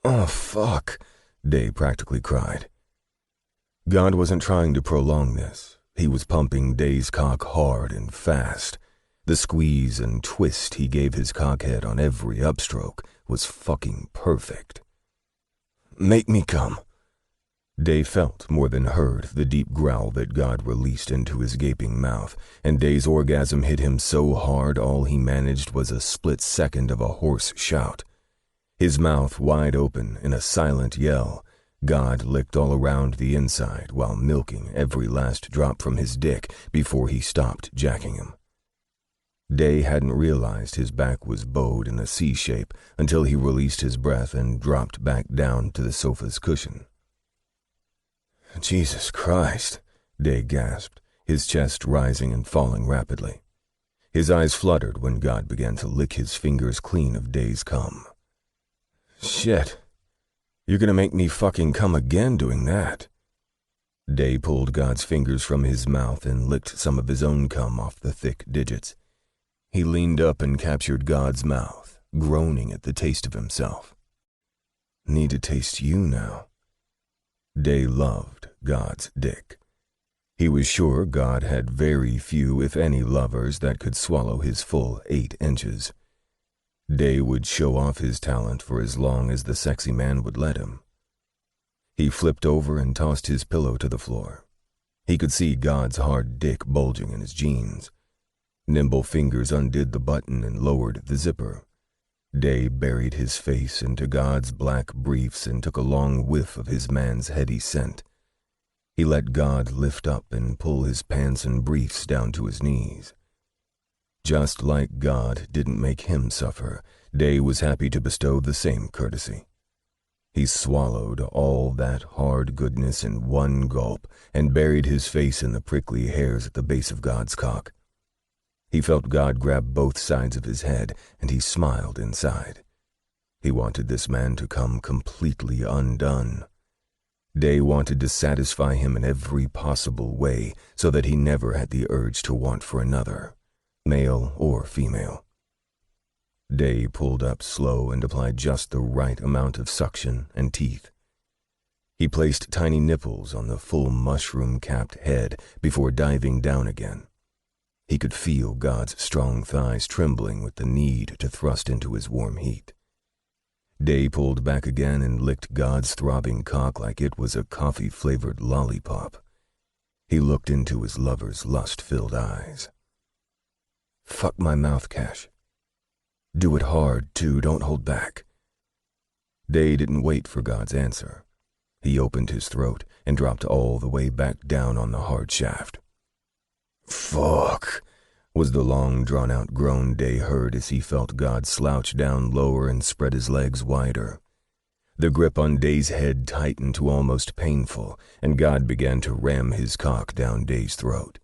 "Oh, fuck," Day practically cried. God wasn't trying to prolong this. He was pumping Day's cock hard and fast. The squeeze and twist he gave his cockhead on every upstroke was fucking perfect. "Make me come." Day felt more than heard the deep growl that God released into his gaping mouth, and Day's orgasm hit him so hard all he managed was a split second of a hoarse shout. His mouth wide open in a silent yell, God licked all around the inside while milking every last drop from his dick before he stopped jacking him. Day hadn't realized his back was bowed in a C shape until he released his breath and dropped back down to the sofa's cushion. "Jesus Christ," Day gasped, his chest rising and falling rapidly. His eyes fluttered when God began to lick his fingers clean of Day's cum. "Shit, you're gonna make me fucking come again doing that." Day pulled God's fingers from his mouth and licked some of his own cum off the thick digits. He leaned up and captured God's mouth, groaning at the taste of himself. "Need to taste you now." Day loved God's dick. He was sure God had very few, if any, lovers that could swallow his full 8 inches. Day would show off his talent for as long as the sexy man would let him. He flipped over and tossed his pillow to the floor. He could see God's hard dick bulging in his jeans. Nimble fingers undid the button and lowered the zipper. Day buried his face into God's black briefs and took a long whiff of his man's heady scent. He let God lift up and pull his pants and briefs down to his knees. Just like God didn't make him suffer, Day was happy to bestow the same courtesy. He swallowed all that hard goodness in one gulp and buried his face in the prickly hairs at the base of God's cock. He felt God grab both sides of his head, and he smiled inside. He wanted this man to come completely undone. Day wanted to satisfy him in every possible way so that he never had the urge to want for another, male or female. Day pulled up slow and applied just the right amount of suction and teeth. He placed tiny nipples on the full mushroom-capped head before diving down again. He could feel God's strong thighs trembling with the need to thrust into his warm heat. Day pulled back again and licked God's throbbing cock like it was a coffee-flavored lollipop. He looked into his lover's lust-filled eyes. "Fuck my mouth, Cash. Do it hard, too, don't hold back." Day didn't wait for God's answer. He opened his throat and dropped all the way back down on the hard shaft. "Fuck," was the long, drawn-out groan Day heard as he felt God slouch down lower and spread his legs wider. The grip on Day's head tightened to almost painful, and God began to ram his cock down Day's throat.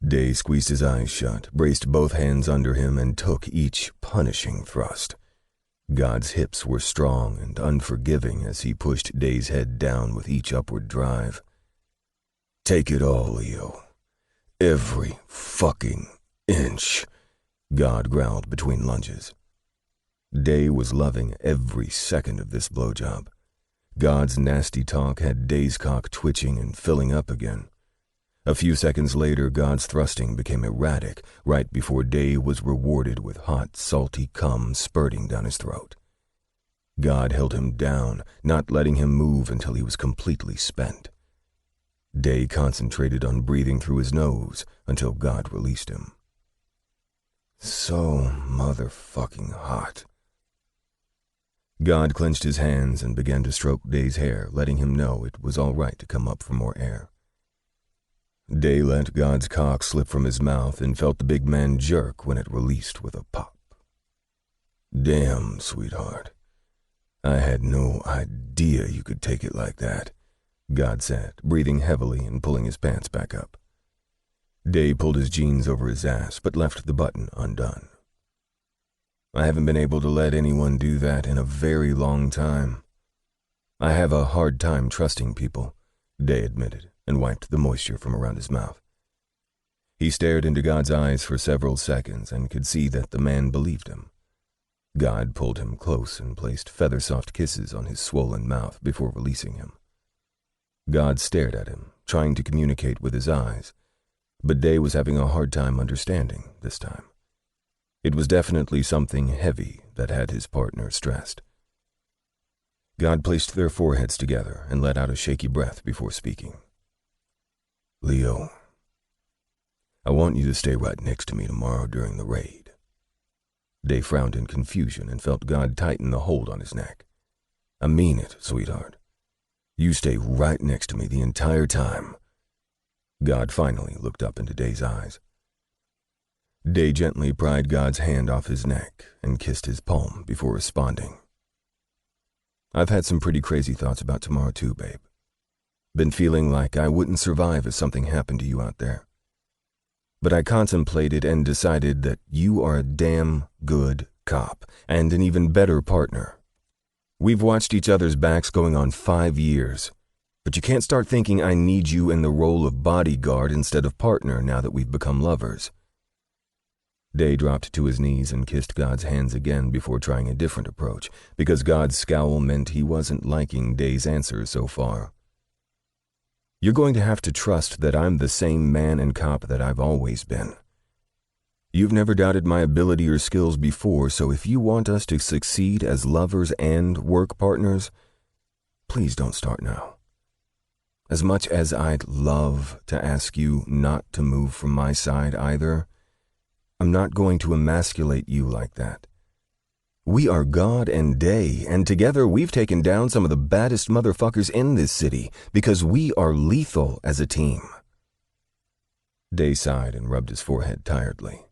Day squeezed his eyes shut, braced both hands under him, and took each punishing thrust. God's hips were strong and unforgiving as he pushed Day's head down with each upward drive. "Take it all, Leo. Every fucking inch," God growled between lunges. Day was loving every second of this blowjob. God's nasty talk had Day's cock twitching and filling up again. A few seconds later, God's thrusting became erratic right before Day was rewarded with hot, salty cum spurting down his throat. God held him down, not letting him move until he was completely spent. Day concentrated on breathing through his nose until God released him. So motherfucking hot. God clenched his hands and began to stroke Day's hair, letting him know it was all right to come up for more air. Day let God's cock slip from his mouth and felt the big man jerk when it released with a pop. "Damn, sweetheart. I had no idea you could take it like that," God said, breathing heavily and pulling his pants back up. Day pulled his jeans over his ass, but left the button undone. "I haven't been able to let anyone do that in a very long time. I have a hard time trusting people," Day admitted, and wiped the moisture from around his mouth. He stared into God's eyes for several seconds and could see that the man believed him. God pulled him close and placed feather-soft kisses on his swollen mouth before releasing him. God stared at him, trying to communicate with his eyes, but Day was having a hard time understanding this time. It was definitely something heavy that had his partner stressed. God placed their foreheads together and let out a shaky breath before speaking. "Leo, I want you to stay right next to me tomorrow during the raid." Day frowned in confusion and felt God tighten the hold on his neck. "I mean it, sweetheart. You stay right next to me the entire time." God finally looked up into Day's eyes. Day gently pried God's hand off his neck and kissed his palm before responding. "I've had some pretty crazy thoughts about tomorrow too, babe. Been feeling like I wouldn't survive if something happened to you out there. But I contemplated and decided that you are a damn good cop and an even better partner. We've watched each other's backs going on 5 years, but you can't start thinking I need you in the role of bodyguard instead of partner now that we've become lovers." Day dropped to his knees and kissed God's hands again before trying a different approach, because God's scowl meant he wasn't liking Day's answers so far. "You're going to have to trust that I'm the same man and cop that I've always been. You've never doubted my ability or skills before, so if you want us to succeed as lovers and work partners, please don't start now. As much as I'd love to ask you not to move from my side either, I'm not going to emasculate you like that. We are God and Day, and together we've taken down some of the baddest motherfuckers in this city because we are lethal as a team." Day sighed and rubbed his forehead tiredly.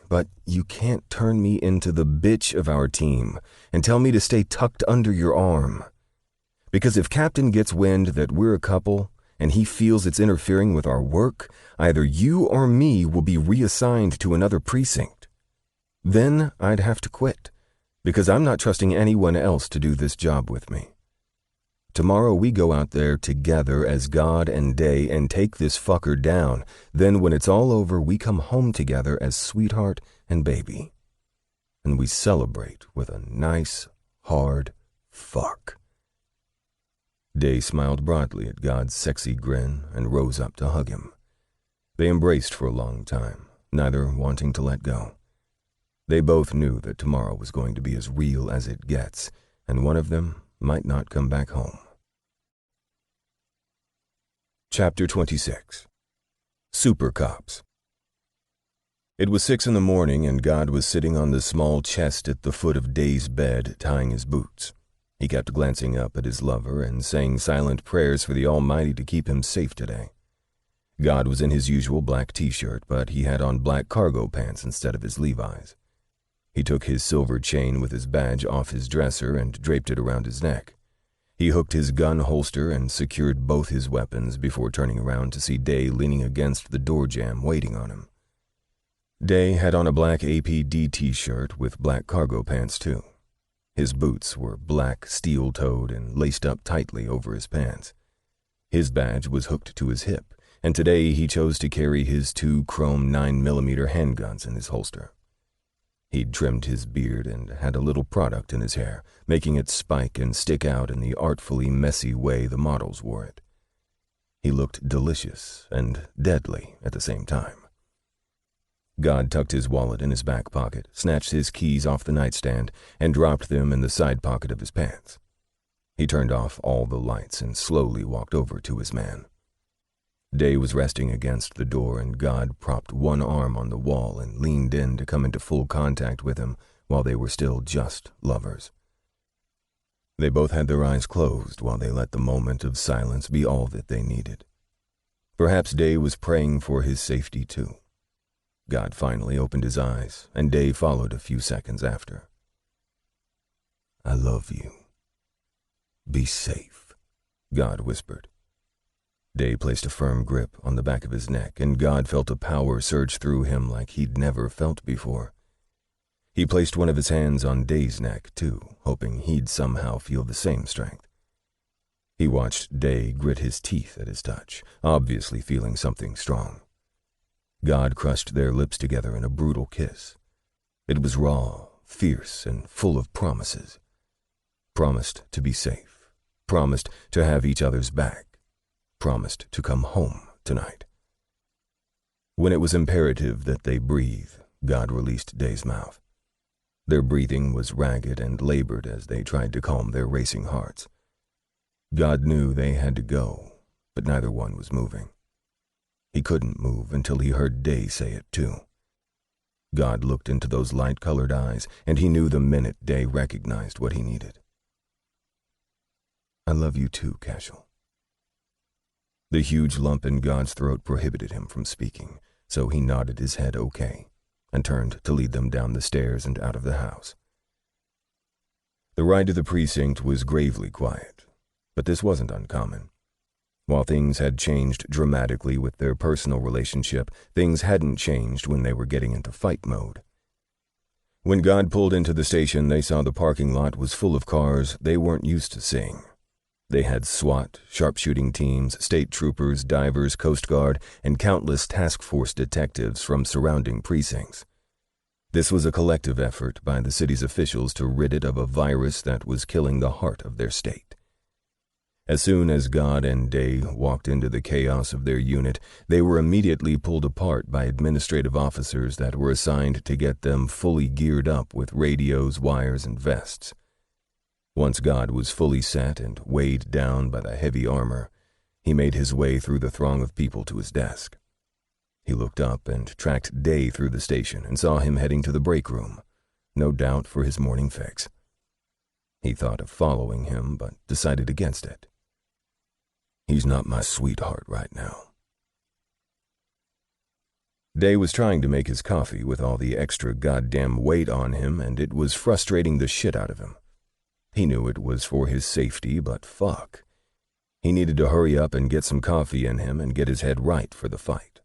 "But you can't turn me into the bitch of our team and tell me to stay tucked under your arm. Because if Captain gets wind that we're a couple and he feels it's interfering with our work, either you or me will be reassigned to another precinct. Then I'd have to quit, because I'm not trusting anyone else to do this job with me. Tomorrow we go out there together as God and Day and take this fucker down. Then when it's all over, we come home together as sweetheart and baby. And we celebrate with a nice, hard fuck." Day smiled broadly at God's sexy grin and rose up to hug him. They embraced for a long time, neither wanting to let go. They both knew that tomorrow was going to be as real as it gets, and one of them might not come back home. Chapter 26. Super Cops. It was 6 in the morning, and God was sitting on the small chest at the foot of Day's bed, tying his boots. He kept glancing up at his lover and saying silent prayers for the Almighty to keep him safe today. God was in his usual black t-shirt, but he had on black cargo pants instead of his Levi's. He took his silver chain with his badge off his dresser and draped it around his neck. He hooked his gun holster and secured both his weapons before turning around to see Day leaning against the door jamb waiting on him. Day had on a black APD t-shirt with black cargo pants too. His boots were black, steel-toed, and laced up tightly over his pants. His badge was hooked to his hip, and today he chose to carry his 2 chrome 9mm handguns in his holster. He'd trimmed his beard and had a little product in his hair, making it spike and stick out in the artfully messy way the models wore it. He looked delicious and deadly at the same time. God tucked his wallet in his back pocket, snatched his keys off the nightstand, and dropped them in the side pocket of his pants. He turned off all the lights and slowly walked over to his man. Day was resting against the door, and God propped one arm on the wall and leaned in to come into full contact with him while they were still just lovers. They both had their eyes closed while they let the moment of silence be all that they needed. Perhaps Day was praying for his safety too. God finally opened his eyes, and Day followed a few seconds after. "I love you. Be safe," God whispered. Day placed a firm grip on the back of his neck, and God felt a power surge through him like he'd never felt before. He placed one of his hands on Day's neck, too, hoping he'd somehow feel the same strength. He watched Day grit his teeth at his touch, obviously feeling something strong. God crushed their lips together in a brutal kiss. It was raw, fierce, and full of promises. Promised to be safe, promised to have each other's back, promised to come home tonight. When it was imperative that they breathe, God released Day's mouth. Their breathing was ragged and labored as they tried to calm their racing hearts. God knew they had to go, but neither one was moving. He couldn't move until he heard Day say it too. God looked into those light-colored eyes, and he knew the minute Day recognized what he needed. "I love you too, Cashel." The huge lump in God's throat prohibited him from speaking, so he nodded his head okay and turned to lead them down the stairs and out of the house. The ride to the precinct was gravely quiet, but this wasn't uncommon. While things had changed dramatically with their personal relationship, things hadn't changed when they were getting into fight mode. When God pulled into the station, they saw the parking lot was full of cars they weren't used to seeing. They had SWAT, sharpshooting teams, state troopers, divers, Coast Guard, and countless task force detectives from surrounding precincts. This was a collective effort by the city's officials to rid it of a virus that was killing the heart of their state. As soon as God and Day walked into the chaos of their unit, they were immediately pulled apart by administrative officers that were assigned to get them fully geared up with radios, wires, and vests. Once God was fully set and weighed down by the heavy armor, he made his way through the throng of people to his desk. He looked up and tracked Day through the station and saw him heading to the break room. no doubt for his morning fix. He thought of following him, but decided against it. He's not my sweetheart right now. Day was trying to make his coffee with all the extra goddamn weight on him, and it was frustrating the shit out of him. He knew it was for his safety, but fuck. He needed to hurry up and get some coffee in him and get his head right for the fight.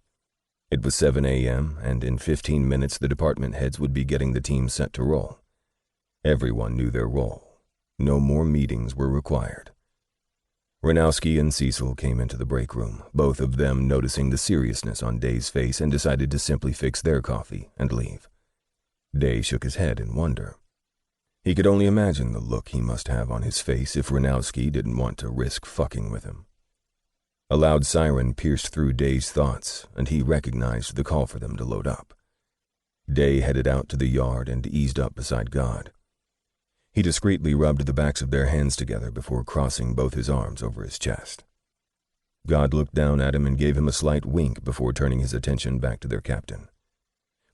It was 7 a.m., and in 15 minutes the department heads would be getting the team set to roll. Everyone knew their role. No more meetings were required. Ranowski and Cecil came into the break room, both of them noticing the seriousness on Day's face, and decided to simply fix their coffee and leave. Day shook his head in wonder. He could only imagine the look he must have on his face if Ranowski didn't want to risk fucking with him. A loud siren pierced through Day's thoughts, and he recognized the call for them to load up. Day headed out to the yard and eased up beside God. He discreetly rubbed the backs of their hands together before crossing both his arms over his chest. God looked down at him and gave him a slight wink before turning his attention back to their captain.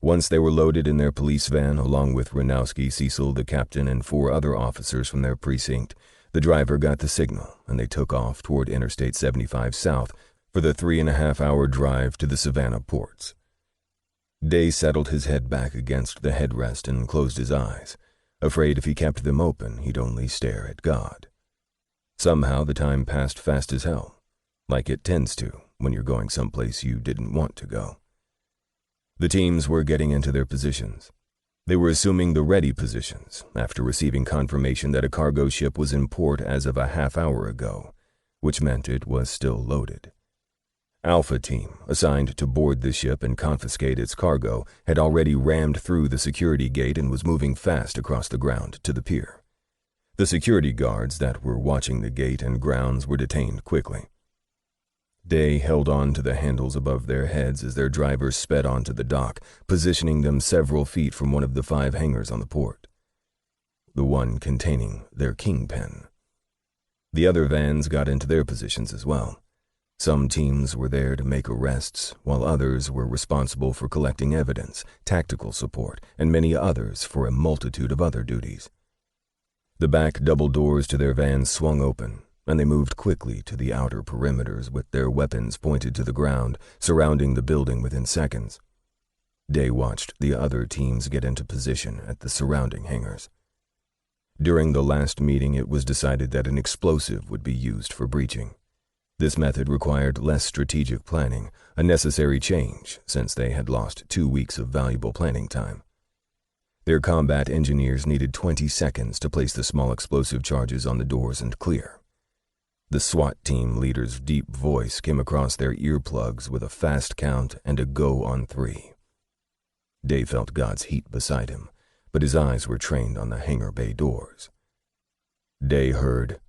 Once they were loaded in their police van, along with Ranowski, Cecil, the captain, and 4 other officers from their precinct, the driver got the signal, and they took off toward Interstate 75 South for the 3.5-hour drive to the Savannah ports. Day settled his head back against the headrest and closed his eyes, afraid if he kept them open, he'd only stare at God. Somehow the time passed fast as hell, like it tends to when you're going someplace you didn't want to go. The teams were getting into their positions. They were assuming the ready positions after receiving confirmation that a cargo ship was in port as of a half-hour ago, which meant it was still loaded. Alpha Team, assigned to board the ship and confiscate its cargo, had already rammed through the security gate and was moving fast across the ground to the pier. The security guards that were watching the gate and grounds were detained quickly. Day held on to the handles above their heads as their drivers sped onto the dock, positioning them several feet from one of the 5 hangars on the port, the one containing their kingpin. The other vans got into their positions as well. Some teams were there to make arrests, while others were responsible for collecting evidence, tactical support, and many others for a multitude of other duties. The back double doors to their vans swung open, and they moved quickly to the outer perimeters with their weapons pointed to the ground, surrounding the building within seconds. Day watched the other teams get into position at the surrounding hangars. During the last meeting, it was decided that an explosive would be used for breaching. This method required less strategic planning, a necessary change since they had lost 2 weeks of valuable planning time. Their combat engineers needed 20 seconds to place the small explosive charges on the doors and clear. The SWAT team leader's deep voice came across their earplugs with a fast count and a go on 3. Day felt God's heat beside him, but his eyes were trained on the hangar bay doors. Day heard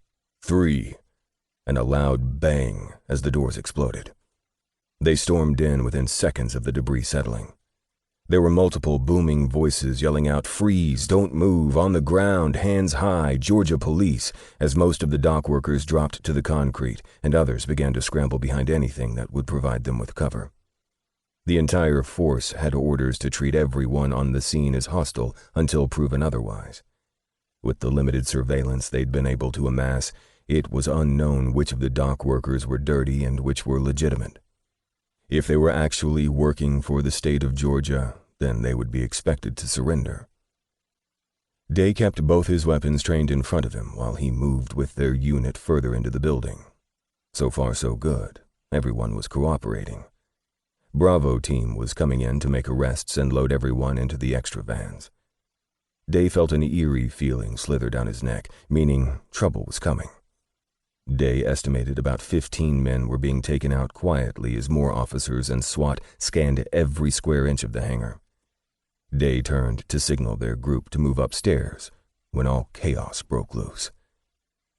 3 and a loud bang as the doors exploded. They stormed in within seconds of the debris settling. There were multiple booming voices yelling out, "Freeze, don't move, on the ground, hands high, Georgia police," as most of the dock workers dropped to the concrete and others began to scramble behind anything that would provide them with cover. The entire force had orders to treat everyone on the scene as hostile until proven otherwise. With the limited surveillance they'd been able to amass, it was unknown which of the dock workers were dirty and which were legitimate. If they were actually working for the state of Georgia, then they would be expected to surrender. Day kept both his weapons trained in front of him while he moved with their unit further into the building. So far, so good. Everyone was cooperating. Bravo team was coming in to make arrests and load everyone into the extra vans. Day felt an eerie feeling slither down his neck, meaning trouble was coming. Day estimated about 15 men were being taken out quietly as more officers and SWAT scanned every square inch of the hangar. Day turned to signal their group to move upstairs when all chaos broke loose.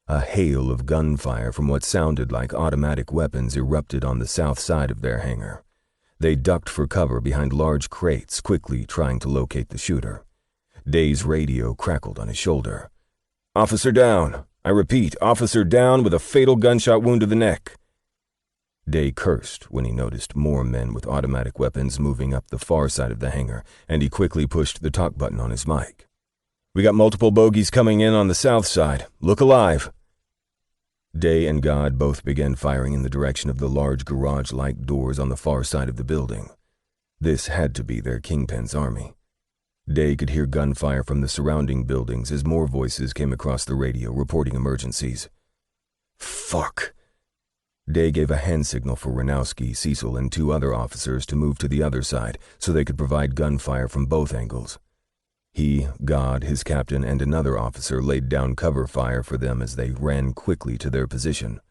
A hail of gunfire from what sounded like automatic weapons erupted on the south side of their hangar. They ducked for cover behind large crates, quickly trying to locate the shooter. Day's radio crackled on his shoulder. "Officer down! I repeat, officer down with a fatal gunshot wound to the neck." Day cursed when he noticed more men with automatic weapons moving up the far side of the hangar, and he quickly pushed the talk button on his mic. We got multiple bogies coming in on the south side. Look alive. Day and God both began firing in the direction of the large garage-like doors on the far side of the building. This had to be their Kingpin's army. Day could hear gunfire from the surrounding buildings as more voices came across the radio reporting emergencies. Fuck. Day gave a hand signal for Ranowski, Cecil, and 2 other officers to move to the other side so they could provide gunfire from both angles. He, God, his captain, and another officer laid down cover fire for them as they ran quickly to their position.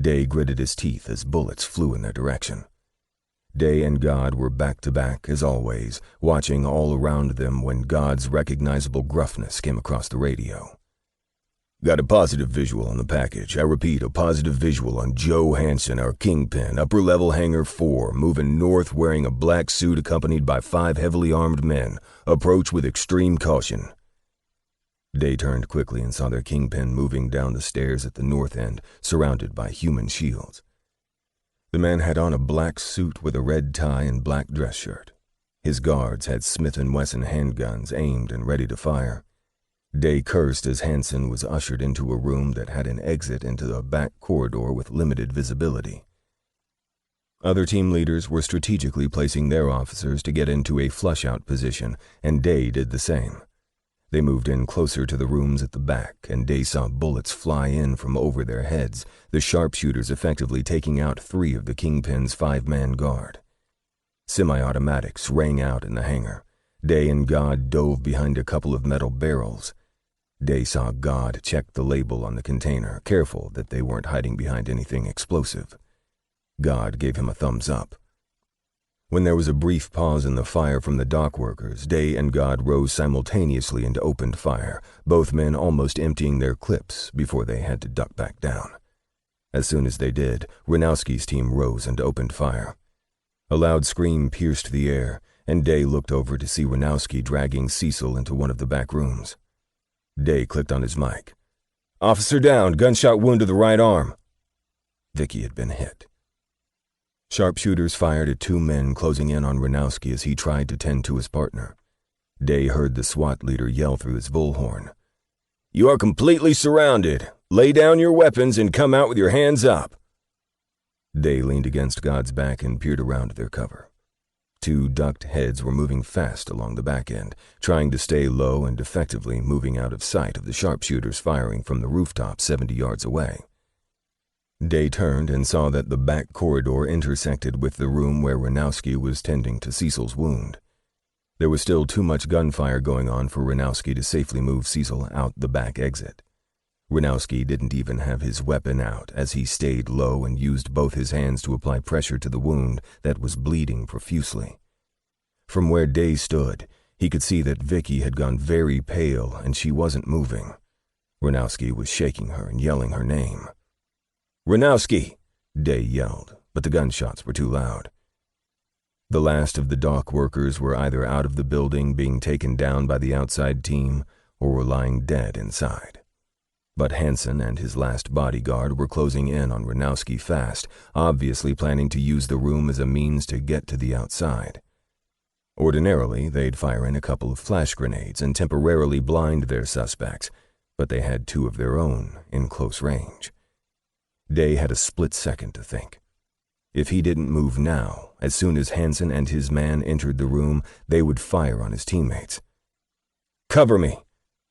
Day gritted his teeth as bullets flew in their direction. Day and God were back to back, as always, watching all around them when God's recognizable gruffness came across the radio. Got a positive visual on the package. I repeat, a positive visual on Joe Hansen, our Kingpin, upper level hangar 4, moving north wearing a black suit accompanied by 5 heavily armed men. Approach with extreme caution. Day turned quickly and saw their Kingpin moving down the stairs at the north end, surrounded by human shields. The man had on a black suit with a red tie and black dress shirt. His guards had Smith & Wesson handguns aimed and ready to fire. Day cursed as Hansen was ushered into a room that had an exit into a back corridor with limited visibility. Other team leaders were strategically placing their officers to get into a flush-out position, and Day did the same. They moved in closer to the rooms at the back, and Day saw bullets fly in from over their heads, the sharpshooters effectively taking out 3 of the Kingpin's 5-man guard. Semi-automatics rang out in the hangar. Day and God dove behind a couple of metal barrels. Day saw God check the label on the container, careful that they weren't hiding behind anything explosive. God gave him a thumbs up. When there was a brief pause in the fire from the dock workers, Day and God rose simultaneously and opened fire, both men almost emptying their clips before they had to duck back down. As soon as they did, Ranowski's team rose and opened fire. A loud scream pierced the air, and Day looked over to see Ranowski dragging Cecil into one of the back rooms. Day clicked on his mic. Officer down, gunshot wound to the right arm. Vicky had been hit. Sharpshooters fired at 2 men closing in on Ranowski as he tried to tend to his partner. Day heard the SWAT leader yell through his bullhorn. You are completely surrounded. Lay down your weapons and come out with your hands up. Day leaned against God's back and peered around their cover. 2 ducked heads were moving fast along the back end, trying to stay low and effectively moving out of sight of the sharpshooters firing from the rooftop 70 yards away. Day turned and saw that the back corridor intersected with the room where Ranowski was tending to Cecil's wound. There was still too much gunfire going on for Ranowski to safely move Cecil out the back exit. Ranowski didn't even have his weapon out as he stayed low and used both his hands to apply pressure to the wound that was bleeding profusely. From where Day stood, he could see that Vicky had gone very pale and she wasn't moving. Ranowski was shaking her and yelling her name. Ranowski! Day yelled, but the gunshots were too loud. The last of the dock workers were either out of the building being taken down by the outside team or were lying dead inside. But Hansen and his last bodyguard were closing in on Ranowski fast, obviously planning to use the room as a means to get to the outside. Ordinarily, they'd fire in a couple of flash grenades and temporarily blind their suspects, but they had 2 of their own in close range. Day had a split second to think. If he didn't move now, as soon as Hansen and his man entered the room, they would fire on his teammates. Cover me!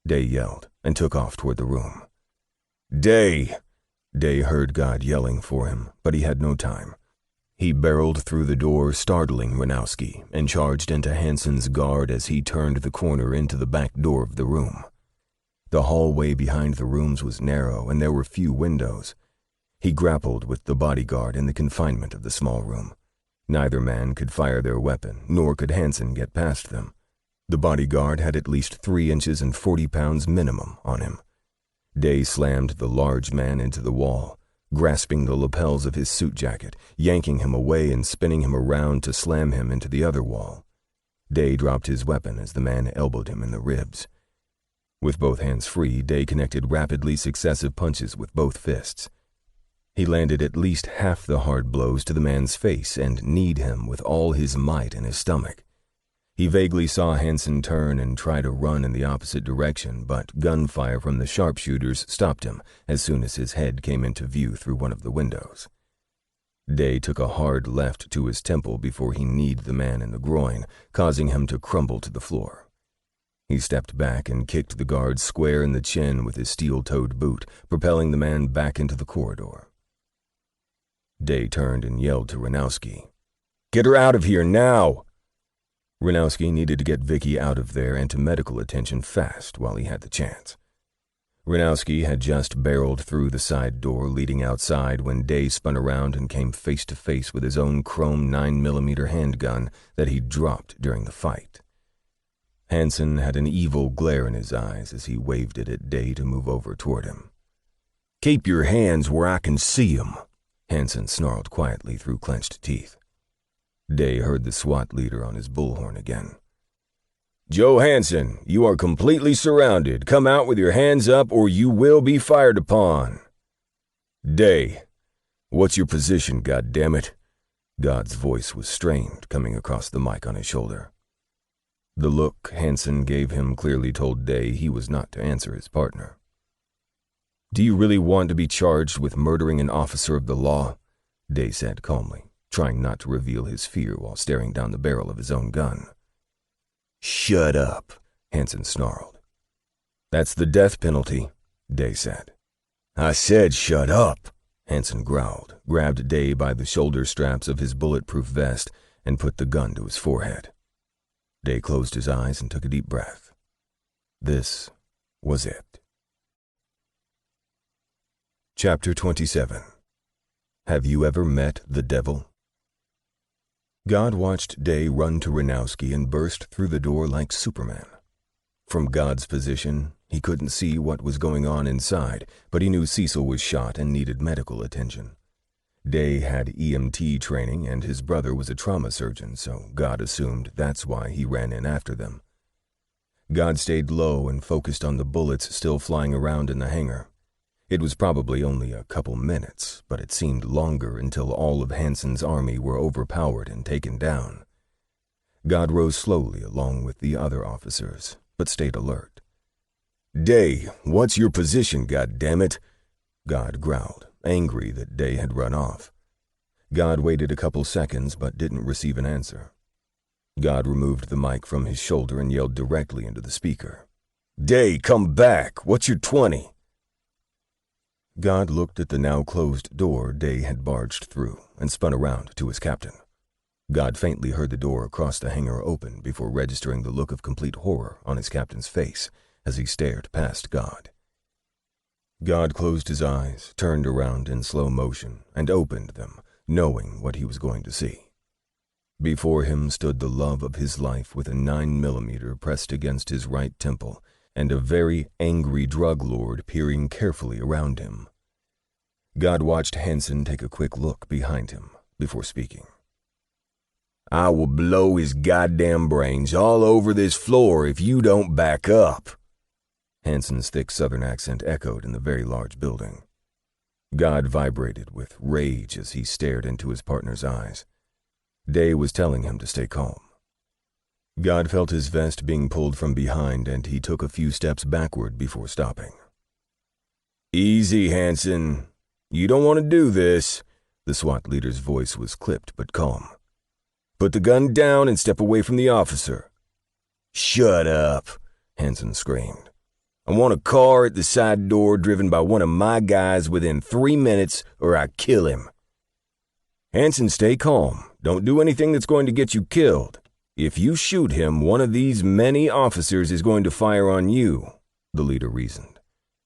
Day yelled and took off toward the room. Day! Day heard God yelling for him, but he had no time. He barreled through the door, startling Ranowski, and charged into Hansen's guard as he turned the corner into the back door of the room. The hallway behind the rooms was narrow, and there were few windows. He grappled with the bodyguard in the confinement of the small room. Neither man could fire their weapon, nor could Hansen get past them. The bodyguard had at least 3 inches and 40 pounds minimum on him. Day slammed the large man into the wall, grasping the lapels of his suit jacket, yanking him away and spinning him around to slam him into the other wall. Day dropped his weapon as the man elbowed him in the ribs. With both hands free, Day connected rapidly successive punches with both fists. He landed at least half the hard blows to the man's face and kneed him with all his might in his stomach. He vaguely saw Hansen turn and try to run in the opposite direction, but gunfire from the sharpshooters stopped him as soon as his head came into view through one of the windows. Day took a hard left to his temple before he kneed the man in the groin, causing him to crumble to the floor. He stepped back and kicked the guard square in the chin with his steel-toed boot, propelling the man back into the corridor. Day turned and yelled to Ranowski, "Get her out of here now!" Ranowski needed to get Vicky out of there and to medical attention fast while he had the chance. Ranowski had just barreled through the side door leading outside when Day spun around and came face to face with his own chrome 9mm handgun that he'd dropped during the fight. Hansen had an evil glare in his eyes as he waved it at Day to move over toward him. "Keep your hands where I can see 'em," Hansen snarled quietly through clenched teeth. Day heard the SWAT leader on his bullhorn again. "Joe Hansen, you are completely surrounded. Come out with your hands up or you will be fired upon." "Day, what's your position, goddammit?" God's voice was strained, coming across the mic on his shoulder. The look Hansen gave him clearly told Day he was not to answer his partner. "Do you really want to be charged with murdering an officer of the law?" Day said calmly, trying not to reveal his fear while staring down the barrel of his own gun. "Shut up," Hansen snarled. "That's the death penalty," Day said. "I said shut up," Hansen growled, grabbed Day by the shoulder straps of his bulletproof vest, and put the gun to his forehead. Day closed his eyes and took a deep breath. This was it. Chapter 27. Have you ever met the devil? God watched Day run to Ranowski and burst through the door like Superman. From God's position, he couldn't see what was going on inside, but he knew Cecil was shot and needed medical attention. Day had EMT training and his brother was a trauma surgeon, so God assumed that's why he ran in after them. God stayed low and focused on the bullets still flying around in the hangar. It was probably only a couple minutes, but it seemed longer until all of Hansen's army were overpowered and taken down. God rose slowly along with the other officers, but stayed alert. "Day, what's your position, goddammit?" God growled, angry that Day had run off. God waited a couple seconds but didn't receive an answer. God removed the mic from his shoulder and yelled directly into the speaker. "Day, come back! What's your 20? God looked at the now closed door Day had barged through and spun around to his captain. God faintly heard the door across the hangar open before registering the look of complete horror on his captain's face as he stared past God. God closed his eyes, turned around in slow motion, and opened them, knowing what he was going to see. Before him stood the love of his life with a 9mm pressed against his right temple, and a very angry drug lord peering carefully around him. God watched Hansen take a quick look behind him before speaking. "I will blow his goddamn brains all over this floor if you don't back up." Hansen's thick southern accent echoed in the very large building. God vibrated with rage as he stared into his partner's eyes. Day was telling him to stay calm. God felt his vest being pulled from behind, and he took a few steps backward before stopping. "Easy, Hansen. You don't want to do this." The SWAT leader's voice was clipped but calm. "Put the gun down and step away from the officer." "Shut up," Hansen screamed. "I want a car at the side door driven by one of my guys within 3 minutes or I kill him." "Hansen, stay calm. Don't do anything that's going to get you killed. If you shoot him, one of these many officers is going to fire on you," the leader reasoned.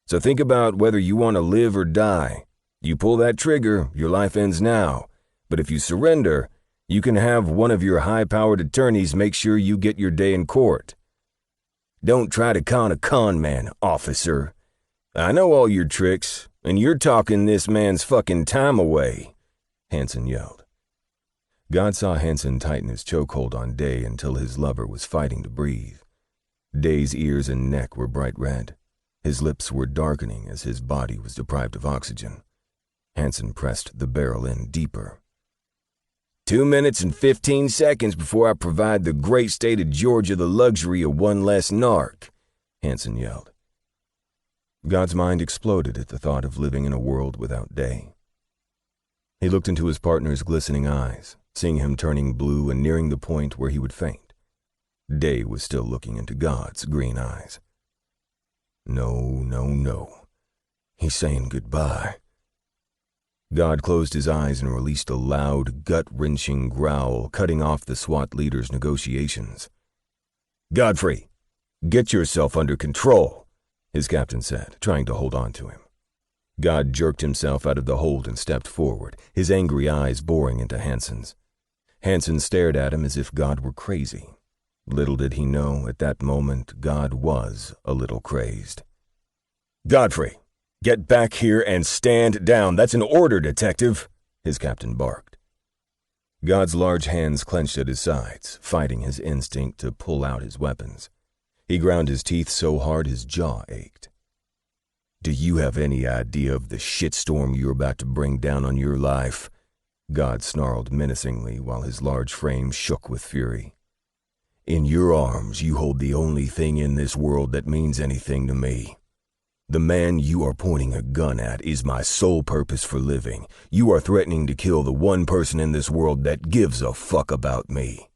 "So think about whether you want to live or die. You pull that trigger, your life ends now. But if you surrender, you can have one of your high-powered attorneys make sure you get your day in court. Don't try to con a con man, officer. I know all your tricks, and you're talking this man's fucking time away," Hansen yelled. God saw Hansen tighten his chokehold on Day until his lover was fighting to breathe. Day's ears and neck were bright red. His lips were darkening as his body was deprived of oxygen. Hansen pressed the barrel in deeper. 2 minutes and 15 seconds before I provide the great state of Georgia the luxury of one less narc, Hanson yelled. God's mind exploded at the thought of living in a world without Day. He looked into his partner's glistening eyes, seeing him turning blue and nearing the point where he would faint. Day was still looking into God's green eyes. No. He's saying goodbye. God closed his eyes and released a loud, gut-wrenching growl, cutting off the SWAT leader's negotiations. Godfrey, get yourself under control, his captain said, trying to hold on to him. God jerked himself out of the hold and stepped forward, his angry eyes boring into Hanson's. Hanson stared at him as if God were crazy. Little did he know, at that moment, God was a little crazed. Godfrey, get back here and stand down. That's an order, detective, his captain barked. God's large hands clenched at his sides, fighting his instinct to pull out his weapons. He ground his teeth so hard his jaw ached. Do you have any idea of the shitstorm you're about to bring down on your life? God snarled menacingly while his large frame shook with fury. In your arms, you hold the only thing in this world that means anything to me. The man you are pointing a gun at is my sole purpose for living. You are threatening to kill the one person in this world that gives a fuck about me.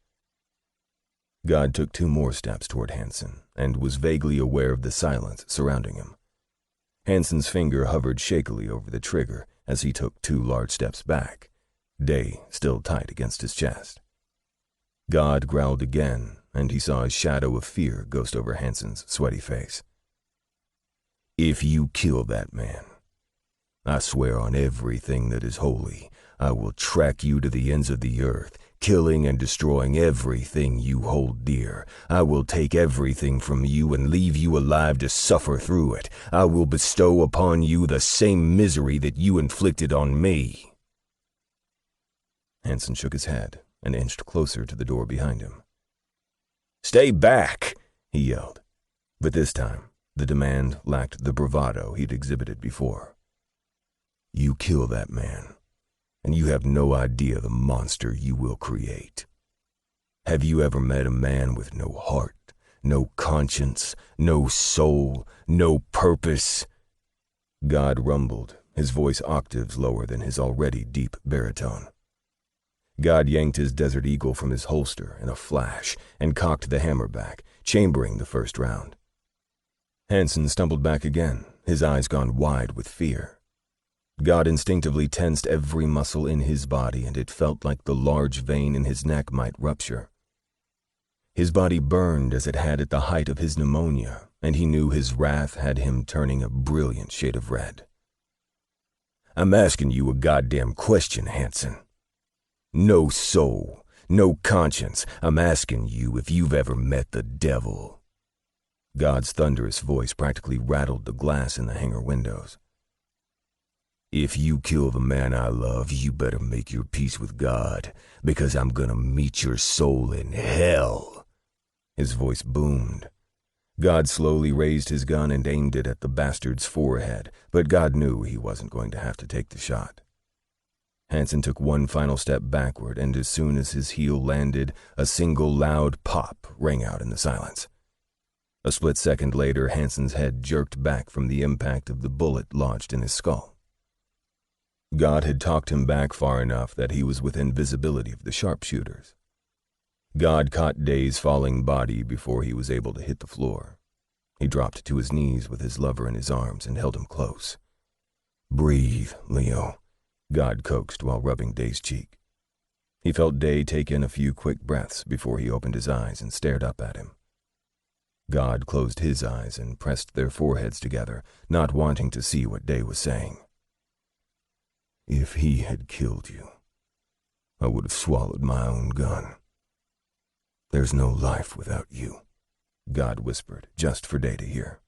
God took 2 more steps toward Hanson and was vaguely aware of the silence surrounding him. Hanson's finger hovered shakily over the trigger as he took 2 large steps back, Day still tight against his chest. God growled again, and he saw a shadow of fear ghost over Hanson's sweaty face. If you kill that man, I swear on everything that is holy, I will track you to the ends of the earth, killing and destroying everything you hold dear. I will take everything from you and leave you alive to suffer through it. I will bestow upon you the same misery that you inflicted on me. Hanson shook his head and inched closer to the door behind him. Stay back, he yelled, but this time the demand lacked the bravado he'd exhibited before. You kill that man, and you have no idea the monster you will create. Have you ever met a man with no heart, no conscience, no soul, no purpose? God rumbled, his voice octaves lower than his already deep baritone. God yanked his Desert Eagle from his holster in a flash and cocked the hammer back, chambering the first round. Hanson stumbled back again, his eyes gone wide with fear. God instinctively tensed every muscle in his body, and it felt like the large vein in his neck might rupture. His body burned as it had at the height of his pneumonia, and he knew his wrath had him turning a brilliant shade of red. I'm asking you a goddamn question, Hanson. No soul, no conscience. I'm asking you if you've ever met the devil. God's thunderous voice practically rattled the glass in the hangar windows. If you kill the man I love, you better make your peace with God, because I'm gonna meet your soul in hell. His voice boomed. God slowly raised his gun and aimed it at the bastard's forehead, but God knew he wasn't going to have to take the shot. Hanson took one final step backward, and as soon as his heel landed, a single loud pop rang out in the silence. A split second later, Hanson's head jerked back from the impact of the bullet lodged in his skull. God had talked him back far enough that he was within visibility of the sharpshooters. God caught Day's falling body before he was able to hit the floor. He dropped to his knees with his lover in his arms and held him close. Breathe, Leo, God coaxed while rubbing Day's cheek. He felt Day take in a few quick breaths before he opened his eyes and stared up at him. God closed his eyes and pressed their foreheads together, not wanting to see what Day was saying. If he had killed you, I would have swallowed my own gun. There's no life without you, God whispered, just for Day to hear.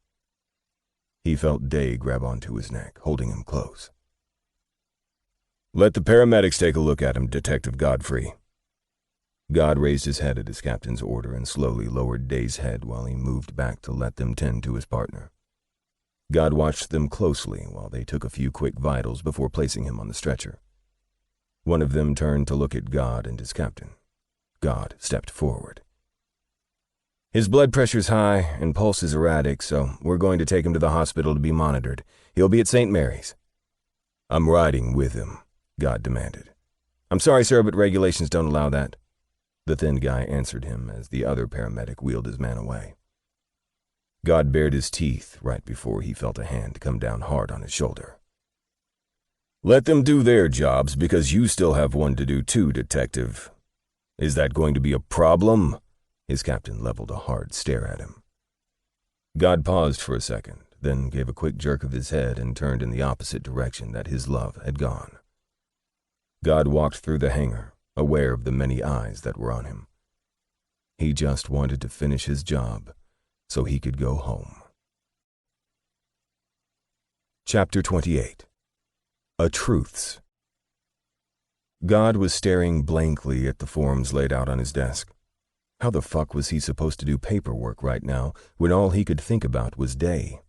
He felt Day grab onto his neck, holding him close. Let the paramedics take a look at him, Detective Godfrey. God raised his head at his captain's order and slowly lowered Day's head while he moved back to let them tend to his partner. God watched them closely while they took a few quick vitals before placing him on the stretcher. One of them turned to look at God and his captain. God stepped forward. "His blood pressure's high and pulse is erratic, so we're going to take him to the hospital to be monitored. He'll be at St. Mary's." "I'm riding with him," God demanded. "I'm sorry, sir, but regulations don't allow that." The thin guy answered him as the other paramedic wheeled his man away. God bared his teeth right before he felt a hand come down hard on his shoulder. "Let them do their jobs because you still have one to do too, detective. Is that going to be a problem?" His captain leveled a hard stare at him. God paused for a second, then gave a quick jerk of his head and turned in the opposite direction that his love had gone. God walked through the hangar, aware of the many eyes that were on him. He just wanted to finish his job so he could go home. Chapter 28. A Truths. God was staring blankly at the forms laid out on his desk. How the fuck was he supposed to do paperwork right now when all he could think about was Day?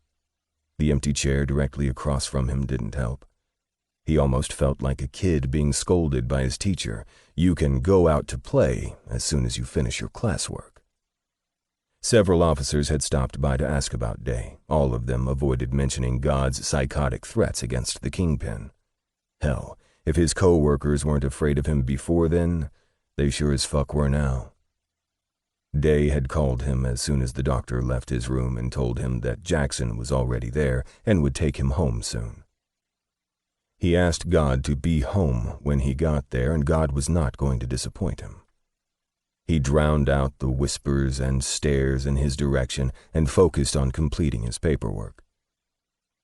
The empty chair directly across from him didn't help. He almost felt like a kid being scolded by his teacher. You can go out to play as soon as you finish your classwork. Several officers had stopped by to ask about Day. All of them avoided mentioning God's psychotic threats against the kingpin. Hell, if his co-workers weren't afraid of him before then, they sure as fuck were now. Day had called him as soon as the doctor left his room and told him that Jackson was already there and would take him home soon. He asked God to be home when he got there, and God was not going to disappoint him. He drowned out the whispers and stares in his direction and focused on completing his paperwork.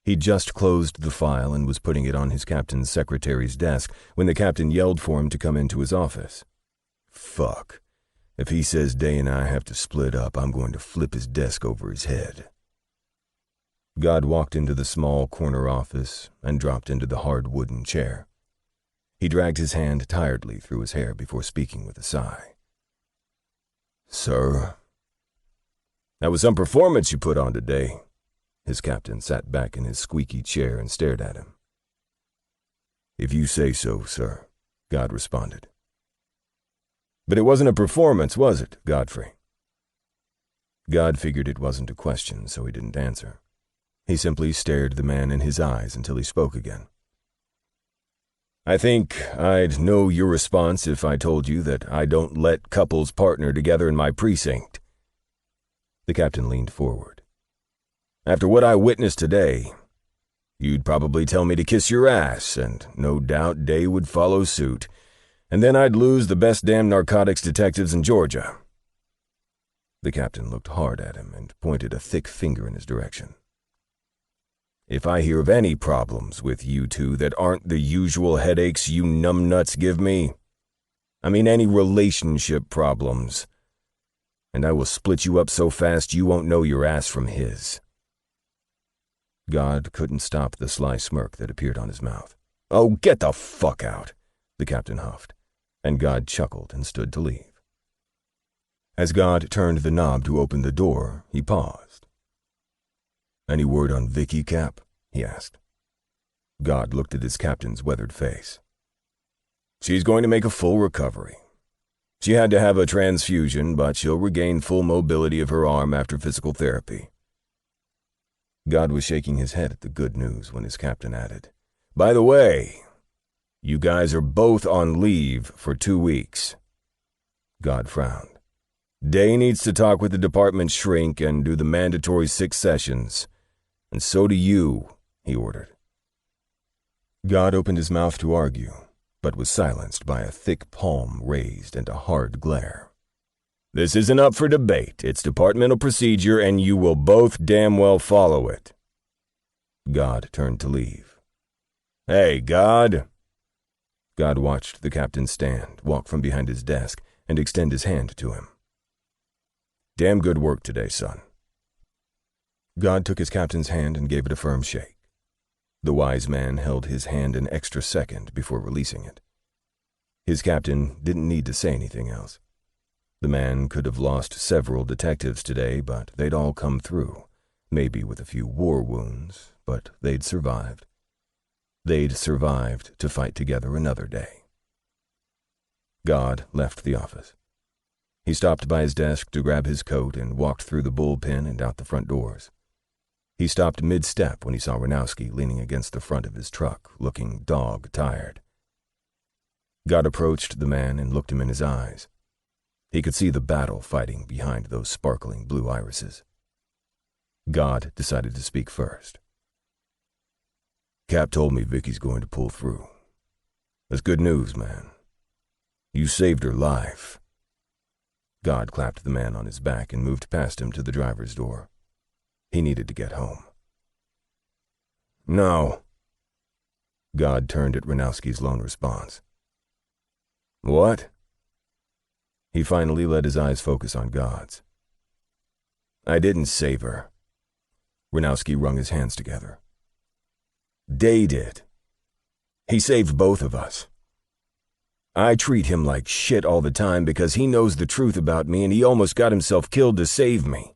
He just closed the file and was putting it on his captain's secretary's desk when the captain yelled for him to come into his office. "Fuck. If he says Day and I have to split up, I'm going to flip his desk over his head." God walked into the small corner office and dropped into the hard wooden chair. He dragged his hand tiredly through his hair before speaking with a sigh. "Sir, that was some performance you put on today." His captain sat back in his squeaky chair and stared at him. "If you say so, sir," God responded. "But it wasn't a performance, was it, Godfrey?" God figured it wasn't a question, so he didn't answer. He simply stared the man in his eyes until he spoke again. "I think I'd know your response if I told you that I don't let couples partner together in my precinct." The captain leaned forward. "After what I witnessed today, you'd probably tell me to kiss your ass, and no doubt Day would follow suit, and then I'd lose the best damn narcotics detectives in Georgia." The captain looked hard at him and pointed a thick finger in his direction. "If I hear of any problems with you two that aren't the usual headaches you numbnuts give me, I mean any relationship problems, and I will split you up so fast you won't know your ass from his." God couldn't stop the sly smirk that appeared on his mouth. "Oh, get the fuck out," the captain huffed, and God chuckled and stood to leave. As God turned the knob to open the door, he paused. "Any word on Vicky, Cap?" he asked. God looked at his captain's weathered face. "She's going to make a full recovery. She had to have a transfusion, but she'll regain full mobility of her arm after physical therapy." God was shaking his head at the good news when his captain added, "By the way, you guys are both on leave for 2 weeks." God frowned. "Day needs to talk with the department shrink and do the mandatory 6 sessions. And so do you," he ordered. God opened his mouth to argue, but was silenced by a thick palm raised and a hard glare. "This isn't up for debate. It's departmental procedure, and you will both damn well follow it." God turned to leave. "Hey, God." God watched the captain stand, walk from behind his desk, and extend his hand to him. "Damn good work today, son." God took his captain's hand and gave it a firm shake. The wise man held his hand an extra second before releasing it. His captain didn't need to say anything else. The man could have lost several detectives today, but they'd all come through, maybe with a few war wounds, but they'd survived. They'd survived to fight together another day. God left the office. He stopped by his desk to grab his coat and walked through the bullpen and out the front doors. He stopped mid-step when he saw Ranowski leaning against the front of his truck, looking dog-tired. God approached the man and looked him in his eyes. He could see the battle fighting behind those sparkling blue irises. God decided to speak first. Cap told me Vicky's going to pull through. That's good news, man. You saved her life. God clapped the man on his back and moved past him to the driver's door. He needed to get home. No. God turned at Ranowski's lone response. What? He finally let his eyes focus on God's. I didn't save her. Ranowski wrung his hands together. Day did. He saved both of us. I treat him like shit all the time because he knows the truth about me and he almost got himself killed to save me.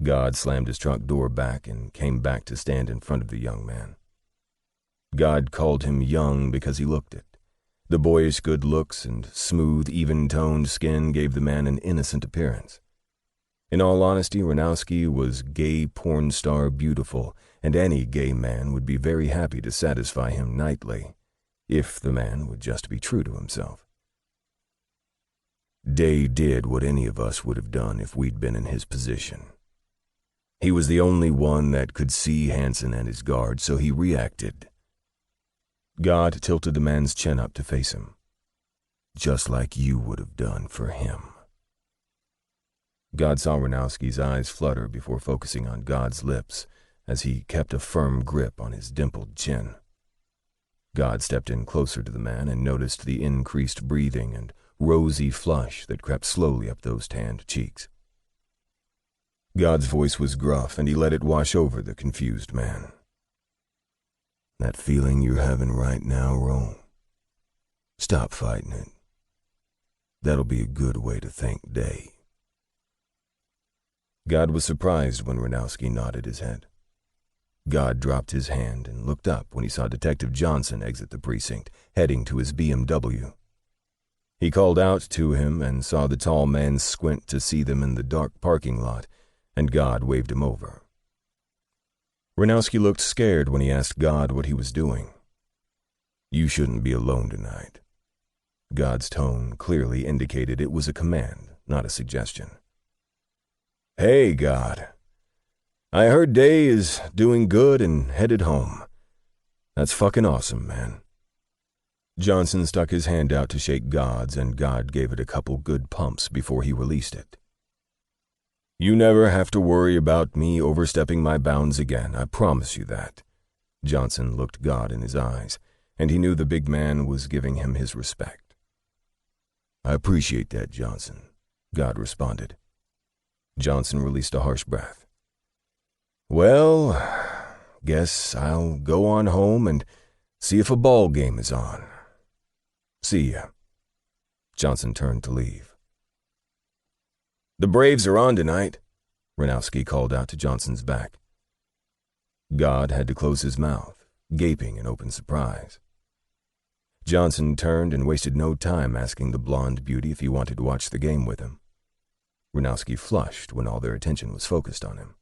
God slammed his truck door back and came back to stand in front of the young man. God called him young because he looked it. The boyish good looks and smooth, even-toned skin gave the man an innocent appearance. In all honesty, Ranowski was gay porn star beautiful, and any gay man would be very happy to satisfy him nightly, if the man would just be true to himself. Day did what any of us would have done if we'd been in his position. He was the only one that could see Hansen and his guard, so he reacted. God tilted the man's chin up to face him, just like you would have done for him. God saw Ranowski's eyes flutter before focusing on God's lips as he kept a firm grip on his dimpled chin. God stepped in closer to the man and noticed the increased breathing and rosy flush that crept slowly up those tanned cheeks. God's voice was gruff, and he let it wash over the confused man. That feeling you're having right now, Ro, stop fighting it. That'll be a good way to thank Day. God was surprised when Ranowski nodded his head. God dropped his hand and looked up when he saw Detective Johnson exit the precinct, heading to his BMW. He called out to him and saw the tall man squint to see them in the dark parking lot, and God waved him over. Ranowski looked scared when he asked God what he was doing. You shouldn't be alone tonight. God's tone clearly indicated it was a command, not a suggestion. Hey, God. I heard Day is doing good and headed home. That's fucking awesome, man. Johnson stuck his hand out to shake God's, and God gave it a couple good pumps before he released it. You never have to worry about me overstepping my bounds again, I promise you that. Johnson looked God in his eyes, and he knew the big man was giving him his respect. I appreciate that, Johnson, God responded. Johnson released a harsh breath. Well, guess I'll go on home and see if a ball game is on. See ya. Johnson turned to leave. The Braves are on tonight, Ranowski called out to Johnson's back. God had to close his mouth, gaping in open surprise. Johnson turned and wasted no time asking the blonde beauty if he wanted to watch the game with him. Ranowski flushed when all their attention was focused on him.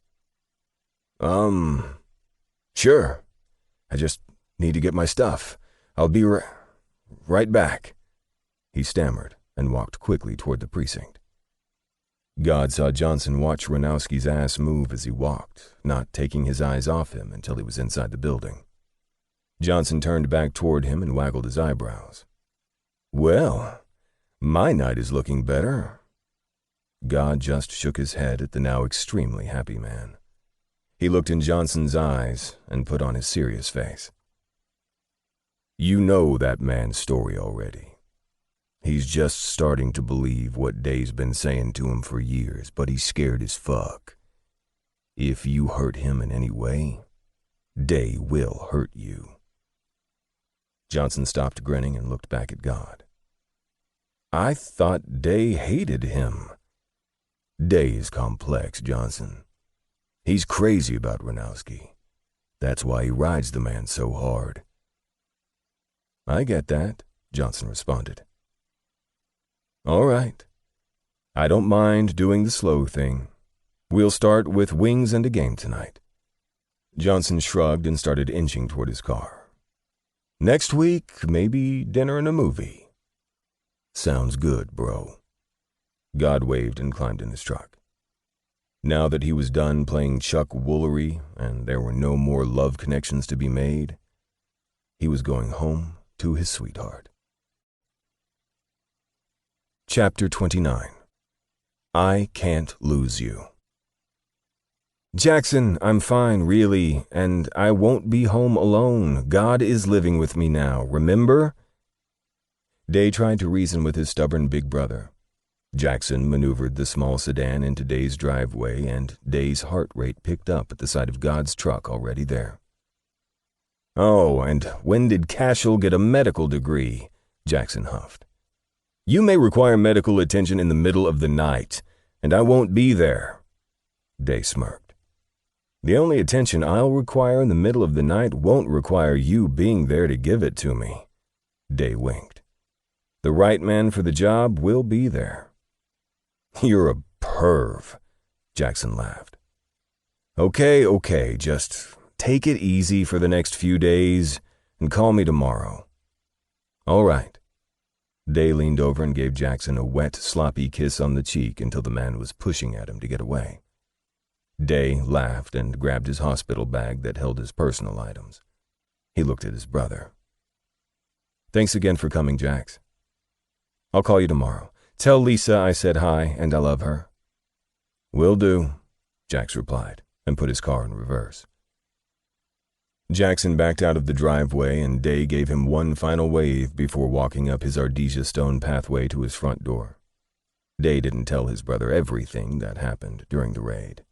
Sure. I just need to get my stuff. I'll be right back, he stammered and walked quickly toward the precinct. God saw Johnson watch Ranowski's ass move as he walked, not taking his eyes off him until he was inside the building. Johnson turned back toward him and waggled his eyebrows. Well, my night is looking better. God just shook his head at the now extremely happy man. He looked in Johnson's eyes and put on his serious face. You know that man's story already. He's just starting to believe what Day's been saying to him for years, but he's scared as fuck. If you hurt him in any way, Day will hurt you. Johnson stopped grinning and looked back at God. I thought Day hated him. Day is complex, Johnson. He's crazy about Ranowski. That's why he rides the man so hard. I get that, Johnson responded. All right. I don't mind doing the slow thing. We'll start with wings and a game tonight." Johnson shrugged and started inching toward his car. "Next week, maybe dinner and a movie." "Sounds good, bro." God waved and climbed in his truck. Now that he was done playing Chuck Woolery and there were no more love connections to be made, he was going home to his sweetheart. Chapter 29. I Can't Lose You. "Jackson, I'm fine, really, and I won't be home alone. God is living with me now, remember?" Day tried to reason with his stubborn big brother. Jackson maneuvered the small sedan into Day's driveway, and Day's heart rate picked up at the sight of God's truck already there. "Oh, and when did Cashel get a medical degree?" Jackson huffed. "You may require medical attention in the middle of the night, and I won't be there." Day smirked. "The only attention I'll require in the middle of the night won't require you being there to give it to me." Day winked. "The right man for the job will be there." "You're a perv," Jackson laughed. Okay, just take it easy for the next few days and call me tomorrow." "All right." Day leaned over and gave Jackson a wet, sloppy kiss on the cheek until the man was pushing at him to get away. Day laughed and grabbed his hospital bag that held his personal items. He looked at his brother. "Thanks again for coming, Jax. I'll call you tomorrow. Tell Lisa I said hi and I love her." "Will do," Jax replied, and put his car in reverse. Jackson backed out of the driveway, and Day gave him one final wave before walking up his Ardisia stone pathway to his front door. Day didn't tell his brother everything that happened during the raid,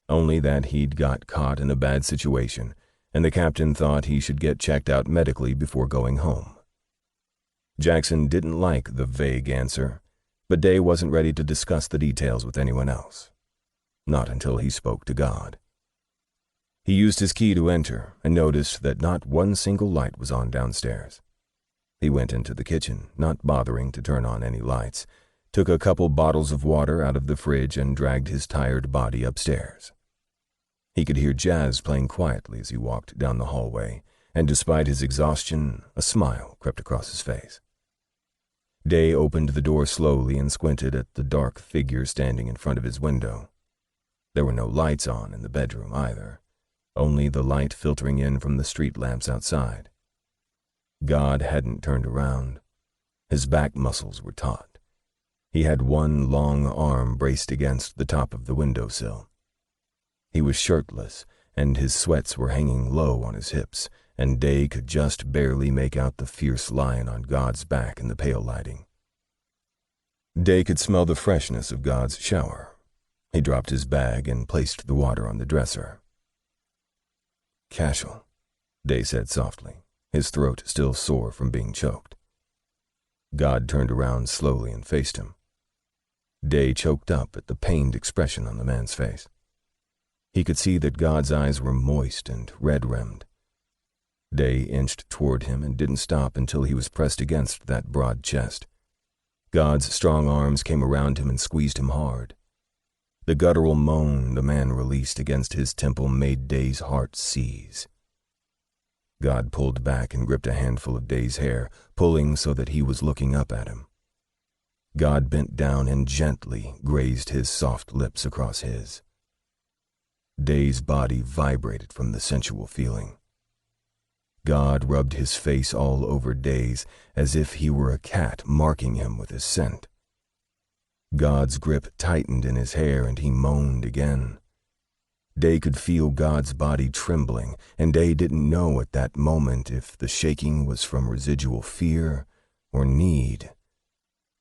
only that he'd got caught in a bad situation, and the captain thought he should get checked out medically before going home. Jackson didn't like the vague answer, but Day wasn't ready to discuss the details with anyone else. Not until he spoke to God. He used his key to enter and noticed that not one single light was on downstairs. He went into the kitchen, not bothering to turn on any lights, took a couple bottles of water out of the fridge and dragged his tired body upstairs. He could hear Jazz playing quietly as he walked down the hallway, and despite his exhaustion, a smile crept across his face. Day opened the door slowly and squinted at the dark figure standing in front of his window. There were no lights on in the bedroom either, only the light filtering in from the street lamps outside. God hadn't turned around. His back muscles were taut. He had one long arm braced against the top of the windowsill. He was shirtless, and his sweats were hanging low on his hips, and Day could just barely make out the fierce lion on God's back in the pale lighting. Day could smell the freshness of God's shower. He dropped his bag and placed the water on the dresser. "Cashel," Day said softly, his throat still sore from being choked. God turned around slowly and faced him. Day choked up at the pained expression on the man's face. He could see that God's eyes were moist and red-rimmed. Day inched toward him and didn't stop until he was pressed against that broad chest. God's strong arms came around him and squeezed him hard. The guttural moan the man released against his temple made Day's heart seize. God pulled back and gripped a handful of Day's hair, pulling so that he was looking up at him. God bent down and gently grazed his soft lips across his. Day's body vibrated from the sensual feeling. God rubbed his face all over Day's as if he were a cat marking him with his scent. God's grip tightened in his hair and he moaned again. Day could feel God's body trembling, and Day didn't know at that moment if the shaking was from residual fear or need,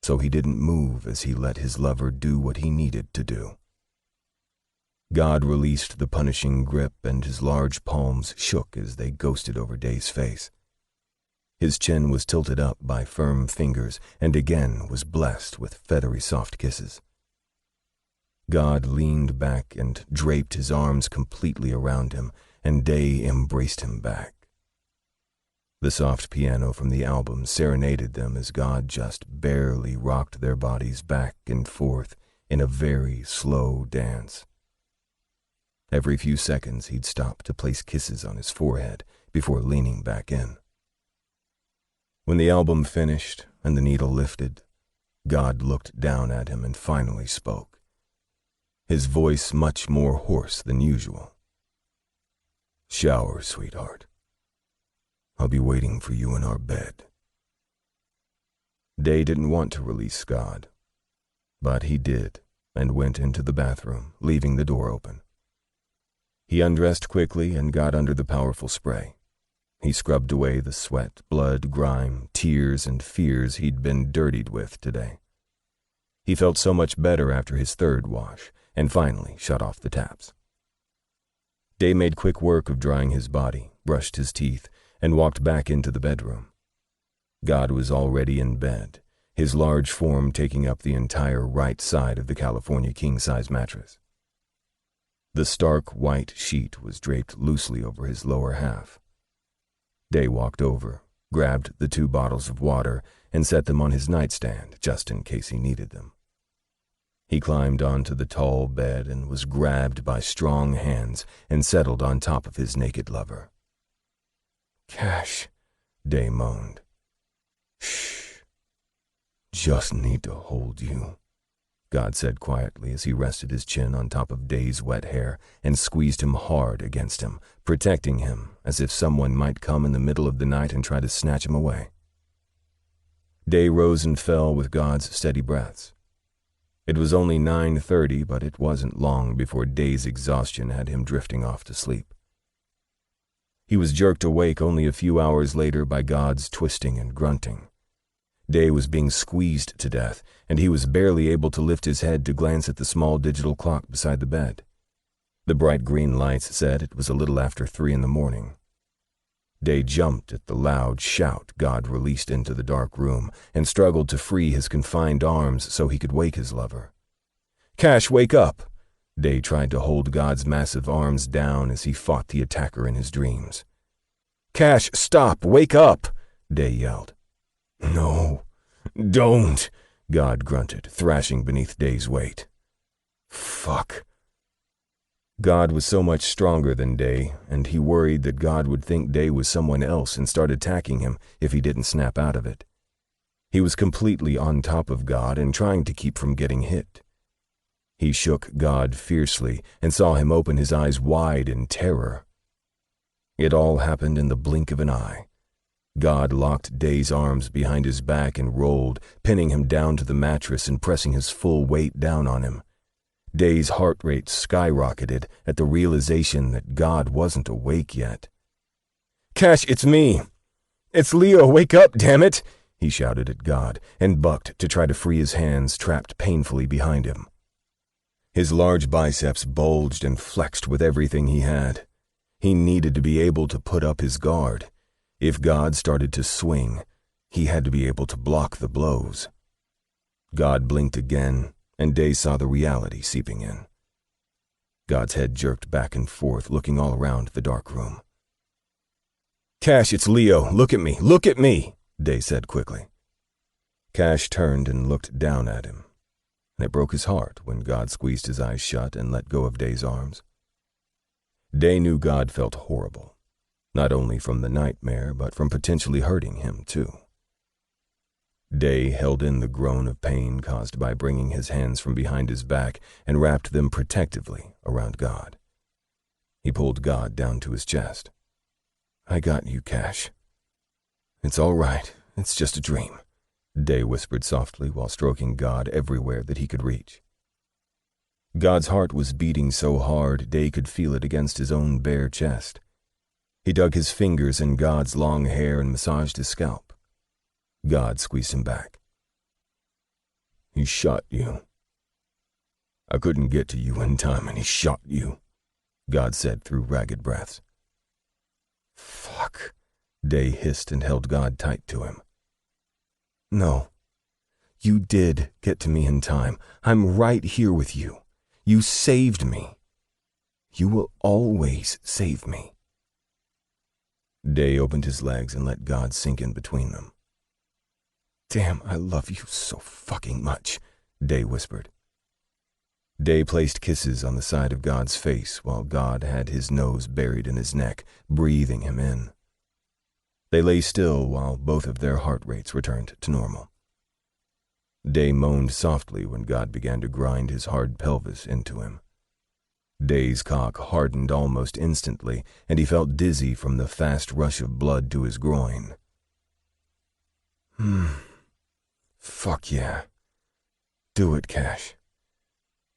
so he didn't move as he let his lover do what he needed to do. God released the punishing grip, and his large palms shook as they ghosted over Day's face. His chin was tilted up by firm fingers and again was blessed with feathery soft kisses. God leaned back and draped his arms completely around him, and Day embraced him back. The soft piano from the album serenaded them as God just barely rocked their bodies back and forth in a very slow dance. Every few seconds he'd stop to place kisses on his forehead before leaning back in. When the album finished and the needle lifted, God looked down at him and finally spoke, his voice much more hoarse than usual. "Shower, sweetheart. I'll be waiting for you in our bed." Day didn't want to release God, but he did and went into the bathroom, leaving the door open. He undressed quickly and got under the powerful spray. He scrubbed away the sweat, blood, grime, tears, and fears he'd been dirtied with today. He felt so much better after his third wash, and finally shut off the taps. Day made quick work of drying his body, brushed his teeth, and walked back into the bedroom. God was already in bed, his large form taking up the entire right side of the California king-size mattress. The stark white sheet was draped loosely over his lower half. Day walked over, grabbed the 2 bottles of water, and set them on his nightstand just in case he needed them. He climbed onto the tall bed and was grabbed by strong hands and settled on top of his naked lover. "Cash," Day moaned. "Shh. Just need to hold you," God said quietly as he rested his chin on top of Day's wet hair and squeezed him hard against him, protecting him as if someone might come in the middle of the night and try to snatch him away. Day rose and fell with God's steady breaths. It was only 9:30, but it wasn't long before Day's exhaustion had him drifting off to sleep. He was jerked awake only a few hours later by God's twisting and grunting. Day was being squeezed to death, and he was barely able to lift his head to glance at the small digital clock beside the bed. The bright green lights said it was a little after 3 in the morning. Day jumped at the loud shout God released into the dark room and struggled to free his confined arms so he could wake his lover. "Cash, wake up!" Day tried to hold God's massive arms down as he fought the attacker in his dreams. "Cash, stop! Wake up!" Day yelled. "No, don't," God grunted, thrashing beneath Day's weight. "Fuck." God was so much stronger than Day, and he worried that God would think Day was someone else and start attacking him if he didn't snap out of it. He was completely on top of God and trying to keep from getting hit. He shook God fiercely and saw him open his eyes wide in terror. It all happened in the blink of an eye. God locked Day's arms behind his back and rolled, pinning him down to the mattress and pressing his full weight down on him. Day's heart rate skyrocketed at the realization that God wasn't awake yet. "Cash, it's me! It's Leo, wake up, damn it!" he shouted at God and bucked to try to free his hands trapped painfully behind him. His large biceps bulged and flexed with everything he had. He needed to be able to put up his guard. If God started to swing, he had to be able to block the blows. God blinked again, and Day saw the reality seeping in. God's head jerked back and forth, looking all around the dark room. "Cash, it's Leo. Look at me. Look at me," Day said quickly. Cash turned and looked down at him, and it broke his heart when God squeezed his eyes shut and let go of Day's arms. Day knew God felt horrible, not only from the nightmare, but from potentially hurting him, too. Day held in the groan of pain caused by bringing his hands from behind his back and wrapped them protectively around God. He pulled God down to his chest. "I got you, Cash. It's all right. It's just a dream," Day whispered softly while stroking God everywhere that he could reach. God's heart was beating so hard Day could feel it against his own bare chest. He dug his fingers in God's long hair and massaged his scalp. God squeezed him back. "He shot you. I couldn't get to you in time and he shot you," God said through ragged breaths. "Fuck," Day hissed and held God tight to him. "No, you did get to me in time. I'm right here with you. You saved me. You will always save me." Day opened his legs and let God sink in between them. "Damn, I love you so fucking much," Day whispered. Day placed kisses on the side of God's face while God had his nose buried in his neck, breathing him in. They lay still while both of their heart rates returned to normal. Day moaned softly when God began to grind his hard pelvis into him. Day's cock hardened almost instantly, and he felt dizzy from the fast rush of blood to his groin. Fuck yeah. Do it, Cash.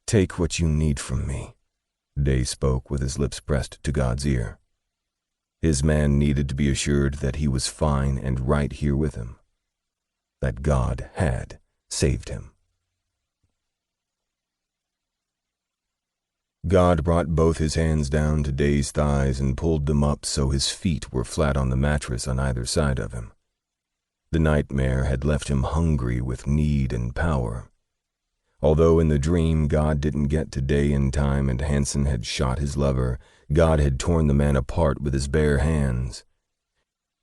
Take what you need from me." Day spoke with his lips pressed to God's ear. His man needed to be assured that he was fine and right here with him. That God had saved him. God brought both his hands down to Day's thighs and pulled them up so his feet were flat on the mattress on either side of him. The nightmare had left him hungry with need and power. Although in the dream God didn't get to Day in time and Hansen had shot his lover, God had torn the man apart with his bare hands.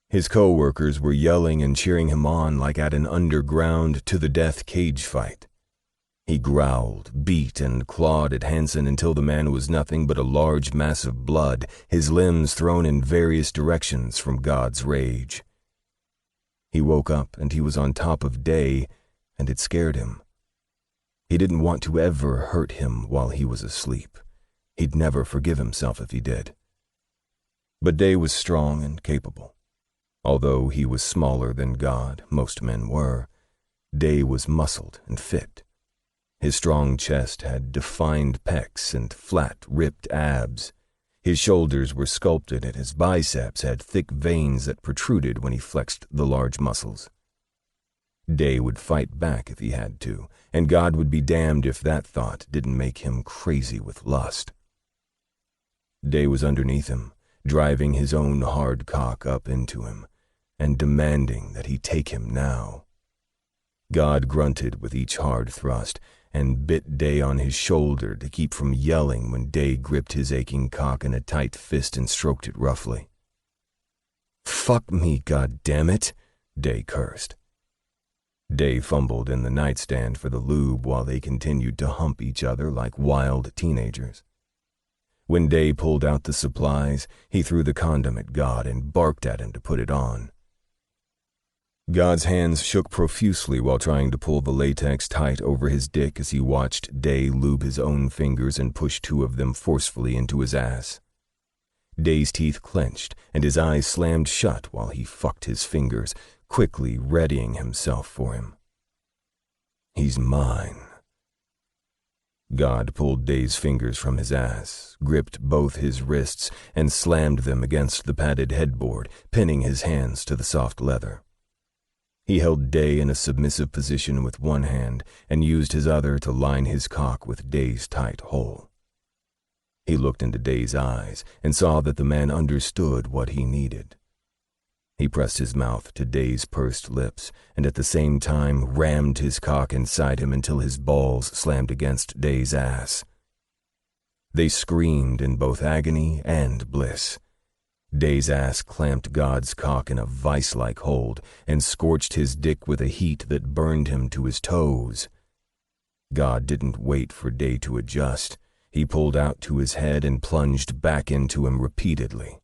His co-workers were yelling and cheering him on like at an underground to-the-death cage fight. He growled, beat, and clawed at Hansen until the man was nothing but a large mass of blood, his limbs thrown in various directions from God's rage. He woke up and he was on top of Day, and it scared him. He didn't want to ever hurt him while he was asleep. He'd never forgive himself if he did. But Day was strong and capable. Although he was smaller than God, most men were, Day was muscled and fit. His strong chest had defined pecs and flat, ripped abs. His shoulders were sculpted and his biceps had thick veins that protruded when he flexed the large muscles. Day would fight back if he had to, and God would be damned if that thought didn't make him crazy with lust. Day was underneath him, driving his own hard cock up into him, and demanding that he take him now. God grunted with each hard thrust, and bit Day on his shoulder to keep from yelling when Day gripped his aching cock in a tight fist and stroked it roughly. "Fuck me, goddammit," Day cursed. Day fumbled in the nightstand for the lube while they continued to hump each other like wild teenagers. When Day pulled out the supplies, he threw the condom at God and barked at him to put it on. God's hands shook profusely while trying to pull the latex tight over his dick as he watched Day lube his own fingers and push two of them forcefully into his ass. Day's teeth clenched and his eyes slammed shut while he fucked his fingers, quickly readying himself for him. "He's mine." God pulled Day's fingers from his ass, gripped both his wrists, and slammed them against the padded headboard, pinning his hands to the soft leather. He held Day in a submissive position with one hand and used his other to line his cock with Day's tight hole. He looked into Day's eyes and saw that the man understood what he needed. He pressed his mouth to Day's pursed lips and at the same time rammed his cock inside him until his balls slammed against Day's ass. They screamed in both agony and bliss. Day's ass clamped God's cock in a vice-like hold and scorched his dick with a heat that burned him to his toes. God didn't wait for Day to adjust. He pulled out to his head and plunged back into him repeatedly.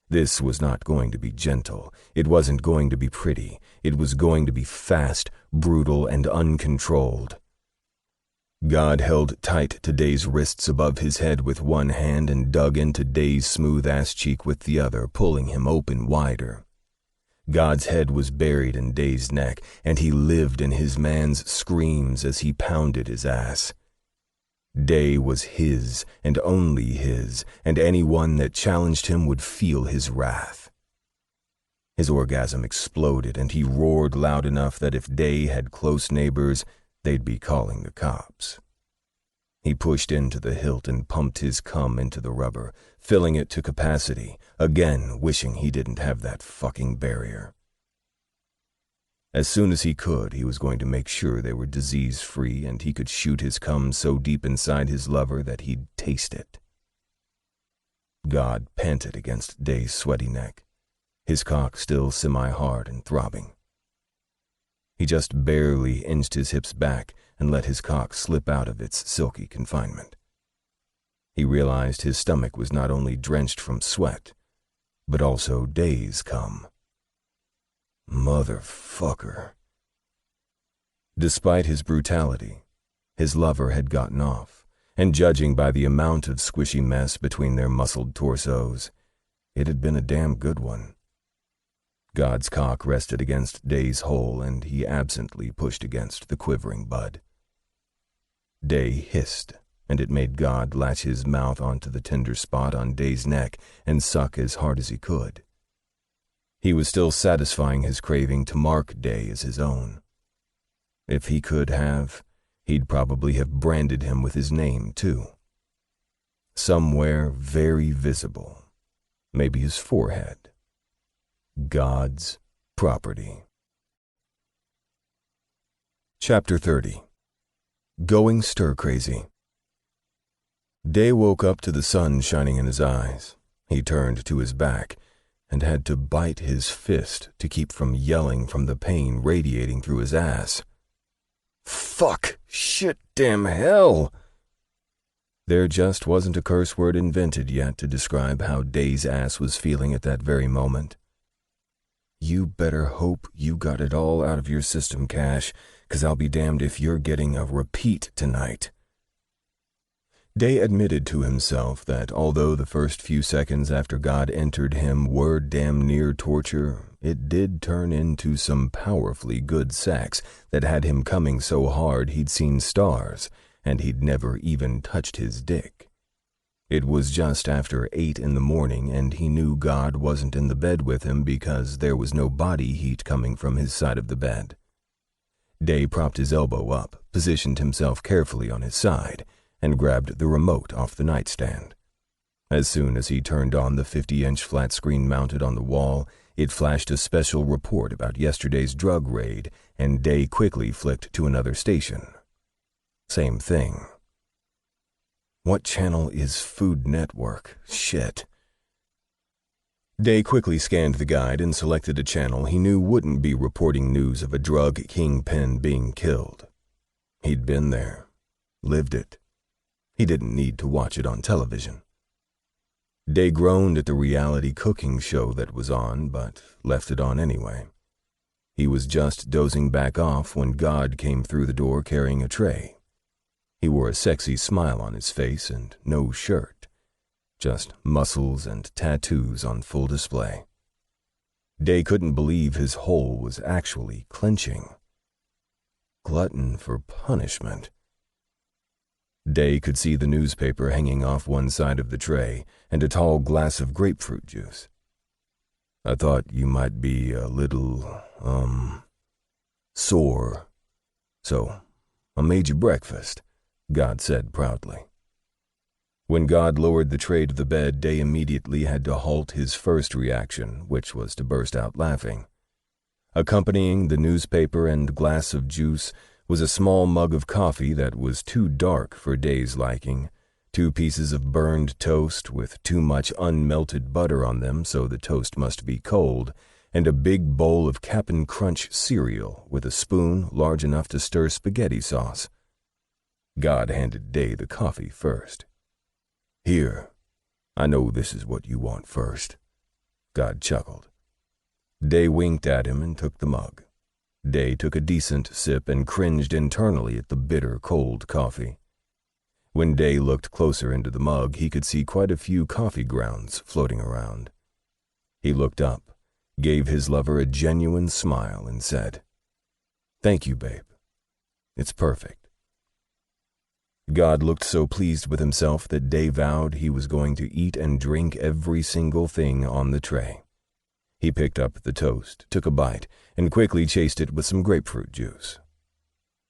This was not going to be gentle. It wasn't going to be pretty. It was going to be fast, brutal, and uncontrolled. God held tight to Day's wrists above his head with one hand and dug into Day's smooth ass cheek with the other, pulling him open wider. God's head was buried in Day's neck, and he lived in his man's screams as he pounded his ass. Day was his, and only his, and anyone that challenged him would feel his wrath. His orgasm exploded, and he roared loud enough that if Day had close neighbors, they'd be calling the cops. He pushed into the hilt and pumped his cum into the rubber, filling it to capacity, again wishing he didn't have that fucking barrier. As soon as he could, he was going to make sure they were disease-free and he could shoot his cum so deep inside his lover that he'd taste it. God panted against Day's sweaty neck. his cock still semi-hard and throbbing. He just barely inched his hips back and let his cock slip out of its silky confinement. He realized his stomach was not only drenched from sweat, but also Day's cum. Motherfucker. Despite his brutality, his lover had gotten off, and judging by the amount of squishy mess between their muscled torsos, it had been a damn good one. God's cock rested against Day's hole, and he absently pushed against the quivering bud. Day hissed, and it made God latch his mouth onto the tender spot on Day's neck and suck as hard as he could. He was still satisfying his craving to mark Day as his own. If he could have, he'd probably have branded him with his name, too. Somewhere very visible, maybe his forehead. God's property. Chapter 30. Going stir-crazy. Day woke up to the sun shining in his eyes. He turned to his back and had to bite his fist to keep from yelling from the pain radiating through his ass. Fuck! Shit! Damn hell! There just wasn't a curse word invented yet to describe how Day's ass was feeling at that very moment. You better hope you got it all out of your system, Cash, 'cause I'll be damned if you're getting a repeat tonight. Day admitted to himself that although the first few seconds after God entered him were damn near torture, it did turn into some powerfully good sex that had him coming so hard he'd seen stars, and he'd never even touched his dick. It was just after 8 in the morning, and he knew God wasn't in the bed with him because there was no body heat coming from his side of the bed. Day propped his elbow up, positioned himself carefully on his side, and grabbed the remote off the nightstand. As soon as he turned on the 50-inch flat screen mounted on the wall, it flashed a special report about yesterday's drug raid, and Day quickly flicked to another station. Same thing. What channel is Food Network? Shit. Day quickly scanned the guide and selected a channel he knew wouldn't be reporting news of a drug kingpin being killed. He'd been there, lived it. He didn't need to watch it on television. Day groaned at the reality cooking show that was on, but left it on anyway. He was just dozing back off when God came through the door carrying a tray. He wore a sexy smile on his face and no shirt, just muscles and tattoos on full display. Day couldn't believe his hole was actually clenching. Glutton for punishment. Day could see the newspaper hanging off one side of the tray and a tall glass of grapefruit juice. I thought you might be a little, sore, so I made you breakfast, God said proudly. When God lowered the tray to the bed, Day immediately had to halt his first reaction, which was to burst out laughing. Accompanying the newspaper and glass of juice was a small mug of coffee that was too dark for Day's liking, 2 pieces of burned toast with too much unmelted butter on them so the toast must be cold, and a big bowl of Cap'n Crunch cereal with a spoon large enough to stir spaghetti sauce. God handed Day the coffee first. Here, I know this is what you want first. God chuckled. Day winked at him and took the mug. Day took a decent sip and cringed internally at the bitter, cold coffee. When Day looked closer into the mug, he could see quite a few coffee grounds floating around. He looked up, gave his lover a genuine smile, and said, "Thank you, babe. It's perfect." God looked so pleased with himself that Day vowed he was going to eat and drink every single thing on the tray. He picked up the toast, took a bite, and quickly chased it with some grapefruit juice.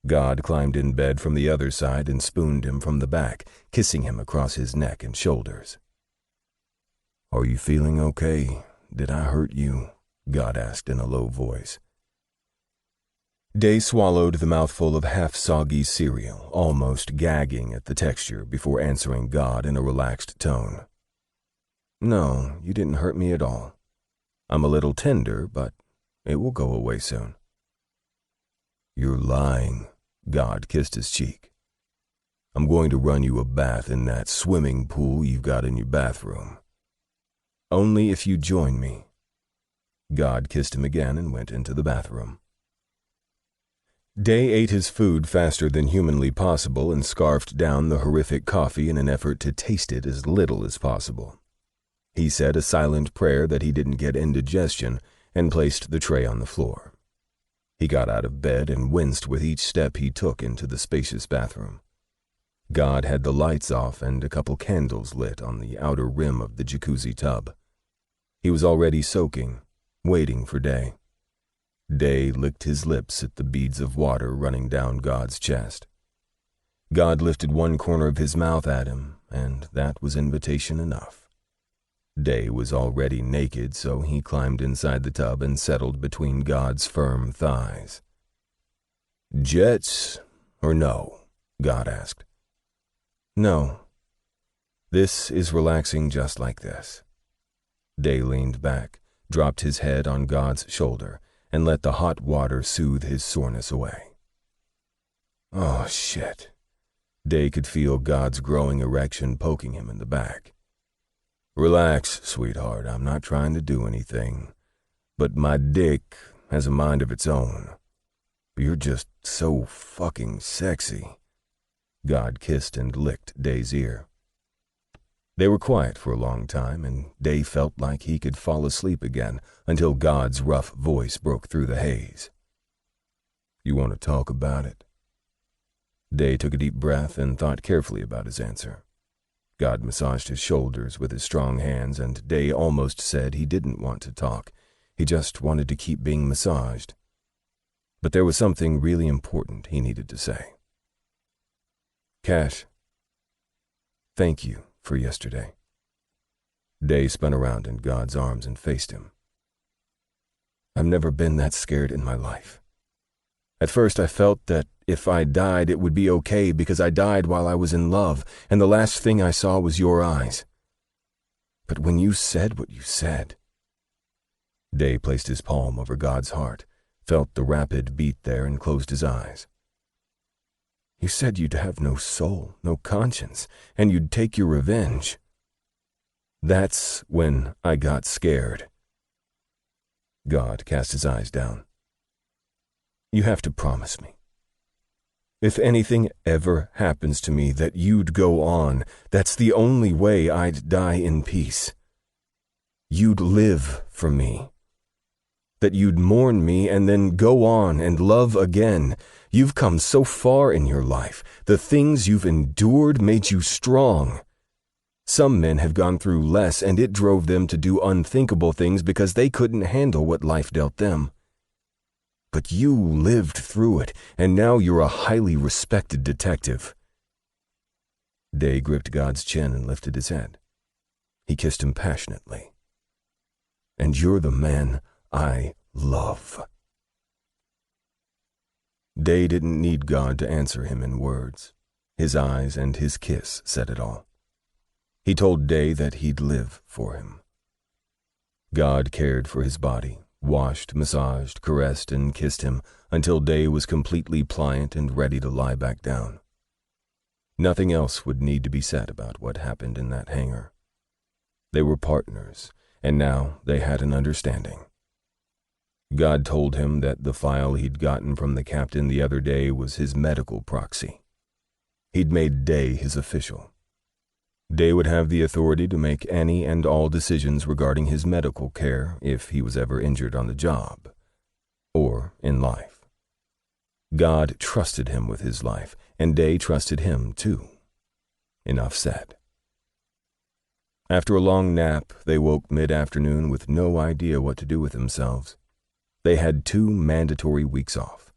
God climbed in bed from the other side and spooned him from the back, kissing him across his neck and shoulders. "Are you feeling okay? Did I hurt you?" God asked in a low voice. Day swallowed the mouthful of half-soggy cereal, almost gagging at the texture before answering God in a relaxed tone. "No, you didn't hurt me at all. I'm a little tender, but it will go away soon." "You're lying." God kissed his cheek. "I'm going to run you a bath in that swimming pool you've got in your bathroom. Only if you join me." God kissed him again and went into the bathroom. Day ate his food faster than humanly possible and scarfed down the horrific coffee in an effort to taste it as little as possible. He said a silent prayer that he didn't get indigestion and placed the tray on the floor. He got out of bed and winced with each step he took into the spacious bathroom. God had the lights off and a couple candles lit on the outer rim of the jacuzzi tub. He was already soaking, waiting for Day. Day licked his lips at the beads of water running down God's chest. God lifted one corner of his mouth at him, and that was invitation enough. Day was already naked, so he climbed inside the tub and settled between God's firm thighs. "Jets or no?" God asked. "No. This is relaxing just like this." Day leaned back, dropped his head on God's shoulder, and let the hot water soothe his soreness away. Oh, shit. Day could feel God's growing erection poking him in the back. "Relax, sweetheart, I'm not trying to do anything. But my dick has a mind of its own. You're just so fucking sexy." God kissed and licked Day's ear. They were quiet for a long time, and Day felt like he could fall asleep again until God's rough voice broke through the haze. "You want to talk about it?" Day took a deep breath and thought carefully about his answer. God massaged his shoulders with his strong hands, and Day almost said he didn't want to talk. He just wanted to keep being massaged. But there was something really important he needed to say. "Cash, thank you for yesterday." Day spun around in God's arms and faced him. "I've never been that scared in my life. At first I felt that if I died it would be okay because I died while I was in love, and the last thing I saw was your eyes. But when you said what you said..." Day placed his palm over God's heart, felt the rapid beat there, and closed his eyes. "You said you'd have no soul, no conscience, and you'd take your revenge. That's when I got scared." God cast his eyes down. "You have to promise me. If anything ever happens to me, that you'd go on. That's the only way I'd die in peace. You'd live for me. That you'd mourn me and then go on and love again. You've come so far in your life. The things you've endured made you strong. Some men have gone through less, and it drove them to do unthinkable things because they couldn't handle what life dealt them. But you lived through it, and now you're a highly respected detective." Day gripped God's chin and lifted his head. He kissed him passionately. "And you're the man I love." Day didn't need God to answer him in words. His eyes and his kiss said it all. He told Day that he'd live for him. God cared for his body, washed, massaged, caressed, and kissed him until Day was completely pliant and ready to lie back down. Nothing else would need to be said about what happened in that hangar. They were partners, and now they had an understanding. God told him that the file he'd gotten from the captain the other day was his medical proxy. He'd made Day his official. Day would have the authority to make any and all decisions regarding his medical care if he was ever injured on the job, or in life. God trusted him with his life, and Day trusted him too. Enough said. After a long nap, they woke mid-afternoon with no idea what to do with themselves. They had 2 mandatory weeks off.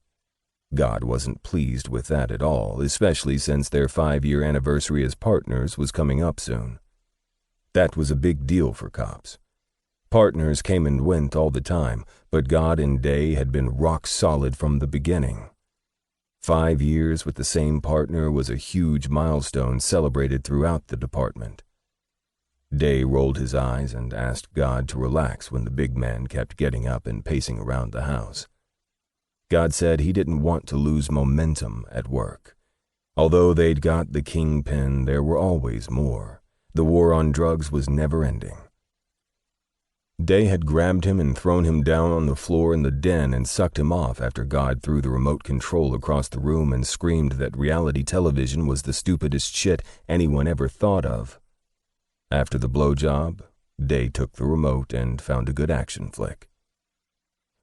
God wasn't pleased with that at all, especially since their 5-year anniversary as partners was coming up soon. That was a big deal for cops. Partners came and went all the time, but God and Day had been rock solid from the beginning. 5 years with the same partner was a huge milestone celebrated throughout the department. Day rolled his eyes and asked God to relax when the big man kept getting up and pacing around the house. God said he didn't want to lose momentum at work. Although they'd got the kingpin, there were always more. The war on drugs was never ending. Day had grabbed him and thrown him down on the floor in the den and sucked him off after God threw the remote control across the room and screamed that reality television was the stupidest shit anyone ever thought of. After the blowjob, Day took the remote and found a good action flick.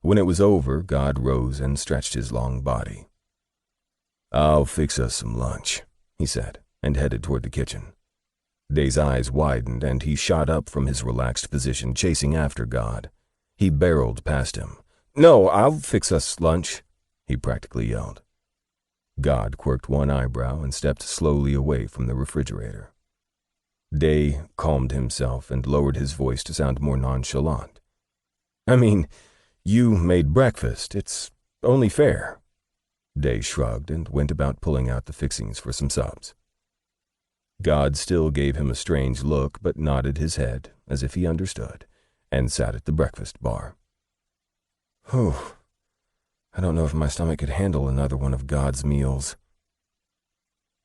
When it was over, God rose and stretched his long body. "I'll fix us some lunch," he said, and headed toward the kitchen. Day's eyes widened, and he shot up from his relaxed position, chasing after God. He barreled past him. "No, I'll fix us lunch," he practically yelled. God quirked one eyebrow and stepped slowly away from the refrigerator. Day calmed himself and lowered his voice to sound more nonchalant. "I mean, you made breakfast. It's only fair." Day shrugged and went about pulling out the fixings for some subs. God still gave him a strange look, but nodded his head, as if he understood, and sat at the breakfast bar. "Whew, I don't know if my stomach could handle another one of God's meals."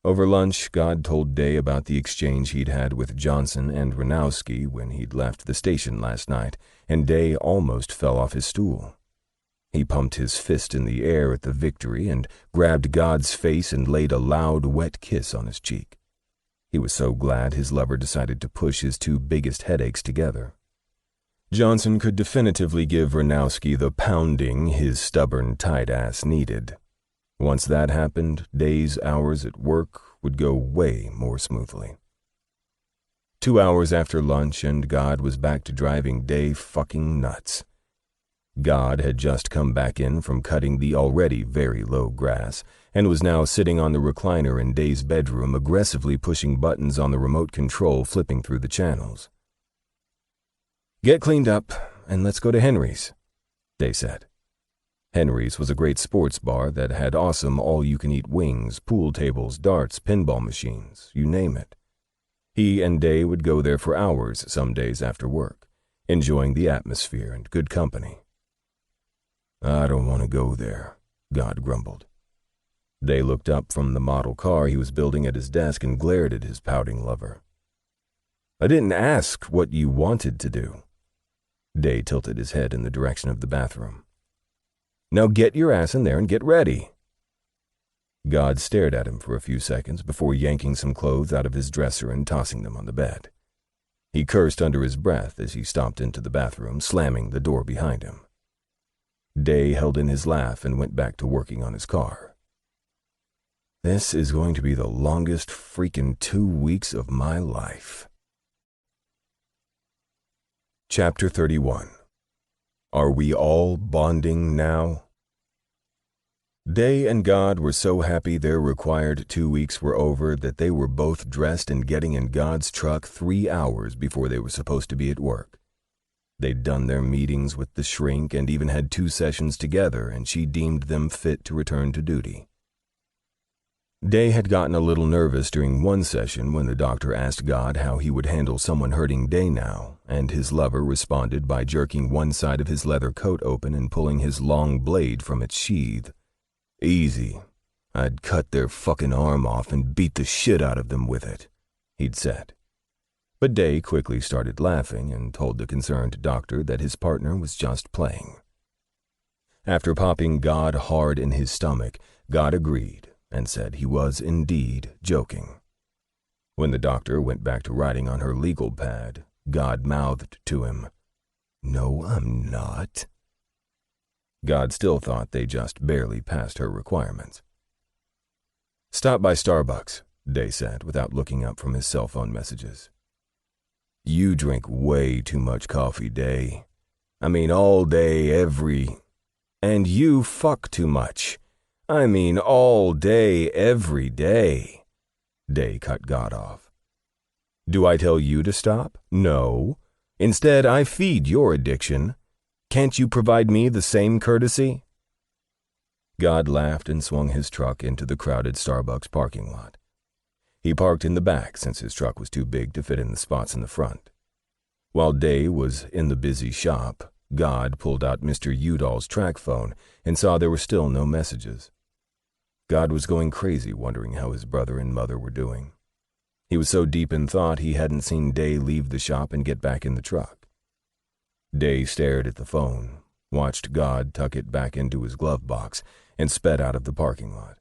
Over lunch, God told Day about the exchange he'd had with Johnson and Ranowski when he'd left the station last night, and Day almost fell off his stool. He pumped his fist in the air at the victory and grabbed God's face and laid a loud, wet kiss on his cheek. He was so glad his lover decided to push his two biggest headaches together. Johnson could definitively give Ranowski the pounding his stubborn tight ass needed. Once that happened, Day's hours at work would go way more smoothly. 2 hours after lunch, and God was back to driving Day fucking nuts. God had just come back in from cutting the already very low grass, and was now sitting on the recliner in Day's bedroom, aggressively pushing buttons on the remote control, flipping through the channels. "Get cleaned up, and let's go to Henry's," Day said. Henry's was a great sports bar that had awesome all-you-can-eat wings, pool tables, darts, pinball machines, you name it. He and Day would go there for hours some days after work, enjoying the atmosphere and good company. "I don't want to go there," God grumbled. Day looked up from the model car he was building at his desk and glared at his pouting lover. "I didn't ask what you wanted to do." Day tilted his head in the direction of the bathroom. "Now get your ass in there and get ready." God stared at him for a few seconds before yanking some clothes out of his dresser and tossing them on the bed. He cursed under his breath as he stomped into the bathroom, slamming the door behind him. Day held in his laugh and went back to working on his car. "This is going to be the longest freaking 2 weeks of my life." Chapter 31. Are we all bonding now? Day and God were so happy their required 2 weeks were over that they were both dressed and getting in God's truck 3 hours before they were supposed to be at work. They'd done their meetings with the shrink and even had 2 sessions together, and she deemed them fit to return to duty. Day had gotten a little nervous during one session when the doctor asked God how he would handle someone hurting Day now, and his lover responded by jerking one side of his leather coat open and pulling his long blade from its sheath. "Easy. I'd cut their fucking arm off and beat the shit out of them with it," he'd said. But Day quickly started laughing and told the concerned doctor that his partner was just playing. After popping God hard in his stomach, God agreed and said he was indeed joking. When the doctor went back to writing on her legal pad, God mouthed to him, "No, I'm not." God still thought they just barely passed her requirements. "Stop by Starbucks," Day said without looking up from his cell phone messages. "You drink way too much coffee, Day. I mean all day, And you fuck too much. I mean all day, every day." Day cut God off. "Do I tell you to stop? No. Instead, I feed your addiction. Can't you provide me the same courtesy?" God laughed and swung his truck into the crowded Starbucks parking lot. He parked in the back since his truck was too big to fit in the spots in the front. While Day was in the busy shop, God pulled out Mr. Udall's track phone and saw there were still no messages. God was going crazy wondering how his brother and mother were doing. He was so deep in thought he hadn't seen Day leave the shop and get back in the truck. Day stared at the phone, watched God tuck it back into his glove box, and sped out of the parking lot.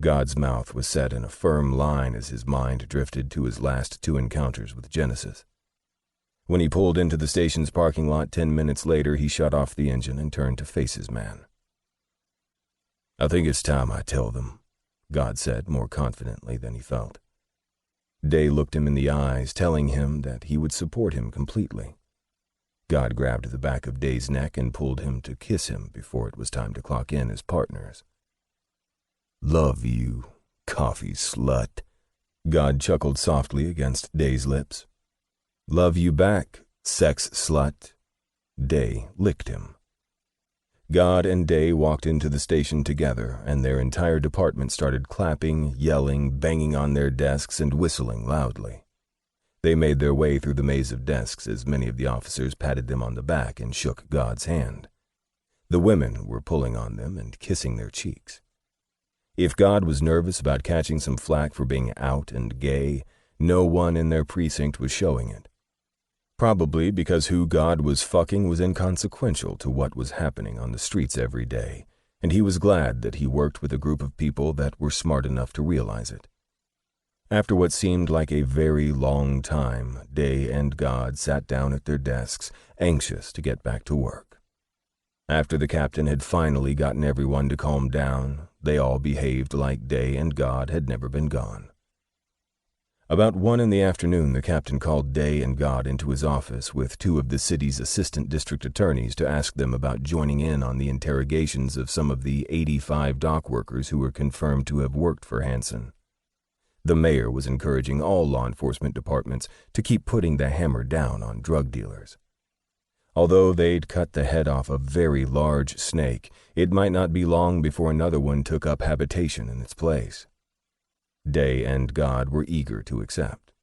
God's mouth was set in a firm line as his mind drifted to his last 2 encounters with Genesis. When he pulled into the station's parking lot 10 minutes later, he shut off the engine and turned to face his man. "I think it's time I tell them," God said more confidently than he felt. Day looked him in the eyes, telling him that he would support him completely. God grabbed the back of Day's neck and pulled him to kiss him before it was time to clock in as partners. "Love you, coffee slut," God chuckled softly against Day's lips. "Love you back, sex slut." Day licked him. God and Day walked into the station together, and their entire department started clapping, yelling, banging on their desks, and whistling loudly. They made their way through the maze of desks as many of the officers patted them on the back and shook God's hand. The women were pulling on them and kissing their cheeks. If God was nervous about catching some flack for being out and gay, no one in their precinct was showing it. Probably because who God was fucking was inconsequential to what was happening on the streets every day, and he was glad that he worked with a group of people that were smart enough to realize it. After what seemed like a very long time, Day and God sat down at their desks, anxious to get back to work. After the captain had finally gotten everyone to calm down, they all behaved like Day and God had never been gone. About 1 in the afternoon, the captain called Day and God into his office with 2 of the city's assistant district attorneys to ask them about joining in on the interrogations of some of the 85 dock workers who were confirmed to have worked for Hansen. The mayor was encouraging all law enforcement departments to keep putting the hammer down on drug dealers. Although they'd cut the head off a very large snake, it might not be long before another one took up habitation in its place. Day and God were eager to accept.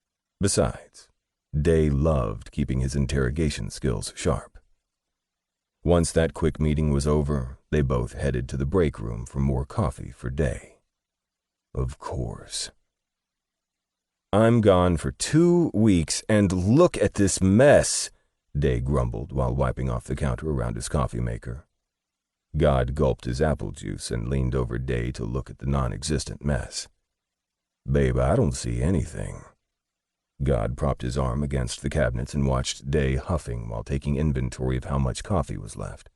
Besides, Day loved keeping his interrogation skills sharp. Once that quick meeting was over, they both headed to the break room for more coffee for Day. Of course. "I'm gone for 2 weeks, and look at this mess," Day grumbled while wiping off the counter around his coffee maker. God gulped his apple juice and leaned over Day to look at the non-existent mess. "Babe, I don't see anything." God propped his arm against the cabinets and watched Day huffing while taking inventory of how much coffee was left.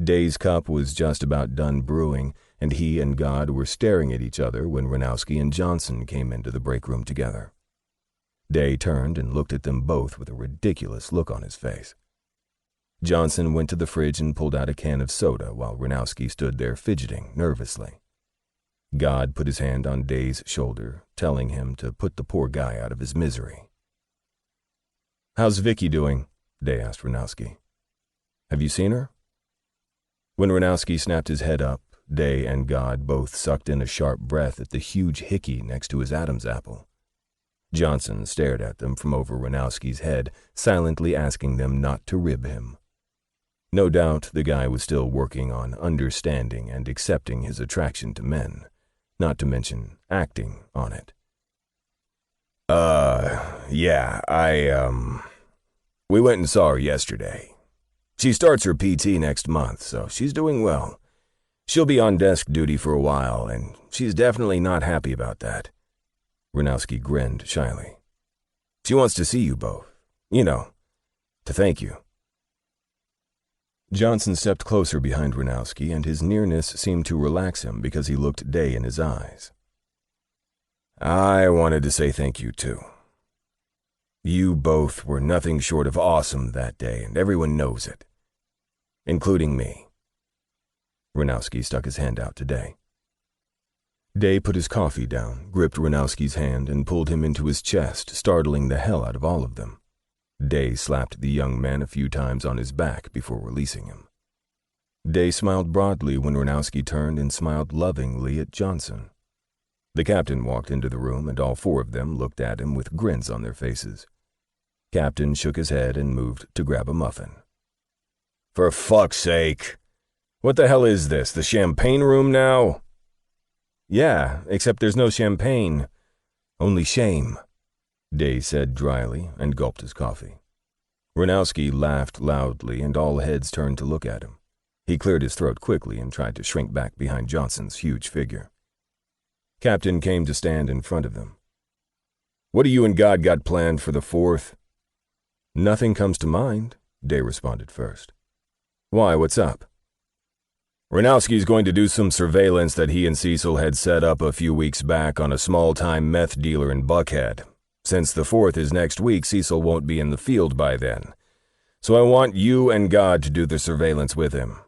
Day's cup was just about done brewing, and he and God were staring at each other when Ranowski and Johnson came into the break room together. Day turned and looked at them both with a ridiculous look on his face. Johnson went to the fridge and pulled out a can of soda while Ranowski stood there fidgeting nervously. God put his hand on Day's shoulder, telling him to put the poor guy out of his misery. "How's Vicky doing?" Day asked Ranowski. "Have you seen her?" When Ranowski snapped his head up, Day and God both sucked in a sharp breath at the huge hickey next to his Adam's apple. Johnson stared at them from over Ranowski's head, silently asking them not to rib him. No doubt the guy was still working on understanding and accepting his attraction to men, not to mention acting on it. We went and saw her yesterday. She starts her PT next month, so she's doing well. She'll be on desk duty for a while, and she's definitely not happy about that." Ranowski grinned shyly. "She wants to see you both, to thank you." Johnson stepped closer behind Ranowski, and his nearness seemed to relax him because he looked Day in his eyes. "I wanted to say thank you, too. You both were nothing short of awesome that day, and everyone knows it. Including me." Ranowski stuck his hand out to Day. Day put his coffee down, gripped Ranowski's hand, and pulled him into his chest, startling the hell out of all of them. Day slapped the young man a few times on his back before releasing him. Day smiled broadly when Ranowski turned and smiled lovingly at Johnson. The captain walked into the room, and all 4 of them looked at him with grins on their faces. Captain shook his head and moved to grab a muffin. For fuck's sake! What the hell is this, the champagne room now? Yeah, except there's no champagne. Only shame, Day said dryly and gulped his coffee. Ranowski laughed loudly and all heads turned to look at him. He cleared his throat quickly and tried to shrink back behind Johnson's huge figure. Captain came to stand in front of them. What do you and God got planned for the 4th? Nothing comes to mind, Day responded first. Why, what's up? Ranowski's going to do some surveillance that he and Cecil had set up a few weeks back on a small-time meth dealer in Buckhead. Since the 4th is next week, Cecil won't be in the field by then. So I want you and God to do the surveillance with him.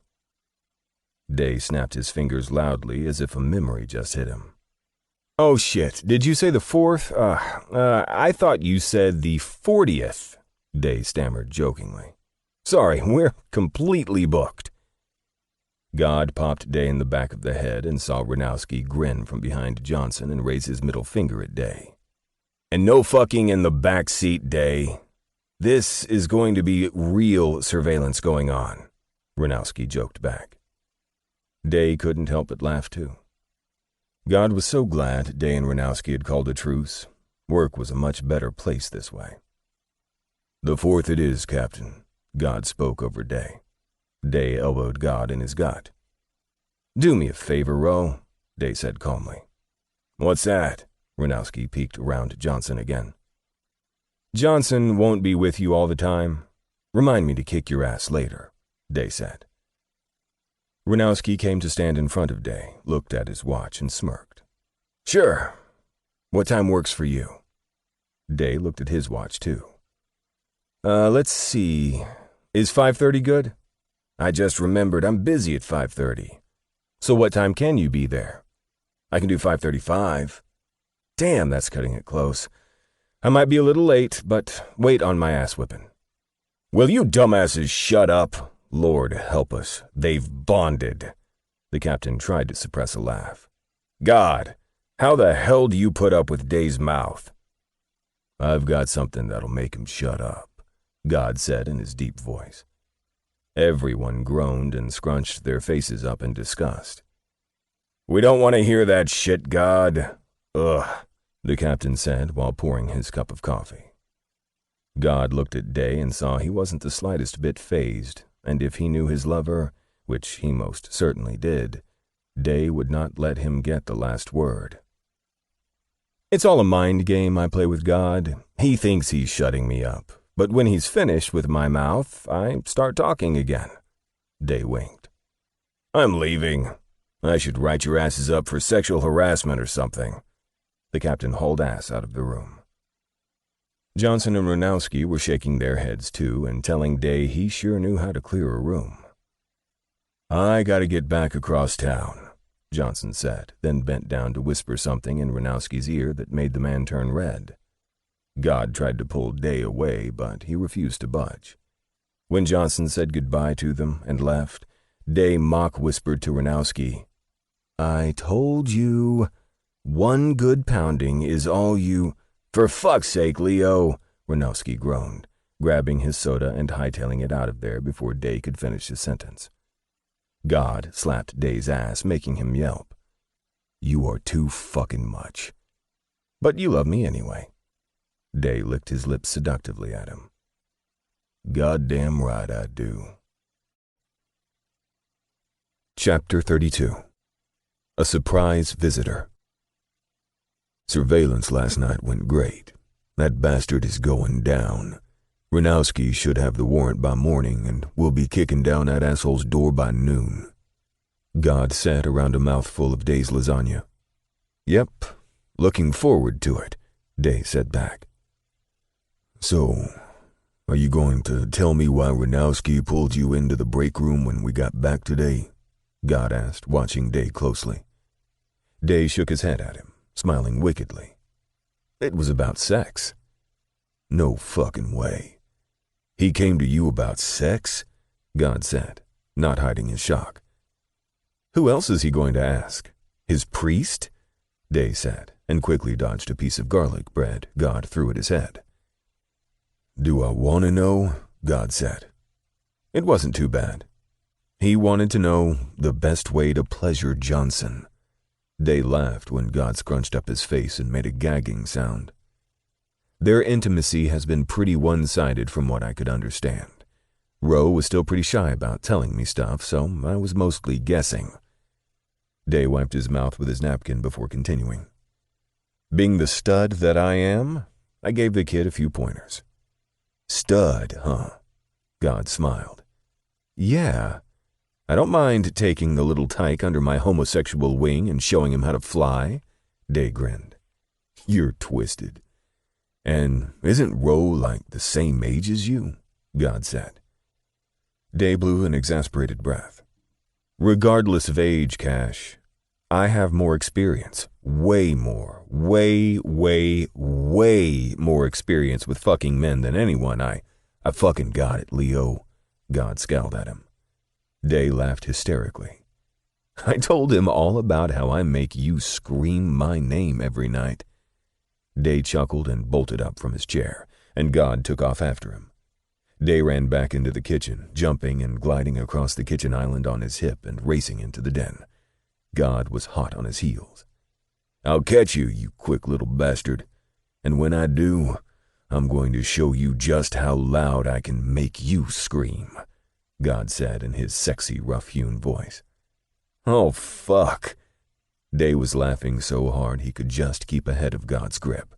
Day snapped his fingers loudly as if a memory just hit him. Oh shit, did you say the 4th? I thought you said the 40th, Day stammered jokingly. Sorry, we're completely booked. God popped Day in the back of the head and saw Ranowski grin from behind Johnson and raise his middle finger at Day. And no fucking in the back seat, Day. This is going to be real surveillance going on, Ranowski joked back. Day couldn't help but laugh too. God was so glad Day and Ranowski had called a truce. Work was a much better place this way. The 4th it is, Captain, God spoke over Day. Day elbowed God in his gut. Do me a favor, Ro, Day said calmly. What's that? Ranowski peeked around Johnson again. Johnson won't be with you all the time. Remind me to kick your ass later, Day said. Ranowski came to stand in front of Day, looked at his watch and smirked. Sure. What time works for you? Day looked at his watch too. Let's see. Is 5:30 good? I just remembered I'm busy at 5:30. So what time can you be there? I can do 5:35. Damn, that's cutting it close. I might be a little late, but wait on my ass whipping. Will you dumbasses shut up? Lord help us, they've bonded. The captain tried to suppress a laugh. God, how the hell do you put up with Day's mouth? I've got something that'll make him shut up, God said in his deep voice. Everyone groaned and scrunched their faces up in disgust. We don't want to hear that shit, God. Ugh, the captain said while pouring his cup of coffee. God looked at Day and saw he wasn't the slightest bit fazed, and if he knew his lover, which he most certainly did, Day would not let him get the last word. It's all a mind game I play with God. He thinks he's shutting me up. But when he's finished with my mouth, I start talking again. Day winked. I'm leaving. I should write your asses up for sexual harassment or something. The captain hauled ass out of the room. Johnson and Ranowski were shaking their heads too and telling Day he sure knew how to clear a room. I gotta get back across town, Johnson said, then bent down to whisper something in Ranowski's ear that made the man turn red. God tried to pull Day away, but he refused to budge. When Johnson said goodbye to them and left, Day mock-whispered to Ranowski, I told you, one good pounding is all you— For fuck's sake, Leo, Ranowski groaned, grabbing his soda and hightailing it out of there before Day could finish his sentence. God slapped Day's ass, making him yelp. You are too fucking much. But you love me anyway. Day licked his lips seductively at him. Goddamn right I do. Chapter 32. A Surprise Visitor. Surveillance last night went great. That bastard is going down. Ranowski should have the warrant by morning, and we'll be kicking down that asshole's door by noon. God said around a mouthful of Day's lasagna. Yep, looking forward to it, Day said back. So, are you going to tell me why Ranowski pulled you into the break room when we got back today? God asked, watching Day closely. Day shook his head at him, smiling wickedly. It was about sex. No fucking way. He came to you about sex? God said, not hiding his shock. Who else is he going to ask? His priest? Day said, and quickly dodged a piece of garlic bread God threw at his head. Do I want to know? God said. It wasn't too bad. He wanted to know the best way to pleasure Johnson. Day laughed when God scrunched up his face and made a gagging sound. Their intimacy has been pretty one-sided from what I could understand. Roe was still pretty shy about telling me stuff, so I was mostly guessing. Day wiped his mouth with his napkin before continuing. Being the stud that I am, I gave the kid a few pointers. Stud, huh? God smiled. Yeah. I don't mind taking the little tyke under my homosexual wing and showing him how to fly. Day grinned. You're twisted. And isn't Roe like the same age as you? God said. Day blew an exasperated breath. Regardless of age, Cash, I have more experience. Way more. Way more experience with fucking men than anyone. I fucking got it, Leo. God scowled at him. Day laughed hysterically. I told him all about how I make you scream my name every night. Day chuckled and bolted up from his chair, and God took off after him. Day ran back into the kitchen, jumping and gliding across the kitchen island on his hip and racing into the den. God was hot on his heels. I'll catch you, you quick little bastard. And when I do, I'm going to show you just how loud I can make you scream, God said in his sexy, rough-hewn voice. Oh, fuck. Day was laughing so hard he could just keep ahead of God's grip.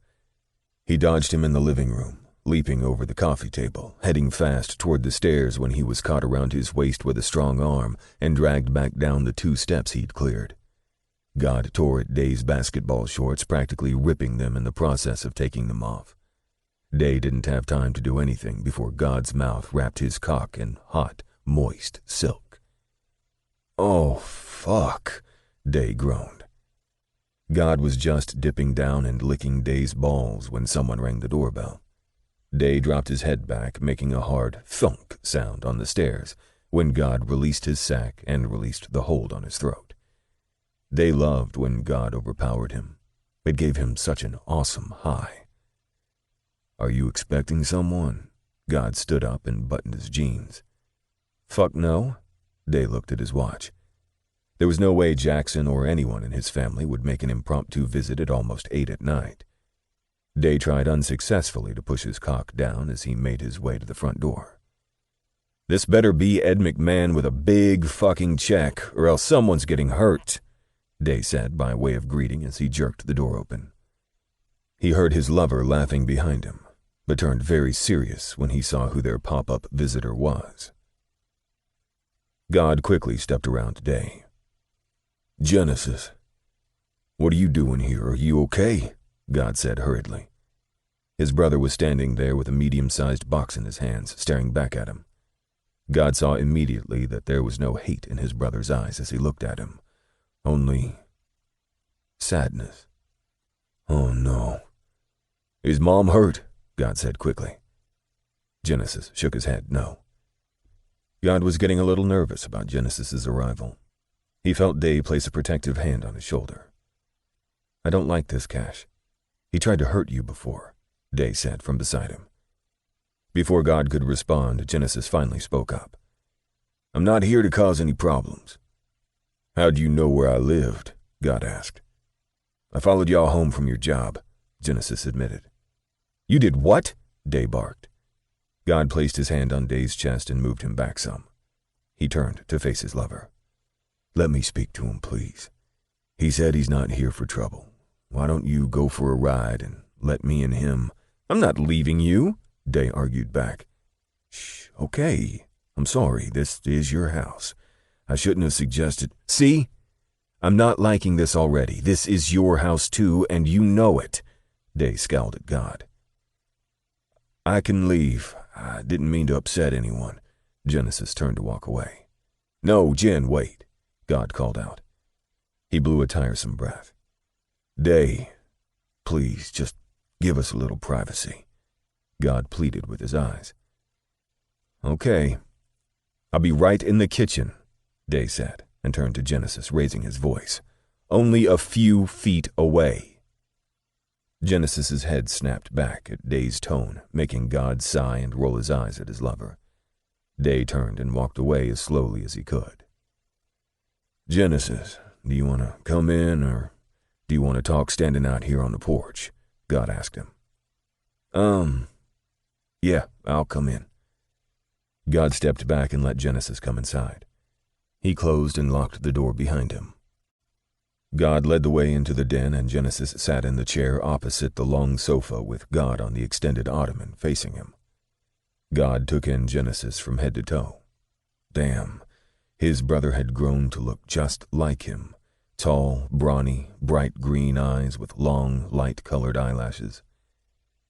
He dodged him in the living room, leaping over the coffee table, heading fast toward the stairs when he was caught around his waist with a strong arm and dragged back down the 2 steps he'd cleared. God tore at Day's basketball shorts, practically ripping them in the process of taking them off. Day didn't have time to do anything before God's mouth wrapped his cock in hot, moist silk. Oh, fuck, Day groaned. God was just dipping down and licking Day's balls when someone rang the doorbell. Day dropped his head back, making a hard thunk sound on the stairs when God released his sack and released the hold on his throat. Day loved when God overpowered him. It gave him such an awesome high. Are you expecting someone? God stood up and buttoned his jeans. Fuck no. Day looked at his watch. There was no way Jackson or anyone in his family would make an impromptu visit at almost 8 at night. Day tried unsuccessfully to push his cock down as he made his way to the front door. This better be Ed McMahon with a big fucking check, or else someone's getting hurt, Day said by way of greeting as he jerked the door open. He heard his lover laughing behind him, but turned very serious when he saw who their pop-up visitor was. God quickly stepped around Day. Genesis, what are you doing here? Are you okay? God said hurriedly. His brother was standing there with a medium-sized box in his hands, staring back at him. God saw immediately that there was no hate in his brother's eyes as he looked at him, only sadness. Oh no. Is Mom hurt? God said quickly. Genesis shook his head no. God was getting a little nervous about Genesis's arrival. He felt Day place a protective hand on his shoulder. I don't like this, Cash. He tried to hurt you before, Day said from beside him. Before God could respond, Genesis finally spoke up. I'm not here to cause any problems. How'd you know where I lived? God asked. I followed y'all home from your job, Genesis admitted. You did what? Day barked. God placed his hand on Day's chest and moved him back some. He turned to face his lover. Let me speak to him, please. He said he's not here for trouble. Why don't you go for a ride and let me and him... I'm not leaving you, Day argued back. Shh, okay. I'm sorry, this is your house. I shouldn't have suggested... See? I'm not liking this already. This is your house too, and you know it. Day scowled at God. I can leave. I didn't mean to upset anyone. Genesis turned to walk away. No, Jen, wait, God called out. He blew a tiresome breath. Day, please, just give us a little privacy. God pleaded with his eyes. Okay. I'll be right in the kitchen, Day said, and turned to Genesis, raising his voice. Only a few feet away. Genesis's head snapped back at Day's tone, making God sigh and roll his eyes at his lover. Day turned and walked away as slowly as he could. "Genesis, do you want to come in, or do you want to talk standing out here on the porch?" God asked him. Yeah, I'll come in." God stepped back and let Genesis come inside. He closed and locked the door behind him. God led the way into the den, and Genesis sat in the chair opposite the long sofa with God on the extended ottoman facing him. God took in Genesis from head to toe. Damn, his brother had grown to look just like him. Tall, brawny, bright green eyes with long, light-colored eyelashes.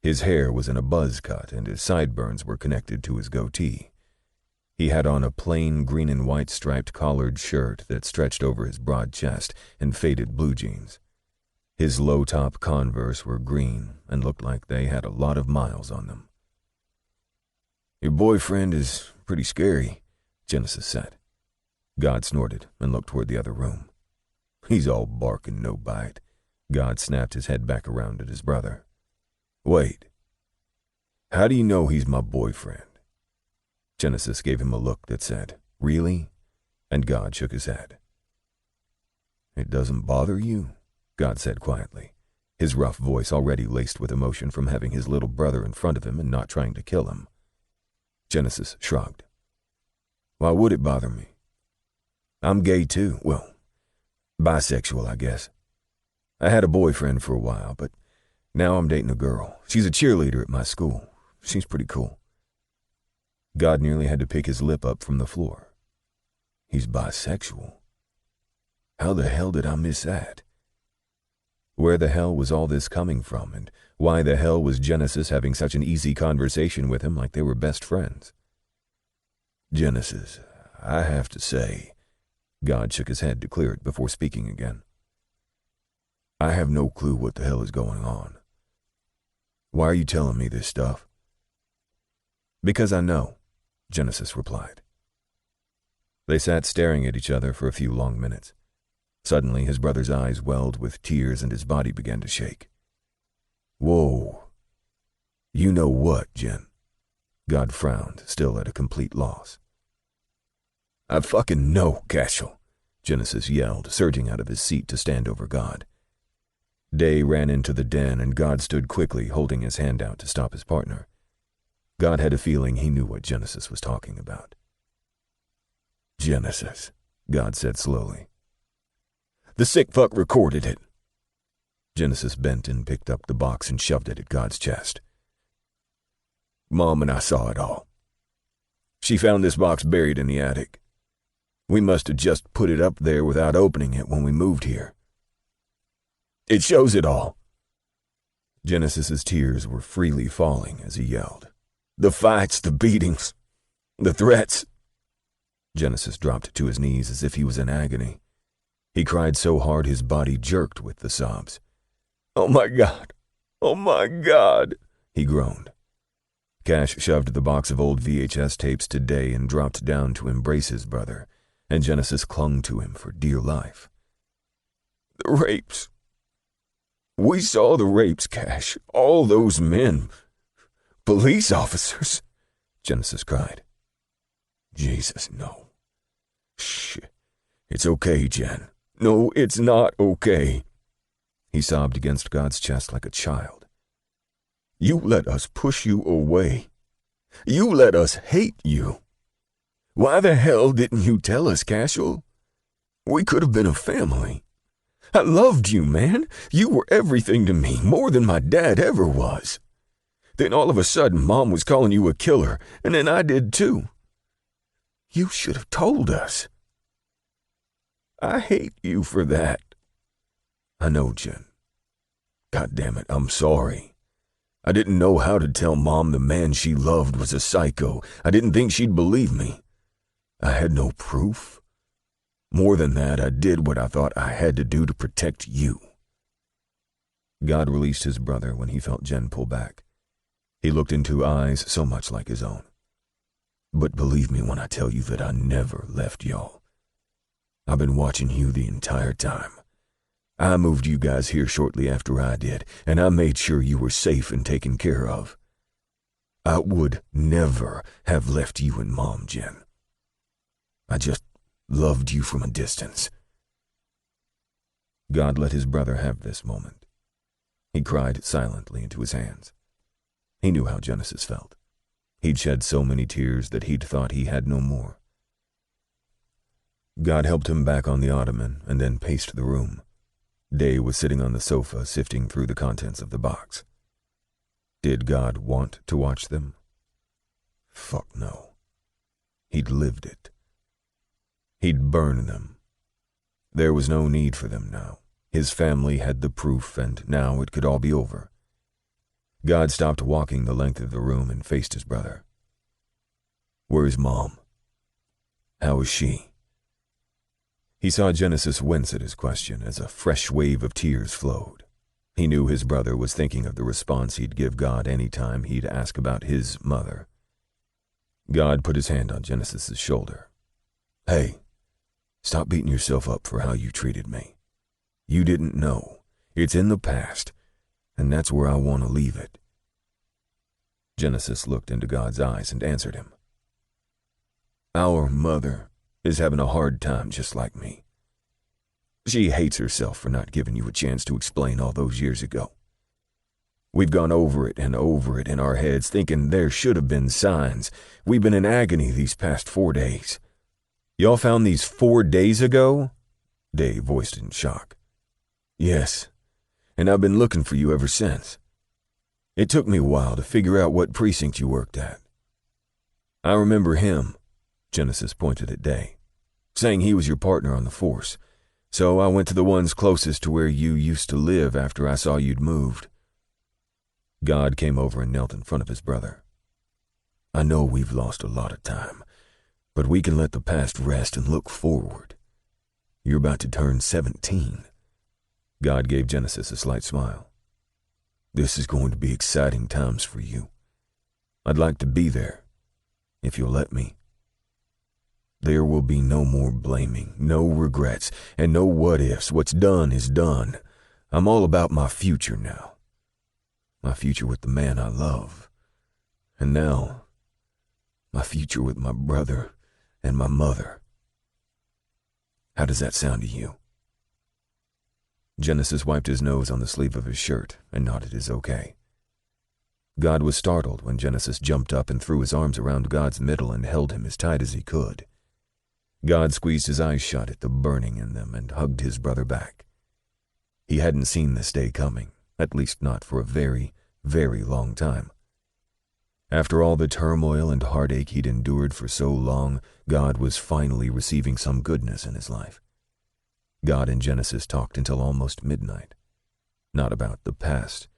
His hair was in a buzz cut, and his sideburns were connected to his goatee. He had on a plain green and white striped collared shirt that stretched over his broad chest and faded blue jeans. His low-top Converse were green and looked like they had a lot of miles on them. "Your boyfriend is pretty scary," Genesis said. God snorted and looked toward the other room. "He's all bark and no bite." God snapped his head back around at his brother. "Wait. How do you know he's my boyfriend?" Genesis gave him a look that said, "Really?" And God shook his head. "It doesn't bother you?" God said quietly, his rough voice already laced with emotion from having his little brother in front of him and not trying to kill him. Genesis shrugged. "Why would it bother me? I'm gay too. Well, bisexual, I guess. I had a boyfriend for a while, but now I'm dating a girl. She's a cheerleader at my school. She's pretty cool." God nearly had to pick his lip up from the floor. He's bisexual? How the hell did I miss that? Where the hell was all this coming from, and why the hell was Genesis having such an easy conversation with him like they were best friends? "Genesis, I have to say," God shook his head to clear it before speaking again, "I have no clue what the hell is going on. Why are you telling me this stuff?" "Because I know," Genesis replied. They sat staring at each other for a few long minutes. Suddenly, his brother's eyes welled with tears and his body began to shake. "Whoa. You know what, Jen?" God frowned, still at a complete loss. "I fucking know, Cashel," Genesis yelled, surging out of his seat to stand over God. Day ran into the den, and God stood quickly, holding his hand out to stop his partner. God had a feeling he knew what Genesis was talking about. "Genesis," God said slowly. "The sick fuck recorded it." Genesis bent and picked up the box and shoved it at God's chest. "Mom and I saw it all. She found this box buried in the attic. We must have just put it up there without opening it when we moved here. It shows it all." Genesis's tears were freely falling as he yelled. "The fights, the beatings, the threats." Genesis dropped to his knees as if he was in agony. He cried so hard his body jerked with the sobs. "Oh my God! Oh my God!" he groaned. Cash shoved the box of old VHS tapes to Day and dropped down to embrace his brother, and Genesis clung to him for dear life. "The rapes. We saw the rapes, Cash. All those men. Police officers," Genesis cried. "Jesus, no. Shit. It's okay, Jen. No, it's not okay." He sobbed against God's chest like a child. "You let us push you away. You let us hate you. Why the hell didn't you tell us, Cashel? We could have been a family. I loved you, man. You were everything to me, more than my dad ever was. Then all of a sudden, Mom was calling you a killer, and then I did too. You should have told us. I hate you for that." "I know, Jen. God damn it, I'm sorry. I didn't know how to tell Mom the man she loved was a psycho. I didn't think she'd believe me. I had no proof. More than that, I did what I thought I had to do to protect you." God released his brother when he felt Jen pull back. He looked into eyes so much like his own. "But believe me when I tell you that I never left y'all. I've been watching you the entire time. I moved you guys here shortly after I did, and I made sure you were safe and taken care of. I would never have left you and Mom, Jen. I just loved you from a distance." God let his brother have this moment. He cried silently into his hands. He knew how Genesis felt. He'd shed so many tears that he'd thought he had no more. God helped him back on the ottoman and then paced the room. Day was sitting on the sofa, sifting through the contents of the box. Did God want to watch them? Fuck no. He'd lived it. He'd burn them. There was no need for them now. His family had the proof, and now it could all be over. God stopped walking the length of the room and faced his brother. "Where's Mom? How is she?" He saw Genesis wince at his question as a fresh wave of tears flowed. He knew his brother was thinking of the response he'd give God any time he'd ask about his mother. God put his hand on Genesis's shoulder. "Hey, stop beating yourself up for how you treated me. You didn't know. It's in the past, and that's where I want to leave it." Genesis looked into God's eyes and answered him. "Our mother is having a hard time just like me. She hates herself for not giving you a chance to explain all those years ago. We've gone over it and over it in our heads, thinking there should have been signs. We've been in agony these past 4 days." "Y'all found these 4 days ago?" Dave voiced in shock. "Yes, and I've been looking for you ever since. It took me a while to figure out what precinct you worked at." "I remember him," Genesis pointed at Day, "saying he was your partner on the force. So I went to the ones closest to where you used to live after I saw you'd moved." God came over and knelt in front of his brother. "I know we've lost a lot of time, but we can let the past rest and look forward. You're about to turn 17. God gave Genesis a slight smile. "This is going to be exciting times for you. I'd like to be there, if you'll let me. There will be no more blaming, no regrets, and no what-ifs. What's done is done. I'm all about my future now. My future with the man I love. And now, my future with my brother and my mother. How does that sound to you?" Genesis wiped his nose on the sleeve of his shirt and nodded his okay. God was startled when Genesis jumped up and threw his arms around God's middle and held him as tight as he could. God squeezed his eyes shut at the burning in them and hugged his brother back. He hadn't seen this day coming, at least not for a very, very long time. After all the turmoil and heartache he'd endured for so long, God was finally receiving some goodness in his life. God and Genesis talked until almost midnight. Not about the past,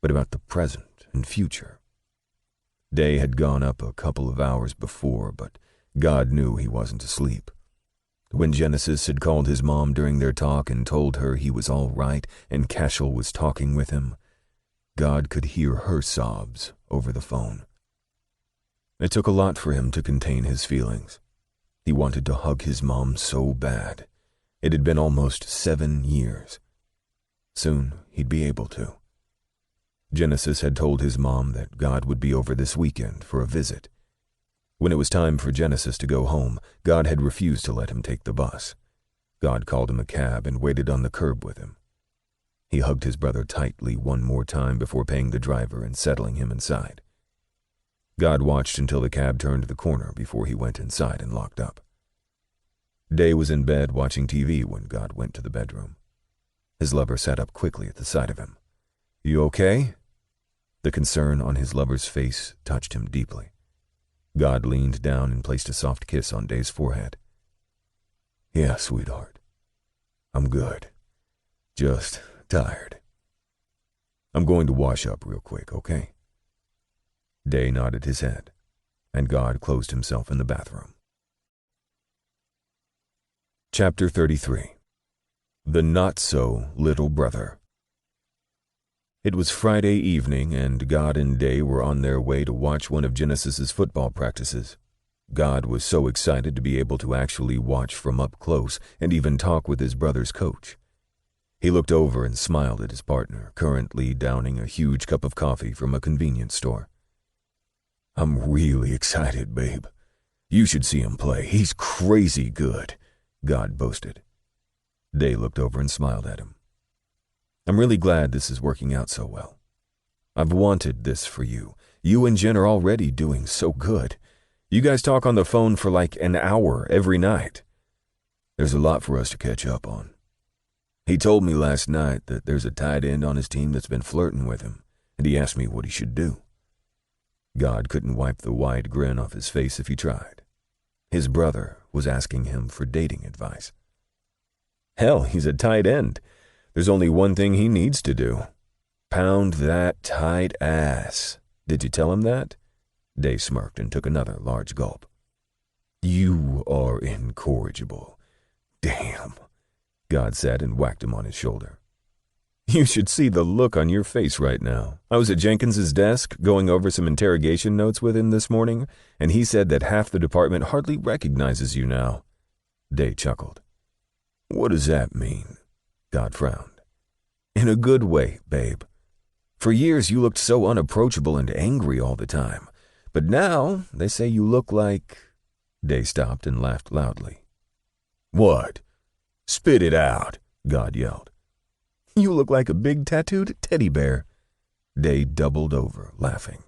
but about the present and future. Day had gone up a couple of hours before, but God knew he wasn't asleep. When Genesis had called his mom during their talk and told her he was all right and Cashel was talking with him, God could hear her sobs over the phone. It took a lot for him to contain his feelings. He wanted to hug his mom so bad. It had been almost 7 years. Soon he'd be able to. Genesis had told his mom that God would be over this weekend for a visit. When it was time for Genesis to go home, God had refused to let him take the bus. God called him a cab and waited on the curb with him. He hugged his brother tightly one more time before paying the driver and settling him inside. God watched until the cab turned the corner before he went inside and locked up. Day was in bed watching TV when God went to the bedroom. His lover sat up quickly at the side of him. "You okay?" The concern on his lover's face touched him deeply. God leaned down and placed a soft kiss on Day's forehead. "Yeah, sweetheart. I'm good. Just tired. I'm going to wash up real quick, okay?" Day nodded his head, and God closed himself in the bathroom. Chapter 33. The Not-So-Little Brother. It was Friday evening, and God and Day were on their way to watch one of Genesis's football practices. God was so excited to be able to actually watch from up close and even talk with his brother's coach. He looked over and smiled at his partner, currently downing a huge cup of coffee from a convenience store. "I'm really excited, babe. You should see him play. He's crazy good," God boasted. Day looked over and smiled at him. "I'm really glad this is working out so well. I've wanted this for you. You and Jen are already doing so good. You guys talk on the phone for like an hour every night. There's a lot for us to catch up on. He told me last night that there's a tight end on his team that's been flirting with him, and he asked me what he should do." God couldn't wipe the wide grin off his face if he tried. His brother was asking him for dating advice. Hell, he's a tight end. There's only one thing he needs to do. Pound that tight ass. Did you tell him that? Day smirked and took another large gulp. "You are incorrigible. Damn," God said and whacked him on his shoulder. "You should see the look on your face right now. I was at Jenkins's desk going over some interrogation notes with him this morning, and he said that half the department hardly recognizes you now." Day chuckled. "What does that mean?" God frowned. "In a good way, babe. For years you looked so unapproachable and angry all the time. But now they say you look like—" Day stopped and laughed loudly. "What? Spit it out," God yelled. "You look like a big tattooed teddy bear." Day doubled over, laughing.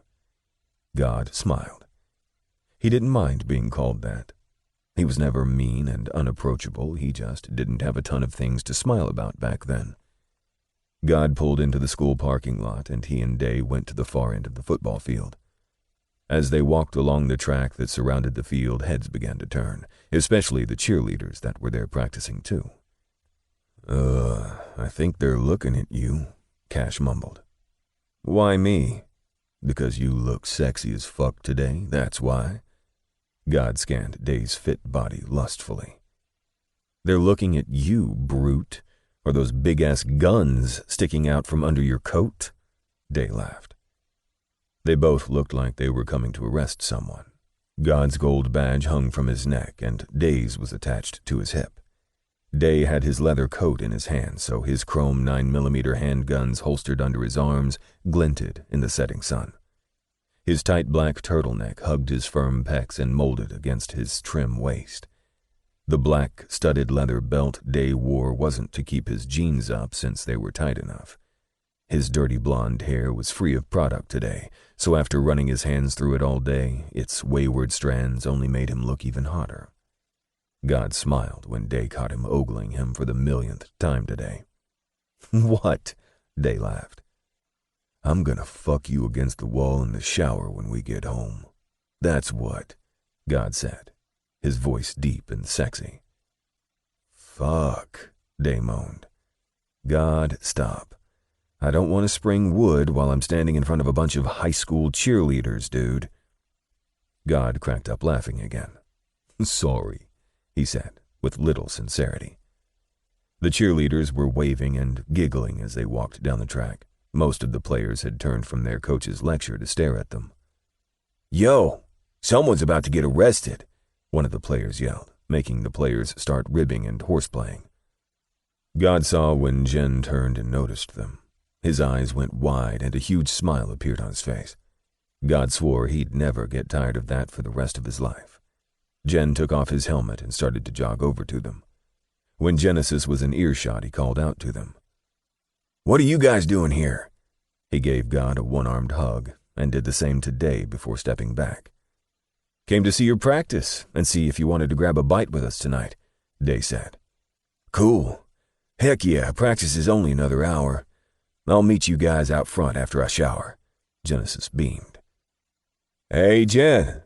God smiled. He didn't mind being called that. He was never mean and unapproachable. He just didn't have a ton of things to smile about back then. God pulled into the school parking lot, and he and Day went to the far end of the football field. As they walked along the track that surrounded the field, heads began to turn, especially the cheerleaders that were there practicing too. I think they're looking at you," Cash mumbled. "Why me?" "Because you look sexy as fuck today, that's why." God scanned Day's fit body lustfully. "They're looking at you, brute. Or those big-ass guns sticking out from under your coat?" Day laughed. They both looked like they were coming to arrest someone. God's gold badge hung from his neck, and Day's was attached to his hip. Day had his leather coat in his hand, so his chrome 9mm handguns holstered under his arms glinted in the setting sun. His tight black turtleneck hugged his firm pecs and molded against his trim waist. The black, studded leather belt Day wore wasn't to keep his jeans up since they were tight enough. His dirty blonde hair was free of product today, so after running his hands through it all day, its wayward strands only made him look even hotter. God smiled when Day caught him ogling him for the millionth time today. "What?" Day laughed. "I'm gonna fuck you against the wall in the shower when we get home. That's what," God said, his voice deep and sexy. "Fuck," Day moaned. "God, stop. I don't want to spring wood while I'm standing in front of a bunch of high school cheerleaders, dude." God cracked up laughing again. "Sorry," he said, with little sincerity. The cheerleaders were waving and giggling as they walked down the track. Most of the players had turned from their coach's lecture to stare at them. "Yo, someone's about to get arrested," one of the players yelled, making the players start ribbing and horseplaying. God saw when Jen turned and noticed them. His eyes went wide and a huge smile appeared on his face. God swore he'd never get tired of that for the rest of his life. Jen took off his helmet and started to jog over to them. When Genesis was in earshot, he called out to them. "What are you guys doing here?" He gave God a one-armed hug and did the same to Day before stepping back. "Came to see your practice and see if you wanted to grab a bite with us tonight," Day said. "Cool. Heck yeah, practice is only another hour. I'll meet you guys out front after I shower," Genesis beamed. "Hey, Jen.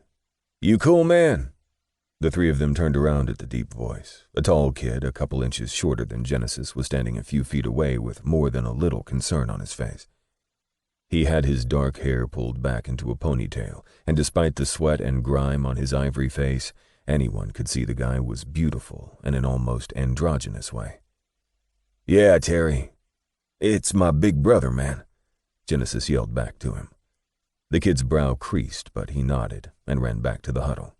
You cool, man?" The three of them turned around at the deep voice. A tall kid, a couple inches shorter than Genesis, was standing a few feet away with more than a little concern on his face. He had his dark hair pulled back into a ponytail, and despite the sweat and grime on his ivory face, anyone could see the guy was beautiful in an almost androgynous way. "Yeah, Terry. It's my big brother, man," Genesis yelled back to him. The kid's brow creased, but he nodded and ran back to the huddle.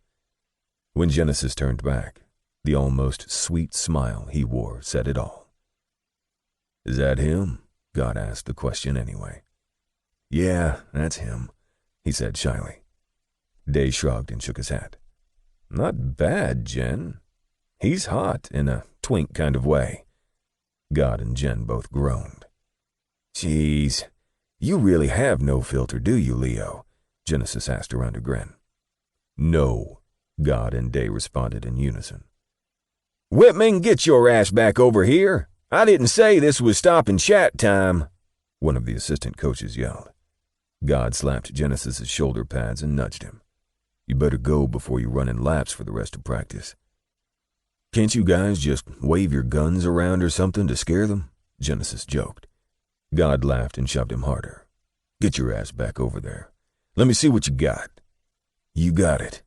When Genesis turned back, the almost sweet smile he wore said it all. Is that him? God asked the question anyway. Yeah, that's him, he said shyly. Day shrugged and shook his head. Not bad, Jen. He's hot in a twink kind of way. God and Jen both groaned. Geez, you really have no filter, do you, Leo? Genesis asked around a grin. No, God and Day responded in unison. Whitman, get your ass back over here. I didn't say this was stop and chat time, one of the assistant coaches yelled. God slapped Genesis's shoulder pads and nudged him. You better go before you run in laps for the rest of practice. Can't you guys just wave your guns around or something to scare them? Genesis joked. God laughed and shoved him harder. Get your ass back over there. Let me see what you got. You got it.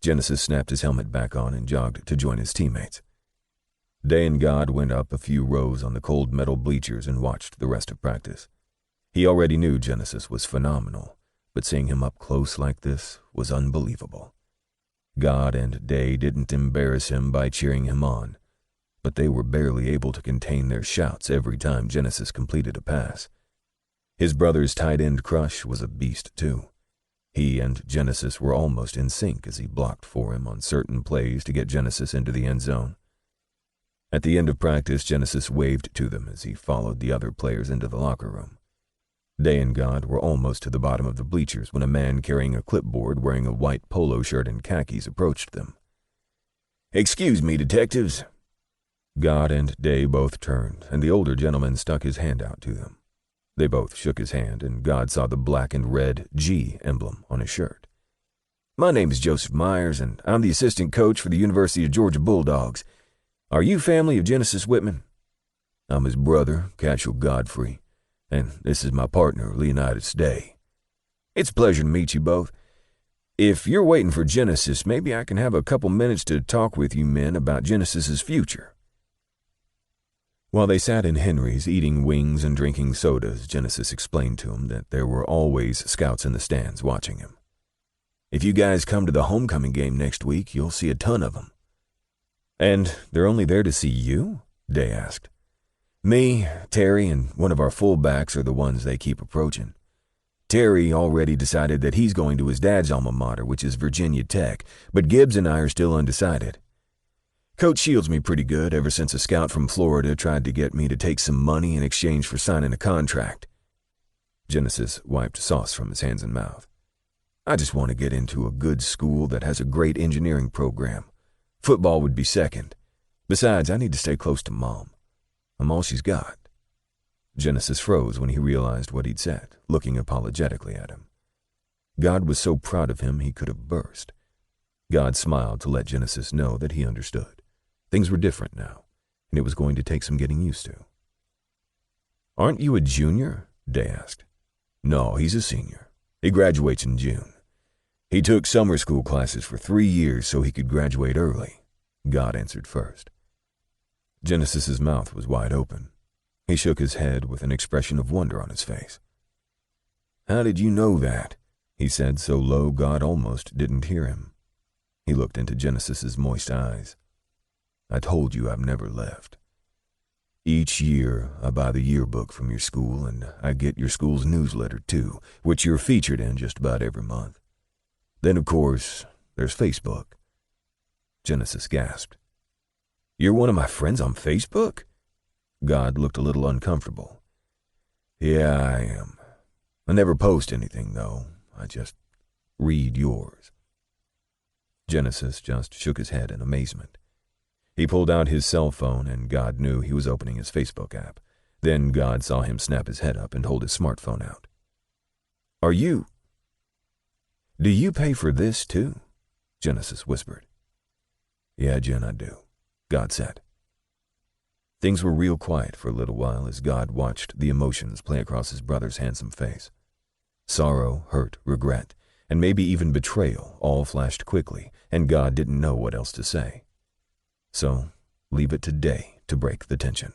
Genesis snapped his helmet back on and jogged to join his teammates. Day and God went up a few rows on the cold metal bleachers and watched the rest of practice. He already knew Genesis was phenomenal, but seeing him up close like this was unbelievable. God and Day didn't embarrass him by cheering him on, but they were barely able to contain their shouts every time Genesis completed a pass. His brother's tight end Crush was a beast too. He and Genesis were almost in sync as he blocked for him on certain plays to get Genesis into the end zone. At the end of practice, Genesis waved to them as he followed the other players into the locker room. Day and God were almost to the bottom of the bleachers when a man carrying a clipboard wearing a white polo shirt and khakis approached them. Excuse me, detectives. God and Day both turned, and the older gentleman stuck his hand out to them. They both shook his hand, and God saw the black and red G emblem on his shirt. My name is Joseph Myers, and I'm the assistant coach for the University of Georgia Bulldogs. Are you family of Genesis Whitman? I'm his brother, Cashel Godfrey, and this is my partner, Leonidas Day. It's a pleasure to meet you both. If you're waiting for Genesis, maybe I can have a couple minutes to talk with you men about Genesis's future. While they sat in Henry's eating wings and drinking sodas, Genesis explained to him that there were always scouts in the stands watching him. If you guys come to the homecoming game next week, you'll see a ton of them. And they're only there to see you? Day asked. Me, Terry, and one of our fullbacks are the ones they keep approaching. Terry already decided that he's going to his dad's alma mater, which is Virginia Tech, but Gibbs and I are still undecided. Coach shields me pretty good ever since a scout from Florida tried to get me to take some money in exchange for signing a contract. Genesis wiped sauce from his hands and mouth. I just want to get into a good school that has a great engineering program. Football would be second. Besides, I need to stay close to Mom. I'm all she's got. Genesis froze when he realized what he'd said, looking apologetically at him. God was so proud of him he could have burst. God smiled to let Genesis know that he understood. Things were different now, and it was going to take some getting used to. Aren't you a junior? Day asked. No, he's a senior. He graduates in June. He took summer school classes for 3 years so he could graduate early. God answered first. Genesis's mouth was wide open. He shook his head with an expression of wonder on his face. How did you know that? He said so low God almost didn't hear him. He looked into Genesis's moist eyes. I told you I've never left. Each year, I buy the yearbook from your school, and I get your school's newsletter, too, which you're featured in just about every month. Then, of course, there's Facebook. Genesis gasped. You're one of my friends on Facebook? God looked a little uncomfortable. Yeah, I am. I never post anything, though. I just read yours. Genesis just shook his head in amazement. He pulled out his cell phone, and God knew he was opening his Facebook app. Then God saw him snap his head up and hold his smartphone out. Do you pay for this, too? Genesis whispered. Yeah, Jen, I do, God said. Things were real quiet for a little while as God watched the emotions play across his brother's handsome face. Sorrow, hurt, regret, and maybe even betrayal all flashed quickly, and God didn't know what else to say. So, leave it to Day to break the tension.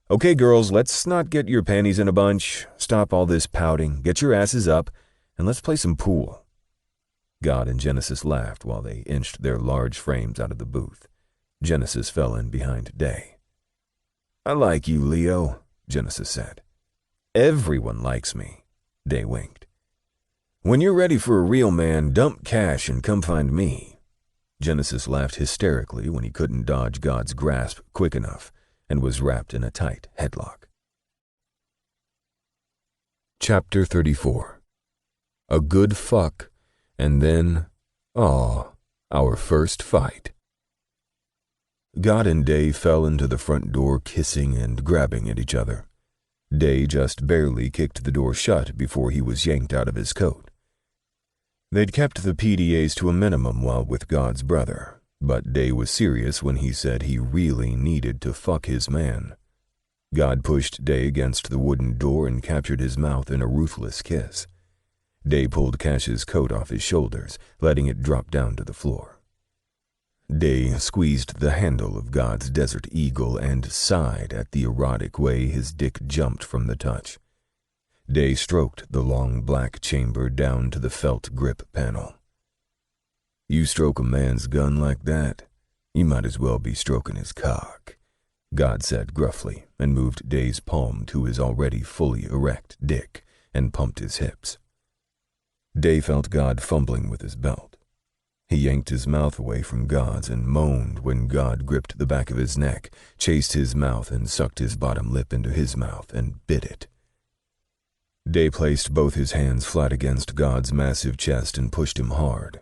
Okay, girls, let's not get your panties in a bunch. Stop all this pouting, get your asses up, and let's play some pool. God and Genesis laughed while they inched their large frames out of the booth. Genesis fell in behind Day. I like you, Leo, Genesis said. Everyone likes me, Day winked. When you're ready for a real man, dump cash and come find me. Genesis laughed hysterically when he couldn't dodge God's grasp quick enough and was wrapped in a tight headlock. Chapter 34. A good fuck, and then, our first fight. God and Day fell into the front door kissing and grabbing at each other. Day just barely kicked the door shut before he was yanked out of his coat. They'd kept the PDAs to a minimum while with God's brother, but Day was serious when he said he really needed to fuck his man. God pushed Day against the wooden door and captured his mouth in a ruthless kiss. Day pulled Cash's coat off his shoulders, letting it drop down to the floor. Day squeezed the handle of God's Desert Eagle and sighed at the erotic way his dick jumped from the touch. Day stroked the long black chamber down to the felt grip panel. You stroke a man's gun like that, you might as well be stroking his cock, God said gruffly, and moved Day's palm to his already fully erect dick and pumped his hips. Day felt God fumbling with his belt. He yanked his mouth away from God's and moaned when God gripped the back of his neck, chased his mouth and sucked his bottom lip into his mouth and bit it. Day placed both his hands flat against God's massive chest and pushed him hard.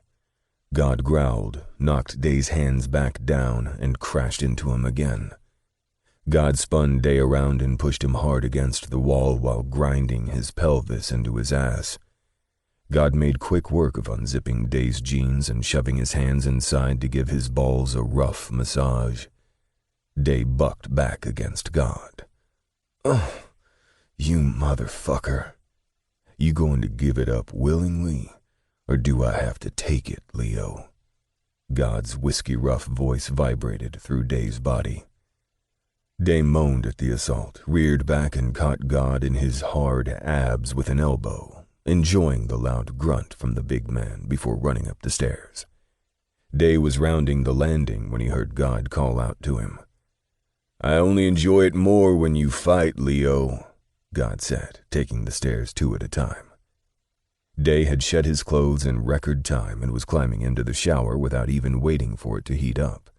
God growled, knocked Day's hands back down, and crashed into him again. God spun Day around and pushed him hard against the wall while grinding his pelvis into his ass. God made quick work of unzipping Day's jeans and shoving his hands inside to give his balls a rough massage. Day bucked back against God. Oh, you motherfucker. You going to give it up willingly, or do I have to take it, Leo? God's whiskey-rough voice vibrated through Day's body. Day moaned at the assault, reared back and caught God in his hard abs with an elbow, enjoying the loud grunt from the big man before running up the stairs. Day was rounding the landing when he heard God call out to him. I only enjoy it more when you fight, Leo, God said, taking the stairs 2 at a time. Day had shed his clothes in record time and was climbing into the shower without even waiting for it to heat up.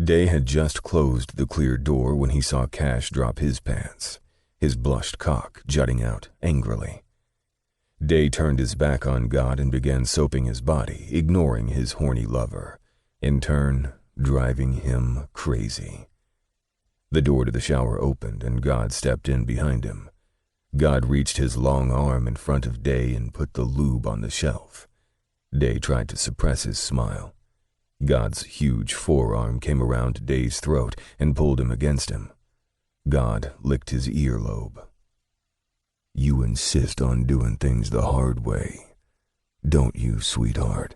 Day had just closed the clear door when he saw Cash drop his pants, his blushed cock jutting out angrily. Day turned his back on God and began soaping his body, ignoring his horny lover, in turn driving him crazy. The door to the shower opened and God stepped in behind him. God reached his long arm in front of Day and put the lube on the shelf. Day tried to suppress his smile. God's huge forearm came around Day's throat and pulled him against him. God licked his earlobe. You insist on doing things the hard way, don't you, sweetheart?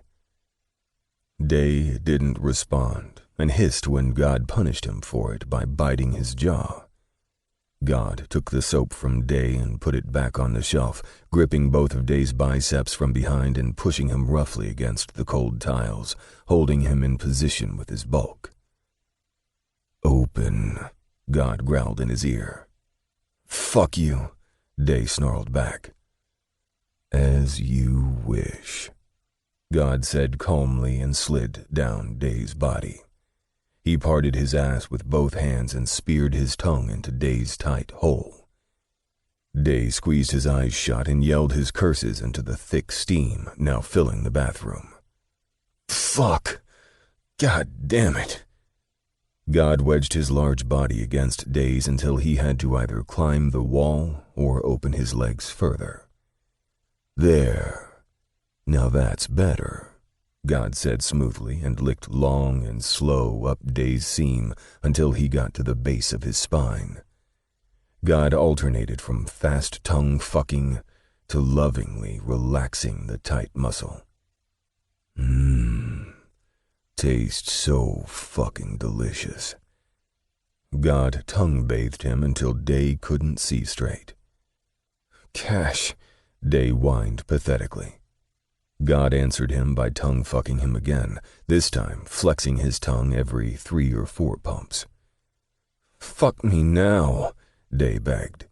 Day didn't respond and hissed when God punished him for it by biting his jaw. God took the soap from Day and put it back on the shelf, gripping both of Day's biceps from behind and pushing him roughly against the cold tiles, holding him in position with his bulk. Open, God growled in his ear. Fuck you, Day snarled back. As you wish, God said calmly and slid down Day's body. He parted his ass with both hands and speared his tongue into Day's tight hole. Day squeezed his eyes shut and yelled his curses into the thick steam now filling the bathroom. Fuck! God damn it! God wedged his large body against Day's until he had to either climb the wall or open his legs further. There. Now that's better, God said smoothly and licked long and slow up Day's seam until he got to the base of his spine. God alternated from fast tongue fucking to lovingly relaxing the tight muscle. Tastes so fucking delicious. God tongue-bathed him until Day couldn't see straight. Cash, Day whined pathetically. God answered him by tongue-fucking him again, this time flexing his tongue every 3 or 4 pumps. Fuck me now, Day begged.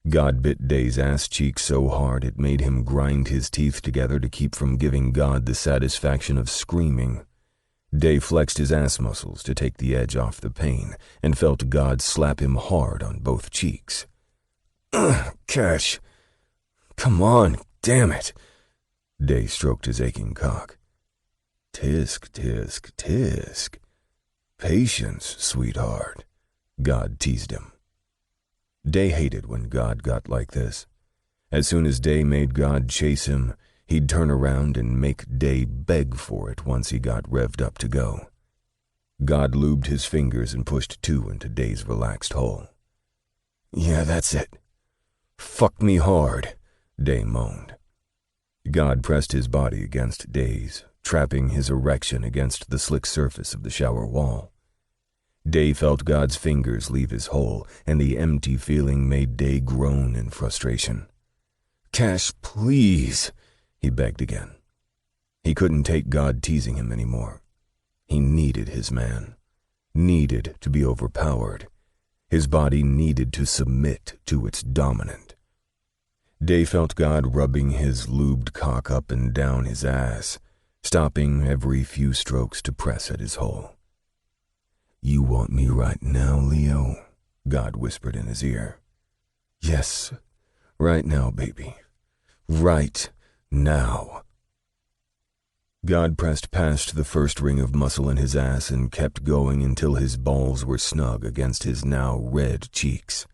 God bit Day's ass cheek so hard it made him grind his teeth together to keep from giving God the satisfaction of screaming. Day flexed his ass muscles to take the edge off the pain and felt God slap him hard on both cheeks. Cash, come on, damn it. Day stroked his aching cock. Tisk, tisk, tisk. Patience, sweetheart, God teased him. Day hated when God got like this. As soon as Day made God chase him, he'd turn around and make Day beg for it once he got revved up to go. God lubed his fingers and pushed two into Day's relaxed hole. Yeah, that's it. Fuck me hard, Day moaned. God pressed his body against Day's, trapping his erection against the slick surface of the shower wall. Day felt God's fingers leave his hole, and the empty feeling made Day groan in frustration. Cash, please, he begged again. He couldn't take God teasing him anymore. He needed his man, needed to be overpowered. His body needed to submit to its dominant. Day felt God rubbing his lubed cock up and down his ass, stopping every few strokes to press at his hole. You want me right now, Leo? God whispered in his ear. Yes, right now, baby. Right now. God pressed past the first ring of muscle in his ass and kept going until his balls were snug against his now red cheeks.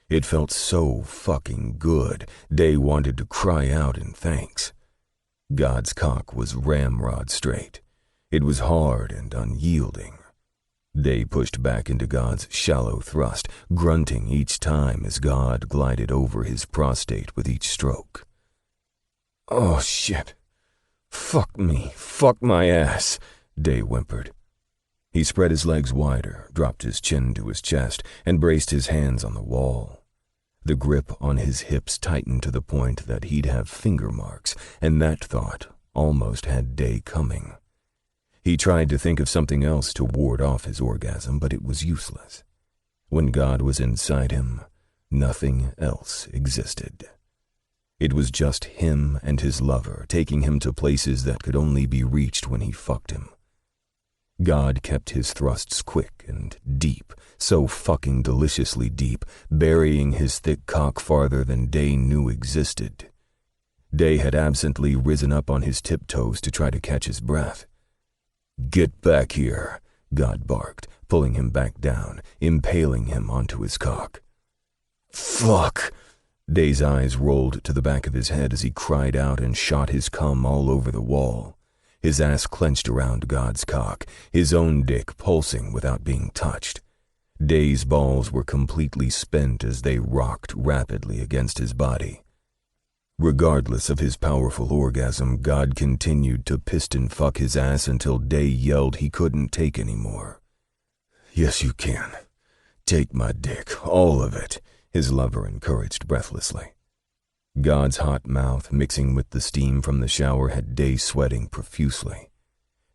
It felt so fucking good, Day wanted to cry out in thanks. God's cock was ramrod straight. It was hard and unyielding. Day pushed back into God's shallow thrust, grunting each time as God glided over his prostate with each stroke. Oh, shit. Fuck me. Fuck my ass, Day whimpered. He spread his legs wider, dropped his chin to his chest, and braced his hands on the wall. The grip on his hips tightened to the point that he'd have finger marks, and that thought almost had Day coming. He tried to think of something else to ward off his orgasm, but it was useless. When God was inside him, nothing else existed. It was just him and his lover, taking him to places that could only be reached when he fucked him. God kept his thrusts quick and deep, so fucking deliciously deep, burying his thick cock farther than Day knew existed. Day had absently risen up on his tiptoes to try to catch his breath. Get back here, God barked, pulling him back down, impaling him onto his cock. Fuck! Day's eyes rolled to the back of his head as he cried out and shot his cum all over the wall. His ass clenched around God's cock, his own dick pulsing without being touched. Day's balls were completely spent as they rocked rapidly against his body. Regardless of his powerful orgasm, God continued to piston fuck his ass until Day yelled he couldn't take anymore. Yes, you can. Take my dick, all of it, his lover encouraged breathlessly. God's hot mouth, mixing with the steam from the shower, had Day sweating profusely.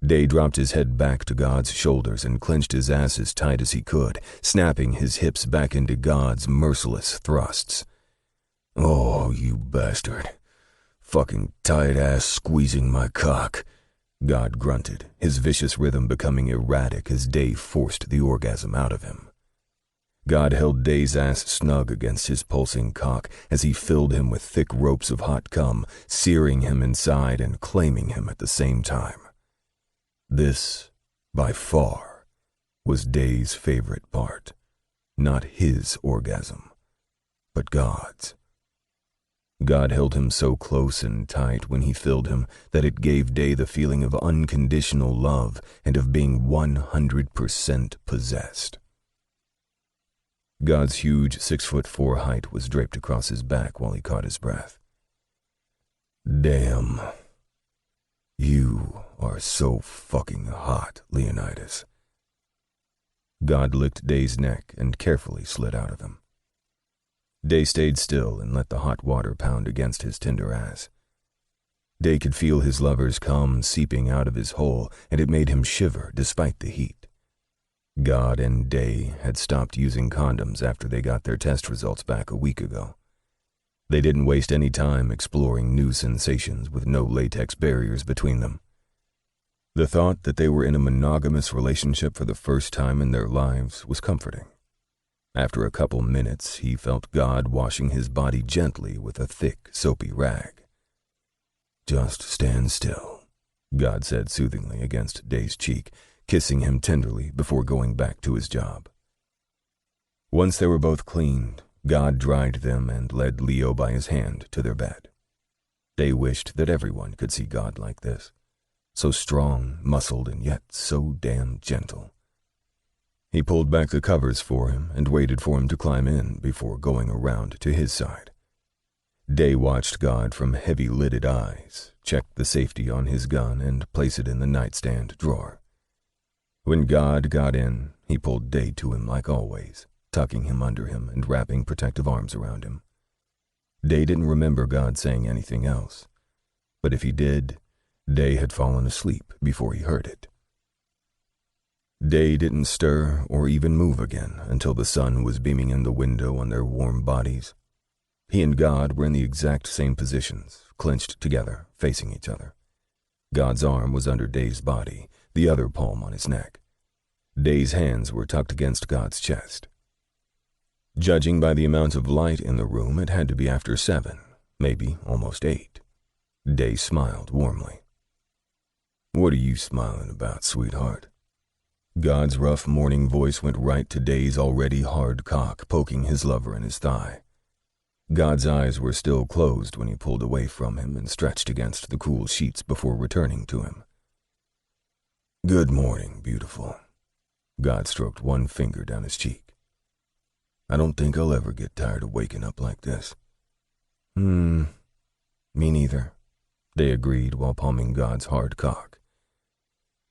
Day dropped his head back to God's shoulders and clenched his ass as tight as he could, snapping his hips back into God's merciless thrusts. Oh, you bastard. Fucking tight-ass squeezing my cock, God grunted, his vicious rhythm becoming erratic as Day forced the orgasm out of him. God held Day's ass snug against his pulsing cock as he filled him with thick ropes of hot cum, searing him inside and claiming him at the same time. This, by far, was Day's favorite part. Not his orgasm, but God's. God held him so close and tight when he filled him that it gave Day the feeling of unconditional love and of being 100% possessed. God's huge 6'4" height was draped across his back while he caught his breath. Damn. You are so fucking hot, Leonidas. God licked Day's neck and carefully slid out of him. Day stayed still and let the hot water pound against his tender ass. Day could feel his lover's cum seeping out of his hole, and it made him shiver despite the heat. God and Day had stopped using condoms after they got their test results back a week ago. They didn't waste any time exploring new sensations with no latex barriers between them. The thought that they were in a monogamous relationship for the first time in their lives was comforting. After a couple minutes, he felt God washing his body gently with a thick, soapy rag. "Just stand still," God said soothingly against Day's cheek, kissing him tenderly before going back to his job. Once they were both cleaned, God dried them and led Leo by his hand to their bed. Day wished that everyone could see God like this, so strong, muscled, and yet so damn gentle. He pulled back the covers for him and waited for him to climb in before going around to his side. Day watched God from heavy-lidded eyes, checked the safety on his gun, and place it in the nightstand drawer. When God got in, he pulled Day to him like always, tucking him under him and wrapping protective arms around him. Day didn't remember God saying anything else, but if he did, Day had fallen asleep before he heard it. Day didn't stir or even move again until the sun was beaming in the window on their warm bodies. He and God were in the exact same positions, clenched together, facing each other. God's arm was under Day's body, the other palm on his neck. Day's hands were tucked against God's chest. Judging by the amount of light in the room, it had to be after 7, maybe almost 8. Day smiled warmly. "What are you smiling about, sweetheart?" God's rough morning voice went right to Day's already hard cock, poking his lover in his thigh. God's eyes were still closed when he pulled away from him and stretched against the cool sheets before returning to him. "Good morning, beautiful." God stroked one finger down his cheek. "I don't think I'll ever get tired of waking up like this." Me neither," they agreed while palming God's hard cock.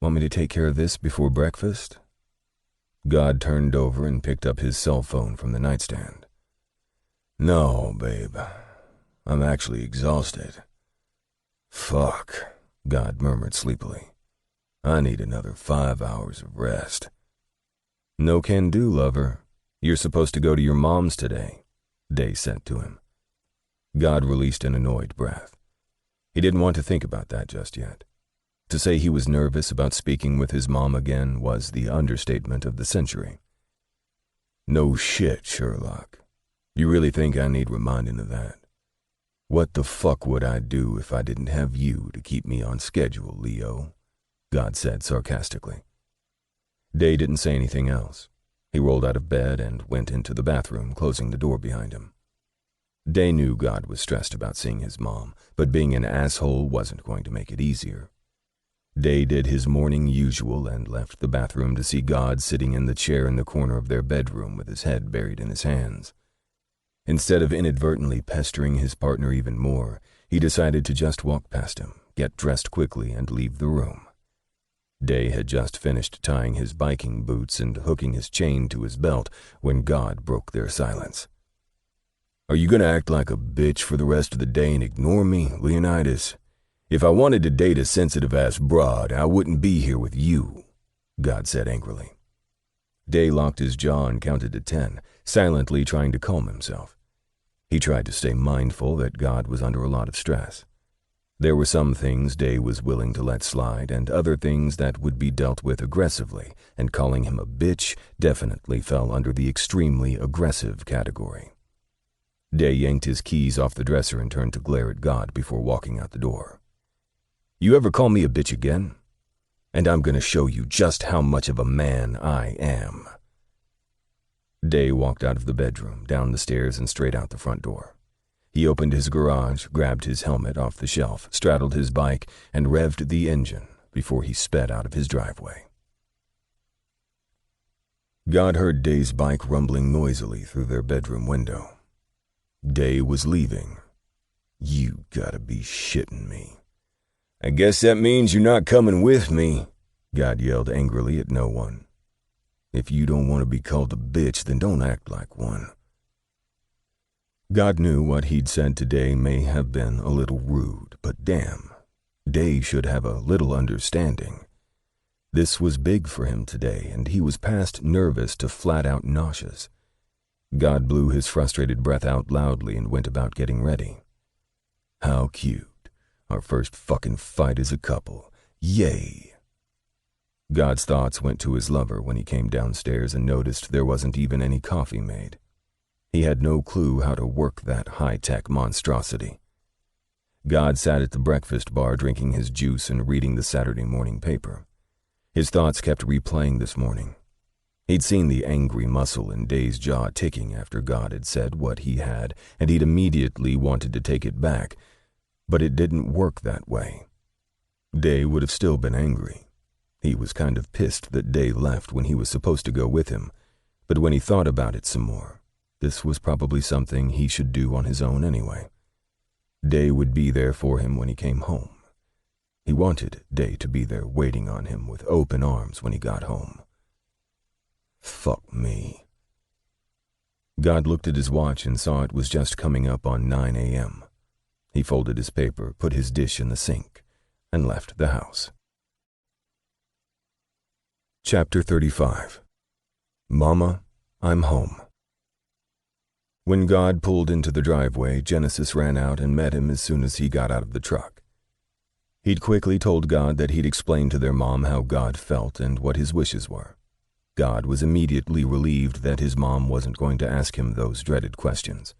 "Want me to take care of this before breakfast?" God turned over and picked up his cell phone from the nightstand. "No, babe. I'm actually exhausted." "Fuck," God murmured sleepily. "I need another 5 hours of rest." "No can do, lover. You're supposed to go to your mom's today," Day said to him. God released an annoyed breath. He didn't want to think about that just yet. To say he was nervous about speaking with his mom again was the understatement of the century. "No shit, Sherlock. You really think I need reminding of that? What the fuck would I do if I didn't have you to keep me on schedule, Leo?" God said sarcastically. Day didn't say anything else. He rolled out of bed and went into the bathroom, closing the door behind him. Day knew God was stressed about seeing his mom, but being an asshole wasn't going to make it easier. Day did his morning usual and left the bathroom to see God sitting in the chair in the corner of their bedroom with his head buried in his hands. Instead of inadvertently pestering his partner even more, he decided to just walk past him, get dressed quickly, and leave the room. Day had just finished tying his biking boots and hooking his chain to his belt when God broke their silence. "Are you going to act like a bitch for the rest of the day and ignore me, Leonidas? If I wanted to date a sensitive-ass broad, I wouldn't be here with you," God said angrily. Day locked his jaw and counted to 10, silently trying to calm himself. He tried to stay mindful that God was under a lot of stress. There were some things Day was willing to let slide, and other things that would be dealt with aggressively, and calling him a bitch definitely fell under the extremely aggressive category. Day yanked his keys off the dresser and turned to glare at God before walking out the door. "You ever call me a bitch again? And I'm going to show you just how much of a man I am." Day walked out of the bedroom, down the stairs, and straight out the front door. He opened his garage, grabbed his helmet off the shelf, straddled his bike, and revved the engine before he sped out of his driveway. God heard Day's bike rumbling noisily through their bedroom window. Day was leaving. "You gotta be shitting me." "I guess that means you're not coming with me," God yelled angrily at no one. "If you don't want to be called a bitch, then don't act like one." God knew what he'd said today may have been a little rude, but damn, Day should have a little understanding. This was big for him today, and he was past nervous to flat-out nauseous. God blew his frustrated breath out loudly and went about getting ready. How cute. Our first fucking fight as a couple. Yay. God's thoughts went to his lover when he came downstairs and noticed there wasn't even any coffee made. He had no clue how to work that high-tech monstrosity. God sat at the breakfast bar drinking his juice and reading the Saturday morning paper. His thoughts kept replaying this morning. He'd seen the angry muscle in Day's jaw ticking after God had said what he had, and he'd immediately wanted to take it back, but it didn't work that way. Day would have still been angry. He was kind of pissed that Day left when he was supposed to go with him, but when he thought about it some more, this was probably something he should do on his own anyway. Day would be there for him when he came home. He wanted Day to be there waiting on him with open arms when he got home. Fuck me. God looked at his watch and saw it was just coming up on 9 a.m. He folded his paper, put his dish in the sink, and left the house. Chapter 35. Mama, I'm home. When God pulled into the driveway, Genesis ran out and met him as soon as he got out of the truck. He'd quickly told God that he'd explained to their mom how God felt and what his wishes were. God was immediately relieved that his mom wasn't going to ask him those dreaded questions.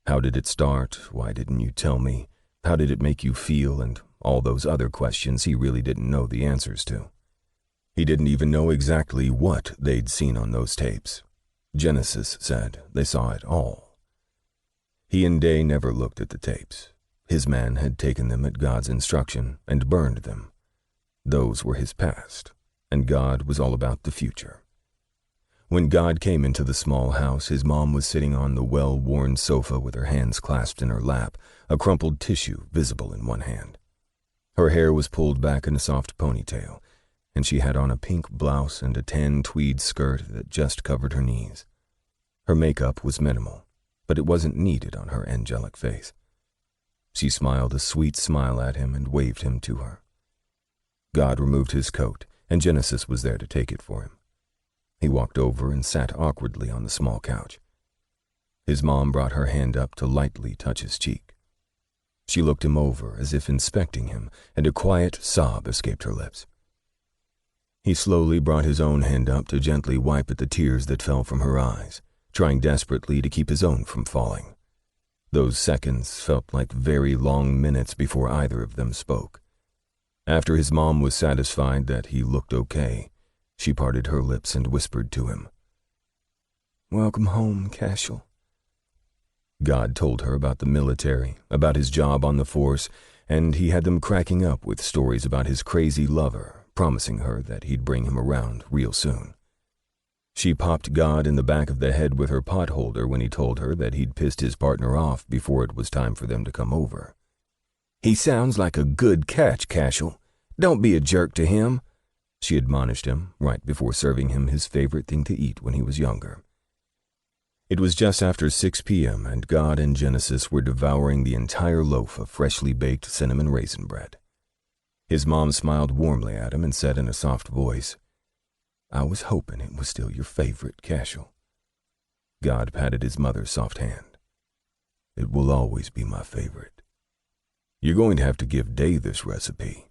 How did it start? Why didn't you tell me? How did it make you feel? And all those other questions he really didn't know the answers to. He didn't even know exactly what they'd seen on those tapes. Genesis said they saw it all. He and Day never looked at the tapes. His man had taken them at God's instruction and burned them. Those were his past, and God was all about the future. When God came into the small house, his mom was sitting on the well-worn sofa with her hands clasped in her lap, a crumpled tissue visible in one hand. Her hair was pulled back in a soft ponytail, and she had on a pink blouse and a tan tweed skirt that just covered her knees. Her makeup was minimal, but it wasn't needed on her angelic face. She smiled a sweet smile at him and waved him to her. God removed his coat, and Genesis was there to take it for him. He walked over and sat awkwardly on the small couch. His mom brought her hand up to lightly touch his cheek. She looked him over as if inspecting him, and a quiet sob escaped her lips. He slowly brought his own hand up to gently wipe at the tears that fell from her eyes, trying desperately to keep his own from falling. Those seconds felt like very long minutes before either of them spoke. After his mom was satisfied that he looked okay, she parted her lips and whispered to him, "Welcome home, Cashel." God told her about the military, about his job on the force, and he had them cracking up with stories about his crazy lover, promising her that he'd bring him around real soon. She popped God in the back of the head with her potholder when he told her that he'd pissed his partner off before it was time for them to come over. "He sounds like a good catch, Cashel. Don't be a jerk to him," she admonished him right before serving him his favorite thing to eat when he was younger. It was just after 6 p.m. and God and Genesis were devouring the entire loaf of freshly baked cinnamon raisin bread. His mom smiled warmly at him and said in a soft voice, "I was hoping it was still your favorite, Cashel." God patted his mother's soft hand. "It will always be my favorite. You're going to have to give Day this recipe."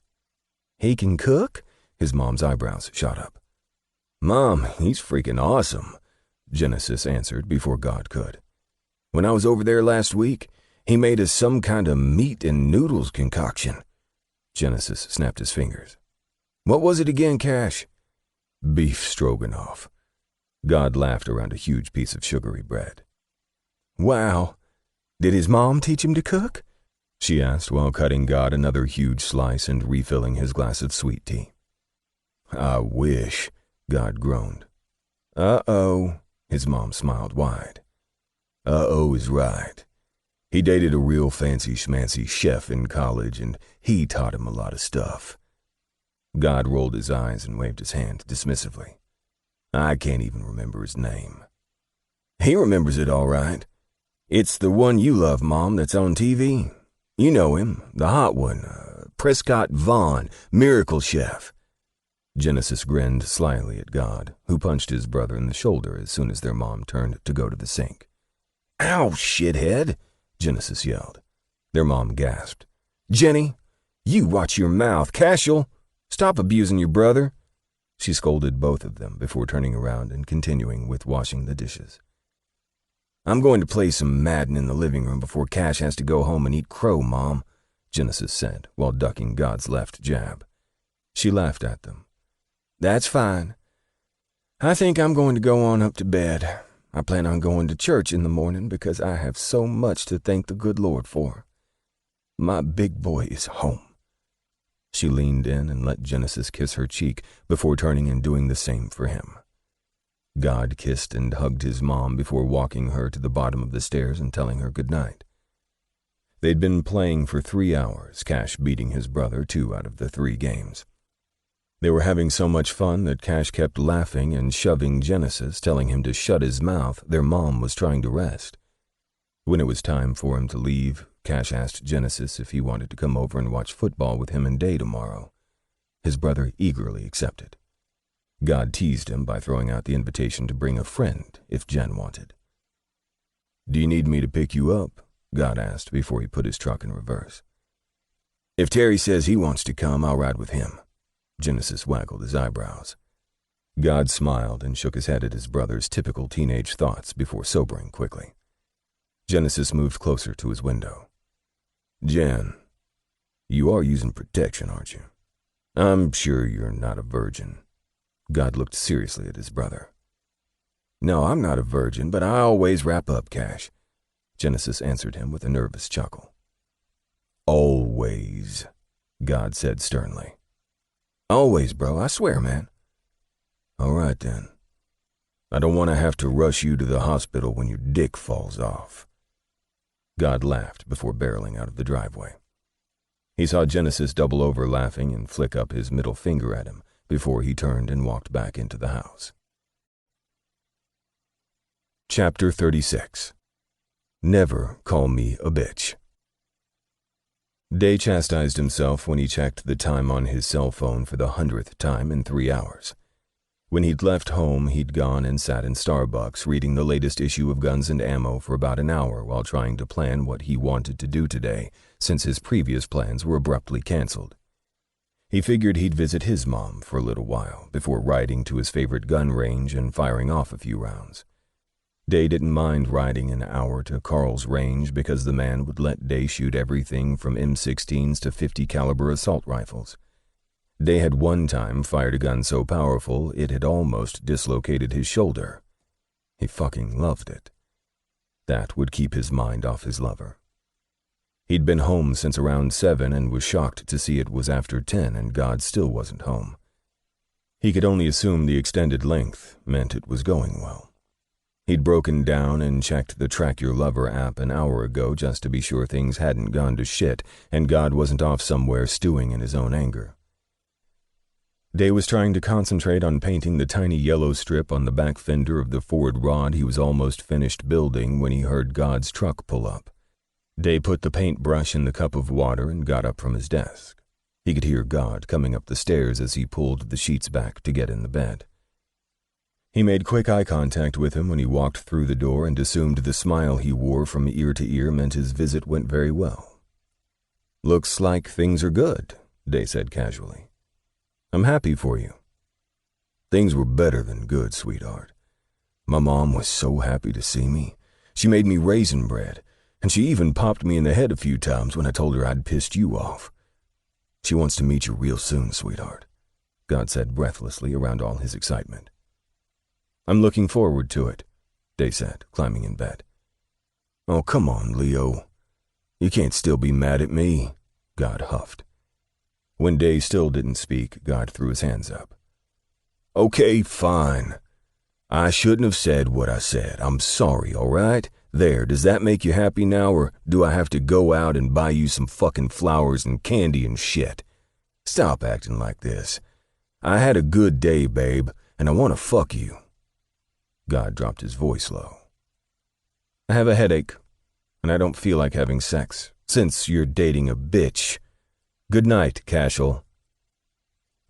"He can cook?" His mom's eyebrows shot up. "Mom, he's freaking awesome," Genesis answered before God could. "When I was over there last week, he made us some kind of meat and noodles concoction." Genesis snapped his fingers. "What was it again, Cash?" "Beef stroganoff." God laughed around a huge piece of sugary bread. "Wow. Did his mom teach him to cook?" she asked while cutting God another huge slice and refilling his glass of sweet tea. "I wish," God groaned. "Uh-oh," his mom smiled wide. "Uh-oh is right. He dated a real fancy-schmancy chef in college, and he taught him a lot of stuff." God rolled his eyes and waved his hand dismissively. "I can't even remember his name." "He remembers it all right. It's the one you love, Mom, that's on TV. You know him, the hot one, Prescott Vaughn, Miracle Chef." Genesis grinned slyly at God, who punched his brother in the shoulder as soon as their mom turned to go to the sink. "Ow, shithead!" Genesis yelled. Their mom gasped. "Jenny, you watch your mouth. Cashel, stop abusing your brother." She scolded both of them before turning around and continuing with washing the dishes. "I'm going to play some Madden in the living room before Cash has to go home and eat crow, Mom," Genesis said, while ducking God's left jab. She laughed at them. "That's fine. I think I'm going to go on up to bed. I plan on going to church in the morning because I have so much to thank the good Lord for. My big boy is home." She leaned in and let Genesis kiss her cheek before turning and doing the same for him. God kissed and hugged his mom before walking her to the bottom of the stairs and telling her good night. They'd been playing for 3 hours, Cash beating his brother 2 out of the 3 games. They were having so much fun that Cash kept laughing and shoving Genesis, telling him to shut his mouth. Their mom was trying to rest. When it was time for him to leave, Cash asked Genesis if he wanted to come over and watch football with him and Day tomorrow. His brother eagerly accepted. God teased him by throwing out the invitation to bring a friend if Jen wanted. "Do you need me to pick you up?" God asked before he put his truck in reverse. "If Terry says he wants to come, I'll ride with him." Genesis waggled his eyebrows. God smiled and shook his head at his brother's typical teenage thoughts before sobering quickly. Genesis moved closer to his window. "Jen, you are using protection, aren't you? I'm sure you're not a virgin." God looked seriously at his brother. "No, I'm not a virgin, but I always wrap up, Cash," Genesis answered him with a nervous chuckle. "Always," God said sternly. "Always, bro, I swear, man." "All right, then. I don't want to have to rush you to the hospital when your dick falls off." God laughed before barreling out of the driveway. He saw Genesis double over laughing and flick up his middle finger at him before he turned and walked back into the house. Chapter 36. Never Call Me a Bitch. Day chastised himself when he checked the time on his cell phone for the 100th time in 3 hours. When he'd left home, he'd gone and sat in Starbucks reading the latest issue of Guns and Ammo for about an hour while trying to plan what he wanted to do today, since his previous plans were abruptly canceled. He figured he'd visit his mom for a little while before riding to his favorite gun range and firing off a few rounds. Day didn't mind riding an hour to Carl's range because the man would let Day shoot everything from M16s to 50 caliber assault rifles. Day had one time fired a gun so powerful it had almost dislocated his shoulder. He fucking loved it. That would keep his mind off his lover. He'd been home since around 7 and was shocked to see it was after 10 and God still wasn't home. He could only assume the extended length meant it was going well. He'd broken down and checked the Track Your Lover app an hour ago just to be sure things hadn't gone to shit and God wasn't off somewhere stewing in his own anger. Day was trying to concentrate on painting the tiny yellow strip on the back fender of the Ford Rod he was almost finished building when he heard God's truck pull up. Day put the paintbrush in the cup of water and got up from his desk. He could hear God coming up the stairs as he pulled the sheets back to get in the bed. He made quick eye contact with him when he walked through the door and assumed the smile he wore from ear to ear meant his visit went very well. "Looks like things are good," Day said casually. "I'm happy for you." "Things were better than good, sweetheart. My mom was so happy to see me. She made me raisin bread, and she even popped me in the head a few times when I told her I'd pissed you off. She wants to meet you real soon, sweetheart," God said breathlessly around all his excitement. "I'm looking forward to it," Day said, climbing in bed. "Oh, come on, Leo. You can't still be mad at me," God huffed. When Day still didn't speak, God threw his hands up. "Okay, fine. I shouldn't have said what I said. I'm sorry, all right? There, does that make you happy now, or do I have to go out and buy you some fucking flowers and candy and shit? Stop acting like this. I had a good day, babe, and I want to fuck you." God dropped his voice low. "I have a headache, and I don't feel like having sex, since you're dating a bitch. Good night, Cashel."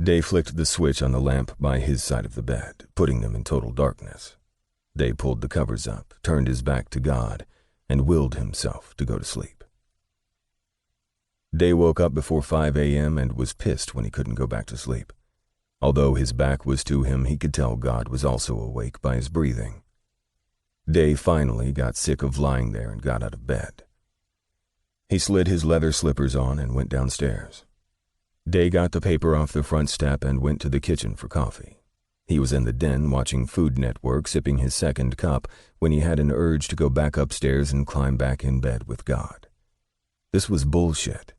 Day flicked the switch on the lamp by his side of the bed, putting them in total darkness. Day pulled the covers up, turned his back to God, and willed himself to go to sleep. Day woke up before 5 a.m. and was pissed when he couldn't go back to sleep. Although his back was to him, he could tell God was also awake by his breathing. Day finally got sick of lying there and got out of bed. He slid his leather slippers on and went downstairs. Day got the paper off the front step and went to the kitchen for coffee. He was in the den watching Food Network, sipping his second cup, when he had an urge to go back upstairs and climb back in bed with God. This was bullshit.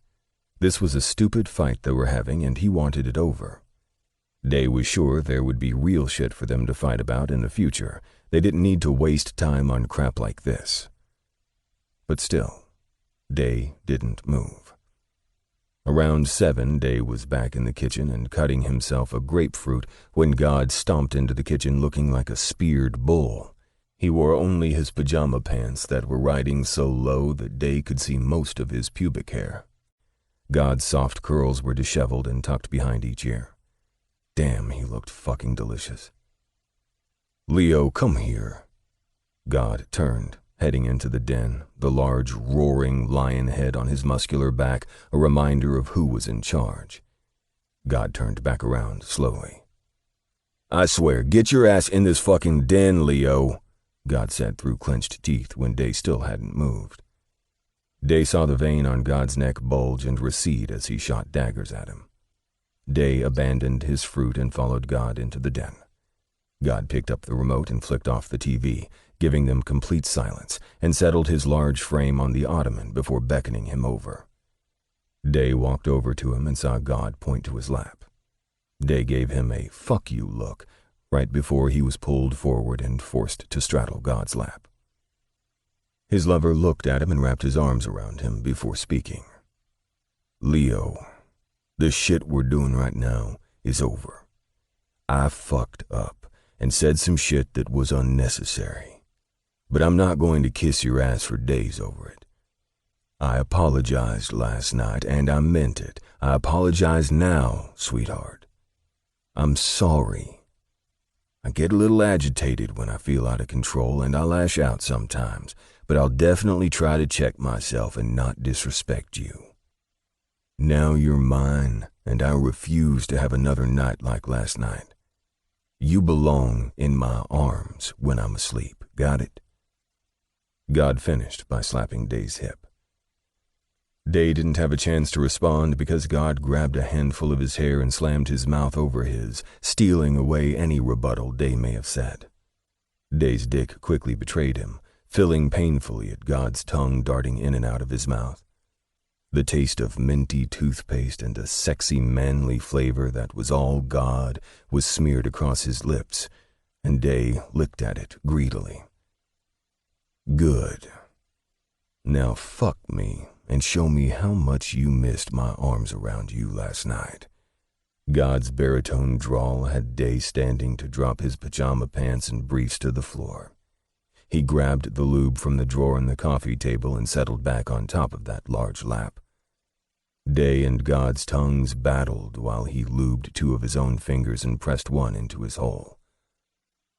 This was a stupid fight they were having, and he wanted it over. Day was sure there would be real shit for them to fight about in the future. They didn't need to waste time on crap like this. But still, Day didn't move. Around 7, Day was back in the kitchen and cutting himself a grapefruit when God stomped into the kitchen looking like a speared bull. He wore only his pajama pants that were riding so low that Day could see most of his pubic hair. God's soft curls were disheveled and tucked behind each ear. Damn, he looked fucking delicious. "Leo, come here." God turned, heading into the den, the large, roaring lion head on his muscular back, a reminder of who was in charge. God turned back around slowly. "I swear, get your ass in this fucking den, Leo," God said through clenched teeth when Day still hadn't moved. Day saw the vein on God's neck bulge and recede as he shot daggers at him. Day abandoned his fruit and followed God into the den. God picked up the remote and flicked off the TV, giving them complete silence, and settled his large frame on the ottoman before beckoning him over. Day walked over to him and saw God point to his lap. Day gave him a "fuck you" look right before he was pulled forward and forced to straddle God's lap. His lover looked at him and wrapped his arms around him before speaking. "Leo, the shit we're doing right now is over. I fucked up and said some shit that was unnecessary. But I'm not going to kiss your ass for days over it. I apologized last night, and I meant it. I apologize now, sweetheart. I'm sorry. I get a little agitated when I feel out of control, and I lash out sometimes, but I'll definitely try to check myself and not disrespect you. Now you're mine, and I refuse to have another night like last night. You belong in my arms when I'm asleep, got it?" God finished by slapping Day's hip. Day didn't have a chance to respond because God grabbed a handful of his hair and slammed his mouth over his, stealing away any rebuttal Day may have said. Day's dick quickly betrayed him, filling painfully at God's tongue darting in and out of his mouth. The taste of minty toothpaste and a sexy manly flavor that was all God was smeared across his lips, and Day licked at it greedily. "Good. Now fuck me and show me how much you missed my arms around you last night." God's baritone drawl had Day standing to drop his pajama pants and briefs to the floor. He grabbed the lube from the drawer in the coffee table and settled back on top of that large lap. Day and God's tongues battled while he lubed 2 of his own fingers and pressed one into his hole.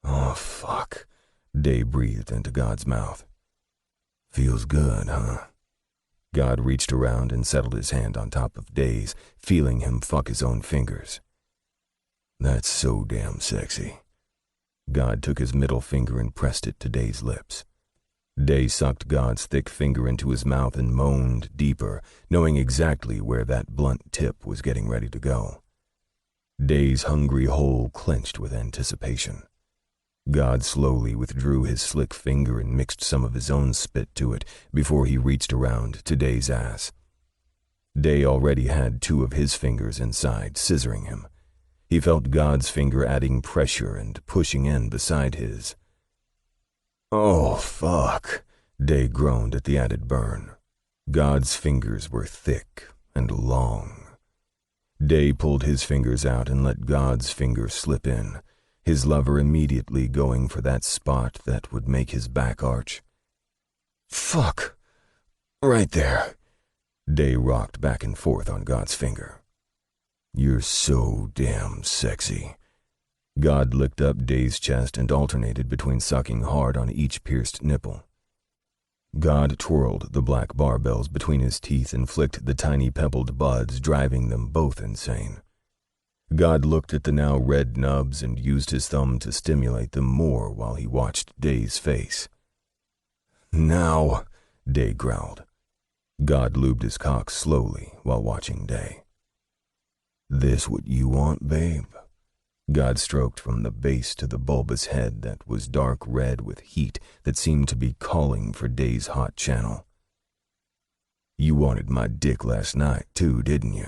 "Oh, fuck," Day breathed into God's mouth. "Feels good, huh?" God reached around and settled his hand on top of Day's, feeling him fuck his own fingers. "That's so damn sexy." God took his middle finger and pressed it to Day's lips. Day sucked God's thick finger into his mouth and moaned deeper, knowing exactly where that blunt tip was getting ready to go. Day's hungry hole clenched with anticipation. God slowly withdrew his slick finger and mixed some of his own spit to it before he reached around to Day's ass. Day already had 2 of his fingers inside, scissoring him. He felt God's finger adding pressure and pushing in beside his. "Oh, fuck," Day groaned at the added burn. God's fingers were thick and long. Day pulled his fingers out and let God's finger slip in, his lover immediately going for that spot that would make his back arch. "Fuck. Right there." Day rocked back and forth on God's finger. You're so damn sexy. God licked up Day's chest and alternated between sucking hard on each pierced nipple. God twirled the black barbells between his teeth and flicked the tiny pebbled buds, driving them both insane. God looked at the now red nubs and used his thumb to stimulate them more while he watched Day's face. Now, Day growled. God lubed his cock slowly while watching Day. This what you want, babe? God stroked from the base to the bulbous head that was dark red with heat that seemed to be calling for Day's hot channel. You wanted my dick last night, too, didn't you?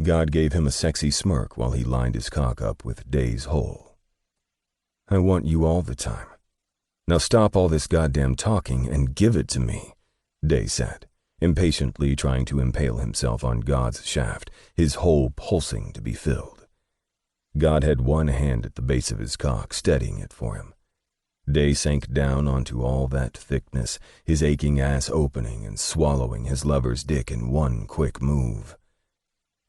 God gave him a sexy smirk while he lined his cock up with Day's hole. I want you all the time. Now stop all this goddamn talking and give it to me, Day said, impatiently trying to impale himself on God's shaft, his hole pulsing to be filled. God had one hand at the base of his cock, steadying it for him. Day sank down onto all that thickness, his aching ass opening and swallowing his lover's dick in one quick move.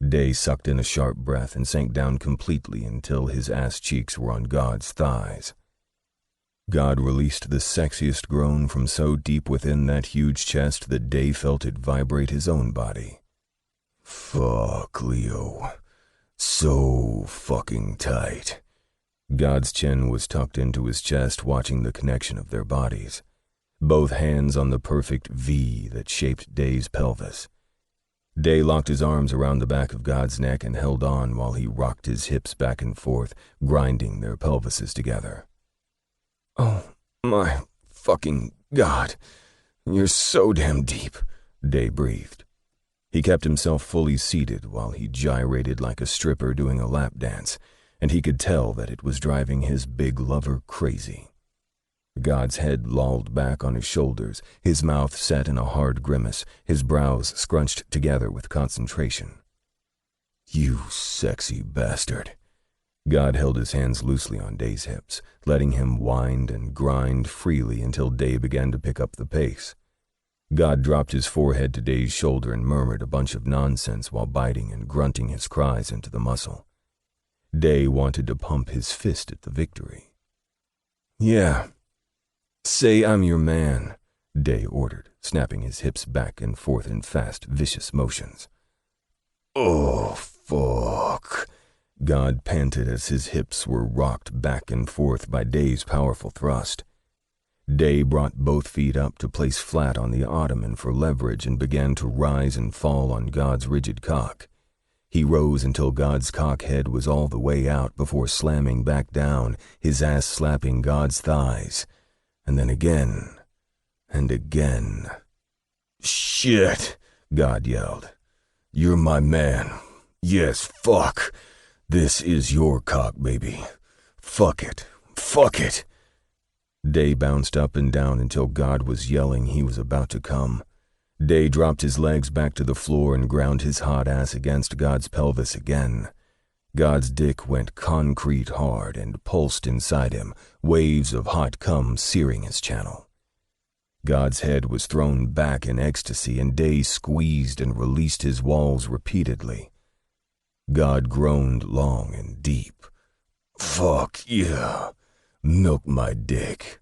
Day sucked in a sharp breath and sank down completely until his ass cheeks were on God's thighs. God released the sexiest groan from so deep within that huge chest that Day felt it vibrate his own body. Fuck, Leo. So fucking tight. God's chin was tucked into his chest, watching the connection of their bodies, both hands on the perfect V that shaped Day's pelvis. Day locked his arms around the back of God's neck and held on while he rocked his hips back and forth, grinding their pelvises together. Oh, my fucking God. You're so damn deep, Day breathed. He kept himself fully seated while he gyrated like a stripper doing a lap dance, and he could tell that it was driving his big lover crazy. God's head lolled back on his shoulders, his mouth set in a hard grimace, his brows scrunched together with concentration. You sexy bastard. God held his hands loosely on Day's hips, letting him wind and grind freely until Day began to pick up the pace. God dropped his forehead to Day's shoulder and murmured a bunch of nonsense while biting and grunting his cries into the muscle. Day wanted to pump his fist at the victory. Yeah. Say I'm your man, Day ordered, snapping his hips back and forth in fast, vicious motions. Oh, fuck. God panted as his hips were rocked back and forth by Day's powerful thrust. Day brought both feet up to place flat on the ottoman for leverage and began to rise and fall on God's rigid cock. He rose until God's cock head was all the way out before slamming back down, his ass slapping God's thighs. And then again, and again. Shit, God yelled. You're my man. Yes, fuck. This is your cock, baby. Fuck it. Fuck it. Day bounced up and down until God was yelling he was about to come. Day dropped his legs back to the floor and ground his hot ass against God's pelvis again. God's dick went concrete hard and pulsed inside him, waves of hot cum searing his channel. God's head was thrown back in ecstasy and Day squeezed and released his walls repeatedly. God groaned long and deep. Fuck yeah. Milk my dick.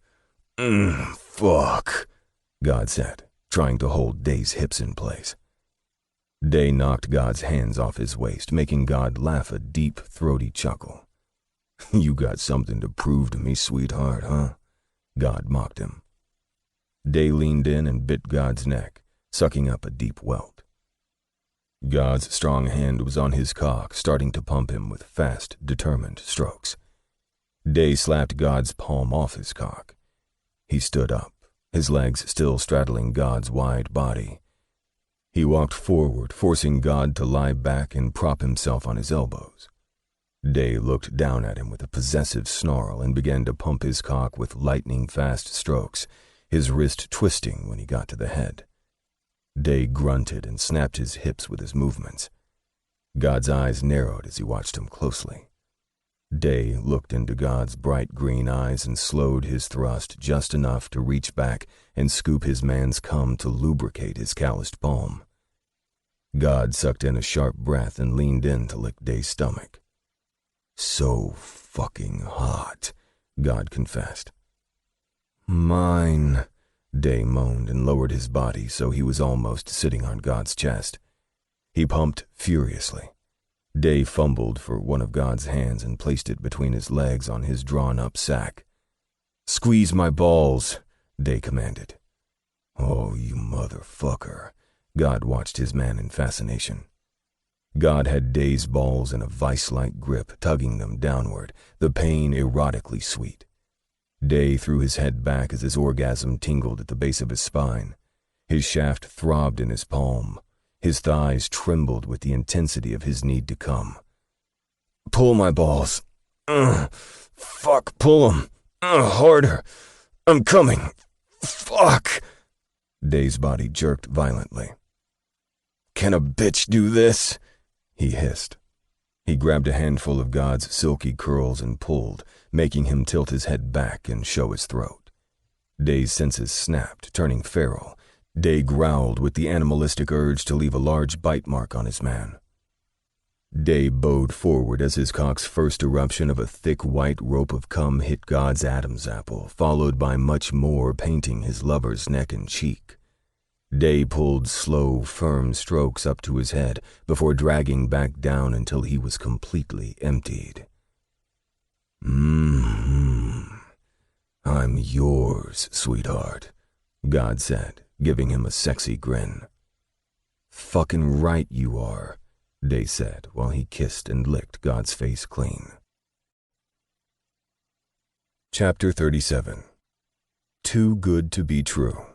Fuck, God said, trying to hold Day's hips in place. Day knocked God's hands off his waist, making God laugh a deep, throaty chuckle. You got something to prove to me, sweetheart, huh? God mocked him. Day leaned in and bit God's neck, sucking up a deep welt. God's strong hand was on his cock, starting to pump him with fast, determined strokes. Day slapped God's palm off his cock. He stood up, his legs still straddling God's wide body. He walked forward, forcing God to lie back and prop himself on his elbows. Day looked down at him with a possessive snarl and began to pump his cock with lightning-fast strokes, his wrist twisting when he got to the head. Day grunted and snapped his hips with his movements. God's eyes narrowed as he watched him closely. Day looked into God's bright green eyes and slowed his thrust just enough to reach back and scoop his man's cum to lubricate his calloused palm. God sucked in a sharp breath and leaned in to lick Day's stomach. So fucking hot, God confessed. Mine, Day moaned and lowered his body so he was almost sitting on God's chest. He pumped furiously. Day fumbled for one of God's hands and placed it between his legs on his drawn-up sack. Squeeze my balls, Day commanded. Oh, you motherfucker. God watched his man in fascination. God had Day's balls in a vice-like grip, tugging them downward, the pain erotically sweet. Day threw his head back as his orgasm tingled at the base of his spine. His shaft throbbed in his palm. His thighs trembled with the intensity of his need to come. Pull my balls. Fuck, pull them. Harder. I'm coming. Fuck. Day's body jerked violently. Can a bitch do this? He hissed. He grabbed a handful of God's silky curls and pulled, making him tilt his head back and show his throat. Day's senses snapped, turning feral. Day growled with the animalistic urge to leave a large bite mark on his man. Day bowed forward as his cock's first eruption of a thick white rope of cum hit God's Adam's apple, followed by much more painting his lover's neck and cheek. Day pulled slow, firm strokes up to his head before dragging back down until he was completely emptied. I'm yours, sweetheart, God said, giving him a sexy grin. Fucking right you are, Day said while he kissed and licked God's face clean. Chapter 37. Too Good to Be True.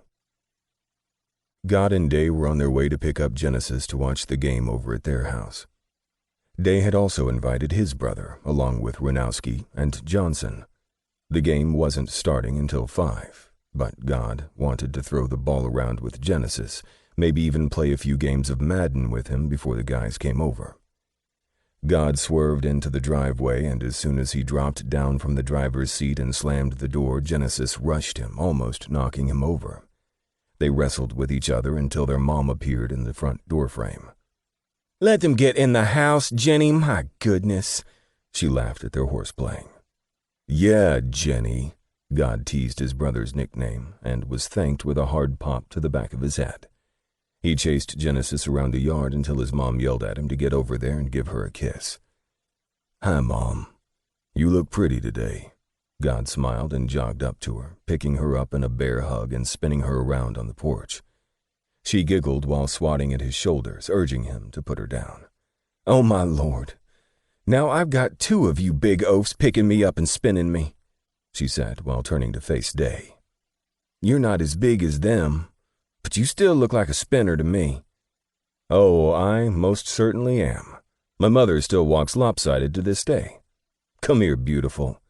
God and Day were on their way to pick up Genesis to watch the game over at their house. Day had also invited his brother, along with Ranowski and Johnson. The game wasn't starting until 5, but God wanted to throw the ball around with Genesis, maybe even play a few games of Madden with him before the guys came over. God swerved into the driveway, and as soon as he dropped down from the driver's seat and slammed the door, Genesis rushed him, almost knocking him over. They wrestled with each other until their mom appeared in the front doorframe. Let them get in the house, Jenny, my goodness, she laughed at their horseplaying. Yeah, Jenny, God teased his brother's nickname and was thanked with a hard pop to the back of his head. He chased Genesis around the yard until his mom yelled at him to get over there and give her a kiss. Hi, Mom. You look pretty today. God smiled and jogged up to her, picking her up in a bear hug and spinning her around on the porch. She giggled while swatting at his shoulders, urging him to put her down. Oh, my Lord. Now I've got 2 of you big oafs picking me up and spinning me, she said while turning to face Day. You're not as big as them, but you still look like a spinner to me. Oh, I most certainly am. My mother still walks lopsided to this day. Come here, beautiful.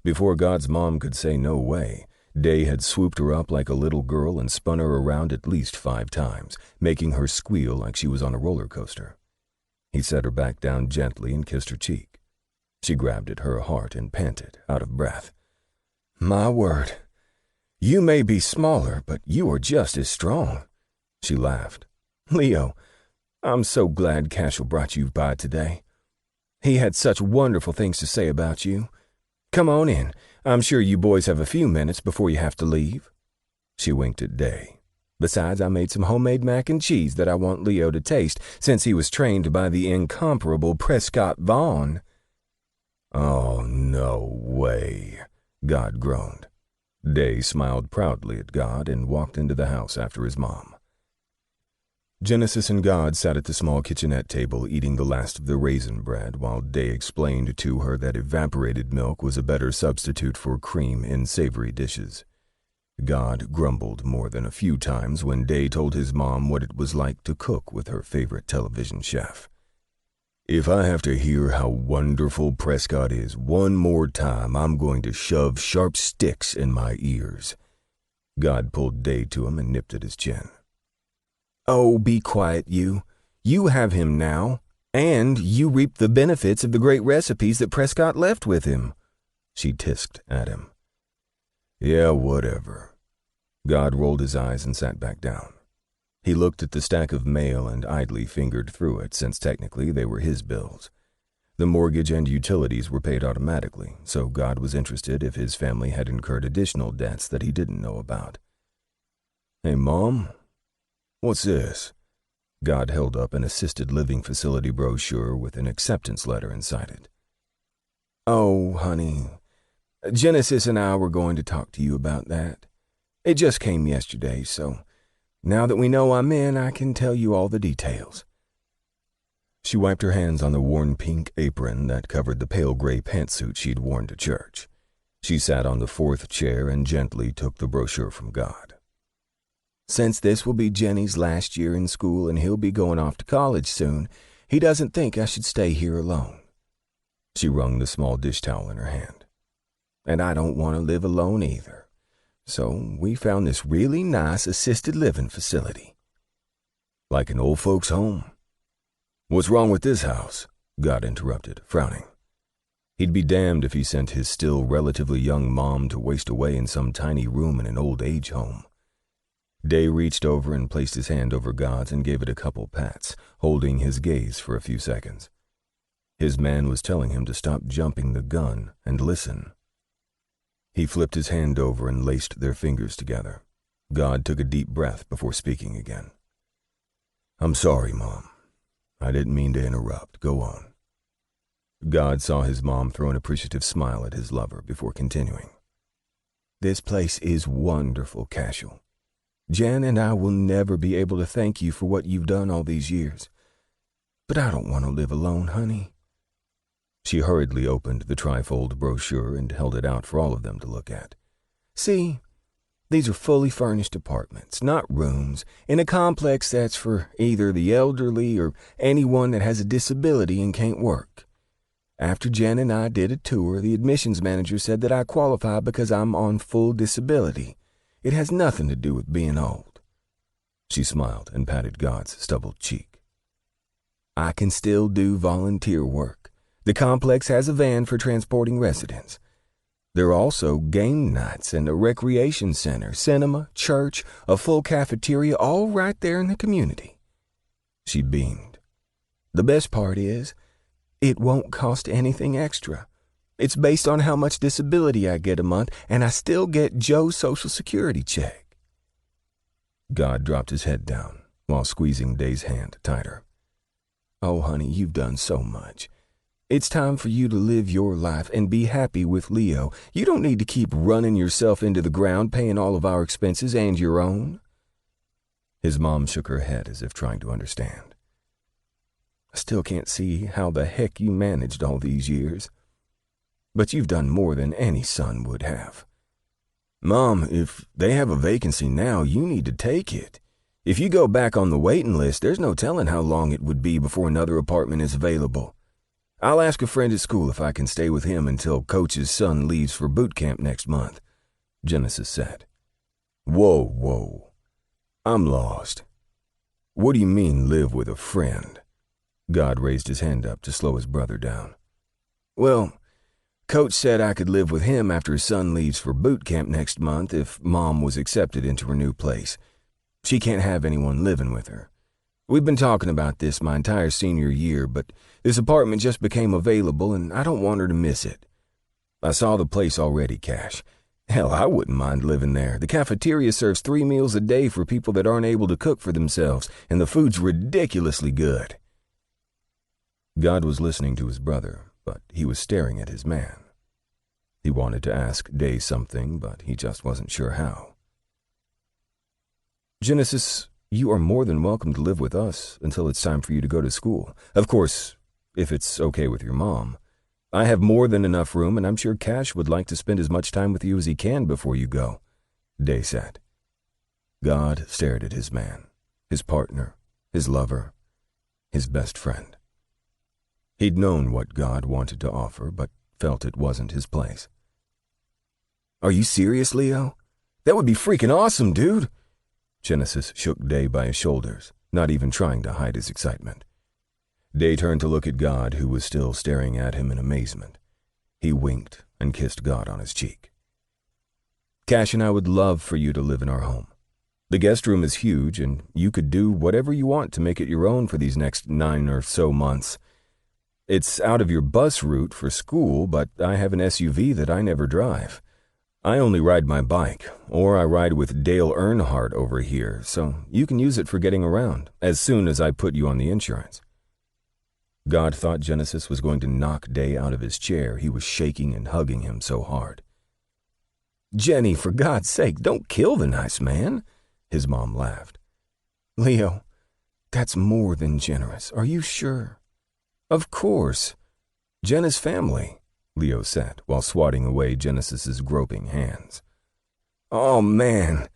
Before God's mom could say no way, Day had swooped her up like a little girl and spun her around at least 5 times, making her squeal like she was on a roller coaster. He set her back down gently and kissed her cheek. She grabbed at her heart and panted, out of breath. My word, you may be smaller, but you are just as strong. She laughed. Leo, I'm so glad Cashel brought you by today. He had such wonderful things to say about you. Come on in. I'm sure you boys have a few minutes before you have to leave. She winked at Day. Besides, I made some homemade mac and cheese that I want Leo to taste since he was trained by the incomparable Prescott Vaughn. Oh, no way, God groaned. Day smiled proudly at God and walked into the house after his mom. Genesis and God sat at the small kitchenette table eating the last of the raisin bread while Day explained to her that evaporated milk was a better substitute for cream in savory dishes. God grumbled more than a few times when Day told his mom what it was like to cook with her favorite television chef. If I have to hear how wonderful Prescott is one more time, I'm going to shove sharp sticks in my ears. God pulled Day to him and nipped at his chin. Oh, be quiet, you. You have him now, and you reap the benefits of the great recipes that Prescott left with him, she tisked at him. Yeah, whatever. God rolled his eyes and sat back down. He looked at the stack of mail and idly fingered through it, since technically they were his bills. The mortgage and utilities were paid automatically, so God was interested if his family had incurred additional debts that he didn't know about. "Hey, Mom, what's this?" God held up an assisted living facility brochure with an acceptance letter inside it. "Oh, honey, Genesis and I were going to talk to you about that. It just came yesterday, so now that we know I'm in, I can tell you all the details." She wiped her hands on the worn pink apron that covered the pale gray pantsuit she'd worn to church. She sat on the fourth chair and gently took the brochure from God. "Since this will be Jenny's last year in school and he'll be going off to college soon, he doesn't think I should stay here alone." She wrung the small dish towel in her hand. "And I don't want to live alone either. So we found this really nice assisted living facility." "Like an old folks' home?" "What's wrong with this house?" God interrupted, frowning. He'd be damned if he sent his still relatively young mom to waste away in some tiny room in an old age home. Day reached over and placed his hand over God's and gave it a couple pats, holding his gaze for a few seconds. His man was telling him to stop jumping the gun and listen. He flipped his hand over and laced their fingers together. God took a deep breath before speaking again. "I'm sorry, Mom. I didn't mean to interrupt. Go on." God saw his mom throw an appreciative smile at his lover before continuing. "This place is wonderful, Cashel. Jen and I will never be able to thank you for what you've done all these years. But I don't want to live alone, honey." She hurriedly opened the trifold brochure and held it out for all of them to look at. "See, these are fully furnished apartments, not rooms, in a complex that's for either the elderly or anyone that has a disability and can't work. After Jen and I did a tour, the admissions manager said that I qualify because I'm on full disability. It has nothing to do with being old." She smiled and patted God's stubbled cheek. "I can still do volunteer work. The complex has a van for transporting residents. There are also game nights and a recreation center, cinema, church, a full cafeteria, all right there in the community." She beamed. "The best part is, it won't cost anything extra. It's based on how much disability I get a month, and I still get Joe's Social Security check." God dropped his head down while squeezing Day's hand tighter. "Oh, honey, you've done so much. It's time for you to live your life and be happy with Leo. You don't need to keep running yourself into the ground paying all of our expenses and your own." His mom shook her head as if trying to understand. "I still can't see how the heck you managed all these years. But you've done more than any son would have." "Mom, if they have a vacancy now, you need to take it. If you go back on the waiting list, there's no telling how long it would be before another apartment is available. I'll ask a friend at school if I can stay with him until Coach's son leaves for boot camp next month," Genesis said. Whoa. I'm lost. What do you mean live with a friend?" God raised his hand up to slow his brother down. "Well, Coach said I could live with him after his son leaves for boot camp next month if Mom was accepted into her new place. She can't have anyone living with her. We've been talking about this my entire senior year, but this apartment just became available and I don't want her to miss it. I saw the place already, Cash. Hell, I wouldn't mind living there. The cafeteria serves 3 meals a day for people that aren't able to cook for themselves, and the food's ridiculously good." God was listening to his brother, but he was staring at his man. He wanted to ask Day something, but he just wasn't sure how. "Genesis, you are more than welcome to live with us until it's time for you to go to school. Of course, if it's okay with your mom. I have more than enough room, and I'm sure Cash would like to spend as much time with you as he can before you go," Day said. God stared at his man, his partner, his lover, his best friend. He'd known what God wanted to offer, but felt it wasn't his place. "Are you serious, Leo? That would be freaking awesome, dude!" Genesis shook Day by his shoulders, not even trying to hide his excitement. Day turned to look at God, who was still staring at him in amazement. He winked and kissed God on his cheek. "Cash and I would love for you to live in our home. The guest room is huge, and you could do whatever you want to make it your own for these next 9 or so months. It's out of your bus route for school, but I have an SUV that I never drive. I only ride my bike, or I ride with Dale Earnhardt over here, so you can use it for getting around, as soon as I put you on the insurance." God thought Genesis was going to knock Day out of his chair. He was shaking and hugging him so hard. "Jenny, for God's sake, don't kill the nice man," his mom laughed. "Leo, that's more than generous. Are you sure?" "Of course. Jenna's family," Leo said, while swatting away Genesis's groping hands. "Oh, man,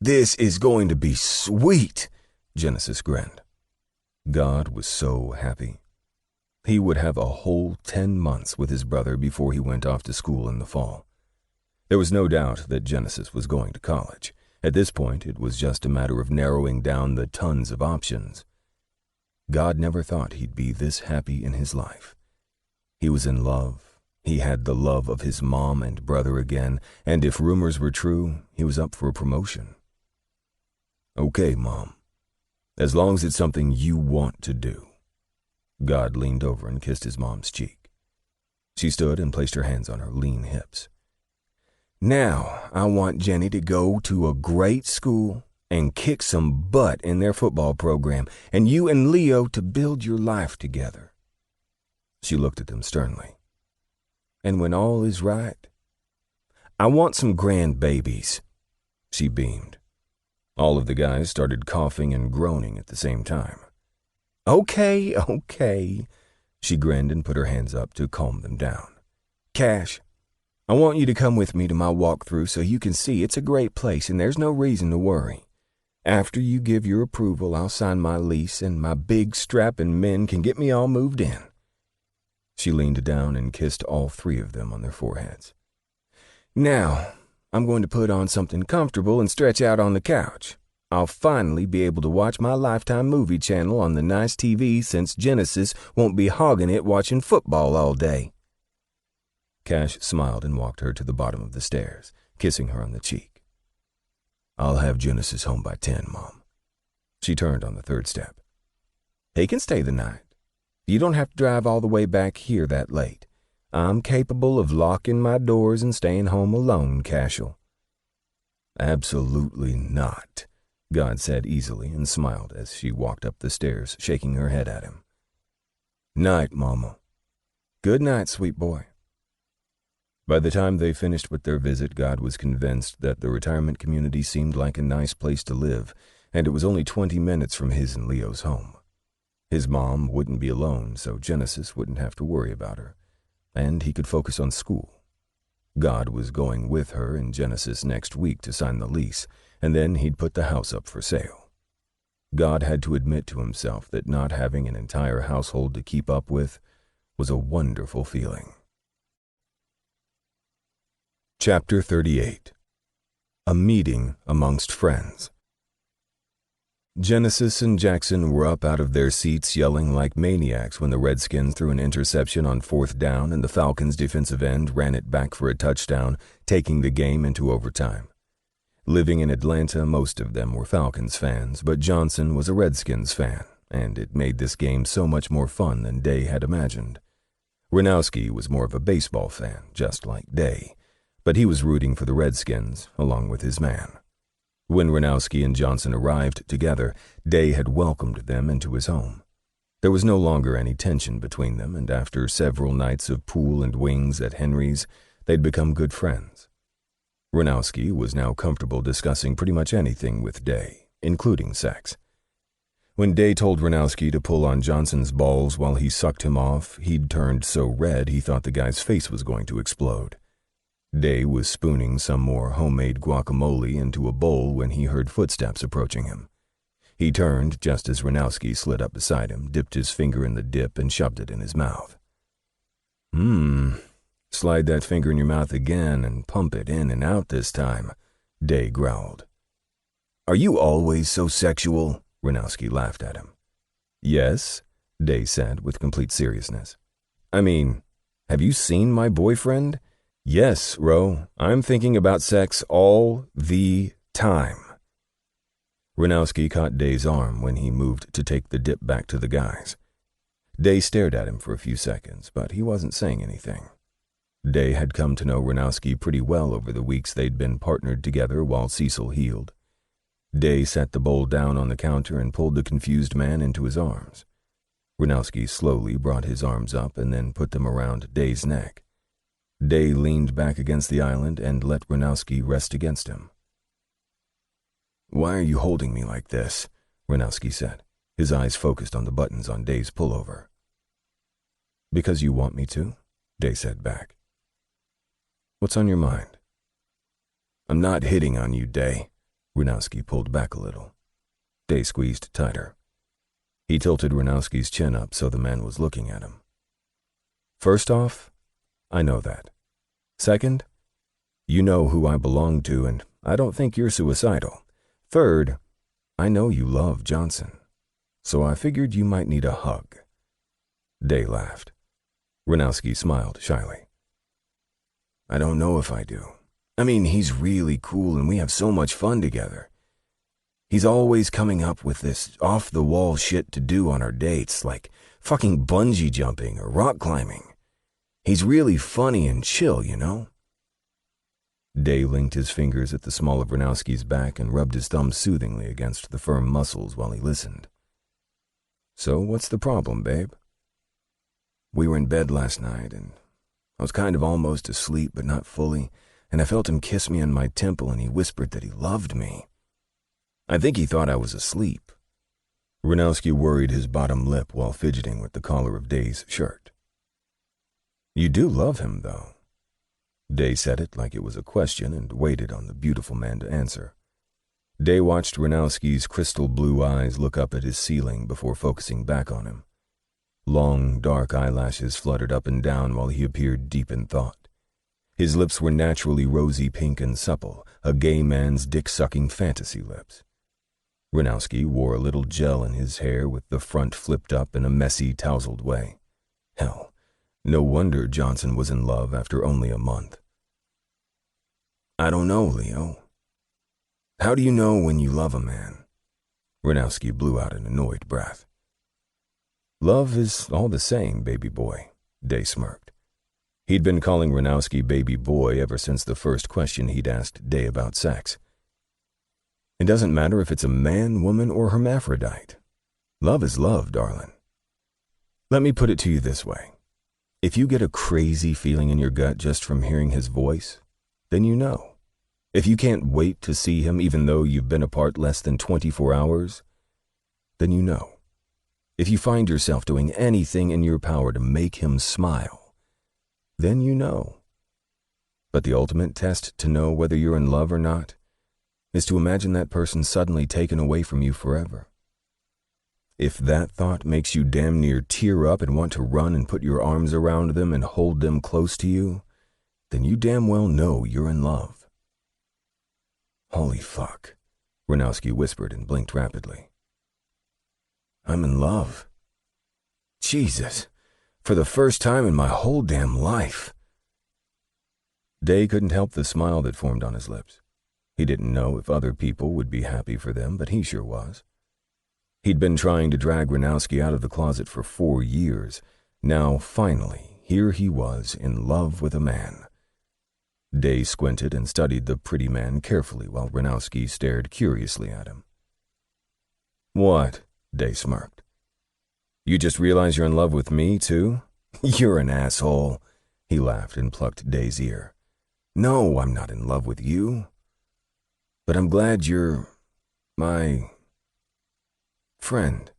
this is going to be sweet," Genesis grinned. God was so happy. He would have a whole 10 months with his brother before he went off to school in the fall. There was no doubt that Genesis was going to college. At this point, it was just a matter of narrowing down the tons of options. God never thought he'd be this happy in his life. He was in love. He had the love of his mom and brother again, and if rumors were true, he was up for a promotion. "Okay, Mom. As long as it's something you want to do." God leaned over and kissed his mom's cheek. She stood and placed her hands on her lean hips. "Now, I want Jenny to go to a great school and kick some butt in their football program, and you and Leo to build your life together." She looked at them sternly. "And when all is right, I want some grandbabies." She beamed. All of the guys started coughing and groaning at the same time. Okay, she grinned and put her hands up to calm them down. "Cash, I want you to come with me to my walkthrough so you can see it's a great place and there's no reason to worry. After you give your approval, I'll sign my lease and my big strapping men can get me all moved in." She leaned down and kissed all 3 of them on their foreheads. "Now, I'm going to put on something comfortable and stretch out on the couch. I'll finally be able to watch my Lifetime movie channel on the nice TV since Genesis won't be hogging it watching football all day." Cash smiled and walked her to the bottom of the stairs, kissing her on the cheek. "I'll have Genesis home by 10, Mom." She turned on the 3rd step. "He can stay the night. You don't have to drive all the way back here that late. I'm capable of locking my doors and staying home alone, Cashel." "Absolutely not," God said easily and smiled as she walked up the stairs, shaking her head at him. "Night, Mama." "Good night, sweet boy." By the time they finished with their visit, God was convinced that the retirement community seemed like a nice place to live, and it was only 20 minutes from his and Leo's home. His mom wouldn't be alone, so Genesis wouldn't have to worry about her, and he could focus on school. God was going with her and Genesis next week to sign the lease, and then he'd put the house up for sale. God had to admit to himself that not having an entire household to keep up with was a wonderful feeling. Chapter 38. A Meeting Amongst Friends. Genesis and Jackson were up out of their seats yelling like maniacs when the Redskins threw an interception on 4th down and the Falcons' defensive end ran it back for a touchdown, taking the game into overtime. Living in Atlanta, most of them were Falcons fans, but Johnson was a Redskins fan, and it made this game so much more fun than Day had imagined. Ranowski was more of a baseball fan, just like Day, but he was rooting for the Redskins along with his man. When Ranowski and Johnson arrived together, Day had welcomed them into his home. There was no longer any tension between them, and after several nights of pool and wings at Henry's, they'd become good friends. Ranowski was now comfortable discussing pretty much anything with Day, including sex. When Day told Ranowski to pull on Johnson's balls while he sucked him off, he'd turned so red he thought the guy's face was going to explode. Day was spooning some more homemade guacamole into a bowl when he heard footsteps approaching him. He turned just as Ranowski slid up beside him, dipped his finger in the dip, and shoved it in his mouth. Slide that finger in your mouth again and pump it in and out this time," Day growled. "Are you always so sexual?" Ranowski laughed at him. "Yes," Day said with complete seriousness. "I mean, have you seen my boyfriend? Yes, Ro, I'm thinking about sex all the time." Ranowski caught Day's arm when he moved to take the dip back to the guys. Day stared at him for a few seconds, but he wasn't saying anything. Day had come to know Ranowski pretty well over the weeks they'd been partnered together while Cecil healed. Day set the bowl down on the counter and pulled the confused man into his arms. Ranowski slowly brought his arms up and then put them around Day's neck. Day leaned back against the island and let Ranowski rest against him. "Why are you holding me like this?" Ranowski said, his eyes focused on the buttons on Day's pullover. "Because you want me to," Day said back. "What's on your mind?" "I'm not hitting on you, Day." Ranowski pulled back a little. Day squeezed tighter. He tilted Ranowski's chin up so the man was looking at him. "First off, I know that. Second, you know who I belong to, and I don't think you're suicidal. Third, I know you love Johnson, so I figured you might need a hug." Day laughed. Ranowski smiled shyly. "I don't know if I do. I mean, he's really cool and we have so much fun together. He's always coming up with this off-the-wall shit to do on our dates, like fucking bungee jumping or rock climbing. He's really funny and chill, you know?" Day linked his fingers at the small of Ranowski's back and rubbed his thumb soothingly against the firm muscles while he listened. "So what's the problem, babe?" "We were in bed last night, and I was kind of almost asleep, but not fully, and I felt him kiss me on my temple, and he whispered that he loved me. I think he thought I was asleep." Ranowski worried his bottom lip while fidgeting with the collar of Day's shirt. "You do love him, though." Day said it like it was a question and waited on the beautiful man to answer. Day watched Ranowski's crystal blue eyes look up at his ceiling before focusing back on him. Long, dark eyelashes fluttered up and down while he appeared deep in thought. His lips were naturally rosy pink and supple, a gay man's dick-sucking fantasy lips. Ranowski wore a little gel in his hair with the front flipped up in a messy, tousled way. Hell, no wonder Johnson was in love after only a month. "I don't know, Leo. How do you know when you love a man?" Ranowski blew out an annoyed breath. "Love is all the same, baby boy," Day smirked. He'd been calling Ranowski baby boy ever since the first question he'd asked Day about sex. "It doesn't matter if it's a man, woman, or hermaphrodite. Love is love, darling. Let me put it to you this way. If you get a crazy feeling in your gut just from hearing his voice, then you know. If you can't wait to see him even though you've been apart less than 24 hours, then you know. If you find yourself doing anything in your power to make him smile, then you know. But the ultimate test to know whether you're in love or not is to imagine that person suddenly taken away from you forever. If that thought makes you damn near tear up and want to run and put your arms around them and hold them close to you, then you damn well know you're in love." "Holy fuck," Ranowski whispered and blinked rapidly. "I'm in love. Jesus, for the first time in my whole damn life." Day couldn't help the smile that formed on his lips. He didn't know if other people would be happy for them, but he sure was. He'd been trying to drag Ranowski out of the closet for 4 years. Now, finally, here he was in love with a man. Day squinted and studied the pretty man carefully while Ranowski stared curiously at him. "What?" Day smirked. "You just realize you're in love with me, too? You're an asshole." He laughed and plucked Day's ear. "No, I'm not in love with you. But I'm glad you're my friend,"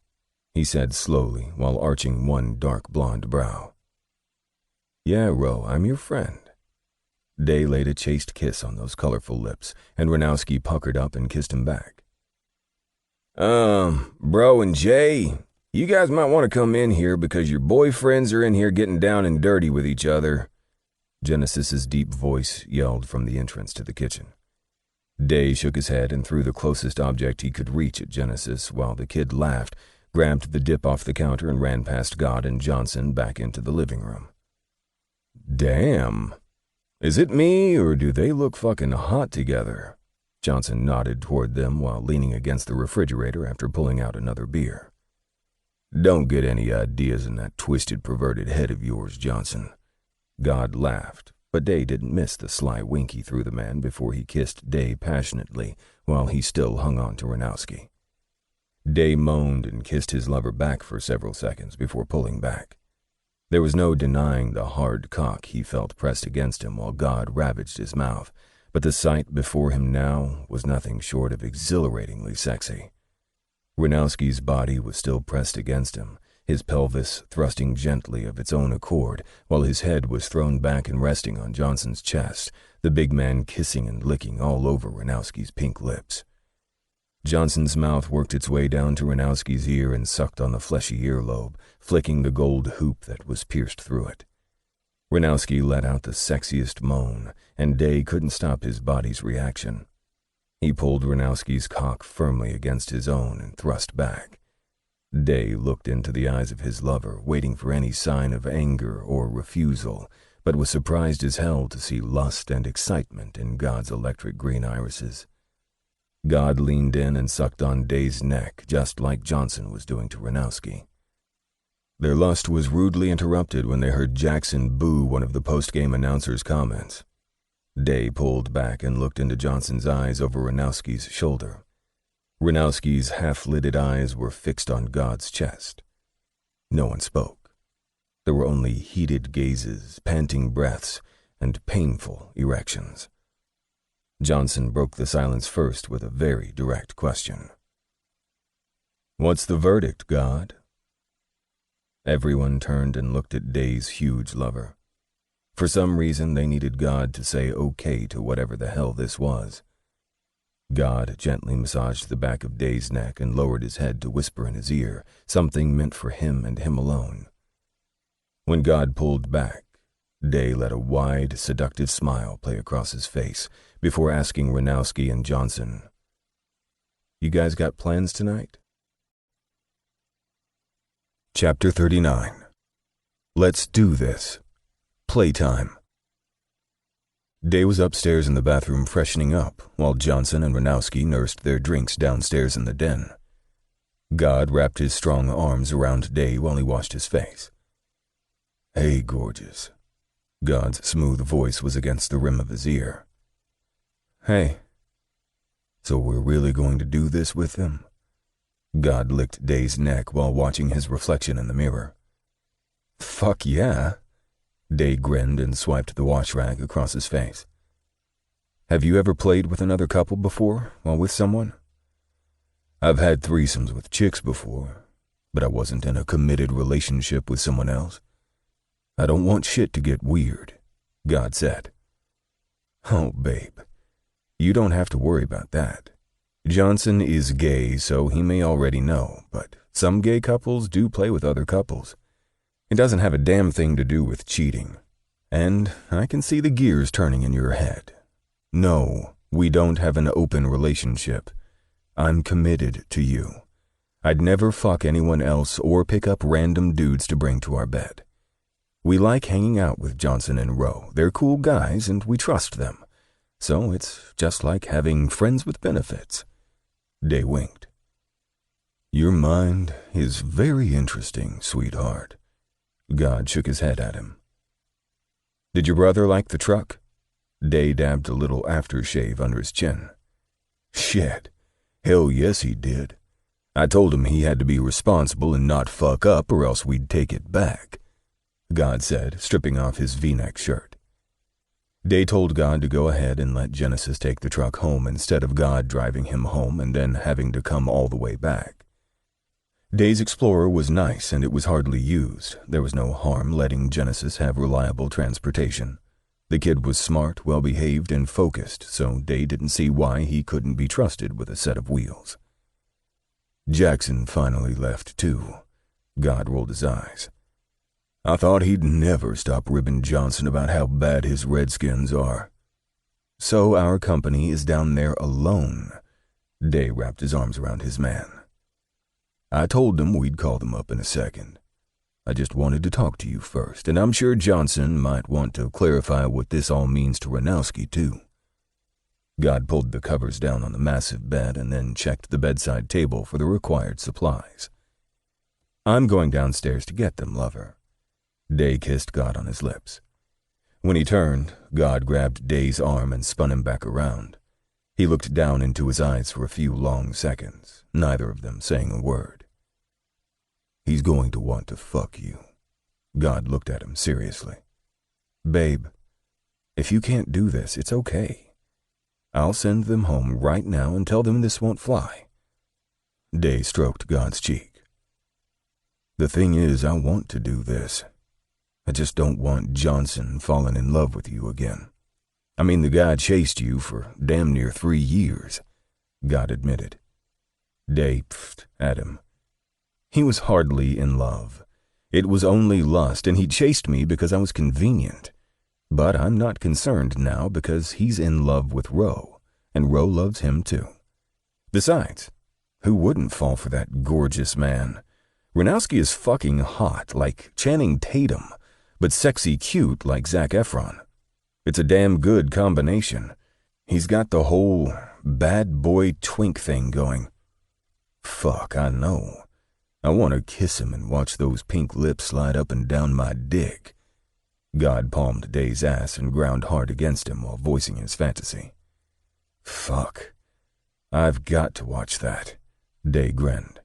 he said slowly while arching one dark blonde brow. "Yeah, Ro, I'm your friend." Day laid a chaste kiss on those colorful lips, and Ranowski puckered up and kissed him back. Bro and Jay, you guys might want to come in here because your boyfriends are in here getting down and dirty with each other," Genesis's deep voice yelled from the entrance to the kitchen. Day shook his head and threw the closest object he could reach at Genesis while the kid laughed, grabbed the dip off the counter, and ran past God and Johnson back into the living room. "Damn. Is it me, or do they look fucking hot together?" Johnson nodded toward them while leaning against the refrigerator after pulling out another beer. "Don't get any ideas in that twisted, perverted head of yours, Johnson." God laughed, but Day didn't miss the sly wink he threw the man before he kissed Day passionately while he still hung on to Ranowski. Day moaned and kissed his lover back for several seconds before pulling back. There was no denying the hard cock he felt pressed against him while God ravaged his mouth, but the sight before him now was nothing short of exhilaratingly sexy. Ranowski's body was still pressed against him, his pelvis thrusting gently of its own accord, while his head was thrown back and resting on Johnson's chest, the big man kissing and licking all over Ranowski's pink lips. Johnson's mouth worked its way down to Ranowski's ear and sucked on the fleshy earlobe, flicking the gold hoop that was pierced through it. Ranowski let out the sexiest moan, and Day couldn't stop his body's reaction. He pulled Ranowski's cock firmly against his own and thrust back. Day looked into the eyes of his lover, waiting for any sign of anger or refusal, but was surprised as hell to see lust and excitement in God's electric green irises. God leaned in and sucked on Day's neck, just like Johnson was doing to Ranowski. Their lust was rudely interrupted when they heard Jackson boo one of the post-game announcer's comments. Day pulled back and looked into Johnson's eyes over Ranowski's shoulder. Ranowski's half-lidded eyes were fixed on God's chest. No one spoke. There were only heated gazes, panting breaths, and painful erections. Johnson broke the silence first with a very direct question. "What's the verdict, God?" Everyone turned and looked at Day's huge lover. For some reason, they needed God to say okay to whatever the hell this was. God gently massaged the back of Day's neck and lowered his head to whisper in his ear, something meant for him and him alone. When God pulled back, Day let a wide, seductive smile play across his face before asking Ranowski and Johnson, "You guys got plans tonight?" Chapter 39. Let's do this. Playtime. Day was upstairs in the bathroom freshening up, while Johnson and Ranowski nursed their drinks downstairs in the den. God wrapped his strong arms around Day while he washed his face. "Hey, gorgeous." God's smooth voice was against the rim of his ear. "Hey." "So we're really going to do this with him?" God licked Day's neck while watching his reflection in the mirror. "Fuck yeah." Day grinned and swiped the wash rag across his face. "Have you ever played with another couple before, while with someone?" "I've had threesomes with chicks before, but I wasn't in a committed relationship with someone else. I don't want shit to get weird," God said. "Oh, babe, you don't have to worry about that. Johnson is gay, so he may already know, but some gay couples do play with other couples. It doesn't have a damn thing to do with cheating. And I can see the gears turning in your head. No, we don't have an open relationship. I'm committed to you. I'd never fuck anyone else or pick up random dudes to bring to our bed. We like hanging out with Johnson and Rowe. They're cool guys and we trust them. So it's just like having friends with benefits." Day winked. "Your mind is very interesting, sweetheart." God shook his head at him. "Did your brother like the truck?" Day dabbed a little aftershave under his chin. "Shit. Hell yes he did. I told him he had to be responsible and not fuck up or else we'd take it back," God said, stripping off his V-neck shirt. Day told God to go ahead and let Genesis take the truck home instead of God driving him home and then having to come all the way back. Day's Explorer was nice and it was hardly used. There was no harm letting Genesis have reliable transportation. The kid was smart, well-behaved, and focused, so Day didn't see why he couldn't be trusted with a set of wheels. Jackson finally left too. God rolled his eyes. "I thought he'd never stop ribbing Johnson about how bad his Redskins are." "So our company is down there alone." Day wrapped his arms around his man. "I told them we'd call them up in a second. I just wanted to talk to you first, and I'm sure Johnson might want to clarify what this all means to Ranowski, too." God pulled the covers down on the massive bed and then checked the bedside table for the required supplies. "I'm going downstairs to get them, lover." Day kissed God on his lips. When he turned, God grabbed Day's arm and spun him back around. He looked down into his eyes for a few long seconds, neither of them saying a word. "He's going to want to fuck you." God looked at him seriously. "Babe, if you can't do this, it's okay. I'll send them home right now and tell them this won't fly." Day stroked God's cheek. "The thing is, I want to do this. I just don't want Johnson falling in love with you again. I mean, the guy chased you for damn near 3 years," God admitted. Day pfft at him. "He was hardly in love. It was only lust, and he chased me because I was convenient. But I'm not concerned now because he's in love with Ro, and Ro loves him too. Besides, who wouldn't fall for that gorgeous man? Ranowski is fucking hot like Channing Tatum, but sexy cute like Zac Efron. It's a damn good combination. He's got the whole bad boy twink thing going. Fuck, I know. I want to kiss him and watch those pink lips slide up and down my dick." God palmed Day's ass and ground hard against him while voicing his fantasy. "Fuck. I've got to watch that." Day grinned.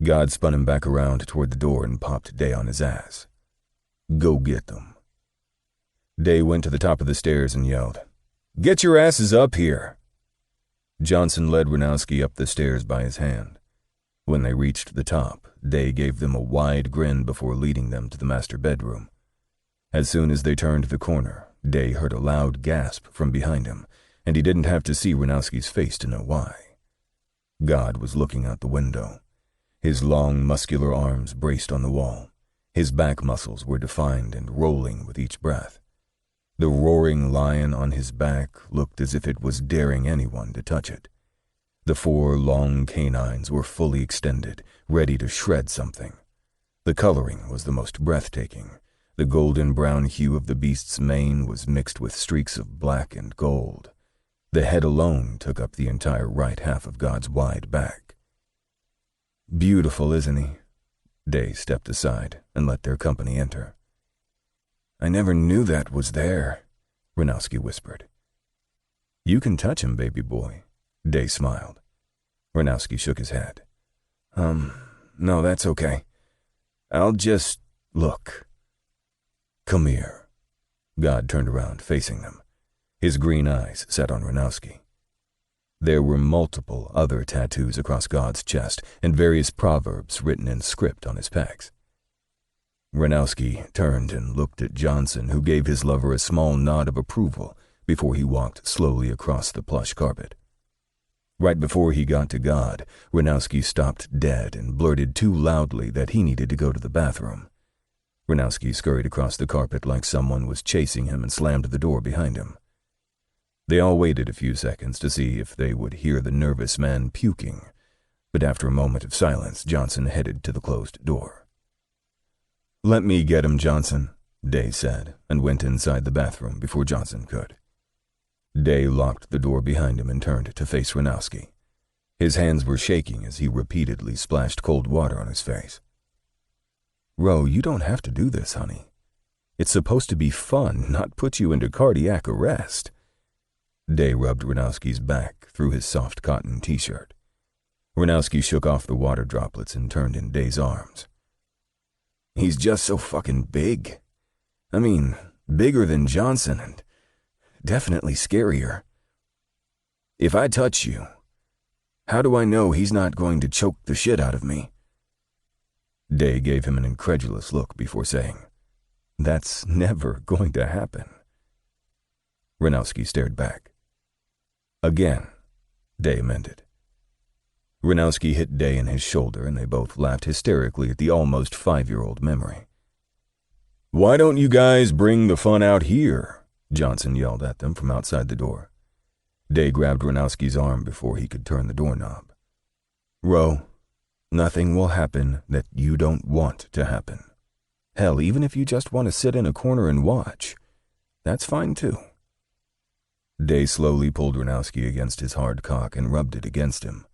God spun him back around toward the door and popped Day on his ass. "Go get them." Day went to the top of the stairs and yelled, "Get your asses up here!" Johnson led Ranowski up the stairs by his hand. When they reached the top, Day gave them a wide grin before leading them to the master bedroom. As soon as they turned the corner, Day heard a loud gasp from behind him, and he didn't have to see Ranowski's face to know why. God was looking out the window. His long, muscular arms braced on the wall. His back muscles were defined and rolling with each breath. The roaring lion on his back looked as if it was daring anyone to touch it. The 4 long canines were fully extended, ready to shred something. The coloring was the most breathtaking. The golden-brown hue of the beast's mane was mixed with streaks of black and gold. The head alone took up the entire right half of God's wide back. "Beautiful, isn't he?" Day stepped aside and let their company enter. "I never knew that was there," Ranowski whispered. "You can touch him, baby boy," Day smiled. Ranowski shook his head. No, that's okay. I'll just look." "Come here." God turned around, facing them. His green eyes set on Ranowski. There were multiple other tattoos across God's chest and various proverbs written in script on his pecs. Ranowski turned and looked at Johnson, who gave his lover a small nod of approval before he walked slowly across the plush carpet. Right before he got to God, Ranowski stopped dead and blurted too loudly that he needed to go to the bathroom. Ranowski scurried across the carpet like someone was chasing him and slammed the door behind him. They all waited a few seconds to see if they would hear the nervous man puking, but after a moment of silence, Johnson headed to the closed door. "Let me get him, Johnson," Day said, and went inside the bathroom before Johnson could. Day locked the door behind him and turned to face Ranowski. His hands were shaking as he repeatedly splashed cold water on his face. "Ro, you don't have to do this, honey. It's supposed to be fun, not put you into cardiac arrest." Day rubbed Ranowski's back through his soft cotton t-shirt. Ranowski shook off the water droplets and turned in Day's arms. "He's just so fucking big. I mean, bigger than Johnson and definitely scarier. If I touch you, how do I know he's not going to choke the shit out of me?" Day gave him an incredulous look before saying, "That's never going to happen." Ranowski stared back. "Again," Day amended. Ranowski hit Day in his shoulder, and they both laughed hysterically at the almost 5-year-old memory. "Why don't you guys bring the fun out here?" Johnson yelled at them from outside the door. Day grabbed Ranowski's arm before he could turn the doorknob. "Ro, nothing will happen that you don't want to happen. Hell, even if you just want to sit in a corner and watch, that's fine too." Day slowly pulled Ranowski against his hard cock and rubbed it against him.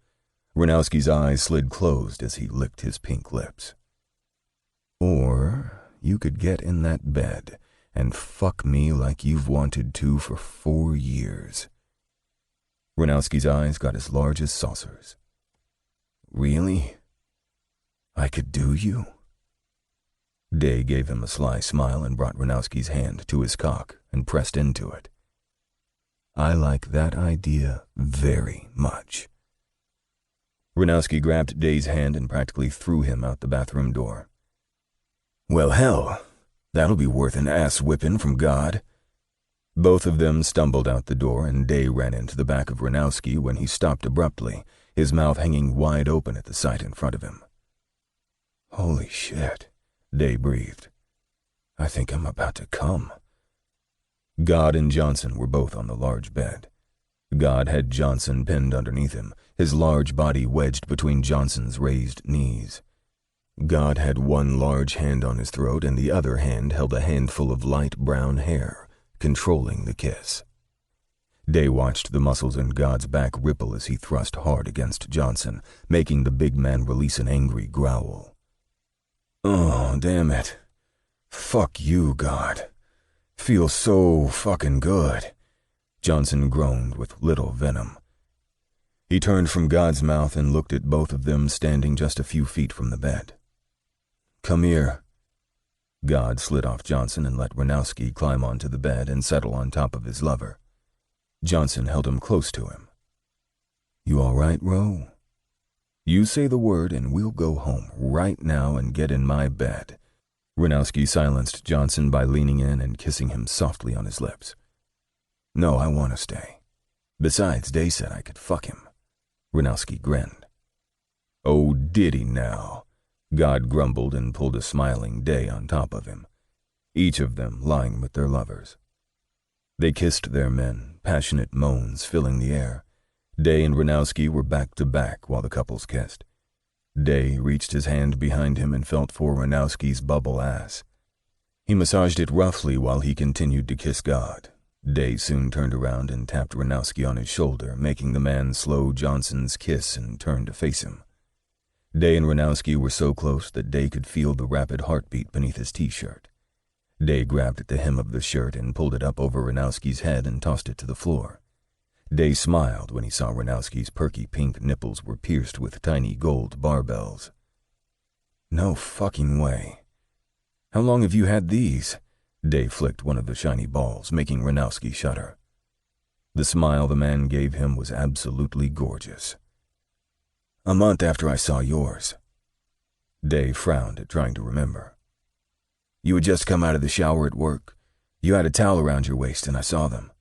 Ranowski's eyes slid closed as he licked his pink lips. Or you could get in that bed and fuck me like you've wanted to for 4 years. Ranowski's eyes got as large as saucers. Really? I could do you? Day gave him a sly smile and brought Ranowski's hand to his cock and pressed into it. I like that idea very much. Ranowski grabbed Day's hand and practically threw him out the bathroom door. Well, hell, that'll be worth an ass whipping from God. Both of them stumbled out the door, and Day ran into the back of Ranowski when he stopped abruptly, his mouth hanging wide open at the sight in front of him. Holy shit, Day breathed. I think I'm about to come. God and Johnson were both on the large bed. God had Johnson pinned underneath him, his large body wedged between Johnson's raised knees. God had one large hand on his throat, and the other hand held a handful of light brown hair, controlling the kiss. Day watched the muscles in God's back ripple as he thrust hard against Johnson, making the big man release an angry growl. Oh, damn it. Fuck you, God. Feels so fucking good. Johnson groaned with little venom. He turned from God's mouth and looked at both of them standing just a few feet from the bed. Come here. God slid off Johnson and let Ranowski climb onto the bed and settle on top of his lover. Johnson held him close to him. You all right, Ro? You say the word and we'll go home right now and get in my bed. Ranowski silenced Johnson by leaning in and kissing him softly on his lips. No, I want to stay. Besides, Day said I could fuck him. Ranowski grinned. Oh, did he now? God grumbled and pulled a smiling Day on top of him, each of them lying with their lovers. They kissed their men, passionate moans filling the air. Day and Ranowski were back to back while the couples kissed. Day reached his hand behind him and felt for Ranowski's bubble ass. He massaged it roughly while he continued to kiss God. Day soon turned around and tapped Ranowski on his shoulder, making the man slow Johnson's kiss and turn to face him. Day and Ranowski were so close that Day could feel the rapid heartbeat beneath his t-shirt. Day grabbed at the hem of the shirt and pulled it up over Ranowski's head and tossed it to the floor. Day smiled when he saw Ranowski's perky pink nipples were pierced with tiny gold barbells. No fucking way. How long have you had these? Day flicked one of the shiny balls, making Ranowski shudder. The smile the man gave him was absolutely gorgeous. A month after I saw yours. Day frowned at trying to remember. You had just come out of the shower at work. You had a towel around your waist and I saw them.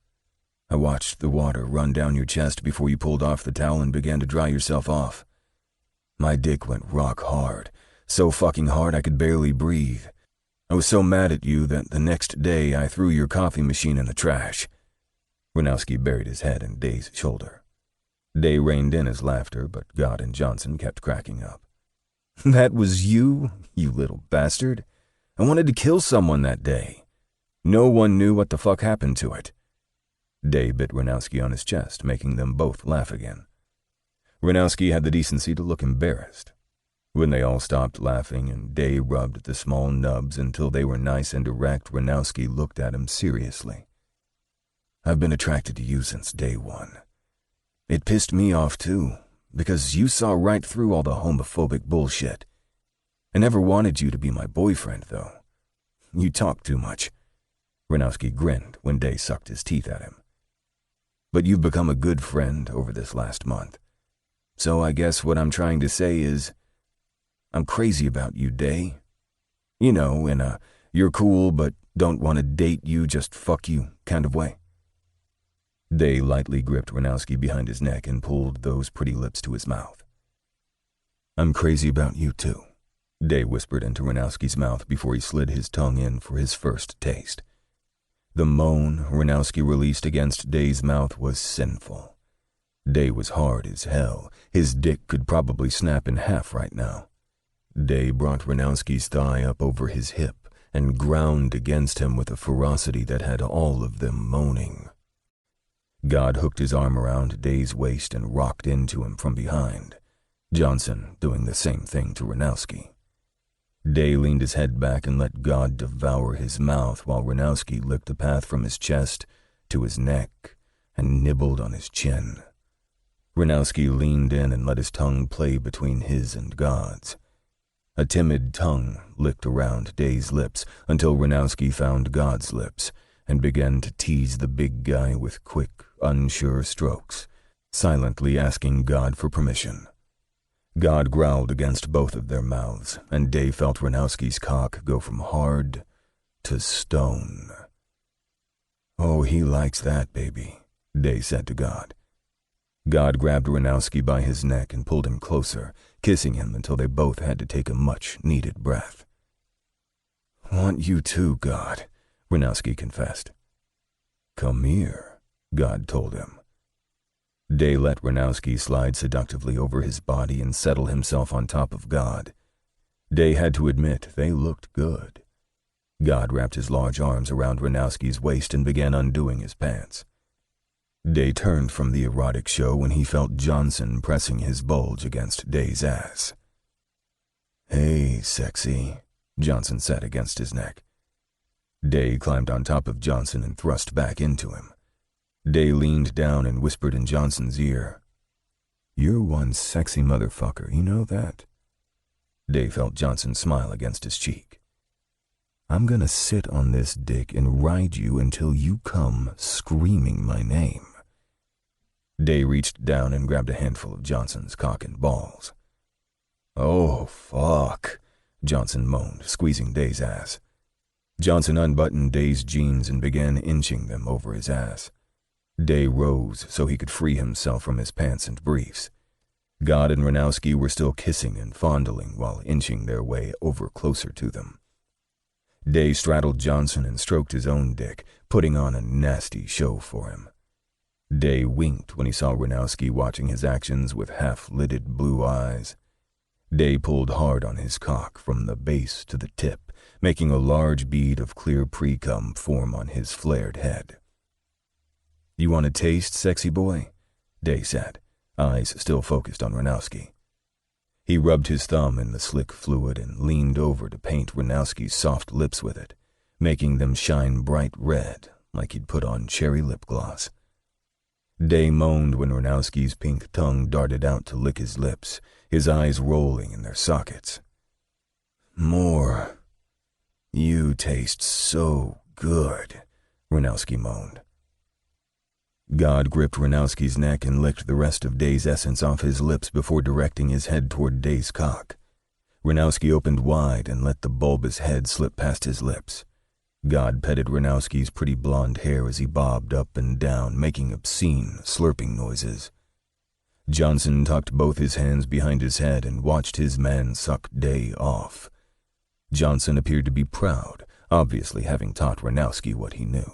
I watched the water run down your chest before you pulled off the towel and began to dry yourself off. My dick went rock hard, so fucking hard I could barely breathe. I was so mad at you that the next day I threw your coffee machine in the trash. Ranowski buried his head in Day's shoulder. Day reined in his laughter, but God and Johnson kept cracking up. That was you, you little bastard. I wanted to kill someone that day. No one knew what the fuck happened to it. Day bit Ranowski on his chest, making them both laugh again. Ranowski had the decency to look embarrassed. When they all stopped laughing and Day rubbed the small nubs until they were nice and erect, Ranowski looked at him seriously. I've been attracted to you since day one. It pissed me off too, because you saw right through all the homophobic bullshit. I never wanted you to be my boyfriend, though. You talk too much. Ranowski grinned when Day sucked his teeth at him. But you've become a good friend over this last month. So I guess what I'm trying to say is, I'm crazy about you, Day. You know, in a you're cool but don't want to date you, just fuck you kind of way. Day lightly gripped Ranowski behind his neck and pulled those pretty lips to his mouth. I'm crazy about you too, Day whispered into Ranowski's mouth before he slid his tongue in for his first taste. The moan Ranowski released against Day's mouth was sinful. Day was hard as hell. His dick could probably snap in half right now. Day brought Ranowski's thigh up over his hip and ground against him with a ferocity that had all of them moaning. God hooked his arm around Day's waist and rocked into him from behind, Johnson doing the same thing to Ranowski. Day leaned his head back and let God devour his mouth while Ranowski licked the path from his chest to his neck and nibbled on his chin. Ranowski leaned in and let his tongue play between his and God's. A timid tongue licked around Day's lips until Ranowski found God's lips and began to tease the big guy with quick, unsure strokes, silently asking God for permission. God growled against both of their mouths, and Day felt Ranowski's cock go from hard to stone. "Oh, he likes that, baby," Day said to God. God grabbed Ranowski by his neck and pulled him closer, kissing him until they both had to take a much-needed breath. "Want you too, God," Ranowski confessed. "Come here," God told him. Day let Ranowski slide seductively over his body and settle himself on top of God. Day had to admit they looked good. God wrapped his large arms around Ranowski's waist and began undoing his pants. Day turned from the erotic show when he felt Johnson pressing his bulge against Day's ass. "Hey, sexy," Johnson said against his neck. Day climbed on top of Johnson and thrust back into him. Day leaned down and whispered in Johnson's ear, "You're one sexy motherfucker, you know that?" Day felt Johnson smile against his cheek. "I'm gonna sit on this dick and ride you until you come screaming my name." Day reached down and grabbed a handful of Johnson's cock and balls. "Oh, fuck," Johnson moaned, squeezing Day's ass. Johnson unbuttoned Day's jeans and began inching them over his ass. Day rose so he could free himself from his pants and briefs. God and Ranowski were still kissing and fondling while inching their way over closer to them. Day straddled Johnson and stroked his own dick, putting on a nasty show for him. Day winked when he saw Ranowski watching his actions with half-lidded blue eyes. Day pulled hard on his cock from the base to the tip, making a large bead of clear pre-cum form on his flared head. "You want a taste, sexy boy?" Day said, eyes still focused on Ranowski. He rubbed his thumb in the slick fluid and leaned over to paint Ranowski's soft lips with it, making them shine bright red like he'd put on cherry lip gloss. Day moaned when Ranowski's pink tongue darted out to lick his lips, his eyes rolling in their sockets. "More. You taste so good," Ranowski moaned. God gripped Ranowski's neck and licked the rest of Day's essence off his lips before directing his head toward Day's cock. Ranowski opened wide and let the bulbous head slip past his lips. God petted Ranowski's pretty blonde hair as he bobbed up and down, making obscene, slurping noises. Johnson tucked both his hands behind his head and watched his man suck Day off. Johnson appeared to be proud, obviously having taught Ranowski what he knew.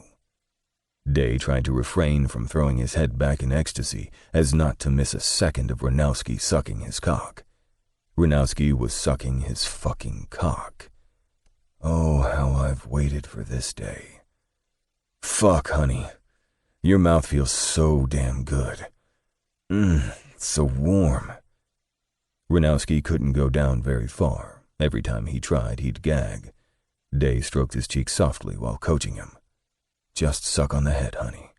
Day tried to refrain from throwing his head back in ecstasy as not to miss a second of Ranowski sucking his cock. Ranowski was sucking his fucking cock. Oh, how I've waited for this day. Fuck, honey. Your mouth feels so damn good. It's so warm. Ranowski couldn't go down very far. Every time he tried, he'd gag. Day stroked his cheek softly while coaching him. Just suck on the head, honey.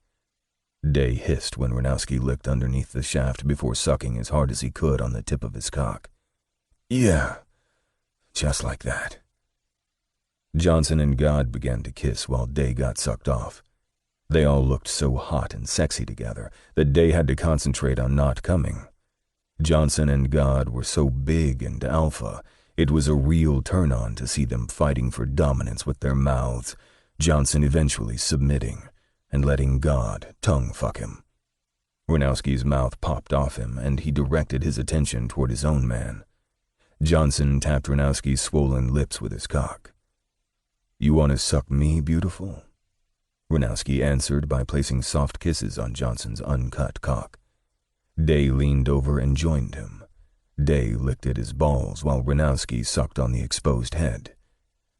Day hissed when Ranowski licked underneath the shaft before sucking as hard as he could on the tip of his cock. Yeah, just like that. Johnson and God began to kiss while Day got sucked off. They all looked so hot and sexy together that Day had to concentrate on not coming. Johnson and God were so big and alpha, it was a real turn-on to see them fighting for dominance with their mouths, Johnson eventually submitting and letting God tongue-fuck him. Ranowski's mouth popped off him, and he directed his attention toward his own man. Johnson tapped Ranowski's swollen lips with his cock. You want to suck me, beautiful? Ranowski answered by placing soft kisses on Johnson's uncut cock. Day leaned over and joined him. Day licked at his balls while Ranowski sucked on the exposed head.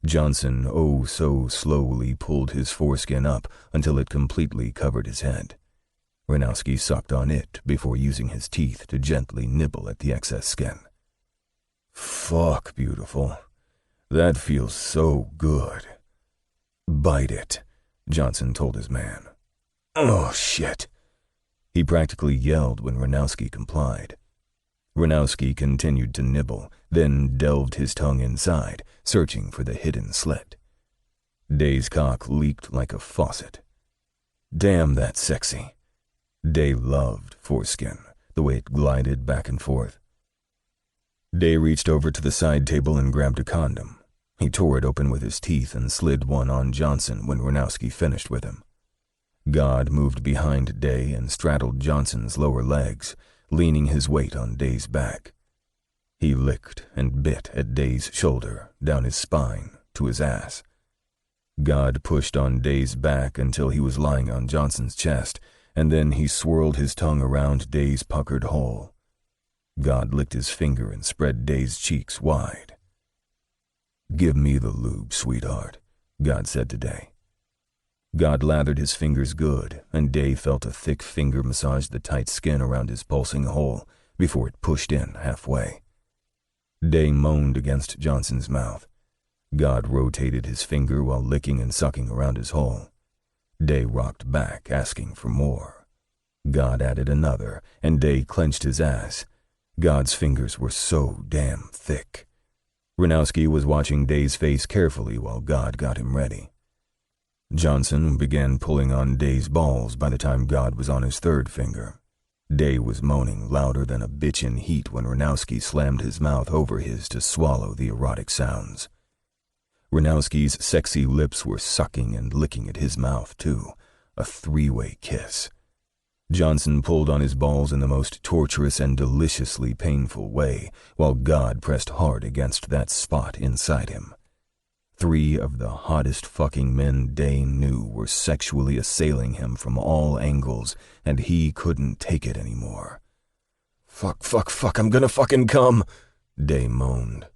Johnson, so slowly, pulled his foreskin up until it completely covered his head. Renowski sucked on it before using his teeth to gently nibble at the excess skin. Fuck, beautiful. That feels so good. Bite it, Johnson told his man. Oh, shit. He practically yelled when Renowski complied. Renowski continued to nibble, then delved his tongue inside, searching for the hidden slit. Day's cock leaked like a faucet. Damn, that's sexy. Day loved foreskin, the way it glided back and forth. Day reached over to the side table and grabbed a condom. He tore it open with his teeth and slid one on Johnson when Renowski finished with him. God moved behind Day and straddled Johnson's lower legs, leaning his weight on Day's back. He licked and bit at Day's shoulder, down his spine, to his ass. God pushed on Day's back until he was lying on Johnson's chest, and then he swirled his tongue around Day's puckered hole. God licked his finger and spread Day's cheeks wide. Give me the lube, sweetheart, God said to Day. God lathered his fingers good, and Day felt a thick finger massage the tight skin around his pulsing hole before it pushed in halfway. Day moaned against Johnson's mouth. God rotated his finger while licking and sucking around his hole. Day rocked back, asking for more. God added another, and Day clenched his ass. God's fingers were so damn thick. Renowski was watching Day's face carefully while God got him ready. Johnson began pulling on Day's balls by the time God was on his third finger. Day was moaning louder than a bitch in heat when Renowski slammed his mouth over his to swallow the erotic sounds. Renowski's sexy lips were sucking and licking at his mouth, too, a three-way kiss. Johnson pulled on his balls in the most torturous and deliciously painful way, while God pressed hard against that spot inside him. 3 of the hottest fucking men Day knew were sexually assailing him from all angles, and he couldn't take it anymore. Fuck, I'm gonna fucking come, Day moaned.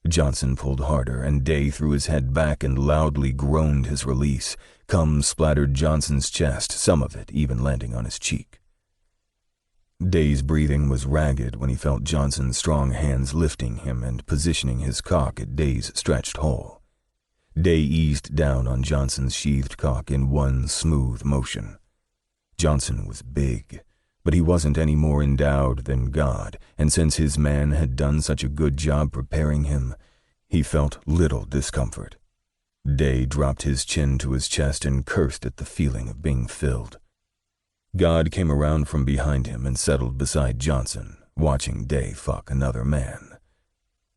Johnson pulled harder, and Day threw his head back and loudly groaned his release. Cum splattered Johnson's chest, some of it even landing on his cheek. Day's breathing was ragged when he felt Johnson's strong hands lifting him and positioning his cock at Day's stretched hole. Day eased down on Johnson's sheathed cock in one smooth motion. Johnson was big, but he wasn't any more endowed than God, and since his man had done such a good job preparing him, he felt little discomfort. Day dropped his chin to his chest and cursed at the feeling of being filled. God came around from behind him and settled beside Johnson, watching Day fuck another man.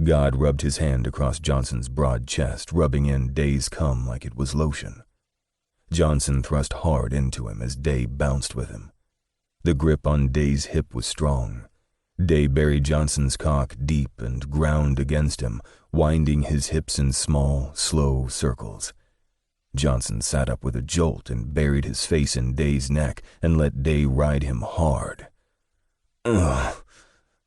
God rubbed his hand across Johnson's broad chest, rubbing in Day's cum like it was lotion. Johnson thrust hard into him as Day bounced with him. The grip on Day's hip was strong. Day buried Johnson's cock deep and ground against him, winding his hips in small, slow circles. Johnson sat up with a jolt and buried his face in Day's neck and let Day ride him hard. Ugh,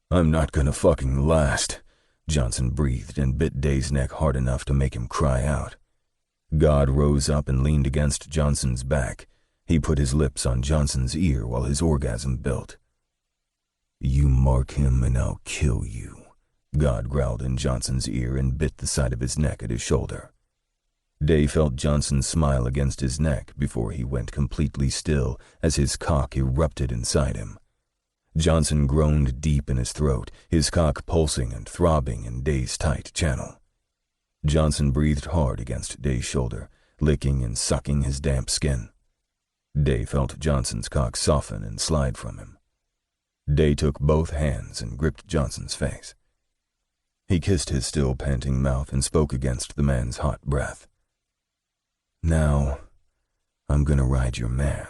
I'm not gonna fucking last, Johnson breathed and bit Day's neck hard enough to make him cry out. God rose up and leaned against Johnson's back. He put his lips on Johnson's ear while his orgasm built. You mark him and I'll kill you, God growled in Johnson's ear and bit the side of his neck at his shoulder. Day felt Johnson smile against his neck before he went completely still as his cock erupted inside him. Johnson groaned deep in his throat, his cock pulsing and throbbing in Day's tight channel. Johnson breathed hard against Day's shoulder, licking and sucking his damp skin. Day felt Johnson's cock soften and slide from him. Day took both hands and gripped Johnson's face. He kissed his still panting mouth and spoke against the man's hot breath. Now, I'm gonna ride your man.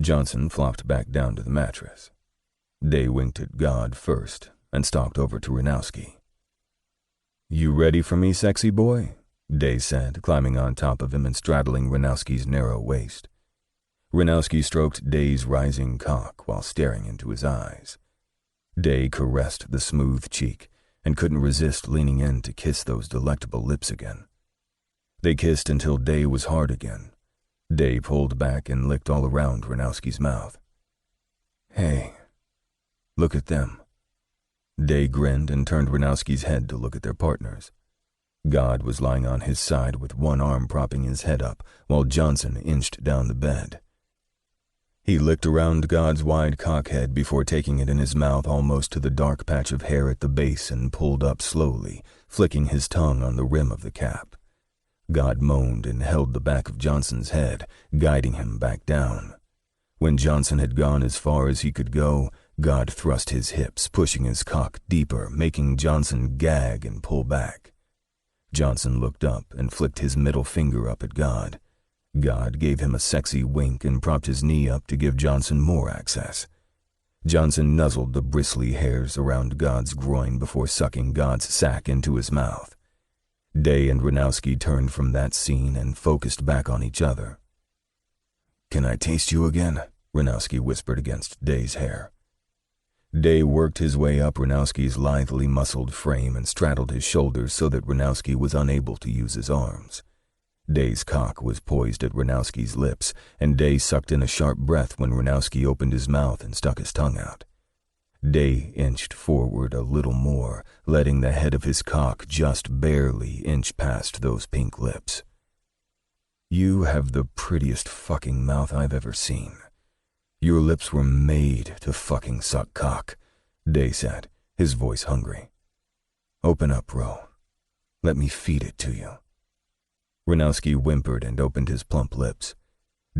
Johnson flopped back down to the mattress. Day winked at God first and stalked over to Renowski. You ready for me, sexy boy? Day said, climbing on top of him and straddling Renowski's narrow waist. Renowski stroked Day's rising cock while staring into his eyes. Day caressed the smooth cheek and couldn't resist leaning in to kiss those delectable lips again. They kissed until Day was hard again. Day pulled back and licked all around Ranowski's mouth. "Hey, look at them." Day grinned and turned Ranowski's head to look at their partners. God was lying on his side with one arm propping his head up, while Johnson inched down the bed. He licked around God's wide cockhead before taking it in his mouth almost to the dark patch of hair at the base and pulled up slowly, flicking his tongue on the rim of the cap. God moaned and held the back of Johnson's head, guiding him back down. When Johnson had gone as far as he could go, God thrust his hips, pushing his cock deeper, making Johnson gag and pull back. Johnson looked up and flicked his middle finger up at God. God gave him a sexy wink and propped his knee up to give Johnson more access. Johnson nuzzled the bristly hairs around God's groin before sucking God's sack into his mouth. Day and Ranowski turned from that scene and focused back on each other. "Can I taste you again?" Ranowski whispered against Day's hair. Day worked his way up Ranowski's lithely muscled frame and straddled his shoulders so that Ranowski was unable to use his arms. Day's cock was poised at Ranowski's lips, and Day sucked in a sharp breath when Ranowski opened his mouth and stuck his tongue out. Day inched forward a little more, letting the head of his cock just barely inch past those pink lips. "You have the prettiest fucking mouth I've ever seen. Your lips were made to fucking suck cock," Day said, his voice hungry. "Open up, bro. Let me feed it to you." Ranowski whimpered and opened his plump lips.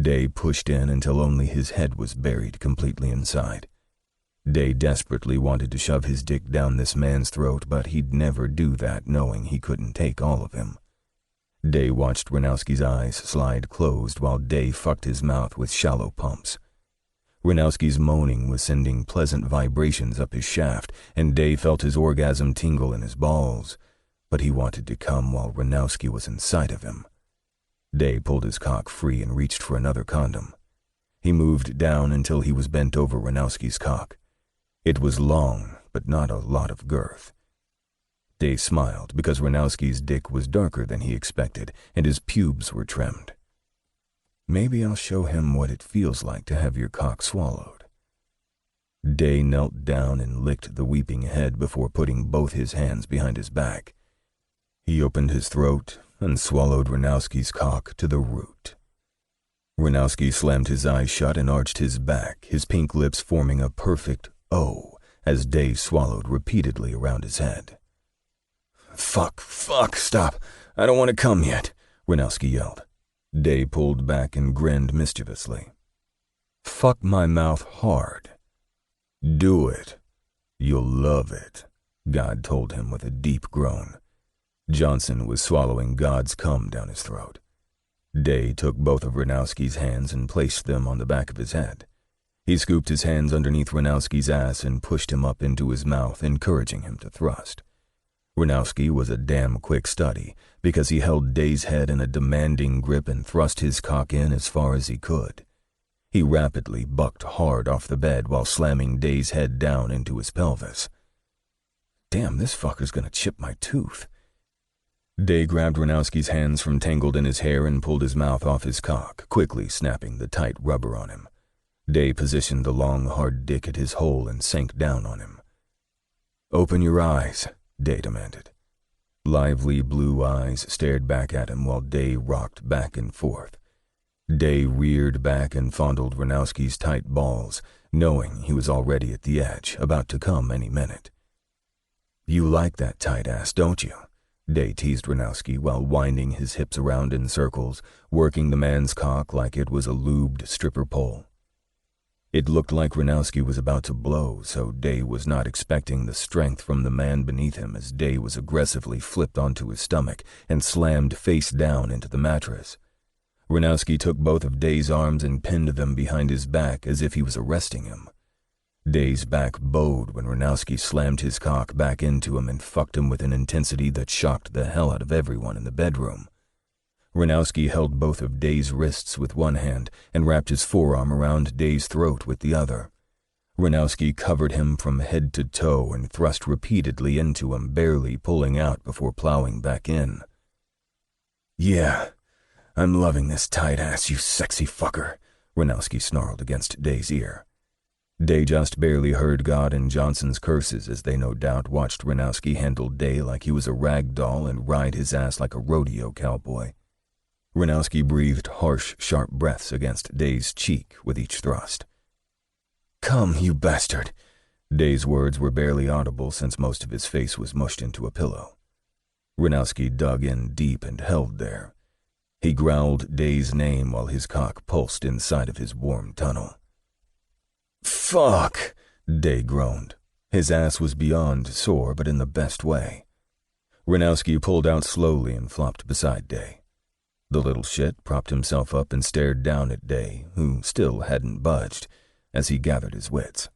Day pushed in until only his head was buried completely inside. Day desperately wanted to shove his dick down this man's throat, but he'd never do that knowing he couldn't take all of him. Day watched Ranowski's eyes slide closed while Day fucked his mouth with shallow pumps. Ranowski's moaning was sending pleasant vibrations up his shaft, and Day felt his orgasm tingle in his balls. But he wanted to come while Ranowski was inside of him. Day pulled his cock free and reached for another condom. He moved down until he was bent over Ranowski's cock. It was long, but not a lot of girth. Day smiled because Ranowski's dick was darker than he expected, and his pubes were trimmed. "Maybe I'll show him what it feels like to have your cock swallowed." Day knelt down and licked the weeping head before putting both his hands behind his back. He opened his throat and swallowed Ranowski's cock to the root. Ranowski slammed his eyes shut and arched his back, his pink lips forming a perfect O as Day swallowed repeatedly around his head. Fuck, stop. I don't want to come yet," Ranowski yelled. Day pulled back and grinned mischievously. "Fuck my mouth hard." "Do it. You'll love it," God told him with a deep groan. Johnson was swallowing God's cum down his throat. Day took both of Ranowski's hands and placed them on the back of his head. He scooped his hands underneath Ranowski's ass and pushed him up into his mouth, encouraging him to thrust. Ranowski was a damn quick study because he held Day's head in a demanding grip and thrust his cock in as far as he could. He rapidly bucked hard off the bed while slamming Day's head down into his pelvis. "Damn, this fucker's gonna chip my tooth." Day grabbed Ranowski's hands from tangled in his hair and pulled his mouth off his cock, quickly snapping the tight rubber on him. Day positioned the long, hard dick at his hole and sank down on him. "Open your eyes," Day demanded. Lively blue eyes stared back at him while Day rocked back and forth. Day reared back and fondled Ranowski's tight balls, knowing he was already at the edge, about to come any minute. "You like that tight ass, don't you?" Day teased Ranowski while winding his hips around in circles, working the man's cock like it was a lubed stripper pole. It looked like Ranowski was about to blow, so Day was not expecting the strength from the man beneath him as Day was aggressively flipped onto his stomach and slammed face down into the mattress. Ranowski took both of Day's arms and pinned them behind his back as if he was arresting him. Day's back bowed when Ranowski slammed his cock back into him and fucked him with an intensity that shocked the hell out of everyone in the bedroom. Ranowski held both of Day's wrists with one hand and wrapped his forearm around Day's throat with the other. Ranowski covered him from head to toe and thrust repeatedly into him, barely pulling out before plowing back in. "Yeah, I'm loving this tight ass, you sexy fucker, Ranowski snarled against Day's ear. Day just barely heard God and Johnson's curses as they no doubt watched Ranowski handle Day like he was a rag doll and ride his ass like a rodeo cowboy. Ranowski breathed harsh, sharp breaths against Day's cheek with each thrust. Come, you bastard. Day's words were barely audible since most of his face was mushed into a pillow. Ranowski dug in deep and held there. He growled Day's name while his cock pulsed inside of his warm tunnel. Fuck, Day groaned. His ass was beyond sore, but in the best way. Ranowski pulled out slowly and flopped beside Day. The little shit propped himself up and stared down at Day, who still hadn't budged, as he gathered his wits.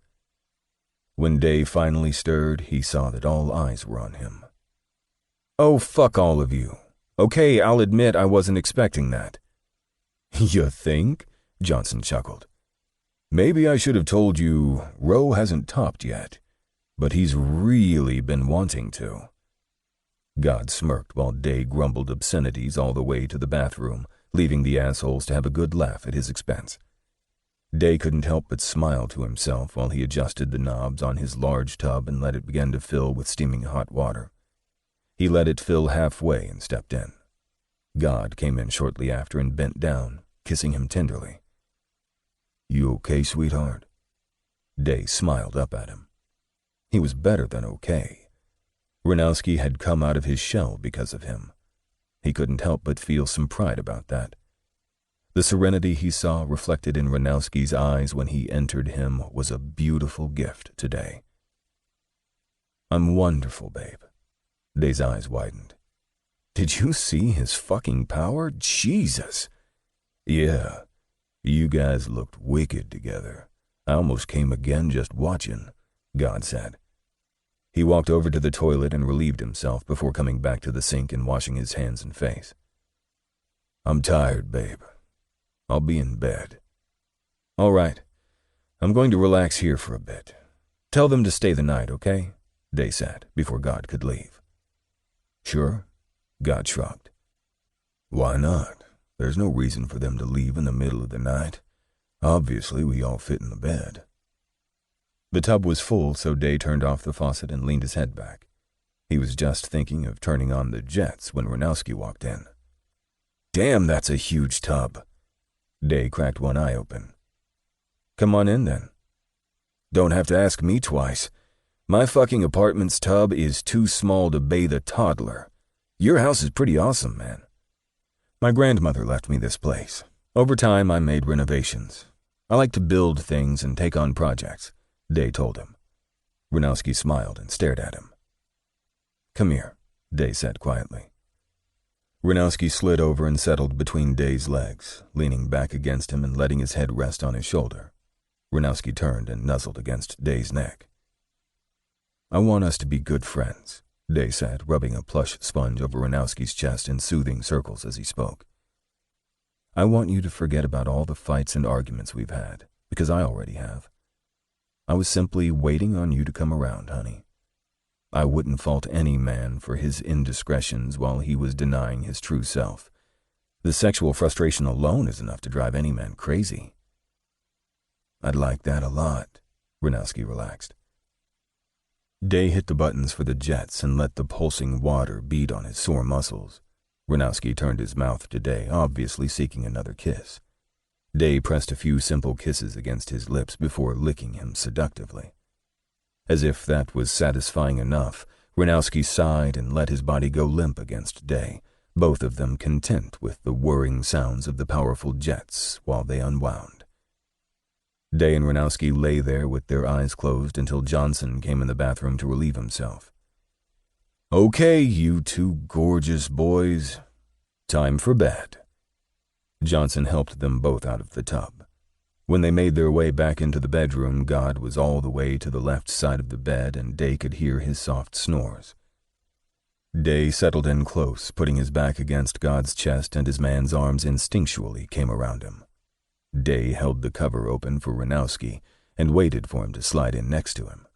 When Day finally stirred, he saw that all eyes were on him. Oh, fuck all of you. Okay, I'll admit I wasn't expecting that. You think? Johnson chuckled. Maybe I should have told you Roe hasn't topped yet, but he's really been wanting to. God smirked while Day grumbled obscenities all the way to the bathroom, leaving the assholes to have a good laugh at his expense. Day couldn't help but smile to himself while he adjusted the knobs on his large tub and let it begin to fill with steaming hot water. He let it fill halfway and stepped in. God came in shortly after and bent down, kissing him tenderly. You okay, sweetheart? Day smiled up at him. He was better than okay. Ranowski had come out of his shell because of him. He couldn't help but feel some pride about that. The serenity he saw reflected in Ranowski's eyes when he entered him was a beautiful gift today. I'm wonderful, babe. Day's eyes widened. Did you see his fucking power? Jesus! Yeah. You guys looked wicked together. I almost came again just watching, God said. He walked over to the toilet and relieved himself before coming back to the sink and washing his hands and face. I'm tired, babe. I'll be in bed. All right. I'm going to relax here for a bit. Tell them to stay the night, okay? Day said, before God could leave. Sure, God shrugged. Why not? There's no reason for them to leave in the middle of the night. Obviously, we all fit in the bed. The tub was full, so Day turned off the faucet and leaned his head back. He was just thinking of turning on the jets when Ranowski walked in. Damn, that's a huge tub. Day cracked one eye open. Come on in, then. Don't have to ask me twice. My fucking apartment's tub is too small to bathe a toddler. Your house is pretty awesome, man. My grandmother left me this place. Over time, I made renovations. I like to build things and take on projects, Day told him. Ranowski smiled and stared at him. Come here, Day said quietly. Ranowski slid over and settled between Day's legs, leaning back against him and letting his head rest on his shoulder. Ranowski turned and nuzzled against Day's neck. I want us to be good friends, Day said, rubbing a plush sponge over Ranowski's chest in soothing circles as he spoke. I want you to forget about all the fights and arguments we've had, because I already have. I was simply waiting on you to come around, honey. I wouldn't fault any man for his indiscretions while he was denying his true self. The sexual frustration alone is enough to drive any man crazy. I'd like that a lot, Ranowski relaxed. Day hit the buttons for the jets and let the pulsing water beat on his sore muscles. Ranowski turned his mouth to Day, obviously seeking another kiss. Day pressed a few simple kisses against his lips before licking him seductively. As if that was satisfying enough, Ranowski sighed and let his body go limp against Day, both of them content with the whirring sounds of the powerful jets while they unwound. Day and Ranowski lay there with their eyes closed until Johnson came in the bathroom to relieve himself. Okay, you two gorgeous boys. Time for bed. Johnson helped them both out of the tub. When they made their way back into the bedroom, God was all the way to the left side of the bed and Day could hear his soft snores. Day settled in close, putting his back against God's chest, and his man's arms instinctually came around him. Day held the cover open for Ranowski and waited for him to slide in next to him.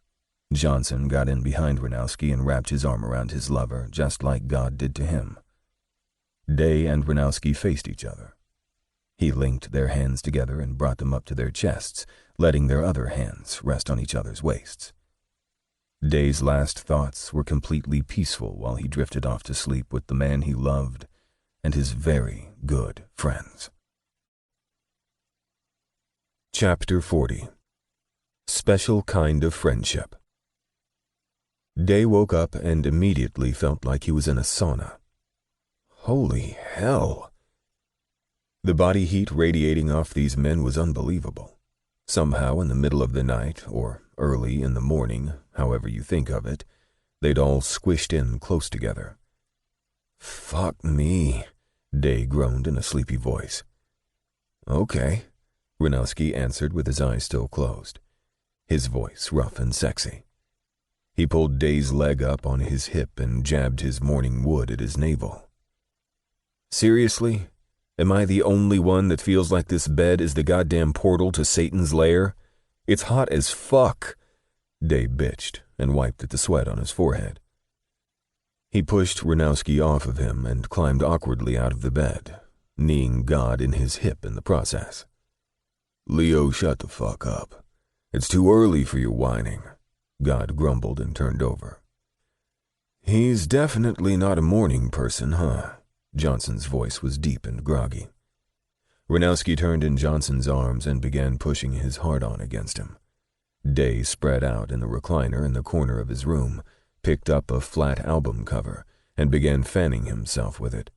Johnson got in behind Ranowski and wrapped his arm around his lover, just like God did to him. Day and Ranowski faced each other. He linked their hands together and brought them up to their chests, letting their other hands rest on each other's waists. Day's last thoughts were completely peaceful while he drifted off to sleep with the man he loved and his very good friends. Chapter 40. Special Kind of Friendship. Day woke up and immediately felt like he was in a sauna. Holy hell! The body heat radiating off these men was unbelievable. Somehow in the middle of the night, or early in the morning, however you think of it, they'd all squished in close together. "Fuck me," Day groaned in a sleepy voice. "Okay," Ranowski answered with his eyes still closed, his voice rough and sexy. He pulled Day's leg up on his hip and jabbed his morning wood at his navel. "Seriously? Am I the only one that feels like this bed is the goddamn portal to Satan's lair? It's hot as fuck," Day bitched and wiped at the sweat on his forehead. He pushed Ranowski off of him and climbed awkwardly out of the bed, kneeing God in his hip in the process. "Leo, shut the fuck up. It's too early for your whining," God grumbled and turned over. "He's definitely not a morning person, huh?" Johnson's voice was deep and groggy. Ranowski turned in Johnson's arms and began pushing his hard-on against him. Day spread out in the recliner in the corner of his room, picked up a flat album cover, and began fanning himself with it.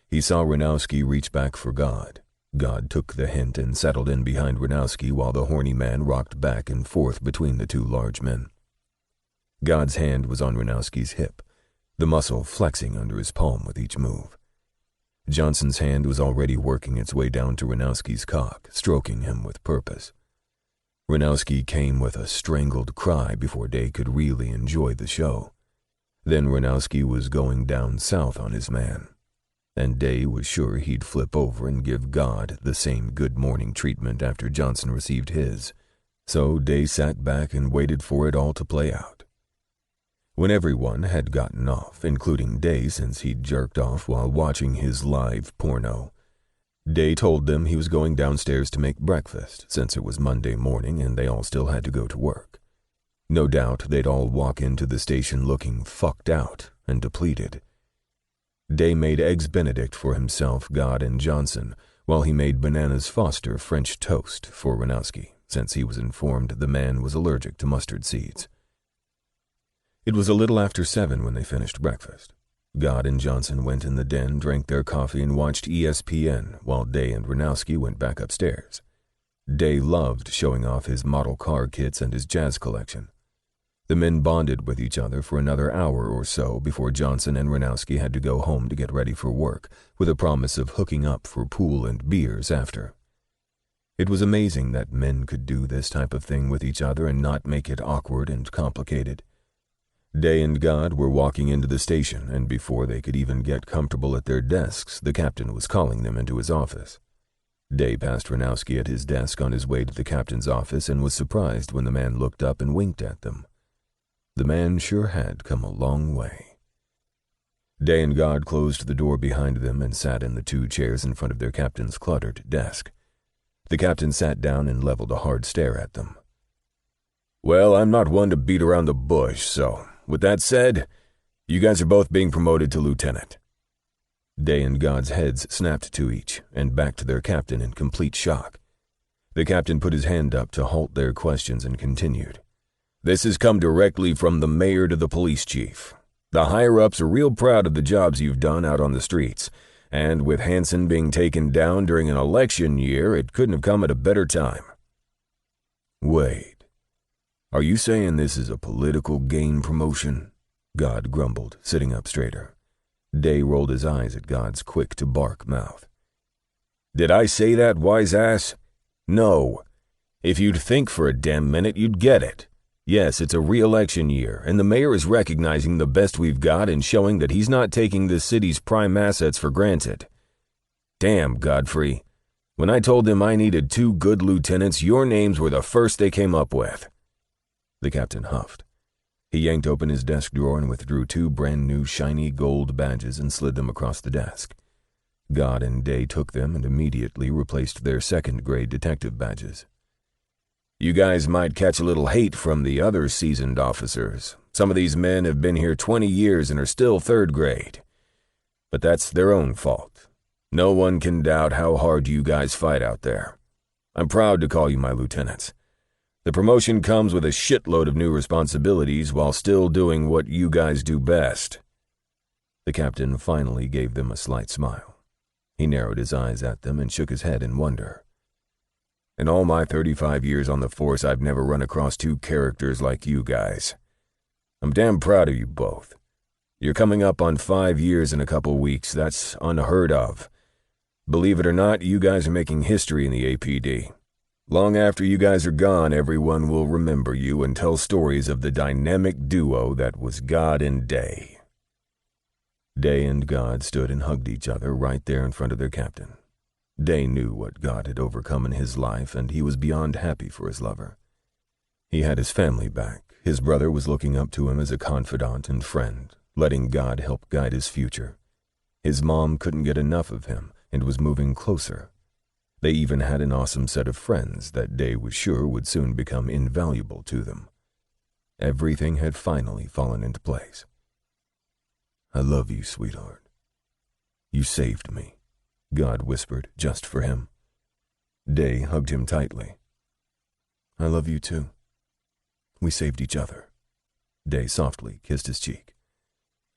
He saw Ranowski reach back for God. God took the hint and settled in behind Ranowski while the horny man rocked back and forth between the two large men. God's hand was on Ranowski's hip, the muscle flexing under his palm with each move. Johnson's hand was already working its way down to Ranowski's cock, stroking him with purpose. Ranowski came with a strangled cry before Day could really enjoy the show. Then Ranowski was going down south on his man, and Day was sure he'd flip over and give God the same good morning treatment after Johnson received his, so Day sat back and waited for it all to play out. When everyone had gotten off, including Day since he'd jerked off while watching his live porno, Day told them he was going downstairs to make breakfast since it was Monday morning and they all still had to go to work. No doubt they'd all walk into the station looking fucked out and depleted. Day made Eggs Benedict for himself, God, and Johnson, while he made Bananas Foster French toast for Ranowski, since he was informed the man was allergic to mustard seeds. It was a little after 7 when they finished breakfast. God and Johnson went in the den, drank their coffee, and watched ESPN, while Day and Ranowski went back upstairs. Day loved showing off his model car kits and his jazz collection. The men bonded with each other for another hour or so before Johnson and Ranowski had to go home to get ready for work, with a promise of hooking up for pool and beers after. It was amazing that men could do this type of thing with each other and not make it awkward and complicated. Day and God were walking into the station, and before they could even get comfortable at their desks, the captain was calling them into his office. Day passed Ranowski at his desk on his way to the captain's office and was surprised when the man looked up and winked at them. The man sure had come a long way. Day and God closed the door behind them and sat in the 2 chairs in front of their captain's cluttered desk. The captain sat down and leveled a hard stare at them. "Well, I'm not one to beat around the bush, so with that said, you guys are both being promoted to lieutenant." Day and God's heads snapped to each and back to their captain in complete shock. The captain put his hand up to halt their questions and continued. "This has come directly from the mayor to the police chief. The higher-ups are real proud of the jobs you've done out on the streets, and with Hansen being taken down during an election year, it couldn't have come at a better time." "Wait. Are you saying this is a political gain promotion?" God grumbled, sitting up straighter. Day rolled his eyes at God's quick-to-bark mouth. "Did I say that, wise ass? No. If you'd think for a damn minute, you'd get it. Yes, it's a re-election year, and the mayor is recognizing the best we've got and showing that he's not taking this city's prime assets for granted. Damn, Godfrey. When I told them I needed 2 good lieutenants, your names were the first they came up with." The captain huffed. He yanked open his desk drawer and withdrew 2 brand-new shiny gold badges and slid them across the desk. God and Day took them and immediately replaced their second-grade detective badges. "You guys might catch a little hate from the other seasoned officers. Some of these men have been here 20 years and are still third grade. But that's their own fault. No one can doubt how hard you guys fight out there. I'm proud to call you my lieutenants. The promotion comes with a shitload of new responsibilities while still doing what you guys do best." The captain finally gave them a slight smile. He narrowed his eyes at them and shook his head in wonder. "In all my 35 years on the force, I've never run across two characters like you guys. I'm damn proud of you both. You're coming up on 5 years in a couple weeks. That's unheard of. Believe it or not, you guys are making history in the APD. Long after you guys are gone, everyone will remember you and tell stories of the dynamic duo that was God and Day." Day and God stood and hugged each other right there in front of their captain. Day knew what God had overcome in his life, and he was beyond happy for his lover. He had his family back. His brother was looking up to him as a confidant and friend, letting God help guide his future. His mom couldn't get enough of him and was moving closer. They even had an awesome set of friends that Day was sure would soon become invaluable to them. Everything had finally fallen into place. "I love you, sweetheart. You saved me," God whispered just for him. Day hugged him tightly. "I love you too. We saved each other." Day softly kissed his cheek.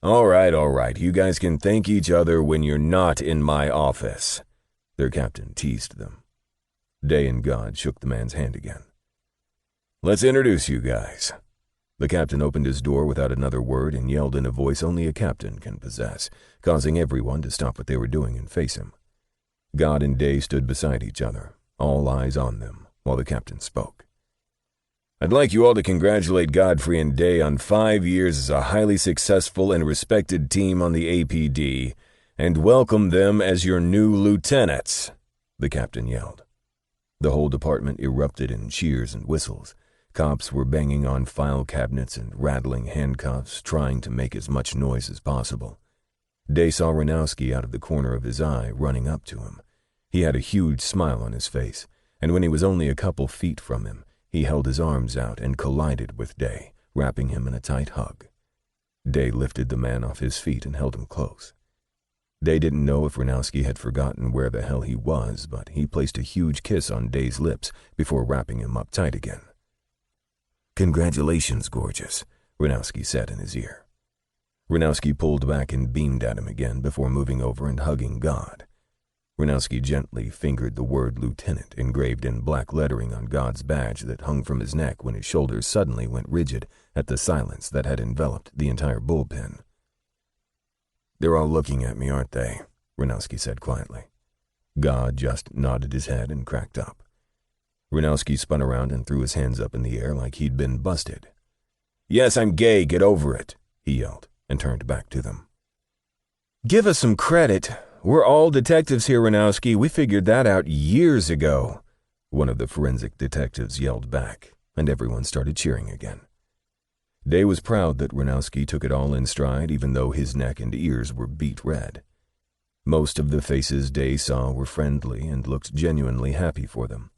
All right. You guys can thank each other when you're not in my office," their captain teased them. Day and God shook the man's hand again. "Let's introduce you guys." The captain opened his door without another word and yelled in a voice only a captain can possess, causing everyone to stop what they were doing and face him. God and Day stood beside each other, all eyes on them, while the captain spoke. "I'd like you all to congratulate Godfrey and Day on 5 years as a highly successful and respected team on the APD, and welcome them as your new lieutenants," the captain yelled. The whole department erupted in cheers and whistles. Cops were banging on file cabinets and rattling handcuffs, trying to make as much noise as possible. Day saw Ranowski out of the corner of his eye, running up to him. He had a huge smile on his face, and when he was only a couple feet from him, he held his arms out and collided with Day, wrapping him in a tight hug. Day lifted the man off his feet and held him close. Day didn't know if Ranowski had forgotten where the hell he was, but he placed a huge kiss on Day's lips before wrapping him up tight again. "Congratulations, gorgeous," Ranowski said in his ear. Ranowski pulled back and beamed at him again before moving over and hugging God. Ranowski gently fingered the word lieutenant engraved in black lettering on God's badge that hung from his neck when his shoulders suddenly went rigid at the silence that had enveloped the entire bullpen. "They're all looking at me, aren't they?" Ranowski said quietly. God just nodded his head and cracked up. Ranowski spun around and threw his hands up in the air like he'd been busted. "Yes, I'm gay, get over it," he yelled, and turned back to them. "Give us some credit. We're all detectives here, Ranowski. We figured that out years ago," one of the forensic detectives yelled back, and everyone started cheering again. Day was proud that Ranowski took it all in stride, even though his neck and ears were beet red. Most of the faces Day saw were friendly and looked genuinely happy for them.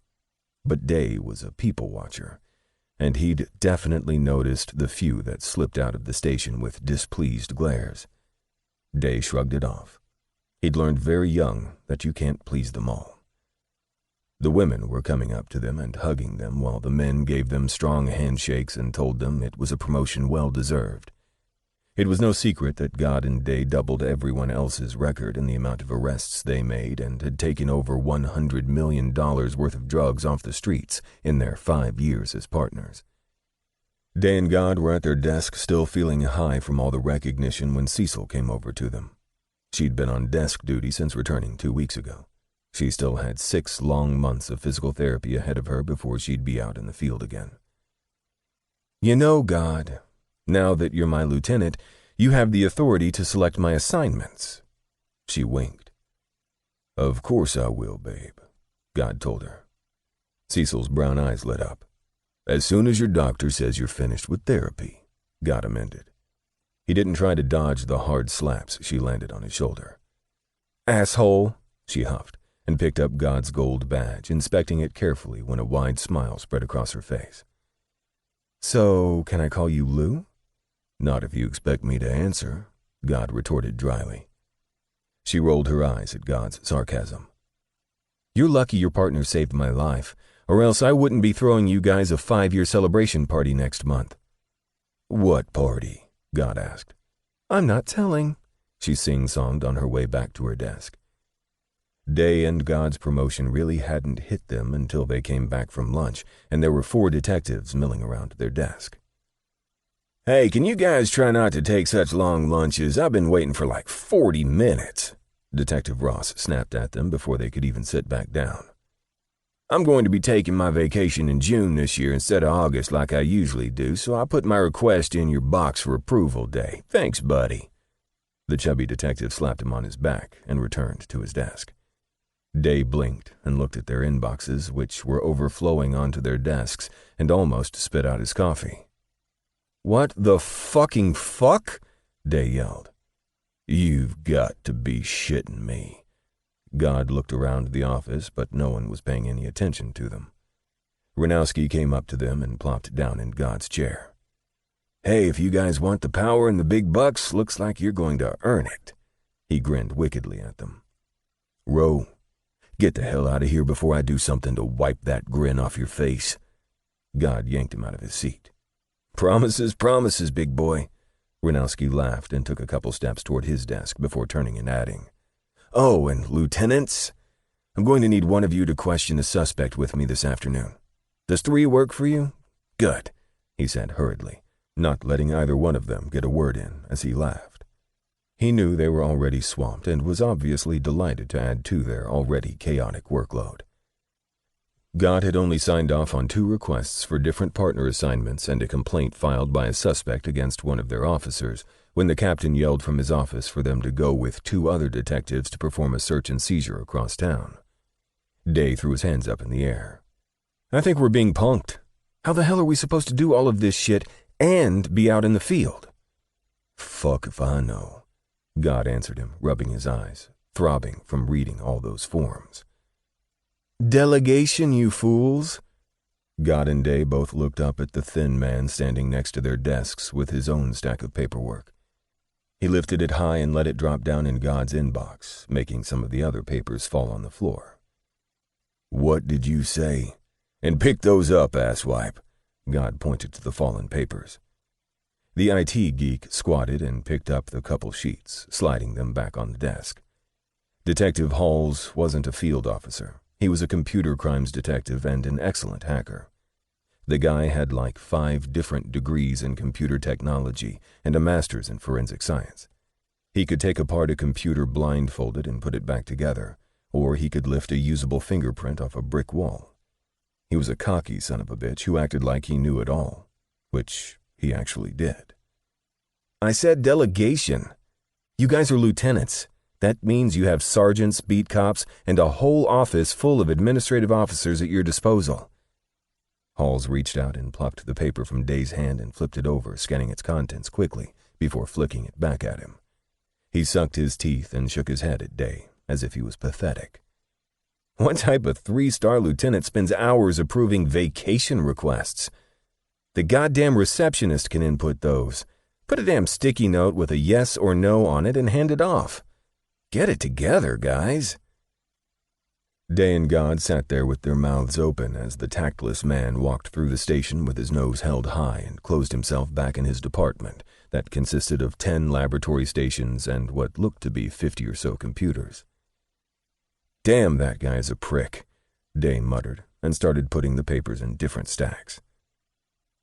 But Day was a people watcher, and he'd definitely noticed the few that slipped out of the station with displeased glares. Day shrugged it off. He'd learned very young that you can't please them all. The women were coming up to them and hugging them while the men gave them strong handshakes and told them it was a promotion well deserved. It was no secret that God and Day doubled everyone else's record in the amount of arrests they made and had taken over $100 million worth of drugs off the streets in their 5 years as partners. Day and God were at their desk still feeling high from all the recognition when Cecil came over to them. She'd been on desk duty since returning 2 weeks ago. She still had 6 long months of physical therapy ahead of her before she'd be out in the field again. "You know, God, now that you're my lieutenant, you have the authority to select my assignments." She winked. "Of course I will, babe," God told her. Cecil's brown eyes lit up. "As soon as your doctor says you're finished with therapy," God amended. He didn't try to dodge the hard slaps she landed on his shoulder. Asshole, she huffed, and picked up God's gold badge, inspecting it carefully when a wide smile spread across her face. So, can I call you Lou? Not if you expect me to answer, God retorted dryly. She rolled her eyes at God's sarcasm. You're lucky your partner saved my life, or else I wouldn't be throwing you guys a 5-year celebration party next month. What party? God asked. I'm not telling, she sing-songed on her way back to her desk. Day and God's promotion really hadn't hit them until they came back from lunch, and there were 4 detectives milling around their desk. Hey, can you guys try not to take such long lunches? I've been waiting for like 40 minutes, Detective Ross snapped at them before they could even sit back down. I'm going to be taking my vacation in June this year instead of August like I usually do, so I put my request in your box for approval, Day. Thanks, buddy. The chubby detective slapped him on his back and returned to his desk. Day blinked and looked at their inboxes, which were overflowing onto their desks, and almost spit out his coffee. What the fucking fuck? Day yelled. You've got to be shitting me. God looked around the office, but no one was paying any attention to them. Ranowski came up to them and plopped down in God's chair. Hey, if you guys want the power and the big bucks, looks like you're going to earn it. He grinned wickedly at them. Ro, get the hell out of here before I do something to wipe that grin off your face. God yanked him out of his seat. Promises, promises, big boy. Ranowski laughed and took a couple steps toward his desk before turning and adding, Oh, and lieutenants, I'm going to need one of you to question a suspect with me this afternoon. Does 3 work for you? Good, he said hurriedly, not letting either one of them get a word in as he laughed. He knew they were already swamped and was obviously delighted to add to their already chaotic workload. God had only signed off on 2 requests for different partner assignments and a complaint filed by a suspect against one of their officers when the captain yelled from his office for them to go with 2 other detectives to perform a search and seizure across town. Day threw his hands up in the air. I think we're being punked. How the hell are we supposed to do all of this shit and be out in the field? Fuck if I know, God answered him, rubbing his eyes, throbbing from reading all those forms. Delegation, you fools. God and Day both looked up at the thin man standing next to their desks with his own stack of paperwork. He lifted it high and let it drop down in God's inbox, making some of the other papers fall on the floor. What did you say? And pick those up, asswipe. God pointed to the fallen papers. The IT geek squatted and picked up the couple sheets, sliding them back on the desk. Detective Halls wasn't a field officer. He was a computer crimes detective and an excellent hacker. The guy had like 5 different degrees in computer technology and a master's in forensic science. He could take apart a computer blindfolded and put it back together, or he could lift a usable fingerprint off a brick wall. He was a cocky son of a bitch who acted like he knew it all, which he actually did. I said delegation. You guys are lieutenants. That means you have sergeants, beat cops, and a whole office full of administrative officers at your disposal. Halls reached out and plucked the paper from Day's hand and flipped it over, scanning its contents quickly before flicking it back at him. He sucked his teeth and shook his head at Day, as if he was pathetic. What type of 3-star lieutenant spends hours approving vacation requests? The goddamn receptionist can input those. Put a damn sticky note with a yes or no on it and hand it off. Get it together, guys. Day and God sat there with their mouths open as the tactless man walked through the station with his nose held high and closed himself back in his department that consisted of 10 laboratory stations and what looked to be 50 or so computers. Damn, that guy's a prick, Day muttered and started putting the papers in different stacks.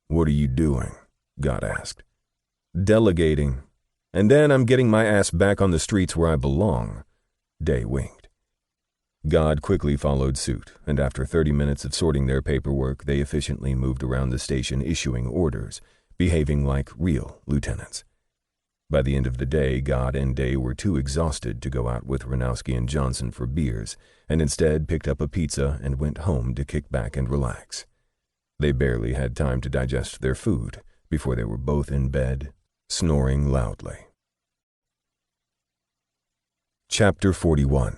What are you doing? God asked. Delegating. And then I'm getting my ass back on the streets where I belong, Day winked. God quickly followed suit, and after 30 minutes of sorting their paperwork, they efficiently moved around the station issuing orders, behaving like real lieutenants. By the end of the day, God and Day were too exhausted to go out with Ranowski and Johnson for beers, and instead picked up a pizza and went home to kick back and relax. They barely had time to digest their food before they were both in bed, snoring loudly. Chapter 41.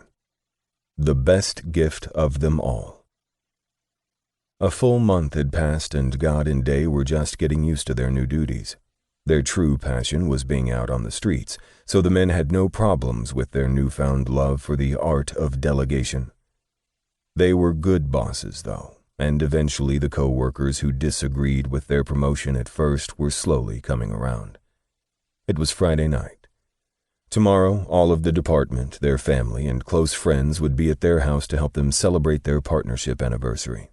The Best Gift of Them All. A full month had passed, and God and Day were just getting used to their new duties. Their true passion was being out on the streets, so the men had no problems with their newfound love for the art of delegation. They were good bosses, though, and eventually the co-workers who disagreed with their promotion at first were slowly coming around. It was Friday night. Tomorrow, all of the department, their family, and close friends would be at their house to help them celebrate their partnership anniversary.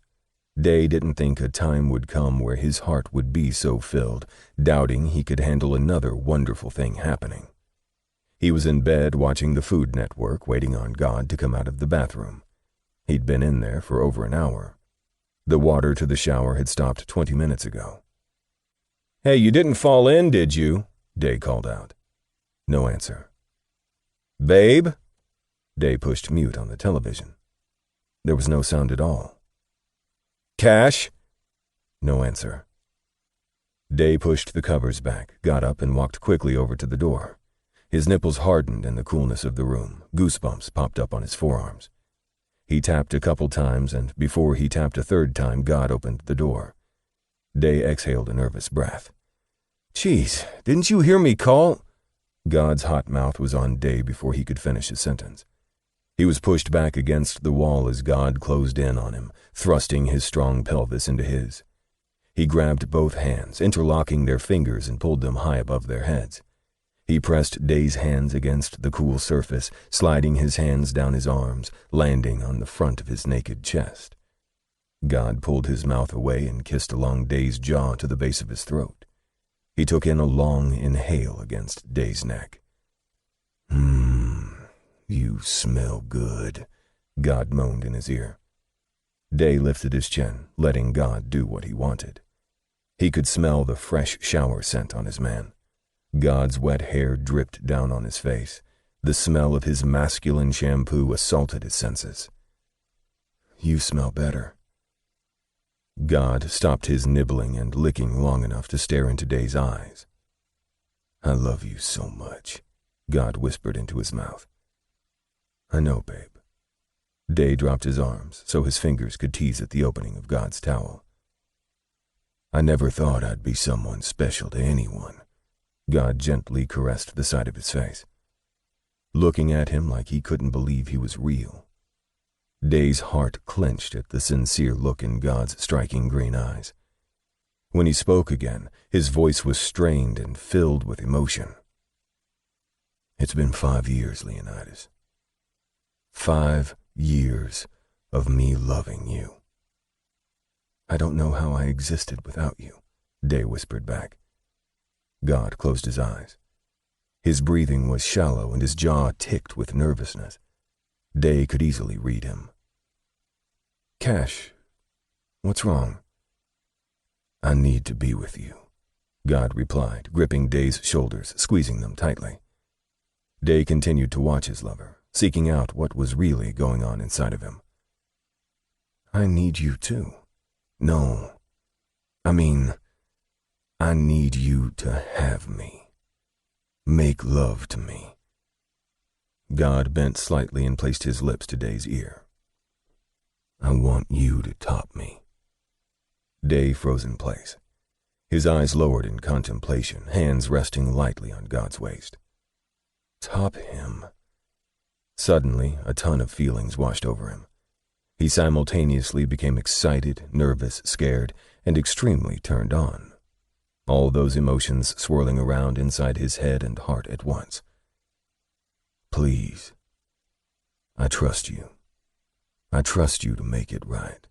Day didn't think a time would come where his heart would be so filled, doubting he could handle another wonderful thing happening. He was in bed watching the Food Network, waiting on God to come out of the bathroom. He'd been in there for over an hour. The water to the shower had stopped 20 minutes ago. "Hey, you didn't fall in, did you?" Day called out. No answer. "Babe?" Day pushed mute on the television. There was no sound at all. "Cash?" No answer. Day pushed the covers back, got up, and walked quickly over to the door. His nipples hardened in the coolness of the room. Goosebumps popped up on his forearms. He tapped a couple times, and before he tapped a third time, God opened the door. Day exhaled a nervous breath. "Geez, didn't you hear me call?" God's hot mouth was on Day before he could finish his sentence. He was pushed back against the wall as God closed in on him, thrusting his strong pelvis into his. He grabbed both hands, interlocking their fingers, and pulled them high above their heads. He pressed Day's hands against the cool surface, sliding his hands down his arms, landing on the front of his naked chest. God pulled his mouth away and kissed along Day's jaw to the base of his throat. He took in a long inhale against Day's neck. You smell good," God moaned in his ear. Day lifted his chin, letting God do what he wanted. He could smell the fresh shower scent on his man. God's wet hair dripped down on his face. The smell of his masculine shampoo assaulted his senses. "You smell better." God stopped his nibbling and licking long enough to stare into Day's eyes. "I love you so much," God whispered into his mouth. "I know, babe." Day dropped his arms so his fingers could tease at the opening of God's towel. "I never thought I'd be someone special to anyone." God gently caressed the side of his face, looking at him like he couldn't believe he was real. Day's heart clenched at the sincere look in God's striking green eyes. When he spoke again, his voice was strained and filled with emotion. "It's been 5 years, Leonidas. 5 years of me loving you." "I don't know how I existed without you," Day whispered back. God closed his eyes. His breathing was shallow and his jaw ticked with nervousness. Day could easily read him. "Cash, what's wrong?" "I need to be with you," God replied, gripping Day's shoulders, squeezing them tightly. Day continued to watch his lover, seeking out what was really going on inside of him. "I need you too. No, I need you to have me. Make love to me." God bent slightly and placed his lips to Day's ear. "I want you to top me." Day froze in place. His eyes lowered in contemplation, hands resting lightly on God's waist. Top him. Suddenly, a ton of feelings washed over him. He simultaneously became excited, nervous, scared, and extremely turned on. All those emotions swirling around inside his head and heart at once. "Please, I trust you. I trust you to make it right.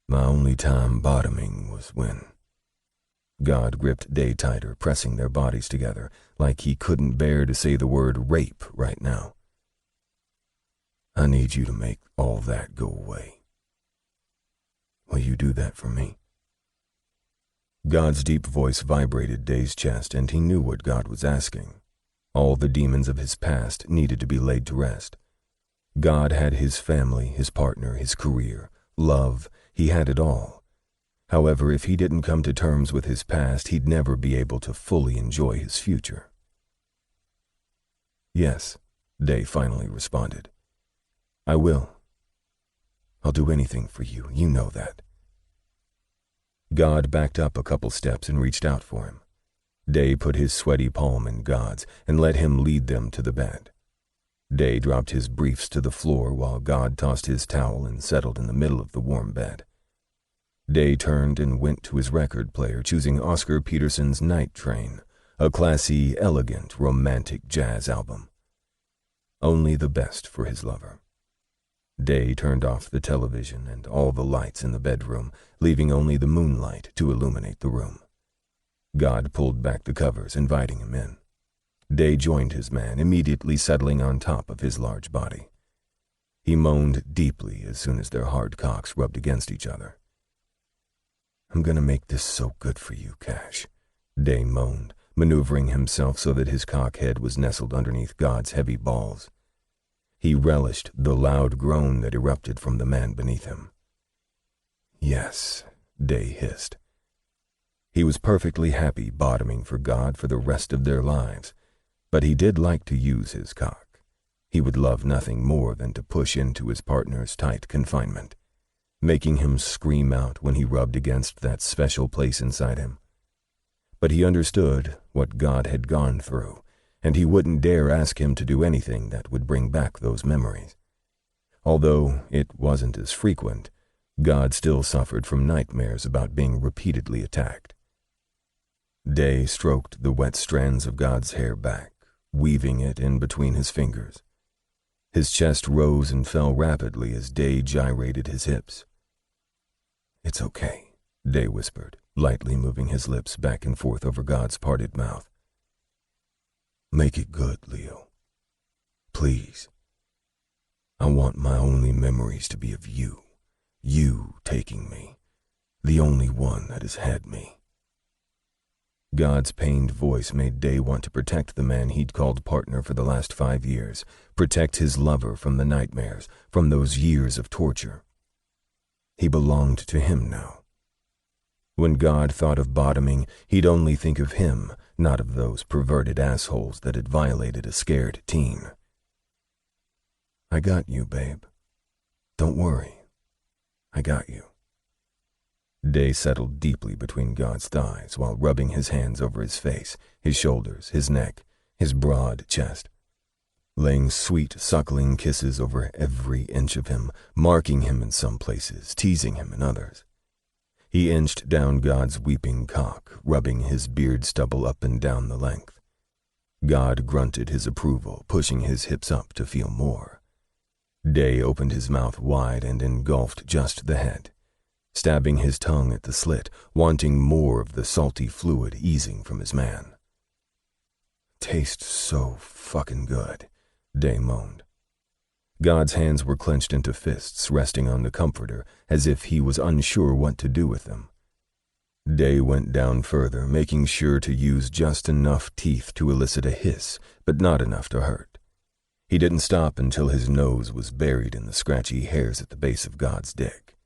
My only time bottoming was when..." God gripped Day tighter, pressing their bodies together, like he couldn't bear to say the word rape right now. "I need you to make all that go away. Will you do that for me?" God's deep voice vibrated Day's chest, and he knew what God was asking. All the demons of his past needed to be laid to rest. God had his family, his partner, his career, love. He had it all. However, if he didn't come to terms with his past, he'd never be able to fully enjoy his future. "Yes," Day finally responded. I will. I'll do anything for you, you know that. God backed up a couple steps and reached out for him. Day put his sweaty palm in God's and let him lead them to the bed. Day dropped his briefs to the floor while God tossed his towel and settled in the middle of the warm bed. Day turned and went to his record player, choosing Oscar Peterson's Night Train, a classy, elegant, romantic jazz album. Only the best for his lover. Day turned off the television and all the lights in the bedroom, leaving only the moonlight to illuminate the room. God pulled back the covers, inviting him in. Day joined his man, immediately settling on top of his large body. He moaned deeply as soon as their hard cocks rubbed against each other. I'm gonna make this so good for you, Cash, Day moaned, maneuvering himself so that his cock head was nestled underneath God's heavy balls. He relished the loud groan that erupted from the man beneath him. Yes, Day hissed. He was perfectly happy bottoming for God for the rest of their lives, but he did like to use his cock. He would love nothing more than to push into his partner's tight confinement, making him scream out when he rubbed against that special place inside him. But he understood what God had gone through, and he wouldn't dare ask him to do anything that would bring back those memories. Although it wasn't as frequent, God still suffered from nightmares about being repeatedly attacked. Day stroked the wet strands of God's hair back, weaving it in between his fingers. His chest rose and fell rapidly as Day gyrated his hips. It's okay, Day whispered, lightly moving his lips back and forth over God's parted mouth. Make it good, Leo. Please. I want my only memories to be of you taking me, the only one that has had me. God's pained voice made Day want to protect the man he'd called partner for the last 5 years, protect his lover from the nightmares, from those years of torture. He belonged to him now. When God thought of bottoming, he'd only think of him, not of those perverted assholes that had violated a scared teen. I got you, babe. Don't worry. I got you. Day settled deeply between God's thighs while rubbing his hands over his face, his shoulders, his neck, his broad chest, laying sweet, suckling kisses over every inch of him, marking him in some places, teasing him in others. He inched down God's weeping cock, rubbing his beard stubble up and down the length. God grunted his approval, pushing his hips up to feel more. Day opened his mouth wide and engulfed just the head, stabbing his tongue at the slit, wanting more of the salty fluid easing from his man. Tastes so fucking good, Day moaned. God's hands were clenched into fists, resting on the comforter, as if he was unsure what to do with them. Day went down further, making sure to use just enough teeth to elicit a hiss, but not enough to hurt. He didn't stop until his nose was buried in the scratchy hairs at the base of God's dick.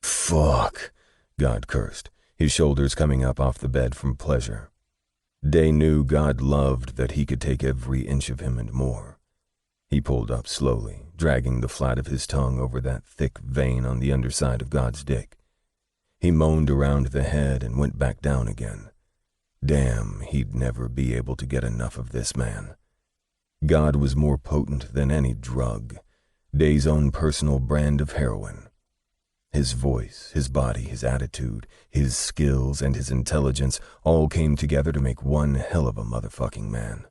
Fuck, God cursed, his shoulders coming up off the bed from pleasure. Day knew God loved that he could take every inch of him and more. He pulled up slowly, dragging the flat of his tongue over that thick vein on the underside of God's dick. He moaned around the head and went back down again. Damn, he'd never be able to get enough of this man. God was more potent than any drug, Day's own personal brand of heroin. His voice, his body, his attitude, his skills, and his intelligence all came together to make one hell of a motherfucking man.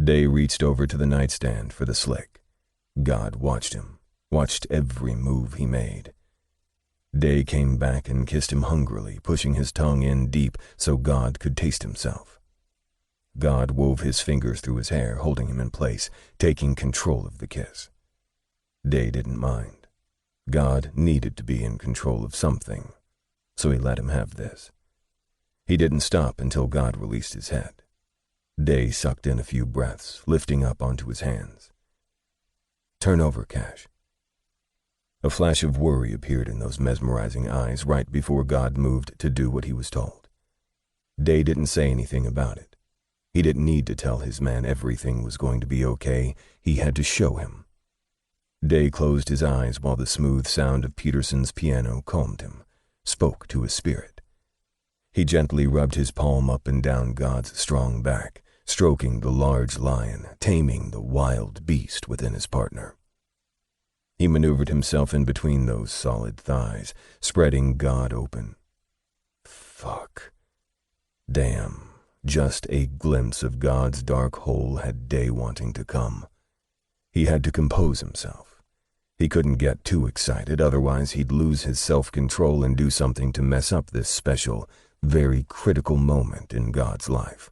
Day reached over to the nightstand for the slick. God watched him, watched every move he made. Day came back and kissed him hungrily, pushing his tongue in deep so God could taste himself. God wove his fingers through his hair, holding him in place, taking control of the kiss. Day didn't mind. God needed to be in control of something, so he let him have this. He didn't stop until God released his head. Day sucked in a few breaths, lifting up onto his hands. Turn over, Cash. A flash of worry appeared in those mesmerizing eyes right before God moved to do what he was told. Day didn't say anything about it. He didn't need to tell his man everything was going to be okay. He had to show him. Day closed his eyes while the smooth sound of Peterson's piano calmed him, spoke to his spirit. He gently rubbed his palm up and down God's strong back, stroking the large lion, taming the wild beast within his partner. He maneuvered himself in between those solid thighs, spreading God open. Fuck. Damn. Just a glimpse of God's dark hole had Day wanting to come. He had to compose himself. He couldn't get too excited, otherwise he'd lose his self-control and do something to mess up this special, very critical moment in God's life.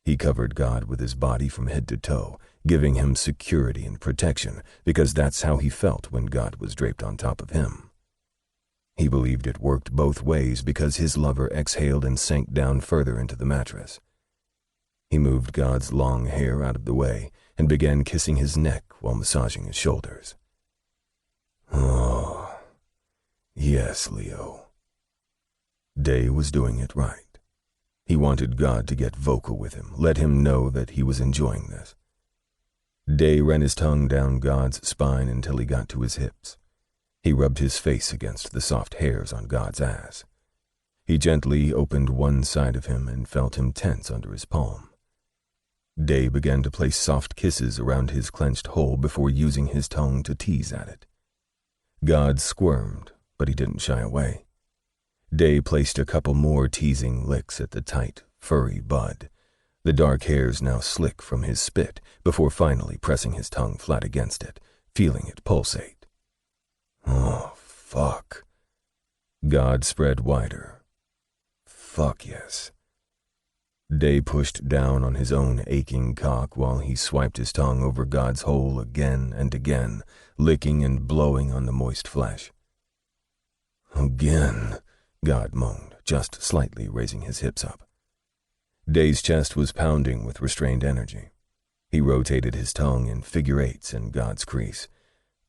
He covered God with his body from head to toe, giving him security and protection, because that's how he felt when God was draped on top of him. He believed it worked both ways because his lover exhaled and sank down further into the mattress. He moved God's long hair out of the way and began kissing his neck while massaging his shoulders. Oh, yes, Leo. Day was doing it right. He wanted God to get vocal with him, let him know that he was enjoying this. Day ran his tongue down God's spine until he got to his hips. He rubbed his face against the soft hairs on God's ass. He gently opened one side of him and felt him tense under his palm. Day began to place soft kisses around his clenched hole before using his tongue to tease at it. God squirmed, but he didn't shy away. Day placed a couple more teasing licks at the tight, furry bud, the dark hairs now slick from his spit, before finally pressing his tongue flat against it, feeling it pulsate. Oh, fuck. God spread wider. Fuck yes. Day pushed down on his own aching cock while he swiped his tongue over God's hole again and again, licking and blowing on the moist flesh. Again, God moaned, just slightly raising his hips up. Day's chest was pounding with restrained energy. He rotated his tongue in figure eights in God's crease,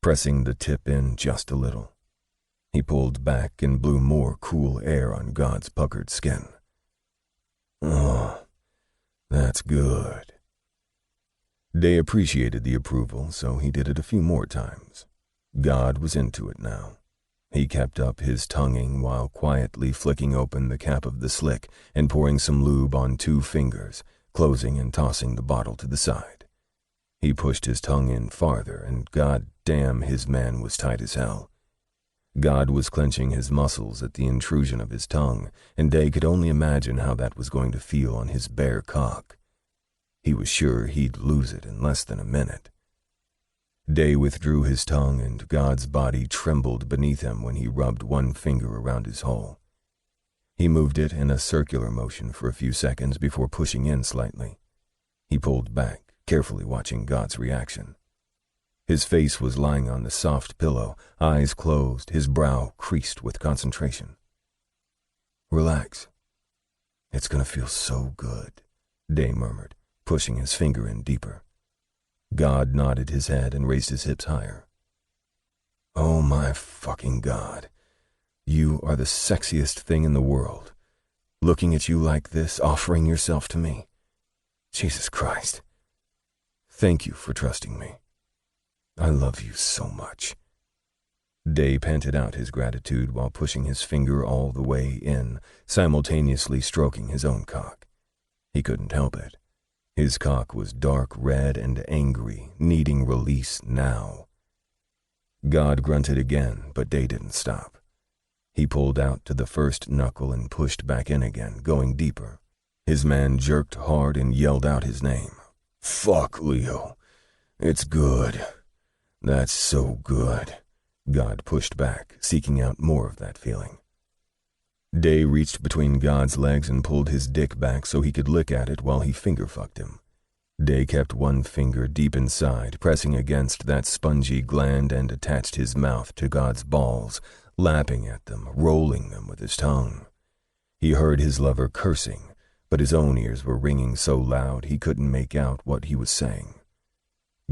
pressing the tip in just a little. He pulled back and blew more cool air on God's puckered skin. Oh, that's good. Day appreciated the approval, so he did it a few more times. God was into it now. He kept up his tonguing while quietly flicking open the cap of the slick and pouring some lube on 2 fingers, closing and tossing the bottle to the side. He pushed his tongue in farther, and god damn, his man was tight as hell. God was clenching his muscles at the intrusion of his tongue, and Day could only imagine how that was going to feel on his bare cock. He was sure he'd lose it in less than a minute. Day withdrew his tongue, and God's body trembled beneath him when he rubbed one finger around his hole. He moved it in a circular motion for a few seconds before pushing in slightly. He pulled back, carefully watching God's reaction. His face was lying on the soft pillow, eyes closed, his brow creased with concentration. Relax. It's gonna feel so good, Day murmured, pushing his finger in deeper. God nodded his head and raised his hips higher. Oh my fucking God. You are the sexiest thing in the world. Looking at you like this, offering yourself to me. Jesus Christ. Thank you for trusting me. I love you so much. Day panted out his gratitude while pushing his finger all the way in, simultaneously stroking his own cock. He couldn't help it. His cock was dark red and angry, needing release now. God grunted again, but Day didn't stop. He pulled out to the first knuckle and pushed back in again, going deeper. His man jerked hard and yelled out his name. Fuck, Leo. It's good. That's so good. God pushed back, seeking out more of that feeling. Day reached between God's legs and pulled his dick back so he could lick at it while he finger-fucked him. Day kept one finger deep inside, pressing against that spongy gland, and attached his mouth to God's balls, lapping at them, rolling them with his tongue. He heard his lover cursing, but his own ears were ringing so loud he couldn't make out what he was saying.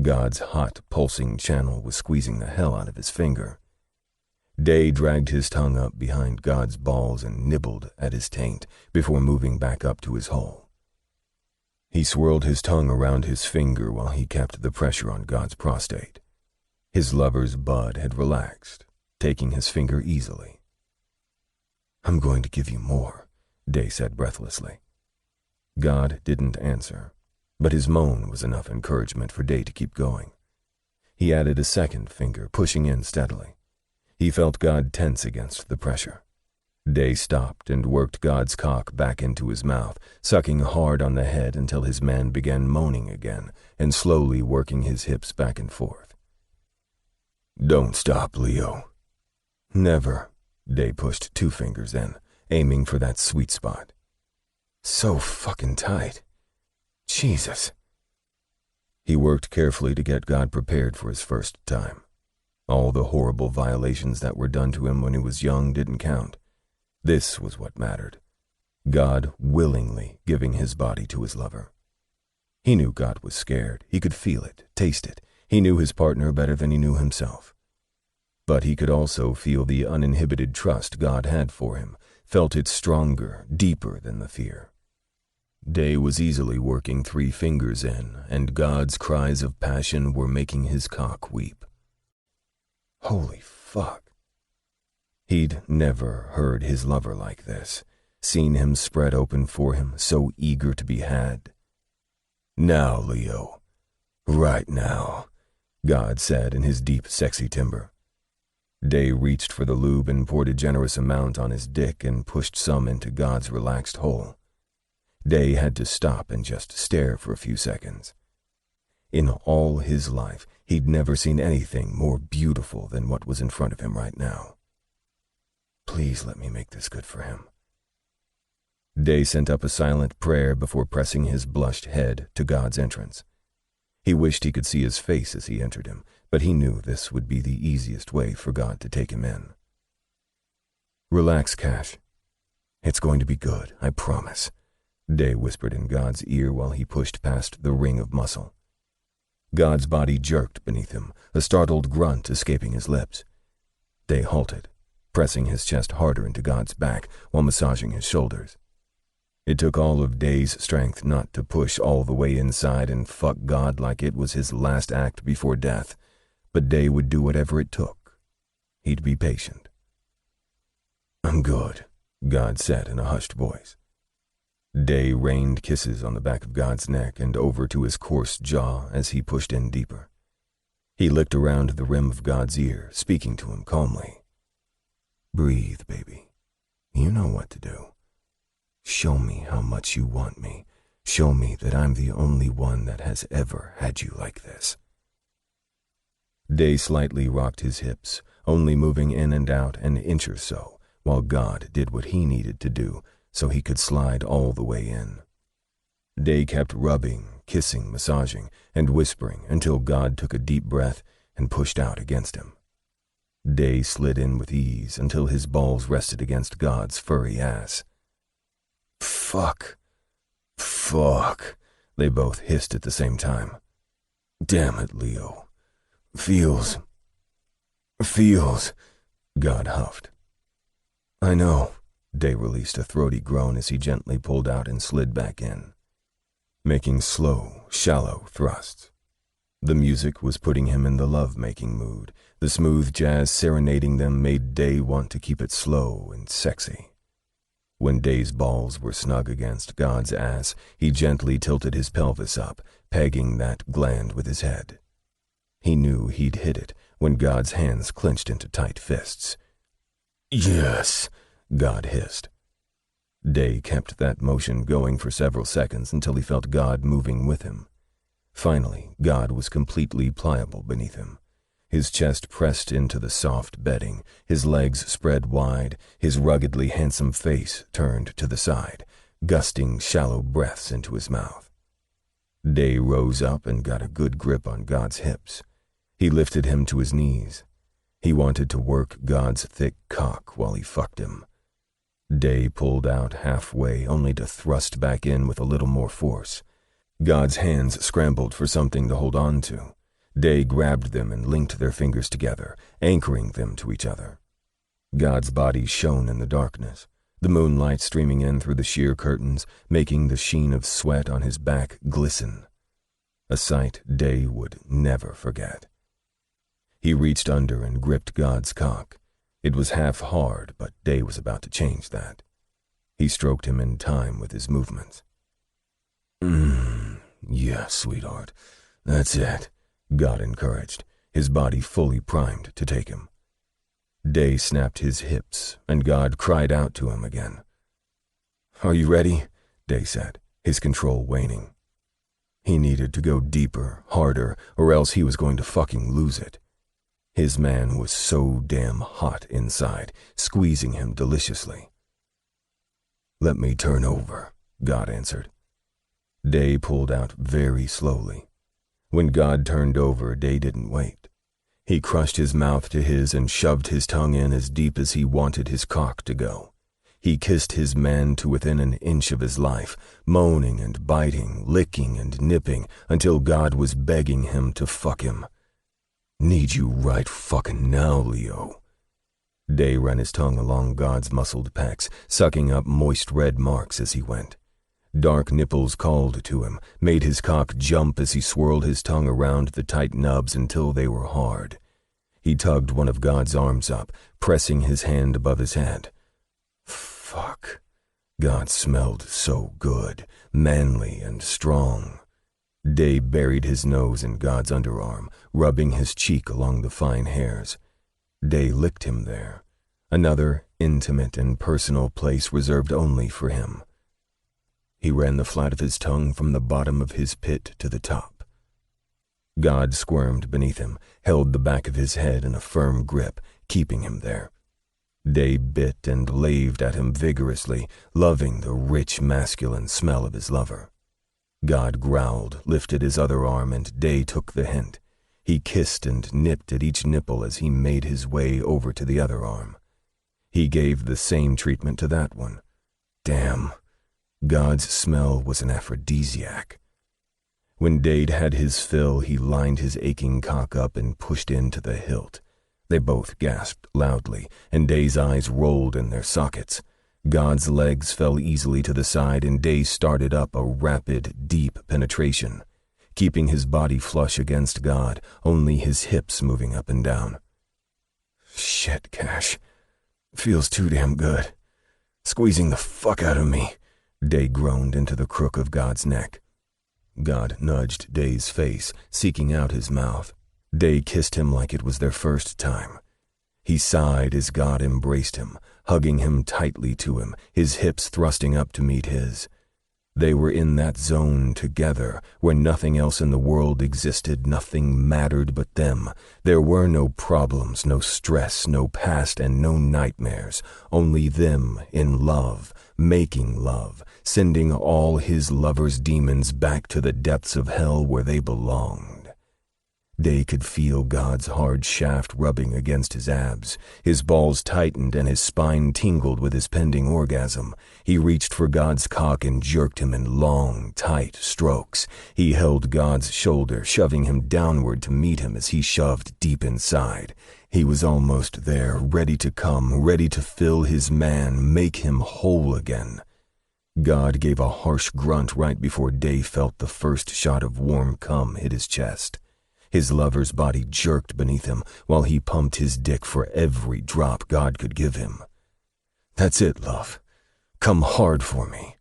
God's hot, pulsing channel was squeezing the hell out of his finger. Day dragged his tongue up behind God's balls and nibbled at his taint before moving back up to his hole. He swirled his tongue around his finger while he kept the pressure on God's prostate. His lover's bud had relaxed, taking his finger easily. "I'm going to give you more," Day said breathlessly. God didn't answer, but his moan was enough encouragement for Day to keep going. He added a second finger, pushing in steadily. He felt God tense against the pressure. Day stopped and worked God's cock back into his mouth, sucking hard on the head until his man began moaning again and slowly working his hips back and forth. "Don't stop, Leo." "Never." Day pushed 2 fingers in, aiming for that sweet spot. "So fucking tight. Jesus." He worked carefully to get God prepared for his first time. All the horrible violations that were done to him when he was young didn't count. This was what mattered. God willingly giving his body to his lover. He knew God was scared. He could feel it, taste it. He knew his partner better than he knew himself. But he could also feel the uninhibited trust God had for him, felt it stronger, deeper than the fear. Day was easily working 3 fingers in, and God's cries of passion were making his cock weep. Holy fuck. He'd never heard his lover like this, seen him spread open for him, so eager to be had. "Now, Leo. Right now," God said in his deep, sexy timbre. Day reached for the lube and poured a generous amount on his dick and pushed some into God's relaxed hole. Day had to stop and just stare for a few seconds. In all his life, he'd never seen anything more beautiful than what was in front of him right now. Please let me make this good for him. Day sent up a silent prayer before pressing his blushed head to God's entrance. He wished he could see his face as he entered him, but he knew this would be the easiest way for God to take him in. "Relax, Cash. It's going to be good, I promise," Day whispered in God's ear while he pushed past the ring of muscle. God's body jerked beneath him, a startled grunt escaping his lips. Day halted, pressing his chest harder into God's back while massaging his shoulders. It took all of Day's strength not to push all the way inside and fuck God like it was his last act before death, but Day would do whatever it took. He'd be patient. "I'm good," God said in a hushed voice. Day rained kisses on the back of God's neck and over to his coarse jaw as he pushed in deeper. He licked around the rim of God's ear, speaking to him calmly. "Breathe, baby. You know what to do. Show me how much you want me. Show me that I'm the only one that has ever had you like this." Day slightly rocked his hips, only moving in and out an inch or so, while God did what he needed to do so he could slide all the way in. Day kept rubbing, kissing, massaging, and whispering until God took a deep breath and pushed out against him. Day slid in with ease until his balls rested against God's furry ass. "Fuck. Fuck," they both hissed at the same time. "Damn it, Leo. Feels, God huffed. "I know." Day released a throaty groan as he gently pulled out and slid back in, making slow, shallow thrusts. The music was putting him in the love-making mood. The smooth jazz serenading them made Day want to keep it slow and sexy. When Day's balls were snug against God's ass, he gently tilted his pelvis up, pegging that gland with his head. He knew he'd hit it when God's hands clenched into tight fists. "Yes," God hissed. Day kept that motion going for several seconds until he felt God moving with him. Finally, God was completely pliable beneath him. His chest pressed into the soft bedding, his legs spread wide, his ruggedly handsome face turned to the side, gusting shallow breaths into his mouth. Day rose up and got a good grip on God's hips. He lifted him to his knees. He wanted to work God's thick cock while he fucked him. Day pulled out halfway, only to thrust back in with a little more force. God's hands scrambled for something to hold on to. Day grabbed them and linked their fingers together, anchoring them to each other. God's body shone in the darkness. the moonlight streaming in through the sheer curtains, making the sheen of sweat on his back glisten. A sight Day would never forget. He reached under and gripped God's cock. It was half hard, but Day was about to change that. He stroked him in time with his movements. Yeah, sweetheart. That's it, God encouraged, his body fully primed to take him. Day snapped his hips, and God cried out to him again. Are you ready? Day said, his control waning. He needed to go deeper, harder, or else he was going to fucking lose it. His man was so damn hot inside, squeezing him deliciously. Let me turn over, God answered. Day pulled out very slowly. When God turned over, Day didn't wait. He crushed his mouth to his and shoved his tongue in as deep as he wanted his cock to go. He kissed his man to within an inch of his life, moaning and biting, licking and nipping, until God was begging him to fuck him. Need you right fucking now, Leo. Day ran his tongue along God's muscled pecs, sucking up moist red marks as he went. Dark nipples called to him, made his cock jump as he swirled his tongue around the tight nubs until they were hard. He tugged one of God's arms up, pressing his hand above his head. Fuck. God smelled so good, manly and strong. Day buried his nose in God's underarm, rubbing his cheek along the fine hairs. Day licked him there, another intimate and personal place reserved only for him. He ran the flat of his tongue from the bottom of his pit to the top. God squirmed beneath him, held the back of his head in a firm grip, keeping him there. Day bit and laved at him vigorously, loving the rich masculine smell of his lover. God growled, lifted his other arm, and Day took the hint. He kissed and nipped at each nipple as he made his way over to the other arm. He gave the same treatment to that one. Damn. God's smell was an aphrodisiac. When Dade had his fill, he lined his aching cock up and pushed into the hilt. They both gasped loudly, and Day's eyes rolled in their sockets. God's legs fell easily to the side, and Day started up a rapid, deep penetration, keeping his body flush against God, only his hips moving up and down. Shit, Cash. Feels too damn good. Squeezing the fuck out of me. Day groaned into the crook of God's neck. God nudged Day's face, seeking out his mouth. Day kissed him like it was their first time. He sighed as God embraced him, hugging him tightly to him, his hips thrusting up to meet his. They were in that zone together, where nothing else in the world existed, nothing mattered but them. There were no problems, no stress, no past, and no nightmares. Only them in love, making love, sending all his lover's demons back to the depths of hell where they belonged. Day could feel God's hard shaft rubbing against his abs. His balls tightened and his spine tingled with his pending orgasm. He reached for God's cock and jerked him in long, tight strokes. He held God's shoulder, shoving him downward to meet him as he shoved deep inside. He was almost there, ready to come, ready to fill his man, make him whole again. God gave a harsh grunt right before Day felt the first shot of warm cum hit his chest. His lover's body jerked beneath him while he pumped his dick for every drop God could give him. That's it, love. Come hard for me.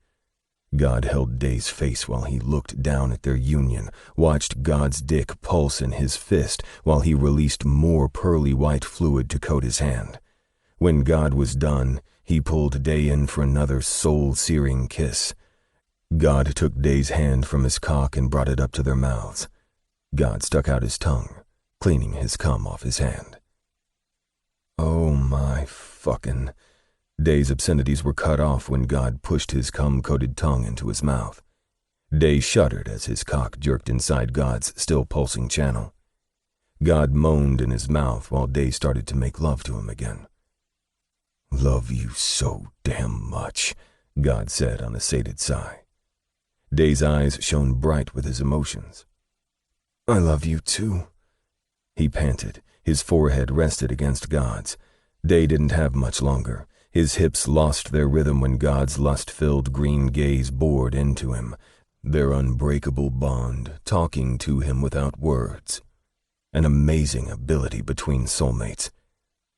God held Day's face while he looked down at their union, watched God's dick pulse in his fist while he released more pearly white fluid to coat his hand. When God was done, he pulled Day in for another soul-searing kiss. God took Day's hand from his cock and brought it up to their mouths. God stuck out his tongue, cleaning his cum off his hand. Oh my fucking... Day's obscenities were cut off when God pushed his cum-coated tongue into his mouth. Day shuddered as his cock jerked inside God's still pulsing channel. God moaned in his mouth while Day started to make love to him again. Love you so damn much, God said on a sated sigh. Day's eyes shone bright with his emotions. I love you too. He panted. His forehead rested against God's. Day didn't have much longer. His hips lost their rhythm when God's lust-filled green gaze bored into him, their unbreakable bond talking to him without words. An amazing ability between soulmates.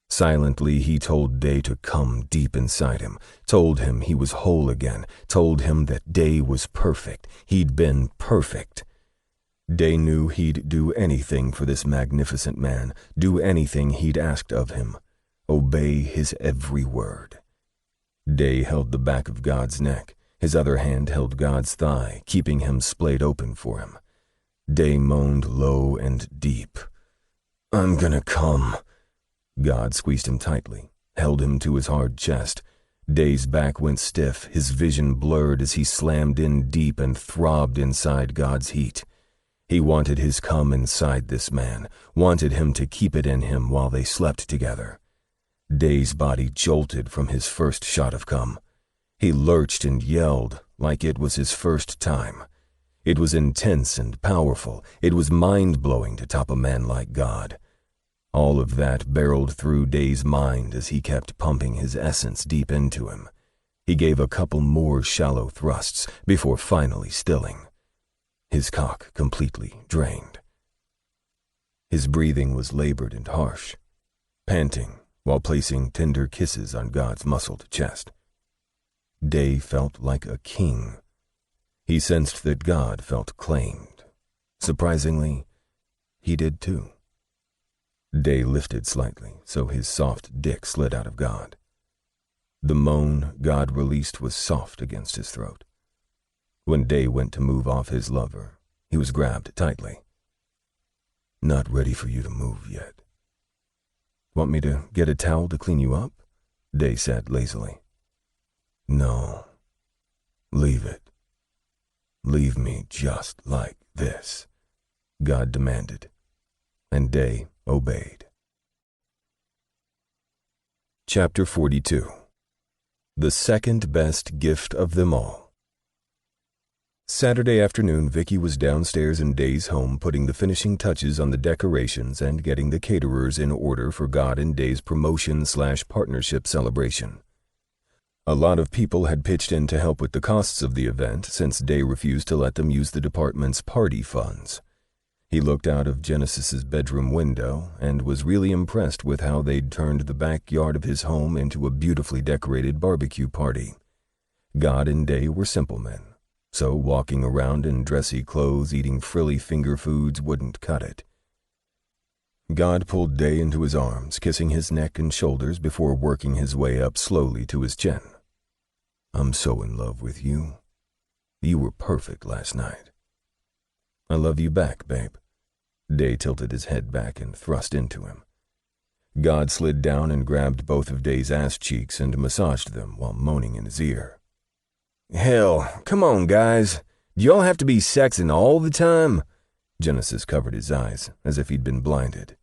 Silently, he told Day to come deep inside him, told him he was whole again, told him that Day was perfect. He'd been perfect. Day knew he'd do anything for this magnificent man, do anything he'd asked of him, obey his every word. Day held the back of God's neck. His other hand held God's thigh, keeping him splayed open for him. Day moaned low and deep. "I'm gonna come." God squeezed him tightly, held him to his hard chest. Day's back went stiff, his vision blurred as he slammed in deep and throbbed inside God's heat. He wanted his cum inside this man, wanted him to keep it in him while they slept together. Day's body jolted from his first shot of cum. He lurched and yelled like it was his first time. It was intense and powerful. It was mind-blowing to top a man like God. All of that barreled through Day's mind as he kept pumping his essence deep into him. He gave a couple more shallow thrusts before finally stilling. His cock completely drained. His breathing was labored and harsh, panting while placing tender kisses on God's muscled chest. Day felt like a king. He sensed that God felt claimed. Surprisingly, he did too. Day lifted slightly, so his soft dick slid out of God. The moan God released was soft against his throat. When Day went to move off his lover, he was grabbed tightly. "Not ready for you to move yet." "Want me to get a towel to clean you up?" Day said lazily. "No. Leave it. Leave me just like this," God demanded, and Day obeyed. Chapter 42. The second best gift of them all. Saturday afternoon, Vicky was downstairs in Day's home putting the finishing touches on the decorations and getting the caterers in order for God and Day's promotion/partnership celebration. A lot of people had pitched in to help with the costs of the event since Day refused to let them use the department's party funds. He looked out of Genesis's bedroom window and was really impressed with how they'd turned the backyard of his home into a beautifully decorated barbecue party. God and Day were simple men, so walking around in dressy clothes eating frilly finger foods wouldn't cut it. God pulled Day into his arms, kissing his neck and shoulders before working his way up slowly to his chin. "I'm so in love with you. You were perfect last night." "I love you back, babe." Day tilted his head back and thrust into him. God slid down and grabbed both of Day's ass cheeks and massaged them while moaning in his ear. "Hell, come on, guys. Do y'all have to be sexing all the time?" Genesis covered his eyes as if he'd been blinded.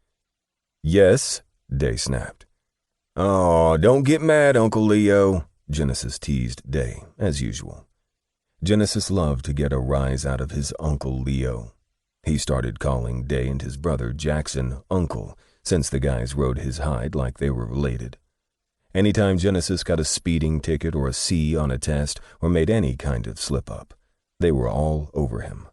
"Yes," Day snapped. "Oh, don't get mad, Uncle Leo," Genesis teased Day, as usual. Genesis loved to get a rise out of his Uncle Leo. He started calling Day and his brother Jackson Uncle, since the guys rode his hide like they were related. Anytime Genesis got a speeding ticket or a C on a test or made any kind of slip-up, they were all over him.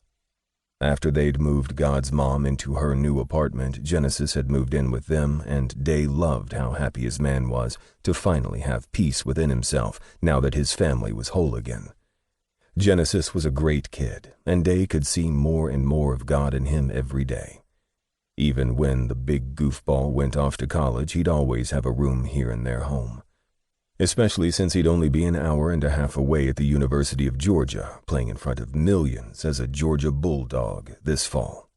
After they'd moved God's mom into her new apartment, Genesis had moved in with them, and Day loved how happy his man was to finally have peace within himself now that his family was whole again. Genesis was a great kid, and Day could see more and more of God in him every day. Even when the big goofball went off to college, he'd always have a room here in their home. Especially since he'd only be an hour and a half away at the University of Georgia, playing in front of millions as a Georgia Bulldog this fall.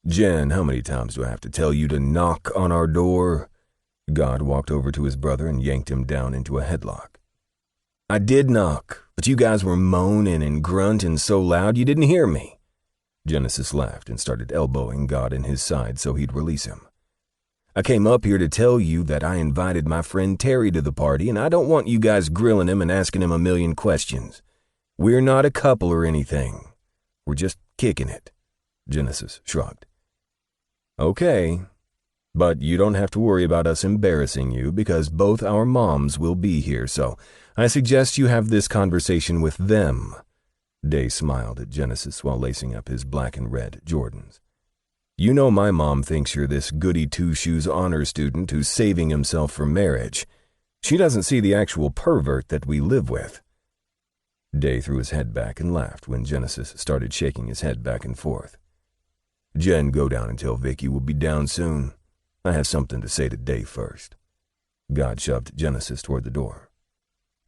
"Jen, how many times do I have to tell you to knock on our door?" God walked over to his brother and yanked him down into a headlock. "I did knock, but you guys were moaning and grunting so loud you didn't hear me." Genesis laughed and started elbowing God in his side so he'd release him. "I came up here to tell you that I invited my friend Terry to the party, and I don't want you guys grilling him and asking him a million questions. We're not a couple or anything. We're just kicking it." Genesis shrugged. "Okay." But you don't have to worry about us embarrassing you because both our moms will be here, so I suggest you have this conversation with them." Day smiled at Genesis while lacing up his black and red Jordans. "You know my mom thinks you're this goody two-shoes honor student who's saving himself for marriage. She doesn't see the actual pervert that we live with." Day threw his head back and laughed when Genesis started shaking his head back and forth. "Jen, go down and tell Vicky we'll be down soon. I have something to say to Day first." God shoved Genesis toward the door.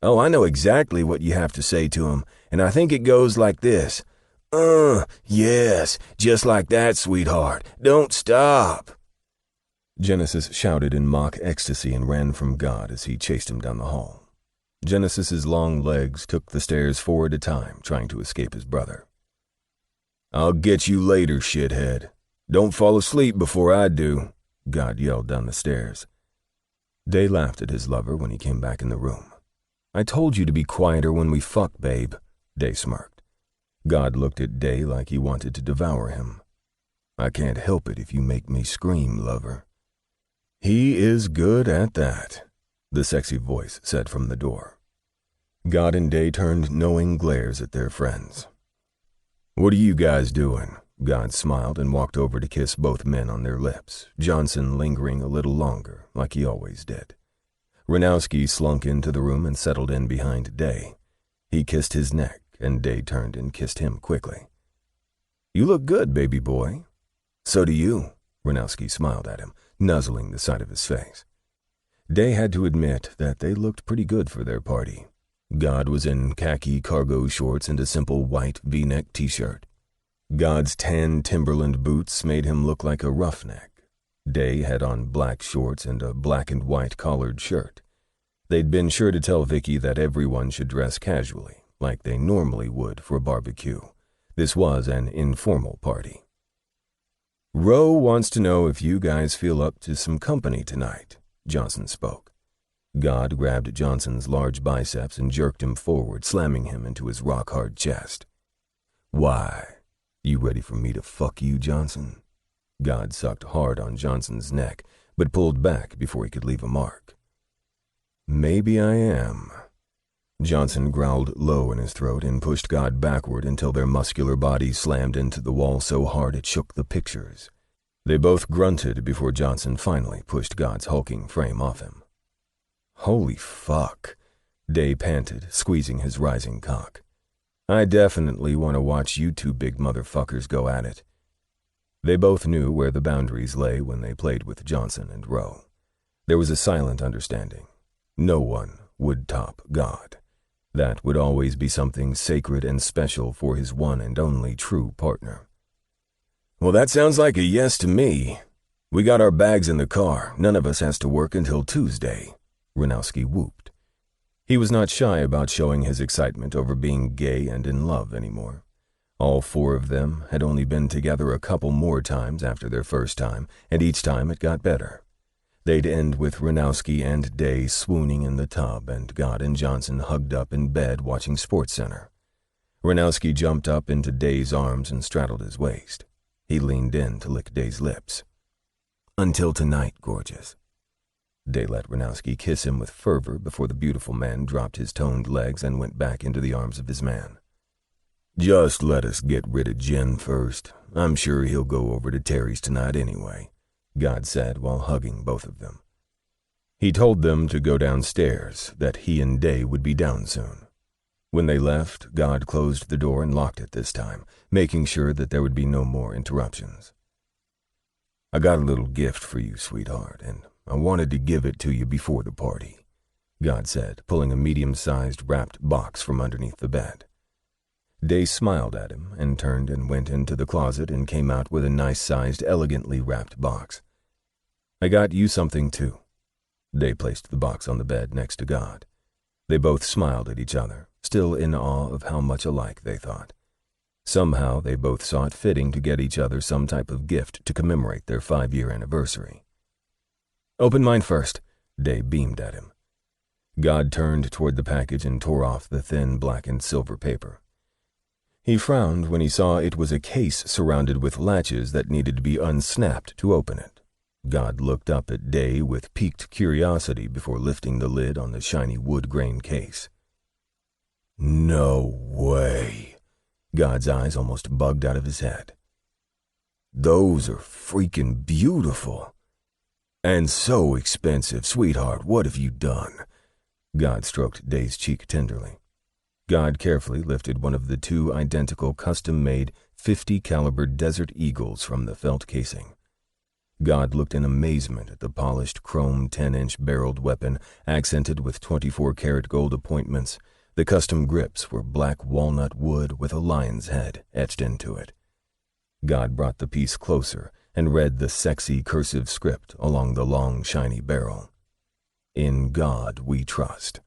"Oh, I know exactly what you have to say to him, and I think it goes like this. Yes, just like that, sweetheart. Don't stop." Genesis shouted in mock ecstasy and ran from God as he chased him down the hall. Genesis's long legs took the stairs 4 at a time, trying to escape his brother. "I'll get you later, shithead. Don't fall asleep before I do," God yelled down the stairs. Day laughed at his lover when he came back in the room. "I told you to be quieter when we fuck, babe," Day smirked. God looked at Day like he wanted to devour him. "I can't help it if you make me scream, lover." "He is good at that," the sexy voice said from the door. God and Day turned knowing glares at their friends. "What are you guys doing?" God smiled and walked over to kiss both men on their lips, Johnson lingering a little longer, like he always did. Ranowski slunk into the room and settled in behind Day. He kissed his neck, and Day turned and kissed him quickly. "You look good, baby boy." "So do you," Ranowski smiled at him, nuzzling the side of his face. Day had to admit that they looked pretty good for their party. God was in khaki cargo shorts and a simple white V-neck t-shirt. God's tan Timberland boots made him look like a roughneck. Day had on black shorts and a black and white collared shirt. They'd been sure to tell Vicky that everyone should dress casually, like they normally would for a barbecue. This was an informal party. "Roe wants to know if you guys feel up to some company tonight," Johnson spoke. God grabbed Johnson's large biceps and jerked him forward, slamming him into his rock-hard chest. "Why? You ready for me to fuck you, Johnson?" God sucked hard on Johnson's neck, but pulled back before he could leave a mark. "Maybe I am." Johnson growled low in his throat and pushed God backward until their muscular bodies slammed into the wall so hard it shook the pictures. They both grunted before Johnson finally pushed God's hulking frame off him. "Holy fuck," Day panted, squeezing his rising cock. "I definitely want to watch you two big motherfuckers go at it." They both knew where the boundaries lay when they played with Johnson and Roe. There was a silent understanding. No one would top God. That would always be something sacred and special for his one and only true partner. "Well, that sounds like a yes to me. We got our bags in the car. None of us has to work until Tuesday," Ranowski whooped. He was not shy about showing his excitement over being gay and in love anymore. All 4 of them had only been together a couple more times after their first time, and each time it got better. They'd end with Ranowski and Day swooning in the tub and God and Johnson hugged up in bed watching SportsCenter. Ranowski jumped up into Day's arms and straddled his waist. He leaned in to lick Day's lips. "Until tonight, gorgeous." Day let Ranowski kiss him with fervor before the beautiful man dropped his toned legs and went back into the arms of his man. "Just let us get rid of Jen first. I'm sure he'll go over to Terry's tonight anyway," God said while hugging both of them. He told them to go downstairs, that he and Day would be down soon. When they left, God closed the door and locked it this time, making sure that there would be no more interruptions. "I got a little gift for you, sweetheart, and I wanted to give it to you before the party," God said, pulling a medium-sized wrapped box from underneath the bed. Day smiled at him and turned and went into the closet and came out with a nice-sized, elegantly wrapped box. "I got you something, too." Day placed the box on the bed next to God. They both smiled at each other, still in awe of how much alike they thought. Somehow they both saw it fitting to get each other some type of gift to commemorate their 5-year anniversary. "Open mine first," Day beamed at him. God turned toward the package and tore off the thin black and silver paper. He frowned when he saw it was a case surrounded with latches that needed to be unsnapped to open it. God looked up at Day with piqued curiosity before lifting the lid on the shiny wood grain case. No way. God's eyes almost bugged out of his head. Those are freaking beautiful. And so expensive. Sweetheart, what have you done? God stroked Day's cheek tenderly. God carefully lifted one of the two identical custom-made .50 caliber Desert Eagles from the felt casing. God looked in amazement at the polished chrome 10-inch barreled weapon accented with 24-karat gold appointments. The custom grips were black walnut wood with a lion's head etched into it. God brought the piece closer and read the sexy cursive script along the long, shiny barrel. In God we trust.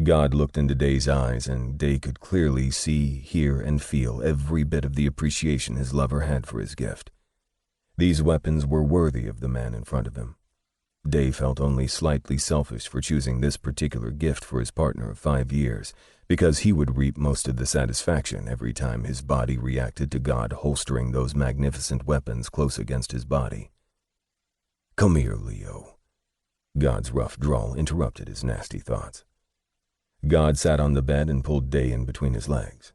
God looked into Day's eyes, and Day could clearly see, hear, and feel every bit of the appreciation his lover had for his gift. These weapons were worthy of the man in front of him. Day felt only slightly selfish for choosing this particular gift for his partner of 5 years, because he would reap most of the satisfaction every time his body reacted to God holstering those magnificent weapons close against his body. Come here, Leo. God's rough drawl interrupted his nasty thoughts. God sat on the bed and pulled Day in between his legs.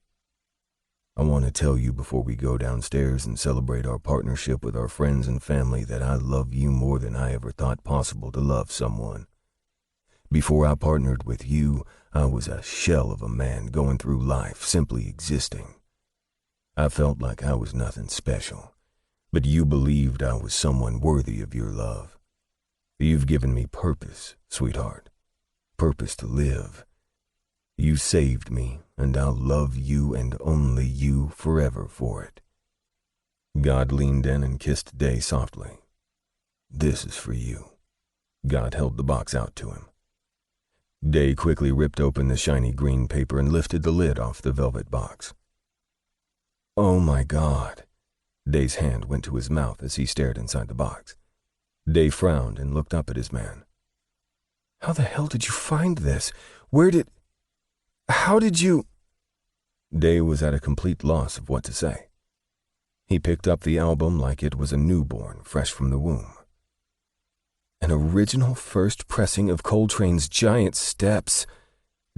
I want to tell you before we go downstairs and celebrate our partnership with our friends and family that I love you more than I ever thought possible to love someone. Before I partnered with you, I was a shell of a man going through life, simply existing. I felt like I was nothing special, but you believed I was someone worthy of your love. You've given me purpose, sweetheart, purpose to live. You saved me, and I'll love you and only you forever for it. God leaned in and kissed Day softly. This is for you. God held the box out to him. Day quickly ripped open the shiny green paper and lifted the lid off the velvet box. Oh my God. Day's hand went to his mouth as he stared inside the box. Day frowned and looked up at his man. How the hell did you find this? How did you... Day was at a complete loss of what to say. He picked up the album like it was a newborn, fresh from the womb. An original first pressing of Coltrane's Giant Steps,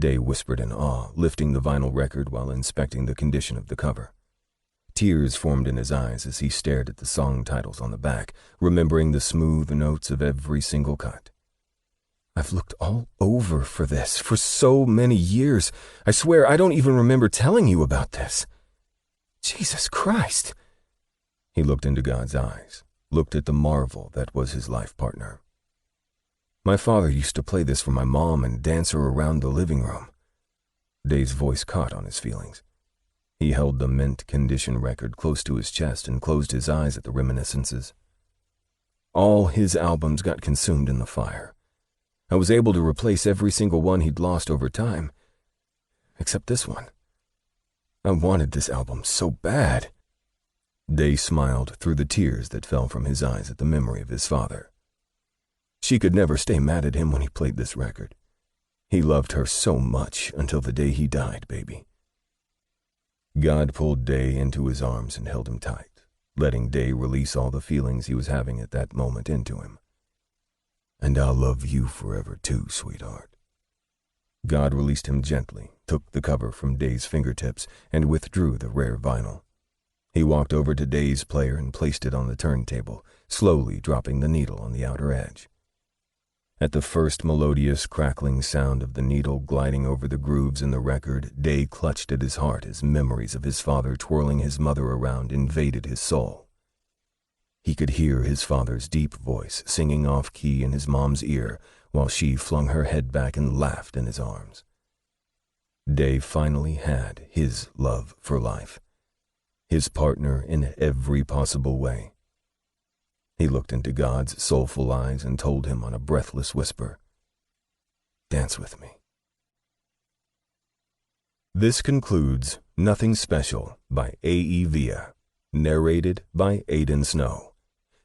Day whispered in awe, lifting the vinyl record while inspecting the condition of the cover. Tears formed in his eyes as he stared at the song titles on the back, remembering the smooth notes of every single cut. I've looked all over for this for so many years. I swear I don't even remember telling you about this. Jesus Christ. He looked into God's eyes, looked at the marvel that was his life partner. My father used to play this for my mom and dance her around the living room. Day's voice caught on his feelings. He held the mint condition record close to his chest and closed his eyes at the reminiscences. All his albums got consumed in the fire. I was able to replace every single one he'd lost over time, except this one. I wanted this album so bad. Day smiled through the tears that fell from his eyes at the memory of his father. She could never stay mad at him when he played this record. He loved her so much until the day he died, baby. God pulled Day into his arms and held him tight, letting Day release all the feelings he was having at that moment into him. And I'll love you forever too, sweetheart. God released him gently, took the cover from Day's fingertips, and withdrew the rare vinyl. He walked over to Day's player and placed it on the turntable, slowly dropping the needle on the outer edge. At the first melodious, crackling sound of the needle gliding over the grooves in the record, Day clutched at his heart as memories of his father twirling his mother around invaded his soul. He could hear his father's deep voice singing off-key in his mom's ear while she flung her head back and laughed in his arms. Day finally had his love for life, his partner in every possible way. He looked into God's soulful eyes and told him on a breathless whisper, "Dance with me." This concludes Nothing Special by A.E. Villa, narrated by Aidan Snow.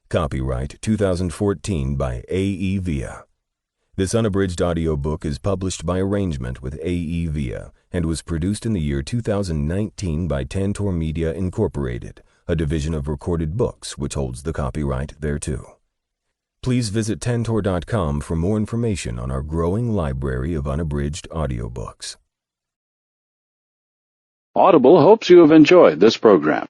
Copyright 2014 by A.E. Villa. This unabridged audiobook is published by arrangement with A.E. Villa and was produced in the year 2019 by Tantor Media Incorporated, a division of Recorded Books which holds the copyright thereto. Please visit Tantor.com for more information on our growing library of unabridged audiobooks. Audible hopes you have enjoyed this program.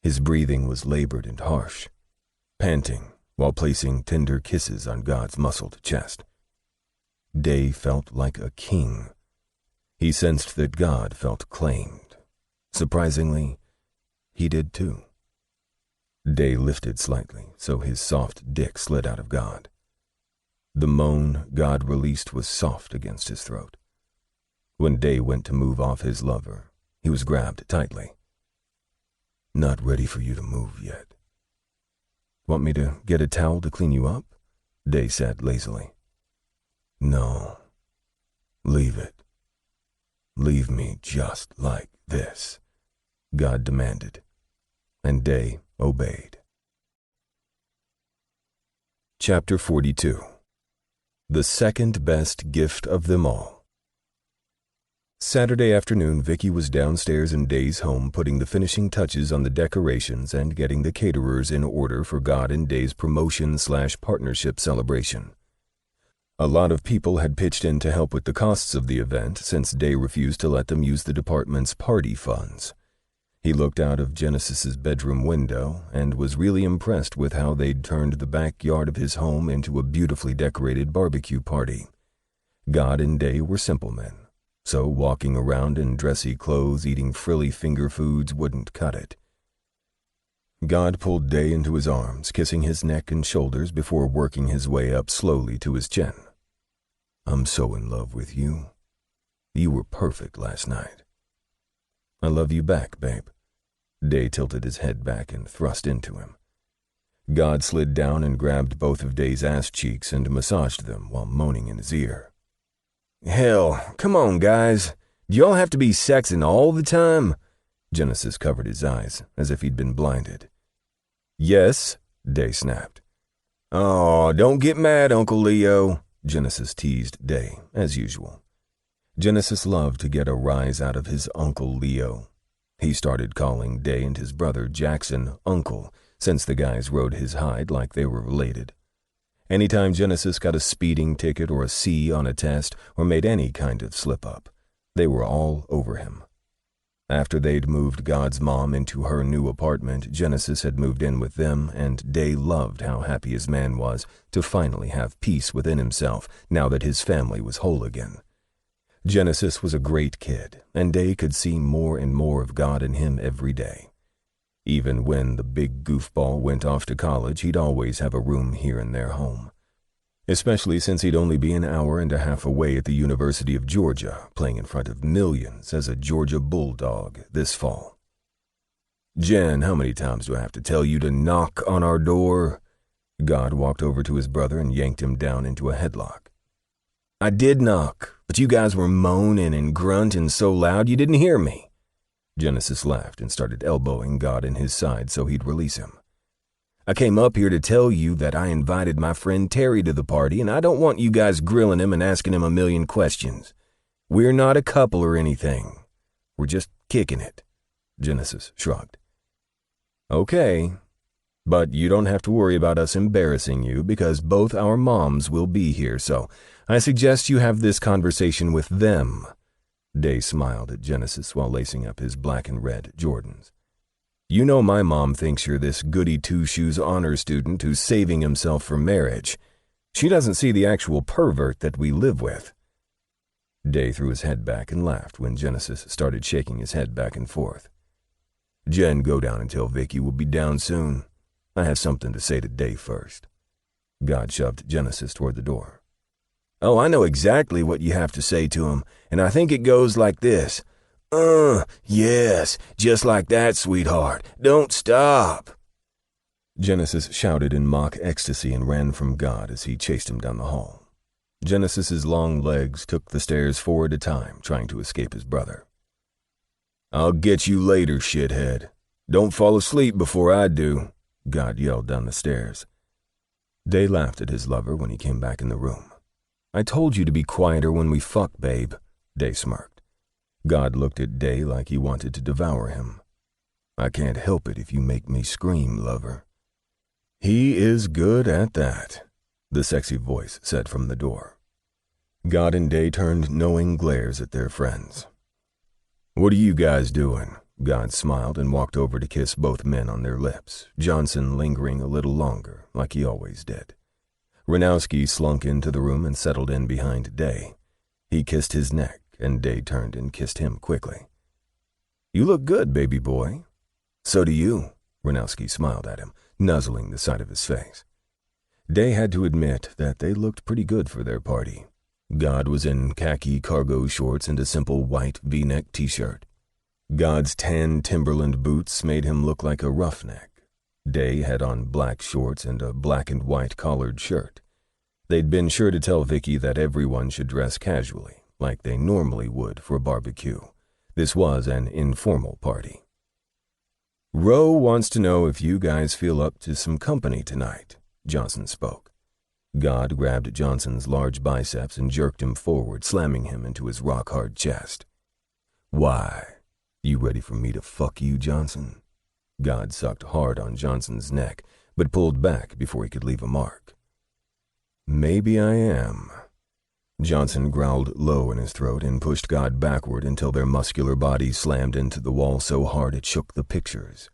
His breathing was labored and harsh, panting while placing tender kisses on God's muscled chest. Day felt like a king. He sensed that God felt claimed. Surprisingly, he did too. Day lifted slightly, so his soft dick slid out of God. The moan God released was soft against his throat. When Day went to move off his lover, he was grabbed tightly. "Not ready for you to move yet." Want me to get a towel to clean you up? Day said lazily. No. Leave it. Leave me just like this, God demanded, and Day obeyed. Chapter 42. The Second Best Gift of Them All. Saturday afternoon, Vicky was downstairs in Day's home putting the finishing touches on the decorations and getting the caterers in order for God and Day's promotion/partnership celebration. A lot of people had pitched in to help with the costs of the event since Day refused to let them use the department's party funds. He looked out of Genesis's bedroom window and was really impressed with how they'd turned the backyard of his home into a beautifully decorated barbecue party. God and Day were simple men, so walking around in dressy clothes eating frilly finger foods wouldn't cut it. God pulled Day into his arms, kissing his neck and shoulders before working his way up slowly to his chin. I'm so in love with you. You were perfect last night. I love you back, babe. Day tilted his head back and thrust into him. God slid down and grabbed both of Day's ass cheeks and massaged them while moaning in his ear. Hell, come on, guys. Do y'all have to be sexing all the time? Genesis covered his eyes, as if he'd been blinded. Yes, Day snapped. Oh, don't get mad, Uncle Leo, Genesis teased Day, as usual. Genesis loved to get a rise out of his Uncle Leo. He started calling Day and his brother Jackson Uncle, since the guys rode his hide like they were related. Anytime Genesis got a speeding ticket or a C on a test or made any kind of slip-up, they were all over him. After they'd moved God's mom into her new apartment, Genesis had moved in with them, and Day loved how happy his man was to finally have peace within himself now that his family was whole again. Genesis was a great kid, and Day could see more and more of God in him every day. Even when the big goofball went off to college, he'd always have a room here in their home. Especially since he'd only be an hour and a half away at the University of Georgia, playing in front of millions as a Georgia Bulldog this fall. Jen, how many times do I have to tell you to knock on our door? God walked over to his brother and yanked him down into a headlock. I did knock, but you guys were moaning and grunting so loud you didn't hear me. Genesis laughed and started elbowing God in his side so he'd release him. I came up here to tell you that I invited my friend Terry to the party, and I don't want you guys grilling him and asking him a million questions. We're not a couple or anything. We're just kicking it. Genesis shrugged. Okay, but you don't have to worry about us embarrassing you because both our moms will be here, so I suggest you have this conversation with them. Day smiled at Genesis while lacing up his black and red Jordans. You know my mom thinks you're this goody two-shoes honor student who's saving himself for marriage. She doesn't see the actual pervert that we live with. Day threw his head back and laughed when Genesis started shaking his head back and forth. Jen, go down and tell Vicky we'll be down soon. I have something to say to Day first. God shoved Genesis toward the door. Oh, I know exactly what you have to say to him, and I think it goes like this. Yes, just like that, sweetheart. Don't stop. Genesis shouted in mock ecstasy and ran from God as he chased him down the hall. Genesis's long legs took the stairs 4 at a time, trying to escape his brother. I'll get you later, shithead. Don't fall asleep before I do, God yelled down the stairs. Day laughed at his lover when he came back in the room. I told you to be quieter when we fuck, babe, Day smirked. God looked at Day like he wanted to devour him. I can't help it if you make me scream, lover. He is good at that, the sexy voice said from the door. God and Day turned knowing glares at their friends. What are you guys doing? God smiled and walked over to kiss both men on their lips, Johnson lingering a little longer, like he always did. Ranowski slunk into the room and settled in behind Day. He kissed his neck, and Day turned and kissed him quickly. You look good, baby boy. So do you, Ranowski smiled at him, nuzzling the side of his face. Day had to admit that they looked pretty good for their party. God was in khaki cargo shorts and a simple white V-neck t-shirt. God's tan Timberland boots made him look like a roughneck. Day had on black shorts and a black and white collared shirt. They'd been sure to tell Vicky that everyone should dress casually, like they normally would for a barbecue. This was an informal party. "Roe wants to know if you guys feel up to some company tonight," Johnson spoke. God grabbed Johnson's large biceps and jerked him forward, slamming him into his rock-hard chest. "Why? You ready for me to fuck you, Johnson?" God sucked hard on Johnson's neck, but pulled back before he could leave a mark. "Maybe I am." Johnson growled low in his throat and pushed God backward until their muscular bodies slammed into the wall so hard it shook the pictures.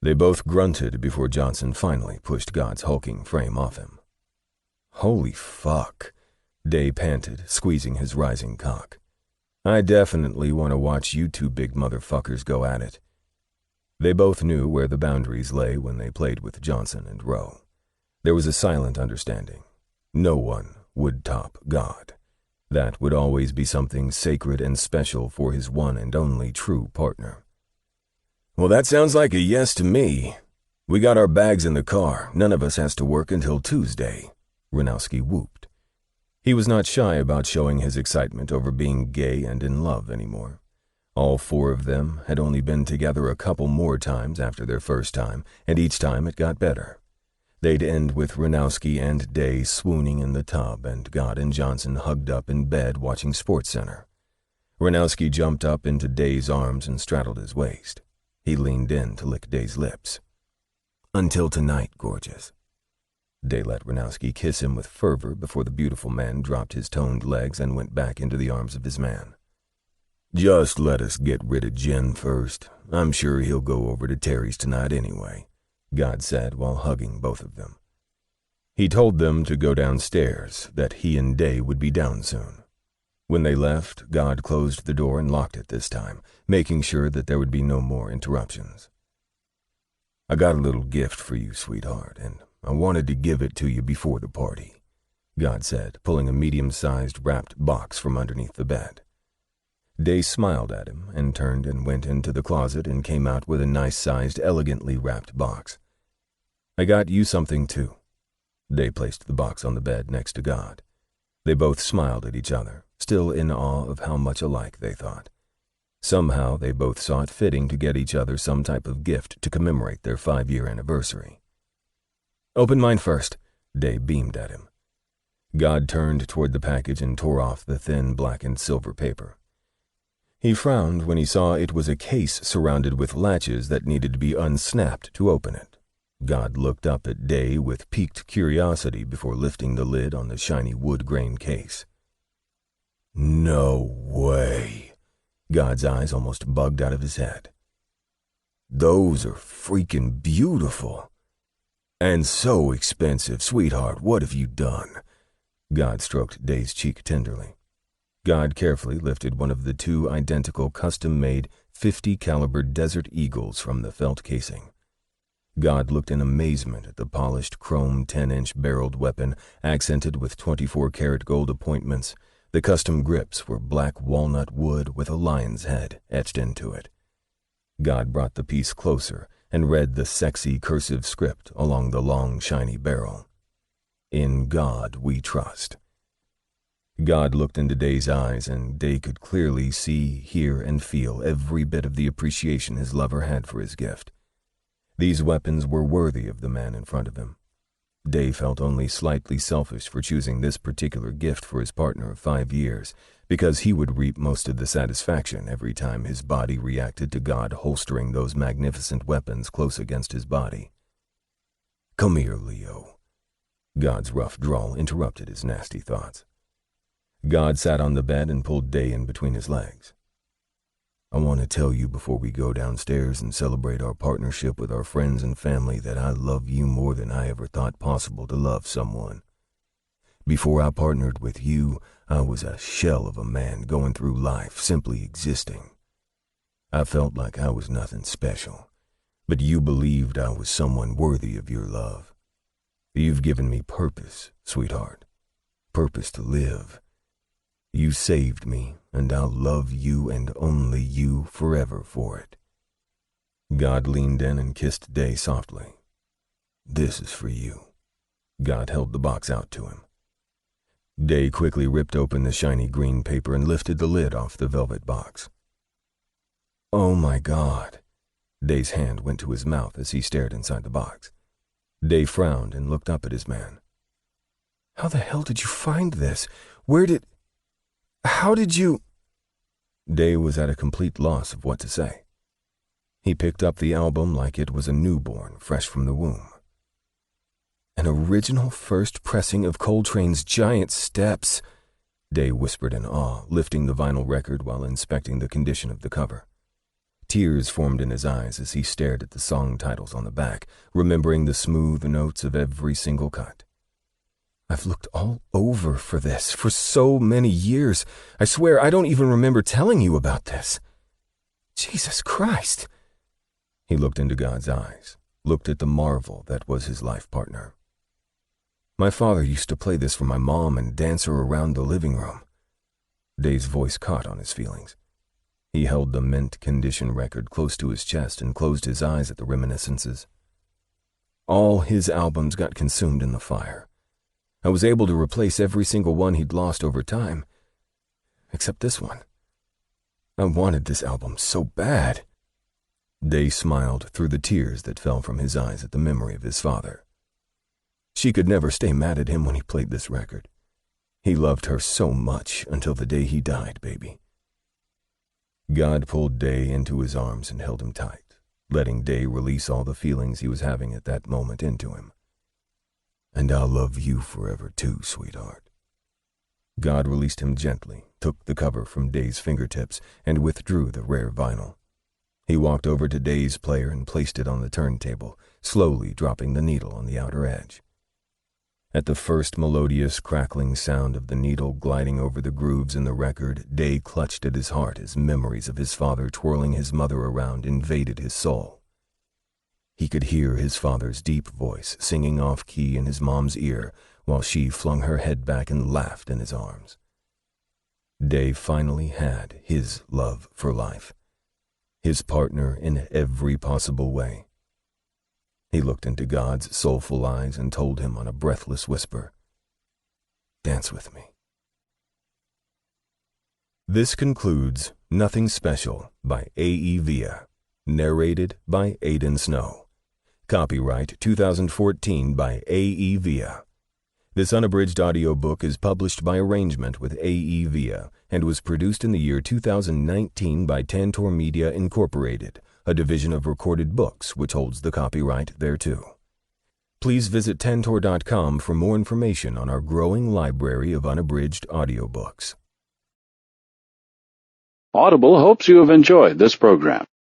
They both grunted before Johnson finally pushed God's hulking frame off him. "Holy fuck," Day panted, squeezing his rising cock. "I definitely want to watch you two big motherfuckers go at it." They both knew where the boundaries lay when they played with Johnson and Roe. There was a silent understanding. No one would top God. That would always be something sacred and special for his one and only true partner. "Well, that sounds like a yes to me. We got our bags in the car. None of us has to work until Tuesday," Ranowski whooped. He was not shy about showing his excitement over being gay and in love anymore. All four of them had only been together a couple more times after their first time, and each time it got better. They'd end with Ranowski and Day swooning in the tub and God and Johnson hugged up in bed watching SportsCenter. Ranowski jumped up into Day's arms and straddled his waist. He leaned in to lick Day's lips. "Until tonight, gorgeous." Day let Ranowski kiss him with fervor before the beautiful man dropped his toned legs and went back into the arms of his man. "Just let us get rid of Jen first. I'm sure he'll go over to Terry's tonight anyway," God said while hugging both of them. He told them to go downstairs, that he and Day would be down soon. When they left, God closed the door and locked it this time, making sure that there would be no more interruptions. "I got a little gift for you, sweetheart, and I wanted to give it to you before the party," God said, pulling a medium-sized wrapped box from underneath the bed. Day smiled at him and turned and went into the closet and came out with a nice-sized, elegantly wrapped box. "I got you something, too." Day placed the box on the bed next to God. They both smiled at each other, still in awe of how much alike they thought. Somehow they both saw it fitting to get each other some type of gift to commemorate their 5-year anniversary. "Open mine first," Day beamed at him. God turned toward the package and tore off the thin black and silver paper. He frowned when he saw it was a case surrounded with latches that needed to be unsnapped to open it. God looked up at Day with piqued curiosity before lifting the lid on the shiny wood-grain case. "No way." God's eyes almost bugged out of his head. "Those are freaking beautiful. And so expensive, sweetheart. What have you done?" God stroked Day's cheek tenderly. God carefully lifted one of the two identical custom-made .50 caliber Desert Eagles from the felt casing. God looked in amazement at the polished chrome 10-inch barreled weapon accented with 24-karat gold appointments. The custom grips were black walnut wood with a lion's head etched into it. God brought the piece closer and read the sexy cursive script along the long, shiny barrel. "In God we trust." God looked into Day's eyes, and Day could clearly see, hear, and feel every bit of the appreciation his lover had for his gift. These weapons were worthy of the man in front of him. Day felt only slightly selfish for choosing this particular gift for his partner of 5 years, because he would reap most of the satisfaction every time his body reacted to God holstering those magnificent weapons close against his body. "Come here, Leo." God's rough drawl interrupted his nasty thoughts. God sat on the bed and pulled Day in between his legs. "I want to tell you before we go downstairs and celebrate our partnership with our friends and family that I love you more than I ever thought possible to love someone. Before I partnered with you, I was a shell of a man going through life, simply existing. I felt like I was nothing special, but you believed I was someone worthy of your love. You've given me purpose, sweetheart, purpose to live. You saved me, and I'll love you and only you forever for it." God leaned in and kissed Day softly. This is for you." God held the box out to him. Day quickly ripped open the shiny green paper and lifted the lid off the velvet box. "Oh my God." Day's hand went to his mouth as he stared inside the box. Day frowned and looked up at his man. "How the hell did you find this? How did you—" Day was at a complete loss of what to say. He picked up the album like it was a newborn fresh from the womb. "An original first pressing of Coltrane's Giant Steps," Day whispered in awe, lifting the vinyl record while inspecting the condition of the cover. Tears formed in his eyes as he stared at the song titles on the back, remembering the smooth notes of every single cut. "I've looked all over for this for so many years. I swear I don't even remember telling you about this. Jesus Christ." He looked into God's eyes, looked at the marvel that was his life partner. "My father used to play this for my mom and dance her around the living room." Day's voice caught on his feelings. He held the mint condition record close to his chest and closed his eyes at the reminiscences. All his albums got consumed in the fire. I was able to replace every single one he'd lost over time, except this one. I wanted this album so bad. Day smiled through the tears that fell from his eyes at the memory of his father. She could never stay mad at him when he played this record. He loved her so much until the day he died, baby. God pulled Day into his arms and held him tight, letting Day release all the feelings he was having at that moment into him. "And I'll love you forever too, sweetheart." God released him gently, took the cover from Day's fingertips, and withdrew the rare vinyl. He walked over to Day's player and placed it on the turntable, slowly dropping the needle on the outer edge. At the first melodious, crackling sound of the needle gliding over the grooves in the record, Day clutched at his heart as memories of his father twirling his mother around invaded his soul. He could hear his father's deep voice singing off-key in his mom's ear while she flung her head back and laughed in his arms. Day finally had his love for life, his partner in every possible way. He looked into God's soulful eyes and told him on a breathless whisper, "Dance with me." This concludes Nothing Special by A.E. Villa, narrated by Aidan Snow. Copyright 2014 by A.E. Villa. This unabridged audiobook is published by arrangement with A.E. Villa and was produced in the year 2019 by Tantor Media Incorporated, a division of Recorded Books which holds the copyright thereto. Please visit tantor.com for more information on our growing library of unabridged audiobooks. Audible hopes you have enjoyed this program.